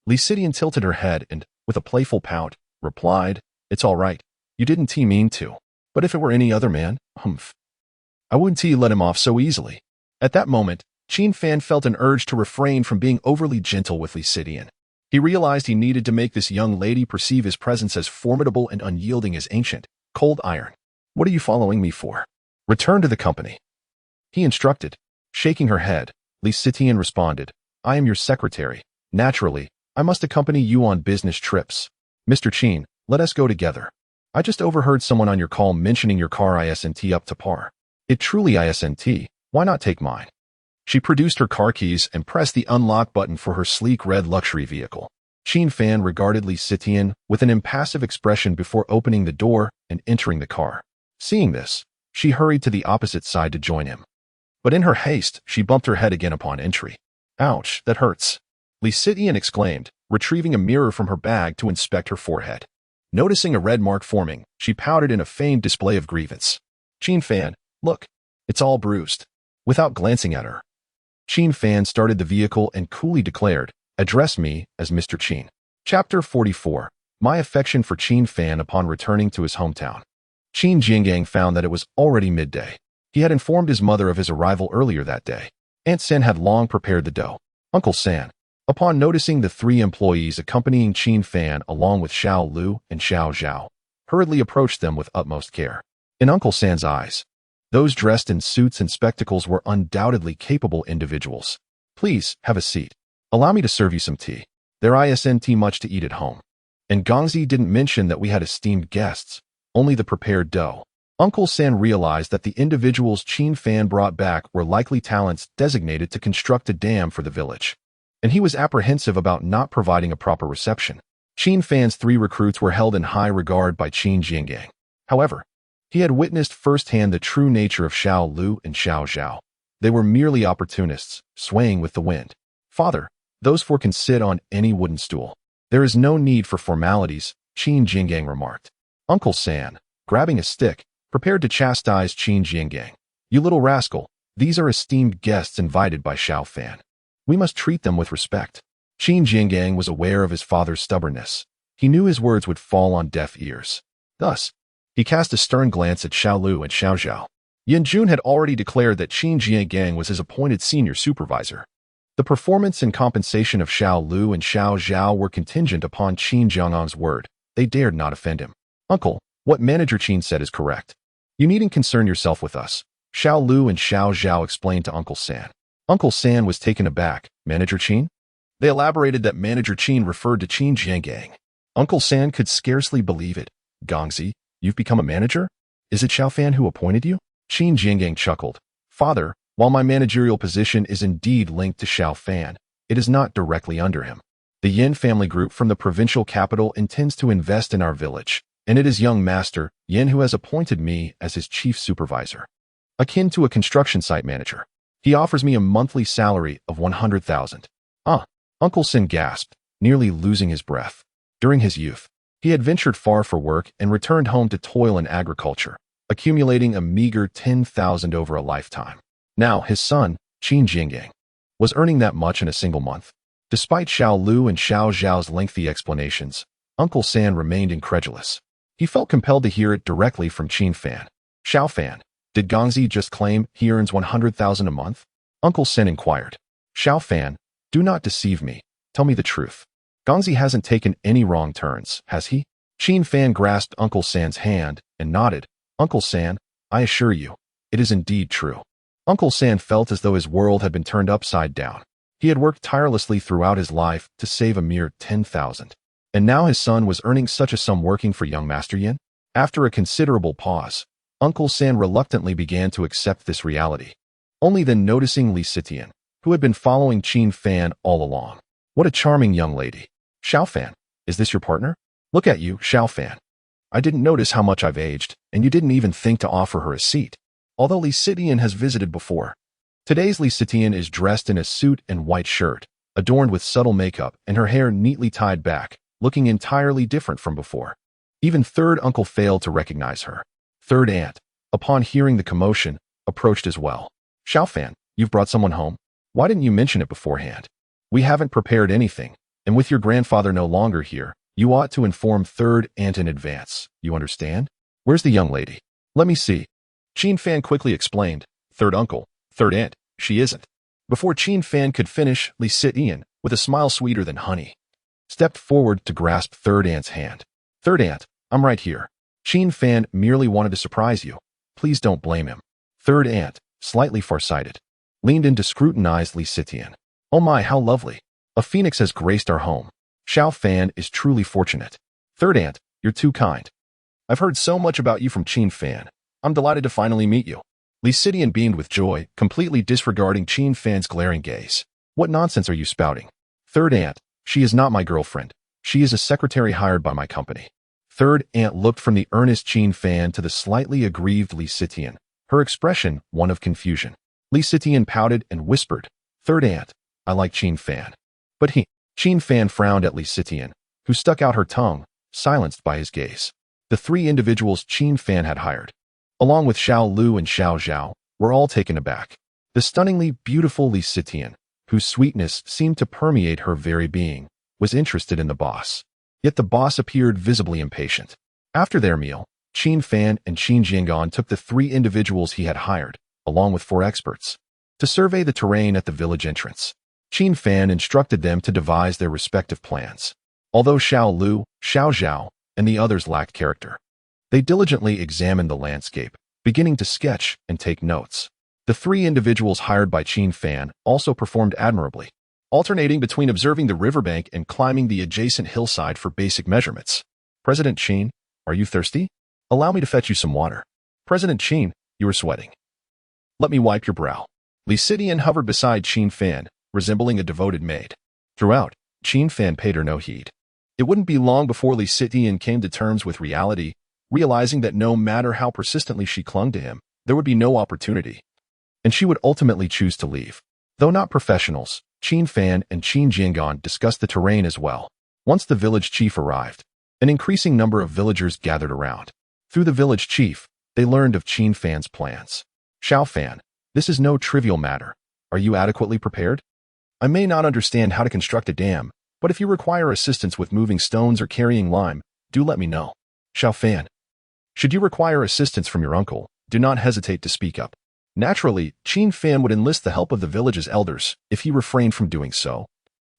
Li Sitian tilted her head and, with a playful pout, replied, It's all right. You didn't mean to. But if it were any other man, I wouldn't let him off so easily. At that moment, Qin Fan felt an urge to refrain from being overly gentle with Li Sitian. He realized he needed to make this young lady perceive his presence as formidable and unyielding as ancient, cold iron. What are you following me for? Return to the company. He instructed. Shaking her head, Li Sitian responded, I am your secretary. Naturally, I must accompany you on business trips. Mr. Qin, let us go together. I just overheard someone on your call mentioning your car isn't up to par. It truly isn't. Why not take mine? She produced her car keys and pressed the unlock button for her sleek red luxury vehicle. Qin Fan regarded Li Sitian with an impassive expression before opening the door and entering the car. Seeing this, she hurried to the opposite side to join him. But in her haste, she bumped her head again upon entry. Ouch, that hurts. Li Sitian exclaimed, retrieving a mirror from her bag to inspect her forehead. Noticing a red mark forming, she pouted in a feigned display of grievance. Qin Fan, look, it's all bruised. Without glancing at her, Qin Fan started the vehicle and coolly declared, Address me as Mr. Qin. Chapter 44. My affection for Qin Fan upon returning to his hometown. Qin Jinggang found that it was already midday. He had informed his mother of his arrival earlier that day. Aunt San had long prepared the dough. Uncle San, upon noticing the 3 employees accompanying Qin Fan along with Xiao Lu and Xiao Zhao, hurriedly approached them with utmost care. In Uncle San's eyes, those dressed in suits and spectacles were undoubtedly capable individuals. Please, have a seat. Allow me to serve you some tea. There isn't much to eat at home. And Gongzi didn't mention that we had esteemed guests, only the prepared dough. Uncle San realized that the individuals Qin Fan brought back were likely talents designated to construct a dam for the village, and he was apprehensive about not providing a proper reception. Qin Fan's 3 recruits were held in high regard by Qin Jinggang. However, he had witnessed firsthand the true nature of Xiao Lu and Xiao Zhao. They were merely opportunists, swaying with the wind. Father, those 4 can sit on any wooden stool. There is no need for formalities, Qin Jinggang remarked. Uncle San, grabbing a stick, prepared to chastise Qin Jinggang. You little rascal, these are esteemed guests invited by Xiao Fan. We must treat them with respect. Qin Jingang was aware of his father's stubbornness. He knew his words would fall on deaf ears. Thus, he cast a stern glance at Xiao Lu and Xiao Zhao. Yin Jun had already declared that Qin Jingang was his appointed senior supervisor. The performance and compensation of Xiao Lu and Xiao Zhao were contingent upon Qin Jiangang's word. They dared not offend him. Uncle, what Manager Qin said is correct. You needn't concern yourself with us, Xiao Lu and Xiao Zhao explained to Uncle San. Uncle San was taken aback. Manager Qin? They elaborated that Manager Qin referred to Qin Jiangang. Uncle San could scarcely believe it. Gongzi, you've become a manager? Is it Xiao Fan who appointed you? Qin Jiangang chuckled. Father, while my managerial position is indeed linked to Xiao Fan, it is not directly under him. The Yin family group from the provincial capital intends to invest in our village, and it is young Master Yin who has appointed me as his chief supervisor. Akin to a construction site manager. He offers me a monthly salary of 100,000. Uncle Sin gasped, nearly losing his breath. During his youth, he had ventured far for work and returned home to toil in agriculture, accumulating a meager 10,000 over a lifetime. Now, his son, Qin Jingang, was earning that much in a single month. Despite Xiao Lu and Xiao Zhao's lengthy explanations, Uncle San remained incredulous. He felt compelled to hear it directly from Qin Fan. Xiao Fan, did Gongzi just claim he earns 100,000 a month? Uncle Sen inquired. Xiao Fan, do not deceive me. Tell me the truth. Gongzi hasn't taken any wrong turns, has he? Qin Fan grasped Uncle San's hand and nodded. Uncle San, I assure you, it is indeed true. Uncle San felt as though his world had been turned upside down. He had worked tirelessly throughout his life to save a mere 10,000. And now his son was earning such a sum working for young Master Yin? After a considerable pause, Uncle San reluctantly began to accept this reality. Only then noticing Li Sitian, who had been following Qin Fan all along. What a charming young lady. Xiao Fan, is this your partner? Look at you, Xiao Fan. I didn't notice how much I've aged, and you didn't even think to offer her a seat. Although Li Sitian has visited before. Today's Li Sitian is dressed in a suit and white shirt, adorned with subtle makeup and her hair neatly tied back, looking entirely different from before. Even third uncle failed to recognize her. Third aunt, upon hearing the commotion, approached as well. Xiao Fan, you've brought someone home? Why didn't you mention it beforehand? We haven't prepared anything, and with your grandfather no longer here, you ought to inform third aunt in advance. You understand? Where's the young lady? Let me see. Qin Fan quickly explained. Third uncle, third aunt, she isn't. Before Qin Fan could finish, Li Sitian, with a smile sweeter than honey, stepped forward to grasp third aunt's hand. Third aunt, I'm right here. Qin Fan merely wanted to surprise you. Please don't blame him. Third aunt, slightly farsighted, leaned in to scrutinize Li Sitian. Oh my, how lovely. A phoenix has graced our home. Xiao Fan is truly fortunate. Third aunt, you're too kind. I've heard so much about you from Qin Fan. I'm delighted to finally meet you. Li Sitian beamed with joy, completely disregarding Qin Fan's glaring gaze. What nonsense are you spouting? Third aunt, she is not my girlfriend. She is a secretary hired by my company. Third aunt looked from the earnest Qin Fan to the slightly aggrieved Li Sitian, her expression one of confusion. Li Sitian pouted and whispered, Third aunt, I like Qin Fan. But Qin Fan frowned at Li Sitian, who stuck out her tongue, silenced by his gaze. The three individuals Qin Fan had hired, along with Xiao Lu and Xiao Zhao, were all taken aback. The stunningly beautiful Li Sitian, whose sweetness seemed to permeate her very being, was interested in the boss. Yet the boss appeared visibly impatient. After their meal, Qin Fan and Qin Jingang took the three individuals he had hired, along with 4 experts, to survey the terrain at the village entrance. Qin Fan instructed them to devise their respective plans. Although Xiao Lu, Xiao Zhao, and the others lacked character, they diligently examined the landscape, beginning to sketch and take notes. The 3 individuals hired by Qin Fan also performed admirably, alternating between observing the riverbank and climbing the adjacent hillside for basic measurements. President Qin, are you thirsty? Allow me to fetch you some water. President Qin, you are sweating. Let me wipe your brow. Li Sitian hovered beside Qin Fan, resembling a devoted maid. Throughout, Qin Fan paid her no heed. It wouldn't be long before Li Sitian came to terms with reality, realizing that no matter how persistently she clung to him, there would be no opportunity, and she would ultimately choose to leave. Though not professionals, Qin Fan and Qin Jingang discussed the terrain as well. Once the village chief arrived, an increasing number of villagers gathered around. Through the village chief, they learned of Qin Fan's plans. Xiao Fan, this is no trivial matter. Are you adequately prepared? I may not understand how to construct a dam, but if you require assistance with moving stones or carrying lime, do let me know. Xiao Fan. Should you require assistance from your uncle, do not hesitate to speak up. Naturally, Qin Fan would enlist the help of the village's elders if he refrained from doing so.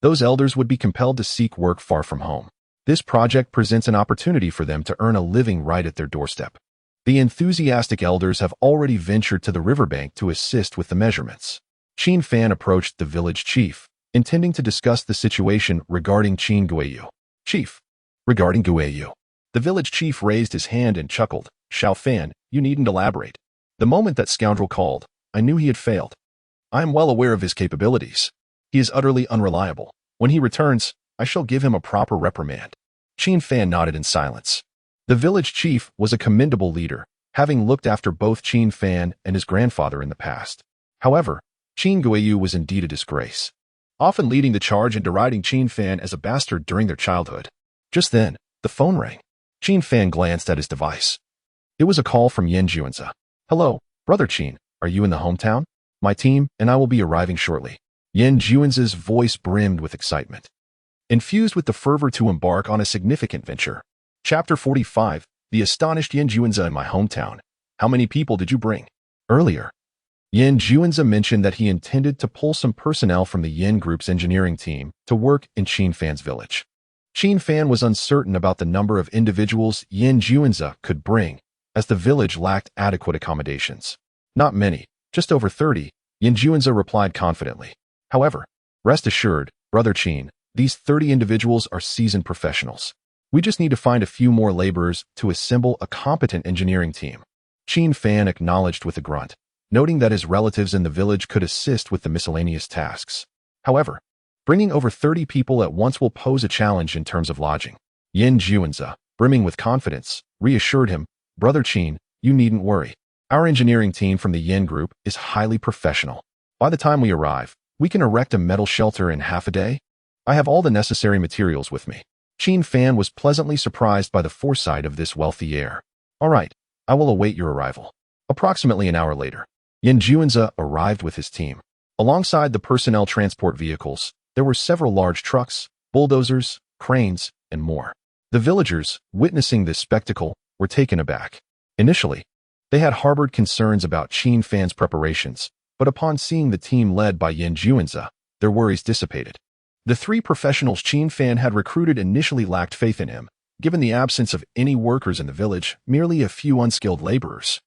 Those elders would be compelled to seek work far from home. This project presents an opportunity for them to earn a living right at their doorstep. The enthusiastic elders have already ventured to the riverbank to assist with the measurements. Qin Fan approached the village chief, intending to discuss the situation regarding Qin Guiyu. Chief. Regarding Guiyu. The village chief raised his hand and chuckled. Xiao Fan, you needn't elaborate. The moment that scoundrel called, I knew he had failed. I am well aware of his capabilities. He is utterly unreliable. When he returns, I shall give him a proper reprimand. Qin Fan nodded in silence. The village chief was a commendable leader, having looked after both Qin Fan and his grandfather in the past. However, Qin Guiyu was indeed a disgrace, often leading the charge and deriding Qin Fan as a bastard during their childhood. Just then, the phone rang. Qin Fan glanced at his device. It was a call from Yen Juanza. Hello, Brother Qin, are you in the hometown? My team and I will be arriving shortly. Yen Juanza's voice brimmed with excitement, infused with the fervor to embark on a significant venture. Chapter 45, The Astonished Yen Juanza in my hometown. How many people did you bring? Earlier, Yen Juanza mentioned that he intended to pull some personnel from the Yen Group's engineering team to work in Qin Fan's village. Qin Fan was uncertain about the number of individuals Yen Juanza could bring, as the village lacked adequate accommodations. Not many, just over 30, Yen Juanza replied confidently. However, rest assured, Brother Qin, these 30 individuals are seasoned professionals. We just need to find a few more laborers to assemble a competent engineering team. Qin Fan acknowledged with a grunt, noting that his relatives in the village could assist with the miscellaneous tasks. However, bringing over 30 people at once will pose a challenge in terms of lodging. Yen Juanza, brimming with confidence, reassured him, Brother Qin, you needn't worry. Our engineering team from the Yen Group is highly professional. By the time we arrive, we can erect a metal shelter in half a day. I have all the necessary materials with me. Qin Fan was pleasantly surprised by the foresight of this wealthy heir. All right, I will await your arrival. Approximately an hour later, Yen Juanza arrived with his team. Alongside the personnel transport vehicles, there were several large trucks, bulldozers, cranes, and more. The villagers, witnessing this spectacle, were taken aback. Initially, they had harbored concerns about Qin Fan's preparations, but upon seeing the team led by Yen Juanza, their worries dissipated. The 3 professionals Qin Fan had recruited initially lacked faith in him, given the absence of any workers in the village, merely a few unskilled laborers,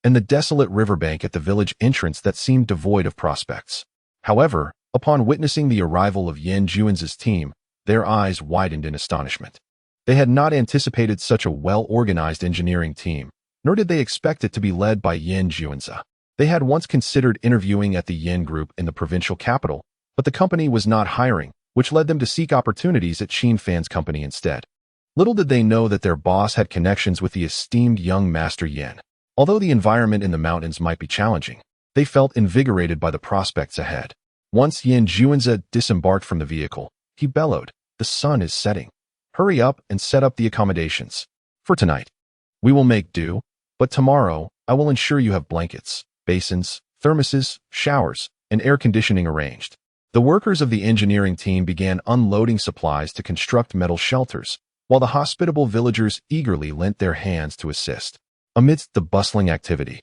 and the desolate riverbank at the village entrance that seemed devoid of prospects. However, upon witnessing the arrival of Yen Juanza's team, their eyes widened in astonishment. They had not anticipated such a well-organized engineering team, nor did they expect it to be led by Yen Juanza. They had once considered interviewing at the Yen Group in the provincial capital, but the company was not hiring, which led them to seek opportunities at Qin Fan's company instead. Little did they know that their boss had connections with the esteemed young Master Yen. Although the environment in the mountains might be challenging, they felt invigorated by the prospects ahead. Once Yen Juanza disembarked from the vehicle, he bellowed, "The sun is setting. Hurry up and set up the accommodations. For tonight, we will make do, but tomorrow I will ensure you have blankets, basins, thermoses, showers, and air conditioning arranged." The workers of the engineering team began unloading supplies to construct metal shelters, while the hospitable villagers eagerly lent their hands to assist. Amidst the bustling activity,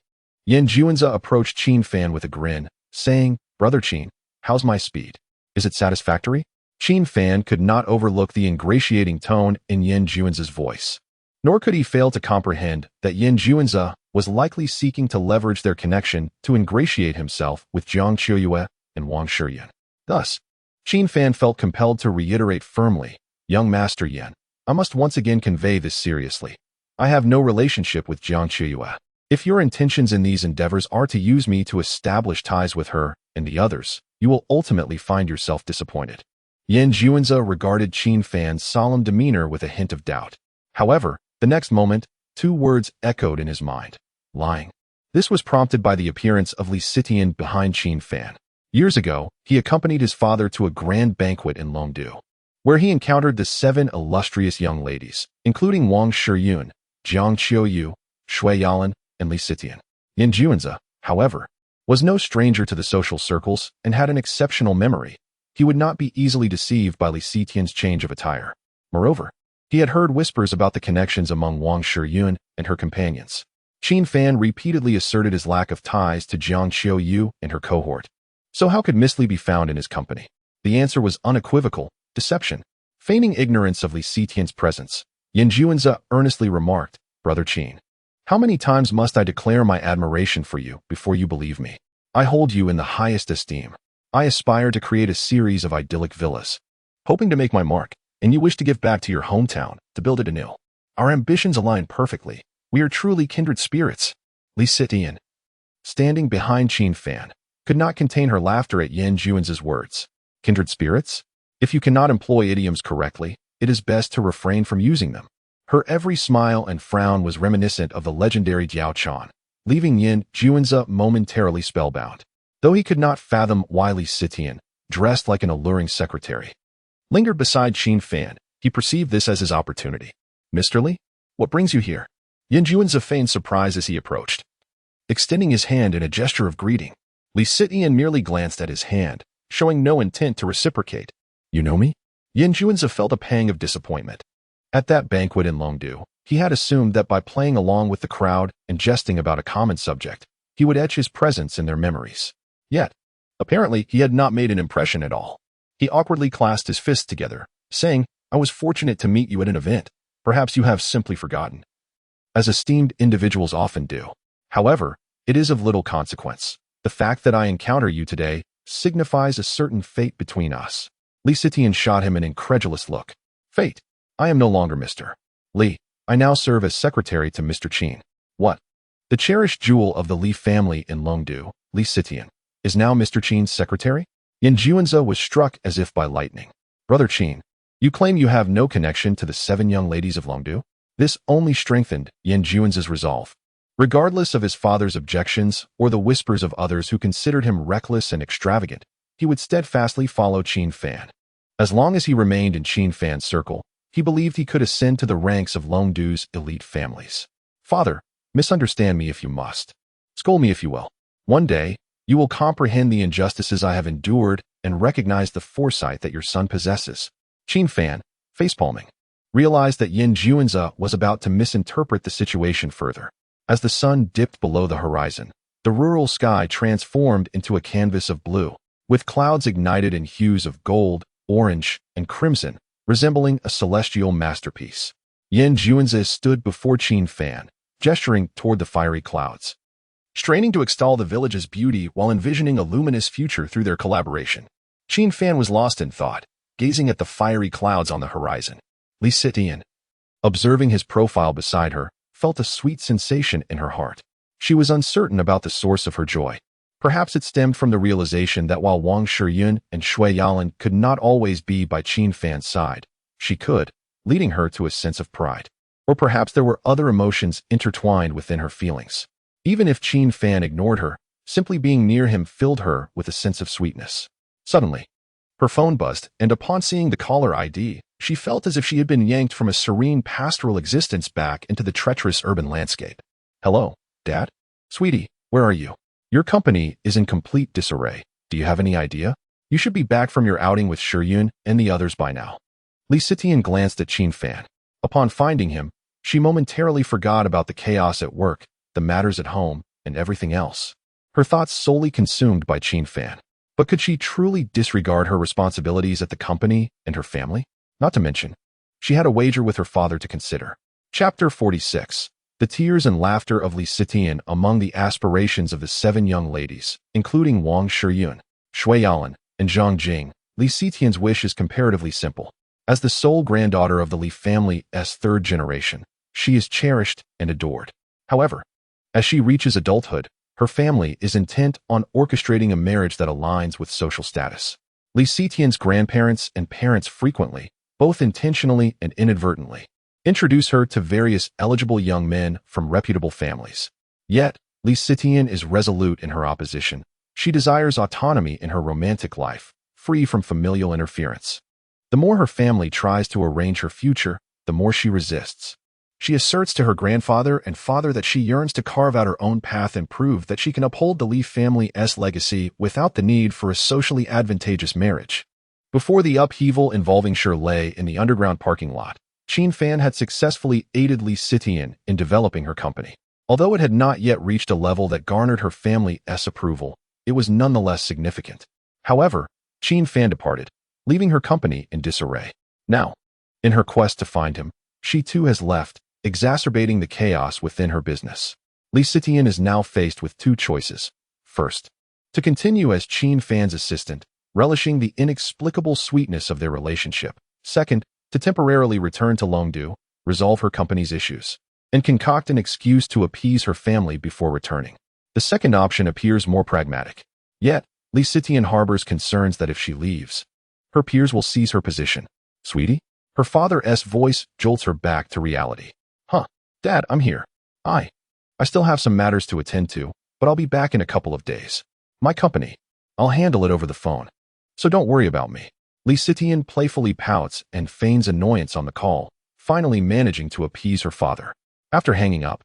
Yen Juanza approached Qin Fan with a grin, saying, "Brother Qin, how's my speed? Is it satisfactory?" Qin Fan could not overlook the ingratiating tone in Yen Juanza's voice. Nor could he fail to comprehend that Yen Juanza was likely seeking to leverage their connection to ingratiate himself with Jiang Qiuyue and Wang Shiyan. Thus, Qin Fan felt compelled to reiterate firmly, "Young Master Yen, I must once again convey this seriously. I have no relationship with Jiang Qiuyue. If your intentions in these endeavors are to use me to establish ties with her and the others, you will ultimately find yourself disappointed." Yen Juanza regarded Qin Fan's solemn demeanor with a hint of doubt. However, the next moment, 2 words echoed in his mind: lying. This was prompted by the appearance of Li Sitian behind Qin Fan. Years ago, he accompanied his father to a grand banquet in Longdu, where he encountered the 7 illustrious young ladies, including Wang Shiyan, Jiang Qiuyu, Shui Yalan, and Li Sitian. Yen Juanza, however, was no stranger to the social circles and had an exceptional memory, He would not be easily deceived by Li Sitian's change of attire. Moreover, he had heard whispers about the connections among Wang Shiyun and her companions. Qin Fan repeatedly asserted his lack of ties to Jiang Qiuyu and her cohort. So how could Miss Li be found in his company? The answer was unequivocal: deception. Feigning ignorance of Li Sitian's presence, Yin Juanzi earnestly remarked, "Brother Qin, how many times must I declare my admiration for you before you believe me? I hold you in the highest esteem. I aspire to create a series of idyllic villas, hoping to make my mark, and you wish to give back to your hometown, to build it anew. Our ambitions align perfectly. We are truly kindred spirits." Li Sitian, standing behind Qin Fan, could not contain her laughter at Yin Juanzi's words. Kindred spirits? If you cannot employ idioms correctly, it is best to refrain from using them. Her every smile and frown was reminiscent of the legendary Jiao Chan, leaving Yin Juanzi momentarily spellbound. Though he could not fathom why Li Sitian, dressed like an alluring secretary, lingered beside Qin Fan, he perceived this as his opportunity. "Mr. Li, what brings you here?" Yin Juanzi feigned surprise as he approached, extending his hand in a gesture of greeting. Li Sitian merely glanced at his hand, showing no intent to reciprocate. "You know me?" Yin Juanzi felt a pang of disappointment. At that banquet in Longdu, he had assumed that by playing along with the crowd and jesting about a common subject, he would etch his presence in their memories. Yet, apparently, he had not made an impression at all. He awkwardly clasped his fists together, saying, "I was fortunate to meet you at an event. Perhaps you have simply forgotten." As esteemed individuals often do. However, it is of little consequence. The fact that I encounter you today signifies a certain fate between us. Li Sitian shot him an incredulous look. "Fate? I am no longer Mr. Li. I now serve as secretary to Mr. Qin." "What? The cherished jewel of the Li family in Longdu, Li Sitian, is now Mr. Qin's secretary?" Yin Juanzi was struck as if by lightning. "Brother Qin, you claim you have no connection to the 7 young ladies of Longdu?" This only strengthened Yin Juanzi's resolve. Regardless of his father's objections or the whispers of others who considered him reckless and extravagant, he would steadfastly follow Qin Fan. As long as he remained in Qin Fan's circle, he believed he could ascend to the ranks of Longdu's elite families. "Father, misunderstand me if you must. Scold me if you will. One day, you will comprehend the injustices I have endured and recognize the foresight that your son possesses." Qin Fan, facepalming, realized that Yin Juanzi was about to misinterpret the situation further. As the sun dipped below the horizon, the rural sky transformed into a canvas of blue, with clouds ignited in hues of gold, orange, and crimson, resembling a celestial masterpiece. Yin Juanzi stood before Qin Fan, gesturing toward the fiery clouds, straining to extol the village's beauty while envisioning a luminous future through their collaboration. Qin Fan was lost in thought, gazing at the fiery clouds on the horizon. Li Sitian, observing his profile beside her, felt a sweet sensation in her heart. She was uncertain about the source of her joy. Perhaps it stemmed from the realization that while Wang Shiyun and Shui Yalan could not always be by Qin Fan's side, she could, leading her to a sense of pride. Or perhaps there were other emotions intertwined within her feelings. Even if Qin Fan ignored her, simply being near him filled her with a sense of sweetness. Suddenly, her phone buzzed, and upon seeing the caller ID, she felt as if she had been yanked from a serene pastoral existence back into the treacherous urban landscape. "Hello, Dad? Sweetie, where are you? Your company is in complete disarray. Do you have any idea? You should be back from your outing with Shiyun and the others by now." Li Sitian glanced at Qin Fan. Upon finding him, she momentarily forgot about the chaos at work, the matters at home, and everything else. Her thoughts solely consumed by Qin Fan. But could she truly disregard her responsibilities at the company and her family? Not to mention, she had a wager with her father to consider. Chapter 46. The tears and laughter of Li Sitian among the aspirations of the 7 young ladies, including Wang Shiyun, Shui Yalan, and Zhang Jing. Li Sitian's wish is comparatively simple. As the sole granddaughter of the Li family's 3rd generation, she is cherished and adored. However, as she reaches adulthood, her family is intent on orchestrating a marriage that aligns with social status. Li Sitian's grandparents and parents frequently, both intentionally and inadvertently, introduce her to various eligible young men from reputable families. Yet, Li Sitian is resolute in her opposition. She desires autonomy in her romantic life, free from familial interference. The more her family tries to arrange her future, the more she resists. She asserts to her grandfather and father that she yearns to carve out her own path and prove that she can uphold the Li family's legacy without the need for a socially advantageous marriage. Before the upheaval involving Shirley in the underground parking lot, Qin Fan had successfully aided Li Sitian in developing her company. Although it had not yet reached a level that garnered her family's approval, it was nonetheless significant. However, Qin Fan departed, leaving her company in disarray. Now, in her quest to find him, she too has left, exacerbating the chaos within her business. Li Sitian is now faced with two choices. First, to continue as Qin Fan's assistant, relishing the inexplicable sweetness of their relationship. Second, to temporarily return to Longdu, resolve her company's issues, and concoct an excuse to appease her family before returning. The second option appears more pragmatic. Yet, Li Sitian harbors concerns that if she leaves, her peers will seize her position. Sweetie? Her father's voice jolts her back to reality. Huh, Dad, I'm here. I still have some matters to attend to, but I'll be back in a couple of days. My company. I'll handle it over the phone. So don't worry about me. Li Sitian playfully pouts and feigns annoyance on the call, finally managing to appease her father. After hanging up,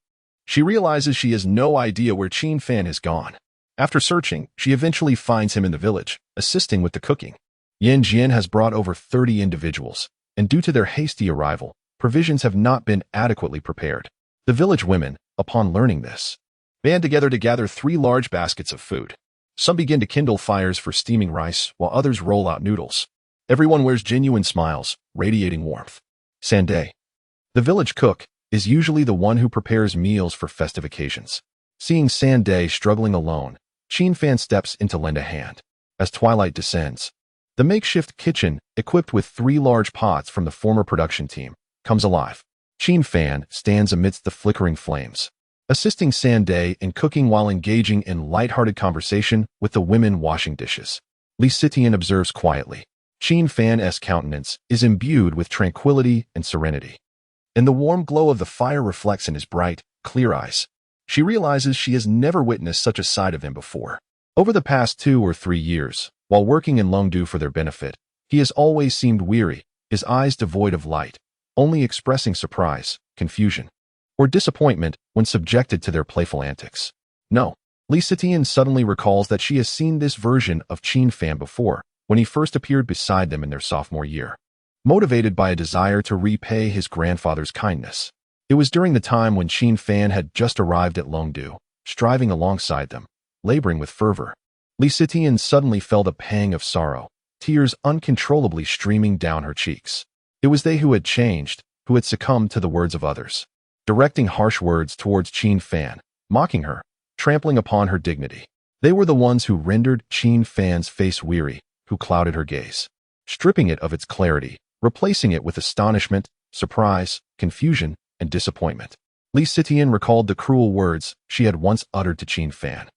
she realizes she has no idea where Qin Fan has gone. After searching, she eventually finds him in the village, assisting with the cooking. Yan Jian has brought over 30 individuals, and due to their hasty arrival, provisions have not been adequately prepared. The village women, upon learning this, band together to gather 3 large baskets of food. Some begin to kindle fires for steaming rice, while others roll out noodles. Everyone wears genuine smiles, radiating warmth. Sanday, the village cook, is usually the one who prepares meals for festive occasions. Seeing Sanday struggling alone, Qin Fan steps in to lend a hand. As twilight descends, the makeshift kitchen, equipped with 3 large pots from the former production team, comes alive. Qin Fan stands amidst the flickering flames, assisting Sanday in cooking while engaging in light-hearted conversation with the women washing dishes. Li Sitian observes quietly. Qin Fan's countenance is imbued with tranquility and serenity, and the warm glow of the fire reflects in his bright, clear eyes. She realizes she has never witnessed such a side of him before. Over the past 2 or 3 years, while working in Longdu for their benefit, he has always seemed weary, his eyes devoid of light, only expressing surprise, confusion, or disappointment when subjected to their playful antics. No, Li Sitian suddenly recalls that she has seen this version of Qin Fan before, when he first appeared beside them in their sophomore year. Motivated by a desire to repay his grandfather's kindness, it was during the time when Qin Fan had just arrived at Longdu, striving alongside them, laboring with fervor. Li Sitian suddenly felt a pang of sorrow, tears uncontrollably streaming down her cheeks. It was they who had changed, who had succumbed to the words of others, directing harsh words towards Qin Fan, mocking her, trampling upon her dignity. They were the ones who rendered Qin Fan's face weary, who clouded her gaze, stripping it of its clarity, replacing it with astonishment, surprise, confusion, and disappointment. Li Sitian recalled the cruel words she had once uttered to Qin Fan.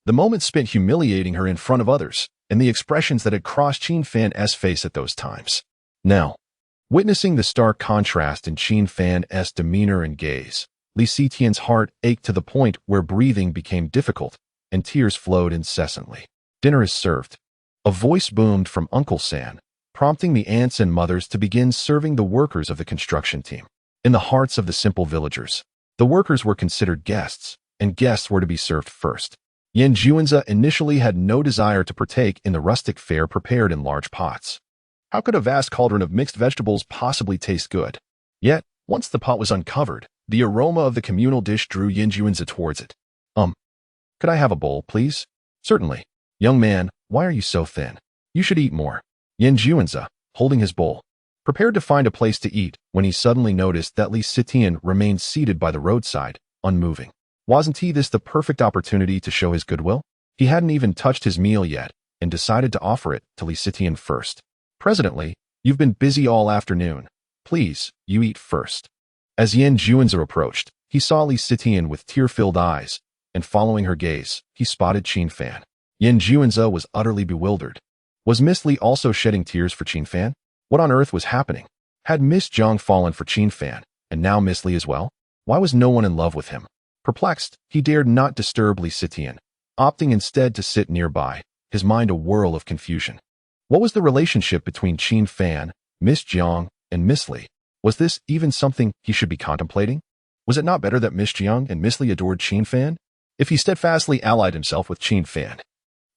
The moment spent humiliating her in front of others, and the expressions that had crossed Qin Fan's face at those times. Now, witnessing the stark contrast in Qin Fan's demeanor and gaze, Li Sitian's heart ached to the point where breathing became difficult, and tears flowed incessantly. Dinner is served. A voice boomed from Uncle San, prompting the aunts and mothers to begin serving the workers of the construction team. In the hearts of the simple villagers, the workers were considered guests, and guests were to be served first. Yan Juanza initially had no desire to partake in the rustic fare prepared in large pots. How could a vast cauldron of mixed vegetables possibly taste good? Yet, once the pot was uncovered, the aroma of the communal dish drew Yan Juanza towards it. Could I have a bowl, please? Certainly. Young man, why are you so thin? You should eat more. Yan Juanza, holding his bowl, prepared to find a place to eat when he suddenly noticed that Li Sitian remained seated by the roadside, unmoving. Wasn't this the perfect opportunity to show his goodwill? He hadn't even touched his meal yet, and decided to offer it to Li Sitian first. Presently, you've been busy all afternoon. Please, you eat first. As Yan Juanza approached, he saw Li Sitian with tear-filled eyes, and following her gaze, he spotted Qin Fan. Yan Juanza was utterly bewildered. Was Miss Li also shedding tears for Qin Fan? What on earth was happening? Had Miss Zhang fallen for Qin Fan, and now Miss Li as well? Why was no one in love with him? Perplexed, he dared not disturb Li Sitian, opting instead to sit nearby, his mind a whirl of confusion. What was the relationship between Qin Fan, Miss Zhang, and Miss Li? Was this even something he should be contemplating? Was it not better that Miss Zhang and Miss Li adored Qin Fan? If he steadfastly allied himself with Qin Fan,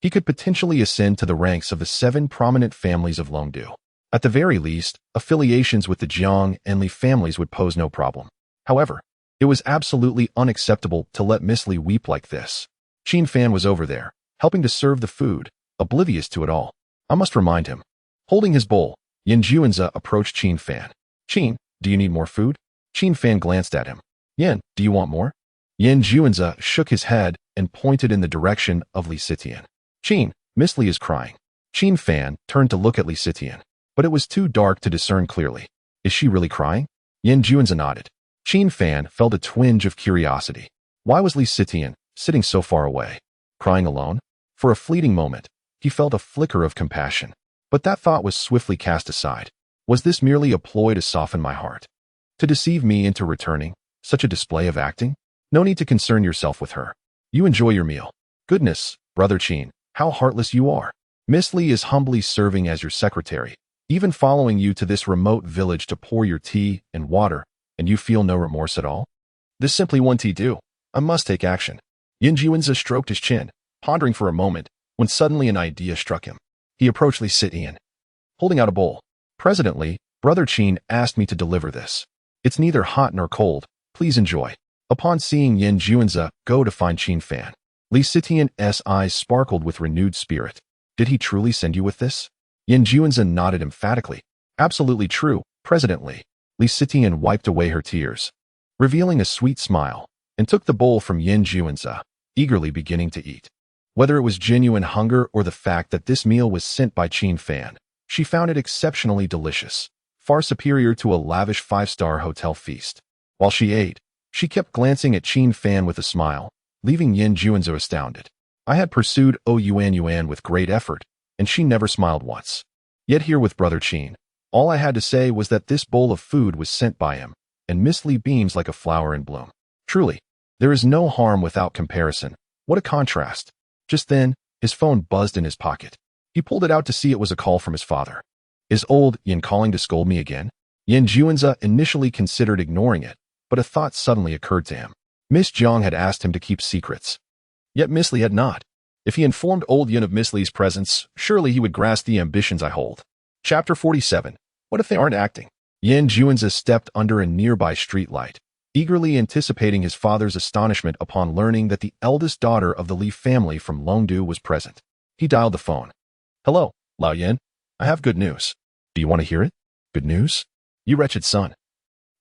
He could potentially ascend to the ranks of the 7 prominent families of Longdu. At the very least, affiliations with the Jiang and Li families would pose no problem. However, it was absolutely unacceptable to let Miss Li weep like this. Qin Fan was over there, helping to serve the food, oblivious to it all. I must remind him. Holding his bowl, Yin Juanzi approached Qin Fan. Qin, do you need more food? Qin Fan glanced at him. Yin, do you want more? Yin Juanzi shook his head and pointed in the direction of Li Sitian. Qin, Miss Li is crying. Qin Fan turned to look at Li Sitian, but it was too dark to discern clearly. Is she really crying? Yin Juanzi nodded. Qin Fan felt a twinge of curiosity. Why was Li Sitian sitting so far away, crying alone? For a fleeting moment, he felt a flicker of compassion, but that thought was swiftly cast aside. Was this merely a ploy to soften my heart? To deceive me into returning such a display of acting? No need to concern yourself with her. You enjoy your meal. Goodness, Brother Qin, how heartless you are. Miss Li is humbly serving as your secretary, even following you to this remote village to pour your tea and water, and you feel no remorse at all? This simply won't do. I must take action. Yin Juanzi stroked his chin, pondering for a moment, when suddenly an idea struck him. He approached Li Sitian, holding out a bowl. Presently, Brother Qin asked me to deliver this. It's neither hot nor cold. Please enjoy. Upon seeing Yin Juanzi go to find Qin Fan, Li Sitian's eyes sparkled with renewed spirit. Did he truly send you with this? Yin Juanzi nodded emphatically. Absolutely true, President Li. Li Sitian wiped away her tears, revealing a sweet smile, and took the bowl from Yin Juanzi, eagerly beginning to eat. Whether it was genuine hunger or the fact that this meal was sent by Qin Fan, she found it exceptionally delicious, far superior to a lavish 5-star hotel feast. While she ate, she kept glancing at Qin Fan with a smile, leaving Yin Juanzi astounded. I had pursued Yuan with great effort, and she never smiled once. Yet here with Brother Qin, all I had to say was that this bowl of food was sent by him, and Miss Li beams like a flower in bloom. Truly, there is no harm without comparison. What a contrast. Just then, his phone buzzed in his pocket. He pulled it out to see it was a call from his father. Is old Yin calling to scold me again? Yin Juanzi initially considered ignoring it, but a thought suddenly occurred to him. Miss Jiang had asked him to keep secrets. Yet Miss Li had not. If he informed old Yin of Miss Li's presence, surely he would grasp the ambitions I hold. Chapter 47. What if they aren't acting? Yin Juanzi stepped under a nearby streetlight, eagerly anticipating his father's astonishment upon learning that the eldest daughter of the Li family from Longdu was present. He dialed the phone. Hello, Lao Yin. I have good news. Do you want to hear it? Good news? You wretched son.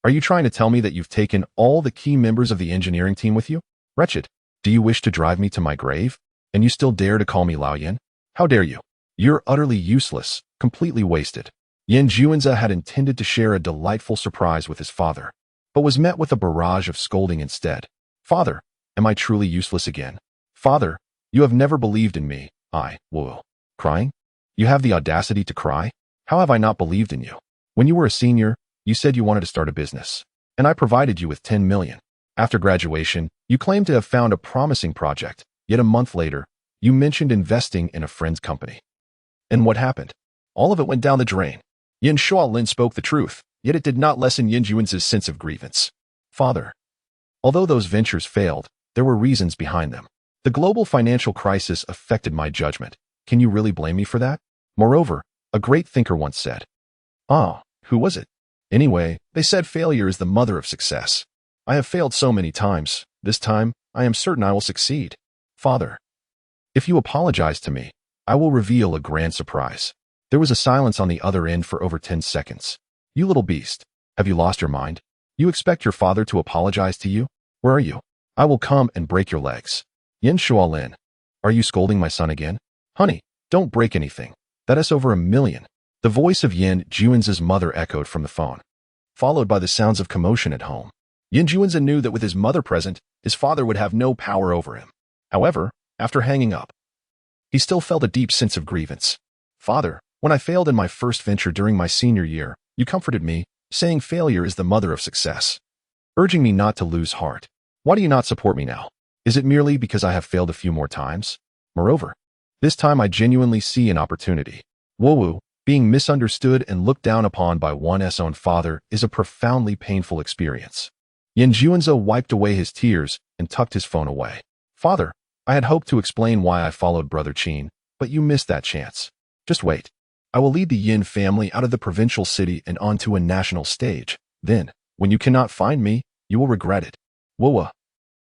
Are you trying to tell me that you've taken all the key members of the engineering team with you? Wretched. Do you wish to drive me to my grave? And you still dare to call me Lao Yin? How dare you? You're utterly useless, completely wasted. Yin Juanzi had intended to share a delightful surprise with his father, but was met with a barrage of scolding instead. Father, am I truly useless again? Father, you have never believed in me. Whoa. Crying? You have the audacity to cry? How have I not believed in you? When you were a senior, you said you wanted to start a business, and I provided you with 10 million. After graduation, you claimed to have found a promising project, yet a month later, you mentioned investing in a friend's company. And what happened? All of it went down the drain. Yin Shualin spoke the truth, yet it did not lessen Yin Juanzi's sense of grievance. Father, although those ventures failed, there were reasons behind them. The global financial crisis affected my judgment. Can you really blame me for that? Moreover, a great thinker once said. Who was it? Anyway, they said failure is the mother of success. I have failed so many times. This time, I am certain I will succeed. Father, if you apologize to me, I will reveal a grand surprise. There was a silence on the other end for over 10 seconds. You little beast, have you lost your mind? You expect your father to apologize to you? Where are you? I will come and break your legs. Yin Shualin, are you scolding my son again? Honey, don't break anything. That is over 1 million. The voice of Yin Juanzi's mother echoed from the phone, followed by the sounds of commotion at home. Yin Juanzi knew that with his mother present, his father would have no power over him. However, after hanging up, he still felt a deep sense of grievance. Father, when I failed in my first venture during my senior year, you comforted me, saying failure is the mother of success, urging me not to lose heart. Why do you not support me now? Is it merely because I have failed a few more times? Moreover, this time I genuinely see an opportunity. Woo, being misunderstood and looked down upon by one's own father is a profoundly painful experience. Yin Juanzi wiped away his tears and tucked his phone away. Father, I had hoped to explain why I followed Brother Qin, but you missed that chance. Just wait. I will lead the Yin family out of the provincial city and onto a national stage. Then, when you cannot find me, you will regret it. Whoa,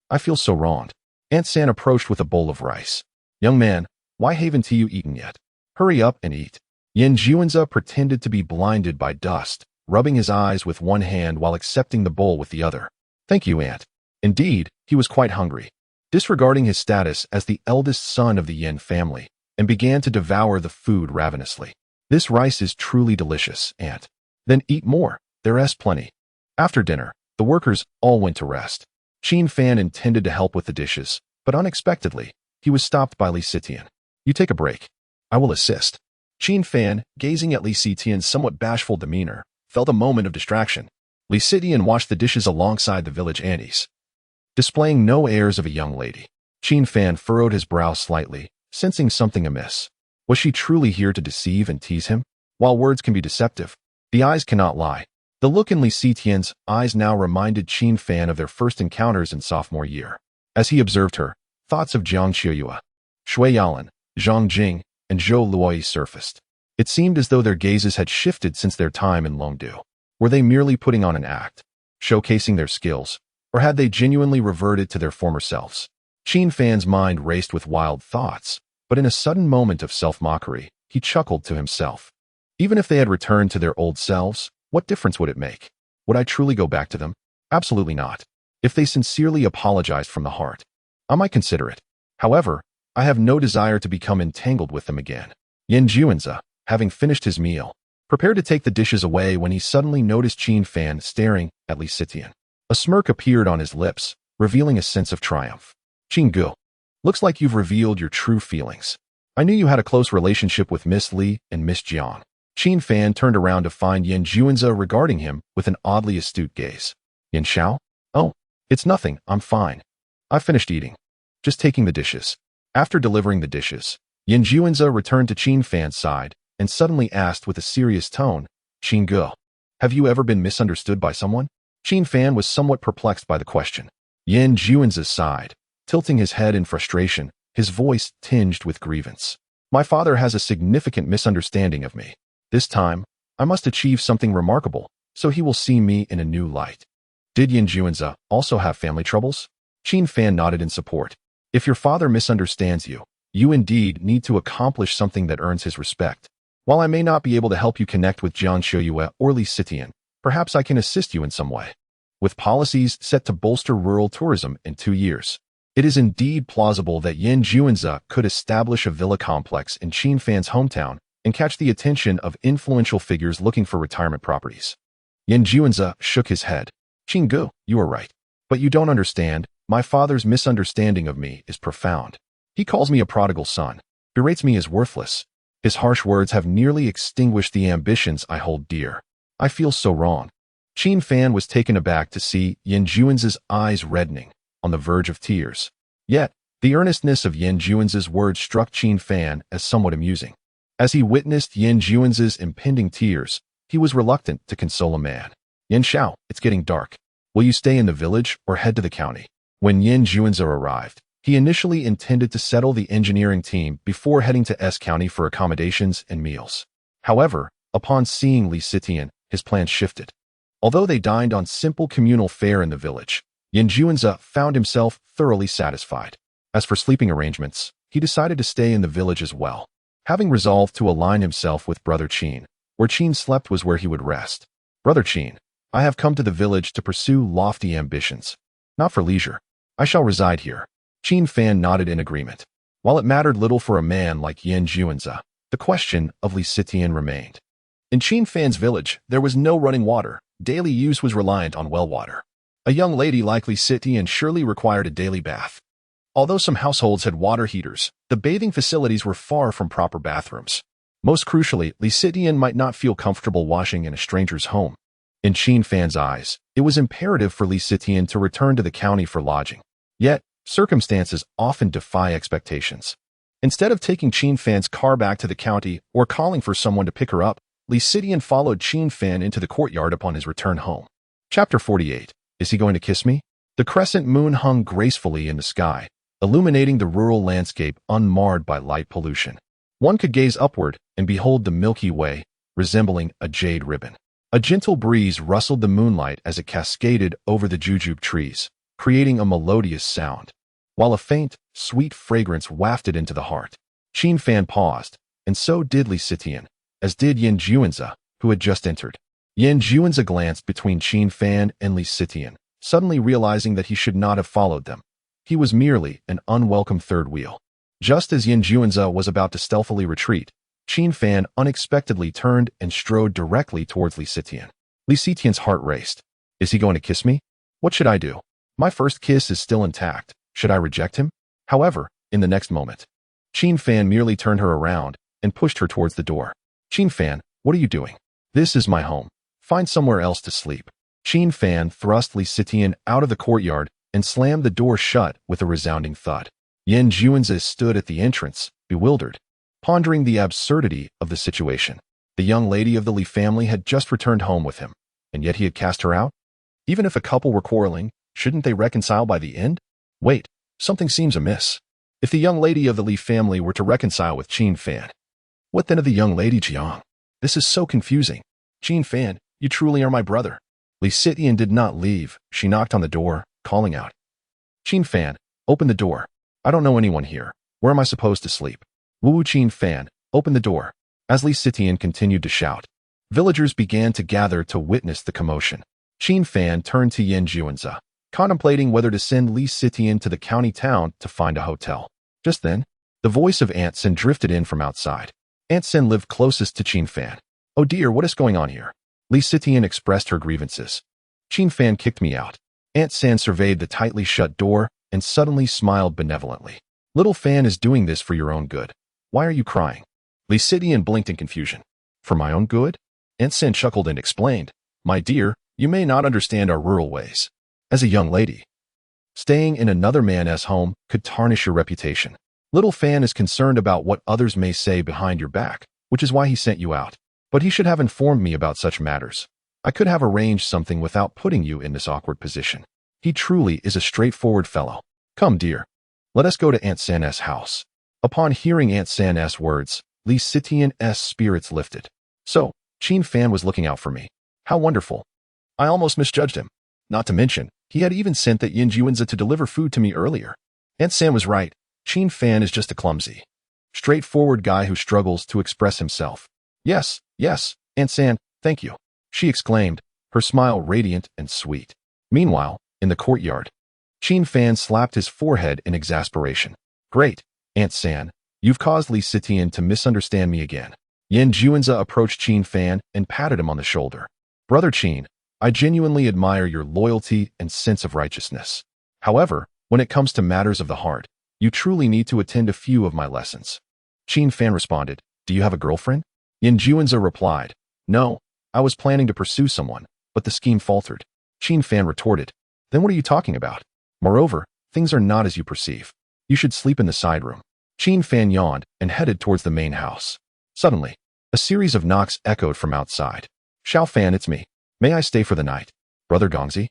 I feel so wronged. Aunt San approached with a bowl of rice. Young man, why haven't you eaten yet? Hurry up and eat. Yin Juanza pretended to be blinded by dust, rubbing his eyes with one hand while accepting the bowl with the other. Thank you, Aunt. Indeed, he was quite hungry. Disregarding his status as the eldest son of the Yin family, and began to devour the food ravenously. This rice is truly delicious, Aunt. Then eat more, there's plenty. After dinner, the workers all went to rest. Qin Fan intended to help with the dishes, but unexpectedly, he was stopped by Li Sitian. You take a break. I will assist. Qin Fan, gazing at Li Sitian's somewhat bashful demeanor, felt a moment of distraction. Li Sitian washed the dishes alongside the village aunties. Displaying no airs of a young lady, Qin Fan furrowed his brow slightly, sensing something amiss. Was she truly here to deceive and tease him? While words can be deceptive, the eyes cannot lie. The look in Li Sitian's eyes now reminded Qin Fan of their first encounters in sophomore year. As he observed her, thoughts of Jiang Qiuyue, Shui Yalan, Zhang Jing, and Zhou Luoyi surfaced. It seemed as though their gazes had shifted since their time in Longdu. Were they merely putting on an act, showcasing their skills, or had they genuinely reverted to their former selves? Qin Fan's mind raced with wild thoughts, but in a sudden moment of self-mockery, he chuckled to himself. Even if they had returned to their old selves, what difference would it make? Would I truly go back to them? Absolutely not. If they sincerely apologized from the heart, I might consider it. However, I have no desire to become entangled with them again. Yin Juanza, having finished his meal, prepared to take the dishes away when he suddenly noticed Qin Fan staring at Li Sitian. A smirk appeared on his lips, revealing a sense of triumph. Qin Gu, looks like you've revealed your true feelings. I knew you had a close relationship with Miss Li and Miss Jiang. Qin Fan turned around to find Yin Juanza regarding him with an oddly astute gaze. Yin Xiao? Oh, it's nothing, I'm fine. I finished eating. Just taking the dishes. After delivering the dishes, Yin Juanza returned to Qin Fan's side and suddenly asked with a serious tone, Qin Gu, have you ever been misunderstood by someone? Qin Fan was somewhat perplexed by the question. Yin Juanza sighed, tilting his head in frustration, his voice tinged with grievance. My father has a significant misunderstanding of me. This time, I must achieve something remarkable, so he will see me in a new light. Did Yin Juanza also have family troubles? Qin Fan nodded in support. If your father misunderstands you, you indeed need to accomplish something that earns his respect. While I may not be able to help you connect with Jiang Qiuyue or Li Sitian, perhaps I can assist you in some way. With policies set to bolster rural tourism in 2 years, it is indeed plausible that Yin Juanza could establish a villa complex in Qin Fan's hometown and catch the attention of influential figures looking for retirement properties. Yin Juanza shook his head. Qin Gu, you are right. But you don't understand, my father's misunderstanding of me is profound. He calls me a prodigal son, berates me as worthless. His harsh words have nearly extinguished the ambitions I hold dear. I feel so wrong. Qin Fan was taken aback to see Yin Juanza's eyes reddening, on the verge of tears. Yet, the earnestness of Yin Juanza's words struck Qin Fan as somewhat amusing. As he witnessed Yin Juanza's impending tears, he was reluctant to console a man. Yin Xiao, it's getting dark. Will you stay in the village or head to the county? When Yin Juanza arrived, he initially intended to settle the engineering team before heading to S County for accommodations and meals. However, upon seeing Li Sitian, his plans shifted. Although they dined on simple communal fare in the village, Yin Juanza found himself thoroughly satisfied. As for sleeping arrangements, he decided to stay in the village as well. Having resolved to align himself with Brother Qin, where Qin slept was where he would rest. Brother Qin, I have come to the village to pursue lofty ambitions. Not for leisure. I shall reside here. Qin Fan nodded in agreement. While it mattered little for a man like Yin Juanza, the question of Li Sitian remained. In Qin Fan's village, there was no running water. Daily use was reliant on well water. A young lady like Li Sitian surely required a daily bath. Although some households had water heaters, the bathing facilities were far from proper bathrooms. Most crucially, Li Sitian might not feel comfortable washing in a stranger's home. In Qin Fan's eyes, it was imperative for Li Sitian to return to the county for lodging. Yet, circumstances often defy expectations. Instead of taking Qin Fan's car back to the county or calling for someone to pick her up, Li Sitian followed Qin Fan into the courtyard upon his return home. Chapter 48. Is he going to kiss me? The crescent moon hung gracefully in the sky, illuminating the rural landscape unmarred by light pollution. One could gaze upward and behold the Milky Way, resembling a jade ribbon. A gentle breeze rustled the moonlight as it cascaded over the jujube trees, creating a melodious sound, while a faint, sweet fragrance wafted into the heart. Qin Fan paused, and so did Li Sitian, as did Yin Juanzi, who had just entered. Yin Juanzi glanced between Qin Fan and Li Sitian, suddenly realizing that he should not have followed them. He was merely an unwelcome third wheel. Just as Yin Juanzi was about to stealthily retreat, Qin Fan unexpectedly turned and strode directly towards Li Sitian. Li Sitian's heart raced. Is he going to kiss me? What should I do? My first kiss is still intact. Should I reject him? However, in the next moment, Qin Fan merely turned her around and pushed her towards the door. Qin Fan, what are you doing? This is my home. Find somewhere else to sleep. Qin Fan thrust Li Sitian out of the courtyard and slammed the door shut with a resounding thud. Yin Juanzi stood at the entrance, bewildered, pondering the absurdity of the situation. The young lady of the Li family had just returned home with him, and yet he had cast her out? Even if a couple were quarreling, shouldn't they reconcile by the end? Wait, something seems amiss. If the young lady of the Li family were to reconcile with Qin Fan, what then of the young lady Jiang? This is so confusing. Qin Fan, you truly are my brother. Li Sitian did not leave. She knocked on the door, calling out. Qin Fan, open the door. I don't know anyone here. Where am I supposed to sleep? Wu Qin Fan, open the door. As Li Sitian continued to shout, villagers began to gather to witness the commotion. Qin Fan turned to Yin Juanzi, contemplating whether to send Li Sitian to the county town to find a hotel. Just then, the voice of Aunt Sen drifted in from outside. Aunt Sen lived closest to Qin Fan. Oh dear, what is going on here? Li Sitian expressed her grievances. Qin Fan kicked me out. Aunt Sen surveyed the tightly shut door and suddenly smiled benevolently. Little Fan is doing this for your own good. Why are you crying? Li Sitian blinked in confusion. For my own good? Aunt Sen chuckled and explained. My dear, you may not understand our rural ways. As a young lady, staying in another man's home could tarnish your reputation. Little Fan is concerned about what others may say behind your back, which is why he sent you out. But he should have informed me about such matters. I could have arranged something without putting you in this awkward position. He truly is a straightforward fellow. Come, dear. Let us go to Aunt San's house. Upon hearing Aunt San's words, Li Sitian's spirits lifted. So, Qin Fan was looking out for me. How wonderful. I almost misjudged him. Not to mention, he had even sent that Yin Juanzi to deliver food to me earlier. Aunt San was right. Qin Fan is just a clumsy, straightforward guy who struggles to express himself. Yes, Aunt San, thank you, she exclaimed, her smile radiant and sweet. Meanwhile, in the courtyard, Qin Fan slapped his forehead in exasperation. Great, Aunt San, you've caused Li Sitian to misunderstand me again. Yin Juanzi approached Qin Fan and patted him on the shoulder. Brother Qin, I genuinely admire your loyalty and sense of righteousness. However, when it comes to matters of the heart, you truly need to attend a few of my lessons. Qin Fan responded, Do you have a girlfriend? Yin Juanzi replied, No, I was planning to pursue someone, but the scheme faltered. Qin Fan retorted, Then what are you talking about? Moreover, things are not as you perceive. You should sleep in the side room. Qin Fan yawned and headed towards the main house. Suddenly, a series of knocks echoed from outside. Xiao Fan, it's me. May I stay for the night? Brother Gongzi?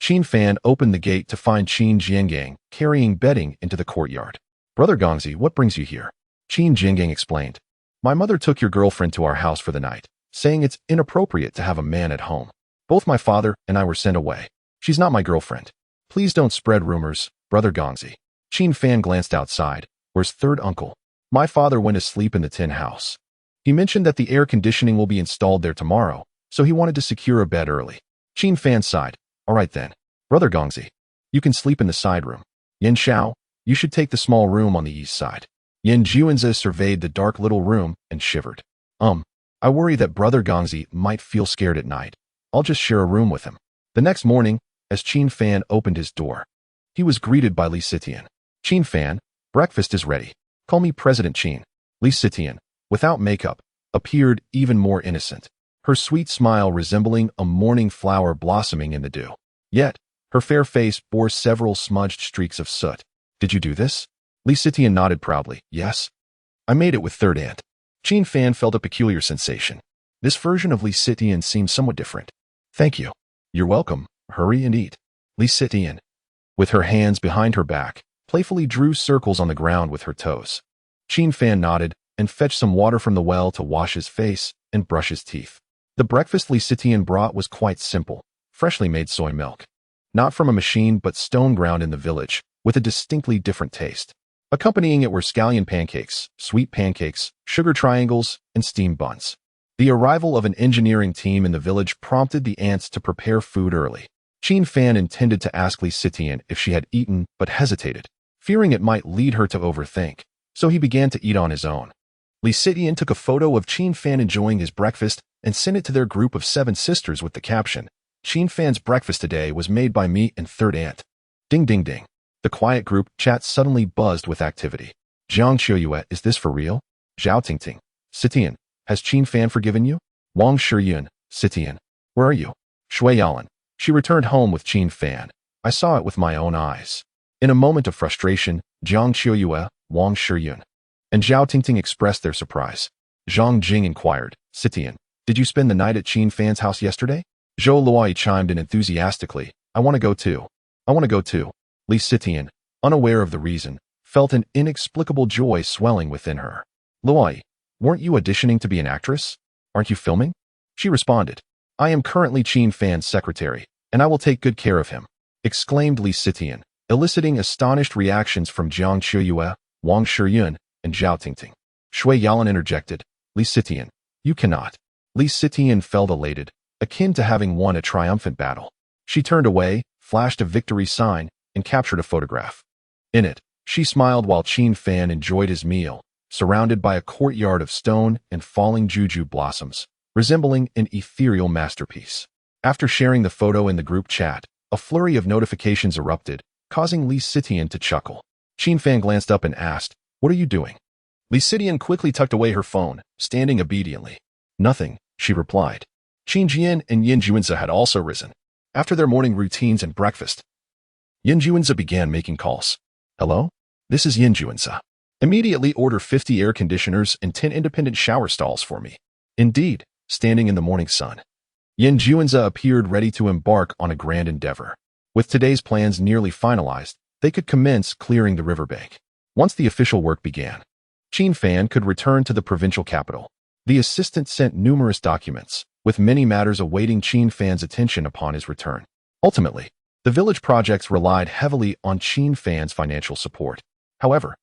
Qin Fan opened the gate to find Qin Jiangang carrying bedding into the courtyard. Brother Gongzi, what brings you here? Qin Jiangang explained. My mother took your girlfriend to our house for the night, saying it's inappropriate to have a man at home. Both my father and I were sent away. She's not my girlfriend. Please don't spread rumors, Brother Gongzi. Qin Fan glanced outside. Where's third uncle? My father went to sleep in the tin house. He mentioned that the air conditioning will be installed there tomorrow, so he wanted to secure a bed early. Qin Fan sighed. All right then. Brother Gongzi, you can sleep in the side room. Yin Xiao, you should take the small room on the east side. Yin Juanzi surveyed the dark little room and shivered. I worry that Brother Gongzi might feel scared at night. I'll just share a room with him. The next morning, as Qin Fan opened his door, he was greeted by Li Sitian. Qin Fan, breakfast is ready. Call me President Qin. Li Sitian, without makeup, appeared even more innocent, her sweet smile resembling a morning flower blossoming in the dew. Yet, her fair face bore several smudged streaks of soot. Did you do this? Li Sitian nodded proudly. Yes. I made it with third aunt. Qin Fan felt a peculiar sensation. This version of Li Sitian seemed somewhat different. Thank you. You're welcome. Hurry and eat. Li Sitian, with her hands behind her back, playfully drew circles on the ground with her toes. Qin Fan nodded and fetched some water from the well to wash his face and brush his teeth. The breakfast Li Sitian brought was quite simple, freshly made soy milk. Not from a machine but stone ground in the village, with a distinctly different taste. Accompanying it were scallion pancakes, sweet pancakes, sugar triangles, and steamed buns. The arrival of an engineering team in the village prompted the ants to prepare food early. Qin Fan intended to ask Li Sitian if she had eaten but hesitated, fearing it might lead her to overthink, so he began to eat on his own. Li Sitian took a photo of Qin Fan enjoying his breakfast and sent it to their group of 7 sisters with the caption, "Qin Fan's breakfast today was made by me and third aunt." Ding ding ding. The quiet group chat suddenly buzzed with activity. Jiang Qiuyue, is this for real? Zhao Tingting. Sitian, has Qin Fan forgiven you? Wang Shiyun. Sitian, where are you? Shui Yalan. She returned home with Qin Fan. I saw it with my own eyes. In a moment of frustration, Jiang Qiuyue, Wang Shiyun, and Zhao Tingting expressed their surprise. Zhang Jing inquired, Sitian, did you spend the night at Qin Fan's house yesterday? Zhou Luai chimed in enthusiastically, I want to go too. I want to go too. Li Sitian, unaware of the reason, felt an inexplicable joy swelling within her. Luai, weren't you auditioning to be an actress? Aren't you filming? She responded, I am currently Qin Fan's secretary, and I will take good care of him, exclaimed Li Sitian, eliciting astonished reactions from Jiang Qiuyue, Wang Shiyun, and Zhao Tingting. Shui Yalan interjected, Li Sitian, you cannot. Li Sitian felt elated, akin to having won a triumphant battle. She turned away, flashed a victory sign, and captured a photograph. In it, she smiled while Qin Fan enjoyed his meal, surrounded by a courtyard of stone and falling juju blossoms, resembling an ethereal masterpiece. After sharing the photo in the group chat, a flurry of notifications erupted, causing Li Sitian to chuckle. Qin Fan glanced up and asked, what are you doing? Li Sitian quickly tucked away her phone, standing obediently. Nothing, she replied. Qin Jian and Yin Juanzi had also risen. After their morning routines and breakfast, Yin Juanzi began making calls. Hello? This is Yin Juanzi. Immediately order 50 air conditioners and 10 independent shower stalls for me. Indeed, standing in the morning sun. Yin Juanzi appeared ready to embark on a grand endeavor. With today's plans nearly finalized, they could commence clearing the riverbank. Once the official work began, Qin Fan could return to the provincial capital. The assistant sent numerous documents, with many matters awaiting Qin Fan's attention upon his return. Ultimately, the village projects relied heavily on Qin Fan's financial support. However,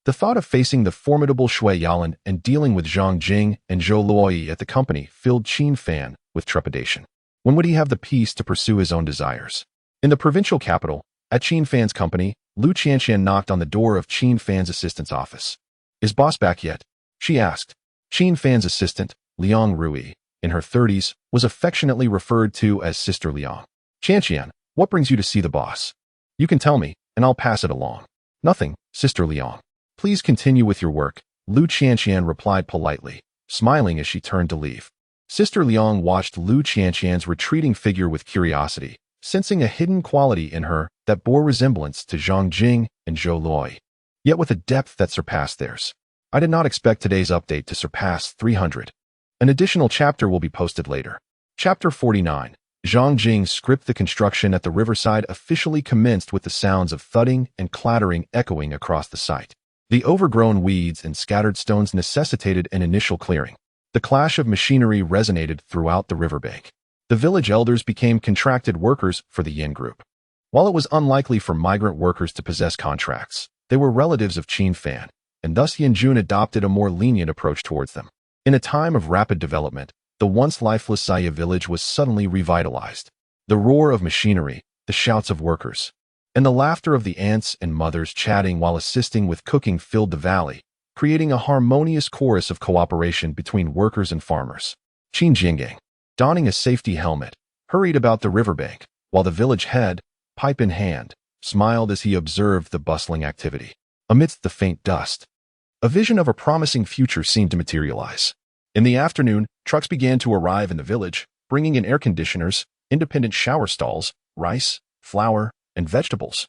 the thought of facing the formidable Shui Yalan and dealing with Zhang Jing and Zhou Luoyi at the company filled Qin Fan with trepidation. When would he have the peace to pursue his own desires? In the provincial capital, at Qin Fan's company, Lu Qianqian knocked on the door of Qin Fan's assistant's office. Is boss back yet? She asked. Qin Fan's assistant, Liang Rui, in her 30s, was affectionately referred to as Sister Liang. Qianqian, what brings you to see the boss? You can tell me, and I'll pass it along. Nothing, Sister Liang. Please continue with your work, Lu Qianqian replied politely, smiling as she turned to leave. Sister Liang watched Lu Qianqian's retreating figure with curiosity, sensing a hidden quality in her that bore resemblance to Zhang Jing and Zhou Luoyi, yet with a depth that surpassed theirs. I did not expect today's update to surpass 300. An additional chapter will be posted later. Chapter 49. Zhang Jing's script. The construction at the riverside officially commenced with the sounds of thudding and clattering echoing across the site. The overgrown weeds and scattered stones necessitated an initial clearing. The clash of machinery resonated throughout the riverbank. The village elders became contracted workers for the Yin group. While it was unlikely for migrant workers to possess contracts, they were relatives of Qin Fan, and thus Yin Jun adopted a more lenient approach towards them. In a time of rapid development, the once lifeless Saya village was suddenly revitalized. The roar of machinery, the shouts of workers, and the laughter of the aunts and mothers chatting while assisting with cooking filled the valley, creating a harmonious chorus of cooperation between workers and farmers. Qin Jingang, donning a safety helmet, hurried about the riverbank, while the village head, pipe in hand, smiled as he observed the bustling activity. Amidst the faint dust, a vision of a promising future seemed to materialize. In the afternoon, trucks began to arrive in the village, bringing in air conditioners, independent shower stalls, rice, flour, and vegetables.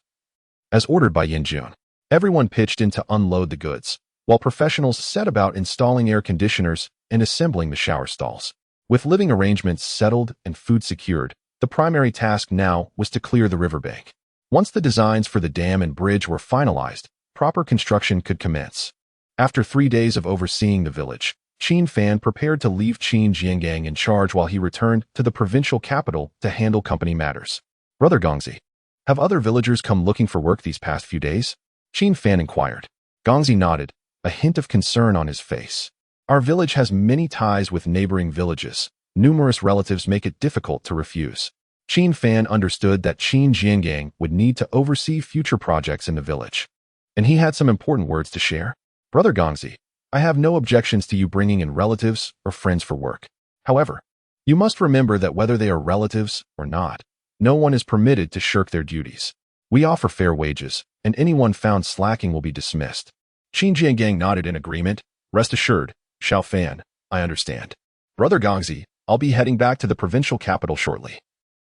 As ordered by Yin Jun, everyone pitched in to unload the goods, while professionals set about installing air conditioners and assembling the shower stalls. With living arrangements settled and food secured, the primary task now was to clear the riverbank. Once the designs for the dam and bridge were finalized, proper construction could commence. After 3 days of overseeing the village, Qin Fan prepared to leave Qin Jiangang in charge while he returned to the provincial capital to handle company matters. Brother Gongzi, have other villagers come looking for work these past few days? Qin Fan inquired. Gongzi nodded, a hint of concern on his face. Our village has many ties with neighboring villages. Numerous relatives make it difficult to refuse. Qin Fan understood that Qin Jiangang would need to oversee future projects in the village. And he had some important words to share. Brother Gongzi, I have no objections to you bringing in relatives or friends for work. However, you must remember that whether they are relatives or not, no one is permitted to shirk their duties. We offer fair wages, and anyone found slacking will be dismissed. Qin Jiangang nodded in agreement. Rest assured, Xiao Fan, I understand. Brother Gongzi, I'll be heading back to the provincial capital shortly.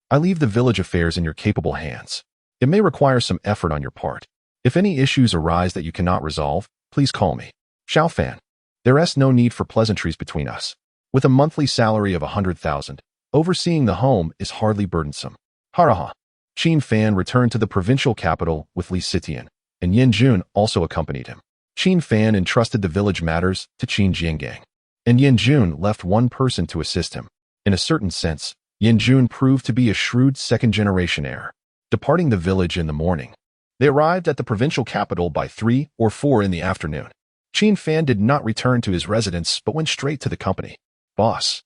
I leave the village affairs in your capable hands. It may require some effort on your part. If any issues arise that you cannot resolve, please call me. Xiao Fan, there is no need for pleasantries between us. With a monthly salary of 100,000, overseeing the home is hardly burdensome. Haraha. Qin Fan returned to the provincial capital with Li Sitian, and Yin Jun also accompanied him. Qin Fan entrusted the village matters to Qin Jiangang, and Yin Jun left one person to assist him. In a certain sense, Yin Jun proved to be a shrewd second-generation heir. Departing the village in the morning, they arrived at the provincial capital by 3 or 4 in the afternoon. Qin Fan did not return to his residence but went straight to the company. Boss,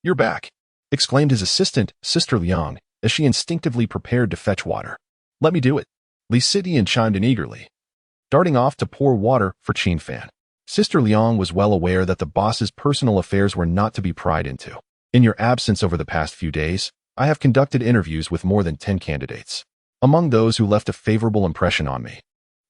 you're back, exclaimed his assistant, Sister Liang, as she instinctively prepared to fetch water. Let me do it. Li Sitian chimed in eagerly, darting off to pour water for Qin Fan. Sister Liang was well aware that the boss's personal affairs were not to be pried into. In your absence over the past few days, I have conducted interviews with more than 10 candidates. Among those who left a favorable impression on me,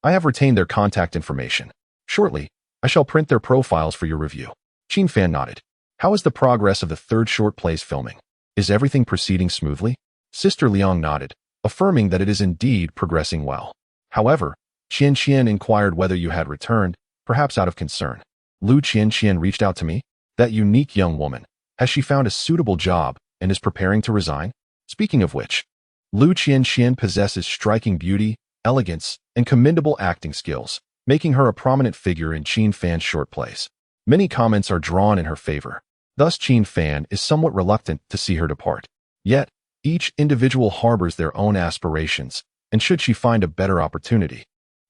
I have retained their contact information. Shortly, I shall print their profiles for your review. Qin Fan nodded. How is the progress of the third short plays filming? Is everything proceeding smoothly? Sister Liang nodded, affirming that it is indeed progressing well. However, Qian Qian inquired whether you had returned, perhaps out of concern. Lu Qian Qian reached out to me. That unique young woman. Has she found a suitable job and is preparing to resign? Speaking of which, Lu Qian Qian possesses striking beauty, elegance, and commendable acting skills, making her a prominent figure in Qin Fan's short plays. Many comments are drawn in her favor. Thus, Qin Fan is somewhat reluctant to see her depart. Yet, each individual harbors their own aspirations, and should she find a better opportunity,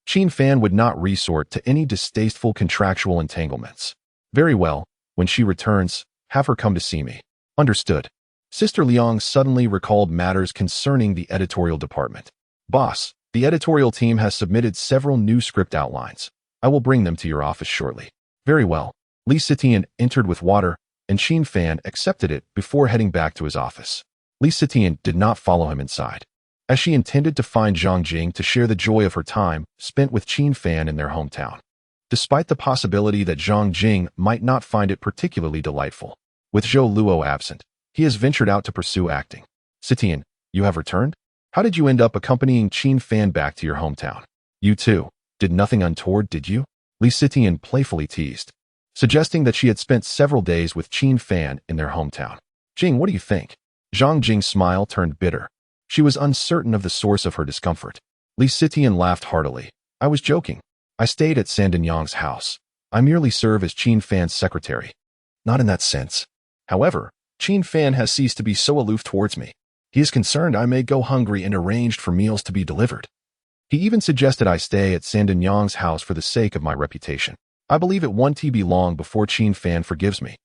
Qin Fan would not resort to any distasteful contractual entanglements. Very well, when she returns, have her come to see me. Understood. Sister Liang suddenly recalled matters concerning the editorial department. Boss, the editorial team has submitted several new script outlines. I will bring them to your office shortly. Very well. Li Sitian entered with water, and Qin Fan accepted it before heading back to his office. Li Sitian did not follow him inside, as she intended to find Zhang Jing to share the joy of her time spent with Qin Fan in their hometown. Despite the possibility that Zhang Jing might not find it particularly delightful, with Zhou Luo absent, he has ventured out to pursue acting. Sitian, you have returned? How did you end up accompanying Qin Fan back to your hometown? You too, did nothing untoward, did you? Li Sitian playfully teased, suggesting that she had spent several days with Qin Fan in their hometown. Jing, what do you think? Zhang Jing's smile turned bitter. She was uncertain of the source of her discomfort. Li Sitian laughed heartily. I was joking. I stayed at Sandan Yang's house. I merely serve as Qin Fan's secretary. Not in that sense. However, Qin Fan has ceased to be so aloof towards me. He is concerned I may go hungry and arranged for meals to be delivered. He even suggested I stay at Sandan Yang's house for the sake of my reputation. I believe it won't be long before Qin Fan forgives me.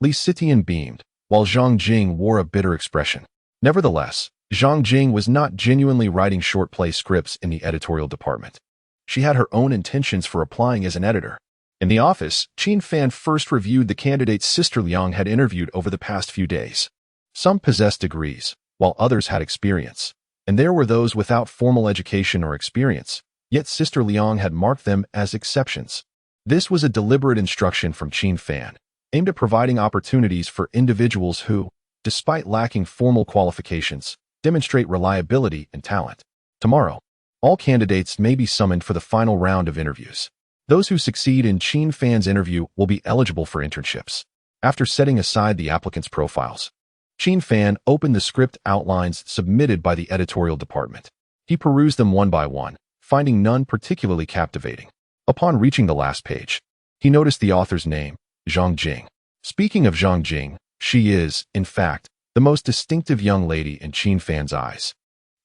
Li Sitian beamed, while Zhang Jing wore a bitter expression. Nevertheless, Zhang Jing was not genuinely writing short play scripts in the editorial department. She had her own intentions for applying as an editor. In the office, Qin Fan first reviewed the candidates Sister Liang had interviewed over the past few days. Some possessed degrees, while others had experience, and there were those without formal education or experience, yet Sister Liang had marked them as exceptions. This was a deliberate instruction from Qin Fan, aimed at providing opportunities for individuals who, despite lacking formal qualifications, demonstrate reliability and talent. Tomorrow, all candidates may be summoned for the final round of interviews. Those who succeed in Qin Fan's interview will be eligible for internships. After setting aside the applicants' profiles, Qin Fan opened the script outlines submitted by the editorial department. He perused them one by one, finding none particularly captivating. Upon reaching the last page, he noticed the author's name, Zhang Jing. Speaking of Zhang Jing, she is, in fact, the most distinctive young lady in Qin Fan's eyes.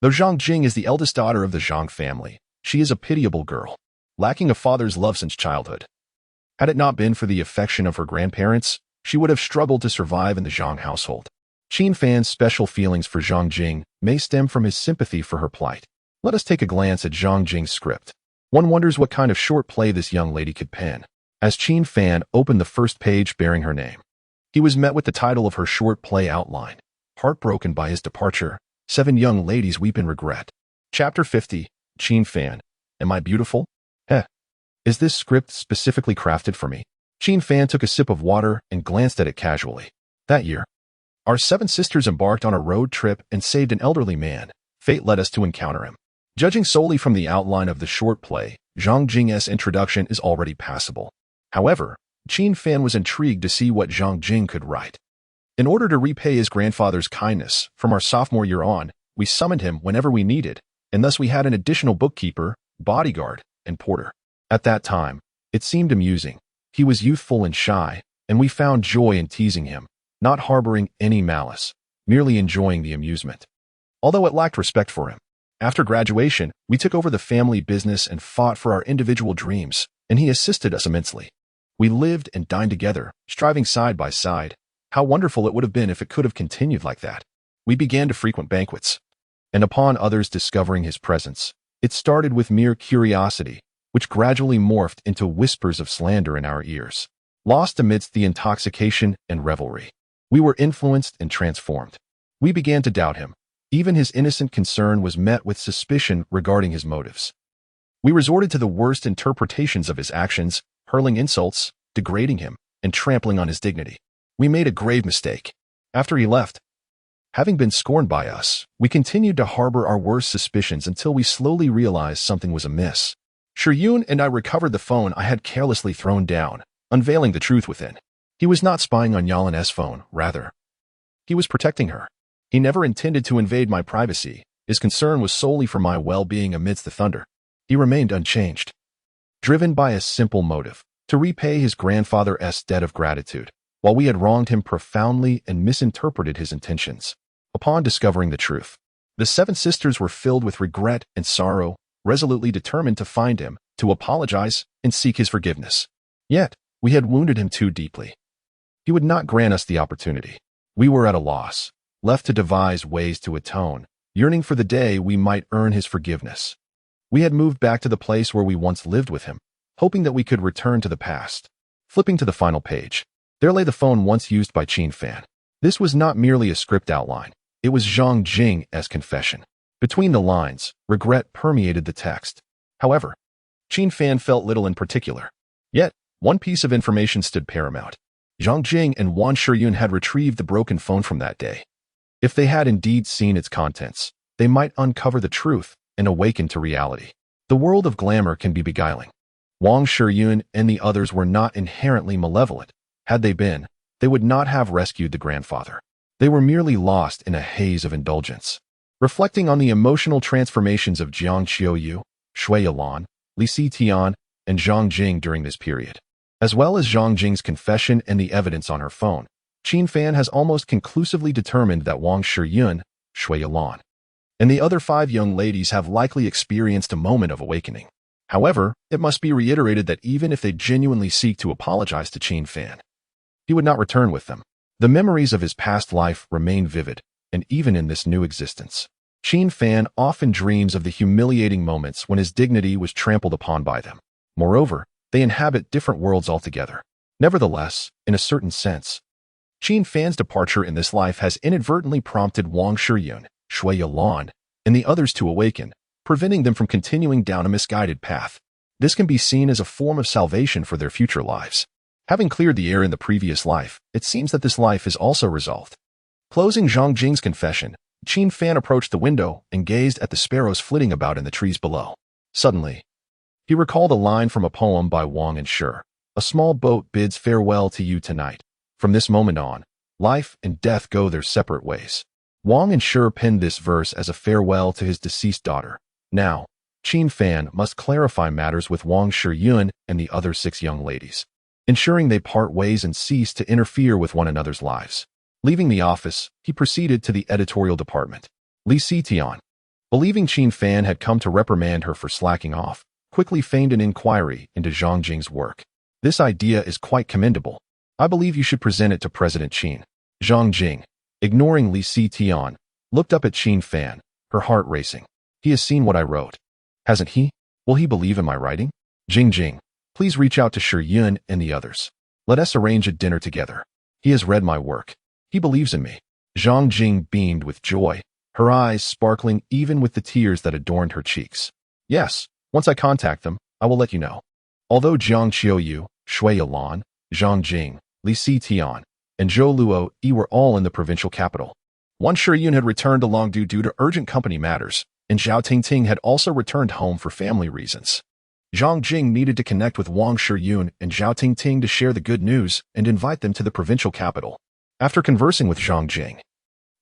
Though Zhang Jing is the eldest daughter of the Zhang family, she is a pitiable girl, lacking a father's love since childhood. Had it not been for the affection of her grandparents, she would have struggled to survive in the Zhang household. Qin Fan's special feelings for Zhang Jing may stem from his sympathy for her plight. Let us take a glance at Zhang Jing's script. One wonders what kind of short play this young lady could pen. As Qin Fan opened the first page bearing her name, he was met with the title of her short play outline. Heartbroken by his departure, 7 young ladies weep in regret. Chapter 50, Qin Fan. Am I beautiful? Is this script specifically crafted for me? Qin Fan took a sip of water and glanced at it casually. That year, our 7 sisters embarked on a road trip and saved an elderly man. Fate led us to encounter him. Judging solely from the outline of the short play, Zhang Jing's introduction is already passable. However, Qin Fan was intrigued to see what Zhang Jing could write. In order to repay his grandfather's kindness, from our sophomore year on, we summoned him whenever we needed, and thus we had an additional bookkeeper, bodyguard, and porter. At that time, it seemed amusing. He was youthful and shy, and we found joy in teasing him, not harboring any malice, merely enjoying the amusement. Although it lacked respect for him. After graduation, we took over the family business and fought for our individual dreams, and he assisted us immensely. We lived and dined together, striving side by side. How wonderful it would have been if it could have continued like that. We began to frequent banquets, and upon others discovering his presence, it started with mere curiosity, which gradually morphed into whispers of slander in our ears. Lost amidst the intoxication and revelry, we were influenced and transformed. We began to doubt him. Even his innocent concern was met with suspicion regarding his motives. We resorted to the worst interpretations of his actions, hurling insults, degrading him, and trampling on his dignity. We made a grave mistake. After he left, having been scorned by us, we continued to harbor our worst suspicions until we slowly realized something was amiss. Shiyun and I recovered the phone I had carelessly thrown down, unveiling the truth within. He was not spying on Yalin's phone, rather. He was protecting her. He never intended to invade my privacy. His concern was solely for my well-being amidst the thunder. He remained unchanged, driven by a simple motive, to repay his grandfather's debt of gratitude, while we had wronged him profoundly and misinterpreted his intentions. Upon discovering the truth, the 7 sisters were filled with regret and sorrow, resolutely determined to find him, to apologize, and seek his forgiveness. Yet, we had wounded him too deeply. He would not grant us the opportunity. We were at a loss, left to devise ways to atone, yearning for the day we might earn his forgiveness. We had moved back to the place where we once lived with him, hoping that we could return to the past. Flipping to the final page, there lay the phone once used by Qin Fan. This was not merely a script outline. It was Zhang Jing's confession. Between the lines, regret permeated the text. However, Qin Fan felt little in particular. Yet, one piece of information stood paramount. Zhang Jing and Wan Shiyun had retrieved the broken phone from that day. If they had indeed seen its contents, they might uncover the truth and awaken to reality. The world of glamour can be beguiling. Wang Shiyun and the others were not inherently malevolent. Had they been, they would not have rescued the grandfather. They were merely lost in a haze of indulgence. Reflecting on the emotional transformations of Jiang Qiuyu, Shui Yalan, Li Xitian, and Zhang Jing during this period, as well as Zhang Jing's confession and the evidence on her phone, Qin Fan has almost conclusively determined that Wang Shiyun, Shui Yalan, and the other 5 young ladies have likely experienced a moment of awakening. However, it must be reiterated that even if they genuinely seek to apologize to Qin Fan, he would not return with them. The memories of his past life remain vivid, and even in this new existence, Qin Fan often dreams of the humiliating moments when his dignity was trampled upon by them. Moreover, they inhabit different worlds altogether. Nevertheless, in a certain sense, Qin Fan's departure in this life has inadvertently prompted Wang Shiyun, Shui Yalan, and the others to awaken, preventing them from continuing down a misguided path. This can be seen as a form of salvation for their future lives. Having cleared the air in the previous life, it seems that this life is also resolved. Closing Zhang Jing's confession, Qin Fan approached the window and gazed at the sparrows flitting about in the trees below. Suddenly, he recalled a line from a poem by Wang and Shi. A small boat bids farewell to you tonight. From this moment on, life and death go their separate ways. Wang and Shi penned this verse as a farewell to his deceased daughter, Now, Qin Fan must clarify matters with Wang Shiyun and the other 6 young ladies, ensuring they part ways and cease to interfere with one another's lives. Leaving the office, he proceeded to the editorial department. Li Sitian, believing Qin Fan had come to reprimand her for slacking off, quickly feigned an inquiry into Zhang Jing's work. This idea is quite commendable. I believe you should present it to President Qin. Zhang Jing, ignoring Li Sitian, looked up at Qin Fan, her heart racing. He has seen what I wrote. Hasn't he? Will he believe in my writing? Jing, please reach out to Shiyun and the others. Let us arrange a dinner together. He has read my work. He believes in me. Zhang Jing beamed with joy, her eyes sparkling even with the tears that adorned her cheeks. Yes, once I contact them, I will let you know. Although Jiang Qiuyu, Shui Yalan, Zhang Jing, Li Sitian, and Zhou Luo Yi were all in the provincial capital. Wang Shiyun had returned to Longdu due to urgent company matters, and Zhao Tingting had also returned home for family reasons. Zhang Jing needed to connect with Wang Shiyun and Zhao Tingting to share the good news and invite them to the provincial capital. After conversing with Zhang Jing,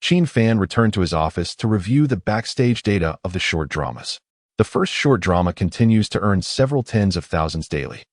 Qin Fan returned to his office to review the backstage data of the short dramas. The first short drama continues to earn several tens of thousands daily,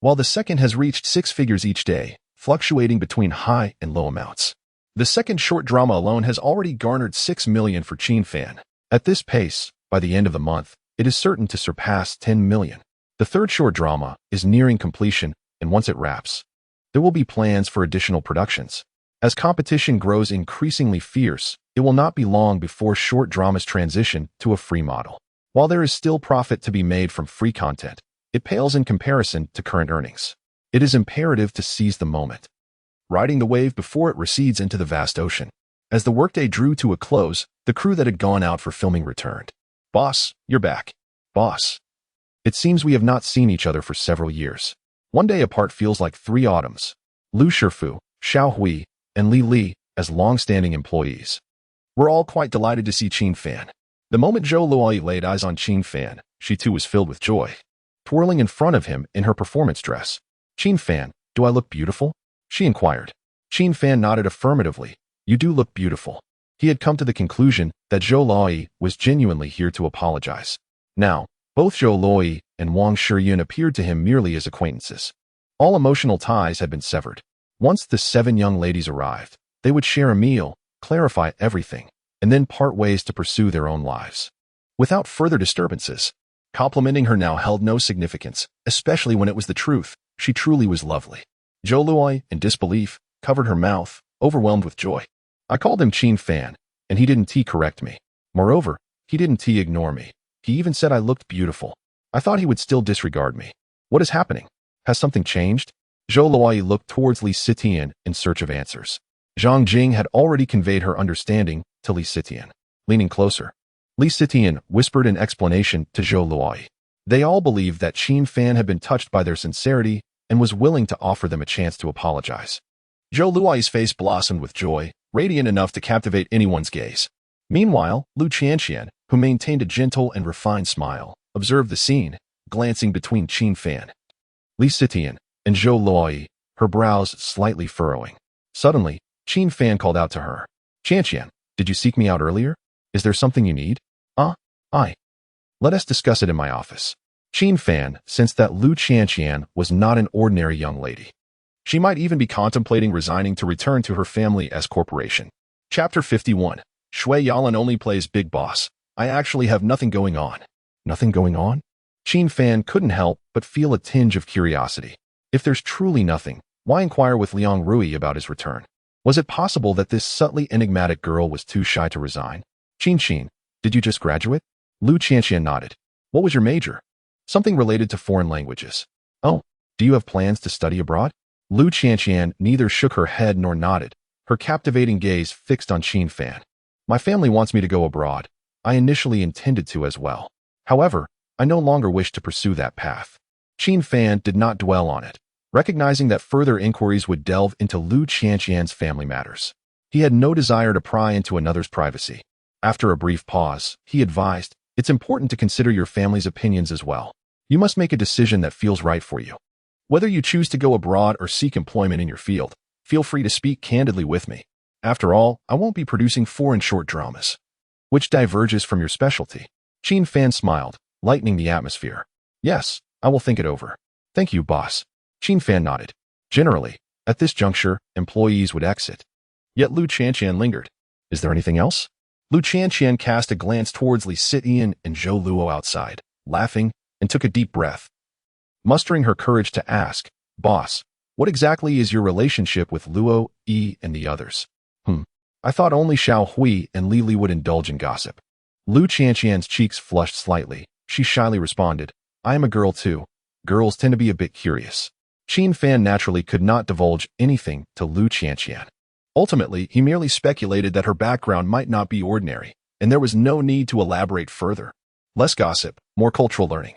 while the second has reached 6 figures each day, fluctuating between high and low amounts. The second short drama alone has already garnered 6 million for Qin Fan. At this pace, by the end of the month, it is certain to surpass 10 million. The third short drama is nearing completion, and once it wraps, there will be plans for additional productions. As competition grows increasingly fierce, it will not be long before short dramas transition to a free model. While there is still profit to be made from free content, it pales in comparison to current earnings. It is imperative to seize the moment, riding the wave before it recedes into the vast ocean. As the workday drew to a close, the crew that had gone out for filming returned. Boss, you're back. Boss. It seems we have not seen each other for several years. One day apart feels like 3 autumns. Lu Shifu, Xiao Hui, and Li Li, as long-standing employees, were all quite delighted to see Qin Fan. The moment Zhou Luoyi laid eyes on Qin Fan, she too was filled with joy. Twirling in front of him in her performance dress. Qin Fan, do I look beautiful? She inquired. Qin Fan nodded affirmatively. You do look beautiful. He had come to the conclusion that Zhou Luoyi was genuinely here to apologize. Now, both Zhou Luoyi and Wang Shiyun appeared to him merely as acquaintances. All emotional ties had been severed. Once the 7 young ladies arrived, they would share a meal, clarify everything, and then part ways to pursue their own lives. Without further disturbances, complimenting her now held no significance, especially when it was the truth. She truly was lovely. Zhou Luoyi, in disbelief, covered her mouth, overwhelmed with joy. I called him Qin Fan, and he didn't correct me. Moreover, he didn't ignore me. He even said I looked beautiful. I thought he would still disregard me. What is happening? Has something changed? Zhou Luoyi looked towards Li Sitian in search of answers. Zhang Jing had already conveyed her understanding to Li Sitian. Leaning closer, Li Sitian whispered an explanation to Zhou Luoyi. They all believed that Qin Fan had been touched by their sincerity and was willing to offer them a chance to apologize. Zhou Luoyi's face blossomed with joy, radiant enough to captivate anyone's gaze. Meanwhile, Lu Qianqian, who maintained a gentle and refined smile, observed the scene, glancing between Qin Fan, Li Sitian, and Zhou Luoyi, her brows slightly furrowing. Suddenly, Qin Fan called out to her. Qianqian, did you seek me out earlier? Is there something you need? I. Let us discuss it in my office. Qin Fan sensed that Lu Qianqian was not an ordinary young lady. She might even be contemplating resigning to return to her family S corporation. Chapter 51. Shui Yalan only plays big boss. I actually have nothing going on. Nothing going on? Qin Fan couldn't help but feel a tinge of curiosity. If there's truly nothing, why inquire with Liang Rui about his return? Was it possible that this subtly enigmatic girl was too shy to resign? Qin, did you just graduate? Lu Qianqian nodded. What was your major? Something related to foreign languages. Oh, do you have plans to study abroad? Lu Qianqian neither shook her head nor nodded, her captivating gaze fixed on Qin Fan. My family wants me to go abroad. I initially intended to as well. However, I no longer wish to pursue that path. Qin Fan did not dwell on it, recognizing that further inquiries would delve into Lu Qianqian's family matters. He had no desire to pry into another's privacy. After a brief pause, he advised, it's important to consider your family's opinions as well. You must make a decision that feels right for you. Whether you choose to go abroad or seek employment in your field, feel free to speak candidly with me. After all, I won't be producing foreign short dramas, which diverges from your specialty. Qin Fan smiled, lightening the atmosphere. Yes, I will think it over. Thank you, boss. Qin Fan nodded. Generally, at this juncture, employees would exit. Yet Lu Qianqian lingered. Is there anything else? Lu Qianqian cast a glance towards Li Sitian and Zhou Luo outside, laughing, and took a deep breath. Mustering her courage to ask, Boss, what exactly is your relationship with Luo, Yi, and the others? I thought only Xiao Hui and Li Li would indulge in gossip. Lu Qianqian's cheeks flushed slightly. She shyly responded, I am a girl too. Girls tend to be a bit curious. Qin Fan naturally could not divulge anything to Lu Qianqian. Ultimately, he merely speculated that her background might not be ordinary, and there was no need to elaborate further. Less gossip, more cultural learning.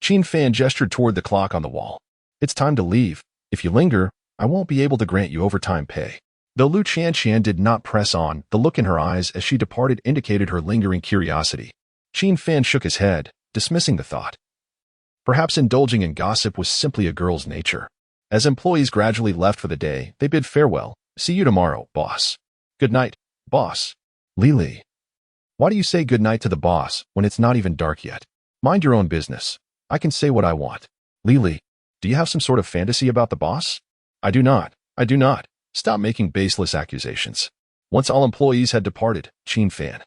Qin Fan gestured toward the clock on the wall. It's time to leave. If you linger, I won't be able to grant you overtime pay. Though Lu Qianqian did not press on, the look in her eyes as she departed indicated her lingering curiosity. Qin Fan shook his head, dismissing the thought. Perhaps indulging in gossip was simply a girl's nature. As employees gradually left for the day, they bid farewell. See you tomorrow, boss. Good night, boss. Li. Why do you say good night to the boss when it's not even dark yet? Mind your own business. I can say what I want. Li, do you have some sort of fantasy about the boss? I do not. Stop making baseless accusations. Once all employees had departed, Qin Fan,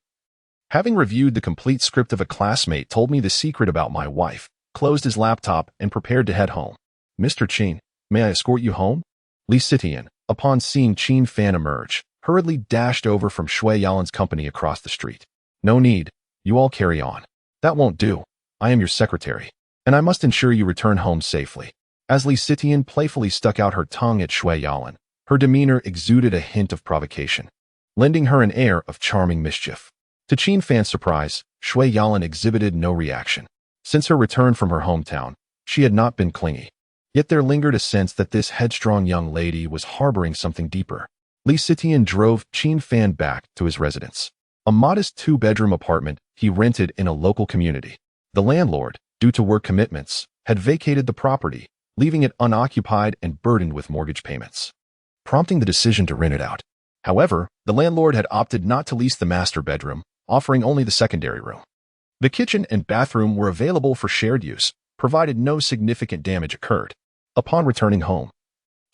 having reviewed the complete script of a classmate, told me the secret about my wife, closed his laptop, and prepared to head home. Mr. Qin, may I escort you home? Li Sitian, upon seeing Qin Fan emerge, hurriedly dashed over from Shui Yalan's company across the street. No need. You all carry on. That won't do. I am your secretary, and I must ensure you return home safely. As Li Sitian playfully stuck out her tongue at Shui Yalan, her demeanor exuded a hint of provocation, lending her an air of charming mischief. To Qin Fan's surprise, Shui Yalan exhibited no reaction. Since her return from her hometown, she had not been clingy. Yet there lingered a sense that this headstrong young lady was harboring something deeper. Li Sitian drove Qin Fan back to his residence, a modest 2-bedroom apartment he rented in a local community. The landlord, due to work commitments, had vacated the property, leaving it unoccupied and burdened with mortgage payments, prompting the decision to rent it out. However, the landlord had opted not to lease the master bedroom, offering only the secondary room. The kitchen and bathroom were available for shared use, provided no significant damage occurred. Upon returning home,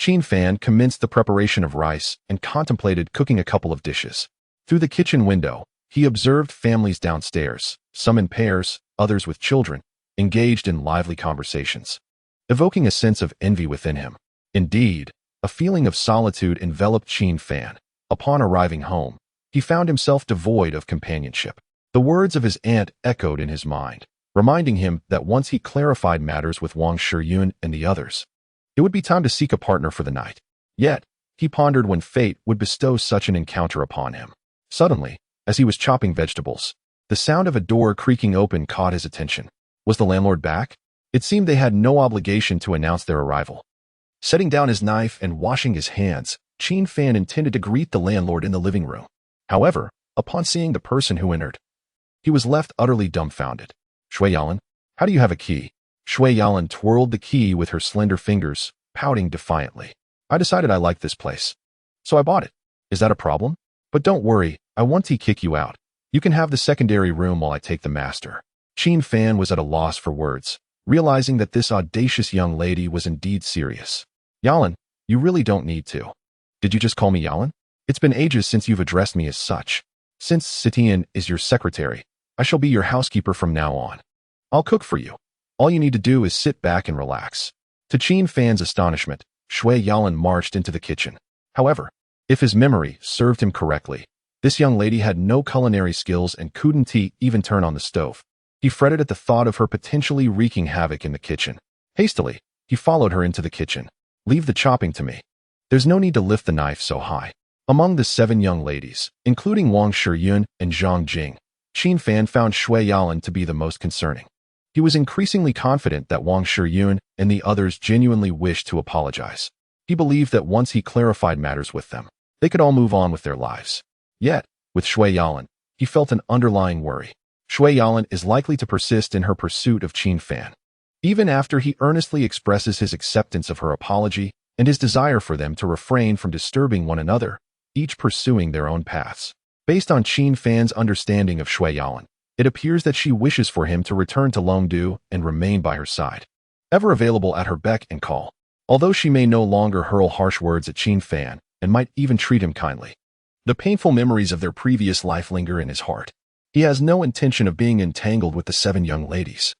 Qin Fan commenced the preparation of rice and contemplated cooking a couple of dishes. Through the kitchen window, he observed families downstairs, some in pairs, others with children, engaged in lively conversations, evoking a sense of envy within him. Indeed, a feeling of solitude enveloped Qin Fan. Upon arriving home, he found himself devoid of companionship. The words of his aunt echoed in his mind, reminding him that once he clarified matters with Wang Shiyun and the others, it would be time to seek a partner for the night. Yet, he pondered when fate would bestow such an encounter upon him. Suddenly, as he was chopping vegetables, the sound of a door creaking open caught his attention. Was the landlord back? It seemed they had no obligation to announce their arrival. Setting down his knife and washing his hands, Qin Fan intended to greet the landlord in the living room. However, upon seeing the person who entered, he was left utterly dumbfounded. Shui Yalan, how do you have a key? Shui Yalan twirled the key with her slender fingers, pouting defiantly. I decided I liked this place, so I bought it. Is that a problem? But don't worry, I won't kick you out. You can have the secondary room while I take the master. Qin Fan was at a loss for words, realizing that this audacious young lady was indeed serious. Yalan, you really don't need to. Did you just call me Yalan? It's been ages since you've addressed me as such. Since Sitian is your secretary, I shall be your housekeeper from now on. I'll cook for you. All you need to do is sit back and relax. To Qin Fan's astonishment, Shui Yalan marched into the kitchen. However, if his memory served him correctly, this young lady had no culinary skills and couldn't even turn on the stove. He fretted at the thought of her potentially wreaking havoc in the kitchen. Hastily, he followed her into the kitchen. Leave the chopping to me. There's no need to lift the knife so high. Among the 7 young ladies, including Wang Shiyun and Zhang Jing, Qin Fan found Shui Yalan to be the most concerning. He was increasingly confident that Wang Shiyun and the others genuinely wished to apologize. He believed that once he clarified matters with them, they could all move on with their lives. Yet, with Shui Yalan, he felt an underlying worry. Shui Yalan is likely to persist in her pursuit of Qin Fan, even after he earnestly expresses his acceptance of her apology and his desire for them to refrain from disturbing one another, each pursuing their own paths. Based on Qin Fan's understanding of Shui Yalan, It appears that she wishes for him to return to Longdu and remain by her side, ever available at her beck and call. Although she may no longer hurl harsh words at Qin Fan and might even treat him kindly, the painful memories of their previous life linger in his heart. He has no intention of being entangled with the 7 young ladies,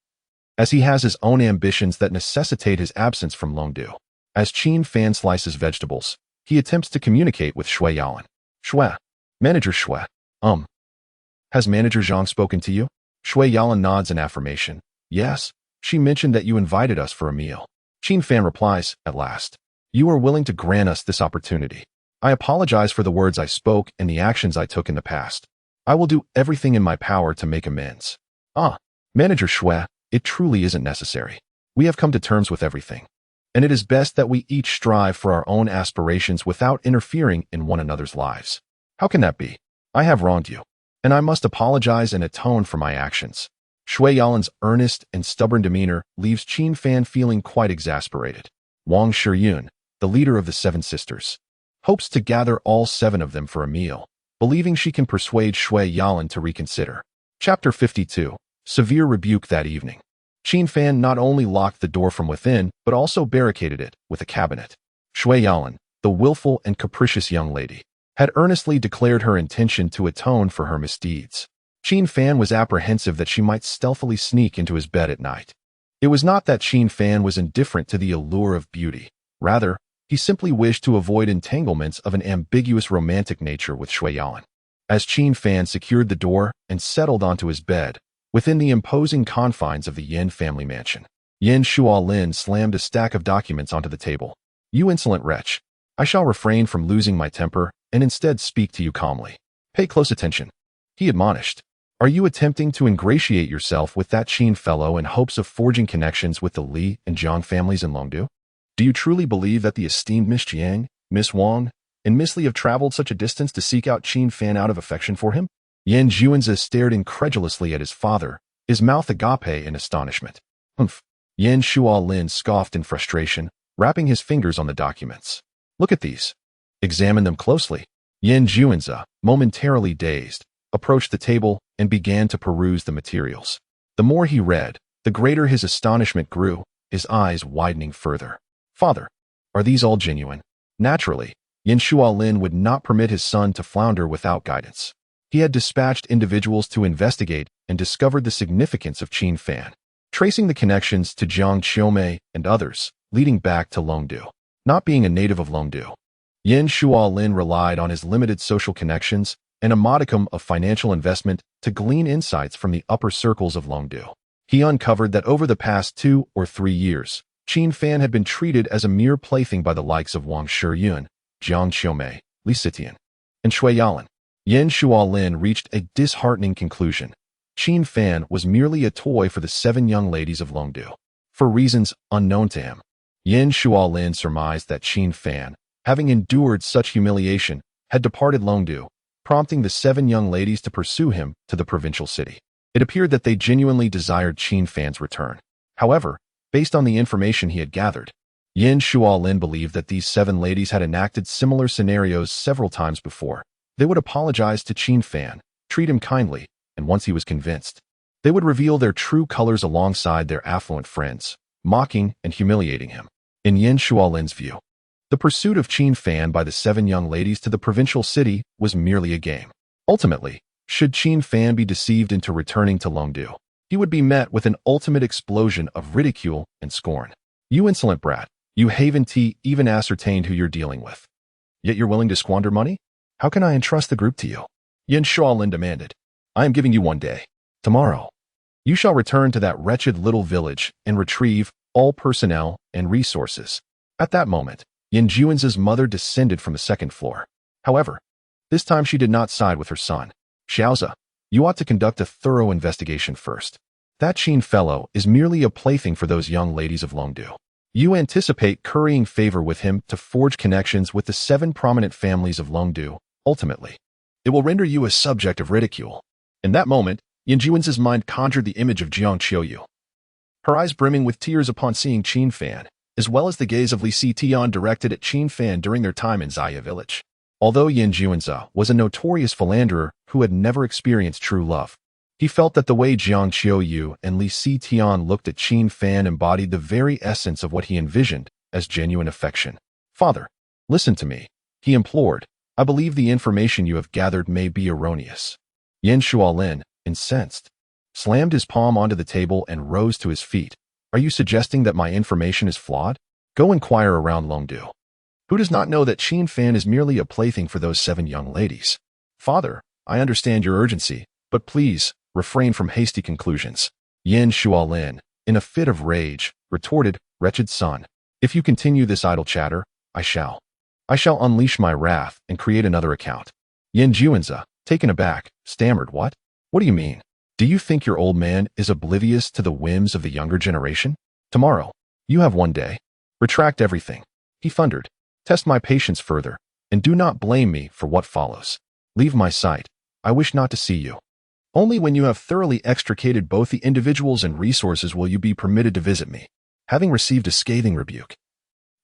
as he has his own ambitions that necessitate his absence from Longdu. As Qin Fan slices vegetables, he attempts to communicate with Shui Yalan. Shui, Manager Shui. Has Manager Zhang spoken to you? Shui Yalan nods in affirmation. Yes, she mentioned that you invited us for a meal. Qin Fan replies, at last. You are willing to grant us this opportunity. I apologize for the words I spoke and the actions I took in the past. I will do everything in my power to make amends. Manager Shui, it truly isn't necessary. We have come to terms with everything, and it is best that we each strive for our own aspirations without interfering in one another's lives. How can that be? I have wronged you, and I must apologize and atone for my actions. Shui Yalan's earnest and stubborn demeanor leaves Qin Fan feeling quite exasperated. Wang Shiyun, the leader of the 7 sisters, hopes to gather all 7 of them for a meal, believing she can persuade Shui Yalan to reconsider. Chapter 52. Severe rebuke that evening. Qin Fan not only locked the door from within, but also barricaded it with a cabinet. Shui Yalan, the willful and capricious young lady, had earnestly declared her intention to atone for her misdeeds. Qin Fan was apprehensive that she might stealthily sneak into his bed at night. It was not that Qin Fan was indifferent to the allure of beauty. Rather, he simply wished to avoid entanglements of an ambiguous romantic nature with Shui Yalan. As Qin Fan secured the door and settled onto his bed, within the imposing confines of the Yin family mansion, Yin Shualin slammed a stack of documents onto the table. You insolent wretch! I shall refrain from losing my temper and instead speak to you calmly. Pay close attention, he admonished. Are you attempting to ingratiate yourself with that Qin fellow in hopes of forging connections with the Li and Zhang families in Longdu? Do you truly believe that the esteemed Miss Jiang, Miss Wang, and Miss Li have traveled such a distance to seek out Qin Fan out of affection for him? Yan Juanza stared incredulously at his father, his mouth agape in astonishment. Yan Shualin scoffed in frustration, wrapping his fingers on the documents. Look at these. Examine them closely. Yan Juanza, momentarily dazed, approached the table and began to peruse the materials. The more he read, the greater his astonishment grew, his eyes widening further. Father, are these all genuine? Naturally, Yan Shualin would not permit his son to flounder without guidance. He had dispatched individuals to investigate and discovered the significance of Qin Fan, tracing the connections to Jiang Qiumei and others, leading back to Longdu. Not being a native of Longdu, Yan Shualin relied on his limited social connections and a modicum of financial investment to glean insights from the upper circles of Longdu. He uncovered that over the past 2 or 3 years, Qin Fan had been treated as a mere plaything by the likes of Wang Shiyun, Jiang Qiumei, Li Sitian, and Shui Yalan. Yan Shualin reached a disheartening conclusion. Qin Fan was merely a toy for the 7 young ladies of Longdu. For reasons unknown to him, Yan Shualin surmised that Qin Fan, having endured such humiliation, had departed Longdu, prompting the 7 young ladies to pursue him to the provincial city. It appeared that they genuinely desired Qin Fan's return. However, based on the information he had gathered, Yan Shualin believed that these 7 ladies had enacted similar scenarios several times before. They would apologize to Qin Fan, treat him kindly, and once he was convinced, they would reveal their true colors alongside their affluent friends, mocking and humiliating him. In Yan Shualin's view, the pursuit of Qin Fan by the 7 young ladies to the provincial city was merely a game. Ultimately, should Qin Fan be deceived into returning to Longdu, he would be met with an ultimate explosion of ridicule and scorn. You insolent brat, you haven't even ascertained who you're dealing with. Yet you're willing to squander money? How can I entrust the group to you? Yan Shualin demanded. I am giving you 1 day. Tomorrow, you shall return to that wretched little village and retrieve all personnel and resources. At that moment, Yan Juanza's mother descended from the 2nd floor. However, this time she did not side with her son. Xiaoza, you ought to conduct a thorough investigation first. That Qin fellow is merely a plaything for those young ladies of Longdu. You anticipate currying favor with him to forge connections with the 7 prominent families of Longdu. Ultimately, it will render you a subject of ridicule. In that moment, Yan Juanza's mind conjured the image of Jiang Qiuyu, her eyes brimming with tears upon seeing Qin Fan, as well as the gaze of Li Sitian directed at Qin Fan during their time in Zaya village. Although Yan Juanza was a notorious philanderer who had never experienced true love, He felt that the way Jiang Qiuyu and Li Sitian looked at Qin Fan embodied the very essence of what he envisioned as genuine affection. "Father, listen to me," he implored. "I believe the information you have gathered may be erroneous." Yan Shualin, incensed, slammed his palm onto the table and rose to his feet. "Are you suggesting that my information is flawed? Go inquire around Longdu. Who does not know that Qin Fan is merely a plaything for those 7 young ladies? Father, I understand your urgency, but please refrain from hasty conclusions." Yan Shualin, in a fit of rage, retorted, "Wretched son, if you continue this idle chatter, I shall unleash my wrath and create another account." Yan Juanza, taken aback, stammered, "What? What do you mean? Do you think your old man is oblivious to the whims of the younger generation? Tomorrow, you have one day. Retract everything," he thundered. "Test my patience further, and do not blame me for what follows. Leave my sight. I wish not to see you. Only when you have thoroughly extricated both the individuals and resources will you be permitted to visit me." Having received a scathing rebuke,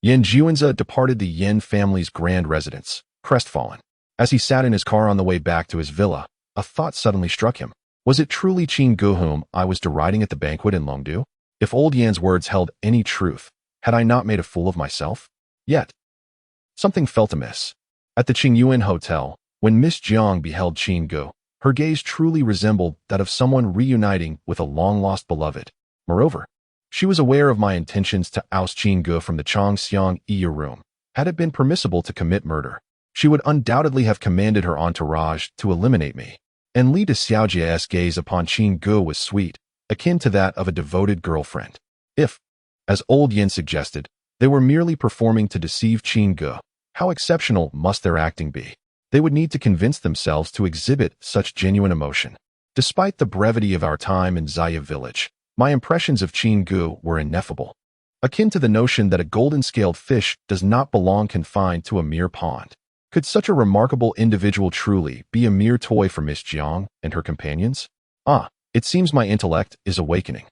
Yan Juanza departed the Yin family's grand residence, crestfallen. As he sat in his car on the way back to his villa, a thought suddenly struck him. Was it truly Qin Gu whom I was deriding at the banquet in Longdu? If old Yan's words held any truth, had I not made a fool of myself? Yet, something felt amiss. At the Qingyuan Hotel, when Miss Jiang beheld Qin Gu, her gaze truly resembled that of someone reuniting with a long-lost beloved. Moreover, she was aware of my intentions to oust Qin Gu from the Changxiang Iya room. Had it been permissible to commit murder, she would undoubtedly have commanded her entourage to eliminate me. And Li de Xiaojia's gaze upon Qin Gu was sweet, akin to that of a devoted girlfriend. If, as old Yin suggested, they were merely performing to deceive Qin Gu, how exceptional must their acting be? They would need to convince themselves to exhibit such genuine emotion. Despite the brevity of our time in Zaya village, my impressions of Qin Gu were ineffable, akin to the notion that a golden-scaled fish does not belong confined to a mere pond. Could such a remarkable individual truly be a mere toy for Miss Jiang and her companions? It seems my intellect is awakening.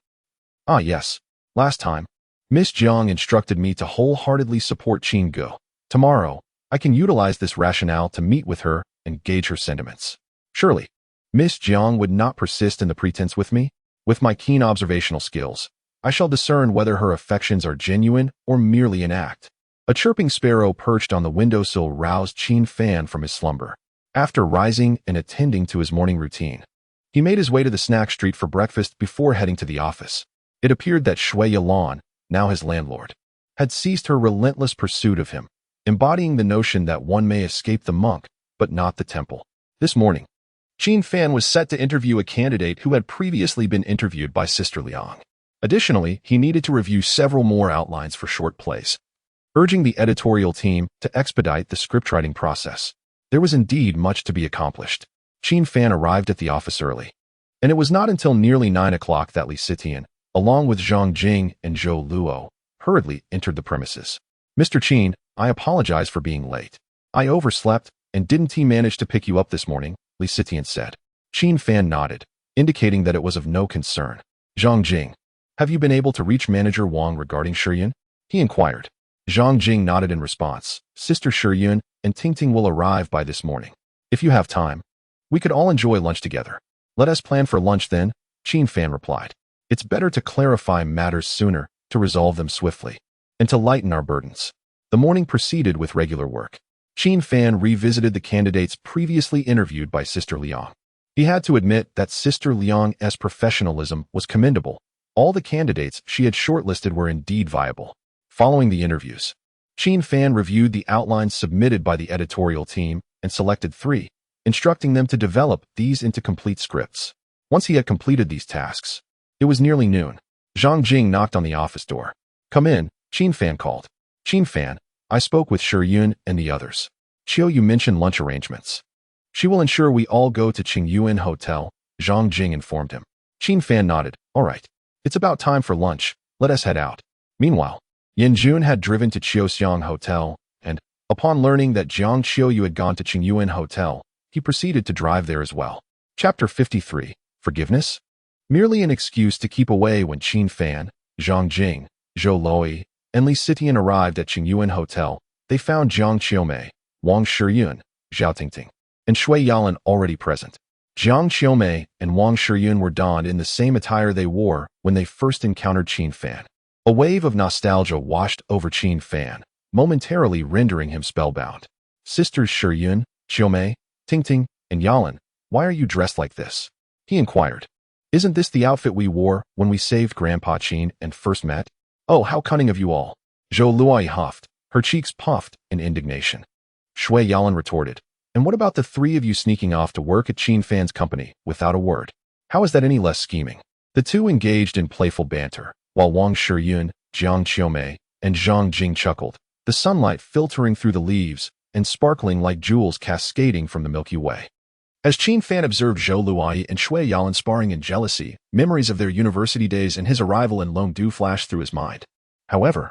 Yes. Last time, Miss Jiang instructed me to wholeheartedly support Qin Gu. Tomorrow, I can utilize this rationale to meet with her and gauge her sentiments. Surely, Miss Jiang would not persist in the pretense with me. With my keen observational skills, I shall discern whether her affections are genuine or merely an act. A chirping sparrow perched on the windowsill roused Qin Fan from his slumber. After rising and attending to his morning routine, he made his way to the snack street for breakfast before heading to the office. It appeared that Shui Yalan, now his landlord, had ceased her relentless pursuit of him, embodying the notion that one may escape the monk, but not the temple. This morning, Qin Fan was set to interview a candidate who had previously been interviewed by Sister Liang. Additionally, he needed to review several more outlines for short plays, urging the editorial team to expedite the scriptwriting process. There was indeed much to be accomplished. Qin Fan arrived at the office early, and it was not until nearly 9 o'clock that Li Sitian, along with Zhang Jing and Zhou Luo, hurriedly entered the premises. "Mr. Qin, I apologize for being late. I overslept, and didn't he manage to pick you up this morning?" Li Sitian said. Qin Fan nodded, indicating that it was of no concern. "Zhang Jing, have you been able to reach Manager Wang regarding Shiyun?" he inquired. Zhang Jing nodded in response. "Sister Shiyun and Tingting will arrive by this morning. If you have time, we could all enjoy lunch together." "Let us plan for lunch then," Qin Fan replied. "It's better to clarify matters sooner, to resolve them swiftly, and to lighten our burdens." The morning proceeded with regular work. Qin Fan revisited the candidates previously interviewed by Sister Liang. He had to admit that Sister Liang's professionalism was commendable. All the candidates she had shortlisted were indeed viable. Following the interviews, Qin Fan reviewed the outlines submitted by the editorial team and selected 3, instructing them to develop these into complete scripts. Once he had completed these tasks, it was nearly noon. Zhang Jing knocked on the office door. "Come in," Qin Fan called. "Qin Fan, I spoke with Shiyun and the others. Qiuyu mentioned lunch arrangements. She will ensure we all go to Qingyuan Hotel," Zhang Jing informed him. Qin Fan nodded. "All right. It's about time for lunch. Let us head out." Meanwhile, Yin Jun had driven to Qiuxiang Hotel, and, upon learning that Jiang Qiuyu had gone to Qingyuan Hotel, he proceeded to drive there as well. Chapter 53. Forgiveness? Merely an excuse to keep away when Qin Fan, Zhang Jing, Zhou Luo, and Li Sitian arrived at Qingyuan Hotel, they found Jiang Qiumei, Wang Shiyun, Zhao Tingting, and Shui Yalan already present. Jiang Qiumei and Wang Shiyun were donned in the same attire they wore when they first encountered Qin Fan. A wave of nostalgia washed over Qin Fan, momentarily rendering him spellbound. Sisters Shiyun, Qiumei, Tingting, and Yalan, why are you dressed like this? He inquired. Isn't this the outfit we wore when we saved Grandpa Qin and first met? Oh, how cunning of you all. Zhou Luai huffed, her cheeks puffed in indignation. Shui Yalan retorted. And what about the three of you sneaking off to work at Qin Fan's company without a word? How is that any less scheming? The two engaged in playful banter, while Wang Shiyun, Jiang Qiumei, and Zhang Jing chuckled, the sunlight filtering through the leaves and sparkling like jewels cascading from the Milky Way. As Qin Fan observed Zhou Luai and Shui Yalan sparring in jealousy, memories of their university days and his arrival in Longdu flashed through his mind. However,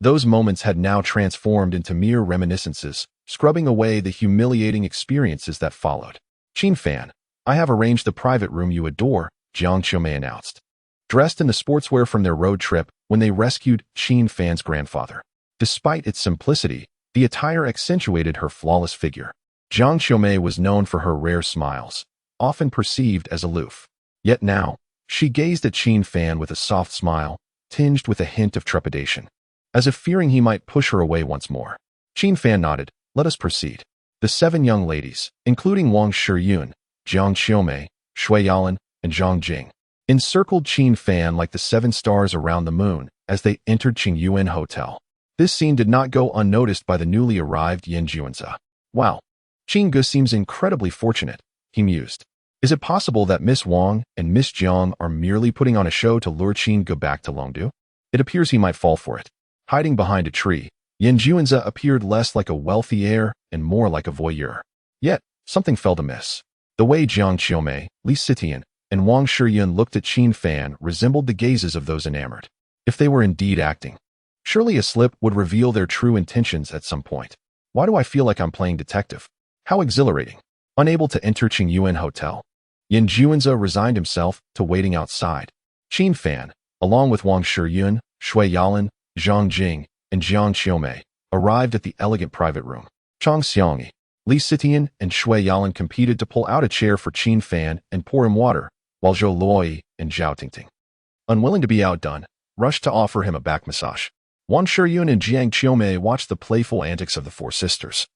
those moments had now transformed into mere reminiscences, scrubbing away the humiliating experiences that followed. Qin Fan, I have arranged the private room you adore, Jiang Qiumei announced. Dressed in the sportswear from their road trip when they rescued Qin Fan's grandfather. Despite its simplicity, the attire accentuated her flawless figure. Jiang Qiumei was known for her rare smiles, often perceived as aloof. Yet now, she gazed at Qin Fan with a soft smile, tinged with a hint of trepidation, as if fearing he might push her away once more. Qin Fan nodded. Let us proceed. The 7 young ladies, including Wang Shiyun, Jiang Qiumei, Shui Yalan, and Zhang Jing, encircled Qin Fan like the 7 stars around the moon as they entered Qingyuan Hotel. This scene did not go unnoticed by the newly arrived Yan Juanza. Wow, Qin Gu seems incredibly fortunate, he mused. Is it possible that Miss Wang and Miss Jiang are merely putting on a show to lure Qin Gu back to Longdu? It appears he might fall for it. Hiding behind a tree, Yan Juanza appeared less like a wealthy heir and more like a voyeur. Yet, something felt amiss. The way Jiang Qiumei, Li Sitian, and Wang Shiyun looked at Qin Fan resembled the gazes of those enamored. If they were indeed acting, surely a slip would reveal their true intentions at some point. Why do I feel like I'm playing detective? How exhilarating. Unable to enter Qingyuan Hotel, Yan Juanza resigned himself to waiting outside. Qin Fan, along with Wang Shiyun, Shui Yalan, Zhang Jing, and Jiang Qiumei, arrived at the elegant private room. Chang Xiangyi, Li Sitian, and Shui Yalan competed to pull out a chair for Qin Fan and pour him water, while Zhou Luai and Zhao Tingting, unwilling to be outdone, rushed to offer him a back massage. Wang Shiyun and Jiang Qiumei watched the playful antics of the 4 sisters.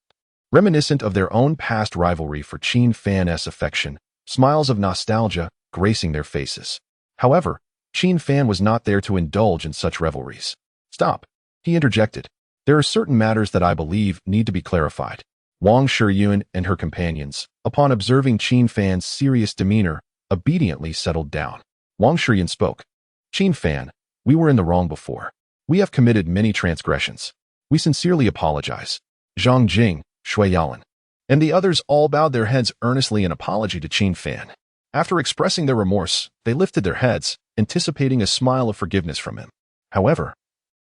Reminiscent of their own past rivalry for Qin Fan's affection, smiles of nostalgia gracing their faces. However, Qin Fan was not there to indulge in such revelries. Stop, he interjected. There are certain matters that I believe need to be clarified. Wang Shiyun and her companions, upon observing Qin Fan's serious demeanor, obediently settled down. Wang Shiyun spoke. Qin Fan, we were in the wrong before. We have committed many transgressions. We sincerely apologize. Zhang Jing, Shui Yalan, and the others all bowed their heads earnestly in apology to Qin Fan. After expressing their remorse, they lifted their heads, anticipating a smile of forgiveness from him. However,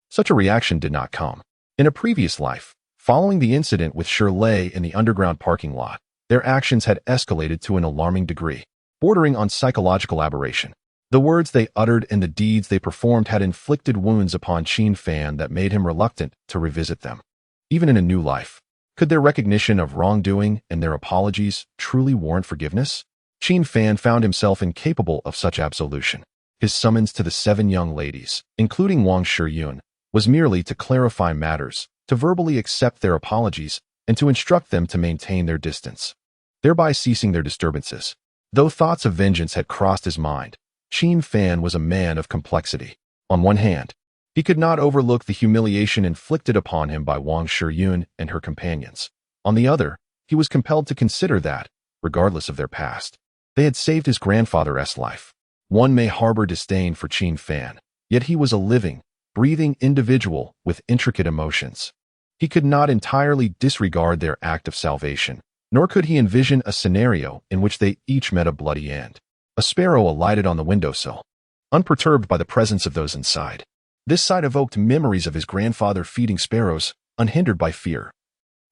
such a reaction did not come. In a previous life, following the incident with Shirley in the underground parking lot, their actions had escalated to an alarming degree, bordering on psychological aberration. The words they uttered and the deeds they performed had inflicted wounds upon Qin Fan that made him reluctant to revisit them. Even in a new life, could their recognition of wrongdoing and their apologies truly warrant forgiveness? Qin Fan found himself incapable of such absolution. His summons to the 7 young ladies, including Wang Shiyun, was merely to clarify matters, to verbally accept their apologies, and to instruct them to maintain their distance, thereby ceasing their disturbances. Though thoughts of vengeance had crossed his mind, Qin Fan was a man of complexity. On one hand, he could not overlook the humiliation inflicted upon him by Wang Shiyun and her companions. On the other, he was compelled to consider that, regardless of their past, they had saved his grandfather's life. One may harbor disdain for Qin Fan, yet he was a living, breathing individual with intricate emotions. He could not entirely disregard their act of salvation, nor could he envision a scenario in which they each met a bloody end. A sparrow alighted on the windowsill, unperturbed by the presence of those inside. This sight evoked memories of his grandfather feeding sparrows, unhindered by fear,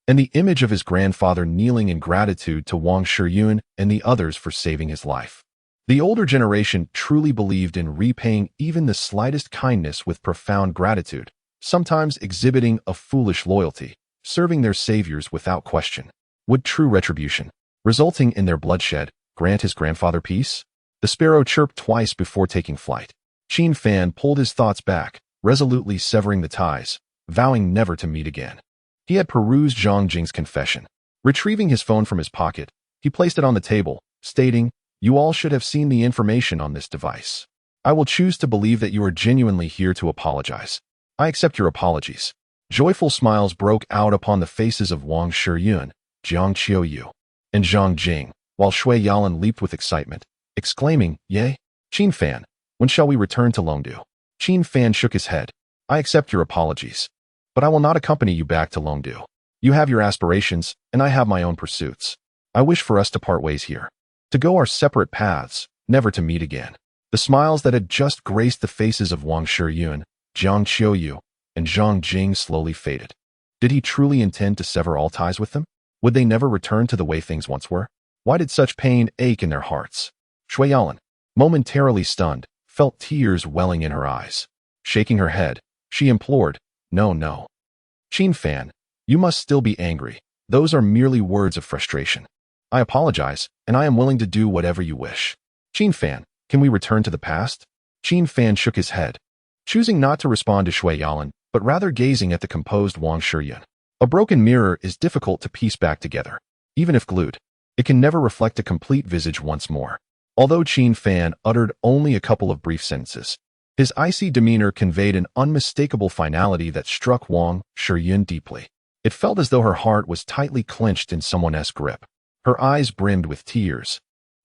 and the image of his grandfather kneeling in gratitude to Wang Shiyun and the others for saving his life. The older generation truly believed in repaying even the slightest kindness with profound gratitude, sometimes exhibiting a foolish loyalty, serving their saviors without question. Would true retribution, resulting in their bloodshed, grant his grandfather peace? The sparrow chirped twice before taking flight. Qin Fan pulled his thoughts back, resolutely severing the ties, vowing never to meet again. He had perused Zhang Jing's confession. Retrieving his phone from his pocket, he placed it on the table, stating, "You all should have seen the information on this device. I will choose to believe that you are genuinely here to apologize. I accept your apologies." Joyful smiles broke out upon the faces of Wang Shiyun, Jiang Qiuyu, and Zhang Jing, while Shui Yalan leaped with excitement, exclaiming, "Yay! Qin Fan, when shall we return to Longdu?" Qin Fan shook his head. "I accept your apologies, but I will not accompany you back to Longdu. You have your aspirations, and I have my own pursuits. I wish for us to part ways here, to go our separate paths, never to meet again." The smiles that had just graced the faces of Wang Shiyun, Jiang Qiuyu, and Zhang Jing slowly faded. Did he truly intend to sever all ties with them? Would they never return to the way things once were? Why did such pain ache in their hearts? Shui Yalan, momentarily stunned, felt tears welling in her eyes. Shaking her head, she implored, "No, no. Qin Fan, you must still be angry. Those are merely words of frustration. I apologize, and I am willing to do whatever you wish. Qin Fan, can we return to the past?" Qin Fan shook his head, choosing not to respond to Shui Yalan, but rather gazing at the composed Wang Shiyun. A broken mirror is difficult to piece back together. Even if glued, it can never reflect a complete visage once more. Although Qin Fan uttered only a couple of brief sentences, his icy demeanor conveyed an unmistakable finality that struck Wang Shiyun deeply. It felt as though her heart was tightly clenched in someone else's grip. Her eyes brimmed with tears,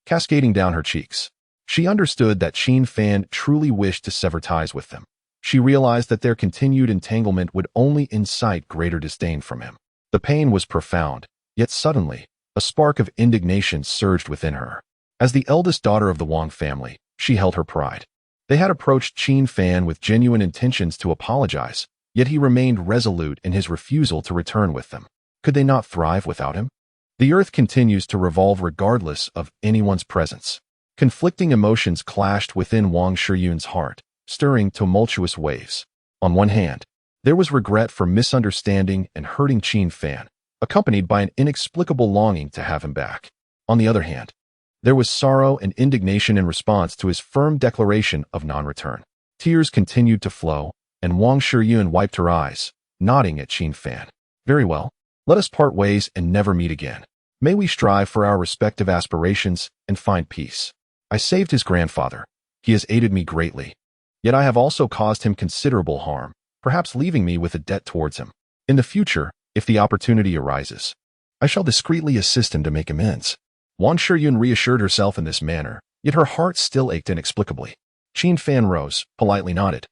cascading down her cheeks. She understood that Qin Fan truly wished to sever ties with them. She realized that their continued entanglement would only incite greater disdain from him. The pain was profound, yet suddenly, a spark of indignation surged within her. As the eldest daughter of the Wang family, she held her pride. They had approached Qin Fan with genuine intentions to apologize, yet he remained resolute in his refusal to return with them. Could they not thrive without him? The earth continues to revolve regardless of anyone's presence. Conflicting emotions clashed within Wang Shiyun's heart, stirring tumultuous waves. On one hand, there was regret for misunderstanding and hurting Qin Fan, accompanied by an inexplicable longing to have him back. On the other hand, there was sorrow and indignation in response to his firm declaration of non-return. Tears continued to flow, and Wang Shiyun wiped her eyes, nodding at Qin Fan. "Very well. Let us part ways and never meet again. May we strive for our respective aspirations and find peace. I saved his grandfather. He has aided me greatly. Yet I have also caused him considerable harm, perhaps leaving me with a debt towards him. In the future, if the opportunity arises, I shall discreetly assist him to make amends." Wang Shiyun reassured herself in this manner, yet her heart still ached inexplicably. Qin Fan rose, politely nodded,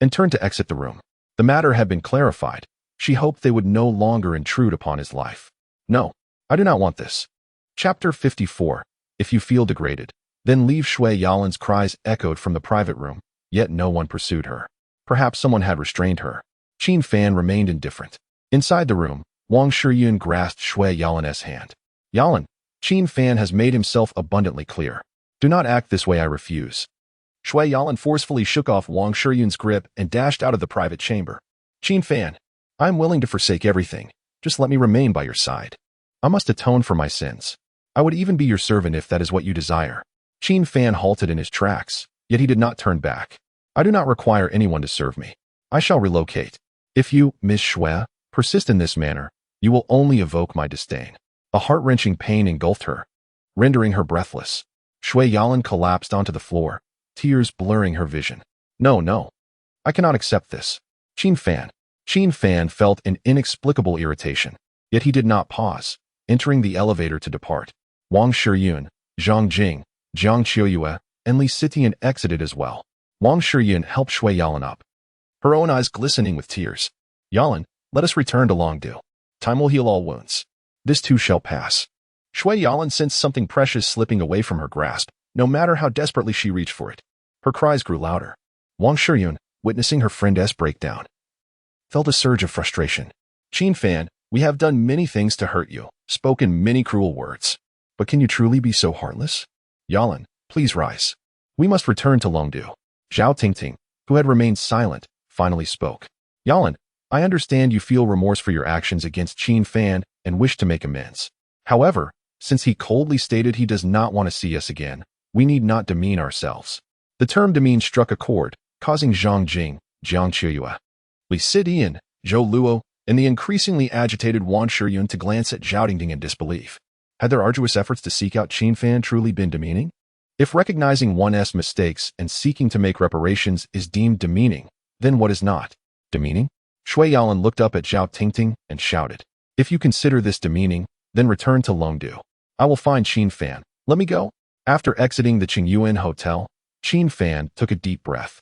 and turned to exit the room. The matter had been clarified. She hoped they would no longer intrude upon his life. "No, I do not want this." Chapter 54. If you feel degraded, then leave. Shui Yalan's cries echoed from the private room, yet no one pursued her. Perhaps someone had restrained her. Qin Fan remained indifferent. Inside the room, Wang Shiyun grasped Shui Yalan's hand. "Yalan, Qin Fan has made himself abundantly clear. Do not act this way, I refuse." Shui Yalan forcefully shook off Wang Shiyun's grip and dashed out of the private chamber. "Qin Fan, I am willing to forsake everything. Just let me remain by your side. I must atone for my sins. I would even be your servant if that is what you desire." Qin Fan halted in his tracks, yet he did not turn back. "I do not require anyone to serve me. I shall relocate. If you, Miss Shui, persist in this manner, you will only evoke my disdain." A heart-wrenching pain engulfed her, rendering her breathless. Shui Yalan collapsed onto the floor, tears blurring her vision. "No, no. I cannot accept this. Qin Fan." Qin Fan felt an inexplicable irritation, yet he did not pause, entering the elevator to depart. Wang Shiyun, Zhang Jing, Jiang Qiuyu, and Li Sitian exited as well. Wang Shiyun helped Shui Yalan up, her own eyes glistening with tears. "Yalan, let us return to Longdu. Time will heal all wounds. This too shall pass." Shui Yalan sensed something precious slipping away from her grasp, no matter how desperately she reached for it. Her cries grew louder. Wang Shiyun, witnessing her friend's breakdown, felt a surge of frustration. "Qin Fan, we have done many things to hurt you, spoken many cruel words. But can you truly be so heartless? Yalan, please rise. We must return to Longdu." Zhao Tingting, who had remained silent, finally spoke. "Yalan, I understand you feel remorse for your actions against Qin Fan and wish to make amends. However, since he coldly stated he does not want to see us again, we need not demean ourselves. The term demean struck a chord, causing Zhang Jing, Jiang Qiyue, Li Sidian, Zhou Luo, and the increasingly agitated Wang Shiyun to glance at Zhao Tingting in disbelief. Had their arduous efforts to seek out Qin Fan truly been demeaning? If recognizing one's mistakes and seeking to make reparations is deemed demeaning, then what is not? Demeaning? Shui Yalan looked up at Zhao Tingting and shouted, "If you consider this demeaning, then return to Longdu. I will find Qin Fan. Let me go." After exiting the Qingyuan Hotel, Qin Fan took a deep breath,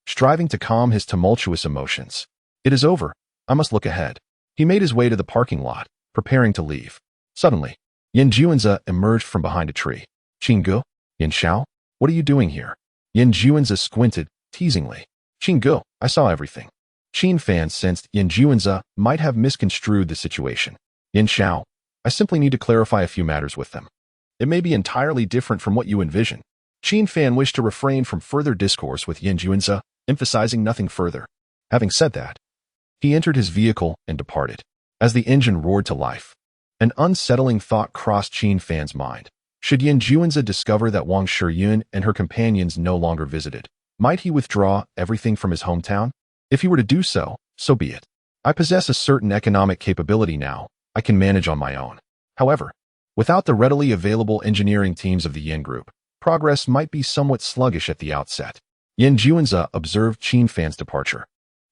striving to calm his tumultuous emotions. It is over. I must look ahead. He made his way to the parking lot, preparing to leave. Suddenly, Yin Juanzi emerged from behind a tree. "Qinggu? Yin Xiao? What are you doing here?" Yin Juanzi squinted, teasingly. "Qinggu, I saw everything." Qin Fan sensed Yin Juanzi might have misconstrued the situation. "Yin Xiao, I simply need to clarify a few matters with them. It may be entirely different from what you envision." Qin Fan wished to refrain from further discourse with Yin Juanzi, emphasizing nothing further. Having said that, he entered his vehicle and departed. As the engine roared to life, an unsettling thought crossed Qin Fan's mind. Should Yin Juanzi discover that Wang Shiyun and her companions no longer visited, might he withdraw everything from his hometown? If he were to do so, so be it. I possess a certain economic capability now. I can manage on my own. However, without the readily available engineering teams of the Yin Group, progress might be somewhat sluggish at the outset. Yin Juanzi observed Qin Fan's departure,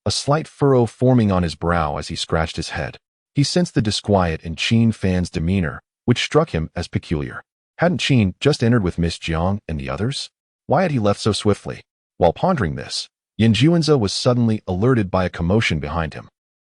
a slight furrow forming on his brow as he scratched his head. He sensed the disquiet in Qin Fan's demeanor, which struck him as peculiar. Hadn't Qin just entered with Miss Jiang and the others? Why had he left so swiftly? While pondering this, Yin Juanzi was suddenly alerted by a commotion behind him.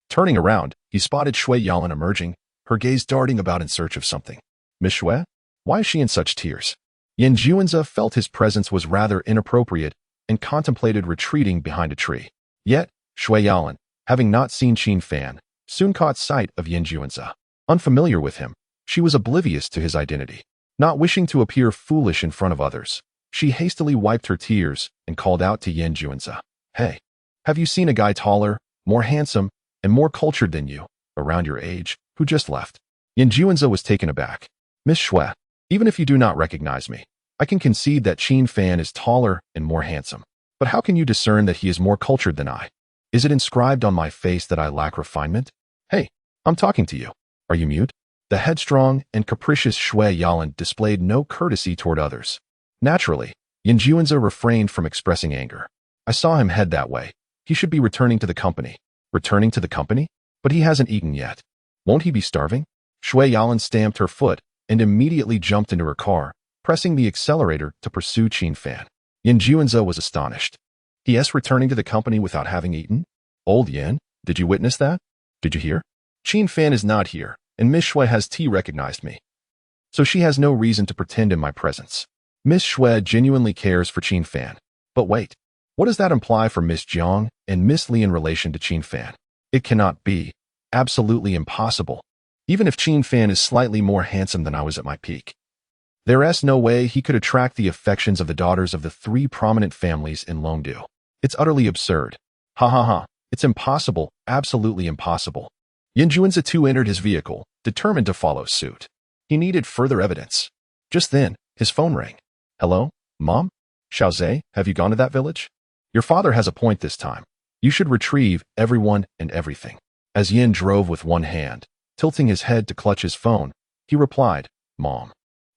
Turning around, he spotted Shui Yalan emerging, her gaze darting about in search of something. "Miss Shui? Why is she in such tears?" Yin Juanzi felt his presence was rather inappropriate and contemplated retreating behind a tree. Yet, Shui Yalan, having not seen Qin Fan, soon caught sight of Yin Juanzi. Unfamiliar with him, she was oblivious to his identity. Not wishing to appear foolish in front of others, she hastily wiped her tears and called out to Yin Juanzi, "Hey, have you seen a guy taller, more handsome, and more cultured than you, around your age, who just left?" Yin Juanzi was taken aback. "Miss Shui, even if you do not recognize me, I can concede that Qin Fan is taller and more handsome. But how can you discern that he is more cultured than I? Is it inscribed on my face that I lack refinement? Hey, I'm talking to you. Are you mute?" The headstrong and capricious Shui Yalan displayed no courtesy toward others. Naturally, Yin Juanzi refrained from expressing anger. "I saw him head that way. He should be returning to the company." "Returning to the company? But he hasn't eaten yet. Won't he be starving?" Shui Yalan stamped her foot and immediately jumped into her car, pressing the accelerator to pursue Qin Fan. Yin Juanzi was astonished. "He is returning to the company without having eaten? Old Yin, did you witness that? Did you hear? Qin Fan is not here, and Miss Shui has recognized me. So she has no reason to pretend in my presence. Miss Shui genuinely cares for Qin Fan. But wait, what does that imply for Miss Jiang and Miss Li in relation to Qin Fan? It cannot be. Absolutely impossible. Even if Qin Fan is slightly more handsome than I was at my peak, there is no way he could attract the affections of the daughters of the three prominent families in Longdu. It's utterly absurd. Ha ha ha. It's impossible, absolutely impossible." Yin Juanzi too entered his vehicle, determined to follow suit. He needed further evidence. Just then, his phone rang. "Hello, Mom? Xiaozhe, have you gone to that village? Your father has a point this time. You should retrieve everyone and everything." As Yin drove with one hand, tilting his head to clutch his phone, he replied, "Mom,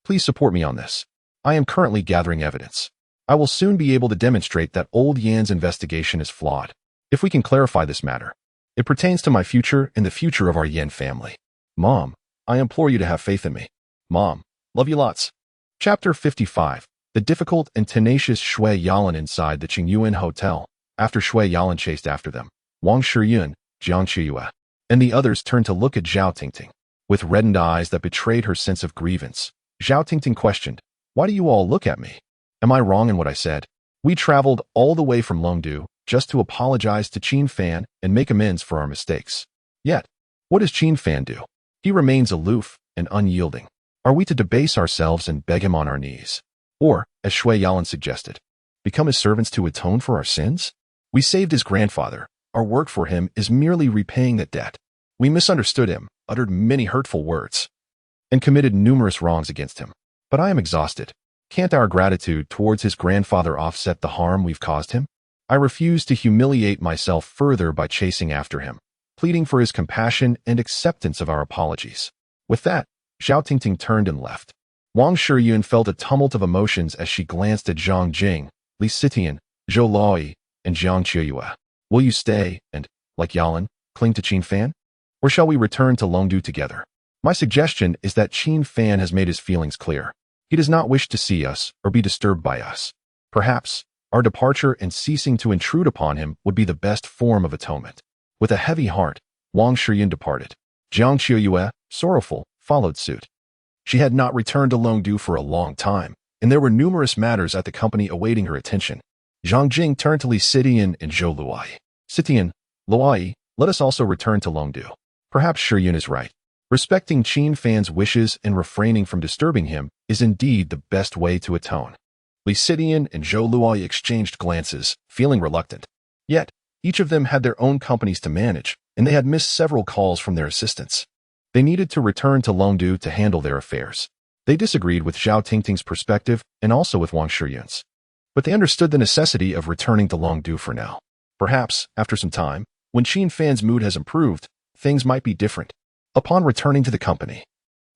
please support me on this. I am currently gathering evidence. I will soon be able to demonstrate that old Yan's investigation is flawed. If we can clarify this matter, it pertains to my future and the future of our Yan family. Mom, I implore you to have faith in me. Mom, love you lots." Chapter 55. The difficult and tenacious Shui Yalan inside the Qingyuan Hotel. After Shui Yalan chased after them, Wang Shiyun, Jiang Qiyue, and the others turned to look at Zhao Tingting. With reddened eyes that betrayed her sense of grievance, Zhao Tingting questioned, "Why do you all look at me? Am I wrong in what I said? We traveled all the way from Longdu just to apologize to Qin Fan and make amends for our mistakes. Yet, what does Qin Fan do? He remains aloof and unyielding. Are we to debase ourselves and beg him on our knees? Or, as Shui Yalan suggested, become his servants to atone for our sins? We saved his grandfather. Our work for him is merely repaying that debt. We misunderstood him, uttered many hurtful words. and committed numerous wrongs against him. But I am exhausted. Can't our gratitude towards his grandfather offset the harm we've caused him? I refuse to humiliate myself further by chasing after him, pleading for his compassion and acceptance of our apologies. With that, Zhao Tingting turned and left. Wang Shiyun felt a tumult of emotions as she glanced at Zhang Jing, Li Sitian, Zhou Luoyi, and Jiang Qiuyue. Will you stay and, like Yalan, cling to Qin Fan? Or shall we return to Longdu together? My suggestion is that Qin Fan has made his feelings clear. He does not wish to see us or be disturbed by us. Perhaps, our departure and ceasing to intrude upon him would be the best form of atonement. With a heavy heart, Wang Shiyun departed. Jiang Qiuyue, sorrowful, followed suit. She had not returned to Longdu for a long time, and there were numerous matters at the company awaiting her attention. Zhang Jing turned to Li Sitian and Zhou Luoyi. Sitian, Luoyi, let us also return to Longdu. Perhaps Shiyun is right. Respecting Qin Fan's wishes and refraining from disturbing him is indeed the best way to atone. Li Sitian and Zhou Luoyi exchanged glances, feeling reluctant. Yet, each of them had their own companies to manage, and they had missed several calls from their assistants. They needed to return to Longdu to handle their affairs. They disagreed with Zhao Tingting's perspective and also with Wang Shiyun's. But they understood the necessity of returning to Longdu for now. Perhaps, after some time, when Qin Fan's mood has improved, things might be different. Upon returning to the company,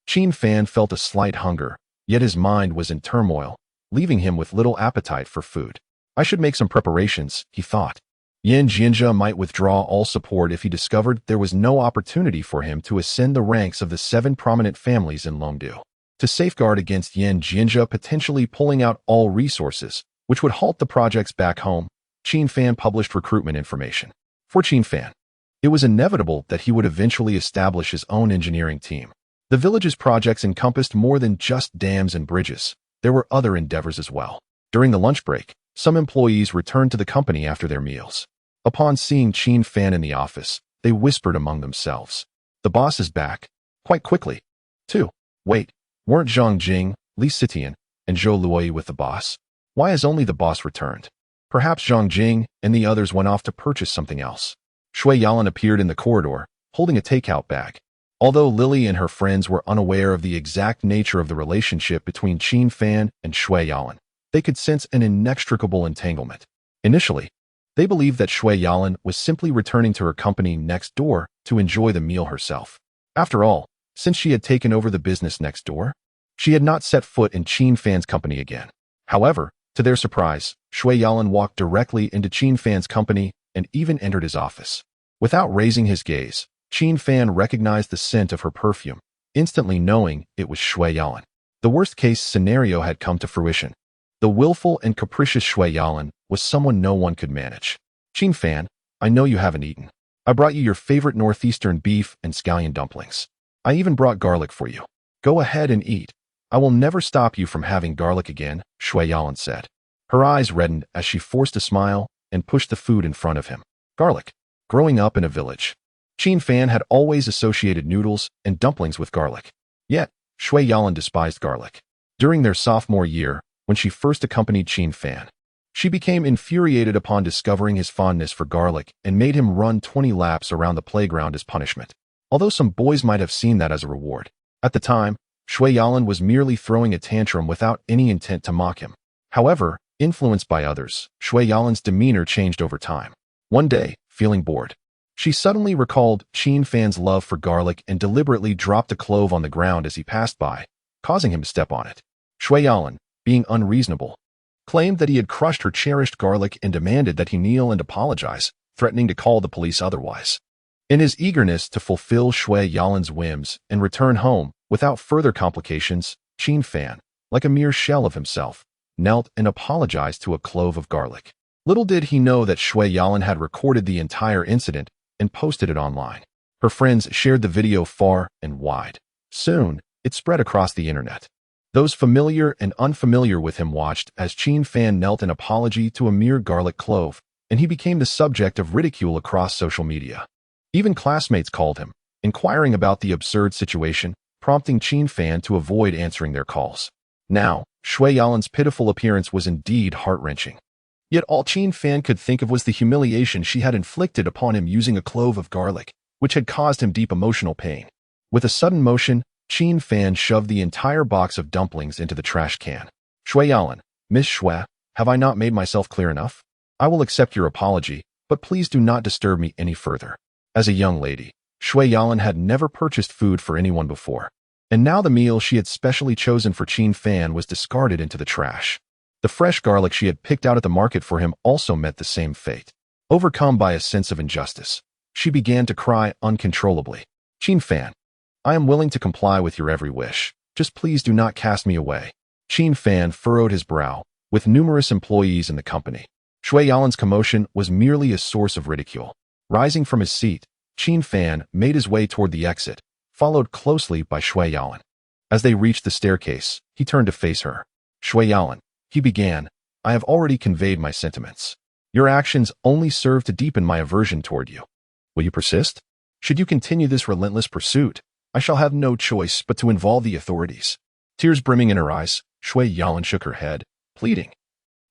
Qin Fan felt a slight hunger, yet his mind was in turmoil, leaving him with little appetite for food. I should make some preparations, he thought. Yan Jianjia might withdraw all support if he discovered there was no opportunity for him to ascend the ranks of the 7 prominent families in Longdu. To safeguard against Yan Jianjia potentially pulling out all resources, which would halt the projects back home, Qin Fan published recruitment information. For Qin Fan, it was inevitable that he would eventually establish his own engineering team. The village's projects encompassed more than just dams and bridges. There were other endeavors as well. During the lunch break, some employees returned to the company after their meals. Upon seeing Qin Fan in the office, they whispered among themselves. The boss is back. Quite quickly. 2. Wait, weren't Zhang Jing, Li Sitian, and Zhou Luoyi with the boss? Why has only the boss returned? Perhaps Zhang Jing and the others went off to purchase something else. Shui Yalan appeared in the corridor, holding a takeout bag. Although Lily and her friends were unaware of the exact nature of the relationship between Qin Fan and Shui Yalan, they could sense an inextricable entanglement. Initially, they believed that Shui Yalan was simply returning to her company next door to enjoy the meal herself. After all, since she had taken over the business next door, she had not set foot in Qin Fan's company again. However, to their surprise, Shui Yalan walked directly into Qin Fan's company and even entered his office. Without raising his gaze, Qin Fan recognized the scent of her perfume, instantly knowing it was Shui Yalan. The worst-case scenario had come to fruition. The willful and capricious Shui Yalan was someone no one could manage. Qin Fan, I know you haven't eaten. I brought you your favorite northeastern beef and scallion dumplings. I even brought garlic for you. Go ahead and eat. I will never stop you from having garlic again, Shui Yalan said. Her eyes reddened as she forced a smile and pushed the food in front of him. Garlic. Growing up in a village, Qin Fan had always associated noodles and dumplings with garlic. Yet, Shui Yalan despised garlic. During their sophomore year, when she first accompanied Qin Fan, she became infuriated upon discovering his fondness for garlic and made him run 20 laps around the playground as punishment. Although some boys might have seen that as a reward, at the time, Shui Yalan was merely throwing a tantrum without any intent to mock him. However, influenced by others, Shui Yalan's demeanor changed over time. One day, feeling bored, she suddenly recalled Qin Fan's love for garlic and deliberately dropped a clove on the ground as he passed by, causing him to step on it. Shui Yalan, being unreasonable, claimed that he had crushed her cherished garlic and demanded that he kneel and apologize, threatening to call the police otherwise. In his eagerness to fulfill Shui Yalan's whims and return home without further complications, Qin Fan, like a mere shell of himself, knelt and apologized to a clove of garlic. Little did he know that Shui Yalan had recorded the entire incident and posted it online. Her friends shared the video far and wide. Soon, it spread across the internet. Those familiar and unfamiliar with him watched as Qin Fan knelt in apology to a mere garlic clove, and he became the subject of ridicule across social media. Even classmates called him, inquiring about the absurd situation, prompting Qin Fan to avoid answering their calls. Now, Shui Yalan's pitiful appearance was indeed heart-wrenching. Yet all Qin Fan could think of was the humiliation she had inflicted upon him using a clove of garlic, which had caused him deep emotional pain. With a sudden motion, Qin Fan shoved the entire box of dumplings into the trash can. Shui Yalan, Miss Shui, have I not made myself clear enough? I will accept your apology, but please do not disturb me any further. As a young lady, Shui Yalan had never purchased food for anyone before, and now the meal she had specially chosen for Qin Fan was discarded into the trash. The fresh garlic she had picked out at the market for him also met the same fate. Overcome by a sense of injustice, she began to cry uncontrollably. Qin Fan, I am willing to comply with your every wish. Just please do not cast me away. Qin Fan furrowed his brow, with numerous employees in the company. Shui Yalan's commotion was merely a source of ridicule. Rising from his seat, Qin Fan made his way toward the exit, followed closely by Shui Yalan. As they reached the staircase, he turned to face her. Shui Yalan, he began, I have already conveyed my sentiments. Your actions only serve to deepen my aversion toward you. Will you persist? Should you continue this relentless pursuit, I shall have no choice but to involve the authorities. Tears brimming in her eyes, Shui Yalan shook her head, pleading.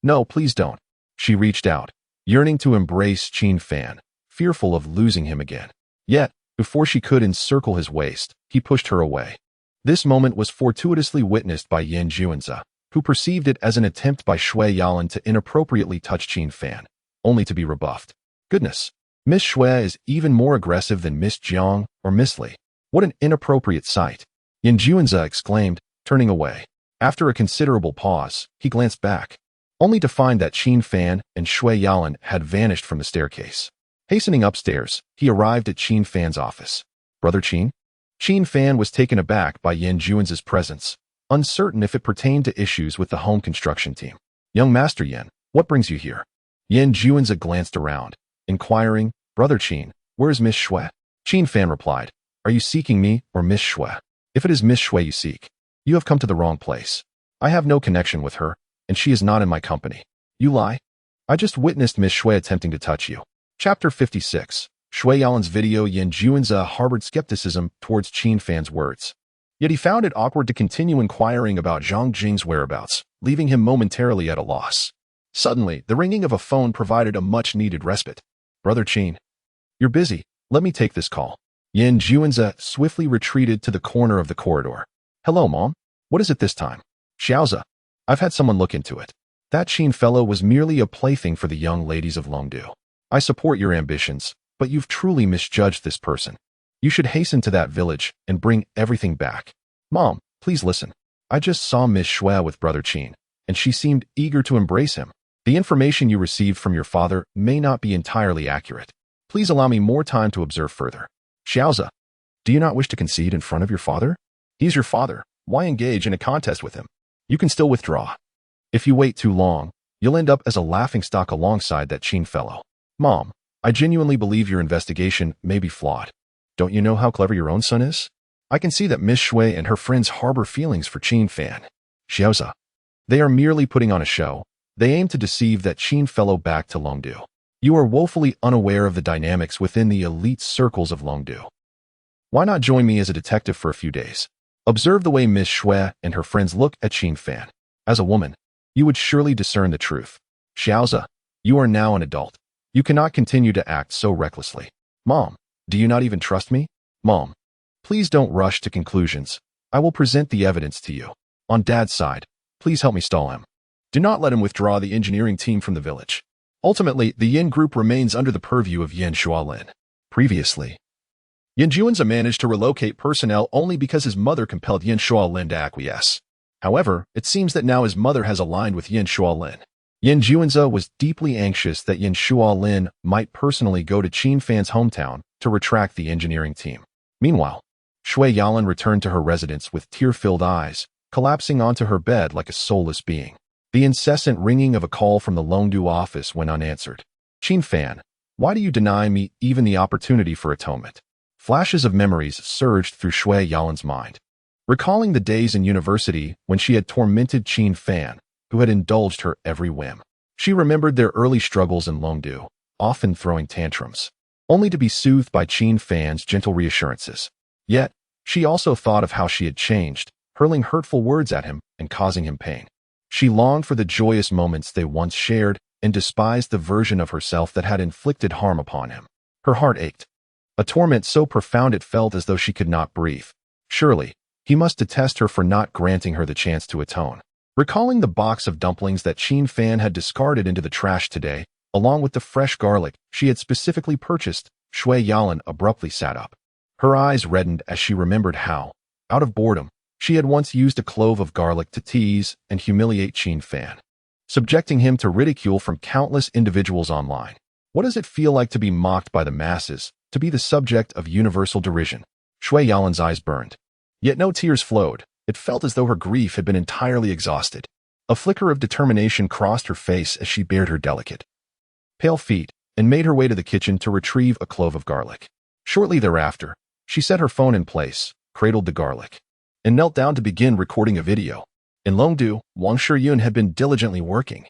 No, please don't. She reached out, yearning to embrace Qin Fan, fearful of losing him again. Yet, before she could encircle his waist, he pushed her away. This moment was fortuitously witnessed by Yan Juanze, who perceived it as an attempt by Shui Yalan to inappropriately touch Qin Fan, only to be rebuffed. Goodness, Miss Shui is even more aggressive than Miss Jiang or Miss Li. What an inappropriate sight! Yan Juanze exclaimed, turning away. After a considerable pause, he glanced back, only to find that Qin Fan and Shui Yalan had vanished from the staircase. Hastening upstairs, he arrived at Qin Fan's office. Brother Qin? Qin Fan was taken aback by Yan Juanze's presence, uncertain if it pertained to issues with the home construction team. Young Master Yan, what brings you here? Yan Juanze glanced around, inquiring, Brother Qin, where is Miss Shui? Qin Fan replied, Are you seeking me or Miss Shui? If it is Miss Shui you seek, you have come to the wrong place. I have no connection with her, and she is not in my company. You lie? I just witnessed Miss Shui attempting to touch you. Chapter 56. Shui Yalan's video. Yan Juanze harbored skepticism towards Qin Fan's words. Yet he found it awkward to continue inquiring about Zhang Jing's whereabouts, leaving him momentarily at a loss. Suddenly, the ringing of a phone provided a much-needed respite. Brother Qin, you're busy. Let me take this call. Yan Juanze swiftly retreated to the corner of the corridor. Hello, Mom. What is it this time? Xiaoza. I've had someone look into it. That Qin fellow was merely a plaything for the young ladies of Longdu. I support your ambitions, but you've truly misjudged this person. You should hasten to that village and bring everything back. Mom, please listen. I just saw Miss Shui with Brother Qin, and she seemed eager to embrace him. The information you received from your father may not be entirely accurate. Please allow me more time to observe further. Xiaoza, do you not wish to concede in front of your father? He's your father. Why engage in a contest with him? You can still withdraw. If you wait too long, you'll end up as a laughingstock alongside that Qin fellow. Mom, I genuinely believe your investigation may be flawed. Don't you know how clever your own son is? I can see that Miss Shui and her friends harbor feelings for Qin Fan. Xiaoza, they are merely putting on a show. They aim to deceive that Qin fellow back to Longdu. You are woefully unaware of the dynamics within the elite circles of Longdu. Why not join me as a detective for a few days? Observe the way Miss Shui and her friends look at Qin Fan. As a woman, you would surely discern the truth. Xiaoza, you are now an adult. You cannot continue to act so recklessly. Mom, do you not even trust me? Mom, please don't rush to conclusions. I will present the evidence to you. On Dad's side, please help me stall him. Do not let him withdraw the engineering team from the village. Ultimately, the Yin group remains under the purview of Yan Shualin. Previously, Yan Juanze managed to relocate personnel only because his mother compelled Yan Shualin to acquiesce. However, it seems that now his mother has aligned with Yan Shualin. Yan Juanze was deeply anxious that Yan Shualin might personally go to Qin Fan's hometown to retract the engineering team. Meanwhile, Shui Yalan returned to her residence with tear-filled eyes, collapsing onto her bed like a soulless being. The incessant ringing of a call from the Longdu office went unanswered. Qin Fan, why do you deny me even the opportunity for atonement? Flashes of memories surged through Shui Yalan's mind. Recalling the days in university when she had tormented Qin Fan, who had indulged her every whim. She remembered their early struggles in Longdu, often throwing tantrums, only to be soothed by Qin Fan's gentle reassurances. Yet, she also thought of how she had changed, hurling hurtful words at him and causing him pain. She longed for the joyous moments they once shared and despised the version of herself that had inflicted harm upon him. Her heart ached. A torment so profound it felt as though she could not breathe. Surely, He must detest her for not granting her the chance to atone. Recalling the box of dumplings that Qin Fan had discarded into the trash today, along with the fresh garlic she had specifically purchased, Shui Yalan abruptly sat up. Her eyes reddened as she remembered how, out of boredom, she had once used a clove of garlic to tease and humiliate Qin Fan, subjecting him to ridicule from countless individuals online. What does it feel like to be mocked by the masses, to be the subject of universal derision? Shui Yalan's eyes burned. Yet no tears flowed. It felt as though her grief had been entirely exhausted. A flicker of determination crossed her face as she bared her delicate, pale feet and made her way to the kitchen to retrieve a clove of garlic. Shortly thereafter, she set her phone in place, cradled the garlic, and knelt down to begin recording a video. In Longdu, Wang Shiyun had been diligently working,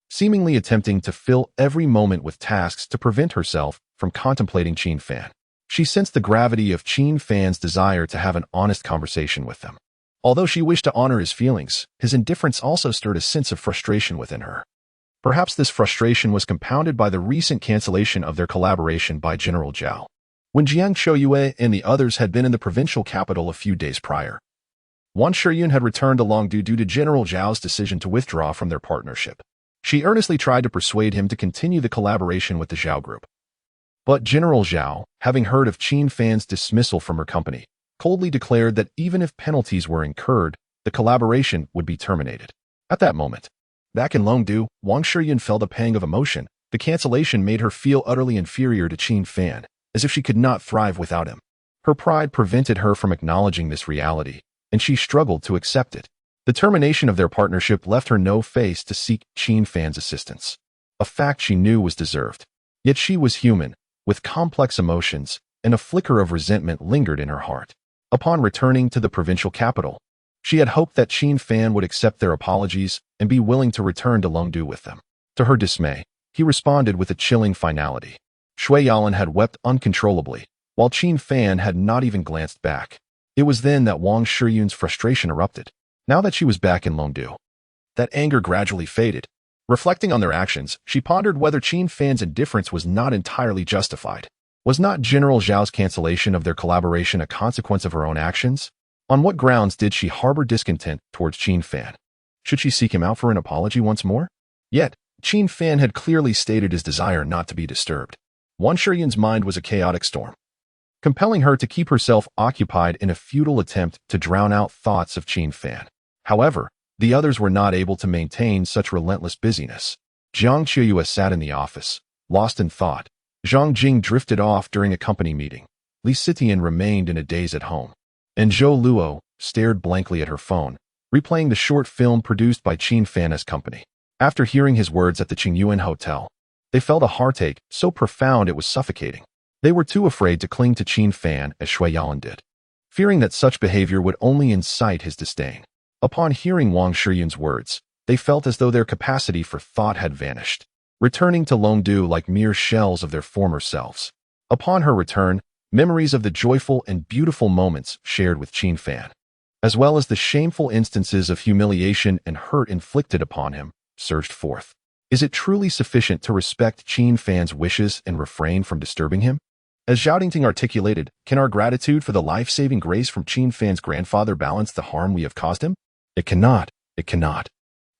seemingly attempting to fill every moment with tasks to prevent herself from contemplating Qin Fan. She sensed the gravity of Qin Fan's desire to have an honest conversation with them. Although she wished to honor his feelings, his indifference also stirred a sense of frustration within her. Perhaps this frustration was compounded by the recent cancellation of their collaboration by General Zhao, when Jiang Chouyue and the others had been in the provincial capital a few days prior. Wang Shiyun had returned to Longdu due to General Zhao's decision to withdraw from their partnership. She earnestly tried to persuade him to continue the collaboration with the Zhao group. But General Zhao, having heard of Qin Fan's dismissal from her company, coldly declared that even if penalties were incurred, the collaboration would be terminated. At that moment, back in Longdu, Wang Shiyun felt a pang of emotion. The cancellation made her feel utterly inferior to Qin Fan, as if she could not thrive without him. Her pride prevented her from acknowledging this reality, and she struggled to accept it. The termination of their partnership left her no face to seek Qin Fan's assistance, a fact she knew was deserved. Yet she was human, with complex emotions, and a flicker of resentment lingered in her heart. Upon returning to the provincial capital, she had hoped that Qin Fan would accept their apologies and be willing to return to Longdu with them. To her dismay, he responded with a chilling finality. Shui Yalan had wept uncontrollably, while Qin Fan had not even glanced back. It was then that Wang Shiyun's frustration erupted. Now that she was back in Longdu, that anger gradually faded. Reflecting on their actions, she pondered whether Qin Fan's indifference was not entirely justified. Was not General Zhao's cancellation of their collaboration a consequence of her own actions? On what grounds did she harbor discontent towards Qin Fan? Should she seek him out for an apology once more? Yet, Qin Fan had clearly stated his desire not to be disturbed. Wang Shiyun's mind was a chaotic storm, compelling her to keep herself occupied in a futile attempt to drown out thoughts of Qin Fan. However, the others were not able to maintain such relentless busyness. Jiang Chouyue sat in the office, lost in thought. Zhang Jing drifted off during a company meeting. Li Sitian remained in a daze at home. And Zhou Luo stared blankly at her phone, replaying the short film produced by Qin Fan's company. After hearing his words at the Qingyuan Hotel, they felt a heartache so profound it was suffocating. They were too afraid to cling to Qin Fan as Shui Yalan did, fearing that such behavior would only incite his disdain. Upon hearing Wang Shiyun's words, they felt as though their capacity for thought had vanished, returning to Longdu like mere shells of their former selves. Upon her return, memories of the joyful and beautiful moments shared with Qin Fan, as well as the shameful instances of humiliation and hurt inflicted upon him, surged forth. Is it truly sufficient to respect Qin Fan's wishes and refrain from disturbing him? As Zhao Dingting articulated, can our gratitude for the life-saving grace from Qin Fan's grandfather balance the harm we have caused him? It cannot. It cannot.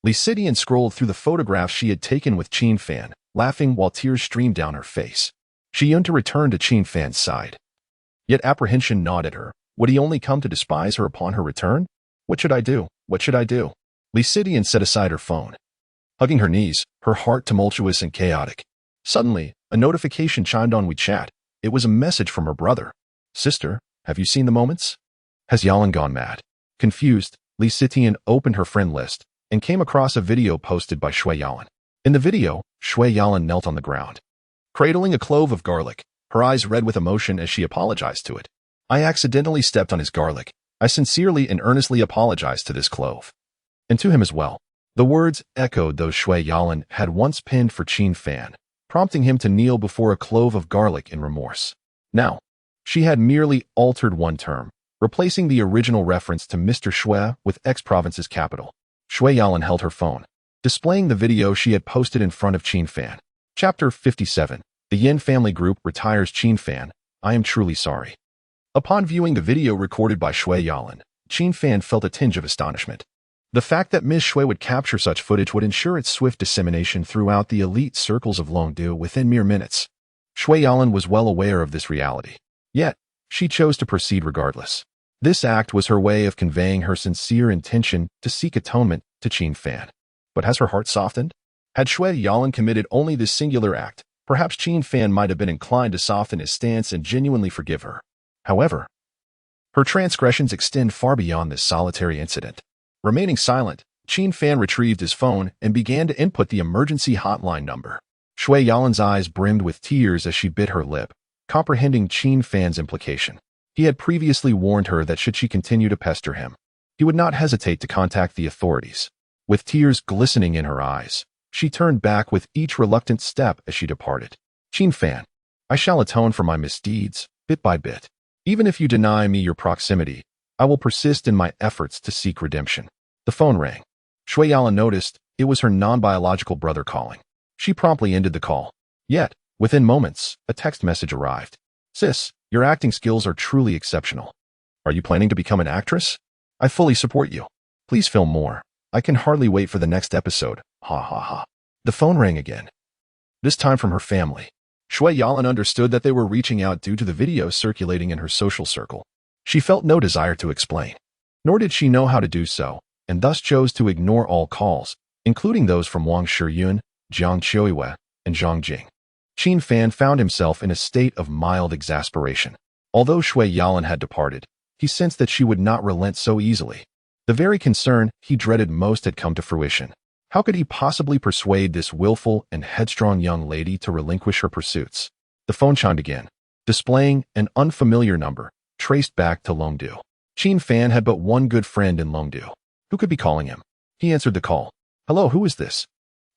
Li Sitian scrolled through the photographs she had taken with Qin Fan, laughing while tears streamed down her face. She yearned to return to Qin Fan's side. Yet apprehension gnawed at her. Would he only come to despise her upon her return? What should I do? What should I do? Li Sitian set aside her phone, hugging her knees, her heart tumultuous and chaotic. Suddenly, a notification chimed on WeChat. It was a message from her brother. Sister, have you seen the moments? Has Yalan gone mad? Confused, Li Sitian opened her friend list and came across a video posted by Shui Yalan. In the video, Shui Yalan knelt on the ground, cradling a clove of garlic, her eyes red with emotion as she apologized to it. I accidentally stepped on his garlic. I sincerely and earnestly apologize to this clove. And to him as well. The words echoed those Shui Yalan had once penned for Qin Fan, prompting him to kneel before a clove of garlic in remorse. Now, she had merely altered one term, replacing the original reference to Mr. Shui with X-Province's capital. Shui Yalan held her phone, displaying the video she had posted in front of Qin Fan. Chapter 57. The Yin family group retires Qin Fan. I am truly sorry. Upon viewing the video recorded by Shui Yalan, Qin Fan felt a tinge of astonishment. The fact that Ms. Shui would capture such footage would ensure its swift dissemination throughout the elite circles of Longdu within mere minutes. Shui Yalan was well aware of this reality. Yet, she chose to proceed regardless. This act was her way of conveying her sincere intention to seek atonement to Qin Fan. But has her heart softened? Had Shui Yalan committed only this singular act, perhaps Qin Fan might have been inclined to soften his stance and genuinely forgive her. However, her transgressions extend far beyond this solitary incident. Remaining silent, Qin Fan retrieved his phone and began to input the emergency hotline number. Shui Yalan's eyes brimmed with tears as she bit her lip, comprehending Qin Fan's implication. He had previously warned her that should she continue to pester him, he would not hesitate to contact the authorities. With tears glistening in her eyes, she turned back with each reluctant step as she departed. Qin Fan, I shall atone for my misdeeds, bit by bit. Even if you deny me your proximity, I will persist in my efforts to seek redemption. The phone rang. Shui Yalan noticed it was her non-biological brother calling. She promptly ended the call. Yet, within moments, a text message arrived. Sis, your acting skills are truly exceptional. Are you planning to become an actress? I fully support you. Please film more. I can hardly wait for the next episode. Ha ha ha. The phone rang again. This time from her family. Shui Yalan understood that they were reaching out due to the videos circulating in her social circle. She felt no desire to explain. Nor did she know how to do so, and thus chose to ignore all calls, including those from Wang Shiyun, Jiang Qiuiwe, and Zhang Jing. Qin Fan found himself in a state of mild exasperation. Although Shui Yalan had departed, he sensed that she would not relent so easily. The very concern he dreaded most had come to fruition. How could he possibly persuade this willful and headstrong young lady to relinquish her pursuits? The phone chimed again, displaying an unfamiliar number, traced back to Longdu. Qin Fan had but one good friend in Longdu. Who could be calling him? He answered the call. Hello, who is this?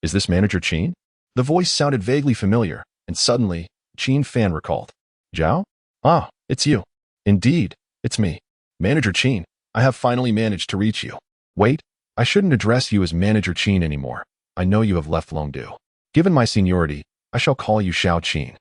Is this Manager Qin? The voice sounded vaguely familiar, and suddenly, Qin Fan recalled. Zhao? Ah, it's you. Indeed, it's me. Manager Qin, I have finally managed to reach you. Wait, I shouldn't address you as Manager Qin anymore. I know you have left Longdu. Given my seniority, I shall call you Xiao Qin.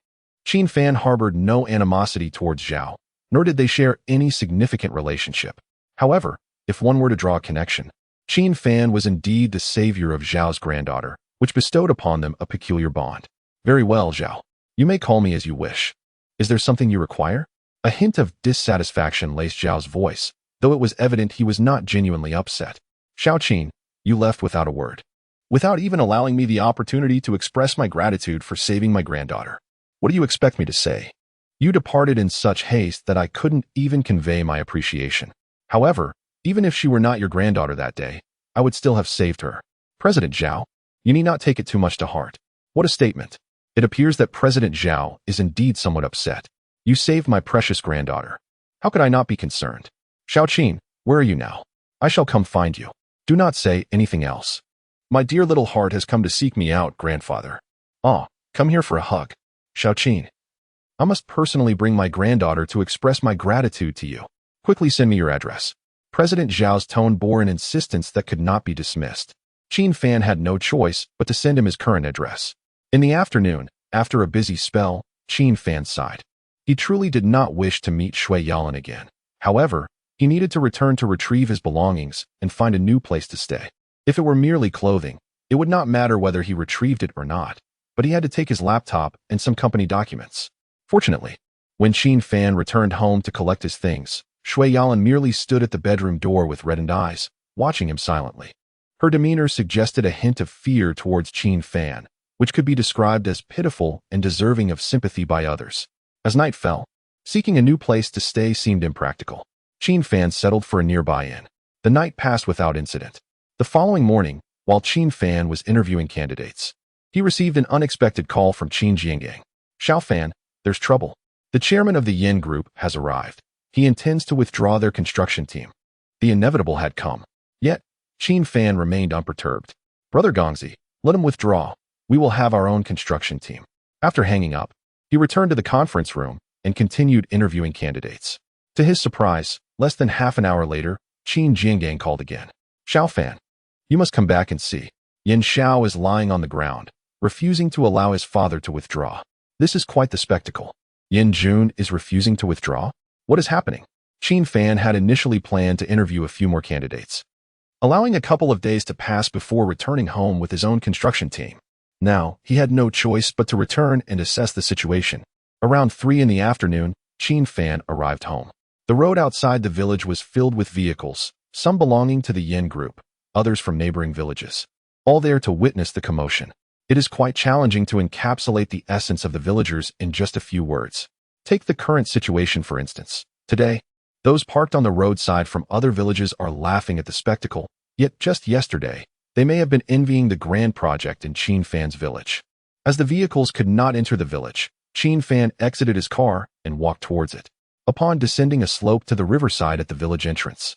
Qin Fan harbored no animosity towards Zhao, nor did they share any significant relationship. However, if one were to draw a connection, Qin Fan was indeed the savior of Zhao's granddaughter, which bestowed upon them a peculiar bond. Very well, Zhao. You may call me as you wish. Is there something you require? A hint of dissatisfaction laced Zhao's voice, though it was evident he was not genuinely upset. Xiao Qin, you left without a word. Without even allowing me the opportunity to express my gratitude for saving my granddaughter. What do you expect me to say? You departed in such haste that I couldn't even convey my appreciation. However, even if she were not your granddaughter that day, I would still have saved her. President Zhao, you need not take it too much to heart. What a statement. It appears that President Zhao is indeed somewhat upset. You saved my precious granddaughter. How could I not be concerned? Xiao Qin, where are you now? I shall come find you. Do not say anything else. My dear little heart has come to seek me out, grandfather. Ah, come here for a hug. Xiao Qin. I must personally bring my granddaughter to express my gratitude to you. Quickly send me your address. President Zhao's tone bore an insistence that could not be dismissed. Qin Fan had no choice but to send him his current address. In the afternoon, after a busy spell, Qin Fan sighed. He truly did not wish to meet Shui Yalan again. However, he needed to return to retrieve his belongings and find a new place to stay. If it were merely clothing, it would not matter whether he retrieved it or not, but he had to take his laptop and some company documents. Fortunately, when Qin Fan returned home to collect his things, Shui Yalan merely stood at the bedroom door with reddened eyes, watching him silently. Her demeanor suggested a hint of fear towards Qin Fan, which could be described as pitiful and deserving of sympathy by others. As night fell, seeking a new place to stay seemed impractical. Qin Fan settled for a nearby inn. The night passed without incident. The following morning, while Qin Fan was interviewing candidates, he received an unexpected call from Qin Jiangang. Xiao Fan, there's trouble. The chairman of the Yin Group has arrived. He intends to withdraw their construction team. The inevitable had come. Yet, Qin Fan remained unperturbed. Brother Gongzi, let him withdraw. We will have our own construction team. After hanging up, he returned to the conference room and continued interviewing candidates. To his surprise, less than half an hour later, Qin Jiangang called again. Xiao Fan, you must come back and see. Yin Xiao is lying on the ground, refusing to allow his father to withdraw. This is quite the spectacle. Yin Jun is refusing to withdraw? What is happening? Qin Fan had initially planned to interview a few more candidates, allowing a couple of days to pass before returning home with his own construction team. Now, he had no choice but to return and assess the situation. Around 3 in the afternoon, Qin Fan arrived home. The road outside the village was filled with vehicles, some belonging to the Yin group, others from neighboring villages, all there to witness the commotion. It is quite challenging to encapsulate the essence of the villagers in just a few words. Take the current situation, for instance. Today, those parked on the roadside from other villages are laughing at the spectacle, yet just yesterday, they may have been envying the grand project in Qin Fan's village. As the vehicles could not enter the village, Qin Fan exited his car and walked towards it. Upon descending a slope to the riverside at the village entrance,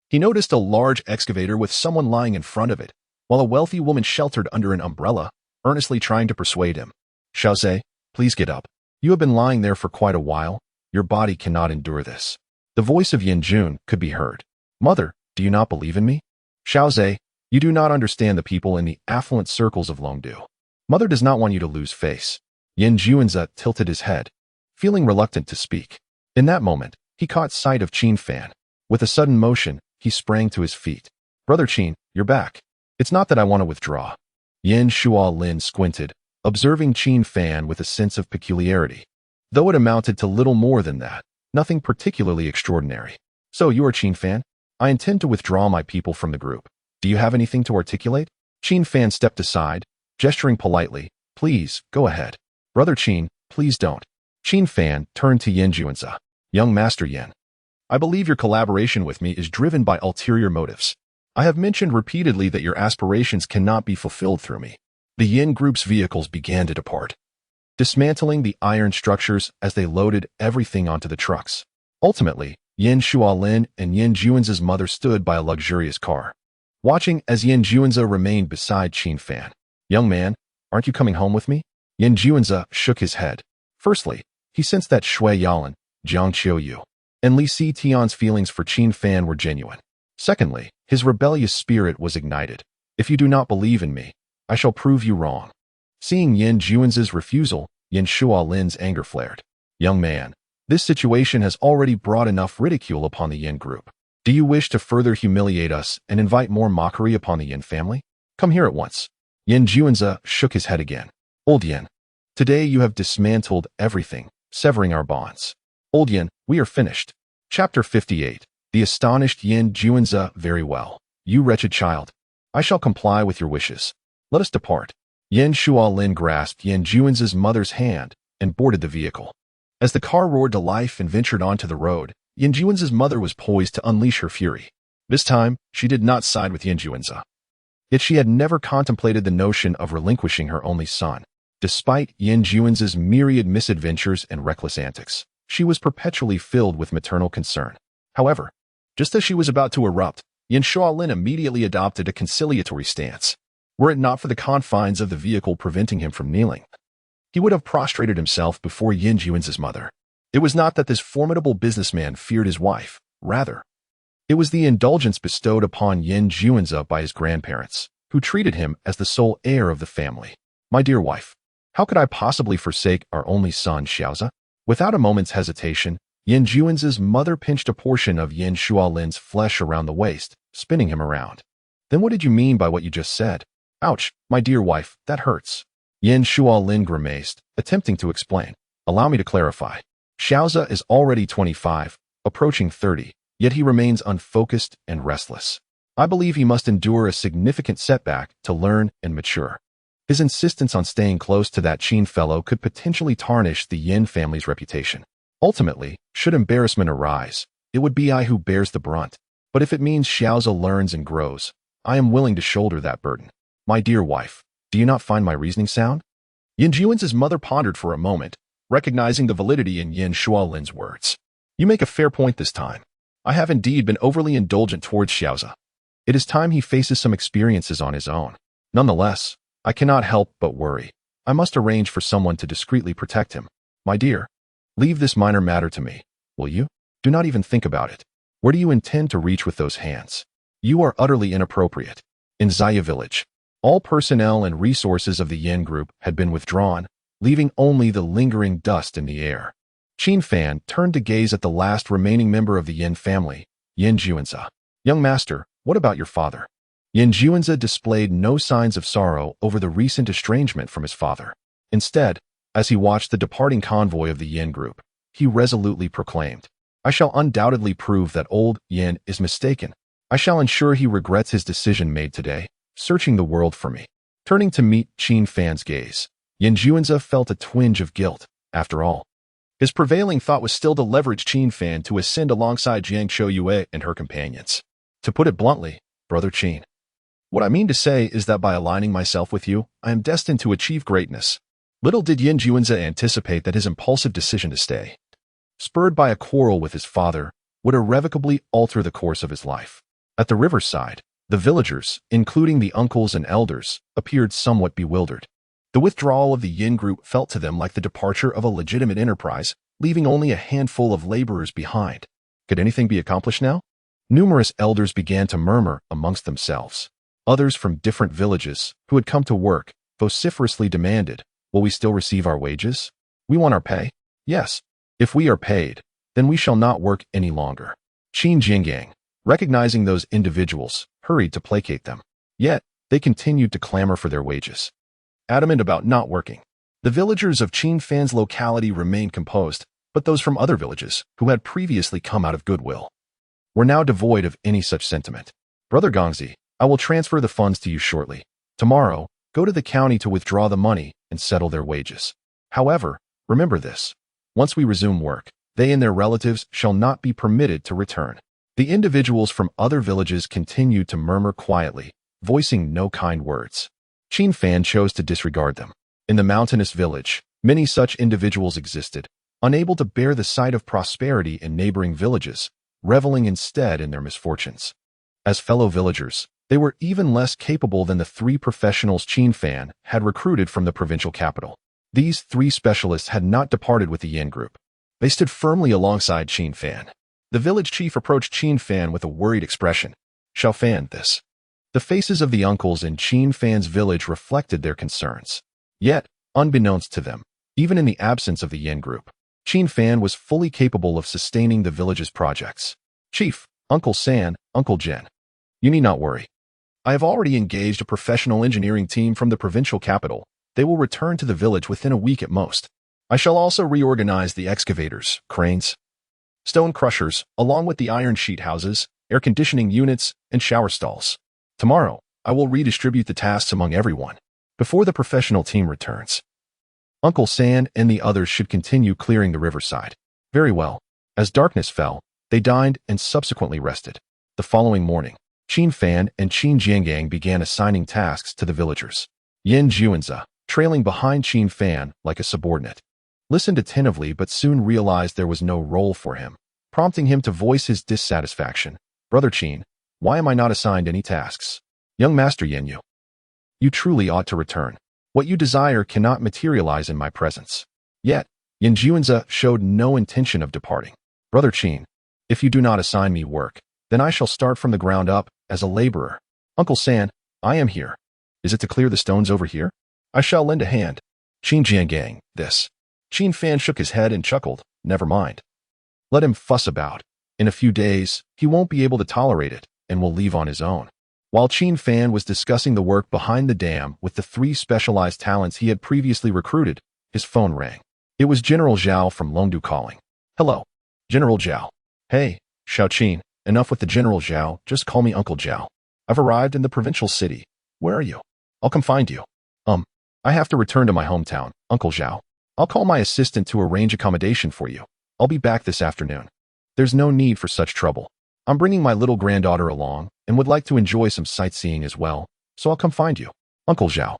he noticed a large excavator with someone lying in front of it, while a wealthy woman sheltered under an umbrella, earnestly trying to persuade him. "Xiaozhe, please get up. You have been lying there for quite a while. Your body cannot endure this." The voice of Yin Jun could be heard. "Mother, do you not believe in me? Xiaozhe, you do not understand the people in the affluent circles of Longdu. Mother does not want you to lose face." Yin Juanza tilted his head, feeling reluctant to speak. In that moment, he caught sight of Qin Fan. With a sudden motion, he sprang to his feet. "Brother Qin, you're back. It's not that I want to withdraw." Yin Shualin squinted, observing Qin Fan with a sense of peculiarity. Though it amounted to little more than that, nothing particularly extraordinary. "So you are Qin Fan? I intend to withdraw my people from the group. Do you have anything to articulate?" Qin Fan stepped aside, gesturing politely. "Please, go ahead." "Brother Qin, please don't." Qin Fan turned to Yin Juanza. "Young Master Yin, I believe your collaboration with me is driven by ulterior motives. I have mentioned repeatedly that your aspirations cannot be fulfilled through me." The Yin group's vehicles began to depart, dismantling the iron structures as they loaded everything onto the trucks. Ultimately, Yin Shualin and Yin Juanza's mother stood by a luxurious car, watching as Yin Juanza remained beside Qin Fan. "Young man, aren't you coming home with me?" Yin Juanza shook his head. Firstly, he sensed that Shui Yalan, Jiang Qiuyu, and Li Si Tian's feelings for Qin Fan were genuine. Secondly, his rebellious spirit was ignited. "If you do not believe in me, I shall prove you wrong." Seeing Yin Juanza's refusal, Yin Shualin's anger flared. "Young man, this situation has already brought enough ridicule upon the Yin group. Do you wish to further humiliate us and invite more mockery upon the Yin family? Come here at once." Yin Juanza shook his head again. "Old Yin, today you have dismantled everything, severing our bonds. Old Yin, we are finished." Chapter 58. The astonished Yin Juanza. "Very well, you wretched child. I shall comply with your wishes. Let us depart." Yin Shualin grasped Yin Juanza's mother's hand and boarded the vehicle. As the car roared to life and ventured onto the road, Yin Juanza's mother was poised to unleash her fury. This time, she did not side with Yin Juanza. Yet she had never contemplated the notion of relinquishing her only son. Despite Yin Juanza's myriad misadventures and reckless antics, she was perpetually filled with maternal concern. However, just as she was about to erupt, Yin Shualin immediately adopted a conciliatory stance. Were it not for the confines of the vehicle preventing him from kneeling, he would have prostrated himself before Yin Juanza's mother. It was not that this formidable businessman feared his wife. Rather, it was the indulgence bestowed upon Yin Juanza by his grandparents, who treated him as the sole heir of the family. "My dear wife, how could I possibly forsake our only son, Xiaoza?" Without a moment's hesitation, Yin Juanza's mother pinched a portion of Yin Shualin's flesh around the waist, spinning him around. "Then what did you mean by what you just said?" "Ouch, my dear wife, that hurts." Yin Shualin grimaced, attempting to explain. "Allow me to clarify. Xiaoza is already 25, approaching 30, yet he remains unfocused and restless. I believe he must endure a significant setback to learn and mature. His insistence on staying close to that Qin fellow could potentially tarnish the Yin family's reputation. Ultimately, should embarrassment arise, it would be I who bears the brunt. But if it means Xiaoza learns and grows, I am willing to shoulder that burden. My dear wife, do you not find my reasoning sound?" Yin Juanza's mother pondered for a moment, recognizing the validity in Yin Shualin's words. "You make a fair point this time. I have indeed been overly indulgent towards Xiaoza. It is time he faces some experiences on his own. Nonetheless, I cannot help but worry. I must arrange for someone to discreetly protect him. My dear, leave this minor matter to me, will you? Do not even think about it. Where do you intend to reach with those hands? You are utterly inappropriate." In Zaya village, all personnel and resources of the Yin group had been withdrawn, leaving only the lingering dust in the air. Qin Fan turned to gaze at the last remaining member of the Yin family, Yin Juanzi. Young master, what about your father? Yin Juanzi displayed no signs of sorrow over the recent estrangement from his father. Instead, as he watched the departing convoy of the Yin group, he resolutely proclaimed, I shall undoubtedly prove that old Yin is mistaken. I shall ensure he regrets his decision made today, searching the world for me. Turning to meet Qin Fan's gaze, Yin Juanzi felt a twinge of guilt. After all, his prevailing thought was still to leverage Qin Fan to ascend alongside Jiang Chouyue and her companions. To put it bluntly, Brother Qin, what I mean to say is that by aligning myself with you, I am destined to achieve greatness. Little did Yin Juanzi anticipate that his impulsive decision to stay, spurred by a quarrel with his father, would irrevocably alter the course of his life. At the riverside, the villagers, including the uncles and elders, appeared somewhat bewildered. The withdrawal of the Yin group felt to them like the departure of a legitimate enterprise, leaving only a handful of laborers behind. Could anything be accomplished now? Numerous elders began to murmur amongst themselves. Others from different villages, who had come to work, vociferously demanded, will we still receive our wages? We want our pay. Yes. If we are paid, then we shall not work any longer. Qin Jingyang, recognizing those individuals, hurried to placate them. Yet, they continued to clamor for their wages. Adamant about not working, the villagers of Qin Fan's locality remained composed, but those from other villages, who had previously come out of goodwill, were now devoid of any such sentiment. Brother Gongzi, I will transfer the funds to you shortly. Tomorrow, go to the county to withdraw the money and settle their wages. However, remember this. Once we resume work, they and their relatives shall not be permitted to return. The individuals from other villages continued to murmur quietly, voicing no kind words. Qin Fan chose to disregard them. In the mountainous village, many such individuals existed, unable to bear the sight of prosperity in neighboring villages, reveling instead in their misfortunes. As fellow villagers, they were even less capable than the 3 professionals Qin Fan had recruited from the provincial capital. These 3 specialists had not departed with the Yin group. They stood firmly alongside Qin Fan. The village chief approached Qin Fan with a worried expression. Xiao Fan, this. The faces of the uncles in Qin Fan's village reflected their concerns. Yet, unbeknownst to them, even in the absence of the Yin group, Qin Fan was fully capable of sustaining the village's projects. Chief, Uncle San, Uncle Jen, you need not worry. I have already engaged a professional engineering team from the provincial capital. They will return to the village within a week at most. I shall also reorganize the excavators, cranes, stone crushers, along with the iron sheet houses, air conditioning units, and shower stalls. Tomorrow, I will redistribute the tasks among everyone before the professional team returns. Uncle San and the others should continue clearing the riverside. Very well. As darkness fell, they dined and subsequently rested. The following morning, Qin Fan and Qin Jingyang began assigning tasks to the villagers. Yin Juanzi, trailing behind Qin Fan like a subordinate, listened attentively but soon realized there was no role for him, prompting him to voice his dissatisfaction. Brother Qin, why am I not assigned any tasks? Young Master Yin you truly ought to return. What you desire cannot materialize in my presence. Yet, Yin Juanzi showed no intention of departing. Brother Qin, if you do not assign me work, then I shall start from the ground up as a laborer. Uncle San, I am here. Is it to clear the stones over here? I shall lend a hand. Qin Jiangang, this. Qin Fan shook his head and chuckled. Never mind. Let him fuss about. In a few days, he won't be able to tolerate it and will leave on his own. While Qin Fan was discussing the work behind the dam with the 3 specialized talents he had previously recruited, his phone rang. It was General Zhao from Longdu calling. Hello, General Zhao. Hey, Xiao Qin, enough with the General Zhao, just call me Uncle Zhao. I've arrived in the provincial city. Where are you? I'll come find you. I have to return to my hometown, Uncle Zhao. I'll call my assistant to arrange accommodation for you. I'll be back this afternoon. There's no need for such trouble. I'm bringing my little granddaughter along and would like to enjoy some sightseeing as well, so I'll come find you. Uncle Zhao.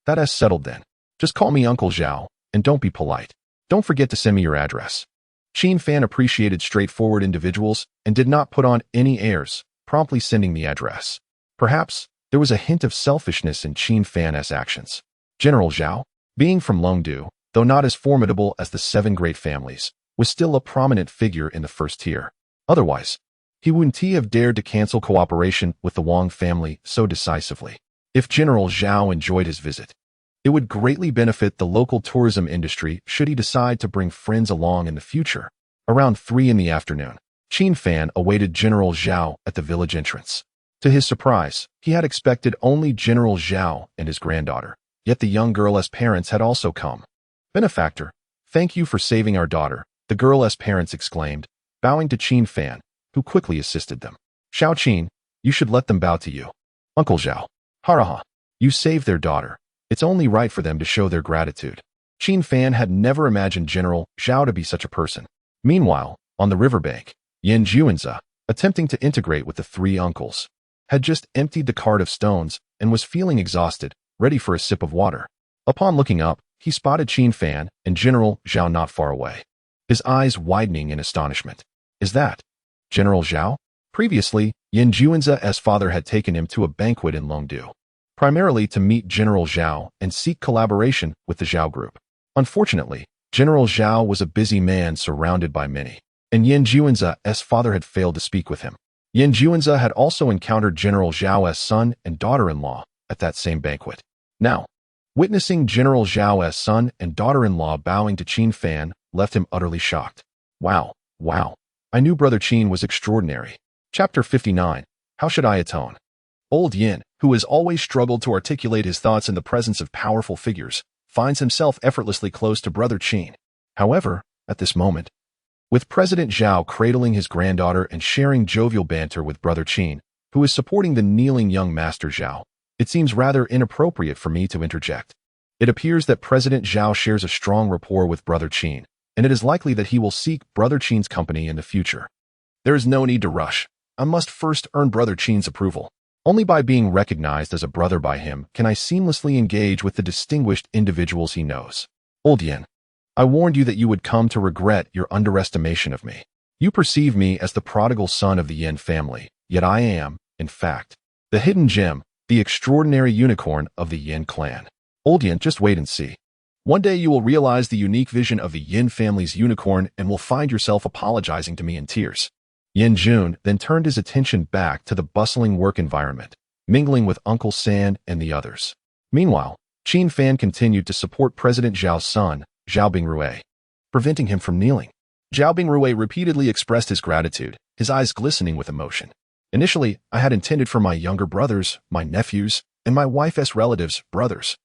That has settled then. Just call me Uncle Zhao, and don't be polite. Don't forget to send me your address. Qin Fan appreciated straightforward individuals and did not put on any airs, promptly sending the address. Perhaps there was a hint of selfishness in Qin Fan's actions. General Zhao, being from Longdu, though not as formidable as the 7 great families, was still a prominent figure in the first tier. Otherwise, he wouldn't have dared to cancel cooperation with the Wang family so decisively. If General Zhao enjoyed his visit, It would greatly benefit the local tourism industry should he decide to bring friends along in the future. Around 3 in the afternoon, Qin Fan awaited General Zhao at the village entrance. To his surprise, he had expected only General Zhao and his granddaughter, yet the young girl's parents had also come. "Benefactor, thank you for saving our daughter," the girl's parents exclaimed, bowing to Qin Fan, who quickly assisted them. "Xiao Qin, you should let them bow to you. Uncle Zhao, haraha, you saved their daughter. It's only right for them to show their gratitude." Qin Fan had never imagined General Zhao to be such a person. Meanwhile, on the riverbank, Yin Juanza, attempting to integrate with the three uncles, had just emptied the cart of stones and was feeling exhausted, ready for a sip of water. Upon looking up, he spotted Qin Fan and General Zhao not far away, his eyes widening in astonishment. "Is that General Zhao?" Previously, Yin Juanza's father had taken him to a banquet in Longdu, primarily to meet General Zhao and seek collaboration with the Zhao group. Unfortunately, General Zhao was a busy man surrounded by many, and Yin Juanza's father had failed to speak with him. Yin Juanza had also encountered General Zhao's son and daughter-in-law at that same banquet. Now, witnessing General Zhao's son and daughter-in-law bowing to Qin Fan left him utterly shocked. Wow, I knew Brother Qin was extraordinary. Chapter 59, How Should I Atone? Old Yin, who has always struggled to articulate his thoughts in the presence of powerful figures, finds himself effortlessly close to Brother Qin. However, at this moment, with President Zhao cradling his granddaughter and sharing jovial banter with Brother Qin, who is supporting the kneeling young Master Zhao, it seems rather inappropriate for me to interject. It appears that President Zhao shares a strong rapport with Brother Qin, and it is likely that he will seek Brother Qin's company in the future. There is no need to rush. I must first earn Brother Qin's approval. Only by being recognized as a brother by him can I seamlessly engage with the distinguished individuals he knows. Old Yin, I warned you that you would come to regret your underestimation of me. You perceive me as the prodigal son of the Yin family, yet I am, in fact, the hidden gem, the extraordinary unicorn of the Yin clan. Old Yin, just wait and see. One day you will realize the unique vision of the Yin family's unicorn and will find yourself apologizing to me in tears. Yin Jun then turned his attention back to the bustling work environment, mingling with Uncle San and the others. Meanwhile, Qin Fan continued to support President Zhao's son, Zhao Bingrui, preventing him from kneeling. Zhao Bingrui repeatedly expressed his gratitude, his eyes glistening with emotion. Initially, I had intended for my younger brothers, my nephews, and my wife's relatives, brothers,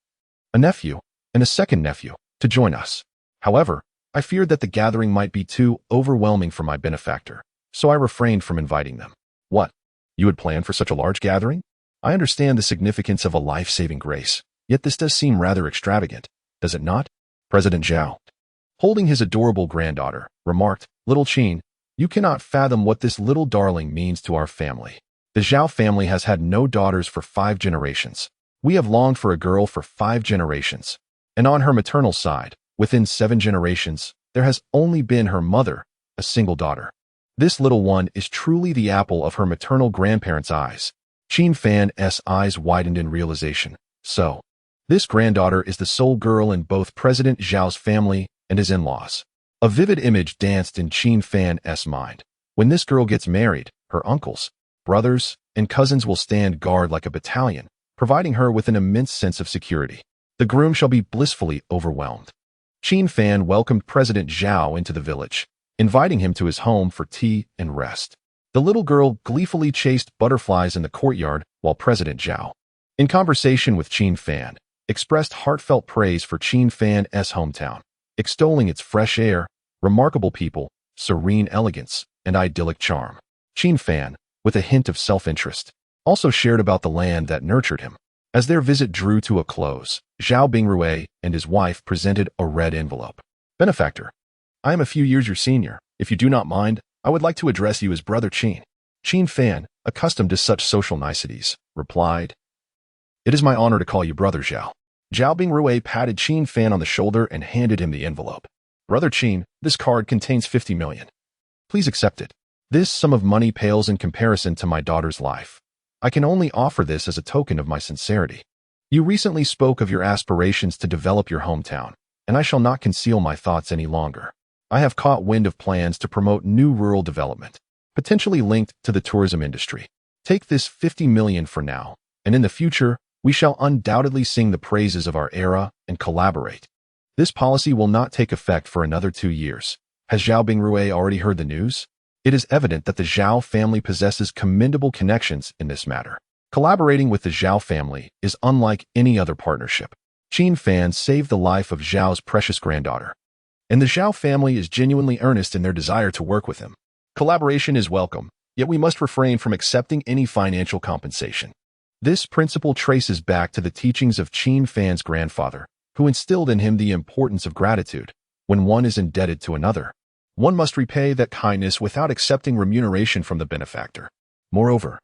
a nephew, and a second nephew, to join us. However, I feared that the gathering might be too overwhelming for my benefactor, so I refrained from inviting them. What? You had planned for such a large gathering? I understand the significance of a life-saving grace, yet this does seem rather extravagant, does it not? President Zhao, holding his adorable granddaughter, remarked, "Little Qin, you cannot fathom what this little darling means to our family. The Zhao family has had no daughters for 5 generations. We have longed for a girl for 5 generations. And on her maternal side, within 7 generations, there has only been her mother, a single daughter. This little one is truly the apple of her maternal grandparents' eyes." Qin Fan's eyes widened in realization. So, this granddaughter is the sole girl in both President Zhao's family and his in-laws. A vivid image danced in Qin Fan's mind. When this girl gets married, her uncles, brothers, and cousins will stand guard like a battalion, providing her with an immense sense of security. The groom shall be blissfully overwhelmed. Qin Fan welcomed President Zhao into the village, inviting him to his home for tea and rest. The little girl gleefully chased butterflies in the courtyard while President Zhao, in conversation with Qin Fan, expressed heartfelt praise for Qin Fan's hometown, extolling its fresh air, remarkable people, serene elegance, and idyllic charm. Qin Fan, with a hint of self-interest, also shared about the land that nurtured him. As their visit drew to a close, Zhao Bingrui and his wife presented a red envelope. "Benefactor, I am a few years your senior. If you do not mind, I would like to address you as Brother Qin." Qin Fan, accustomed to such social niceties, replied, "It is my honor to call you Brother Zhao." Zhao Bingrui patted Qin Fan on the shoulder and handed him the envelope. "Brother Qin, this card contains 50 million. Please accept it. This sum of money pales in comparison to my daughter's life. I can only offer this as a token of my sincerity. You recently spoke of your aspirations to develop your hometown, and I shall not conceal my thoughts any longer. I have caught wind of plans to promote new rural development, potentially linked to the tourism industry. Take this 50 million for now, and in the future, We shall undoubtedly sing the praises of our era and collaborate. This policy will not take effect for another 2 years. Has Zhao Bingrui already heard the news? It is evident that the Zhao family possesses commendable connections in this matter. Collaborating with the Zhao family is unlike any other partnership. Qin Fan saved the life of Zhao's precious granddaughter, and the Zhao family is genuinely earnest in their desire to work with him. Collaboration is welcome, yet we must refrain from accepting any financial compensation. This principle traces back to the teachings of Qin Fan's grandfather, who instilled in him the importance of gratitude. When one is indebted to another, one must repay that kindness without accepting remuneration from the benefactor. Moreover,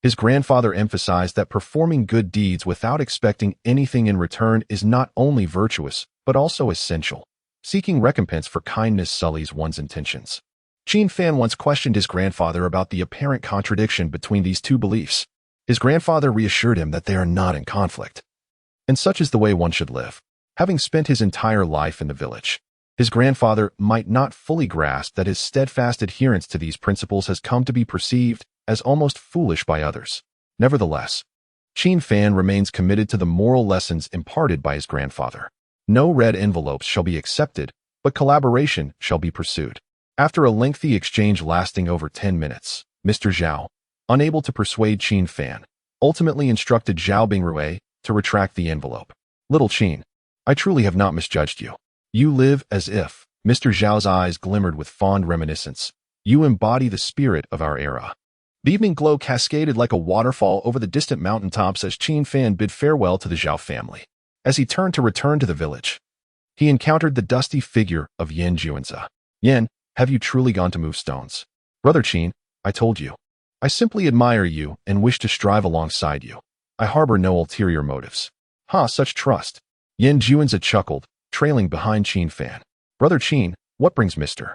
his grandfather emphasized that performing good deeds without expecting anything in return is not only virtuous, but also essential. Seeking recompense for kindness sullies one's intentions. Qin Fan once questioned his grandfather about the apparent contradiction between these two beliefs. His grandfather reassured him that they are not in conflict, and such is the way one should live. Having spent his entire life in the village, his grandfather might not fully grasp that his steadfast adherence to these principles has come to be perceived as almost foolish by others. Nevertheless, Qin Fan remains committed to the moral lessons imparted by his grandfather. No red envelopes shall be accepted, but collaboration shall be pursued. After a lengthy exchange lasting over 10 minutes, Mr. Zhao, unable to persuade Qin Fan, ultimately instructed Zhao Bingrui to retract the envelope. Little Qin, I truly have not misjudged you. You live as if. Mr. Zhao's eyes glimmered with fond reminiscence. You embody the spirit of our era. The evening glow cascaded like a waterfall over the distant mountaintops as Qin Fan bid farewell to the Zhao family. As he turned to return to the village, he encountered the dusty figure of Yan Juanzi. Yan, have you truly gone to move stones? Brother Qin, I told you. I simply admire you and wish to strive alongside you. I harbor no ulterior motives. Such trust. Yan Juanzi chuckled, trailing behind Qin Fan. Brother Qin, what brings Mr.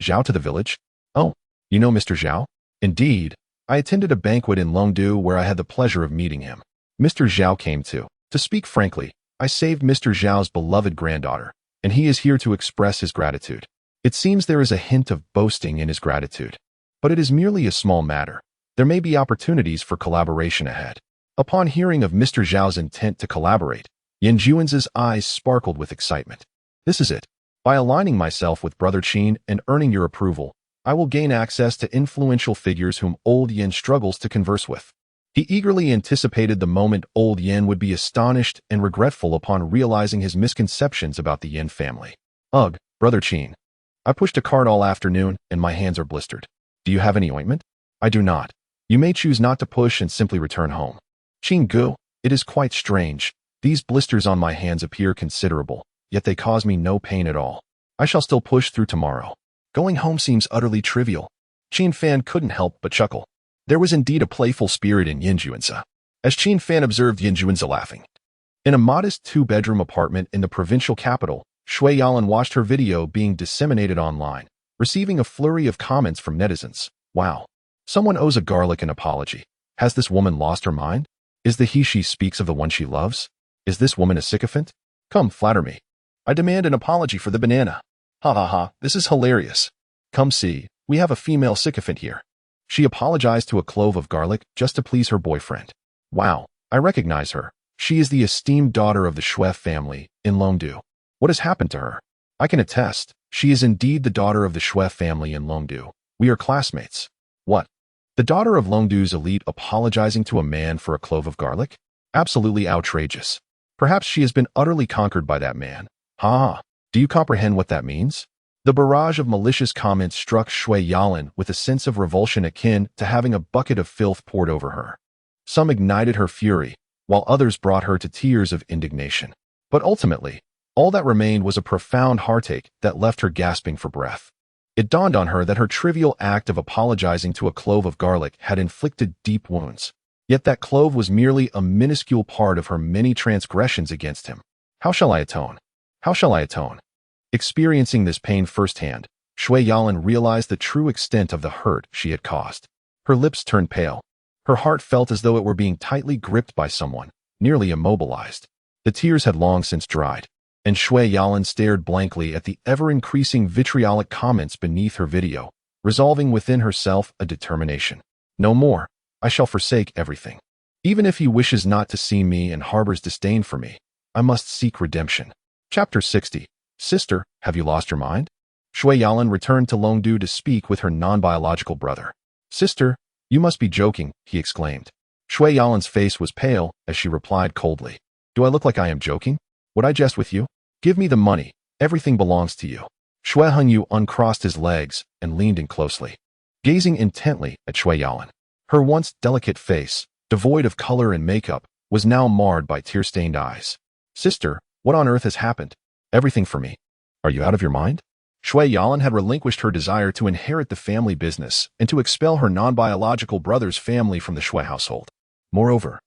Zhao to the village? Oh, you know Mr. Zhao? Indeed. I attended a banquet in Longdu where I had the pleasure of meeting him. Mr. Zhao came too. To speak frankly, I saved Mr. Zhao's beloved granddaughter, and he is here to express his gratitude. It seems there is a hint of boasting in his gratitude, but it is merely a small matter. There may be opportunities for collaboration ahead. Upon hearing of Mr. Zhao's intent to collaborate, Yan Juanzi's eyes sparkled with excitement. This is it. By aligning myself with Brother Qin and earning your approval, I will gain access to influential figures whom old Yan struggles to converse with. He eagerly anticipated the moment old Yan would be astonished and regretful upon realizing his misconceptions about the Yan family. Ugh, Brother Qin. I pushed a cart all afternoon and my hands are blistered. Do you have any ointment? I do not. You may choose not to push and simply return home. Qin Gu, it is quite strange. These blisters on my hands appear considerable, yet they cause me no pain at all. I shall still push through tomorrow. Going home seems utterly trivial. Qin Fan couldn't help but chuckle. There was indeed a playful spirit in Yan Juanzi, as Qin Fan observed Yan Juanzi laughing. In a modest 2-bedroom apartment in the provincial capital, Shui Yalan watched her video being disseminated online, receiving a flurry of comments from netizens. Wow. Someone owes a garlic an apology. Has this woman lost her mind? Is the he she speaks of the one she loves? Is this woman a sycophant? Come, flatter me. I demand an apology for the banana. Ha ha ha, this is hilarious. Come see, we have a female sycophant here. She apologized to a clove of garlic just to please her boyfriend. Wow, I recognize her. She is the esteemed daughter of the Shui family in Longdu. What has happened to her? I can attest, she is indeed the daughter of the Shui family in Longdu. We are classmates. What? The daughter of Longdu's elite apologizing to a man for a clove of garlic? Absolutely outrageous. Perhaps she has been utterly conquered by that man. Ha! Do you comprehend what that means? The barrage of malicious comments struck Shui Yalan with a sense of revulsion akin to having a bucket of filth poured over her. Some ignited her fury, while others brought her to tears of indignation. But ultimately, all that remained was a profound heartache that left her gasping for breath. It dawned on her that her trivial act of apologizing to a clove of garlic had inflicted deep wounds. Yet that clove was merely a minuscule part of her many transgressions against him. How shall I atone? How shall I atone? Experiencing this pain firsthand, Shui Yalan realized the true extent of the hurt she had caused. Her lips turned pale. Her heart felt as though it were being tightly gripped by someone, nearly immobilized. The tears had long since dried, and Shui Yalan stared blankly at the ever-increasing vitriolic comments beneath her video, resolving within herself a determination. No more. I shall forsake everything. Even if he wishes not to see me and harbors disdain for me, I must seek redemption. Chapter 60. Sister, have you lost your mind? Shui Yalan returned to Longdu to speak with her non-biological brother. Sister, you must be joking, he exclaimed. Shui Yalan's face was pale as she replied coldly. Do I look like I am joking? Would I jest with you? Give me the money. Everything belongs to you. Shui Hengyu uncrossed his legs and leaned in closely, gazing intently at Shui Yalan. Her once delicate face, devoid of color and makeup, was now marred by tear-stained eyes. Sister, what on earth has happened? Everything for me. Are you out of your mind? Shui Yalan had relinquished her desire to inherit the family business and to expel her non-biological brother's family from the Shui household. Moreover,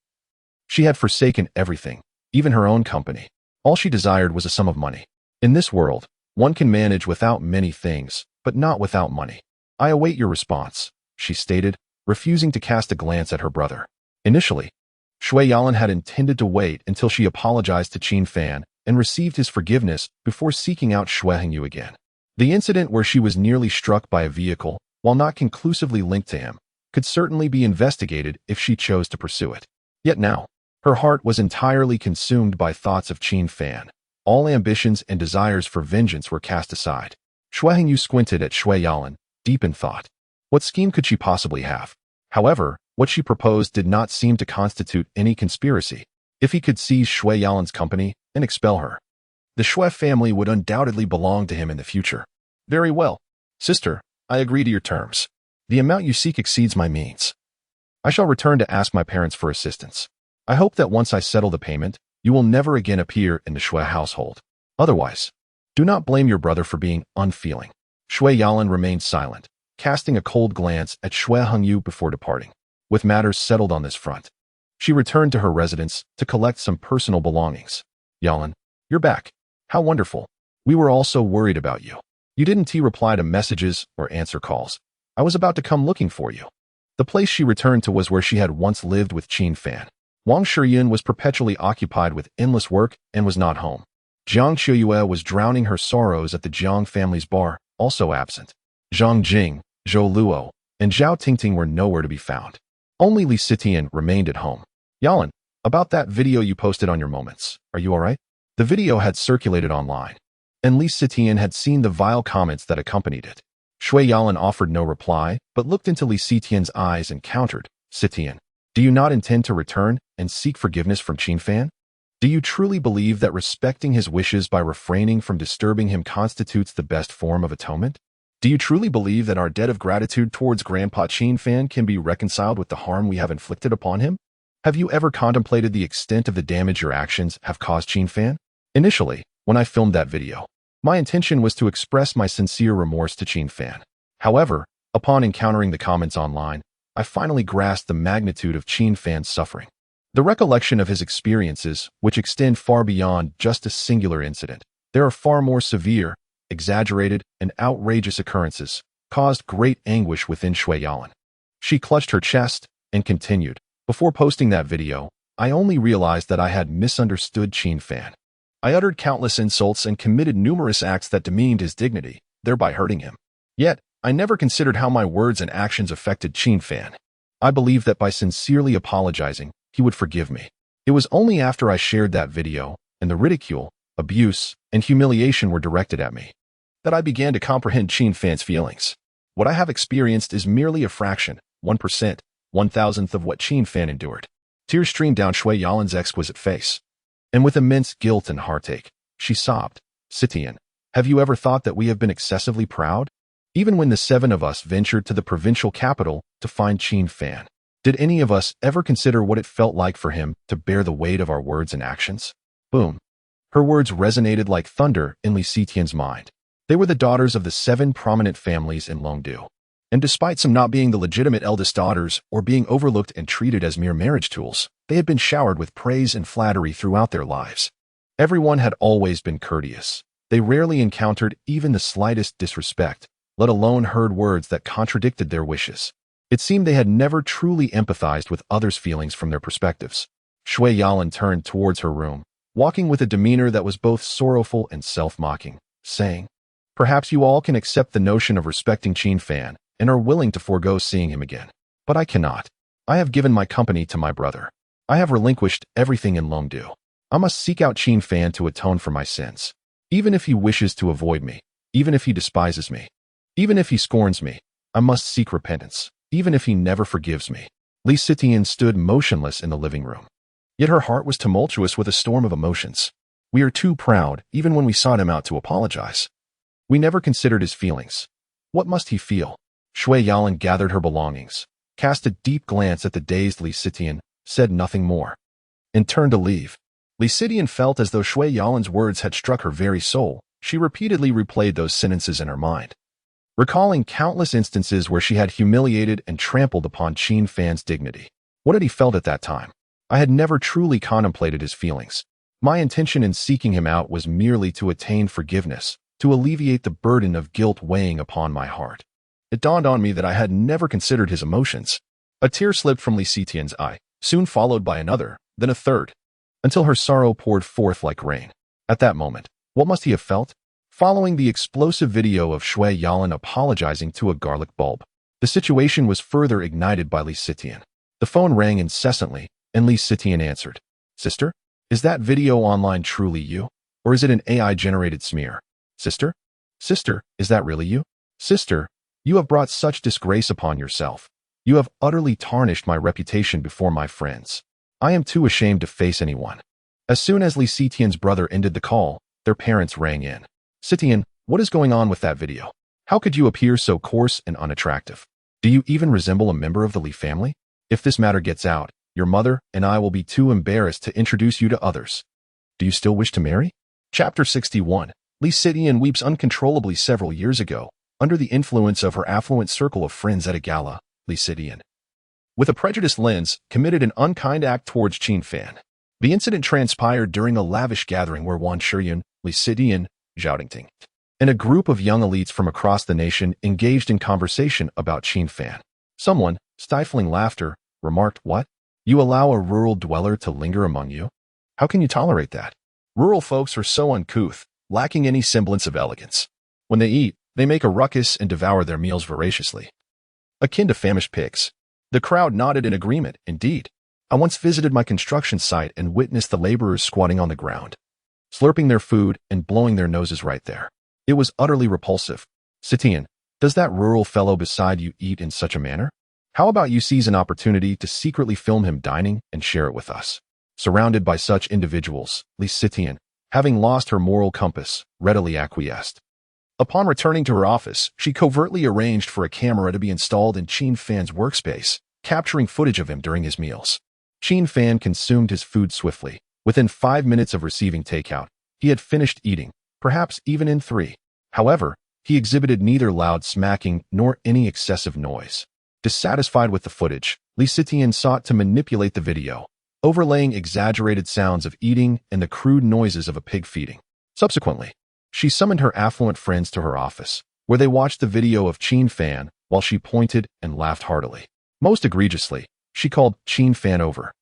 she had forsaken everything, even her own company. All she desired was a sum of money. In this world, one can manage without many things, but not without money. I await your response, she stated, refusing to cast a glance at her brother. Initially, Shui Yalan had intended to wait until she apologized to Qin Fan and received his forgiveness before seeking out Shui Hengyu again. The incident where she was nearly struck by a vehicle, while not conclusively linked to him, could certainly be investigated if she chose to pursue it. Yet now, her heart was entirely consumed by thoughts of Qin Fan. All ambitions and desires for vengeance were cast aside. Shui Hengyu squinted at Shui Yalan, deep in thought. What scheme could she possibly have? However, what she proposed did not seem to constitute any conspiracy. If he could seize Shui Yalan's company and expel her, the Shui family would undoubtedly belong to him in the future. Very well. Sister, I agree to your terms. The amount you seek exceeds my means. I shall return to ask my parents for assistance. I hope that once I settle the payment, you will never again appear in the Shui household. Otherwise, do not blame your brother for being unfeeling. Shui Yalan remained silent, casting a cold glance at Shui Hengyu before departing. With matters settled on this front, she returned to her residence to collect some personal belongings. Yalan, you're back. How wonderful. We were all so worried about you. You didn't reply to messages or answer calls. I was about to come looking for you. The place she returned to was where she had once lived with Qin Fan. Wang Shiyun was perpetually occupied with endless work and was not home. Jiang Qiuyue was drowning her sorrows at the Jiang family's bar, also absent. Zhang Jing, Zhou Luo, and Zhao Tingting were nowhere to be found. Only Li Sitian remained at home. Yalan, about that video you posted on your moments, are you alright? The video had circulated online, and Li Sitian had seen the vile comments that accompanied it. Shui Yalan offered no reply, but looked into Li Sitian's eyes and countered, Sitian, do you not intend to return and seek forgiveness from Qin Fan? Do you truly believe that respecting his wishes by refraining from disturbing him constitutes the best form of atonement? Do you truly believe that our debt of gratitude towards Grandpa Qin Fan can be reconciled with the harm we have inflicted upon him? Have you ever contemplated the extent of the damage your actions have caused Qin Fan? Initially, when I filmed that video, my intention was to express my sincere remorse to Qin Fan. However, upon encountering the comments online, I finally grasped the magnitude of Qin Fan's suffering. The recollection of his experiences, which extend far beyond just a singular incident, there are far more severe, exaggerated, and outrageous occurrences, caused great anguish within Shui Yalan. She clutched her chest and continued, before posting that video, I only realized that I had misunderstood Qin Fan. I uttered countless insults and committed numerous acts that demeaned his dignity, thereby hurting him. Yet, I never considered how my words and actions affected Qin Fan. I believed that by sincerely apologizing, he would forgive me. It was only after I shared that video, and the ridicule, abuse, and humiliation were directed at me, that I began to comprehend Qin Fan's feelings. What I have experienced is merely a fraction, 1%, 1,000th of what Qin Fan endured. Tears streamed down Shui Yalan's exquisite face, and with immense guilt and heartache, she sobbed, Sitian, have you ever thought that we have been excessively proud? Even when the 7 of us ventured to the provincial capital to find Qin Fan, did any of us ever consider what it felt like for him to bear the weight of our words and actions? Boom. Her words resonated like thunder in Li Sitian's mind. They were the daughters of the 7 prominent families in Longdu. And despite some not being the legitimate eldest daughters or being overlooked and treated as mere marriage tools, they had been showered with praise and flattery throughout their lives. Everyone had always been courteous. They rarely encountered even the slightest disrespect, let alone heard words that contradicted their wishes. It seemed they had never truly empathized with others' feelings from their perspectives. Shui Yalan turned towards her room, walking with a demeanor that was both sorrowful and self-mocking, saying, perhaps you all can accept the notion of respecting Qin Fan and are willing to forego seeing him again. But I cannot. I have given my company to my brother. I have relinquished everything in Longdu. I must seek out Qin Fan to atone for my sins. Even if he wishes to avoid me, even if he despises me, even if he scorns me, I must seek repentance, even if he never forgives me. Li Sitian stood motionless in the living room. Yet her heart was tumultuous with a storm of emotions. We are too proud, even when we sought him out to apologize. We never considered his feelings. What must he feel? Shui Yalan gathered her belongings, cast a deep glance at the dazed Li Sitian, said nothing more, and turned to leave. Li Sitian felt as though Shui Yalan's words had struck her very soul. She repeatedly replayed those sentences in her mind, recalling countless instances where she had humiliated and trampled upon Qin Fan's dignity. What had he felt at that time? I had never truly contemplated his feelings. My intention in seeking him out was merely to attain forgiveness, to alleviate the burden of guilt weighing upon my heart. It dawned on me that I had never considered his emotions. A tear slipped from Li Sitian's eye, soon followed by another, then a third, until her sorrow poured forth like rain. At that moment, what must he have felt? Following the explosive video of Shui Yalan apologizing to a garlic bulb, the situation was further ignited by Li Sitian. The phone rang incessantly, and Li Sitian answered. Sister? Is that video online truly you? Or is it an AI-generated smear? Sister? Sister, is that really you? Sister, you have brought such disgrace upon yourself. You have utterly tarnished my reputation before my friends. I am too ashamed to face anyone. As soon as Li Sitian's brother ended the call, their parents rang in. Sitian, what is going on with that video? How could you appear so coarse and unattractive? Do you even resemble a member of the Li family? If this matter gets out, your mother and I will be too embarrassed to introduce you to others. Do you still wish to marry? Chapter 61. Li Sitian weeps uncontrollably. Several years ago, under the influence of her affluent circle of friends at a gala, Li Sitian, with a prejudiced lens, committed an unkind act towards Qin Fan. The incident transpired during a lavish gathering where Wan Shiyun, Li Sitian, Zhao Dingting, and a group of young elites from across the nation engaged in conversation about Qin Fan. Someone, stifling laughter, remarked, "What? You allow a rural dweller to linger among you? How can you tolerate that? Rural folks are so uncouth, lacking any semblance of elegance. When they eat, they make a ruckus and devour their meals voraciously, akin to famished pigs." The crowd nodded in agreement. Indeed, I once visited my construction site and witnessed the laborers squatting on the ground, slurping their food and blowing their noses right there. It was utterly repulsive. Sitian, does that rural fellow beside you eat in such a manner? How about you seize an opportunity to secretly film him dining and share it with us? Surrounded by such individuals, Li Sitian, having lost her moral compass, readily acquiesced. Upon returning to her office, she covertly arranged for a camera to be installed in Qin Fan's workspace, capturing footage of him during his meals. Qin Fan consumed his food swiftly. Within 5 minutes of receiving takeout, he had finished eating, perhaps even in 3. However, he exhibited neither loud smacking nor any excessive noise. Dissatisfied with the footage, Li Sitian sought to manipulate the video, overlaying exaggerated sounds of eating and the crude noises of a pig feeding. Subsequently, she summoned her affluent friends to her office, where they watched the video of Qin Fan while she pointed and laughed heartily. Most egregiously, she called Qin Fan over,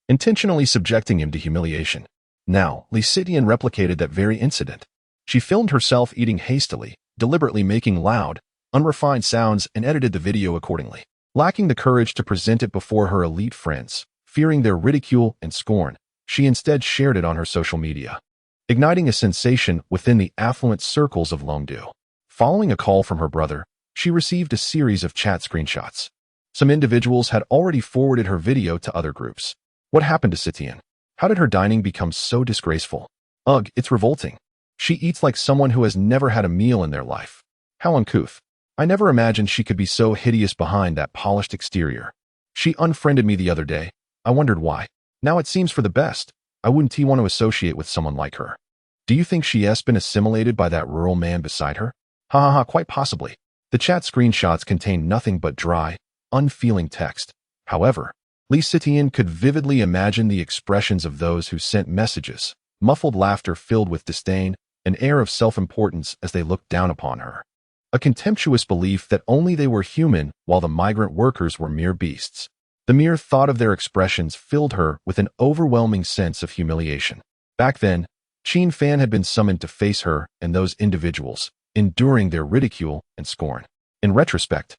intentionally subjecting him to humiliation. Now, Li Sitian replicated that very incident. She filmed herself eating hastily, deliberately making loud, unrefined sounds and edited the video accordingly. Lacking the courage to present it before her elite friends, fearing their ridicule and scorn, she instead shared it on her social media, igniting a sensation within the affluent circles of Longdu. Following a call from her brother, she received a series of chat screenshots. Some individuals had already forwarded her video to other groups. What happened to Sitian? How did her dining become so disgraceful? Ugh, it's revolting. She eats like someone who has never had a meal in their life. How uncouth. I never imagined she could be so hideous behind that polished exterior. She unfriended me the other day. I wondered why. Now it seems for the best. I wouldn't want to associate with someone like her. Do you think she has been assimilated by that rural man beside her? Ha ha ha, quite possibly. The chat screenshots contained nothing but dry, unfeeling text. However, Li Sitian could vividly imagine the expressions of those who sent messages, muffled laughter filled with disdain, an air of self-importance as they looked down upon her. A contemptuous belief that only they were human while the migrant workers were mere beasts. The mere thought of their expressions filled her with an overwhelming sense of humiliation. Back then, Qin Fan had been summoned to face her and those individuals, enduring their ridicule and scorn. In retrospect,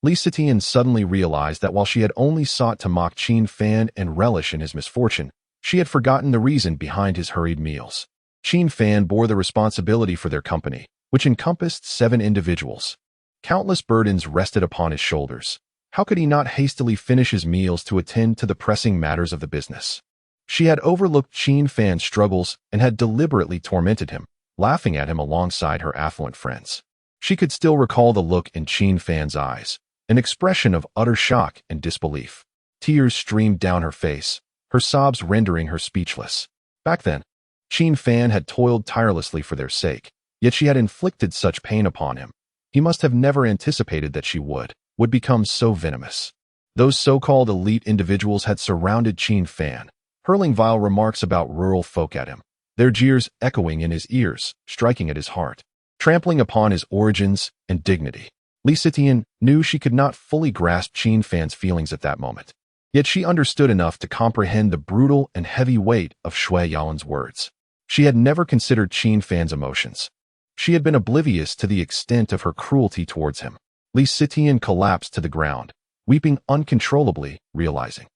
Li Sitian suddenly realized that while she had only sought to mock Qin Fan and relish in his misfortune, she had forgotten the reason behind his hurried meals. Qin Fan bore the responsibility for their company, which encompassed 7 individuals. Countless burdens rested upon his shoulders. How could he not hastily finish his meals to attend to the pressing matters of the business? She had overlooked Qin Fan's struggles and had deliberately tormented him, laughing at him alongside her affluent friends. She could still recall the look in Qin Fan's eyes, an expression of utter shock and disbelief. Tears streamed down her face, her sobs rendering her speechless. Back then, Qin Fan had toiled tirelessly for their sake, yet she had inflicted such pain upon him. He must have never anticipated that she would become so venomous. Those so-called elite individuals had surrounded Qin Fan, hurling vile remarks about rural folk at him, their jeers echoing in his ears, striking at his heart, trampling upon his origins and dignity. Li Sitian knew she could not fully grasp Qin Fan's feelings at that moment, yet she understood enough to comprehend the brutal and heavy weight of Shui Yaolin's words. She had never considered Qin Fan's emotions. She had been oblivious to the extent of her cruelty towards him. Li Sitian collapsed to the ground, weeping uncontrollably, realizing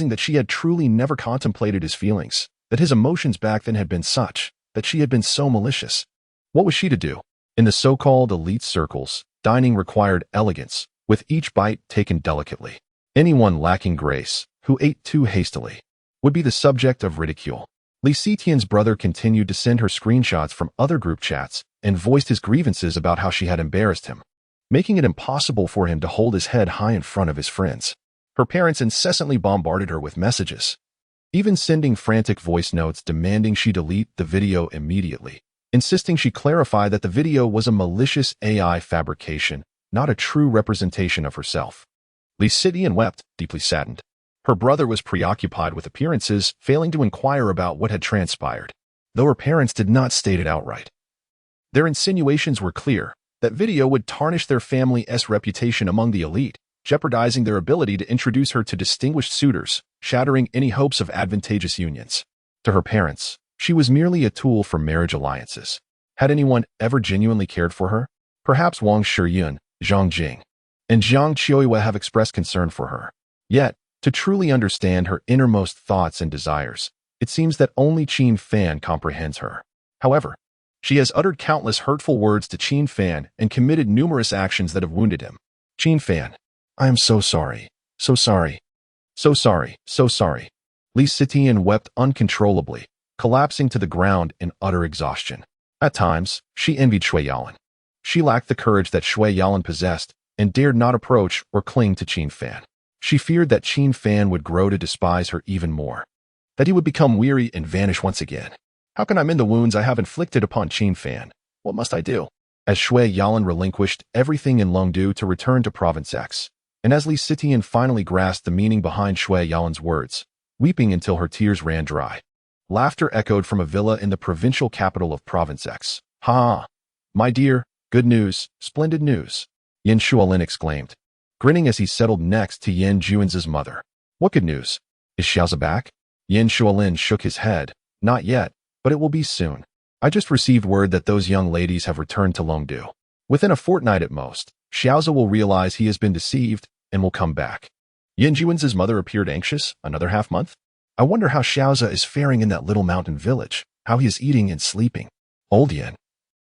that she had truly never contemplated his feelings, that his emotions back then had been such, that she had been so malicious. What was she to do? In the so-called elite circles, dining required elegance, with each bite taken delicately. Anyone lacking grace, who ate too hastily, would be the subject of ridicule. Li Sitian's brother continued to send her screenshots from other group chats and voiced his grievances about how she had embarrassed him, making it impossible for him to hold his head high in front of his friends. Her parents incessantly bombarded her with messages, even sending frantic voice notes demanding she delete the video immediately, insisting she clarify that the video was a malicious AI fabrication, not a true representation of herself. Li Sitian wept, deeply saddened. Her brother was preoccupied with appearances, failing to inquire about what had transpired, though her parents did not state it outright. Their insinuations were clear: that video would tarnish their family's reputation among the elite, jeopardizing their ability to introduce her to distinguished suitors, shattering any hopes of advantageous unions. To her parents, she was merely a tool for marriage alliances. Had anyone ever genuinely cared for her? Perhaps Wang Shiyun, Zhang Jing, and Zhang Qiuihua have expressed concern for her. Yet, to truly understand her innermost thoughts and desires, it seems that only Qin Fan comprehends her. However, she has uttered countless hurtful words to Qin Fan and committed numerous actions that have wounded him. Qin Fan, I am so sorry, so sorry, so sorry, so sorry. Li Sitian wept uncontrollably, collapsing to the ground in utter exhaustion. At times, she envied Shui Yaolin. She lacked the courage that Shui Yaolin possessed and dared not approach or cling to Qin Fan. She feared that Qin Fan would grow to despise her even more, that he would become weary and vanish once again. How can I mend the wounds I have inflicted upon Qin Fan? What must I do? As Shui Yaolin relinquished everything in Longdu to return to Province X, and as Li Sitian finally grasped the meaning behind Shui Yaolin's words, weeping until her tears ran dry, laughter echoed from a villa in the provincial capital of Province X. Ha! My dear, good news, splendid news, Yin Shuolin exclaimed, grinning as he settled next to Yin Juan's mother. What good news? Is Xiaoza back? Yin Shuolin shook his head. Not yet, but it will be soon. I just received word that those young ladies have returned to Longdu. Within a fortnight at most, Xiaoza will realize he has been deceived and will come back. Yin Juan's mother appeared anxious. Another half-month? I wonder how Xiaoza is faring in that little mountain village, how he is eating and sleeping. Old Yin,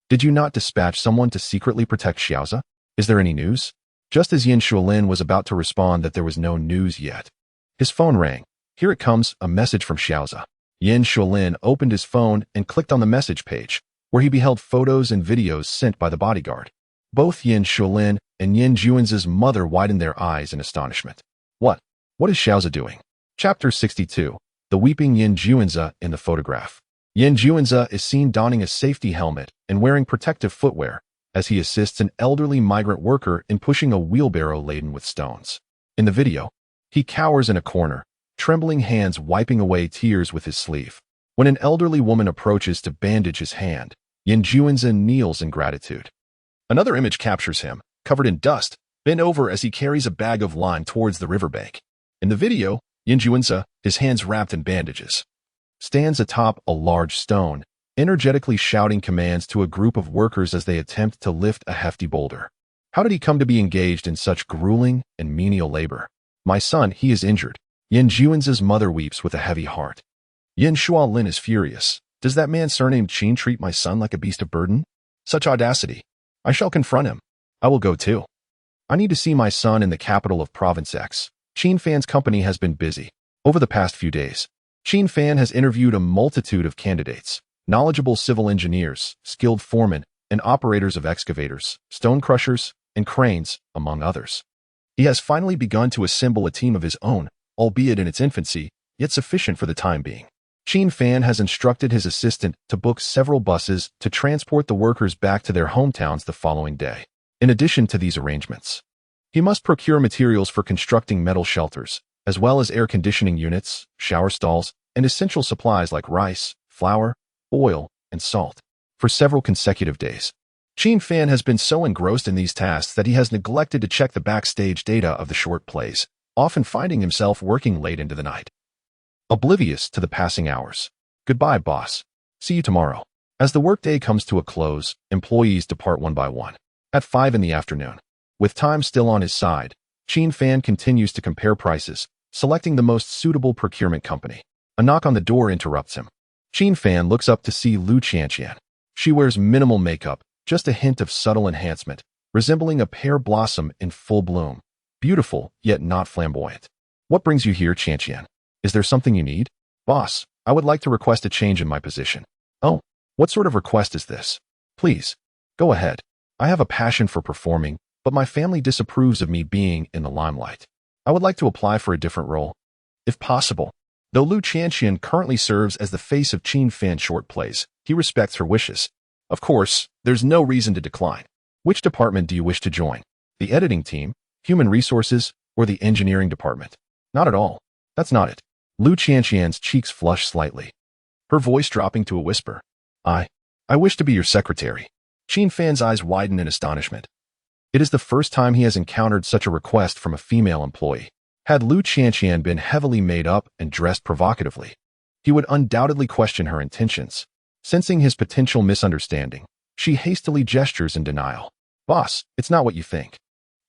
did you not dispatch someone to secretly protect Xiaoza? Is there any news? Just as Yin Shuolin was about to respond that there was no news yet, his phone rang. Here it comes, a message from Xiaoza. Yin Shuolin opened his phone and clicked on the message page, where he beheld photos and videos sent by the bodyguard. Both Yin Shuolin and Yin Juan's mother widened their eyes in astonishment. What is Xiaoza doing? Chapter 62. The Weeping Yin Juanza in the photograph. Yin Juanza is seen donning a safety helmet and wearing protective footwear, as he assists an elderly migrant worker in pushing a wheelbarrow laden with stones. In the video, he cowers in a corner, trembling hands wiping away tears with his sleeve. When an elderly woman approaches to bandage his hand, Yin Juanza kneels in gratitude. Another image captures him, covered in dust, bent over as he carries a bag of lime towards the riverbank. In the video, Yin Juanza, his hands wrapped in bandages, stands atop a large stone, energetically shouting commands to a group of workers as they attempt to lift a hefty boulder. How did he come to be engaged in such grueling and menial labor? My son, he is injured. Yin Juan's mother weeps with a heavy heart. Yin Shualin is furious. Does that man surnamed Qin treat my son like a beast of burden? Such audacity. I shall confront him. I will go too. I need to see my son in the capital of Province X. Qin Fan's company has been busy. Over the past few days, Qin Fan has interviewed a multitude of candidates, knowledgeable civil engineers, skilled foremen, and operators of excavators, stone crushers, and cranes, among others. He has finally begun to assemble a team of his own, albeit in its infancy, yet sufficient for the time being. Qin Fan has instructed his assistant to book several buses to transport the workers back to their hometowns the following day. In addition to these arrangements, he must procure materials for constructing metal shelters, as well as air conditioning units, shower stalls, and essential supplies like rice, flour, oil, and salt. For several consecutive days, Qin Fan has been so engrossed in these tasks that he has neglected to check the backstage data of the short plays, often finding himself working late into the night, oblivious to the passing hours. Goodbye, boss. See you tomorrow. As the workday comes to a close, employees depart one by one. At 5 in the afternoon, with time still on his side, Qin Fan continues to compare prices, selecting the most suitable procurement company. A knock on the door interrupts him. Qin Fan looks up to see Lu Qianqian. She wears minimal makeup, just a hint of subtle enhancement, resembling a pear blossom in full bloom. Beautiful, yet not flamboyant. What brings you here, Qianqian? Is there something you need? Boss, I would like to request a change in my position. Oh, what sort of request is this? Please, go ahead. I have a passion for performing, but my family disapproves of me being in the limelight. I would like to apply for a different role, if possible. Though Lu Qianqian currently serves as the face of Qin Fan short plays, he respects her wishes. Of course, there's no reason to decline. Which department do you wish to join? The editing team, human resources, or the engineering department? Not at all. That's not it. Lu Qianqian's cheeks flush slightly, her voice dropping to a whisper. I wish to be your secretary. Qin Fan's eyes widen in astonishment. It is the first time he has encountered such a request from a female employee. Had Lu Qianqian been heavily made up and dressed provocatively, he would undoubtedly question her intentions. Sensing his potential misunderstanding, she hastily gestures in denial. Boss, it's not what you think.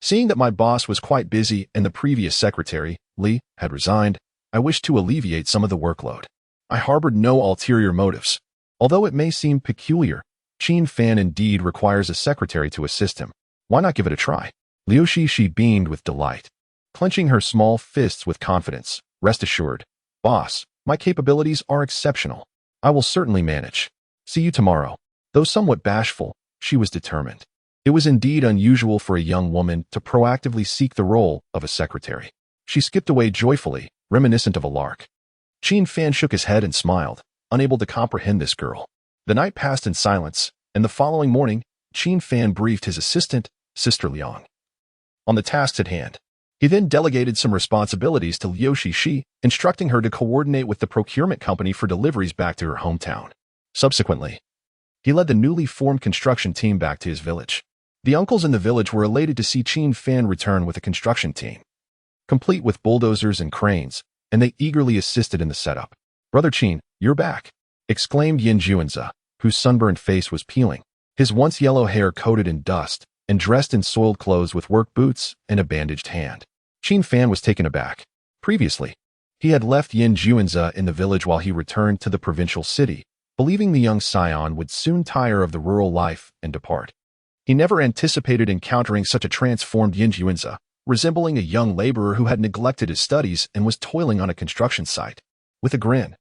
Seeing that my boss was quite busy and the previous secretary, Li, had resigned, I wished to alleviate some of the workload. I harbored no ulterior motives. Although it may seem peculiar, Qin Fan indeed requires a secretary to assist him. Why not give it a try? Liu Shishi beamed with delight, clenching her small fists with confidence. Rest assured, boss, my capabilities are exceptional. I will certainly manage. See you tomorrow. Though somewhat bashful, she was determined. It was indeed unusual for a young woman to proactively seek the role of a secretary. She skipped away joyfully, reminiscent of a lark. Qin Fan shook his head and smiled, unable to comprehend this girl. The night passed in silence, and the following morning, Qin Fan briefed his assistant, Sister Liang, on the tasks at hand. He then delegated some responsibilities to Liu Shishi, instructing her to coordinate with the procurement company for deliveries back to her hometown. Subsequently, he led the newly formed construction team back to his village. The uncles in the village were elated to see Qin Fan return with a construction team, complete with bulldozers and cranes, and they eagerly assisted in the setup. Brother Qin, you're back, exclaimed Yin Juanza, whose sunburned face was peeling, his once yellow hair coated in dust, and dressed in soiled clothes with work boots and a bandaged hand. Qin Fan was taken aback. Previously, he had left Yin Juanza in the village while he returned to the provincial city, believing the young scion would soon tire of the rural life and depart. He never anticipated encountering such a transformed Yin Juanza, resembling a young laborer who had neglected his studies and was toiling on a construction site. With a grin,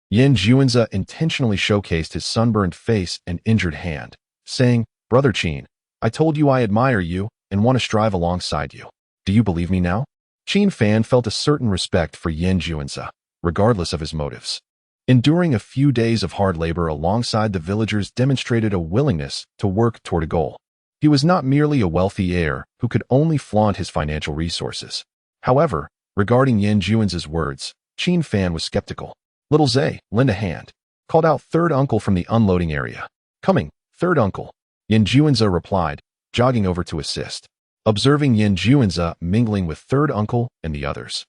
Yin Juanza intentionally showcased his sunburned face and injured hand, saying, Brother Qin, I told you I admire you and want to strive alongside you. Do you believe me now? Qin Fan felt a certain respect for Yin Juanza, regardless of his motives. Enduring a few days of hard labor alongside the villagers demonstrated a willingness to work toward a goal. He was not merely a wealthy heir who could only flaunt his financial resources. However, regarding Yin Juanza's words, Qin Fan was skeptical. Little Zay, lend a hand, called out third uncle from the unloading area. Coming, third uncle, Yin Juanza replied, jogging over to assist. Observing Yin Juanza mingling with third uncle and the others,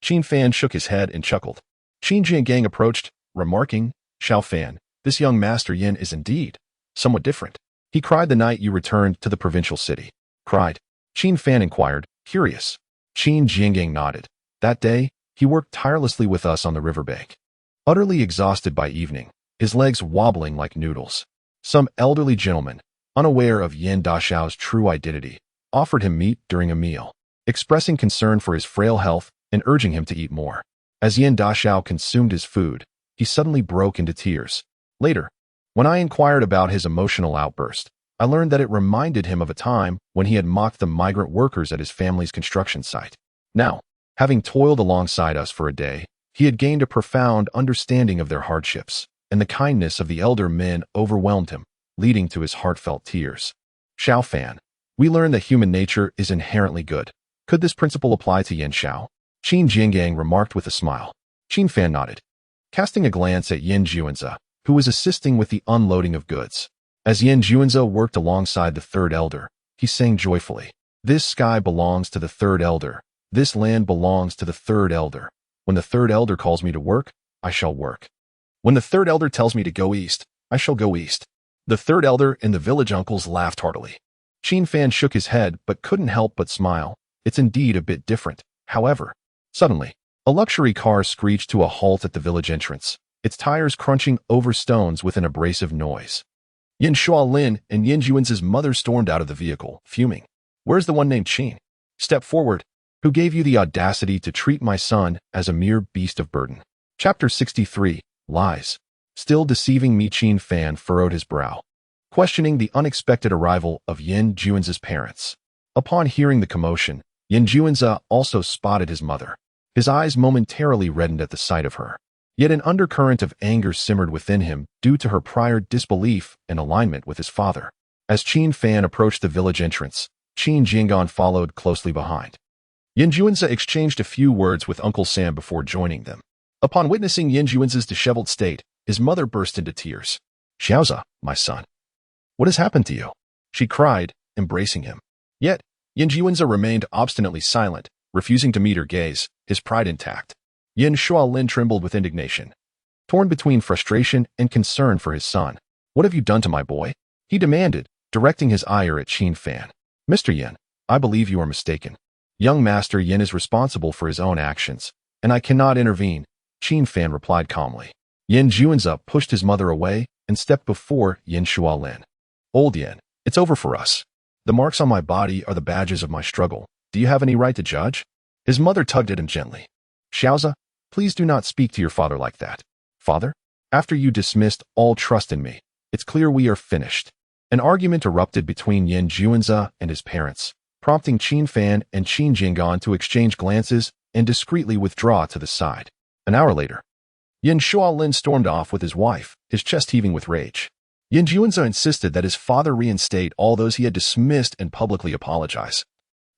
Qin Fan shook his head and chuckled. Qin Jiangang approached, remarking, Xiao Fan, this young master Yin is indeed somewhat different. He cried the night you returned to the provincial city. cried. Qin Fan inquired, curious. Qin Jingang nodded. That day, he worked tirelessly with us on the riverbank. Utterly exhausted by evening, his legs wobbling like noodles. Some elderly gentleman, unaware of Yin Daxiao's true identity, offered him meat during a meal, expressing concern for his frail health and urging him to eat more. As Yin Daxiao consumed his food, he suddenly broke into tears. Later, when I inquired about his emotional outburst, I learned that it reminded him of a time when he had mocked the migrant workers at his family's construction site. Now, having toiled alongside us for a day, he had gained a profound understanding of their hardships, and the kindness of the elder men overwhelmed him, leading to his heartfelt tears. Xiao Fan, we learn that human nature is inherently good. Could this principle apply to Yin Xiao? Qin Jingang remarked with a smile. Qin Fan nodded, casting a glance at Yin Juanzi, who was assisting with the unloading of goods. As Yin Juanzi worked alongside the third elder, he sang joyfully, "This sky belongs to the third elder. This land belongs to the third elder. When the third elder calls me to work, I shall work. When the third elder tells me to go east, I shall go east." The third elder and the village uncles laughed heartily. Qin Fan shook his head but couldn't help but smile. It's indeed a bit different, however. Suddenly, a luxury car screeched to a halt at the village entrance, its tires crunching over stones with an abrasive noise. Yin Shualin and Yin Juanzi's mother stormed out of the vehicle, fuming. "Where's the one named Qin? Step forward. Who gave you the audacity to treat my son as a mere beast of burden?" Chapter 63, Lies. Still deceiving me, Qin Fan furrowed his brow, questioning the unexpected arrival of Yin Juanzi's parents. Upon hearing the commotion, Yin Juanzi also spotted his mother. His eyes momentarily reddened at the sight of her. Yet an undercurrent of anger simmered within him due to her prior disbelief and alignment with his father. As Qin Fan approached the village entrance, Qin Jingang followed closely behind. Yin Juanzi exchanged a few words with Uncle Sam before joining them. Upon witnessing Yin Juanzi's disheveled state, his mother burst into tears. "Xiaozi, my son, what has happened to you?" she cried, embracing him. Yet, Yin Juanzi remained obstinately silent, refusing to meet her gaze, his pride intact. Yin Shualin trembled with indignation. Torn between frustration and concern for his son. "What have you done to my boy?" he demanded, directing his ire at Qin Fan. "Mr. Yin, I believe you are mistaken. Young Master Yin is responsible for his own actions, and I cannot intervene," Qin Fan replied calmly. Yin Juanzi pushed his mother away and stepped before Yin Shualin. "Old Yin, it's over for us. The marks on my body are the badges of my struggle. Do you have any right to judge?" His mother tugged at him gently. "Xiaozi, please do not speak to your father like that. Father, after you dismissed all trust in me, it's clear we are finished." An argument erupted between Yin Juanzi and his parents, prompting Qin Fan and Qin Jingang to exchange glances and discreetly withdraw to the side. An hour later, Yin Shualin stormed off with his wife, his chest heaving with rage. Yin Juanzi insisted that his father reinstate all those he had dismissed and publicly apologize,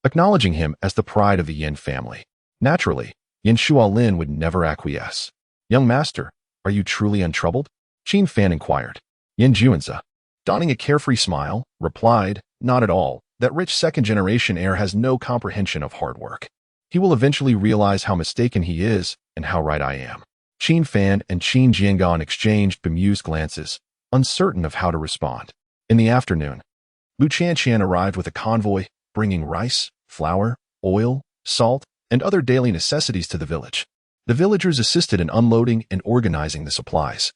acknowledging him as the pride of the Yin family. Naturally, Yin Shualin would never acquiesce. "Young master, are you truly untroubled?" Qin Fan inquired. Yin Juanzi, donning a carefree smile, replied, "Not at all. That rich second-generation heir has no comprehension of hard work. He will eventually realize how mistaken he is and how right I am." Qin Fan and Qin Jingang exchanged bemused glances, uncertain of how to respond. In the afternoon, Lu Qianqian arrived with a convoy, bringing rice, flour, oil, salt, and other daily necessities to the village. The villagers assisted in unloading and organizing the supplies.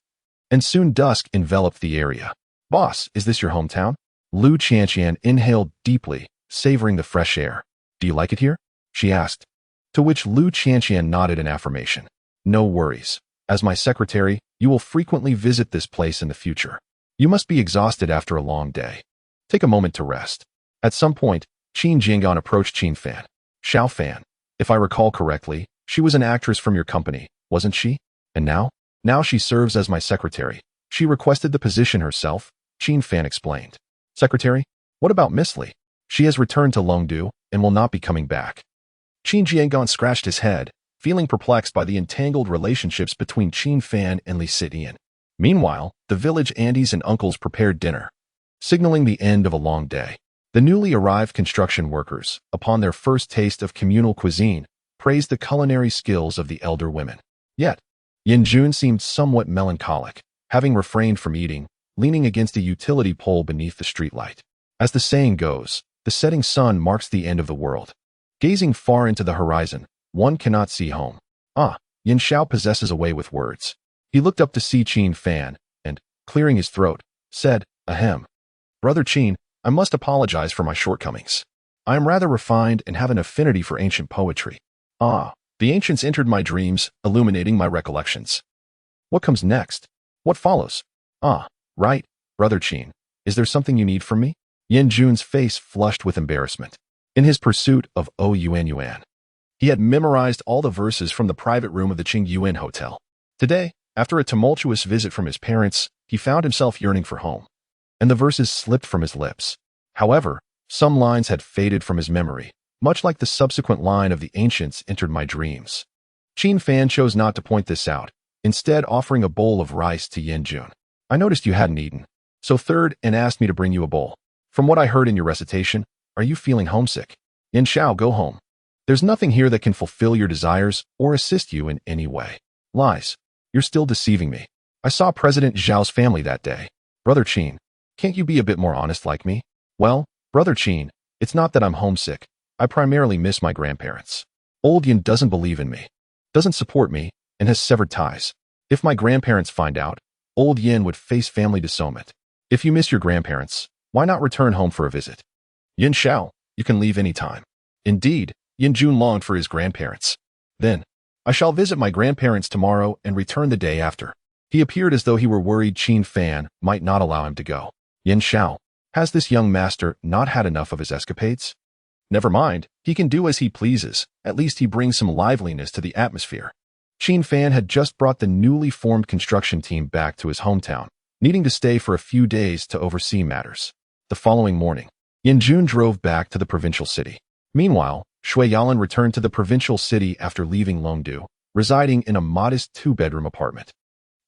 And soon dusk enveloped the area. "Boss, is this your hometown?" Lu Qianqian inhaled deeply, savoring the fresh air. "Do you like it here?" she asked, to which Lu Qianqian nodded in affirmation. "No worries. As my secretary, you will frequently visit this place in the future. You must be exhausted after a long day. Take a moment to rest." At some point, Qin Jingang approached Qin Fan. "Xiao Fan, if I recall correctly, she was an actress from your company, wasn't she? And now? Now she serves as my secretary. She requested the position herself," Qin Fan explained. "Secretary? What about Miss Li? She has returned to Longdu and will not be coming back." Qin Jingang scratched his head, feeling perplexed by the entangled relationships between Qin Fan and Li Sitian. Meanwhile, the village aunties and uncles prepared dinner, signaling the end of a long day. The newly arrived construction workers, upon their first taste of communal cuisine, praised the culinary skills of the elder women. Yet, Yin Jun seemed somewhat melancholic, having refrained from eating, leaning against a utility pole beneath the streetlight. As the saying goes, The setting sun marks the end of the world. Gazing far into the horizon, one cannot see home. Ah, Yin Xiao possesses a way with words. He looked up to see Qin Fan, and, clearing his throat, said, Ahem. Brother Qin, I must apologize for my shortcomings. I am rather refined and have an affinity for ancient poetry. Ah, the ancients entered my dreams, illuminating my recollections. What comes next? What follows? Ah, right, Brother Qin. Is there something you need from me? Yin Jun's face flushed with embarrassment. In his pursuit of O Yuan Yuan, he had memorized all the verses from the private room of the Qing Yuan Hotel. Today, after a tumultuous visit from his parents, he found himself yearning for home, and the verses slipped from his lips. However, some lines had faded from his memory, much like the subsequent line of the ancients entered my dreams. Qin Fan chose not to point this out, instead offering a bowl of rice to Yin Jun. I noticed you hadn't eaten, so third and asked me to bring you a bowl. From what I heard in your recitation, are you feeling homesick? Yin Xiao, go home. There's nothing here that can fulfill your desires or assist you in any way. Lies. You're still deceiving me. I saw President Zhao's family that day. Brother Qin, can't you be a bit more honest like me? Well, Brother Qin, it's not that I'm homesick. I primarily miss my grandparents. Old Yin doesn't believe in me, doesn't support me, and has severed ties. If my grandparents find out, Old Yin would face family disownment. If you miss your grandparents, why not return home for a visit? Yin Xiao, you can leave any time. Indeed, Yin Jun longed for his grandparents. Then, I shall visit my grandparents tomorrow and return the day after. He appeared as though he were worried Qin Fan might not allow him to go. Yin Xiao, has this young master not had enough of his escapades? Never mind, he can do as he pleases. At least he brings some liveliness to the atmosphere. Qin Fan had just brought the newly formed construction team back to his hometown, needing to stay for a few days to oversee matters. The following morning, Yin Jun drove back to the provincial city. Meanwhile, Shui Yalan returned to the provincial city after leaving Longdu, residing in a modest two-bedroom apartment.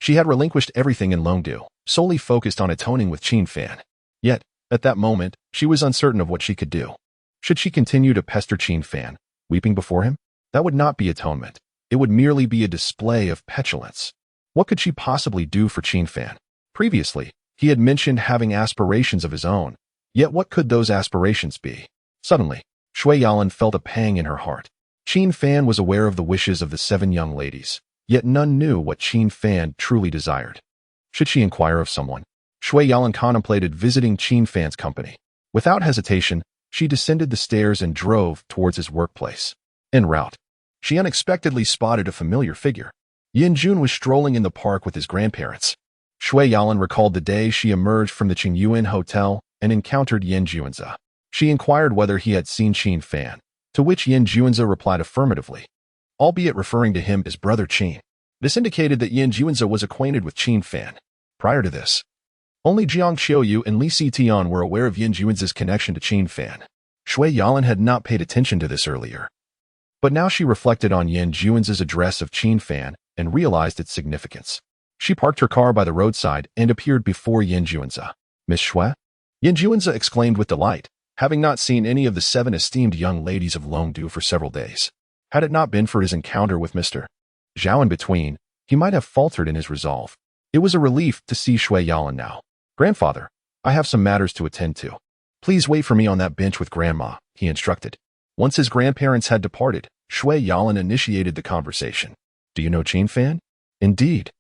She had relinquished everything in Longdu, solely focused on atoning with Qin Fan. Yet, at that moment, she was uncertain of what she could do. Should she continue to pester Qin Fan, weeping before him? That would not be atonement. It would merely be a display of petulance. What could she possibly do for Qin Fan? Previously, he had mentioned having aspirations of his own. Yet what could those aspirations be? Suddenly, Shui Yalan felt a pang in her heart. Qin Fan was aware of the wishes of the 7 young ladies, yet none knew what Qin Fan truly desired. Should she inquire of someone? Shui Yalan contemplated visiting Qin Fan's company. Without hesitation, she descended the stairs and drove towards his workplace. En route, she unexpectedly spotted a familiar figure. Yin Jun was strolling in the park with his grandparents. Shui Yalan recalled the day she emerged from the Qingyuan Hotel and encountered Yin Juanze. She inquired whether he had seen Qin Fan, to which Yin Juanze replied affirmatively, albeit referring to him as Brother Qin. This indicated that Yin Juanze was acquainted with Qin Fan. Prior to this, only Jiang Qiuyu and Li Sitian were aware of Yin Juanze's connection to Qin Fan. Shui Yalan had not paid attention to this earlier. But now she reflected on Yin Juanze's address of Qin Fan and realized its significance. She parked her car by the roadside and appeared before Yin Juanze. Miss Shui? Yin Juanze exclaimed with delight, having not seen any of the 7 esteemed young ladies of Longdu for several days. Had it not been for his encounter with Mr. Zhao in between, he might have faltered in his resolve. It was a relief to see Shui Yalan now. Grandfather, I have some matters to attend to. Please wait for me on that bench with Grandma, he instructed. Once his grandparents had departed, Shui Yalan initiated the conversation. Do you know Qin Fan? Indeed.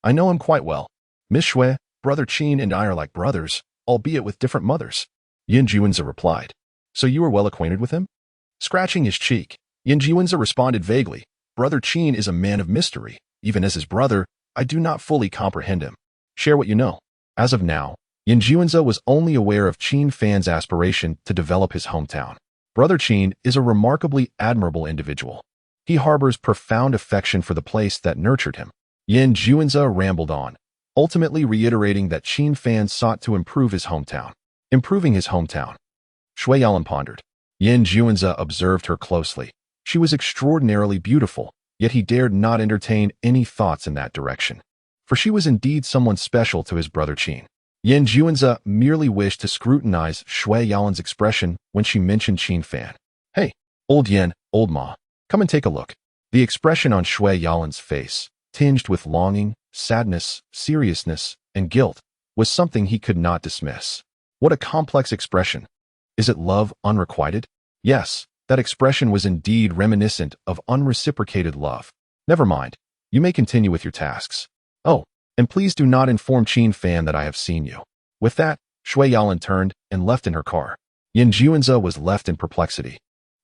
I know him quite well. Miss Shui, Brother Qin and I are like brothers, albeit with different mothers. Yin Juanze replied. So you are well acquainted with him? Scratching his cheek, Yin Juanze responded vaguely. Brother Qin is a man of mystery. Even as his brother, I do not fully comprehend him. Share what you know. As of now, Yin Juanze was only aware of Qin Fan's aspiration to develop his hometown. Brother Qin is a remarkably admirable individual. He harbors profound affection for the place that nurtured him. Yin Juanze rambled on, ultimately reiterating that Qin Fan sought to improve his hometown. Improving his hometown. Shui Yalan pondered. Yin Juanze observed her closely. She was extraordinarily beautiful, yet he dared not entertain any thoughts in that direction. For she was indeed someone special to his brother Qin. Yin Juanze merely wished to scrutinize Shui Yalan's expression when she mentioned Qin Fan. Hey, old Yin, old Ma, come and take a look. The expression on Shui Yalan's face, tinged with longing, sadness, seriousness, and guilt, was something he could not dismiss. What a complex expression. Is it love unrequited? Yes, that expression was indeed reminiscent of unreciprocated love. Never mind. You may continue with your tasks. Oh, and please do not inform Qin Fan that I have seen you. With that, Shui Yalan turned and left in her car. Yin Juanze was left in perplexity.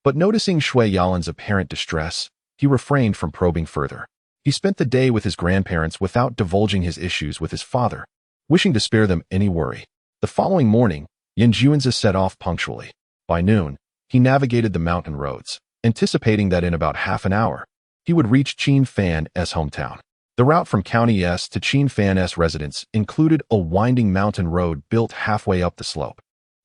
But noticing Shui Yalan's apparent distress, he refrained from probing further. He spent the day with his grandparents without divulging his issues with his father, wishing to spare them any worry. The following morning, Yin Juanze set off punctually. By noon, he navigated the mountain roads, anticipating that in about half an hour, he would reach Qin Fan's hometown. The route from County S to Qin Fan's residence included a winding mountain road built halfway up the slope.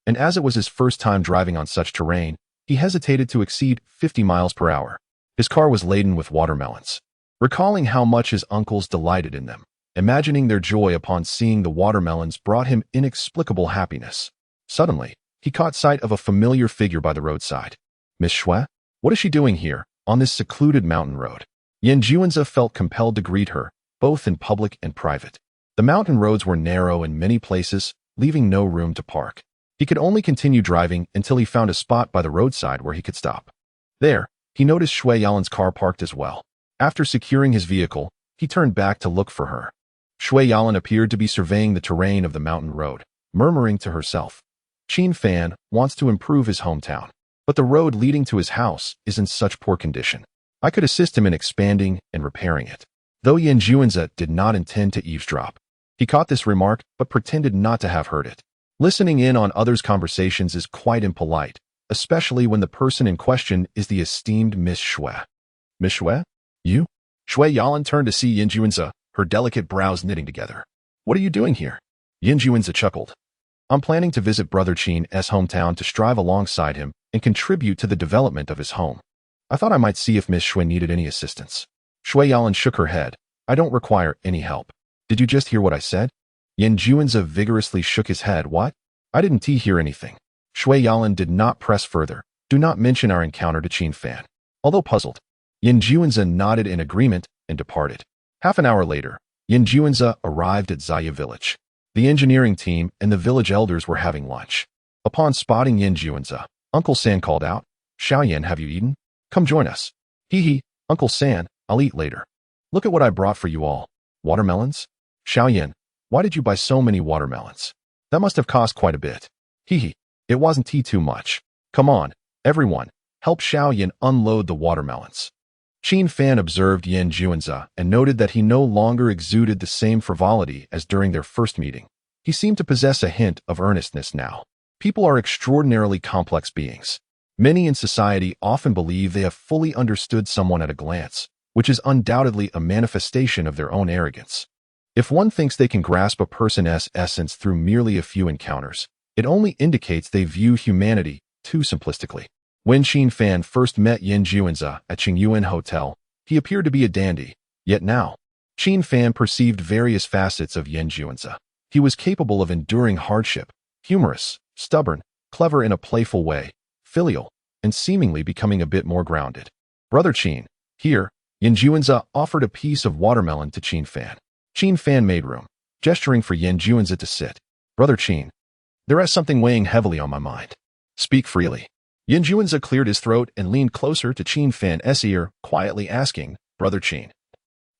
And as it was his first time driving on such terrain, he hesitated to exceed 50 miles per hour. His car was laden with watermelons. Recalling how much his uncles delighted in them, imagining their joy upon seeing the watermelons brought him inexplicable happiness. Suddenly, he caught sight of a familiar figure by the roadside. Miss Shui? What is she doing here, on this secluded mountain road? Yin Juanze felt compelled to greet her, both in public and private. The mountain roads were narrow in many places, leaving no room to park. He could only continue driving until he found a spot by the roadside where he could stop. There, he noticed Shui Yalan's car parked as well. After securing his vehicle, he turned back to look for her. Shui Yalan appeared to be surveying the terrain of the mountain road, murmuring to herself, Qin Fan wants to improve his hometown, but the road leading to his house is in such poor condition. I could assist him in expanding and repairing it. Though Yin Juanze did not intend to eavesdrop. He caught this remark but pretended not to have heard it. Listening in on others' conversations is quite impolite, especially when the person in question is the esteemed Miss Shui. Miss Shui? You? Shui Yalan turned to see Yin Juanze, her delicate brows knitting together. What are you doing here? Yin Juanze chuckled. I'm planning to visit Brother Qin's hometown to strive alongside him and contribute to the development of his home. I thought I might see if Miss Shui needed any assistance. Shui Yalan shook her head. I don't require any help. Did you just hear what I said? Yin Juanze vigorously shook his head. What? I didn't hear anything. Shui Yalan did not press further. Do not mention our encounter to Qin Fan. Although puzzled, Yin Juanze nodded in agreement and departed. Half an hour later, Yin Juanze arrived at Zaya village. The engineering team and the village elders were having lunch. Upon spotting Yin Juanze, Uncle San called out, Xiaoyan, have you eaten? Come join us. Hee, Uncle San, I'll eat later. Look at what I brought for you all. Watermelons? Xiaoyan, why did you buy so many watermelons? That must have cost quite a bit. Hee, it wasn't too much. Come on, everyone, help Xiaoyan unload the watermelons. Qin Fan observed Yin Juanze and noted that he no longer exuded the same frivolity as during their first meeting. He seemed to possess a hint of earnestness now. People are extraordinarily complex beings. Many in society often believe they have fully understood someone at a glance, which is undoubtedly a manifestation of their own arrogance. If one thinks they can grasp a person's essence through merely a few encounters, it only indicates they view humanity too simplistically. When Qin Fan first met Yin Juanze at Qingyuan Hotel, he appeared to be a dandy, yet now, Qin Fan perceived various facets of Yin Juanze. He was capable of enduring hardship, humorous, stubborn, clever in a playful way, filial, and seemingly becoming a bit more grounded. Brother Qin, here, Yin Juanze offered a piece of watermelon to Qin Fan. Qin Fan made room, gesturing for Yin Juanze to sit. Brother Qin, there is something weighing heavily on my mind. Speak freely. Yin Juanze cleared his throat and leaned closer to Qin Fan's ear, quietly asking, Brother Qin,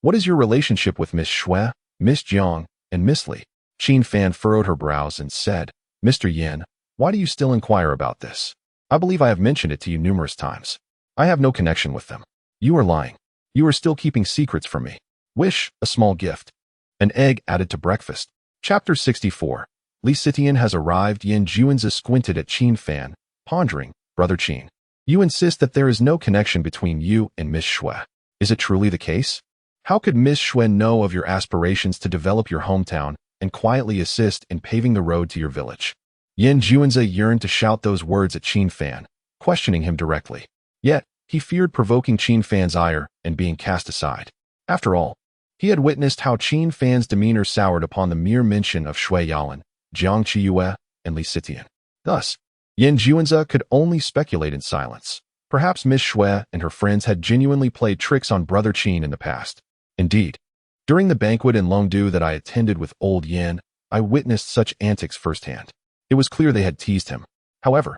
what is your relationship with Miss Shui, Miss Jiang, and Miss Li? Qin Fan furrowed her brows and said, Mr. Yin, why do you still inquire about this? I believe I have mentioned it to you numerous times. I have no connection with them. You are lying. You are still keeping secrets from me. Wish, a small gift. An egg added to breakfast. Chapter 64. Li Sitian has arrived. Yin Juanze squinted at Qin Fan, pondering, Brother Qin, you insist that there is no connection between you and Miss Shui. Is it truly the case? How could Miss Shui know of your aspirations to develop your hometown and quietly assist in paving the road to your village? Yin Juanze yearned to shout those words at Qin Fan, questioning him directly. Yet, he feared provoking Qin Fan's ire and being cast aside. After all, he had witnessed how Qin Fan's demeanor soured upon the mere mention of Shui Yalan, Jiang Qiyue, and Li Sitian. Thus, Yin Juanze could only speculate in silence. Perhaps Miss Shui and her friends had genuinely played tricks on Brother Qin in the past. Indeed, during the banquet in Longdu that I attended with old Yin, I witnessed such antics firsthand. It was clear they had teased him. However,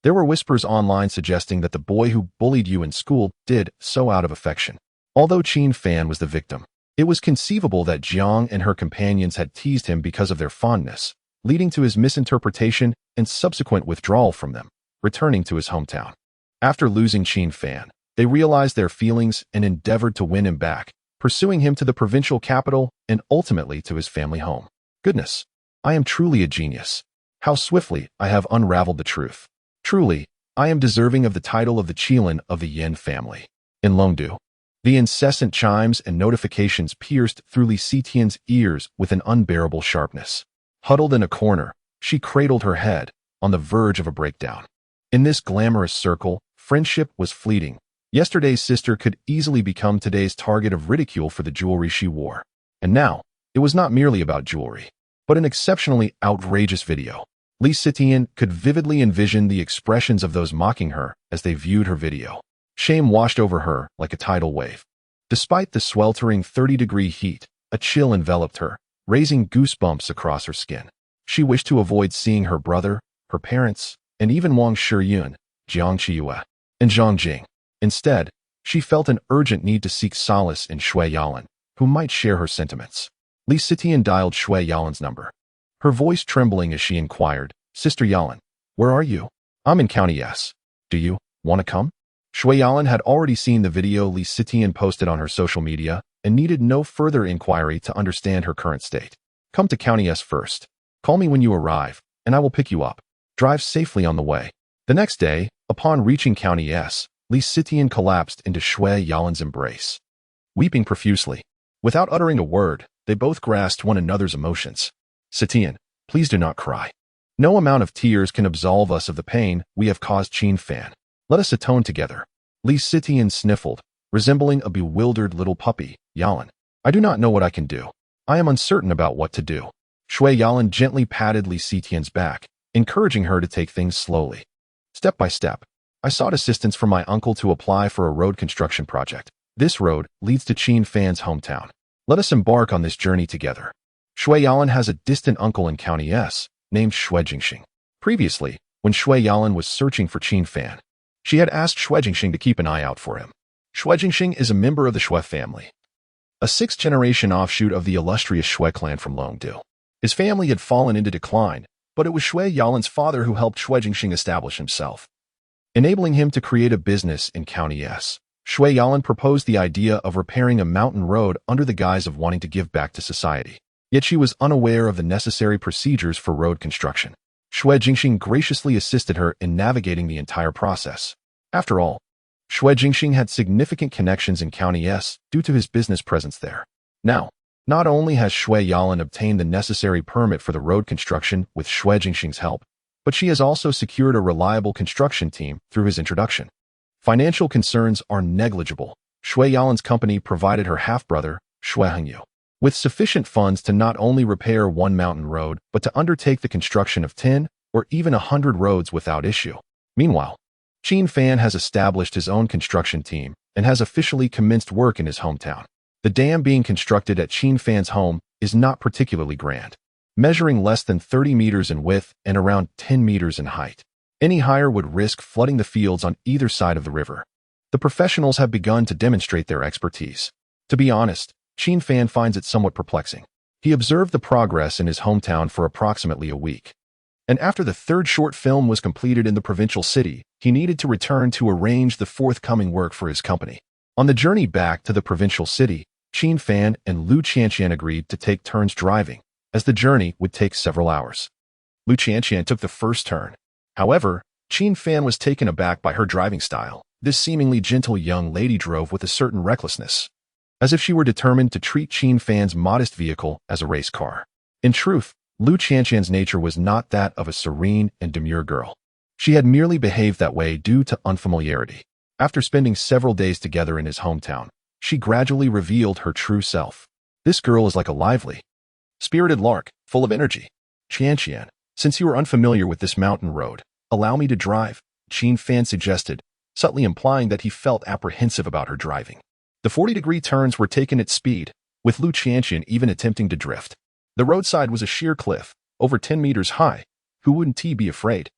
There were whispers online suggesting that the boy who bullied you in school did so out of affection. Although Qin Fan was the victim, it was conceivable that Jiang and her companions had teased him because of their fondness, leading to his misinterpretation and subsequent withdrawal from them, returning to his hometown. After losing Qin Fan, they realized their feelings and endeavored to win him back, pursuing him to the provincial capital and ultimately to his family home. Goodness, I am truly a genius. How swiftly I have unraveled the truth. Truly, I am deserving of the title of the Qilin of the Yin family. In Longdu, the incessant chimes and notifications pierced through Li Sitian's ears with an unbearable sharpness. Huddled in a corner, she cradled her head, on the verge of a breakdown. In this glamorous circle, friendship was fleeting. Yesterday's sister could easily become today's target of ridicule for the jewelry she wore. And now, it was not merely about jewelry, but an exceptionally outrageous video. Li Sitian could vividly envision the expressions of those mocking her as they viewed her video. Shame washed over her like a tidal wave. Despite the sweltering 30-degree heat, a chill enveloped her, raising goosebumps across her skin. She wished to avoid seeing her brother, her parents, and even Wang Shiyun, Jiang Qiyue, and Zhang Jing. Instead, she felt an urgent need to seek solace in Shui Yalan, who might share her sentiments. Li Sitian dialed Shui Yalan's number, her voice trembling as she inquired, "Sister Yalan, where are you?" "I'm in County S. Do you want to come?" Shui Yalan had already seen the video Li Sitian posted on her social media and needed no further inquiry to understand her current state. "Come to County S first. Call me when you arrive, and I will pick you up. Drive safely on the way." The next day, upon reaching County S, Li Sitian collapsed into Shui Yalan's embrace. Weeping profusely, without uttering a word, they both grasped one another's emotions. "Sitian, please do not cry. No amount of tears can absolve us of the pain we have caused Qin Fan. Let us atone together." Li Sitian sniffled, resembling a bewildered little puppy. "Yalan, I do not know what I can do. I am uncertain about what to do." Shui Yalan gently patted Li Sitian's back, encouraging her to take things slowly. "Step by step, I sought assistance from my uncle to apply for a road construction project. This road leads to Qin Fan's hometown. Let us embark on this journey together." Shui Yalan has a distant uncle in County S, named Shui Jingxing. Previously, when Shui Yalan was searching for Qin Fan, she had asked Shui Jingxing to keep an eye out for him. Shui Jingxing is a member of the Shui family, a sixth-generation offshoot of the illustrious Shui clan from Longdu. His family had fallen into decline, but it was Shui Yalan's father who helped Shui Jingxing establish himself, enabling him to create a business in County S. Shui Yalan proposed the idea of repairing a mountain road under the guise of wanting to give back to society. Yet she was unaware of the necessary procedures for road construction. Shui Jingxing graciously assisted her in navigating the entire process. After all, Shui Jingxing had significant connections in County S due to his business presence there. Now, not only has Shui Yalan obtained the necessary permit for the road construction with Shui Jingxing's help, but she has also secured a reliable construction team through his introduction. Financial concerns are negligible. Shui Yalan's company provided her half-brother, Shui Hengyu, with sufficient funds to not only repair one mountain road, but to undertake the construction of 10 or even 100 roads without issue. Meanwhile, Qin Fan has established his own construction team and has officially commenced work in his hometown. The dam being constructed at Qin Fan's home is not particularly grand, measuring less than 30 meters in width and around 10 meters in height. Any higher would risk flooding the fields on either side of the river. The professionals have begun to demonstrate their expertise. To be honest, Qin Fan finds it somewhat perplexing. He observed the progress in his hometown for approximately a week. And after the third short film was completed in the provincial city, he needed to return to arrange the forthcoming work for his company. On the journey back to the provincial city, Qin Fan and Lu Qianqian agreed to take turns driving, as the journey would take several hours. Lu Qianqian took the first turn. However, Qin Fan was taken aback by her driving style. This seemingly gentle young lady drove with a certain recklessness, as if she were determined to treat Qin Fan's modest vehicle as a race car. In truth, Lu Qianqian's nature was not that of a serene and demure girl. She had merely behaved that way due to unfamiliarity. After spending several days together in his hometown, she gradually revealed her true self. This girl is like a lively, spirited lark, full of energy. "Qianqian, since you are unfamiliar with this mountain road, allow me to drive," Qin Fan suggested, subtly implying that he felt apprehensive about her driving. The 40-degree turns were taken at speed, with Lu Qianqian even attempting to drift. The roadside was a sheer cliff, over 10 meters high. Who wouldn't he be afraid?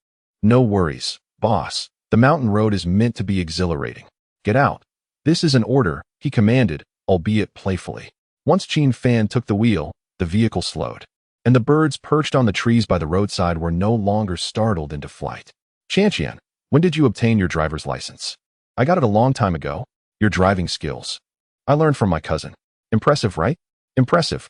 "No worries. Boss, the mountain road is meant to be exhilarating. Get out. This is an order, he commanded, albeit playfully. Once Qin Fan took the wheel, the vehicle slowed, and the birds perched on the trees by the roadside were no longer startled into flight. Qianqian, when did you obtain your driver's license? I got it a long time ago. Your driving skills. I learned from my cousin. Impressive, right? Impressive.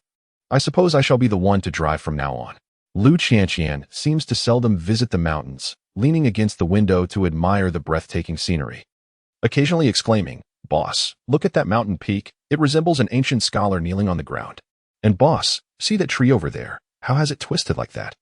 I suppose I shall be the one to drive from now on. Lu Qianqian seems to seldom visit the mountains, leaning against the window to admire the breathtaking scenery. Occasionally exclaiming, Boss, look at that mountain peak. It resembles an ancient scholar kneeling on the ground. And boss, see that tree over there. How has it twisted like that?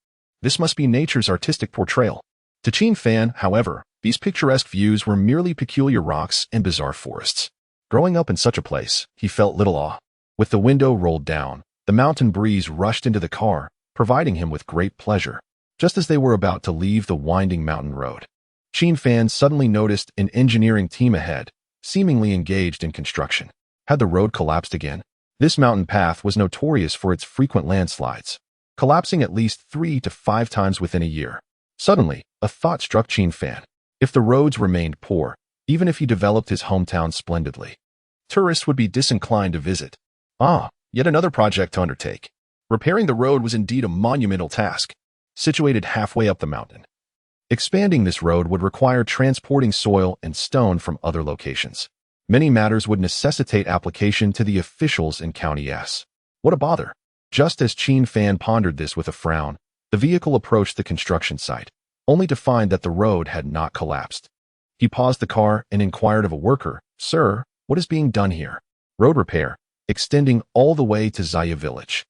This must be nature's artistic portrayal. To Qin Fan, however, these picturesque views were merely peculiar rocks and bizarre forests. Growing up in such a place, he felt little awe. With the window rolled down, the mountain breeze rushed into the car, providing him with great pleasure. Just as they were about to leave the winding mountain road, Qin Fan suddenly noticed an engineering team ahead, seemingly engaged in construction. Had the road collapsed again? This mountain path was notorious for its frequent landslides, collapsing at least 3 to 5 times within a year. Suddenly, a thought struck Qin Fan. If the roads remained poor, even if he developed his hometown splendidly, tourists would be disinclined to visit. Yet another project to undertake. Repairing the road was indeed a monumental task, situated halfway up the mountain. Expanding this road would require transporting soil and stone from other locations. Many matters would necessitate application to the officials in County S. What a bother. Just as Qin Fan pondered this with a frown, the vehicle approached the construction site, only to find that the road had not collapsed. He paused the car and inquired of a worker, Sir, what is being done here? Road repair, extending all the way to Zaya village.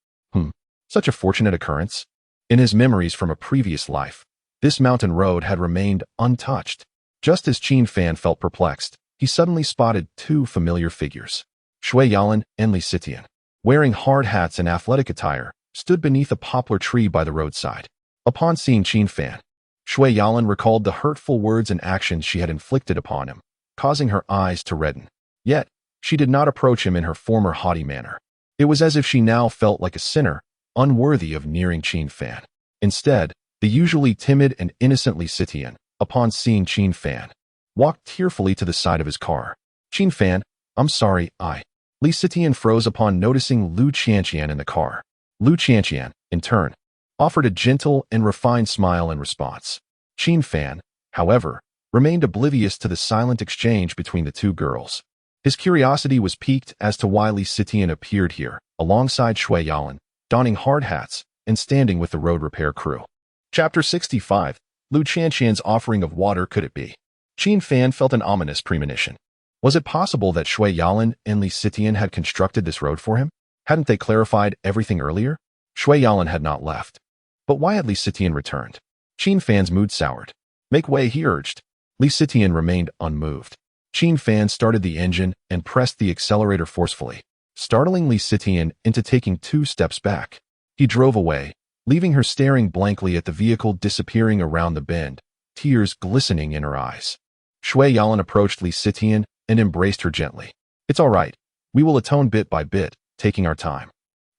Such a fortunate occurrence. In his memories from a previous life, this mountain road had remained untouched. Just as Qin Fan felt perplexed, he suddenly spotted 2 familiar figures. Shui Yalan and Li Sitian, wearing hard hats and athletic attire, stood beneath a poplar tree by the roadside. Upon seeing Qin Fan, Shui Yalan recalled the hurtful words and actions she had inflicted upon him, causing her eyes to redden. Yet, she did not approach him in her former haughty manner. It was as if she now felt like a sinner, unworthy of nearing Qin Fan. Instead, the usually timid and innocent Li Sitian, upon seeing Qin Fan, walked tearfully to the side of his car. Qin Fan, I'm sorry, Li Sitian froze upon noticing Lu Qianqian in the car. Lu Qianqian, in turn, offered a gentle and refined smile in response. Qin Fan, however, remained oblivious to the silent exchange between the 2 girls. His curiosity was piqued as to why Li Sitian appeared here, alongside Shui Yalan, donning hard hats and standing with the road repair crew. Chapter 65. Lu Qianqian's offering of water. Could it be? Qin Fan felt an ominous premonition. Was it possible that Shui Yalan and Li Sitian had constructed this road for him? Hadn't they clarified everything earlier? Shui Yalan had not left. But why had Li Sitian returned? Qin Fan's mood soured. Make way, he urged. Li Sitian remained unmoved. Qin Fan started the engine and pressed the accelerator forcefully, startling Li Sitian into taking 2 steps back. He drove away, leaving her staring blankly at the vehicle disappearing around the bend, tears glistening in her eyes. Shui Yalan approached Li Sitian and embraced her gently. It's all right. We will atone bit by bit, taking our time.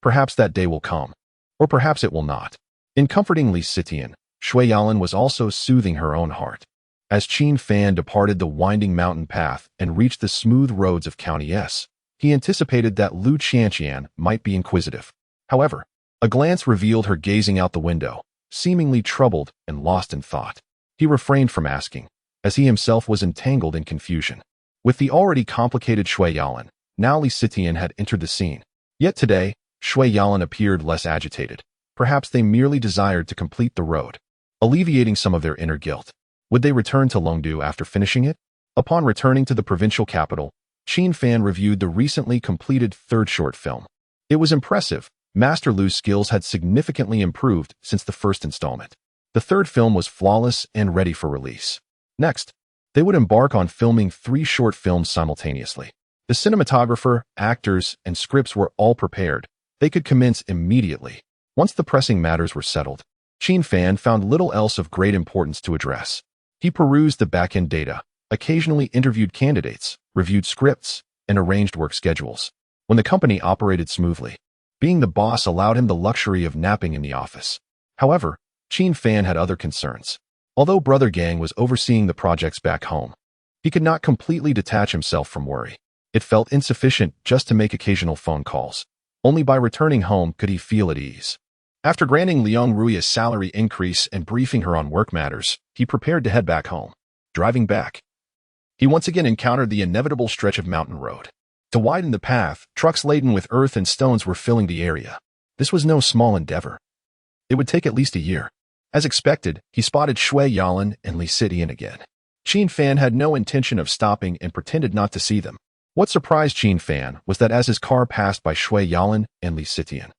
Perhaps that day will come. Or perhaps it will not. In comforting Li Sitian, Shui Yalan was also soothing her own heart. As Qin Fan departed the winding mountain path and reached the smooth roads of County S, he anticipated that Lu Qianqian might be inquisitive. However, a glance revealed her gazing out the window, seemingly troubled and lost in thought. He refrained from asking, as he himself was entangled in confusion. With the already complicated Shui Yalan, now Li Sitian had entered the scene. Yet today, Shui Yalan appeared less agitated. Perhaps they merely desired to complete the road, alleviating some of their inner guilt. Would they return to Longdu after finishing it? Upon returning to the provincial capital, Qin Fan reviewed the recently completed 3rd short film. It was impressive. Master Lu's skills had significantly improved since the 1st installment. The 3rd film was flawless and ready for release. Next, they would embark on filming 3 short films simultaneously. The cinematographer, actors, and scripts were all prepared. They could commence immediately. Once the pressing matters were settled, Qin Fan found little else of great importance to address. He perused the back-end data, occasionally interviewed candidates, reviewed scripts, and arranged work schedules. When the company operated smoothly, being the boss allowed him the luxury of napping in the office. However, Qin Fan had other concerns. Although Brother Gang was overseeing the projects back home, he could not completely detach himself from worry. It felt insufficient just to make occasional phone calls. Only by returning home could he feel at ease. After granting Liang Rui a salary increase and briefing her on work matters, he prepared to head back home. Driving back, he once again encountered the inevitable stretch of mountain road. To widen the path, trucks laden with earth and stones were filling the area. This was no small endeavor. It would take at least a year. As expected, he spotted Shui Yalan and Li Sitian again. Qin Fan had no intention of stopping and pretended not to see them. What surprised Qin Fan was that as his car passed by Shui Yalan and Li Sitian,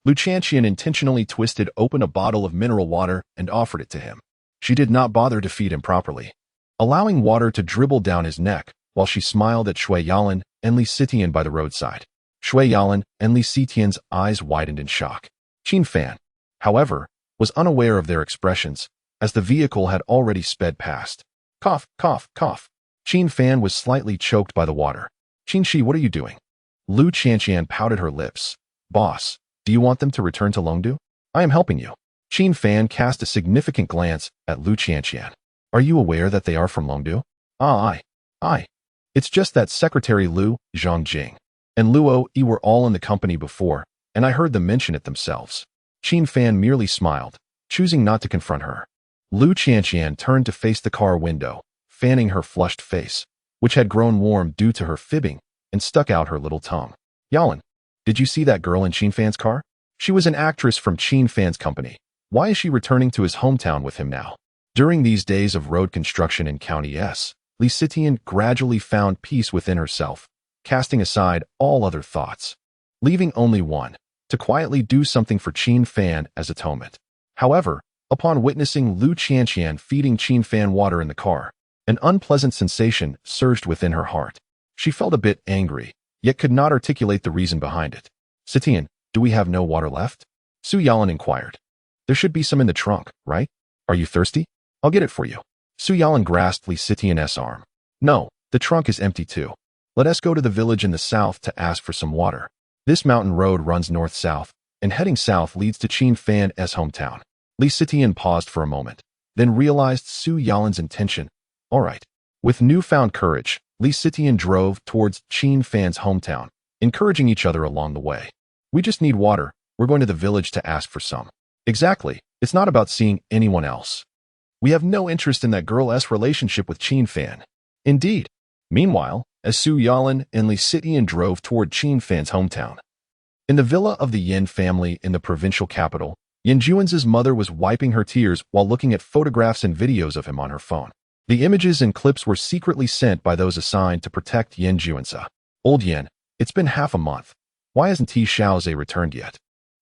Lu Chanqian intentionally twisted open a bottle of mineral water and offered it to him. She did not bother to feed him properly, allowing water to dribble down his neck while she smiled at Shui Yalan and Li Sitian by the roadside. Shui Yalan and Li Sitian's eyes widened in shock. Qin Fan, however, was unaware of their expressions, as the vehicle had already sped past. Cough, cough, cough. Qin Fan was slightly choked by the water. Qin Shi, what are you doing? Lu Chanqian pouted her lips. Boss, do you want them to return to Longdu? I am helping you. Qin Fan cast a significant glance at Lu Chanqian. Are you aware that they are from Longdu? Aye. It's just that Secretary Lu, Zhongjing, and Luo Yi were all in the company before, and I heard them mention it themselves. Qin Fan merely smiled, choosing not to confront her. Lu Chanqian turned to face the car window, fanning her flushed face, which had grown warm due to her fibbing, and stuck out her little tongue. Yalan, did you see that girl in Qin Fan's car? She was an actress from Qin Fan's company. Why is she returning to his hometown with him now? During these days of road construction in County S, Li Sitian gradually found peace within herself, casting aside all other thoughts, leaving only one, to quietly do something for Qin Fan as atonement. However, upon witnessing Lu Chanqian feeding Qin Fan water in the car, an unpleasant sensation surged within her heart. She felt a bit angry, yet could not articulate the reason behind it. Sitian, do we have no water left? Su Yalan inquired. There should be some in the trunk, right? Are you thirsty? I'll get it for you. Su Yalan grasped Li Sitian's arm. No, the trunk is empty too. Let us go to the village in the south to ask for some water. This mountain road runs north-south, and heading south leads to Qin Fan's hometown. Li Sitian paused for a moment, then realized Su Yalan's intention. All right. With newfound courage, Li Sitian drove towards Qin Fan's hometown, encouraging each other along the way. We just need water. We're going to the village to ask for some. Exactly. It's not about seeing anyone else. We have no interest in that girl's relationship with Qin Fan. Indeed. Meanwhile, as Su Yalan and Li Sitian drove toward Qin Fan's hometown, in the villa of the Yin family in the provincial capital, Yin Juan's mother was wiping her tears while looking at photographs and videos of him on her phone. The images and clips were secretly sent by those assigned to protect Yin Juanza. Old Yin, it's been half a month. Why hasn't T Xiaoze returned yet?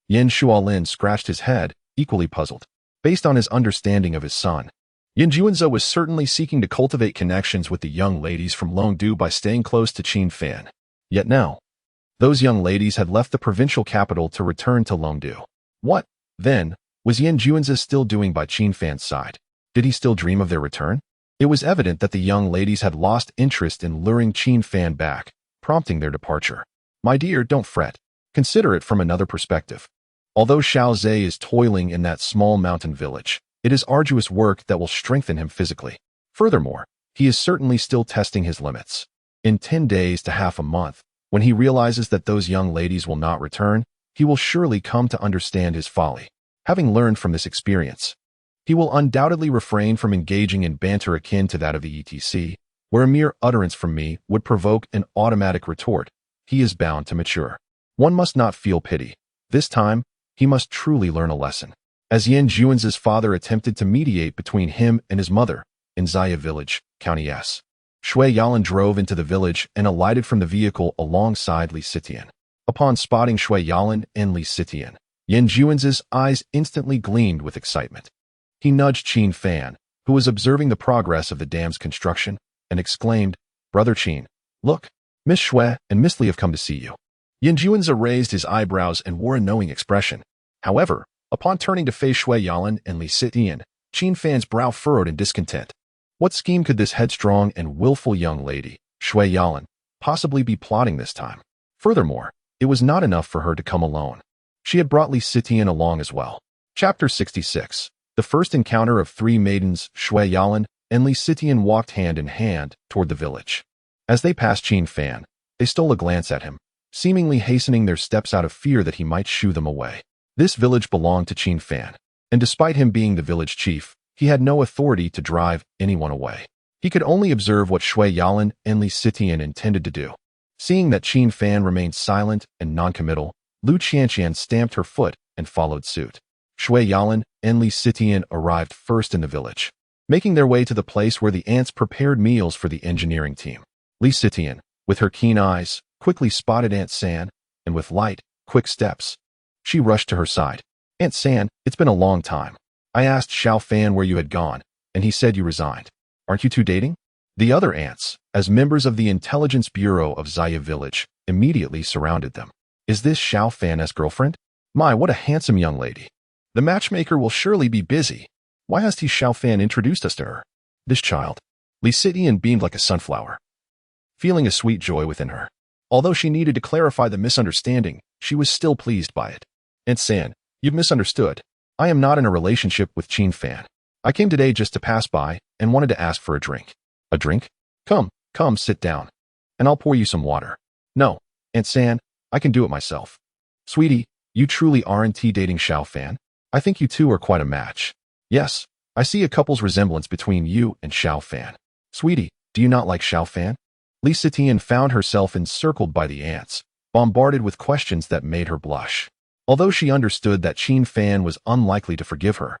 Yin Shualin scratched his head, equally puzzled. Based on his understanding of his son, Yin Juanza was certainly seeking to cultivate connections with the young ladies from Longdu by staying close to Qin Fan. Yet now, those young ladies had left the provincial capital to return to Longdu. What, then, was Yin Juanza still doing by Qin Fan's side? Did he still dream of their return? It was evident that the young ladies had lost interest in luring Qin Fan back, prompting their departure. My dear, don't fret. Consider it from another perspective. Although Xiaoze is toiling in that small mountain village, it is arduous work that will strengthen him physically. Furthermore, he is certainly still testing his limits. In 10 days to half a month, when he realizes that those young ladies will not return, he will surely come to understand his folly. Having learned from this experience, he will undoubtedly refrain from engaging in banter akin to that of the ETC, where a mere utterance from me would provoke an automatic retort. He is bound to mature. One must not feel pity. This time, he must truly learn a lesson. As Yin Juan's father attempted to mediate between him and his mother in Zaya Village, County S, Shui Yalan drove into the village and alighted from the vehicle alongside Li Sitian. Upon spotting Shui Yalan and Li Sitian, Yin Juan's eyes instantly gleamed with excitement. He nudged Qin Fan, who was observing the progress of the dam's construction, and exclaimed, Brother Qin, look, Miss Shui and Miss Li have come to see you. Yin Juanza raised his eyebrows and wore a knowing expression. However, upon turning to face Shui Yalan and Li Sitian, Qin Fan's brow furrowed in discontent. What scheme could this headstrong and willful young lady, Shui Yalan, possibly be plotting this time? Furthermore, it was not enough for her to come alone. She had brought Li Sitian along as well. Chapter 66. The The first encounter of three maidens, Shui Yalan and Li Sitian, walked hand in hand toward the village. As they passed Qin Fan, they stole a glance at him, seemingly hastening their steps out of fear that he might shoo them away. This village belonged to Qin Fan, and despite him being the village chief, he had no authority to drive anyone away. He could only observe what Shui Yalan and Li Sitian intended to do. Seeing that Qin Fan remained silent and noncommittal, Lu Qianqian stamped her foot and followed suit. Shui Yalan and Li Sitian arrived first in the village, making their way to the place where the ants prepared meals for the engineering team. Li Sitian, with her keen eyes, quickly spotted Aunt San, and with light, quick steps, she rushed to her side. Aunt San, it's been a long time. I asked Xiao Fan where you had gone, and he said you resigned. Aren't you two dating? The other ants, as members of the Intelligence Bureau of Zaya Village, immediately surrounded them. Is this Xiao Fan's girlfriend? My, what a handsome young lady. The matchmaker will surely be busy. Why has Xiao Fan introduced us to her? This child. Li Sitian beamed like a sunflower, feeling a sweet joy within her. Although she needed to clarify the misunderstanding, she was still pleased by it. Aunt San, you've misunderstood. I am not in a relationship with Qin Fan. I came today just to pass by and wanted to ask for a drink. A drink? Come, sit down, and I'll pour you some water. No, Aunt San, I can do it myself. Sweetie, you truly aren't dating Xiao Fan? I think you two are quite a match. Yes, I see a couple's resemblance between you and Xiao Fan. Sweetie, do you not like Xiao Fan? Li Sitian found herself encircled by the ants, bombarded with questions that made her blush. Although she understood that Qin Fan was unlikely to forgive her,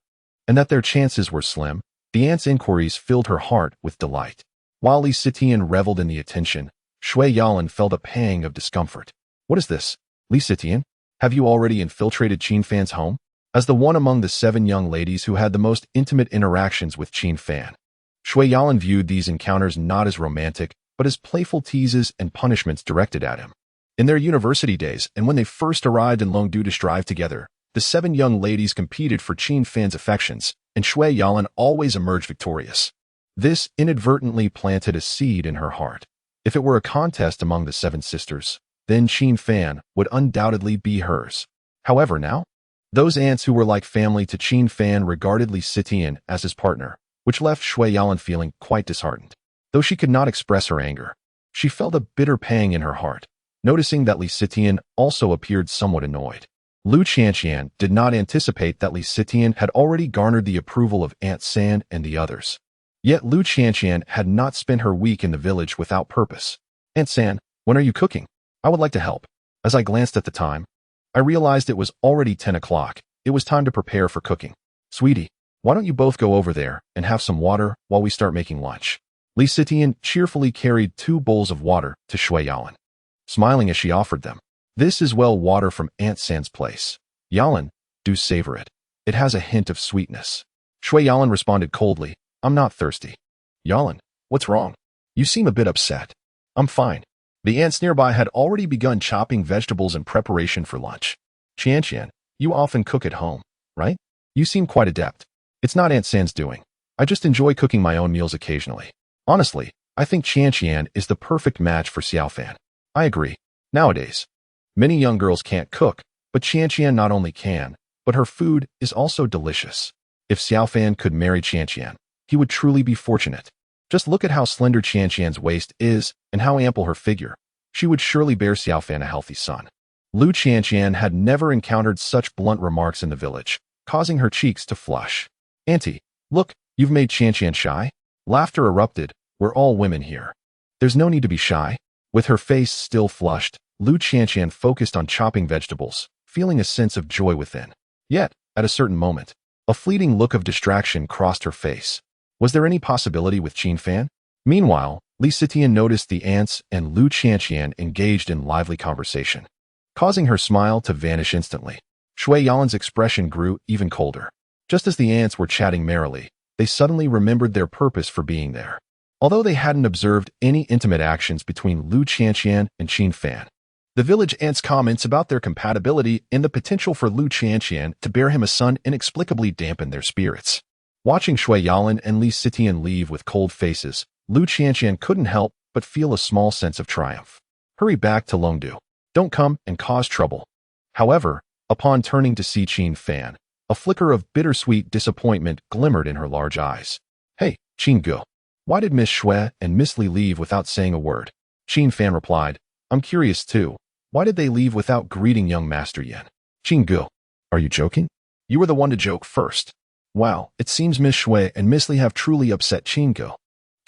and that their chances were slim, the ants' inquiries filled her heart with delight. While Li Sitian reveled in the attention, Shui Yalan felt a pang of discomfort. What is this? Li Sitian, have you already infiltrated Qin Fan's home? As the one among the 7 young ladies who had the most intimate interactions with Qin Fan, Shui Yalan viewed these encounters not as romantic, but as playful teases and punishments directed at him. In their university days, and when they first arrived in Longdu to strive together, the 7 young ladies competed for Qin Fan's affections, and Shui Yalan always emerged victorious. This inadvertently planted a seed in her heart. If it were a contest among the 7 sisters, then Qin Fan would undoubtedly be hers. However, now, those ants who were like family to Qin Fan regarded Li Sitian as his partner, which left Shui Yalan feeling quite disheartened. Though she could not express her anger, she felt a bitter pang in her heart, noticing that Li Sitian also appeared somewhat annoyed. Lu Qianqian did not anticipate that Li Sitian had already garnered the approval of Aunt San and the others. Yet Lu Qianqian had not spent her week in the village without purpose. Aunt San, when are you cooking? I would like to help. As I glanced at the time, I realized it was already 10 o'clock. It was time to prepare for cooking. Sweetie, why don't you both go over there and have some water while we start making lunch? Li Sitian cheerfully carried 2 bowls of water to Shui Yalan, smiling as she offered them. This is well water from Aunt San's place. Yalan, do savor it. It has a hint of sweetness. Shui Yalan responded coldly, I'm not thirsty. Yalan, what's wrong? You seem a bit upset. I'm fine. The ants nearby had already begun chopping vegetables in preparation for lunch. Qianqian, you often cook at home, right? You seem quite adept. It's not Aunt San's doing. I just enjoy cooking my own meals occasionally. Honestly, I think Qianqian is the perfect match for Xiao Fan. I agree. Nowadays, many young girls can't cook, but Qianqian not only can, but her food is also delicious. If Xiao Fan could marry Qianqian, he would truly be fortunate. Just look at how slender Qianqian's waist is and how ample her figure. She would surely bear Xiao Fan a healthy son. Lu Qianqian had never encountered such blunt remarks in the village, causing her cheeks to flush. Auntie, look, you've made Qianqian shy? Laughter erupted. We're all women here. There's no need to be shy. With her face still flushed, Lu Qianqian focused on chopping vegetables, feeling a sense of joy within. Yet, at a certain moment, a fleeting look of distraction crossed her face. Was there any possibility with Qin Fan? Meanwhile, Li Sitian noticed the ants and Lu Qianqian engaged in lively conversation, causing her smile to vanish instantly. Shui Yalan's expression grew even colder. Just as the ants were chatting merrily, they suddenly remembered their purpose for being there. Although they hadn't observed any intimate actions between Lu Qianqian and Qin Fan, the village ants' comments about their compatibility and the potential for Lu Qianqian to bear him a son inexplicably dampened their spirits. Watching Shui Yalan and Li Sitian leave with cold faces, Lu Qianqian couldn't help but feel a small sense of triumph. Hurry back to Longdu. Don't come and cause trouble. However, upon turning to see Qin Fan, A flicker of bittersweet disappointment glimmered in her large eyes. Hey, Qin Gu. Why did Miss Shui and Miss Li leave without saying a word? Qin Fan replied, I'm curious too. Why did they leave without greeting young Master Yin? Qin Gu. Are you joking? You were the one to joke first. Wow, it seems Miss Shui and Miss Li have truly upset Qin Gu.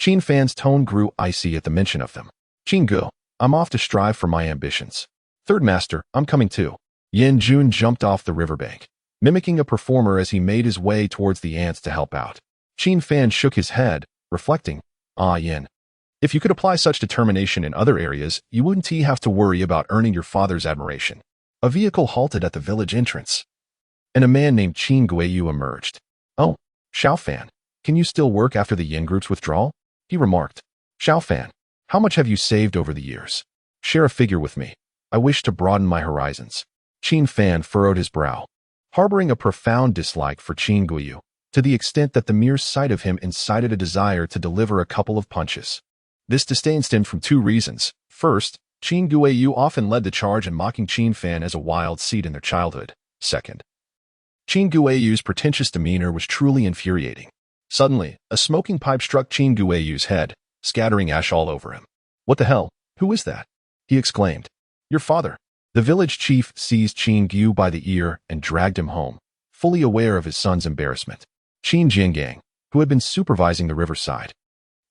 Qin Fan's tone grew icy at the mention of them. Qin Gu, I'm off to strive for my ambitions. Third Master, I'm coming too. Yin Jun jumped off the riverbank, mimicking a performer as he made his way towards the ants to help out. Qin Fan shook his head, reflecting, Ah Yin. If you could apply such determination in other areas, you wouldn't have to worry about earning your father's admiration. A vehicle halted at the village entrance, and a man named Qin Guiyu emerged. Oh, Xiao Fan, can you still work after the Yin group's withdrawal? He remarked. Xiao Fan, how much have you saved over the years? Share a figure with me. I wish to broaden my horizons. Qin Fan furrowed his brow, harboring a profound dislike for Qin Guiyu, to the extent that the mere sight of him incited a desire to deliver a couple of punches. This disdain stemmed from two reasons. First, Qin Guiyu often led the charge in mocking Qin Fan as a wild seed in their childhood. Second, Qin Guiyu's pretentious demeanor was truly infuriating. Suddenly, a smoking pipe struck Qin Guiyu's head, scattering ash all over him. What the hell? Who is that? He exclaimed. Your father. The village chief seized Qin Guiyu by the ear and dragged him home, fully aware of his son's embarrassment. Qin Jinggang, who had been supervising the riverside,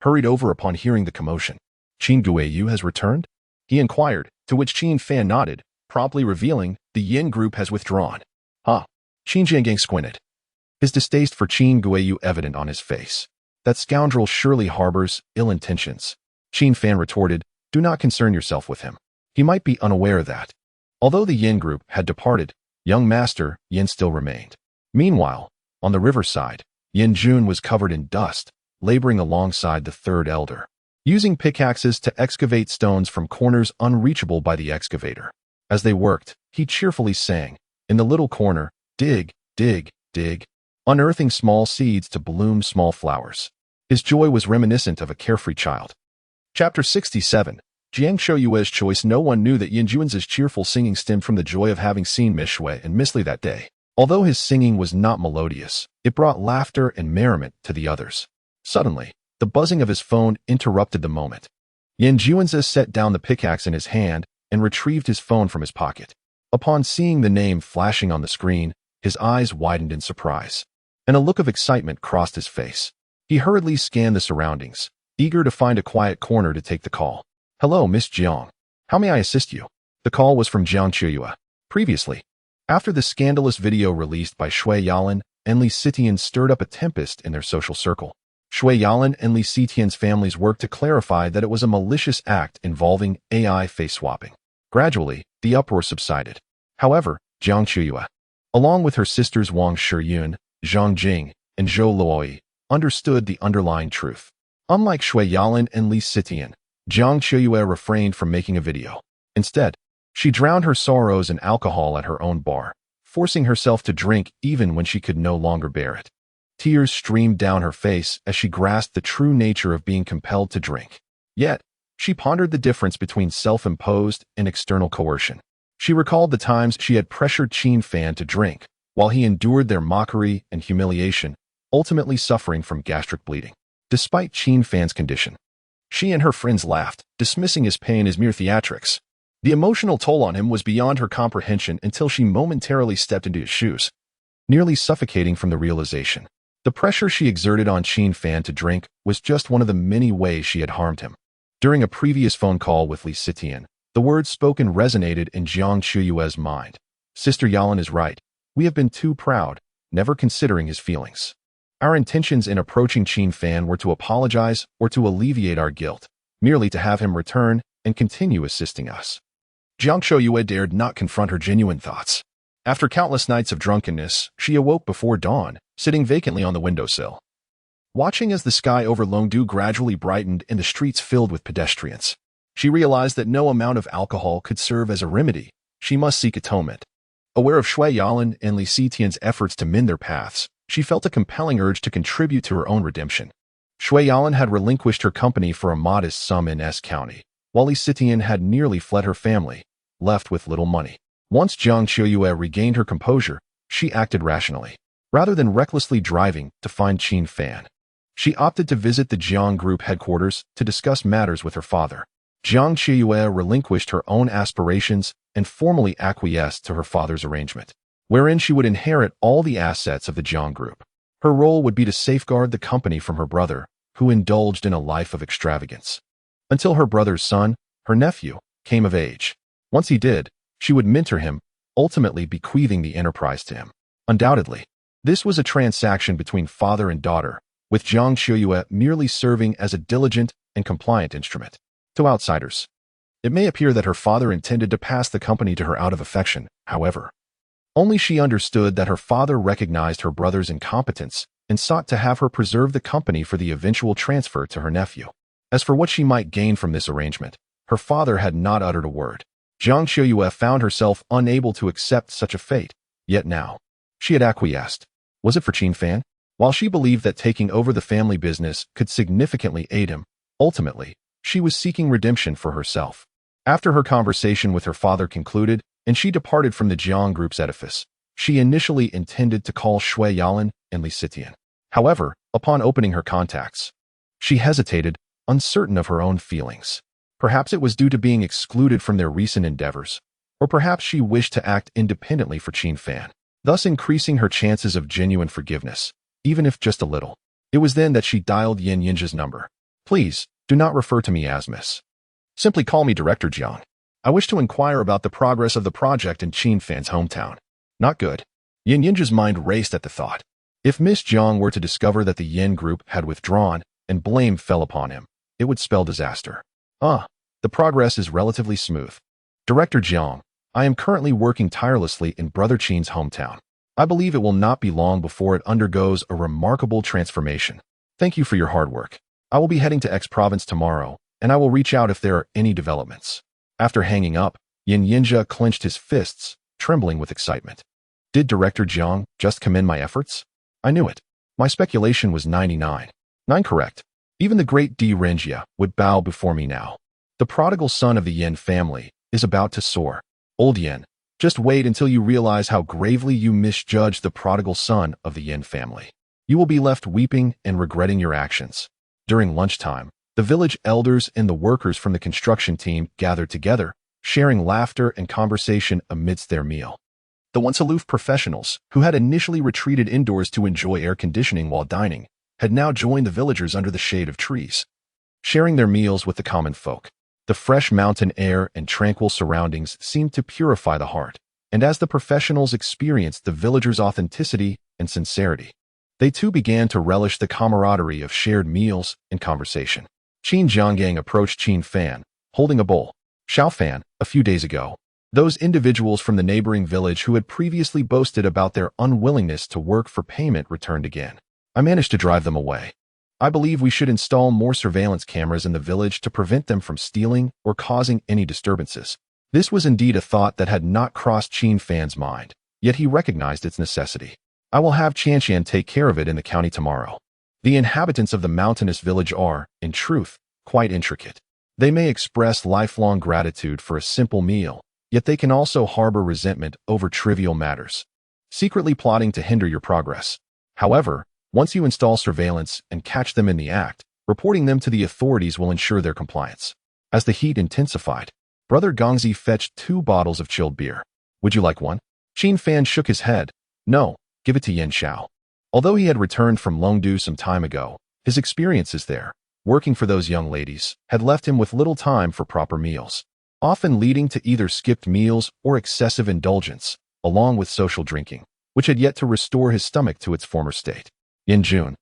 hurried over upon hearing the commotion. Qin Guiyu has returned? He inquired, to which Qin Fan nodded, promptly revealing the Yin group has withdrawn. Huh. Qin Jinggang squinted, his distaste for Qin Guiyu evident on his face. That scoundrel surely harbors ill intentions. Qin Fan retorted, do not concern yourself with him. He might be unaware of that. Although the Yin group had departed, young Master Yin still remained. Meanwhile, on the riverside, Yin Jun was covered in dust, laboring alongside the third elder, using pickaxes to excavate stones from corners unreachable by the excavator. As they worked, he cheerfully sang, in the little corner, dig, dig, dig, unearthing small seeds to bloom small flowers. His joy was reminiscent of a carefree child. Chapter 67. Jiang Shouyue's choice. No one knew that Yin Jun's cheerful singing stemmed from the joy of having seen Miss Shui and Miss Li that day. Although his singing was not melodious, it brought laughter and merriment to the others. Suddenly, the buzzing of his phone interrupted the moment. Yin Junzi set down the pickaxe in his hand and retrieved his phone from his pocket. Upon seeing the name flashing on the screen, his eyes widened in surprise, and a look of excitement crossed his face. He hurriedly scanned the surroundings, eager to find a quiet corner to take the call. Hello, Miss Jiang. How may I assist you? The call was from Jiang Chuyue. Previously, after the scandalous video released by Shui Yalan and Li Sitian stirred up a tempest in their social circle, Shui Yalan and Li Sitian's families worked to clarify that it was a malicious act involving AI face swapping. Gradually, the uproar subsided. However, Jiang Chuyue, along with her sisters Wang Shiyun, Zhang Jing, and Zhou Luoi, understood the underlying truth. Unlike Shui Yalan and Li Sitian, Jiang Chuyue refrained from making a video. Instead, she drowned her sorrows in alcohol at her own bar, forcing herself to drink even when she could no longer bear it. Tears streamed down her face as she grasped the true nature of being compelled to drink. Yet, she pondered the difference between self-imposed and external coercion. She recalled the times she had pressured Qin Fan to drink, while he endured their mockery and humiliation, ultimately suffering from gastric bleeding. Despite Qin Fan's condition, she and her friends laughed, dismissing his pain as mere theatrics. The emotional toll on him was beyond her comprehension until she momentarily stepped into his shoes, nearly suffocating from the realization. The pressure she exerted on Qin Fan to drink was just one of the many ways she had harmed him. During a previous phone call with Li Sitian, the words spoken resonated in Jiang Chuyue's mind. Sister Yalan is right. We have been too proud, never considering his feelings. Our intentions in approaching Qin Fan were to apologize or to alleviate our guilt, merely to have him return and continue assisting us. Jiang Shouyue dared not confront her genuine thoughts. After countless nights of drunkenness, she awoke before dawn, sitting vacantly on the windowsill, watching as the sky over Longdu gradually brightened and the streets filled with pedestrians. She realized that no amount of alcohol could serve as a remedy. She must seek atonement. Aware of Shui Yalan and Li Sitian's efforts to mend their paths, she felt a compelling urge to contribute to her own redemption. Shui Yalan had relinquished her company for a modest sum in S County, while Li Sitian had nearly fled her family, left with little money. Once Jiang Chuyue regained her composure, she acted rationally. rather than recklessly driving to find Qin Fan. She opted to visit the Jiang Group headquarters to discuss matters with her father. Jiang Qiuyue relinquished her own aspirations and formally acquiesced to her father's arrangement, wherein she would inherit all the assets of the Jiang Group. Her role would be to safeguard the company from her brother, who indulged in a life of extravagance, until her brother's son, her nephew, came of age. Once he did, she would mentor him, ultimately bequeathing the enterprise to him. Undoubtedly, this was a transaction between father and daughter, with Jiang Qiuyue merely serving as a diligent and compliant instrument. To outsiders, it may appear that her father intended to pass the company to her out of affection. However, only she understood that her father recognized her brother's incompetence and sought to have her preserve the company for the eventual transfer to her nephew. As for what she might gain from this arrangement, her father had not uttered a word. Jiang Qiuyue found herself unable to accept such a fate, yet now she had acquiesced. Was it for Qin Fan? While she believed that taking over the family business could significantly aid him, ultimately, she was seeking redemption for herself. After her conversation with her father concluded and she departed from the Jiang Group's edifice, she initially intended to call Shui Yalan and Li Sitian. However, upon opening her contacts, she hesitated, uncertain of her own feelings. Perhaps it was due to being excluded from their recent endeavors, or perhaps she wished to act independently for Qin Fan, thus increasing her chances of genuine forgiveness, even if just a little. It was then that she dialed Yin Yinja's number. Please, do not refer to me as Miss. Simply call me Director Jiang. I wish to inquire about the progress of the project in Qin Fan's hometown. Not good. Yin Yinja's mind raced at the thought. If Miss Jiang were to discover that the Yin Group had withdrawn and blame fell upon him, it would spell disaster. The progress is relatively smooth. Director Jiang, I am currently working tirelessly in Brother Qin's hometown. I believe it will not be long before it undergoes a remarkable transformation. Thank you for your hard work. I will be heading to X province tomorrow, and I will reach out if there are any developments. After hanging up, Yin Yinja clenched his fists, trembling with excitement. Did Director Jiang just commend my efforts? I knew it. My speculation was 99. 9 correct. Even the great Di Renjia would bow before me now. The prodigal son of the Yin family is about to soar. Old Yin, just wait until you realize how gravely you misjudged the prodigal son of the Yin family. You will be left weeping and regretting your actions. During lunchtime, the village elders and the workers from the construction team gathered together, sharing laughter and conversation amidst their meal. The once aloof professionals, who had initially retreated indoors to enjoy air conditioning while dining, had now joined the villagers under the shade of trees, sharing their meals with the common folk. The fresh mountain air and tranquil surroundings seemed to purify the heart, and as the professionals experienced the villagers' authenticity and sincerity, they too began to relish the camaraderie of shared meals and conversation. Qin Jianggang approached Qin Fan, holding a bowl. Xiao Fan, a few days ago, those individuals from the neighboring village who had previously boasted about their unwillingness to work for payment returned again. I managed to drive them away. I believe we should install more surveillance cameras in the village to prevent them from stealing or causing any disturbances. This was indeed a thought that had not crossed Qin Fan's mind, yet he recognized its necessity. I will have Qianqian take care of it in the county tomorrow. The inhabitants of the mountainous village are, in truth, quite intricate. They may express lifelong gratitude for a simple meal, yet they can also harbor resentment over trivial matters, secretly plotting to hinder your progress. However, once you install surveillance and catch them in the act, reporting them to the authorities will ensure their compliance. As the heat intensified, Brother Gongzi fetched 2 bottles of chilled beer. Would you like one? Qin Fan shook his head. No, give it to Yin Xiao. Although he had returned from Longdu some time ago, his experiences there, working for those young ladies, had left him with little time for proper meals, often leading to either skipped meals or excessive indulgence, along with social drinking, which had yet to restore his stomach to its former state. Yin Jun,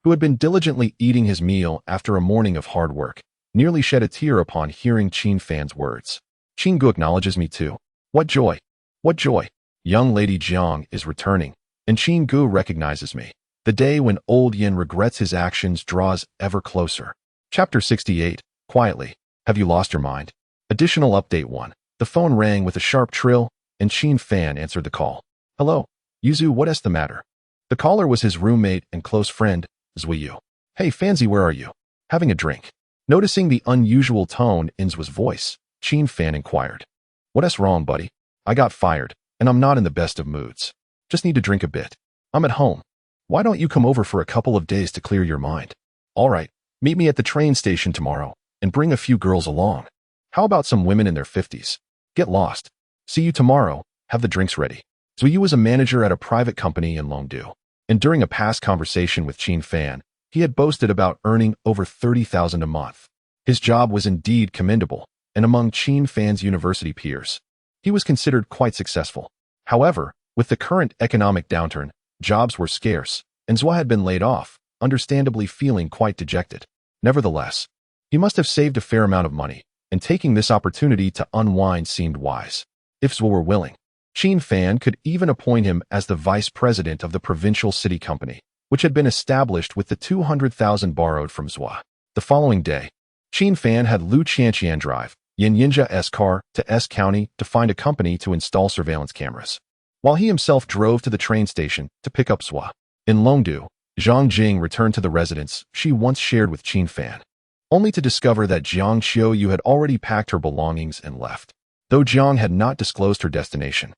who had been diligently eating his meal after a morning of hard work, nearly shed a tear upon hearing Qin Fan's words. Qin Gu acknowledges me too. What joy! What joy! Young Lady Jiang is returning, and Qin Gu recognizes me. The day when old Yin regrets his actions draws ever closer. Chapter 68. Quietly. Have you lost your mind? Additional update 1. The phone rang with a sharp trill, and Qin Fan answered the call. Hello. Yuzu, what is the matter? The caller was his roommate and close friend, Zuiyu. Hey Fanzi, where are you? Having a drink. Noticing the unusual tone in Zhu's voice, Qin Fan inquired. What's wrong, buddy? I got fired, and I'm not in the best of moods. Just need to drink a bit. I'm at home. Why don't you come over for a couple of days to clear your mind? All right, meet me at the train station tomorrow and bring a few girls along. How about some women in their 50s? Get lost. See you tomorrow. Have the drinks ready. Zhuyu was a manager at a private company in Longdu, and during a past conversation with Qin Fan, he had boasted about earning over 30,000 a month. His job was indeed commendable, and among Qin Fan's university peers, he was considered quite successful. However, with the current economic downturn, jobs were scarce, and Zhua had been laid off, understandably feeling quite dejected. Nevertheless, he must have saved a fair amount of money, and taking this opportunity to unwind seemed wise. If Zhua were willing, Qin Fan could even appoint him as the vice president of the provincial city company, which had been established with the 200,000 borrowed from Zhua. The following day, Qin Fan had Lu Qianqian drive Yin Yinja S car to S County to find a company to install surveillance cameras, while he himself drove to the train station to pick up Zhua. In Longdu, Zhang Jing returned to the residence she once shared with Qin Fan, only to discover that Jiang Xiaoyu had already packed her belongings and left. Though Jiang had not disclosed her destination,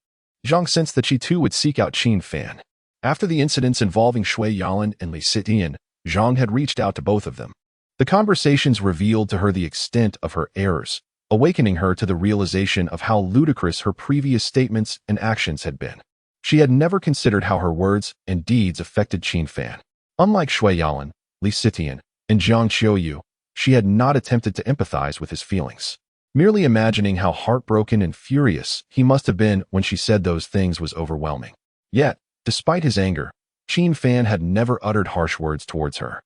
Zhang sensed that she too would seek out Qin Fan. After the incidents involving Shui Yalan and Li Sitian, Zhang had reached out to both of them. The conversations revealed to her the extent of her errors, awakening her to the realization of how ludicrous her previous statements and actions had been. She had never considered how her words and deeds affected Qin Fan. Unlike Shui Yalan, Li Sitian, and Jiang Xiaoyu, she had not attempted to empathize with his feelings. Merely imagining how heartbroken and furious he must have been when she said those things was overwhelming. Yet, despite his anger, Qin Fan had never uttered harsh words towards her.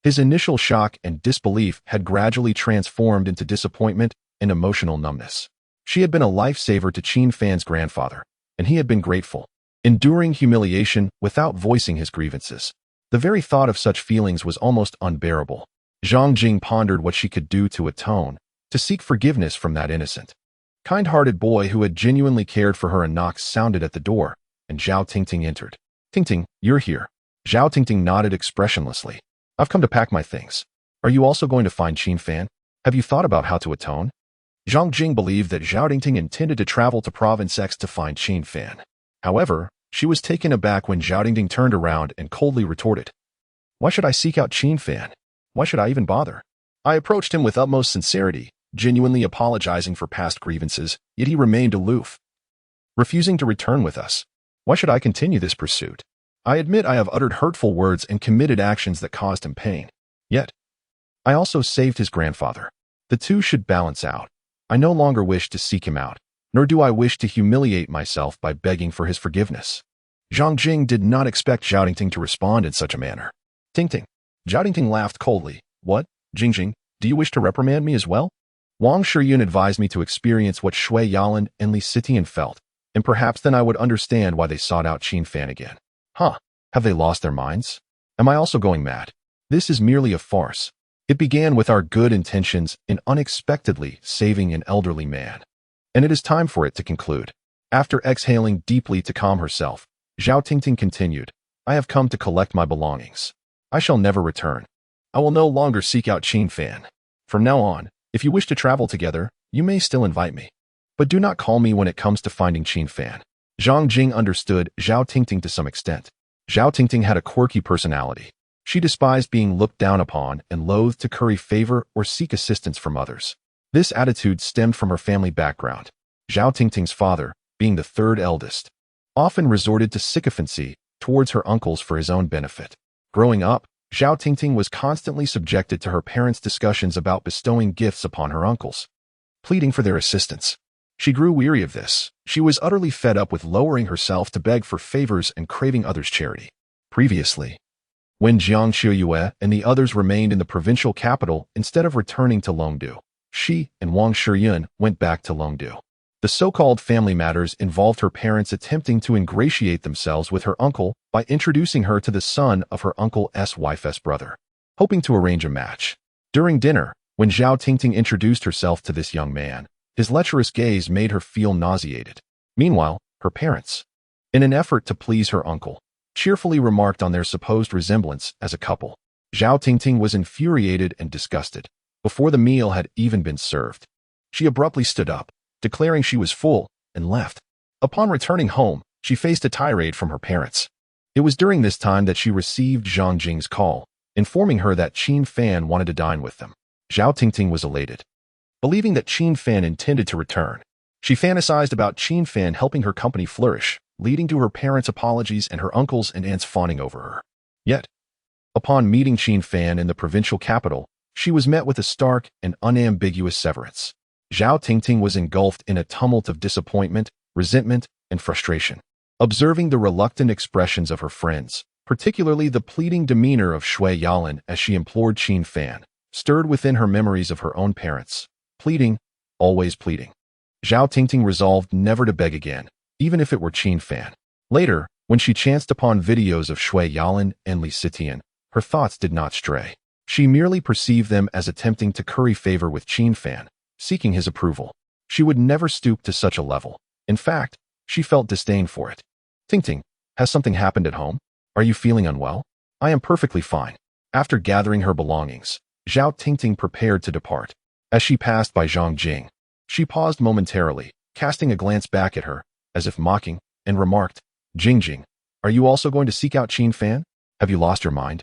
His initial shock and disbelief had gradually transformed into disappointment and emotional numbness. She had been a lifesaver to Qin Fan's grandfather, and he had been grateful, enduring humiliation without voicing his grievances. The very thought of such feelings was almost unbearable. Zhang Jing pondered what she could do to atone, to seek forgiveness from that innocent, kind-hearted boy who had genuinely cared for her. A knock sounded at the door, and Zhao Tingting entered. Tingting, you're here. Zhao Tingting nodded expressionlessly. I've come to pack my things. Are you also going to find Qin Fan? Have you thought about how to atone? Zhang Jing believed that Zhao Tingting intended to travel to Province X to find Qin Fan. However, she was taken aback when Zhao Tingting turned around and coldly retorted, "Why should I seek out Qin Fan? Why should I even bother?" I approached him with utmost sincerity, genuinely apologizing for past grievances, yet he remained aloof, refusing to return with us. Why should I continue this pursuit? I admit I have uttered hurtful words and committed actions that caused him pain. Yet, I also saved his grandfather. The two should balance out. I no longer wish to seek him out, nor do I wish to humiliate myself by begging for his forgiveness. Zhang Jing did not expect Zhao Tingting to respond in such a manner. Tingting. Zhao Tingting laughed coldly. What, Jingjing, do you wish to reprimand me as well? Wang Shiyun advised me to experience what Shui Yalan and Li Sitian felt, and perhaps then I would understand why they sought out Qin Fan again. Huh, have they lost their minds? Am I also going mad? This is merely a farce. It began with our good intentions in unexpectedly saving an elderly man, and it is time for it to conclude. After exhaling deeply to calm herself, Zhao Tingting continued, I have come to collect my belongings. I shall never return. I will no longer seek out Qin Fan. From now on, if you wish to travel together, you may still invite me. But do not call me when it comes to finding Qin Fan. Zhang Jing understood Zhao Tingting to some extent. Zhao Tingting had a quirky personality. She despised being looked down upon and loathed to curry favor or seek assistance from others. This attitude stemmed from her family background. Zhao Tingting's father, being the third eldest, often resorted to sycophancy towards her uncles for his own benefit. Growing up, Zhao Tingting was constantly subjected to her parents' discussions about bestowing gifts upon her uncles, pleading for their assistance. She grew weary of this. She was utterly fed up with lowering herself to beg for favors and craving others' charity. Previously, when Jiang Xiuyue and the others remained in the provincial capital instead of returning to Longdu, she and Wang Shiyun went back to Longdu. The so-called family matters involved her parents attempting to ingratiate themselves with her uncle by introducing her to the son of her uncle's wife's brother, hoping to arrange a match. During dinner, when Zhao Tingting introduced herself to this young man, his lecherous gaze made her feel nauseated. Meanwhile, her parents, in an effort to please her uncle, cheerfully remarked on their supposed resemblance as a couple. Zhao Tingting was infuriated and disgusted. Before the meal had even been served, she abruptly stood up, declaring she was full, and left. Upon returning home, she faced a tirade from her parents. It was during this time that she received Zhang Jing's call, informing her that Qin Fan wanted to dine with them. Zhao Tingting was elated. Believing that Qin Fan intended to return, she fantasized about Qin Fan helping her company flourish, leading to her parents' apologies and her uncles and aunts fawning over her. Yet, upon meeting Qin Fan in the provincial capital, she was met with a stark and unambiguous severance. Zhao Tingting was engulfed in a tumult of disappointment, resentment, and frustration. Observing the reluctant expressions of her friends, particularly the pleading demeanor of Shui Yalin as she implored Qin Fan, stirred within her memories of her own parents. Pleading, always pleading. Zhao Tingting resolved never to beg again, even if it were Qin Fan. Later, when she chanced upon videos of Shui Yalin and Li Sitian, her thoughts did not stray. She merely perceived them as attempting to curry favor with Qin Fan, seeking his approval. She would never stoop to such a level. In fact, she felt disdain for it. Tingting, has something happened at home? Are you feeling unwell? I am perfectly fine. After gathering her belongings, Zhao Tingting prepared to depart. As she passed by Zhang Jing, she paused momentarily, casting a glance back at her, as if mocking, and remarked, Jing, are you also going to seek out Qin Fan? Have you lost your mind?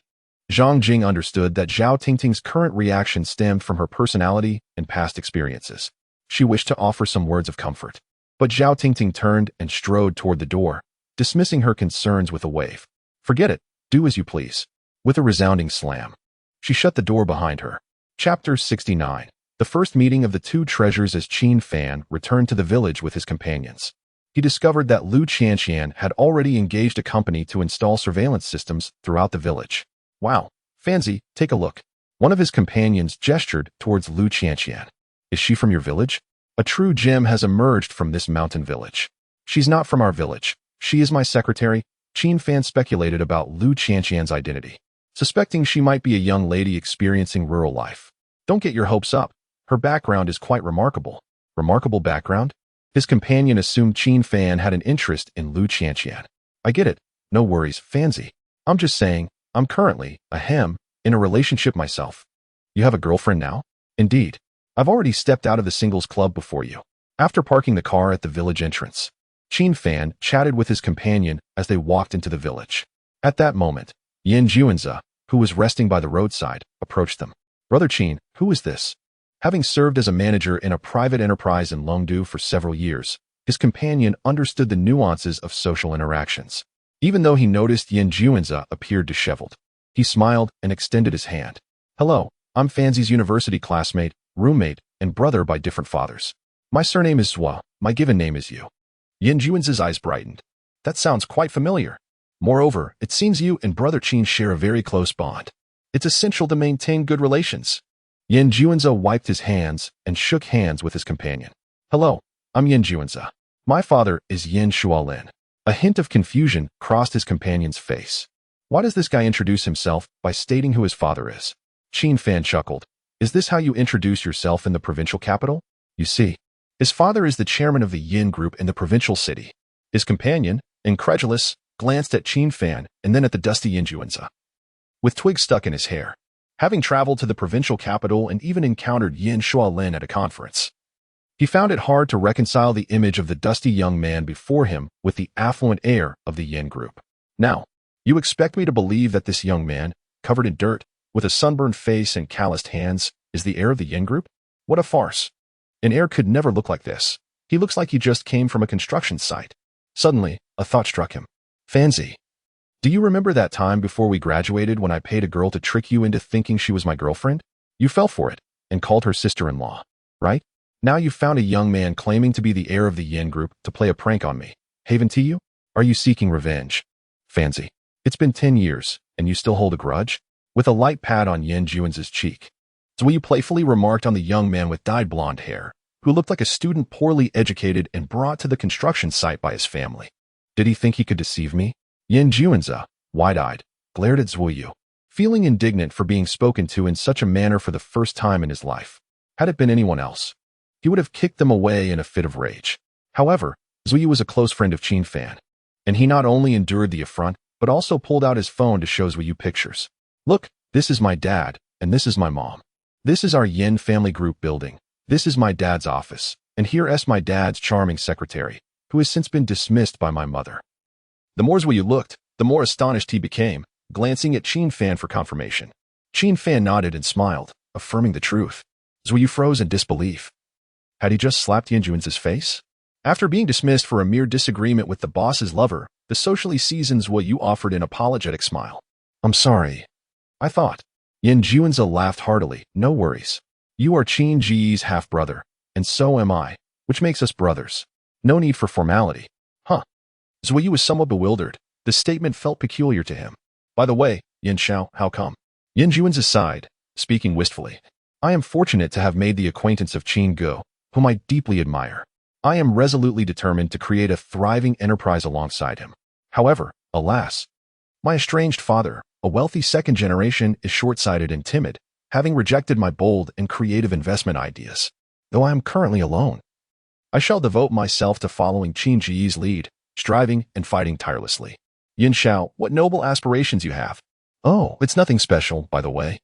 Zhang Jing understood that Zhao Tingting's current reaction stemmed from her personality and past experiences. She wished to offer some words of comfort. But Zhao Tingting turned and strode toward the door, dismissing her concerns with a wave. Forget it, do as you please. With a resounding slam, she shut the door behind her. Chapter 69. The first meeting of the two treasures as Qin Fan returned to the village with his companions. He discovered that Lu Qianqian had already engaged a company to install surveillance systems throughout the village. Wow, Fanzi, take a look. One of his companions gestured towards Lu Qianqian. Is she from your village? A true gem has emerged from this mountain village. She's not from our village. She is my secretary. Qin Fan speculated about Lu Qianqian's identity, suspecting she might be a young lady experiencing rural life. Don't get your hopes up. Her background is quite remarkable. Remarkable background? His companion assumed Qin Fan had an interest in Lu Qianqian. I get it. No worries, Fanzi. I'm just saying, I'm currently, in a relationship myself. You have a girlfriend now? Indeed. I've already stepped out of the singles club before you. After parking the car at the village entrance, Qin Fan chatted with his companion as they walked into the village. At that moment, Yin Juanza, who was resting by the roadside, approached them. Brother Qin, who is this? Having served as a manager in a private enterprise in Longdu for several years, his companion understood the nuances of social interactions. Even though he noticed Yin Juanza appeared disheveled, he smiled and extended his hand. Hello, I'm Fanzi's university classmate, roommate, and brother by different fathers. My surname is Zhua, my given name is Yu. Yin Juanza's eyes brightened. That sounds quite familiar. Moreover, it seems you and Brother Qin share a very close bond. It's essential to maintain good relations. Yin Juanza wiped his hands and shook hands with his companion. Hello, I'm Yin Juanza. My father is Yin Shualin. A hint of confusion crossed his companion's face. Why does this guy introduce himself by stating who his father is? Qin Fan chuckled. Is this how you introduce yourself in the provincial capital? You see, his father is the chairman of the Yin group in the provincial city. His companion, incredulous, glanced at Qin Fan and then at the dusty Yin Juanza. With twigs stuck in his hair, having traveled to the provincial capital and even encountered Yin Shualin at a conference, he found it hard to reconcile the image of the dusty young man before him with the affluent air of the Yin group. Now, you expect me to believe that this young man, covered in dirt, with a sunburned face and calloused hands, is the heir of the Yin group? What a farce. An heir could never look like this. He looks like he just came from a construction site. Suddenly, a thought struck him. Fanzi, do you remember that time before we graduated when I paid a girl to trick you into thinking she was my girlfriend? You fell for it and called her sister-in-law, right? Now you've found a young man claiming to be the heir of the Yin group to play a prank on me. Haven to you? Are you seeking revenge? Fanzi, it's been 10 years, and you still hold a grudge? With a light pat on Yin Juanza's cheek, Zui playfully remarked on the young man with dyed blonde hair, who looked like a student poorly educated and brought to the construction site by his family. Did he think he could deceive me? Yin Juanza, wide-eyed, glared at Zuyu, feeling indignant for being spoken to in such a manner for the first time in his life. Had it been anyone else, he would have kicked them away in a fit of rage. However, Zuyu was a close friend of Qin Fan, and he not only endured the affront, but also pulled out his phone to show Zuyu pictures. Look, this is my dad, and this is my mom. This is our Yin family group building. This is my dad's office, and here's my dad's charming secretary, who has since been dismissed by my mother. The more Zuyu looked, the more astonished he became, glancing at Qin Fan for confirmation. Qin Fan nodded and smiled, affirming the truth. Zuyu froze in disbelief. Had he just slapped Yin Juan's face? After being dismissed for a mere disagreement with the boss's lover, the socially seasoned Zuyu offered an apologetic smile. I'm sorry. I thought. Yin Juanza laughed heartily. No worries. You are Qin Ji's half-brother, and so am I, which makes us brothers. No need for formality. Huh. Zuyu was somewhat bewildered. The statement felt peculiar to him. By the way, Yin Xiao, how come? Yin Juanza sighed, speaking wistfully. I am fortunate to have made the acquaintance of Qin Go, whom I deeply admire. I am resolutely determined to create a thriving enterprise alongside him. However, alas, my estranged father, a wealthy second generation, is short-sighted and timid, having rejected my bold and creative investment ideas. Though I am currently alone, I shall devote myself to following Qin Ji's lead, striving and fighting tirelessly. Yin Xiao, what noble aspirations you have. Oh, it's nothing special, by the way.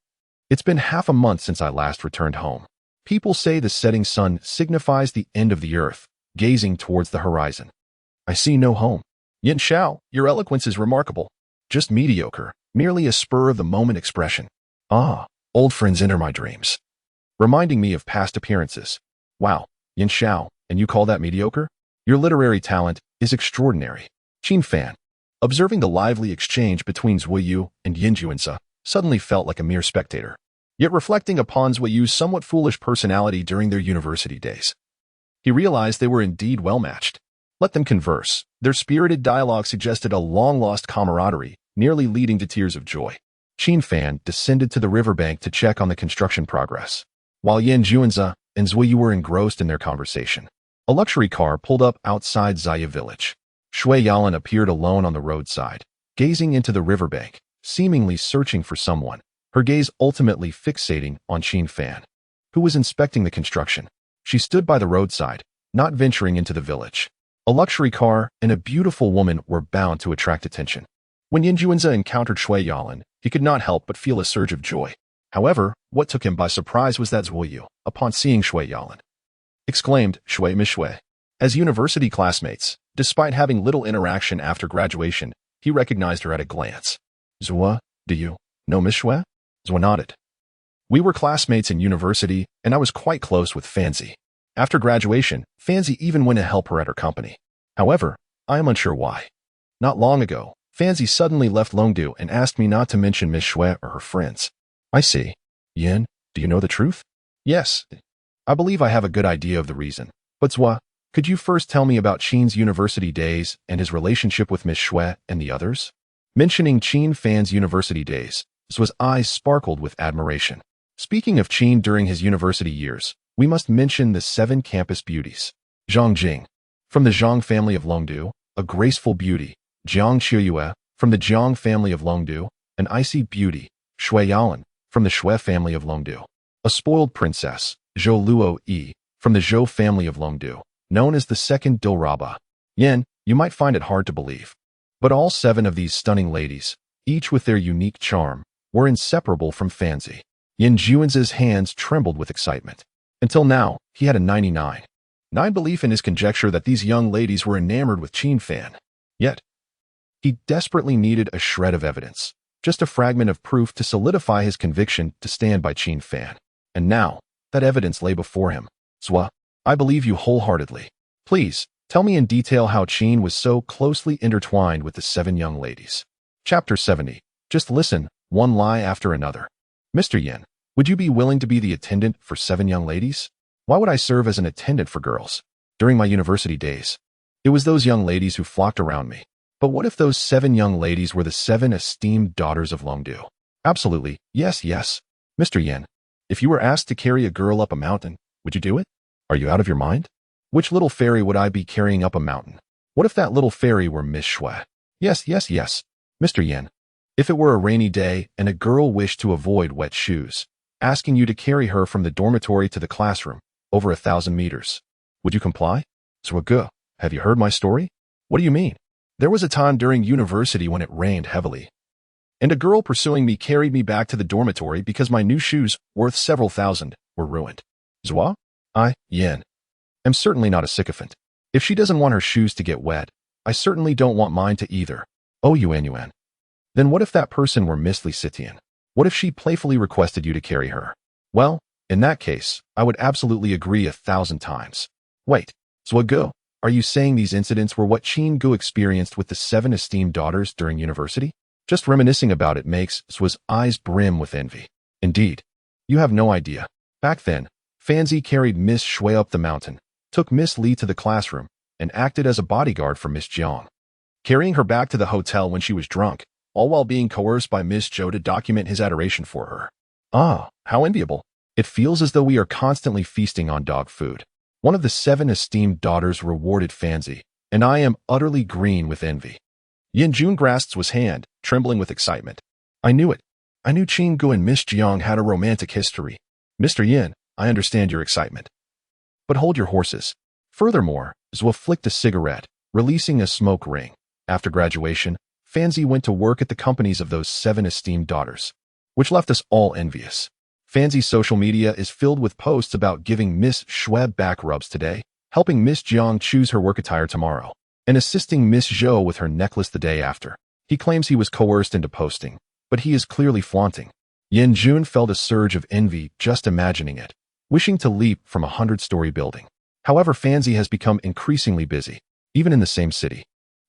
It's been half a month since I last returned home. People say the setting sun signifies the end of the earth, gazing towards the horizon. I see no home. Yin Xiao, your eloquence is remarkable. Just mediocre, merely a spur-of-the-moment expression. Ah, old friends enter my dreams, reminding me of past appearances. Wow, Yin Xiao, and you call that mediocre? Your literary talent is extraordinary. Qin Fan, observing the lively exchange between Zuyu and Yin Juanza, suddenly felt like a mere spectator. Yet reflecting upon Zuyu's somewhat foolish personality during their university days, he realized they were indeed well-matched. Let them converse. Their spirited dialogue suggested a long-lost camaraderie, nearly leading to tears of joy. Qin Fan descended to the riverbank to check on the construction progress, while Yin Juanza and Zuyu were engrossed in their conversation. A luxury car pulled up outside Zaya village. Shui Yalan appeared alone on the roadside, gazing into the riverbank, seemingly searching for someone, her gaze ultimately fixating on Qin Fan, who was inspecting the construction. She stood by the roadside, not venturing into the village. A luxury car and a beautiful woman were bound to attract attention. When Yin Juanza encountered Shui Yalan, he could not help but feel a surge of joy. However, what took him by surprise was that Zuyu, upon seeing Shui Yalan, exclaimed, Shui Miss Shui. As university classmates, despite having little interaction after graduation, he recognized her at a glance. Zua, do you know Miss Shui? Zua nodded. We were classmates in university, and I was quite close with Fanzi. After graduation, Fanzi even went to help her at her company. However, I am unsure why. Not long ago, Fanzi suddenly left Longdu and asked me not to mention Miss Shui or her friends. I see. Yin, do you know the truth? Yes. I believe I have a good idea of the reason. But Zua, could you first tell me about Qin's university days and his relationship with Miss Shui and the others? Mentioning Qin Fan's university days, Zua's eyes sparkled with admiration. Speaking of Qin during his university years, we must mention the 7 campus beauties. Zhang Jing, from the Zhang family of Longdu, a graceful beauty. Jiang Qiuyue, from the Jiang family of Longdu, an icy beauty. Shui Yalan, from the Shui family of Longdu, a spoiled princess. Zhou Luo Yi, from the Zhou family of Longdu, known as the second Dilraba. Yin, you might find it hard to believe, but all 7 of these stunning ladies, each with their unique charm, were inseparable from Fanzi. Yin Juanza's hands trembled with excitement. Until now, he had a 99 belief in his conjecture that these young ladies were enamored with Qin Fan. Yet, he desperately needed a shred of evidence, just a fragment of proof to solidify his conviction to stand by Qin Fan. And now, that evidence lay before him. Zua, I believe you wholeheartedly. Please, tell me in detail how Qin was so closely intertwined with the 7 young ladies. Chapter 70. Just listen, one lie after another. Mr. Yin, would you be willing to be the attendant for 7 young ladies? Why would I serve as an attendant for girls? During my university days, it was those young ladies who flocked around me. But what if those 7 young ladies were the 7 esteemed daughters of Longdu? Absolutely, yes. Mr. Yin, if you were asked to carry a girl up a mountain, would you do it? Are you out of your mind? Which little fairy would I be carrying up a mountain? What if that little fairy were Miss Shui? Yes. Mr. Yin, if it were a rainy day and a girl wished to avoid wet shoes, asking you to carry her from the dormitory to the classroom, over 1,000 meters, would you comply? Zhuge, have you heard my story? What do you mean? There was a time during university when it rained heavily, and a girl pursuing me carried me back to the dormitory because my new shoes, worth several thousand, were ruined. Zua? I, Yin, am certainly not a sycophant. If she doesn't want her shoes to get wet, I certainly don't want mine to either. Oh, Yuan. Then what if that person were Miss Licitian? What if she playfully requested you to carry her? Well, in that case, I would absolutely agree 1,000 times. Wait, Zhuo, are you saying these incidents were what Qin Gu experienced with the 7 esteemed daughters during university? Just reminiscing about it makes Zhuo's eyes brim with envy. Indeed, you have no idea. Back then, Fanzi carried Miss Shui up the mountain, took Miss Li to the classroom, and acted as a bodyguard for Miss Jiang, carrying her back to the hotel when she was drunk, all while being coerced by Miss Zhou to document his adoration for her. Ah, how enviable. It feels as though we are constantly feasting on dog food. One of the 7 esteemed daughters rewarded Fanzi, and I am utterly green with envy. Yin Jun grasped his hand, trembling with excitement. I knew it. I knew Qin Gu and Miss Jiang had a romantic history. Mr. Yin, I understand your excitement. But hold your horses. Furthermore, Zhuo flicked a cigarette, releasing a smoke ring. After graduation, Fanzi went to work at the companies of those 7 esteemed daughters, which left us all envious. Fanzi's social media is filled with posts about giving Miss Shui back rubs today, helping Miss Jiang choose her work attire tomorrow, and assisting Miss Zhou with her necklace the day after. He claims he was coerced into posting, but he is clearly flaunting. Yin Jun felt a surge of envy just imagining it, wishing to leap from a 100-story building. However, Fanzi has become increasingly busy, even in the same city.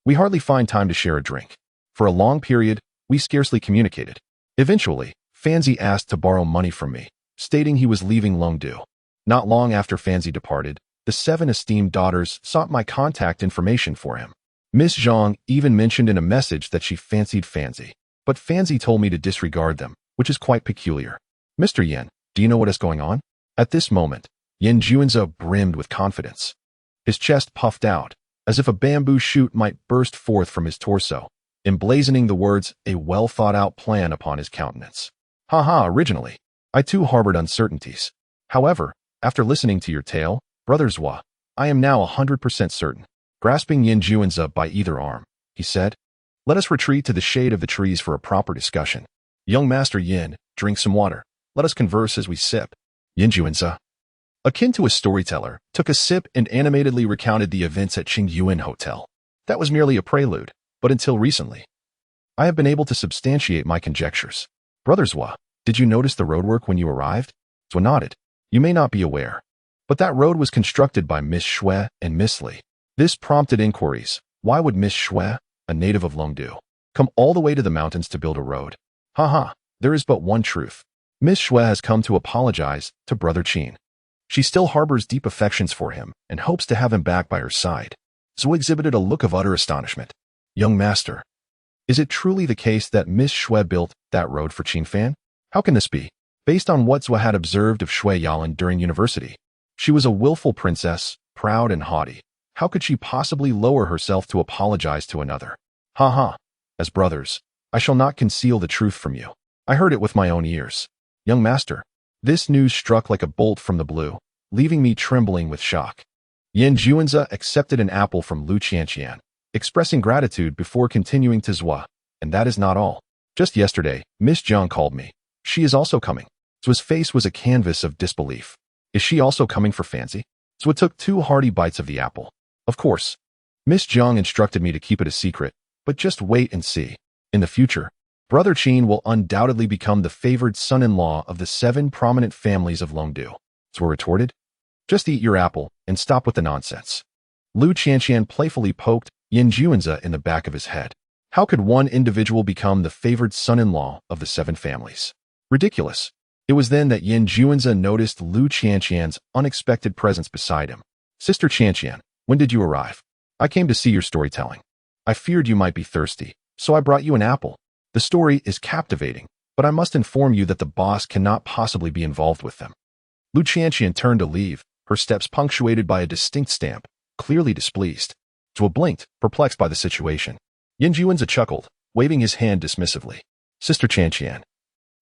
We hardly find time to share a drink. For a long period, we scarcely communicated. Eventually, Fanzi asked to borrow money from me, stating he was leaving Longdu. Not long after Fanzi departed, the 7 esteemed daughters sought my contact information for him. Miss Zhang even mentioned in a message that she fancied Fanzi, but Fanzi told me to disregard them, which is quite peculiar. Mr. Yin, do you know what is going on? At this moment, Yin Juanzhe brimmed with confidence. His chest puffed out, as if a bamboo shoot might burst forth from his torso, emblazoning the words, a well-thought-out plan upon his countenance. Originally, I too harbored uncertainties. However, after listening to your tale, Brother Zhuo, I am now 100% certain. Grasping Yin Juanzhe by either arm, he said, let us retreat to the shade of the trees for a proper discussion. Young Master Yin, drink some water. Let us converse as we sip. Yin Juanzhe, akin to a storyteller, took a sip and animatedly recounted the events at Qingyuan Hotel. That was merely a prelude, but until recently, I have been able to substantiate my conjectures. Brother Zhuo, did you notice the roadwork when you arrived? Zhuo nodded. You may not be aware, but that road was constructed by Miss Shui and Miss Li. This prompted inquiries. Why would Miss Shui, a native of Longdu, come all the way to the mountains to build a road? There is but one truth. Miss Shui has come to apologize to Brother Qin. She still harbors deep affections for him and hopes to have him back by her side. Zhuo exhibited a look of utter astonishment. Young Master, is it truly the case that Miss Shui built that road for Qinfan? How can this be? Based on what Zhuo had observed of Shui Yalan during university, she was a willful princess, proud and haughty. How could she possibly lower herself to apologize to another? As brothers, I shall not conceal the truth from you. I heard it with my own ears. Young Master, this news struck like a bolt from the blue, leaving me trembling with shock. Yin Juanzhe accepted an apple from Lu Qianqian, expressing gratitude before continuing to Zhuo, and that is not all. Just yesterday, Miss Jiang called me. She is also coming. Zhuo's face was a canvas of disbelief. Is she also coming for Fanzi? Zhuo took 2 hearty bites of the apple. Of course. Miss Jiang instructed me to keep it a secret, but just wait and see. In the future, Brother Qin will undoubtedly become the favored son-in-law of the 7 prominent families of Longdu. Zhuo retorted. Just eat your apple and stop with the nonsense. Lu Qianqian playfully poked Yin Juanzhe in the back of his head. How could one individual become the favored son-in-law of the 7 families? Ridiculous. It was then that Yin Juanzhe noticed Lu Qianqian's unexpected presence beside him. Sister Qianqian, when did you arrive? I came to see your storytelling. I feared you might be thirsty, so I brought you an apple. The story is captivating, but I must inform you that the boss cannot possibly be involved with them. Lu Qianqian turned to leave, her steps punctuated by a distinct stamp, clearly displeased. Zhuo blinked, perplexed by the situation. Yin Juanzhe chuckled, waving his hand dismissively. Sister Qianqian,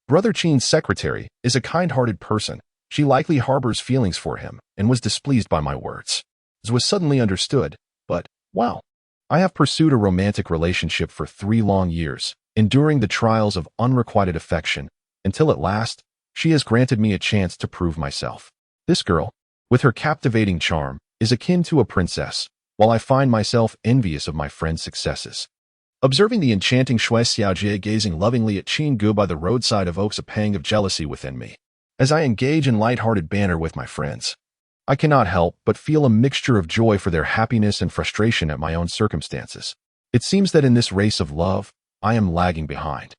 Brother Qin's secretary, is a kind-hearted person. She likely harbors feelings for him and was displeased by my words. Zhuo suddenly understood, but, wow, I have pursued a romantic relationship for 3 long years, enduring the trials of unrequited affection, until at last, she has granted me a chance to prove myself. This girl, with her captivating charm, is akin to a princess, while I find myself envious of my friend's successes. Observing the enchanting Shui Xiaojie gazing lovingly at Qin Gu by the roadside evokes a pang of jealousy within me. As I engage in light-hearted banter with my friends, I cannot help but feel a mixture of joy for their happiness and frustration at my own circumstances. It seems that in this race of love, I am lagging behind.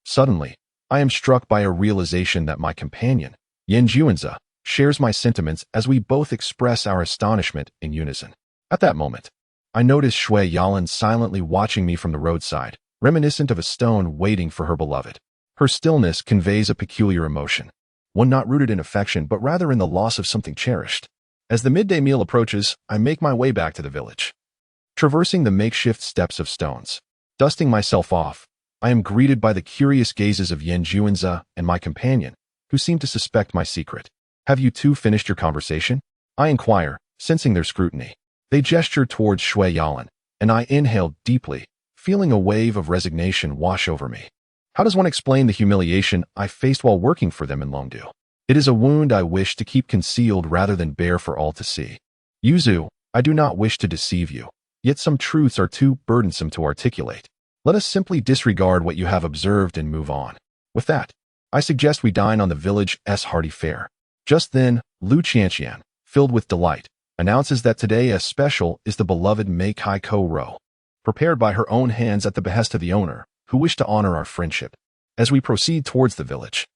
Suddenly, I am struck by a realization that my companion, Yin Juanza, shares my sentiments as we both express our astonishment in unison. At that moment, I notice Shui Yalan silently watching me from the roadside, reminiscent of a stone waiting for her beloved. Her stillness conveys a peculiar emotion, one not rooted in affection but rather in the loss of something cherished. As the midday meal approaches, I make my way back to the village. Traversing the makeshift steps of stones, dusting myself off, I am greeted by the curious gazes of Yin Juanza and my companion, who seem to suspect my secret. "Have you two finished your conversation?" I inquire, sensing their scrutiny. They gesture towards Shui Yalan, and I inhale deeply, feeling a wave of resignation wash over me. How does one explain the humiliation I faced while working for them in Longdu? It is a wound I wish to keep concealed rather than bare for all to see. Yuzu, I do not wish to deceive you, yet some truths are too burdensome to articulate. Let us simply disregard what you have observed and move on. With that, I suggest we dine on the village's hearty fare. Just then, Lu Qianqian, filled with delight, announces that today's special is the beloved Mei Kai Ko Ro, prepared by her own hands at the behest of the owner, who wished to honor our friendship. As we proceed towards the village,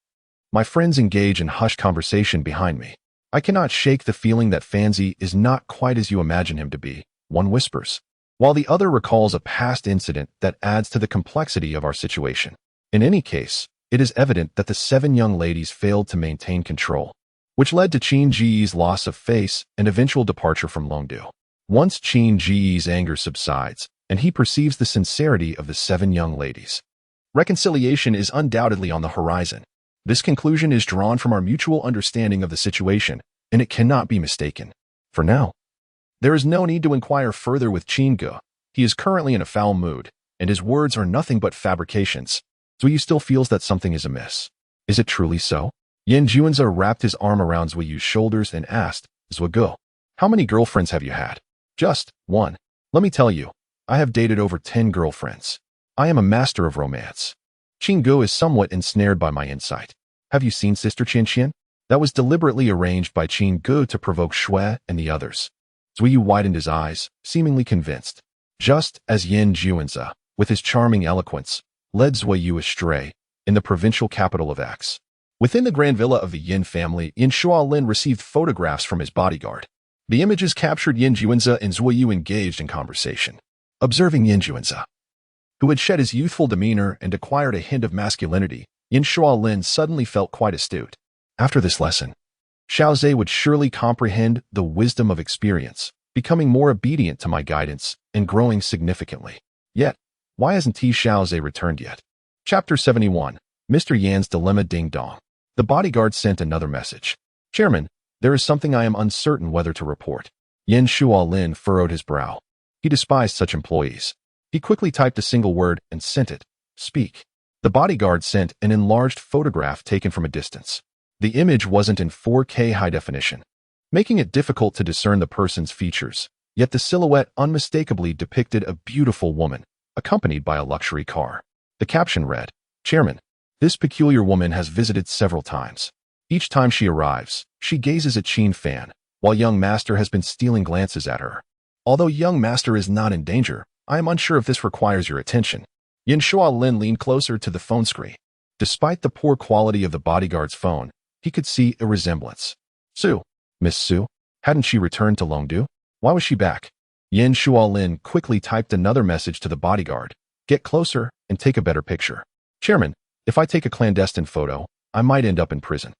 my friends engage in hushed conversation behind me. I cannot shake the feeling that Fanzi is not quite as you imagine him to be, one whispers, while the other recalls a past incident that adds to the complexity of our situation. In any case, it is evident that the 7 young ladies failed to maintain control, which led to Qin Ji's loss of face and eventual departure from Longdu. Once Qin Ji's anger subsides, and he perceives the sincerity of the 7 young ladies, reconciliation is undoubtedly on the horizon. This conclusion is drawn from our mutual understanding of the situation, and it cannot be mistaken. For now, there is no need to inquire further with Qin Gu. He is currently in a foul mood, and his words are nothing but fabrications. Zuyu still feels that something is amiss. Is it truly so? Yin Juanza wrapped his arm around Zuyu's shoulders and asked, "Zuyu, how many girlfriends have you had?" "Just one. Let me tell you, I have dated over 10 girlfriends. I am a master of romance." Qin Gu is somewhat ensnared by my insight. "Have you seen Sister Qianqian?" That was deliberately arranged by Qin Gu to provoke Shui and the others. Zuyu widened his eyes, seemingly convinced. Just as Yin Juanza, with his charming eloquence, led Zuyu astray in the provincial capital of X. Within the grand villa of the Yin family, Yin Shualin received photographs from his bodyguard. The images captured Yin Juanza and Zuyu engaged in conversation. Observing Yin Juanza, who had shed his youthful demeanor and acquired a hint of masculinity, Yin Shualin suddenly felt quite astute. After this lesson, Xiaozhe would surely comprehend the wisdom of experience, becoming more obedient to my guidance and growing significantly. Yet, why hasn't Xiaozhe returned yet? Chapter 71, Mr. Yan's Dilemma Ding Dong. The bodyguard sent another message. "Chairman, there is something I am uncertain whether to report." Yin Shualin furrowed his brow. He despised such employees. He quickly typed a single word and sent it. "Speak." The bodyguard sent an enlarged photograph taken from a distance. The image wasn't in 4K high definition, making it difficult to discern the person's features, yet the silhouette unmistakably depicted a beautiful woman, accompanied by a luxury car. The caption read, "Chairman, this peculiar woman has visited several times. Each time she arrives, she gazes at Qin Fan, while young master has been stealing glances at her. Although young master is not in danger, I am unsure if this requires your attention." Yin Shualin leaned closer to the phone screen. Despite the poor quality of the bodyguard's phone, he could see a resemblance. "Su, Miss Su, hadn't she returned to Longdu? Why was she back?" Yin Shualin quickly typed another message to the bodyguard. "Get closer and take a better picture. Chairman, if I take a clandestine photo, I might end up in prison."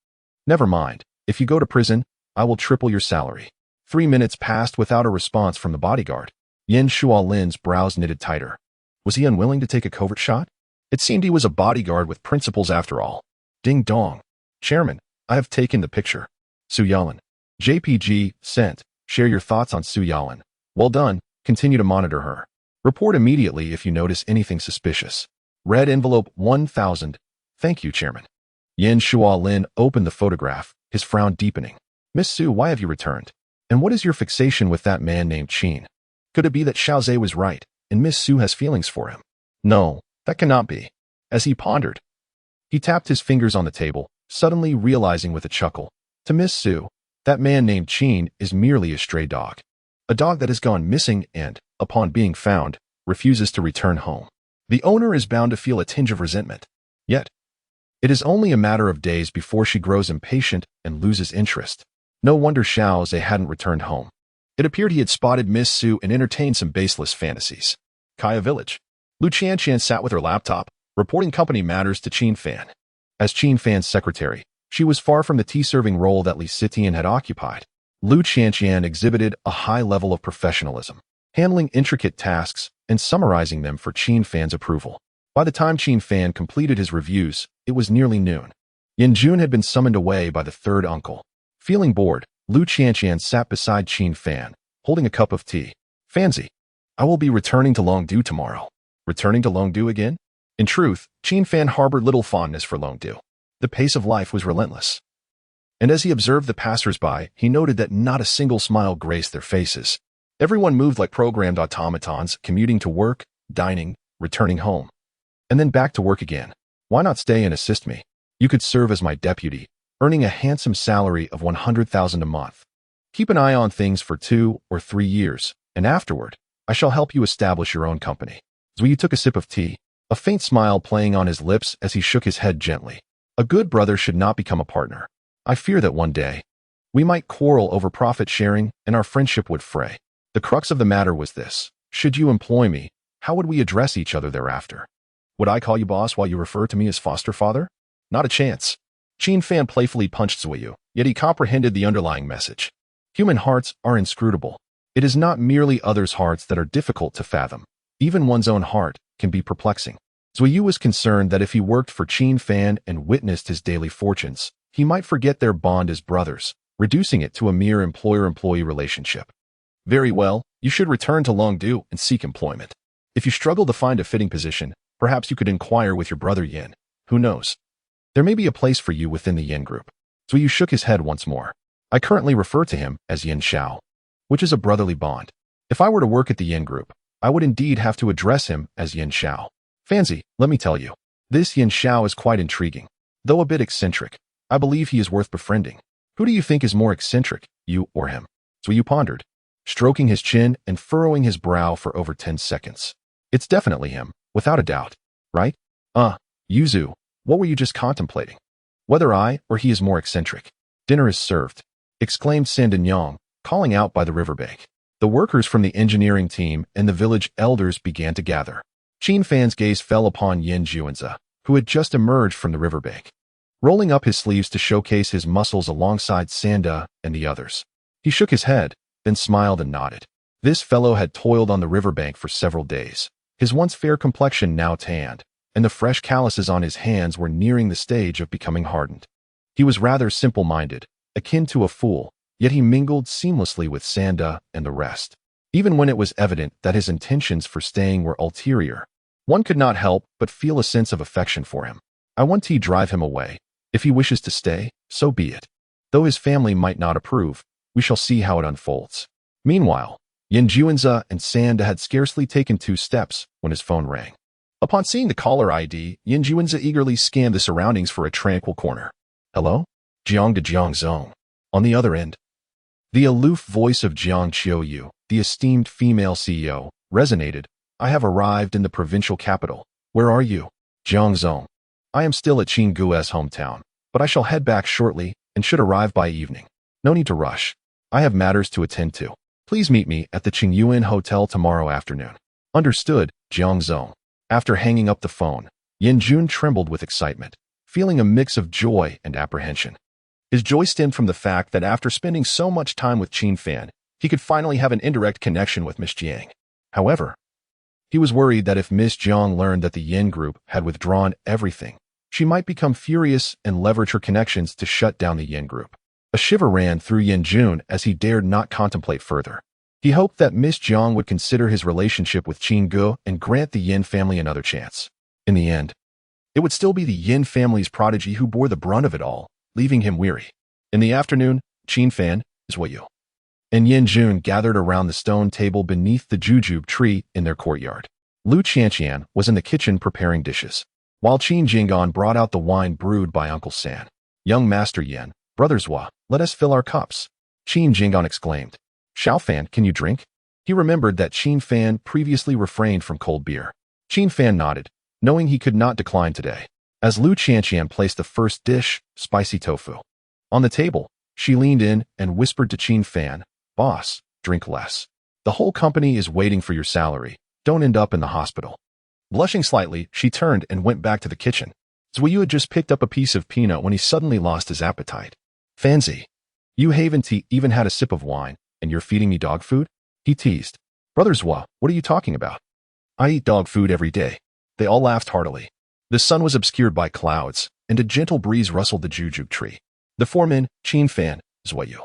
"Never mind. If you go to prison, I will triple your salary." 3 minutes passed without a response from the bodyguard. Yin Shualin's brows knitted tighter. Was he unwilling to take a covert shot? It seemed he was a bodyguard with principles after all. Ding dong. "Chairman, I have taken the picture." Su Yalan. JPG, sent. Share your thoughts on Su Yalan. Well done. Continue to monitor her. Report immediately if you notice anything suspicious. Red envelope 1000. Thank you, Chairman. Yin Shualin opened the photograph, his frown deepening. "Miss Su, why have you returned? And what is your fixation with that man named Qin? Could it be that Xiaozhe was right, and Miss Su has feelings for him?" No, that cannot be. As he pondered, he tapped his fingers on the table, suddenly realizing with a chuckle, to Miss Sue, that man named Chin is merely a stray dog. A dog that has gone missing and, upon being found, refuses to return home. The owner is bound to feel a tinge of resentment. Yet, it is only a matter of days before she grows impatient and loses interest. No wonder Xiao Zhe hadn't returned home. It appeared he had spotted Miss Sue and entertained some baseless fantasies. Kaya Village. Lu Qianqian sat with her laptop, reporting company matters to Qin Fan. As Qin Fan's secretary, she was far from the tea-serving role that Li Sitian had occupied. Lu Qianqian exhibited a high level of professionalism, handling intricate tasks and summarizing them for Qin Fan's approval. By the time Qin Fan completed his reviews, it was nearly noon. Yin Jun had been summoned away by the third uncle. Feeling bored, Lu Qianqian sat beside Qin Fan, holding a cup of tea. Fanzi, I will be returning to Longdu tomorrow. Returning to Longdu again? In truth, Qin Fan harbored little fondness for Longdu. The pace of life was relentless. And as he observed the passers-by, he noted that not a single smile graced their faces. Everyone moved like programmed automatons, commuting to work, dining, returning home. And then back to work again. Why not stay and assist me? You could serve as my deputy, earning a handsome salary of 100,000 a month. Keep an eye on things for 2 or 3 years, and afterward, I shall help you establish your own company. Zui took a sip of tea, a faint smile playing on his lips as he shook his head gently. A good brother should not become a partner. I fear that one day, we might quarrel over profit sharing and our friendship would fray. The crux of the matter was this. Should you employ me, how would we address each other thereafter? Would I call you boss while you refer to me as foster father? Not a chance. Qin Fan playfully punched Zuyu, yet he comprehended the underlying message. Human hearts are inscrutable. It is not merely others' hearts that are difficult to fathom. Even one's own heart can be perplexing. Zuyu was concerned that if he worked for Qin Fan and witnessed his daily fortunes, he might forget their bond as brothers, reducing it to a mere employer-employee relationship. Very well, you should return to Longdu and seek employment. If you struggle to find a fitting position, perhaps you could inquire with your brother Yin. Who knows? There may be a place for you within the Yin group. Zuyu shook his head once more. I currently refer to him as Yin Xiao, which is a brotherly bond. If I were to work at the Yin group, I would indeed have to address him as Yin Xiao. Fanzi, let me tell you, this Yin Xiao is quite intriguing. Though a bit eccentric, I believe he is worth befriending. Who do you think is more eccentric, you or him? Zuyu pondered, stroking his chin and furrowing his brow for over 10 seconds. It's definitely him, without a doubt, right? Yuzu, what were you just contemplating? Whether I or he is more eccentric. Dinner is served, exclaimed Sandanyang, calling out by the riverbank. The workers from the engineering team and the village elders began to gather. Qin Fan's gaze fell upon Yin Juanza, who had just emerged from the riverbank, rolling up his sleeves to showcase his muscles alongside Sanda and the others. He shook his head, then smiled and nodded. This fellow had toiled on the riverbank for several days, his once fair complexion now tanned, and the fresh calluses on his hands were nearing the stage of becoming hardened. He was rather simple-minded, akin to a fool, yet he mingled seamlessly with Sanda and the rest. Even when it was evident that his intentions for staying were ulterior, one could not help but feel a sense of affection for him. I want to drive him away. If he wishes to stay, so be it. Though his family might not approve, we shall see how it unfolds. Meanwhile, Yin Juanza and Sanda had scarcely taken 2 steps when his phone rang. Upon seeing the caller ID, Yin Juanza eagerly scanned the surroundings for a tranquil corner. Hello? Jiang de Jiangzong. On the other end, the aloof voice of Jiang Qiuyu, the esteemed female CEO, resonated. I have arrived in the provincial capital. Where are you? Jiangzong. I am still at Qinggu's hometown, but I shall head back shortly and should arrive by evening. No need to rush. I have matters to attend to. Please meet me at the Qingyuan Hotel tomorrow afternoon. Understood, Jiangzong. After hanging up the phone, Yin Jun trembled with excitement, feeling a mix of joy and apprehension. His joy stemmed from the fact that after spending so much time with Qin Fan, he could finally have an indirect connection with Miss Jiang. However, he was worried that if Miss Jiang learned that the Yin group had withdrawn everything, she might become furious and leverage her connections to shut down the Yin group. A shiver ran through Yin Jun as he dared not contemplate further. He hoped that Miss Jiang would consider his relationship with Qinggu and grant the Yin family another chance. In the end, it would still be the Yin family's prodigy who bore the brunt of it all, leaving him weary. In the afternoon, Qin Fan, Zuyu, and Yin Jun gathered around the stone table beneath the jujube tree in their courtyard. Lu Qianqian was in the kitchen preparing dishes, while Qin Jing'an brought out the wine brewed by Uncle San. Young Master Yen, brothers Hua, let us fill our cups. Qin Jing'an exclaimed. Xiao Fan, can you drink? He remembered that Qin Fan previously refrained from cold beer. Qin Fan nodded, knowing he could not decline today. As Lu Qianqian placed the first dish, spicy tofu, on the table, she leaned in and whispered to Qin Fan, Boss, drink less. The whole company is waiting for your salary. Don't end up in the hospital. Blushing slightly, she turned and went back to the kitchen. Zhuyu had just picked up a piece of peanut when he suddenly lost his appetite. Fancy, you haven't even had a sip of wine, and you're feeding me dog food? He teased. Brothers Hua, what are you talking about? I eat dog food every day. They all laughed heartily. The sun was obscured by clouds, and a gentle breeze rustled the jujube tree. The four men, Qin Fan, Zhuyu,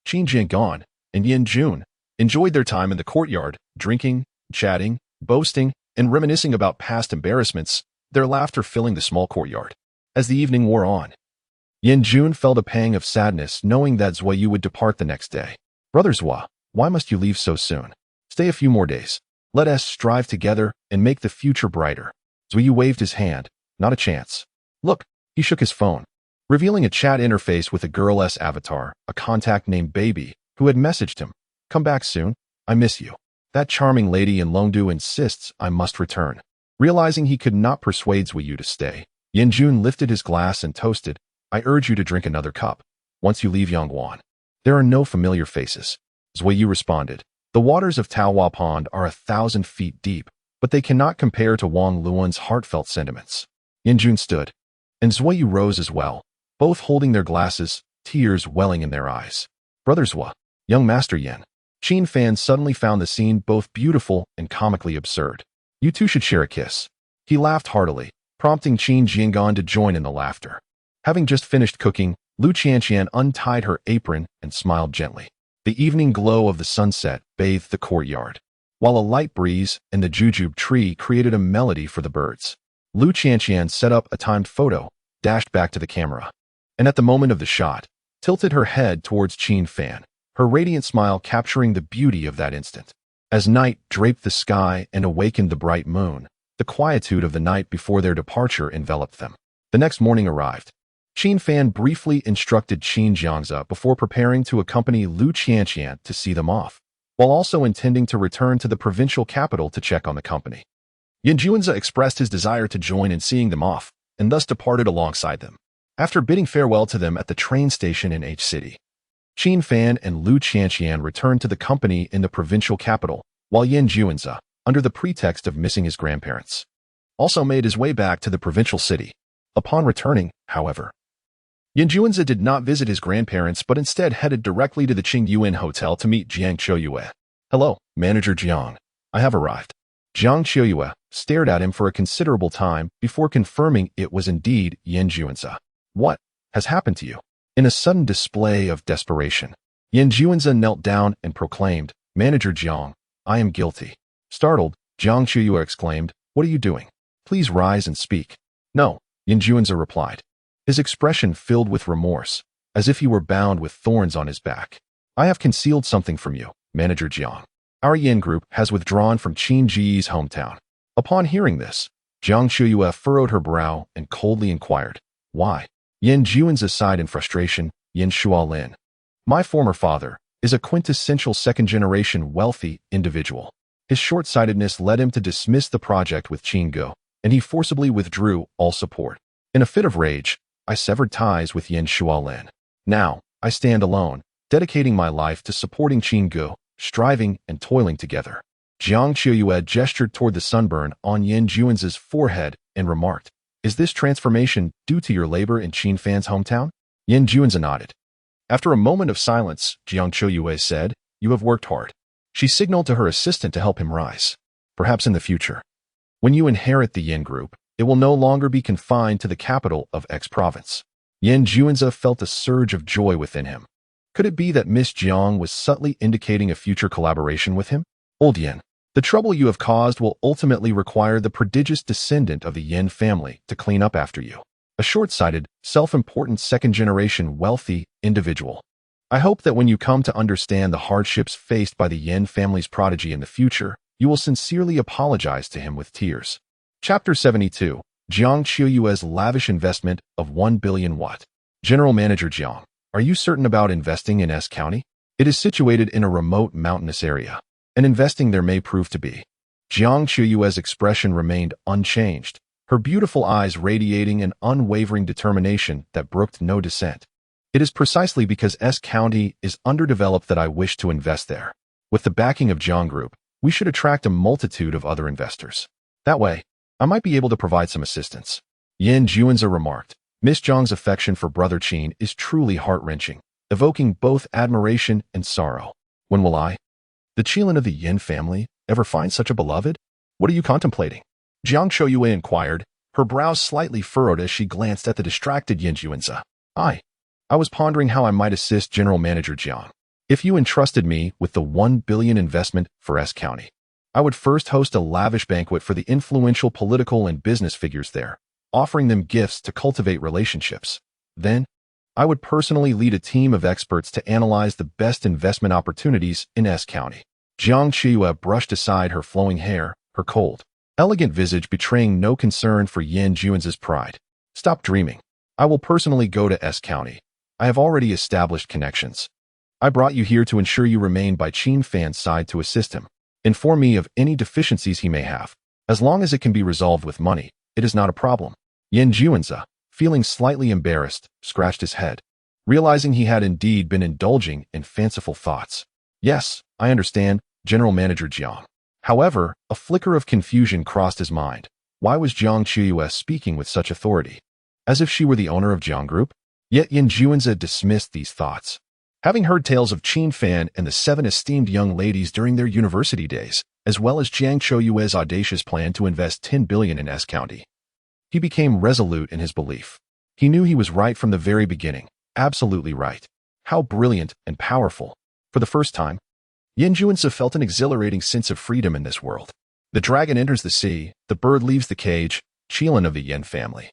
Qin Jing'an, and Yin Jun, enjoyed their time in the courtyard, drinking, chatting, boasting, and reminiscing about past embarrassments, their laughter filling the small courtyard. As the evening wore on, Yin Jun felt a pang of sadness knowing that Zhuyu would depart the next day. Brothers Hua, why must you leave so soon? Stay a few more days. Let us strive together and make the future brighter. Zhuyu waved his hand. Not a chance. Look, he shook his phone, revealing a chat interface with a girl-s avatar, a contact named Baby, who had messaged him. Come back soon. I miss you. That charming lady in Longdu insists I must return. Realizing he could not persuade Zhuyu to stay, Yin Jun lifted his glass and toasted, I urge you to drink another cup. Once you leave Yangguan, there are no familiar faces. Zhuyu responded. The waters of Taohua Pond are 1,000 feet deep, but they cannot compare to Wang Luan's heartfelt sentiments. Yin Jun stood, and Zhuyu rose as well, both holding their glasses, tears welling in their eyes. Brothers Hua, young Master Yen. Qin Fan suddenly found the scene both beautiful and comically absurd. You two should share a kiss. He laughed heartily, prompting Qin Jing'an to join in the laughter. Having just finished cooking, Lu Qianqian untied her apron and smiled gently. The evening glow of the sunset bathed the courtyard, while a light breeze and the jujube tree created a melody for the birds. Lu Qianqian set up a timed photo, dashed back to the camera, and at the moment of the shot, tilted her head towards Qin Fan, her radiant smile capturing the beauty of that instant. As night draped the sky and awakened the bright moon, the quietude of the night before their departure enveloped them. The next morning arrived. Qin Fan briefly instructed Qin Jiangzi before preparing to accompany Lu Qianqian to see them off, while also intending to return to the provincial capital to check on the company. Yin Juanzi expressed his desire to join in seeing them off, and thus departed alongside them. After bidding farewell to them at the train station in H City, Qin Fan and Lu Qianqian returned to the company in the provincial capital, while Yin Juanzi, under the pretext of missing his grandparents, also made his way back to the provincial city. Upon returning, however, Yin Juanzi did not visit his grandparents but instead headed directly to the Qingyuan Hotel to meet Jiang Qiuyue. Hello, Manager Jiang. I have arrived. Jiang Qiuyue stared at him for a considerable time before confirming it was indeed Yin Juanzi. What has happened to you? In a sudden display of desperation, Yin Juanzi knelt down and proclaimed, Manager Jiang, I am guilty. Startled, Jiang Qiuyue exclaimed, What are you doing? Please rise and speak. No, Yin Juanzi replied, his expression filled with remorse, as if he were bound with thorns on his back. I have concealed something from you, Manager Jiang. Our Yin group has withdrawn from Qin Ji's hometown. Upon hearing this, Jiang Qiuyue furrowed her brow and coldly inquired, Why? Yin Juanzi sighed in frustration, Yin Shualin. My former father is a quintessential second-generation wealthy individual. His short-sightedness led him to dismiss the project with Qin Go, and he forcibly withdrew all support. In a fit of rage, I severed ties with Yin Shualin. Now, I stand alone, dedicating my life to supporting Qin Go, striving and toiling together. Jiang Qiuyue gestured toward the sunburn on Yin Juanzi's forehead and remarked, Is this transformation due to your labor in Qin Fan's hometown? Yin Juanzi nodded. After a moment of silence, Jiang Qiuyue said, You have worked hard. She signaled to her assistant to help him rise. Perhaps in the future, when you inherit the Yin group, it will no longer be confined to the capital of X province. Yin Juanzi felt a surge of joy within him. Could it be that Miss Jiang was subtly indicating a future collaboration with him? Old Yin, the trouble you have caused will ultimately require the prodigious descendant of the Yin family to clean up after you. A short-sighted, self-important second-generation wealthy individual. I hope that when you come to understand the hardships faced by the Yin family's prodigy in the future, you will sincerely apologize to him with tears. Chapter 72. Jiang Qiuyue's lavish investment of 1 billion watt. General Manager Jiang, are you certain about investing in S County? It is situated in a remote mountainous area, and investing there may prove to be. Jiang Qiuyue's expression remained unchanged, her beautiful eyes radiating an unwavering determination that brooked no dissent. It is precisely because S County is underdeveloped that I wish to invest there. With the backing of Jiang Group, we should attract a multitude of other investors. That way, I might be able to provide some assistance. Yin Juanza remarked, Miss Jiang's affection for Brother Qin is truly heart-wrenching, evoking both admiration and sorrow. When will I, the Qilin of the Yin family, ever find such a beloved? What are you contemplating? Jiang Qiuyue inquired, her brows slightly furrowed as she glanced at the distracted Yin Juanza. I was pondering how I might assist General Manager Jiang. If you entrusted me with the 1 billion investment for S County, I would first host a lavish banquet for the influential political and business figures there, offering them gifts to cultivate relationships. Then, I would personally lead a team of experts to analyze the best investment opportunities in S County. Jiang Qiuyue brushed aside her flowing hair, her cold, elegant visage betraying no concern for Yin Juanza's pride. Stop dreaming. I will personally go to S County. I have already established connections. I brought you here to ensure you remain by Qin Fan's side to assist him. Inform me of any deficiencies he may have. As long as it can be resolved with money, it is not a problem. Yin Juanza, feeling slightly embarrassed, scratched his head, realizing he had indeed been indulging in fanciful thoughts. Yes, I understand, General Manager Jiang. However, a flicker of confusion crossed his mind. Why was Jiang Qiuyue speaking with such authority? As if she were the owner of Jiang Group? Yet Yin Juanza dismissed these thoughts. Having heard tales of Qin Fan and the 7 esteemed young ladies during their university days, as well as Jiang Qiuyue's audacious plan to invest 10 billion in S County, he became resolute in his belief. He knew he was right from the very beginning, absolutely right. How brilliant and powerful. For the first time, Yin Juanza felt an exhilarating sense of freedom in this world. The dragon enters the sea, the bird leaves the cage, Qilin of the Yin family.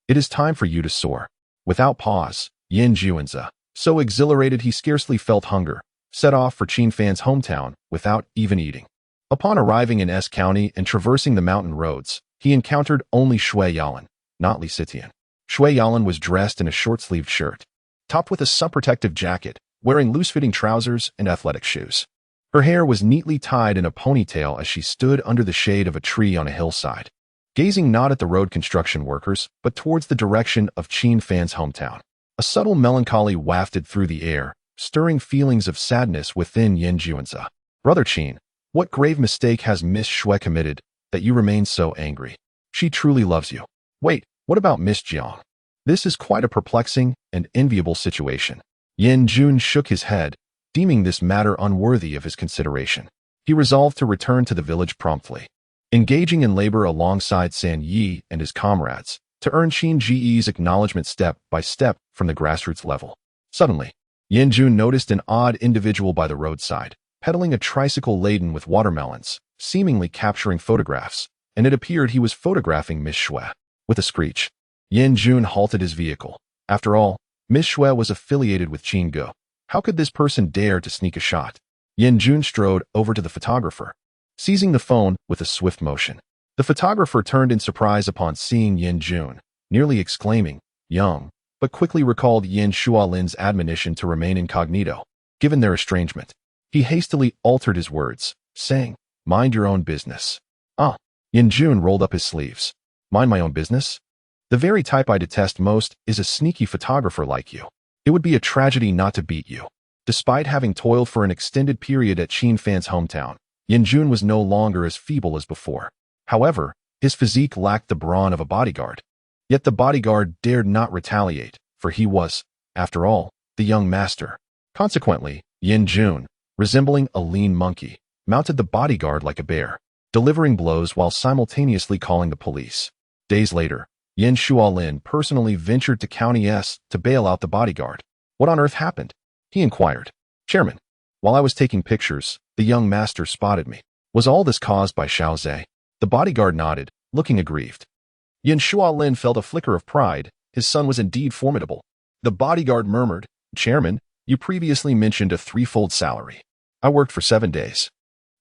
It is time for you to soar. Without pause, Yin Juanza, so exhilarated he scarcely felt hunger, set off for Qin Fan's hometown without even eating. Upon arriving in S County and traversing the mountain roads, he encountered only Shui Yalan, not Li Sitian. Shui Yalan was dressed in a short-sleeved shirt, topped with a sun-protective jacket, wearing loose-fitting trousers and athletic shoes. Her hair was neatly tied in a ponytail as she stood under the shade of a tree on a hillside, gazing not at the road construction workers, but towards the direction of Qin Fan's hometown. A subtle melancholy wafted through the air, stirring feelings of sadness within Yin Juanza. Brother Qin, what grave mistake has Miss Shui committed that you remain so angry? She truly loves you. Wait, what about Miss Jiang? This is quite a perplexing and enviable situation. Yin Jun shook his head, deeming this matter unworthy of his consideration. He resolved to return to the village promptly, engaging in labor alongside San Yi and his comrades, to earn Qin Ji's acknowledgement step by step from the grassroots level. Suddenly, Yin Jun noticed an odd individual by the roadside, pedaling a tricycle laden with watermelons, seemingly capturing photographs, and it appeared he was photographing Miss Shui. With a screech, Yin Jun halted his vehicle. After all, Miss Shui was affiliated with Qin Ge. How could this person dare to sneak a shot? Yin Jun strode over to the photographer, seizing the phone with a swift motion. The photographer turned in surprise upon seeing Yin Jun, nearly exclaiming, young, but quickly recalled Yin Shualin's admonition to remain incognito, given their estrangement. He hastily altered his words, saying, mind your own business. Yin Jun rolled up his sleeves. Mind my own business? The very type I detest most is a sneaky photographer like you. It would be a tragedy not to beat you. Despite having toiled for an extended period at Qin Fan's hometown, Yin Jun was no longer as feeble as before. However, his physique lacked the brawn of a bodyguard. Yet the bodyguard dared not retaliate, for he was, after all, the young master. Consequently, Yin Jun, resembling a lean monkey, mounted the bodyguard like a bear, delivering blows while simultaneously calling the police. Days later, Yin Shualin personally ventured to County S to bail out the bodyguard. What on earth happened? He inquired. Chairman, while I was taking pictures, the young master spotted me. Was all this caused by Xiao Zhe? The bodyguard nodded, looking aggrieved. Yin Shualin felt a flicker of pride. His son was indeed formidable. The bodyguard murmured, Chairman, you previously mentioned a threefold salary. I worked for 7 days.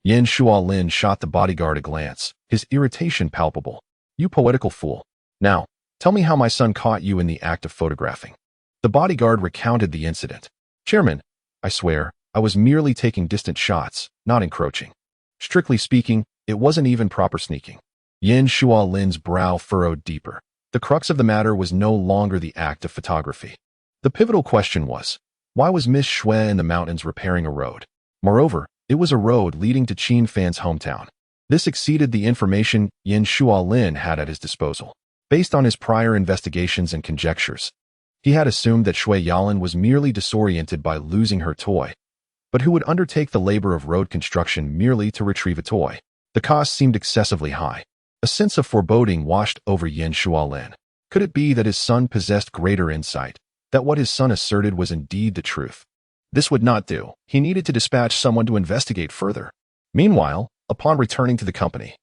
Yin Shualin shot the bodyguard a glance, his irritation palpable. You poetical fool. Now, tell me how my son caught you in the act of photographing. The bodyguard recounted the incident. Chairman, I swear, I was merely taking distant shots, not encroaching. Strictly speaking, it wasn't even proper sneaking. Yin Shualin's brow furrowed deeper. The crux of the matter was no longer the act of photography. The pivotal question was, why was Miss Shui in the mountains repairing a road? Moreover, it was a road leading to Qin Fan's hometown. This exceeded the information Yin Shualin had at his disposal. Based on his prior investigations and conjectures, he had assumed that Shui Yalan was merely disoriented by losing her toy, but who would undertake the labor of road construction merely to retrieve a toy. The cost seemed excessively high. A sense of foreboding washed over Yin Shualin. Could it be that his son possessed greater insight, that what his son asserted was indeed the truth? This would not do. He needed to dispatch someone to investigate further. Meanwhile, upon returning to the company,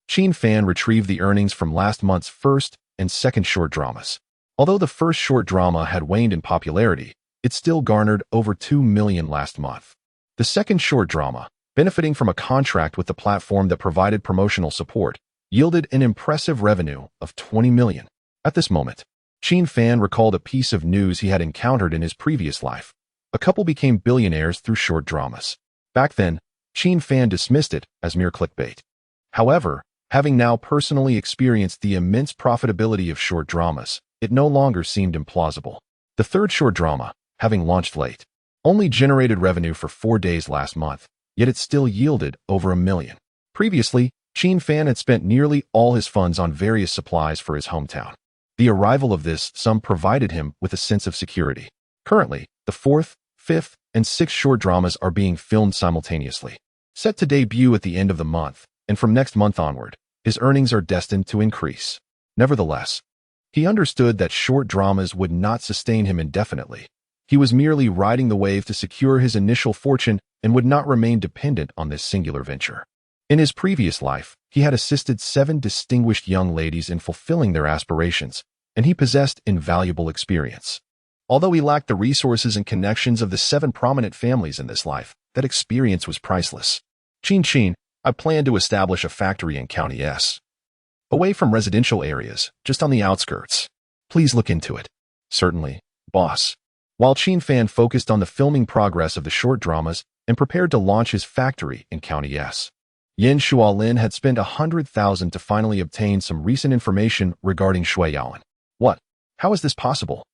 Qin Fan retrieved the earnings from last month's first and second short dramas. Although the first short drama had waned in popularity, it still garnered over 2 million last month. The second short drama, benefiting from a contract with the platform that provided promotional support, yielded an impressive revenue of 20 million. At this moment, Qin Fan recalled a piece of news he had encountered in his previous life. A couple became billionaires through short dramas. Back then, Qin Fan dismissed it as mere clickbait. However, having now personally experienced the immense profitability of short dramas, it no longer seemed implausible. The third short drama, having launched late, only generated revenue for 4 days last month, yet it still yielded over 1 million. Previously, Qin Fan had spent nearly all his funds on various supplies for his hometown. The arrival of this sum provided him with a sense of security. Currently, the fourth, fifth, and sixth short dramas are being filmed simultaneously. Set to debut at the end of the month, and from next month onward, his earnings are destined to increase. Nevertheless, he understood that short dramas would not sustain him indefinitely. He was merely riding the wave to secure his initial fortune and would not remain dependent on this singular venture. In his previous life, he had assisted 7 distinguished young ladies in fulfilling their aspirations, and he possessed invaluable experience. Although he lacked the resources and connections of the 7 prominent families in this life, that experience was priceless. Qin, I plan to establish a factory in County S. Away from residential areas, just on the outskirts. Please look into it. Certainly, boss. While Qin Fan focused on the filming progress of the short dramas and prepared to launch his factory in County S, Yin Shualin had spent 100,000 to finally obtain some recent information regarding Shui Yalan. What? How is this possible?